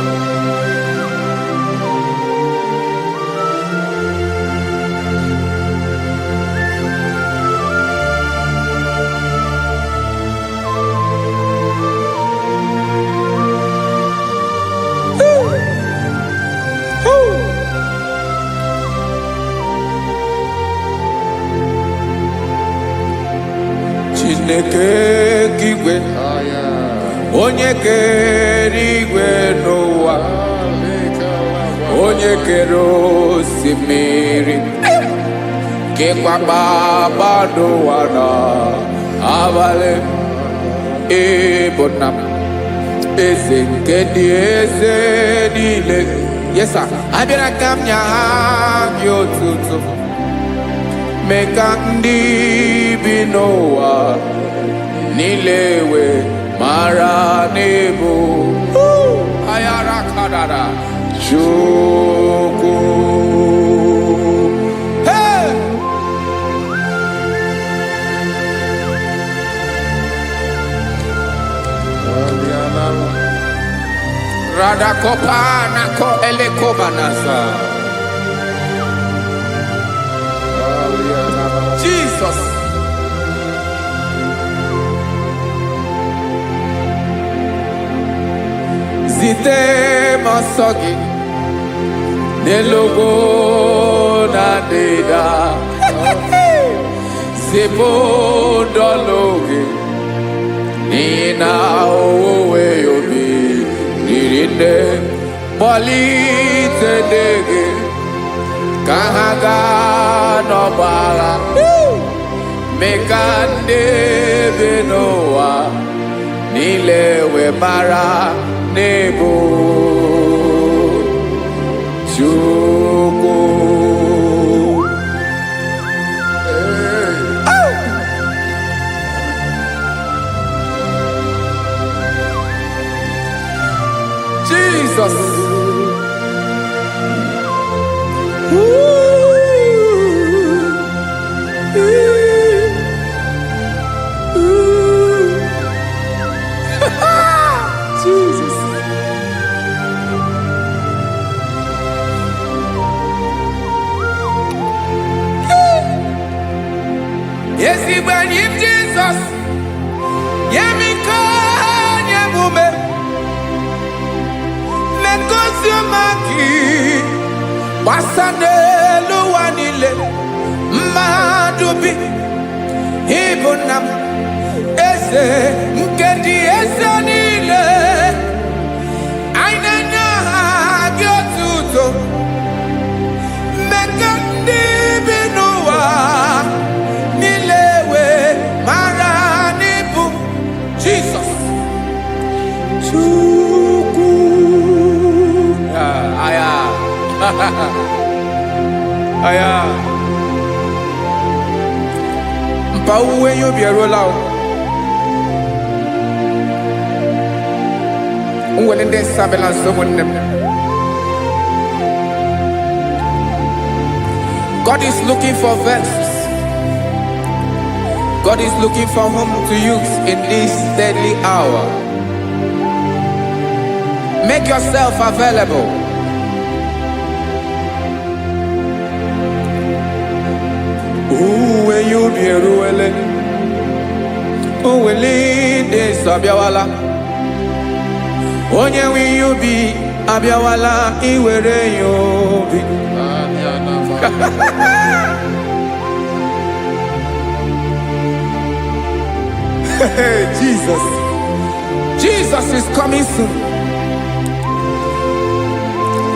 Chineke kigwe onye kere igwe n'ụwa onye kere osimiri kekwa kpakpando ụwa na abalị ịbụ nna m eze nke ndị eze niile. Yes sir. Abịara ka m nye gị otuto mee ka ndị bi n'ụwa niile wee mara n'ebu ayara kadara Chukwu. Hey! Radakopa nako elekobanasa. Jesus. Zite masogi nelogo na deda. Zepo dologe nina owe obi nirinde bolite dege kahaga no bala. Mekande benoa nilewe mara nebo Chukwu. Jesus. Jesus. ezigbo enyi m Jizọs, nye m ike, nye m ume, megosi ọma gị gbasa n'elu ụwa niile. Mmadụ bi ịbụ nna m, eze nke ndị eze niile. Anyị na-enye aha gị otuto, meka ndị bi n'ụwa niile wee mara n'ịbụ Jizọs Chukwu. Aya aya mpa uwe ya obi eruola o. Nwere ndị sabela nso ụmụnne m. God is looking for vessels. God is looking for whom to use in this deadly hour. Make yourself available. Uwe you be ruele. Uwe linde sabiawala. Onye wi you be abiawala iwere you be. Jesus. Jesus is coming soon.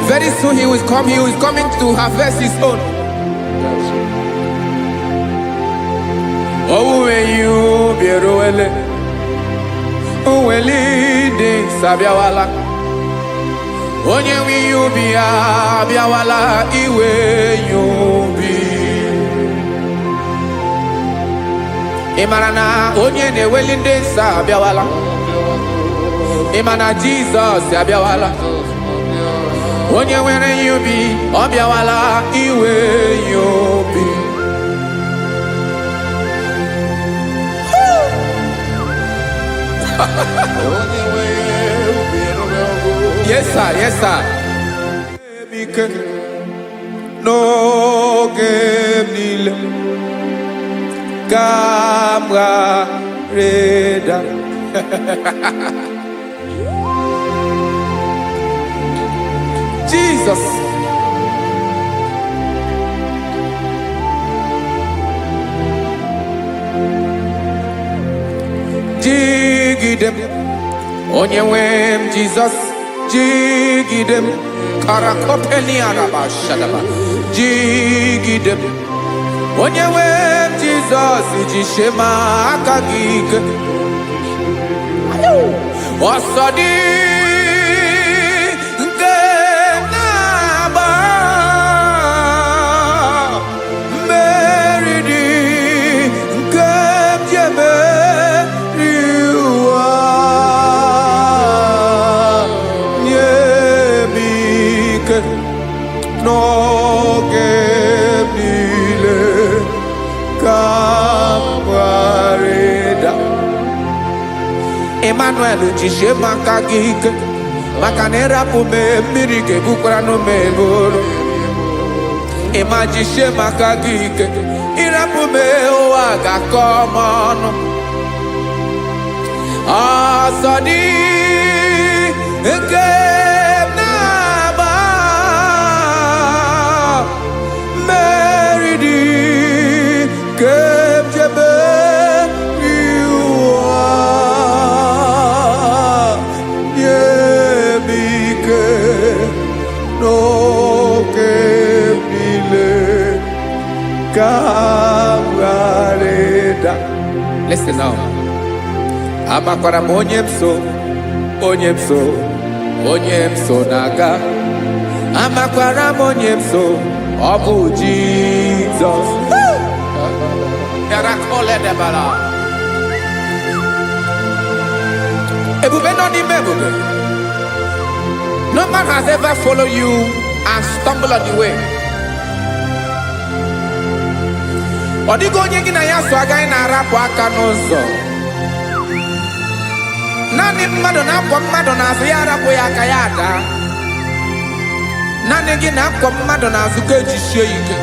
Very soon he will come. He is coming to harvest his own. Oh, when you be ruele, oh, when leading sabiawala, onye wi you be abiawala iwe you be. Imarana onye ne welinde sabiawala, imana Jesus abiawala, onye were you be abiawala iwe you be. Yes sir, yes sir. No game nile camera reda. Jesus. Jigidem, onye wem Jesus, jigidem, karakopeni araba shadaba, jigidem, onye wem Jesus, jishema akagike, osodi nke naba, meridi nke jeme. Emmanuel jishe maka gike maka na erapu me mmiri ke bukwara no me buru. Ema jishe maka gike irapu me ụwa ga-akọmọnụ. Asọdi nke na-agba meridi kemjebe Listen now. Amakwara m onye m so naga. Amakwara m onye m so, ọ bụ Jesus. Ebube nọ n'ime ebube. No man has ever followed you and stumbled on the way. Ọ dịghị onye gị na ya so agaghị na-arapụ aka n'ụzọ. Naanị mmadụ na-akwọ mmadụ n'azụ ya arapụ ya aka ya ada. Naanị gị na-akwọ mmadụ n'azụ ka ejisie ike.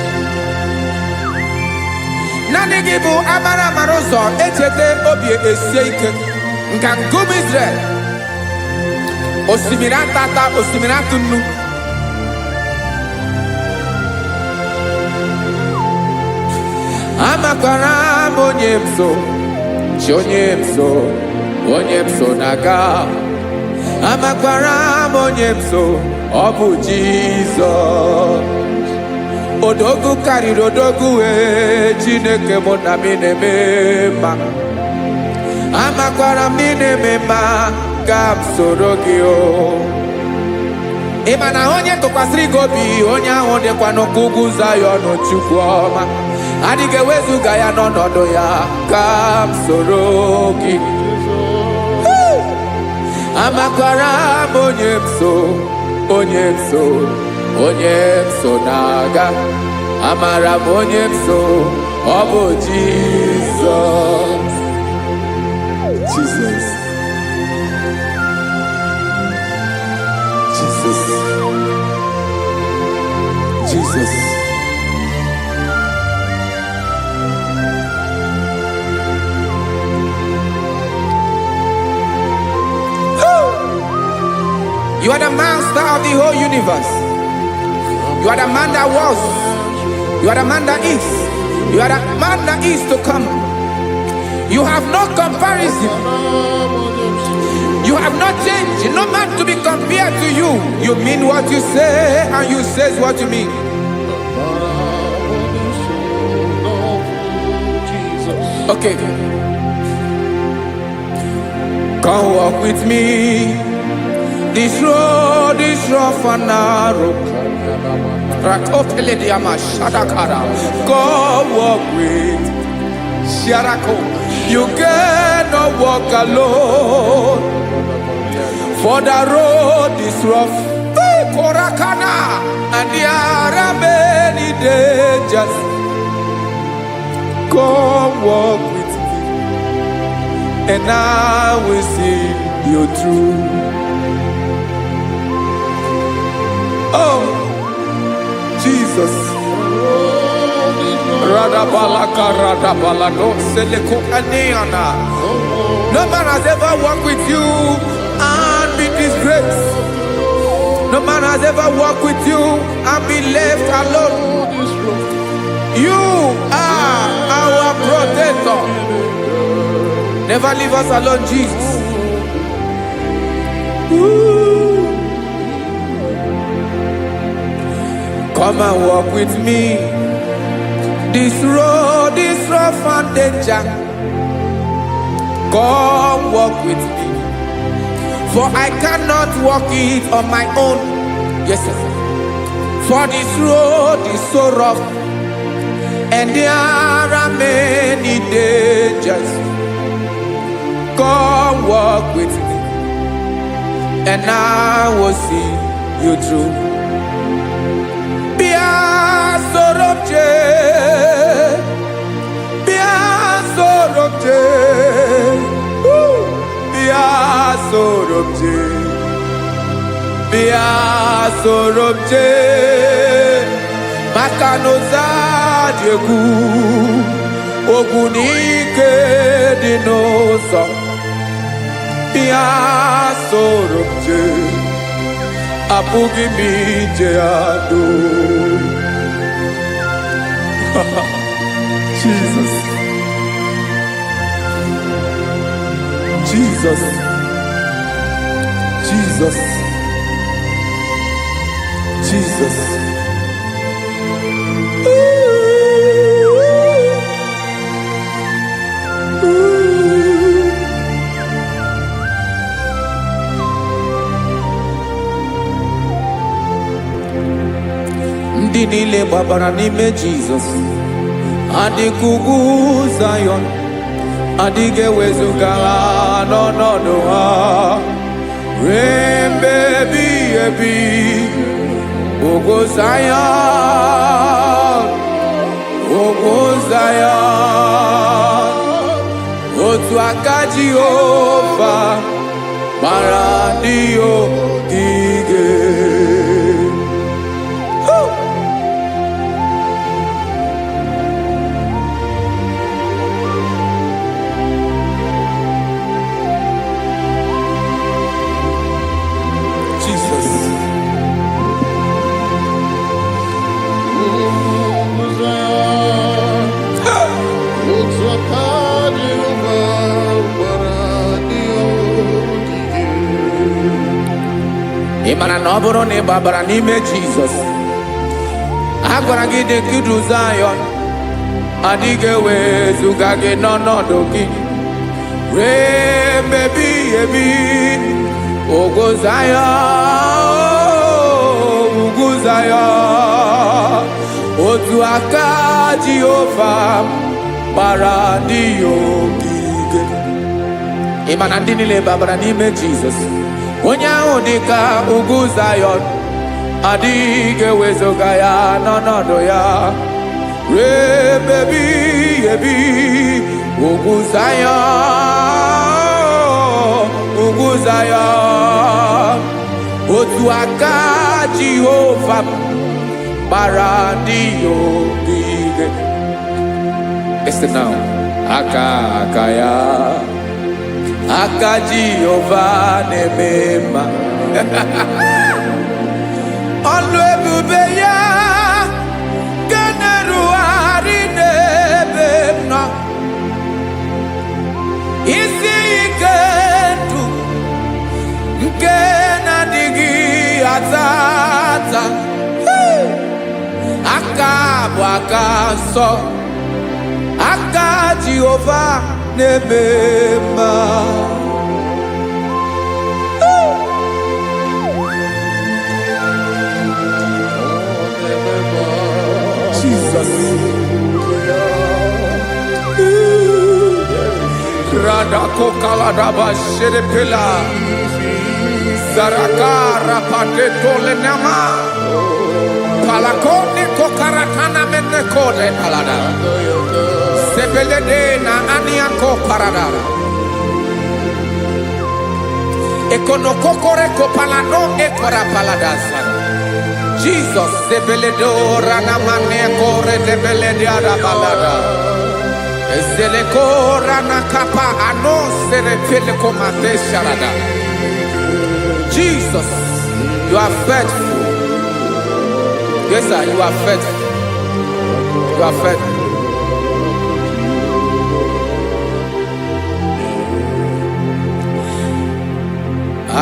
Naanị gị bụ amara mara ụzọ echete obi esie ike nka nkume Israel. Osimiri atata, osimiri atụ nnu. Amakwara m onye m so, chi onye m so, onye m so na-aga. Amakwara m onye m so, ọ bụ Jizọs. Odogwu karịrị odogwu Chineke mụ na mi na-eme mma. Amakwara m na-eme mma ka m soro gị o. Ị ma na onye tụkwasịrị gị obi, onye ahụ dịkwa n'ụkwụ ugwu Zayọn Chukwu ọma. Adịghị ewezuga ya n'ọnọdụ ya ka m soro gị. Amakwara m onye m so, onye m so, onye m so na-aga. Amara m onye m so, ọ bụ Jizọs. Jesus. Jesus. Jesus. You are the master of the whole universe. You are the man that was. You are the man that is. You are the man that is to come. You have no comparison. You have not changed. No man to be compared to you. You mean what you say and you say what you mean. Okay. Come walk with me. This road is rough and narrow. Go walk with Sharako. You cannot walk alone. For the road is rough. Korakana. And there are many dangers. Come walk with me. And I will see you through. Oh, Jesus. No man has ever walked with you and be disgraced. No man has ever walked with you and be left alone. You are our protector. Never leave us alone, Jesus. Ooh. Come and walk with me. This road is rough and danger. Come walk with me. For I cannot walk it on my own. Yes, sir. For this road is so rough. And there are many dangers. Come walk with me. And I will see you through. Sorobje Makanoza Diegu Ogunike Dinosa Bia Sorobje Apugi Mijeado. Jesus. Jesus. Jesus. Jesus. Ndị niile gbabara n'ime Jizọs adịghị ugwu Zayọn, adịghị ewezuga ha n'ọnọdụ ha ruo mgbe ebighị ebi. Ugwu Zayọn, ugwu Zayọn, otu aka Jehova gbara ndị ogige. Imana na ọ bụrụ na ị gbabara n'ime Jizọs, a gwara gị dị kudu Zion, adịghị ewezuga gị n'ọnọdụ gị. Ree mebi ebi, ugwu Zion, ugwu Zion, otu aka Jehova gbara ndị ya ogige. Ịma na ndị niile babara n'ime Jizọs, onye ahụ dị ka ugwu Zion, adịghị ewezuga ya n'ọnọdụ ya. Ree mebi ebi, ugwu Zion, ugwu Zion, otu aka Jehova gbara ndị ya ogige. Listen now, aka ya, aka Jehova na-eme mma. Ọlụ ebube ya ga-erugharị n'ebe m nọ. Isi ike ndụ nke na-adịghị ata ata, aka bụ aka nsọ, aka Jehova na-eme mma. Jesus. Radako kaladaba sherepela, zarakara pateto lenama, palakone kokaratana menekode palada, sebelede na aniako paradara, ekonokokore kopalano ekora paladasa. Jesus, sebeledo ranamane kore debelede arabalada. Zeleko ranakapa ano serepele komate sharada. Jesus, you are faithful. Yes, sir, you are faithful. You are faithful.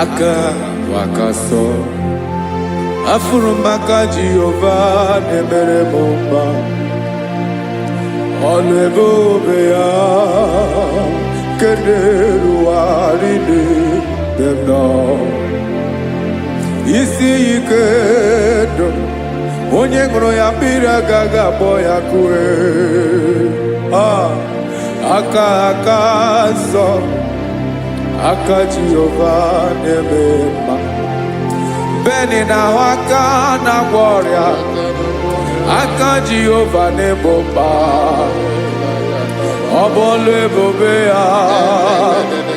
Aka wakaso, afurumaka Jehova nemere mumba. Ọlụ ebube ya ga-erugharị n'ebe m nọ. Isi ike ndụ, onye ṅụrụ ya mmiri agaghị abọ ya kue. Aka nsọ, aka Jehova na-eme mma. Beni na-ahụ aka na-agwọ ọrịa, aka Jehova na-egbo mkpa. Ọ bụ ọlụ ebube ya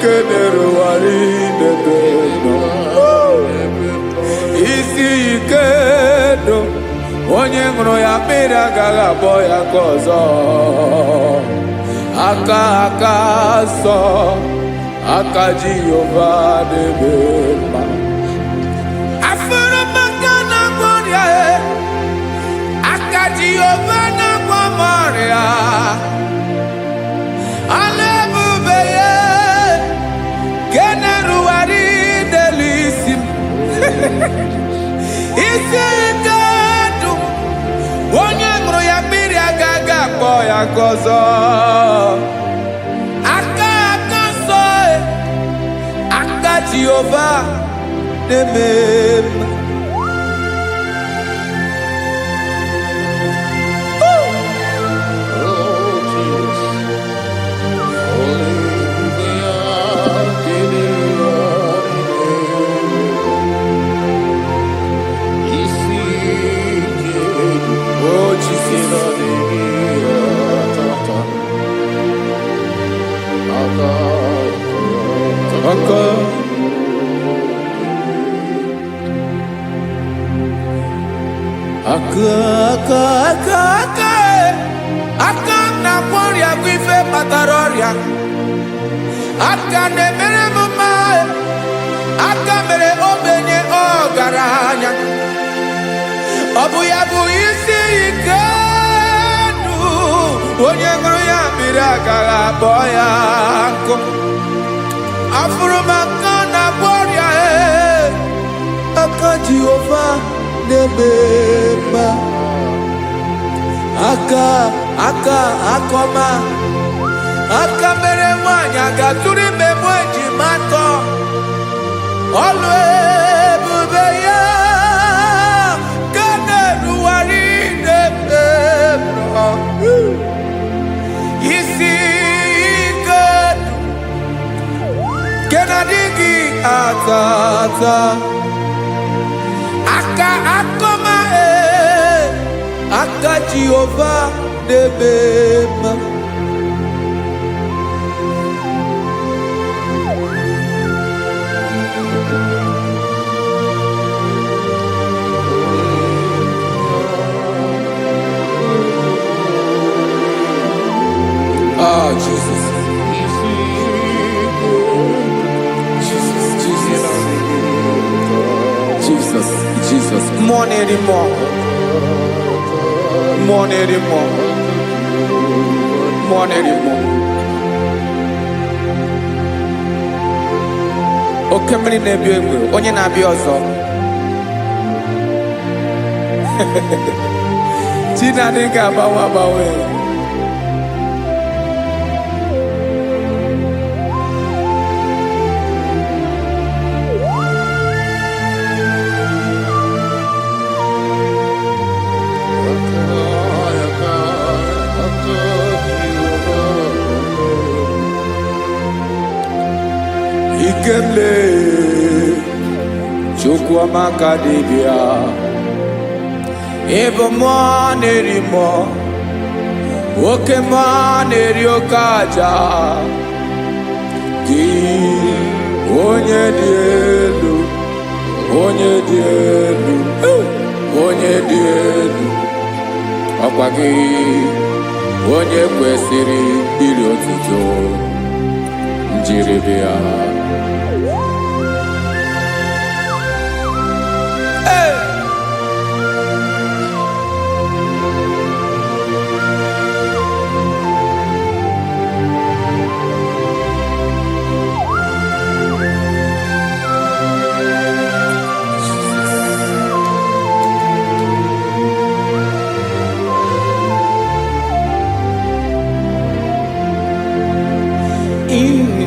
ka na-erugharị n'ebe m nọ. Isi ike ndụ, onye ṅụrụ ya mmiri agaghị abọ ya ka ọzọ. Aka nsọ, aka Jehova na-eme mma. Jehova na-agwọ m ọrịa, ọlụ ebube ya ga na-erugharị n'elu isi m. Isi ike ndụ, onye ṅụrụ ya mmiri agaghị akpọ ya ka ọzọ. Aka nsọ, aka Jehova na-eme mma. Aka na-agwọ ọrịa bụ ife kpatara ọrịa. Aka na-emere m mma, aka mere ogbenye ọgaranya. Ọ bụ ya bụ isi ike ndụ, onye ṅụrụ ya mmiri agaghị akpọ ya nkụ. Afụrụ m aka na-agwọ ọrịa, aka Jehovah nebema akoma mere mwanya gaturi memo ejimato olu ebube ya kaneruwari nebema isi ikedu kenadigi atata akoma aka Jehovah nebema Jesus. Jesus. More anymore. Okemri na-ebi egbe, onye na-abịa ọzọ. Chinadị ga-agbanwe. Ikemle Chukwamaka dibia Ebo nerimo Oke neriokaja Ki onye di elu Ọkwa gị onye kwesịrị iri otuto njiri bịa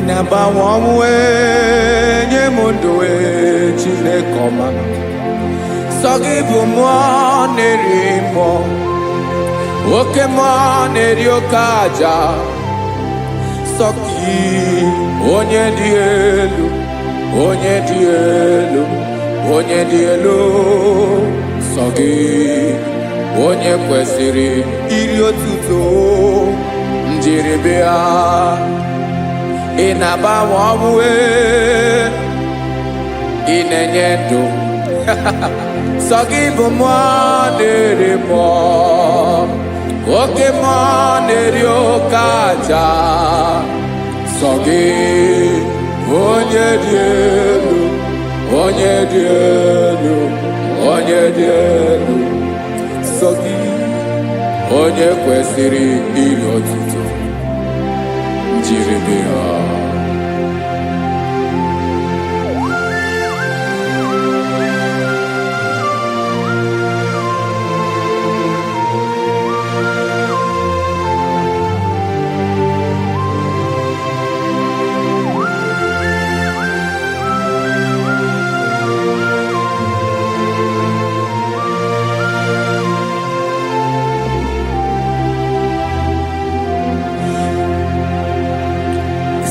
Inabawamwe nyemundoe Chinekoma Sogibu nerimo Oke neriokaja Soki onye di elu Sogi onye kwesịrị iri otuto njiri bịa Inabawamwe inenye ndụ Sogibu nerimo Oke neriokaja Sogi onye di elu Sogi onye kwesịrị iri otuto njiri bịa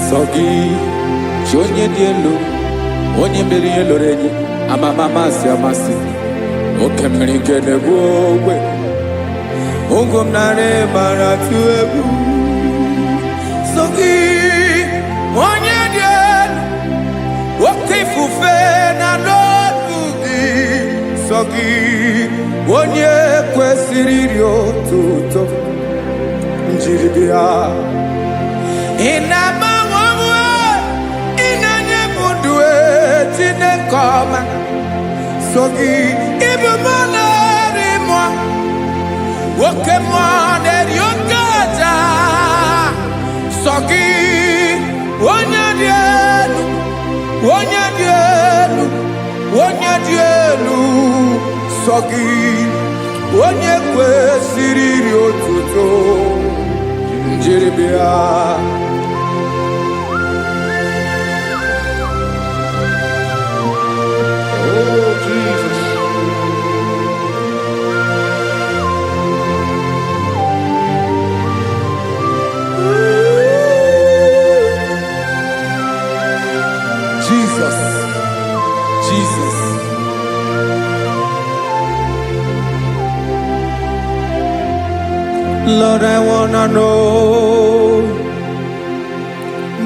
Sogi onye dị elu onye mmeri eloro enyi amasi oke mmiri nke na-egbu ogbe ụgwọ m narị mara tụ egwu Sogi onye dị elu oke ifufe na n'otu gị Sogi onye kwesịrị iri otuto njiri bịa Inabawamwe inenye mundue Chinekoma Sogi ibu nerimo Oke neriokaja Sogi onye di elu onye dị elu sọ gị, onye kwesịrị iri otuto njiri bịa. Oh, Jesus. Jesus, Jesus. Lord, I wanna know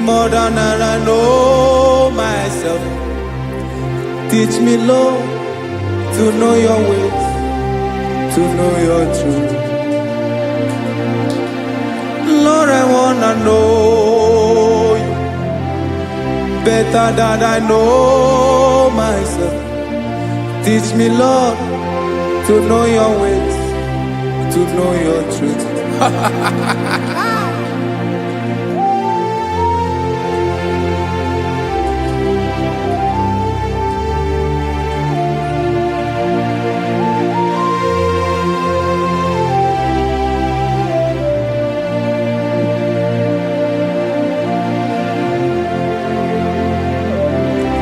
more than I know myself. Teach me, Lord, to know your ways, to know your truth. Lord, I wanna know you better than I know myself. Teach me, Lord, to know your ways, to know your truth.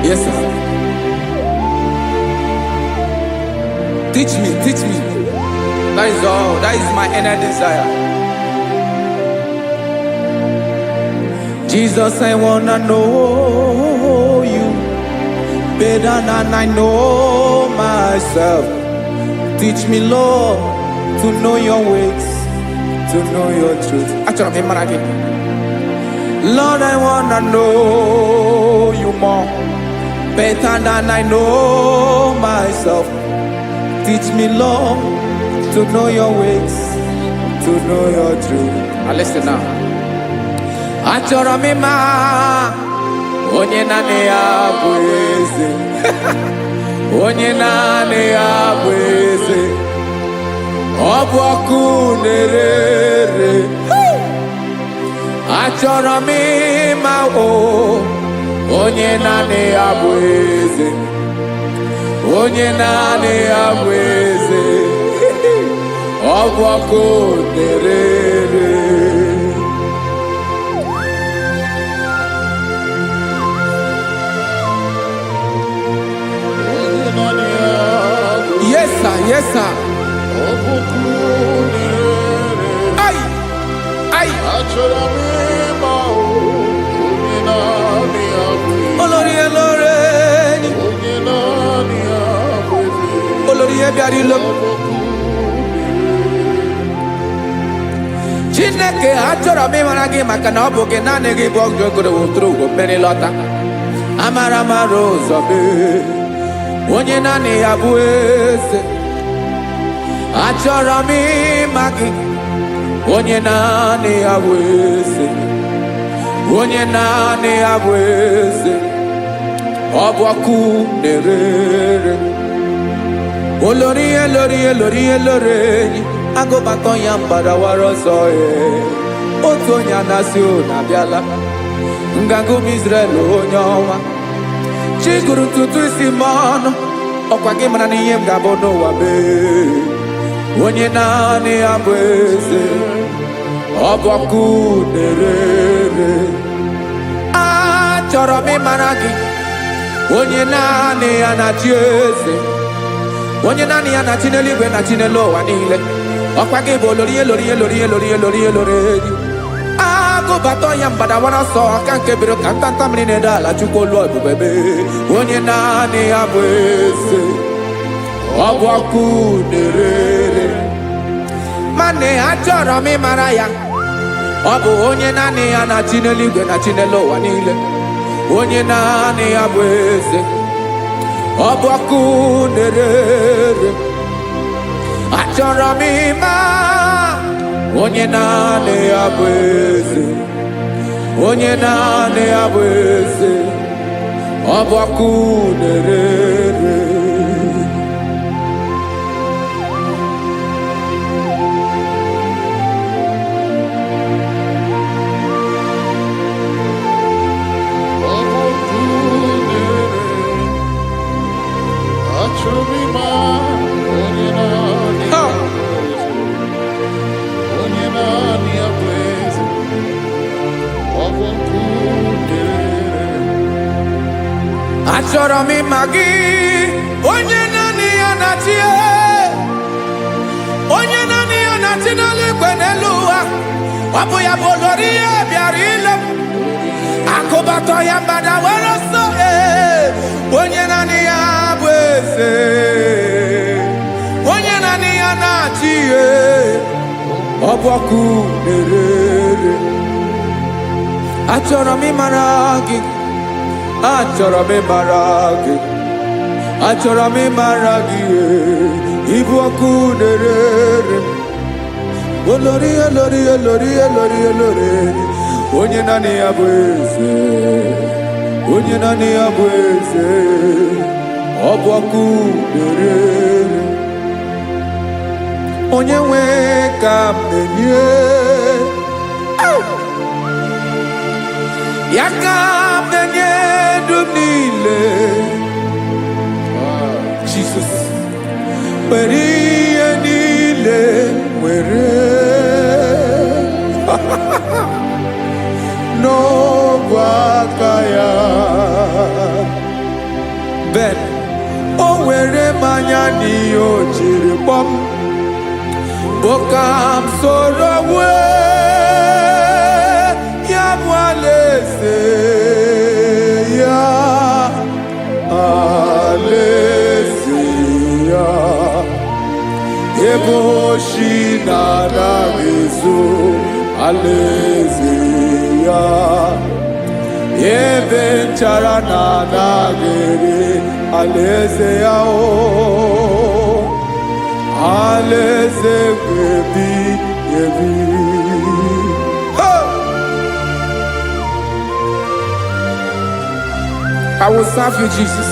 Yes, sir. Teach me, teach me. That is all. That is my inner desire. Jesus, I wanna know you better than I know myself. Teach me, Lord, to know your ways, to know your truth. Lord, I wanna know you more, better than I know myself. Teach me, Lord, to know your ways, to know your truth. Now listen now. Achọrọ m ịma onye naanị ya bụ eze. Onye naanị ya bụ eze. Ọ bụ ọkụ na-ere. Achọrọ m ịma onye naanị ya bụ eze. Onye naanị ya bụ eze. Ọ bụ ọkụ na-ere. Yes, sir. Yes, sir. Ay, ay. Olórí elóore. Olórí ebiari lo. Chineke achọrọ m ịmara gị maka na ọ bụ gị naanị gị bụ ọgụ ogoro wotoro ụgwọ mmeri lọta. Amara mara ụzọ mee. Onye naanị ya bụ eze. Achọrọ m ịma gị. Onye naanị ya bụ eze. Onye naanị ya bụ eze. Ọ bụ ọkụ na-ere. Olórí elórí elórí elórí enyi. Agụbatọ ya mbadawara ọsọ ya. Otu onye anasị unu abịala. Nganga ụmụ Izrel onye ọnwa. Chi gụrụ ntutu isi m ọnụ. Ọkwa gị mara na ihe m ga-abụ n'ụwa mee. Onye naanị ya bụ eze. Ọ bụ ọkụ na-ere. Achọrọ m ịmara gị. Onye naanị ya na-achị eze. Onye naanị ya na-achị n'eluigwe na-achị n'elu ụwa niile. Ọkwa gị bụ olórí elórí elórí elórí elórí elórí enyi. Agụbatọ ya mbadawara ọsọ aka nke biri ka ntanta mmiri na-edo ala Chukwu olu ebube mee. Onye naanị ya bụ eze. Ọ bụ ọkụ na-ere. Mane achọrọ m ịmara ya. Ọ bụ onye naanị ya na-achị n'eluigwe na-achị n'elu ụwa niile. Onye naanị ya bụ eze. Ọ bụ ọkụ na-ere. Achọrọ m ịma onye naanị ya bụ eze. Onye naanị ya bụ eze. Ọ bụ ọkụ na-ere. achọrọ m ịma gị, onye naanị ya na-achị, onye naanị ya na-achị n'eluigwe n'elu ụwa. Ọ bụ ya bụ olori ihe bịara ile m, akụbatọ ya mgbada were ọsọ. Onye naanị ya bụ eze, onye naanị ya na-achị ihe. Ọ bụ ọkụ na-ere. Achọrọ m ịmara gị, achọrọ m ịmara gị, achọrọ m ịmara gị. Ịbụ ọkụ na-ere. Olori, olori, olori, olori, olori. Onye naanị ya bụ eze, onye naanị ya bụ eze. Ọ bụ ọkụ na-ere. Onye nwe ka m na-enye, ya ka m na-enye ndụ m niile. Jesus, were ihe niile were n'ọbụ aka ya. Ben, o were mmanya n'ihe o jiri kpọm, bụ ka m soro wee ya bụ alaeze ya, alaeze ya. Ebe oshi na-anaghị ezo, alaeze ya. Ebe nchara na-anaghị ere, alaeze ya. Alaeze ebi ebi. I will serve you, Jesus.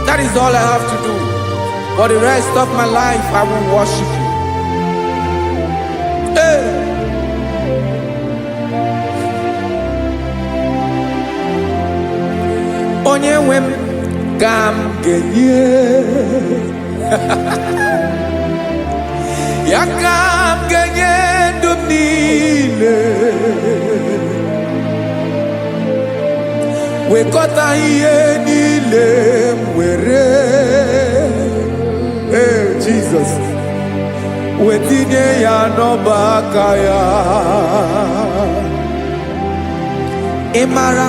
That is all I have to do. For the rest of my life, I will worship you. Hey. Onye nwe m ka m ga-enye, ya ka m ga-enye ndụ m niile. Wekọta ihe niile m were, Jesus, wetinye ya n'ọba aka ya. Ị mara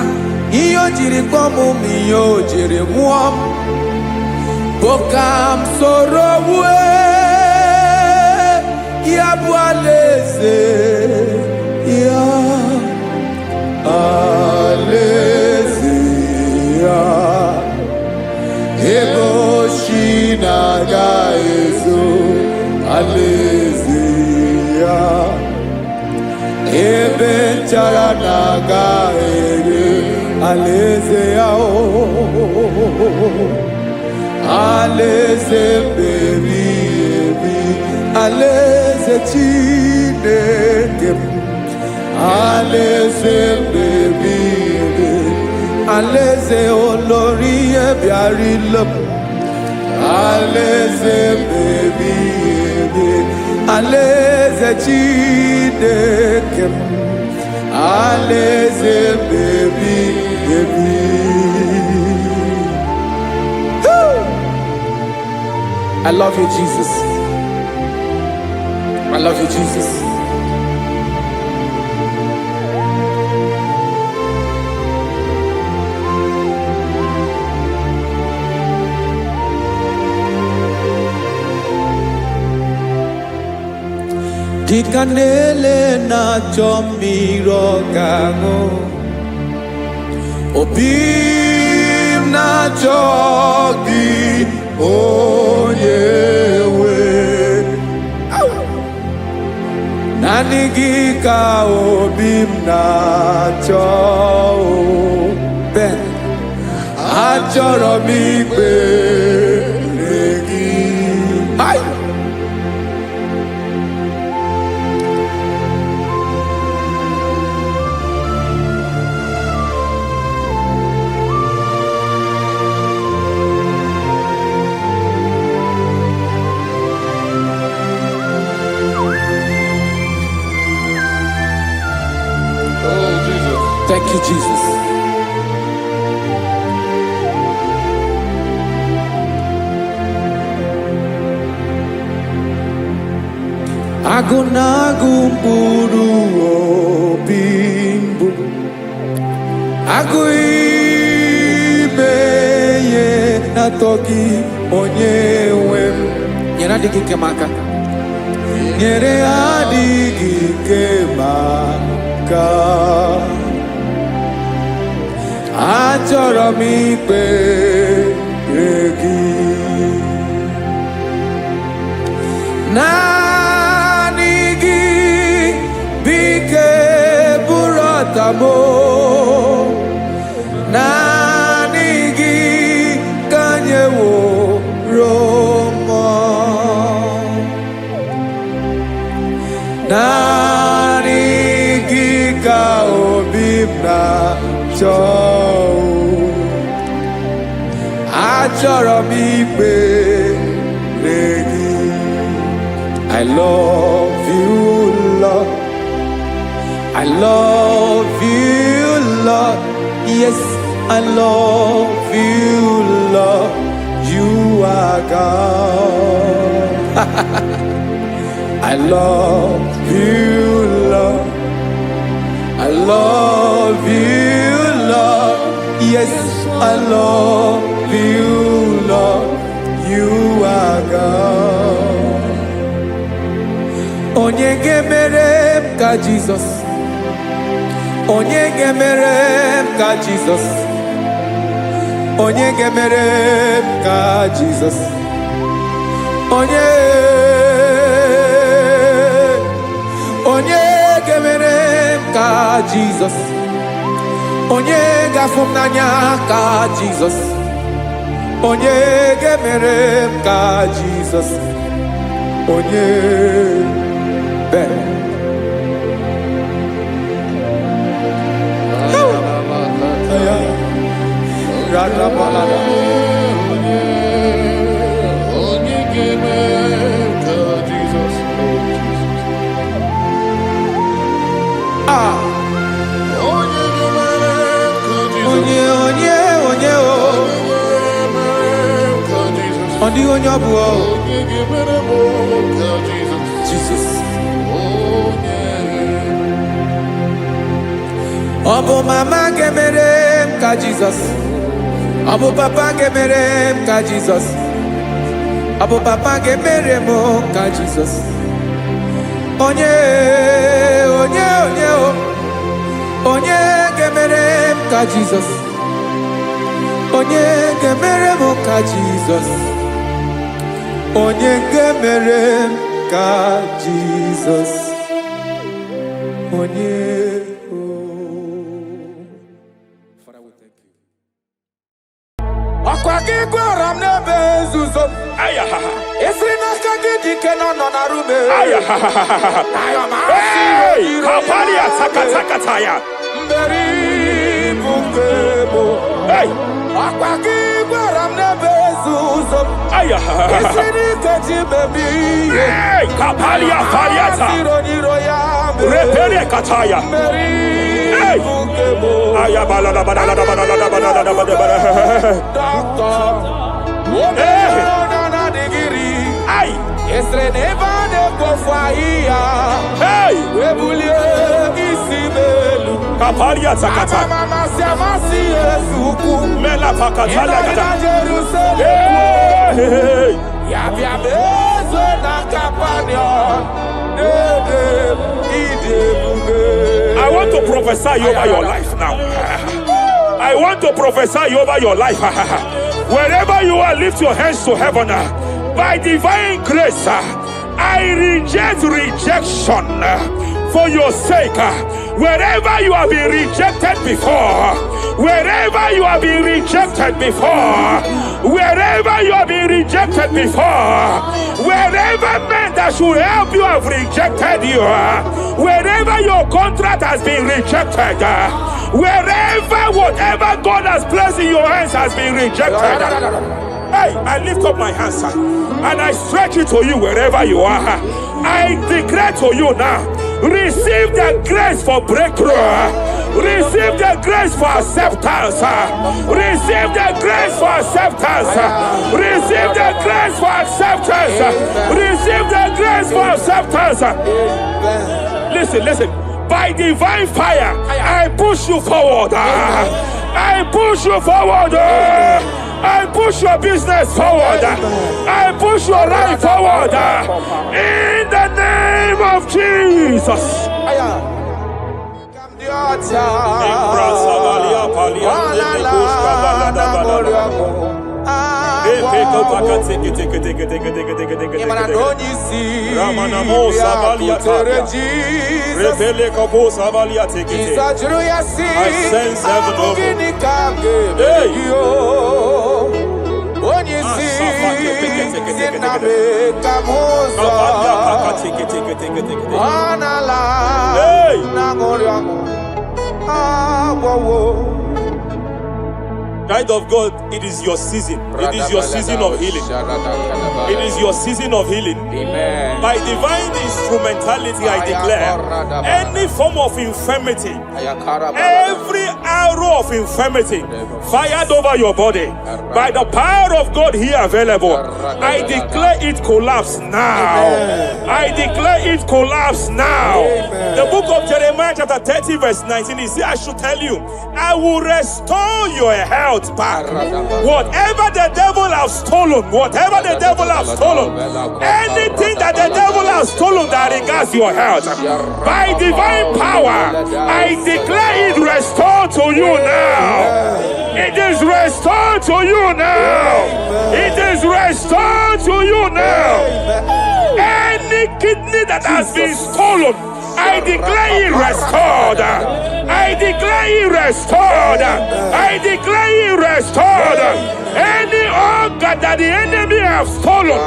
ihe o jiri kpọọ m, ihe o jiri mụọ m, bụ ka m soro wee ya bụ alaeze ya, alaeze ya. Ebe oshi na-agaghị ezo, alaeze ya. Ebe nchara na-agaghị ere, alaeze ya. Alaeze ebi ebi, alaeze Chineke m. Alaeze ebi ebi, alaeze olori ihe bịara ile m. Alaeze ebi ebi, alaeze Chineke m. Alaeze ebi ebi. I love you, Jesus. I love you, Jesus. Dịka na-ele na-achọ mmiri ọ ga-aṅụ, obi m na-achọ gị, onye nwe. Naanị gị ka obi m na-achọ. Ben, achọrọ m ikpere gị. Thank you, Jesus. Agunagu mkpụrụ obi mbụ agụ ime ihe na-atọ gị onye nwe m. Nyere adịghị ike m aka. Nyere adịghị ike m aka. Achọrọ m ikpere gị. Naanị gị bike bụrụ ọtamo. Naanị gị ka nyeworo m. Naanị gị ka obi m na-achọ. Achọrọ m ikpere gị. I love you, Lord. I love you, Lord. Yes, I love you, Lord. You are God. I love you, Lord. I love you, Lord. Yes, I love you, Lord. You are God. Onye gemere m ka Jesus. Onye gemere m ka Jesus. Onye gemere m ka Jesus. Onye gemere m ka Jesus. Onye gafụ m n'anya ka Jesus. Onye gemere m ka Jesus. Onye Jesus. Obu mama gemere m ka Jesus. Obu papa gemere m ka Jesus. Obu papa gemere m ka Jesus. Onye gemere m ka Jesus. Onye gemere m ka Jesus. Onye gemere m ka Jesus. Onye Akwagigoram nebe zuzo. Esri na kagidike no na rume. Hey, kapalia sakataya. Mberi bukebo. Hey, akwagigoram nebe zuzo. Esri ni keji baby. Hey, kapalia fariata. Repere kataya. Mberi bukebo. Ayabala. Doctor. Ay. Esre neva ne kofaya. Hey. Webulie isimelu. Kapalia sakata. Mama siamasi esuku. Mela pakatala kata. Jerusalem. Hey. Yabia bezo na kapanya. I want to prophesy over your life now. I want to prophesy over your life. Wherever you are, lift your hands to heaven. By divine grace, I reject rejection for your sake. Wherever you have been rejected before, wherever you have been rejected before, wherever you have been rejected before, wherever men that should help you have rejected you, wherever your contract has been rejected, wherever whatever God has placed in your hands has been rejected. Hey, I lift up my hands and I stretch it to you wherever you are. I declare to you now, receive the grace for breakthrough. Receive the grace for acceptance. Receive the grace for acceptance. Receive the grace for acceptance. Receive the grace for acceptance. Listen. By divine fire, I push you forward. I push you forward. I push your business forward. I push your life forward. In the name of Jesus. Child of God, it is your season. It is your season of healing. It is your season of healing. Amen. By divine instrumentality, I declare any form of infirmity, every arrow of infirmity fired over your body, by the power of God here available, I declare it collapse now. I declare it collapse now. The book of Jeremiah chapter 30 verse 19 is here. I should tell you, I will restore your health back. Whatever the devil has stolen, whatever the devil has stolen, anything that the devil has stolen that regards your health, by divine power, I declare it restored to you now. It is restored to you now. It is restored to you now. Any kidney that has been stolen, I declare it restored. I declare it restored. I declare it restored. Any organ that the enemy have stolen,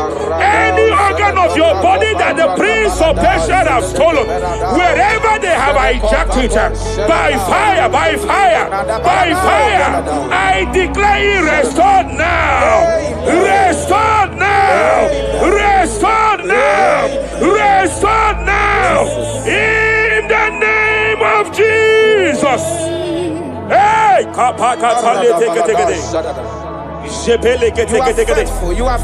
any organ of your body that the prince of Persia have stolen, wherever they have hijacked it, by fire, by fire, by fire, I declare it restored now. Restored now. Restored now. Restored now. In the name of Jesus. Hey, you are faithful. You are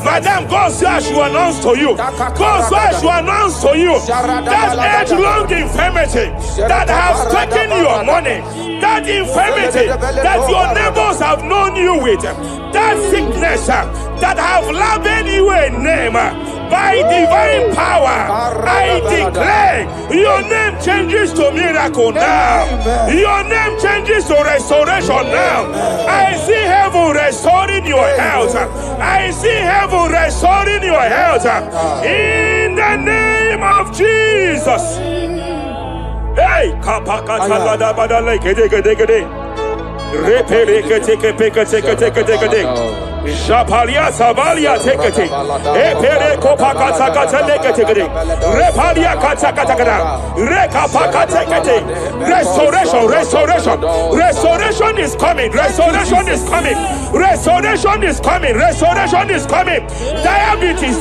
Madam, God says you announce to you. God says you announce to you that age-long infirmity that has taken your money, that infirmity that your neighbors have known you with, that sickness that have labeled you a name. By divine power, I declare your name changes to miracle now. Your name changes to restoration now. I see heaven restoring your health. I see heaven restoring your health. In the name of Jesus. Hey, Japalia Savalia Tekete, Epere Kopakata Katalekete, Repalia Katakata, Rekapakatekete. Restoration is coming, restoration is coming, restoration is coming, restoration is coming. Diabetes,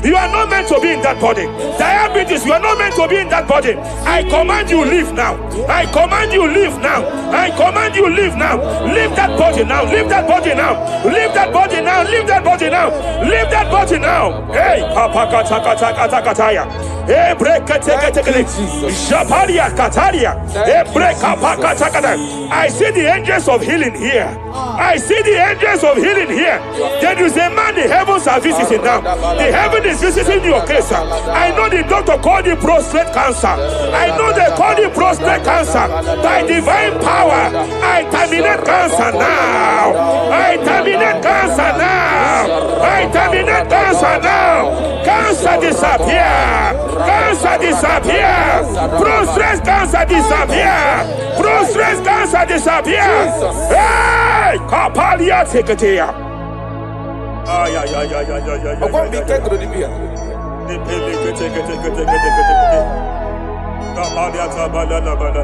you are not meant to be in that body. Diabetes, you are not meant to be in that body. I command you leave now. I command you leave now. I command you leave now. Leave that body now. Leave that body now. Leave that body now. Leave that body now. Leave that body now. Hey, Kapakatakataya. Hey, break Japalia Kataria. Hey, break Kapakatakata. I see the angels of healing here. I see the angels of healing here. There is a man the heavens are visiting now. The heaven is visiting your case. I know the doctor called it prostate cancer. I know they call it prostate cancer. By divine power, I terminate cancer now. I terminate cancer now. I terminate cancer now. Cancer disappear. Cancer disappear. Prostate cancer disappear. Prostate cancer disappear. Hey, Kapalia Teketea.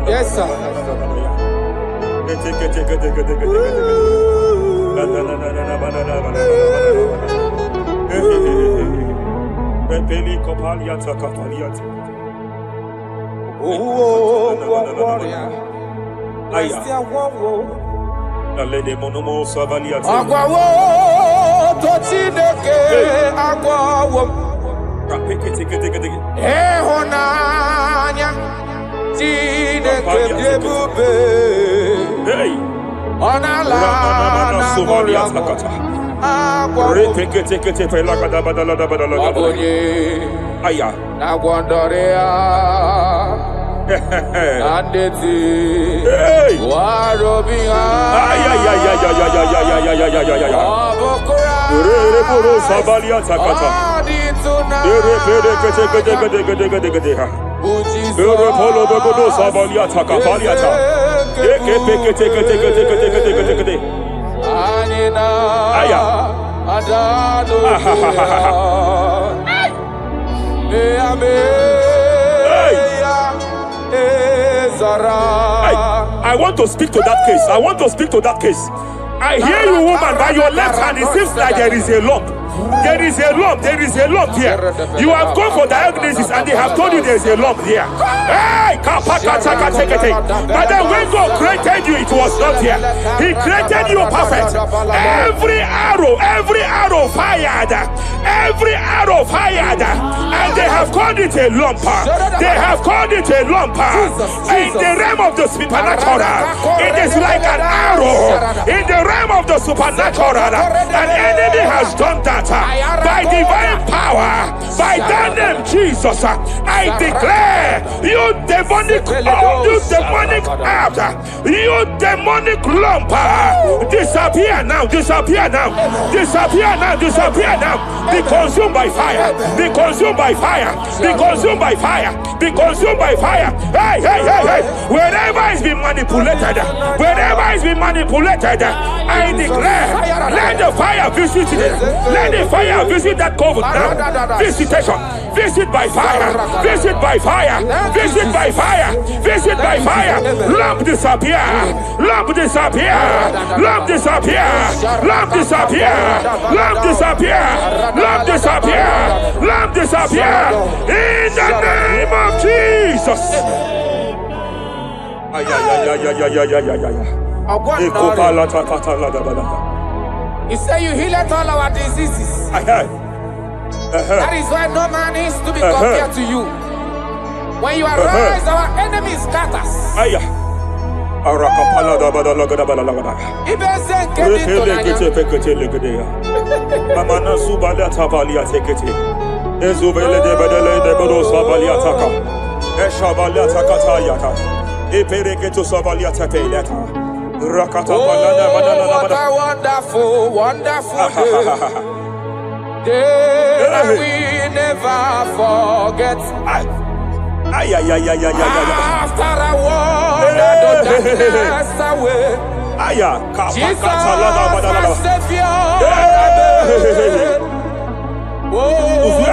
Yes, sir. Epeli kopaliata kapaliata. warrior. Aya. Alede monomo savaliata. Agwawo totineke agwawo. Ehonanya tineke debube. Hey. Onala na suvaliata kata. agwawo. Retekete pelagada badala badala. Abonye Aya. na gwandorea. Andeti Hey. warobia. Ay. Abokora. Reboro savaliata kata. Adituna. Gede. Ere polo dogodo savaliata kapaliata. Eke. Anina. Aya. Adado. I want to speak to that case. I hear you, woman, by your left hand. It seems like there is a lump. There is a lump here. You have gone for diagnosis and they have told you there is a lump here. Hey, but then when God created you, it was not here. He created you perfect. Every arrow fired, and they have called it a lump. In the realm of the supernatural, it is like an arrow. In the realm of the supernatural, an enemy has done that. By divine power, by that name Jesus, I declare you demonic lump, disappear now. Be consumed by fire. Hey. Wherever it's been manipulated, I declare, let the fire visit it. Let the fire visit that coven now. Visitation. Visit by fire. Lamp disappear. In the name of Jesus. You say you heal all our diseases. That is why no man is to be compared to you. When you arise, our enemies scatters. Oh, what a wonderful day. Day we never forget. After a war, the darkness away. Jesus, my Savior. Oh, what a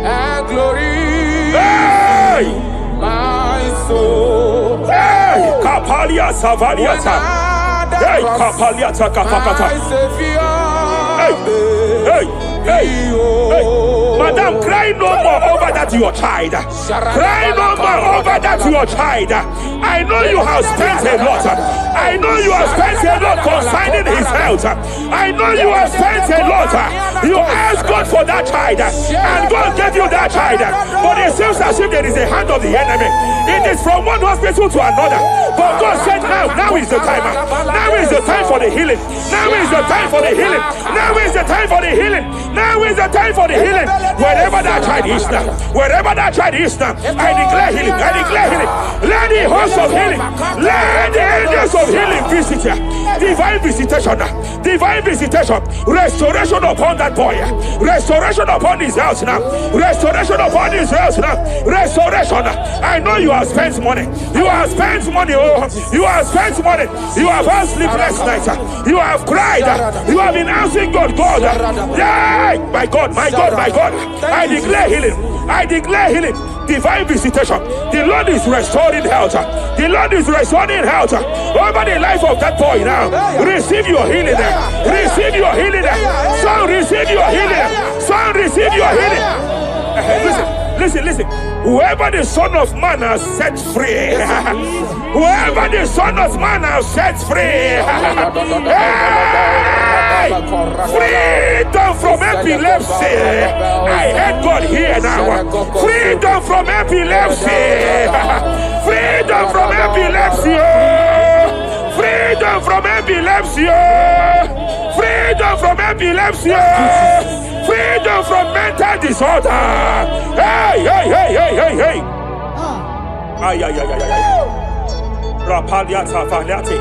and glory, my soul. Kapalia Savaliata. Hey, Kapalia Takapakata. Hey. Madam, cry no more over that your child. Cry no more over that your child. I know you have spent a lot. Concerning his health. I know you have spent a lot. You asked God for that child, and God gave you that child. But it seems as if there is a hand of the enemy. It is from one hospital to another. But God said now is the time. Now is the time for the healing. Now is the time for the healing. Wherever that child is now, I declare healing. Let the host of healing, let the angels of healing visit you. Divine visitation, restoration upon that that boy. Restoration upon his house now. Restoration upon his house now. Restoration. I know you have spent money. You have spent money. Oh, you have spent money. You have had sleepless nights. You have cried. You have been asking God. Yeah, my God, my God, my God. I declare healing. I declare healing. Divine visitation. The Lord is restoring health. The Lord is restoring health over the life of that boy now. Receive your healing. Receive your healing. Son, receive your healing. Son, receive your healing. Listen. Whoever the Son of Man has set free, whoever the Son of Man has set free, hey, freedom from epilepsy. I heard God here now. Freedom from epilepsy. Freedom from epilepsy. Freedom from epilepsy. Freedom from epilepsy. Freedom from mental disorder. Hey. Ay. Rapalia Tafaliati.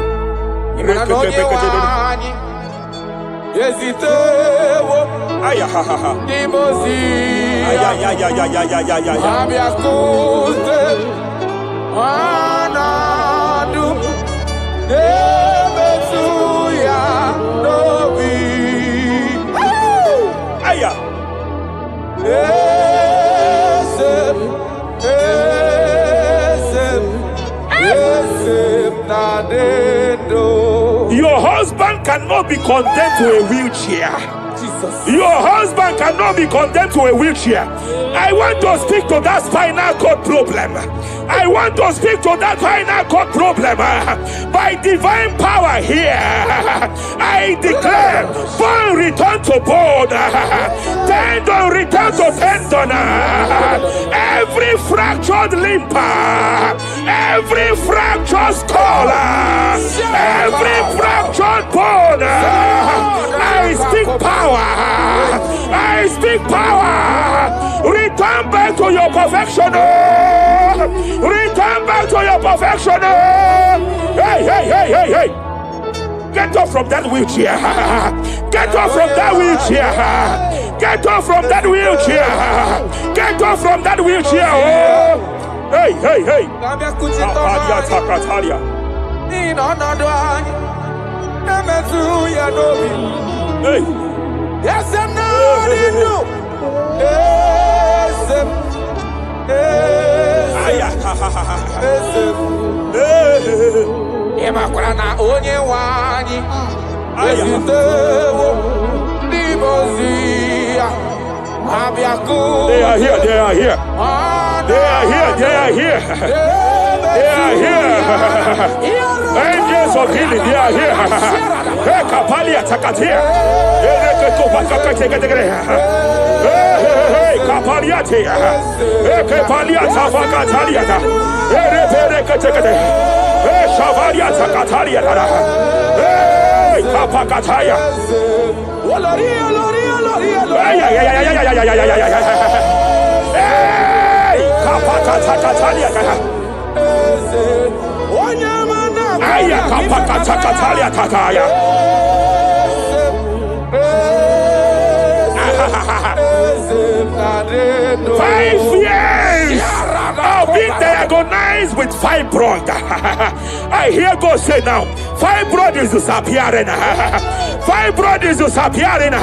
Your husband cannot be condemned to a wheelchair. Your husband cannot be condemned to a wheelchair. I want to speak to that spinal cord problem. I want to speak to that spinal cord problem. By divine power here, I declare bone return to bone, tendon return to tendon. Every fractured limb, every fractured skull, every fractured bone, I speak power. I speak power. Return back to your perfection. Return back to your perfection. Hey. Get off from that wheelchair. Get off from that wheelchair. Get off from that wheelchair. Get off from that wheelchair. Hey. Hey. Yes, I'm not in you. Emakrana onye wani. They are here. They are here. Angels of healing, they are here. Hey, Kapalia Takatia. Hey, Kapaliati. Hey, Kapalia Tafakatalia. Hey, Shavalia Takatalia. Hey, Kapakataya. Hey, Kapakatalia. Aya Kapakatalia Takaya. 5 years of being diagnosed with fibroid. I hear God say now, fibroid is disappearing. Fibroid is disappearing.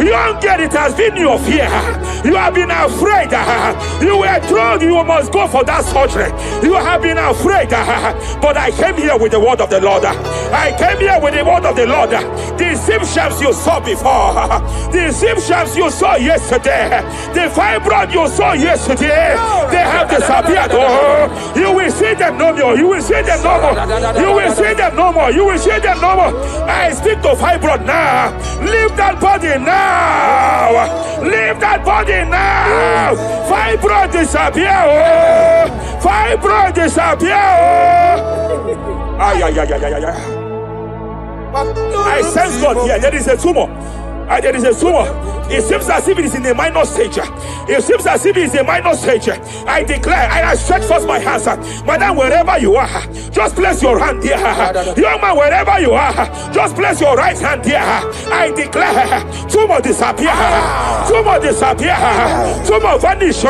Young girl, it has been your fear. You have been afraid. You were told you must go for that surgery. You have been afraid. But I came here with the word of the Lord. I came here with the word of the Lord. The symptoms you saw before, the symptoms you saw yesterday, the fibroid you saw yesterday, they have disappeared. Oh, you will see them no more. You will see them no more. You will see them no more. You will see them no more. I speak to fibroid now. Leave that body now. Leave that body now. Fibroid disappear. Oh, fibroid disappear. Oh. Ay. I sense God here. There is a tumor. There is a tumor It seems as if it is in a minor stage. It seems as if it is a minor stage. I declare, I stretch forth my hands. Madam, wherever you are, just place your hand there. Young man, wherever you are, just place your right hand there. I declare, tumor disappear. Tumor disappear. Tumor vanish.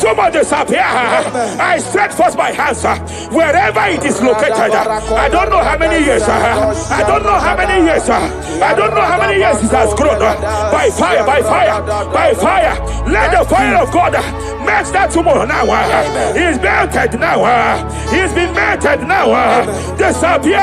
Tumor disappear. I stretch forth my hands wherever it is located. I don't know how many years. I don't know how many years. I don't know how many years it has grown. By fire, by fire, by fire. Let the fire of God match that tumor now. He's melted now. He's been melted now. Disappear.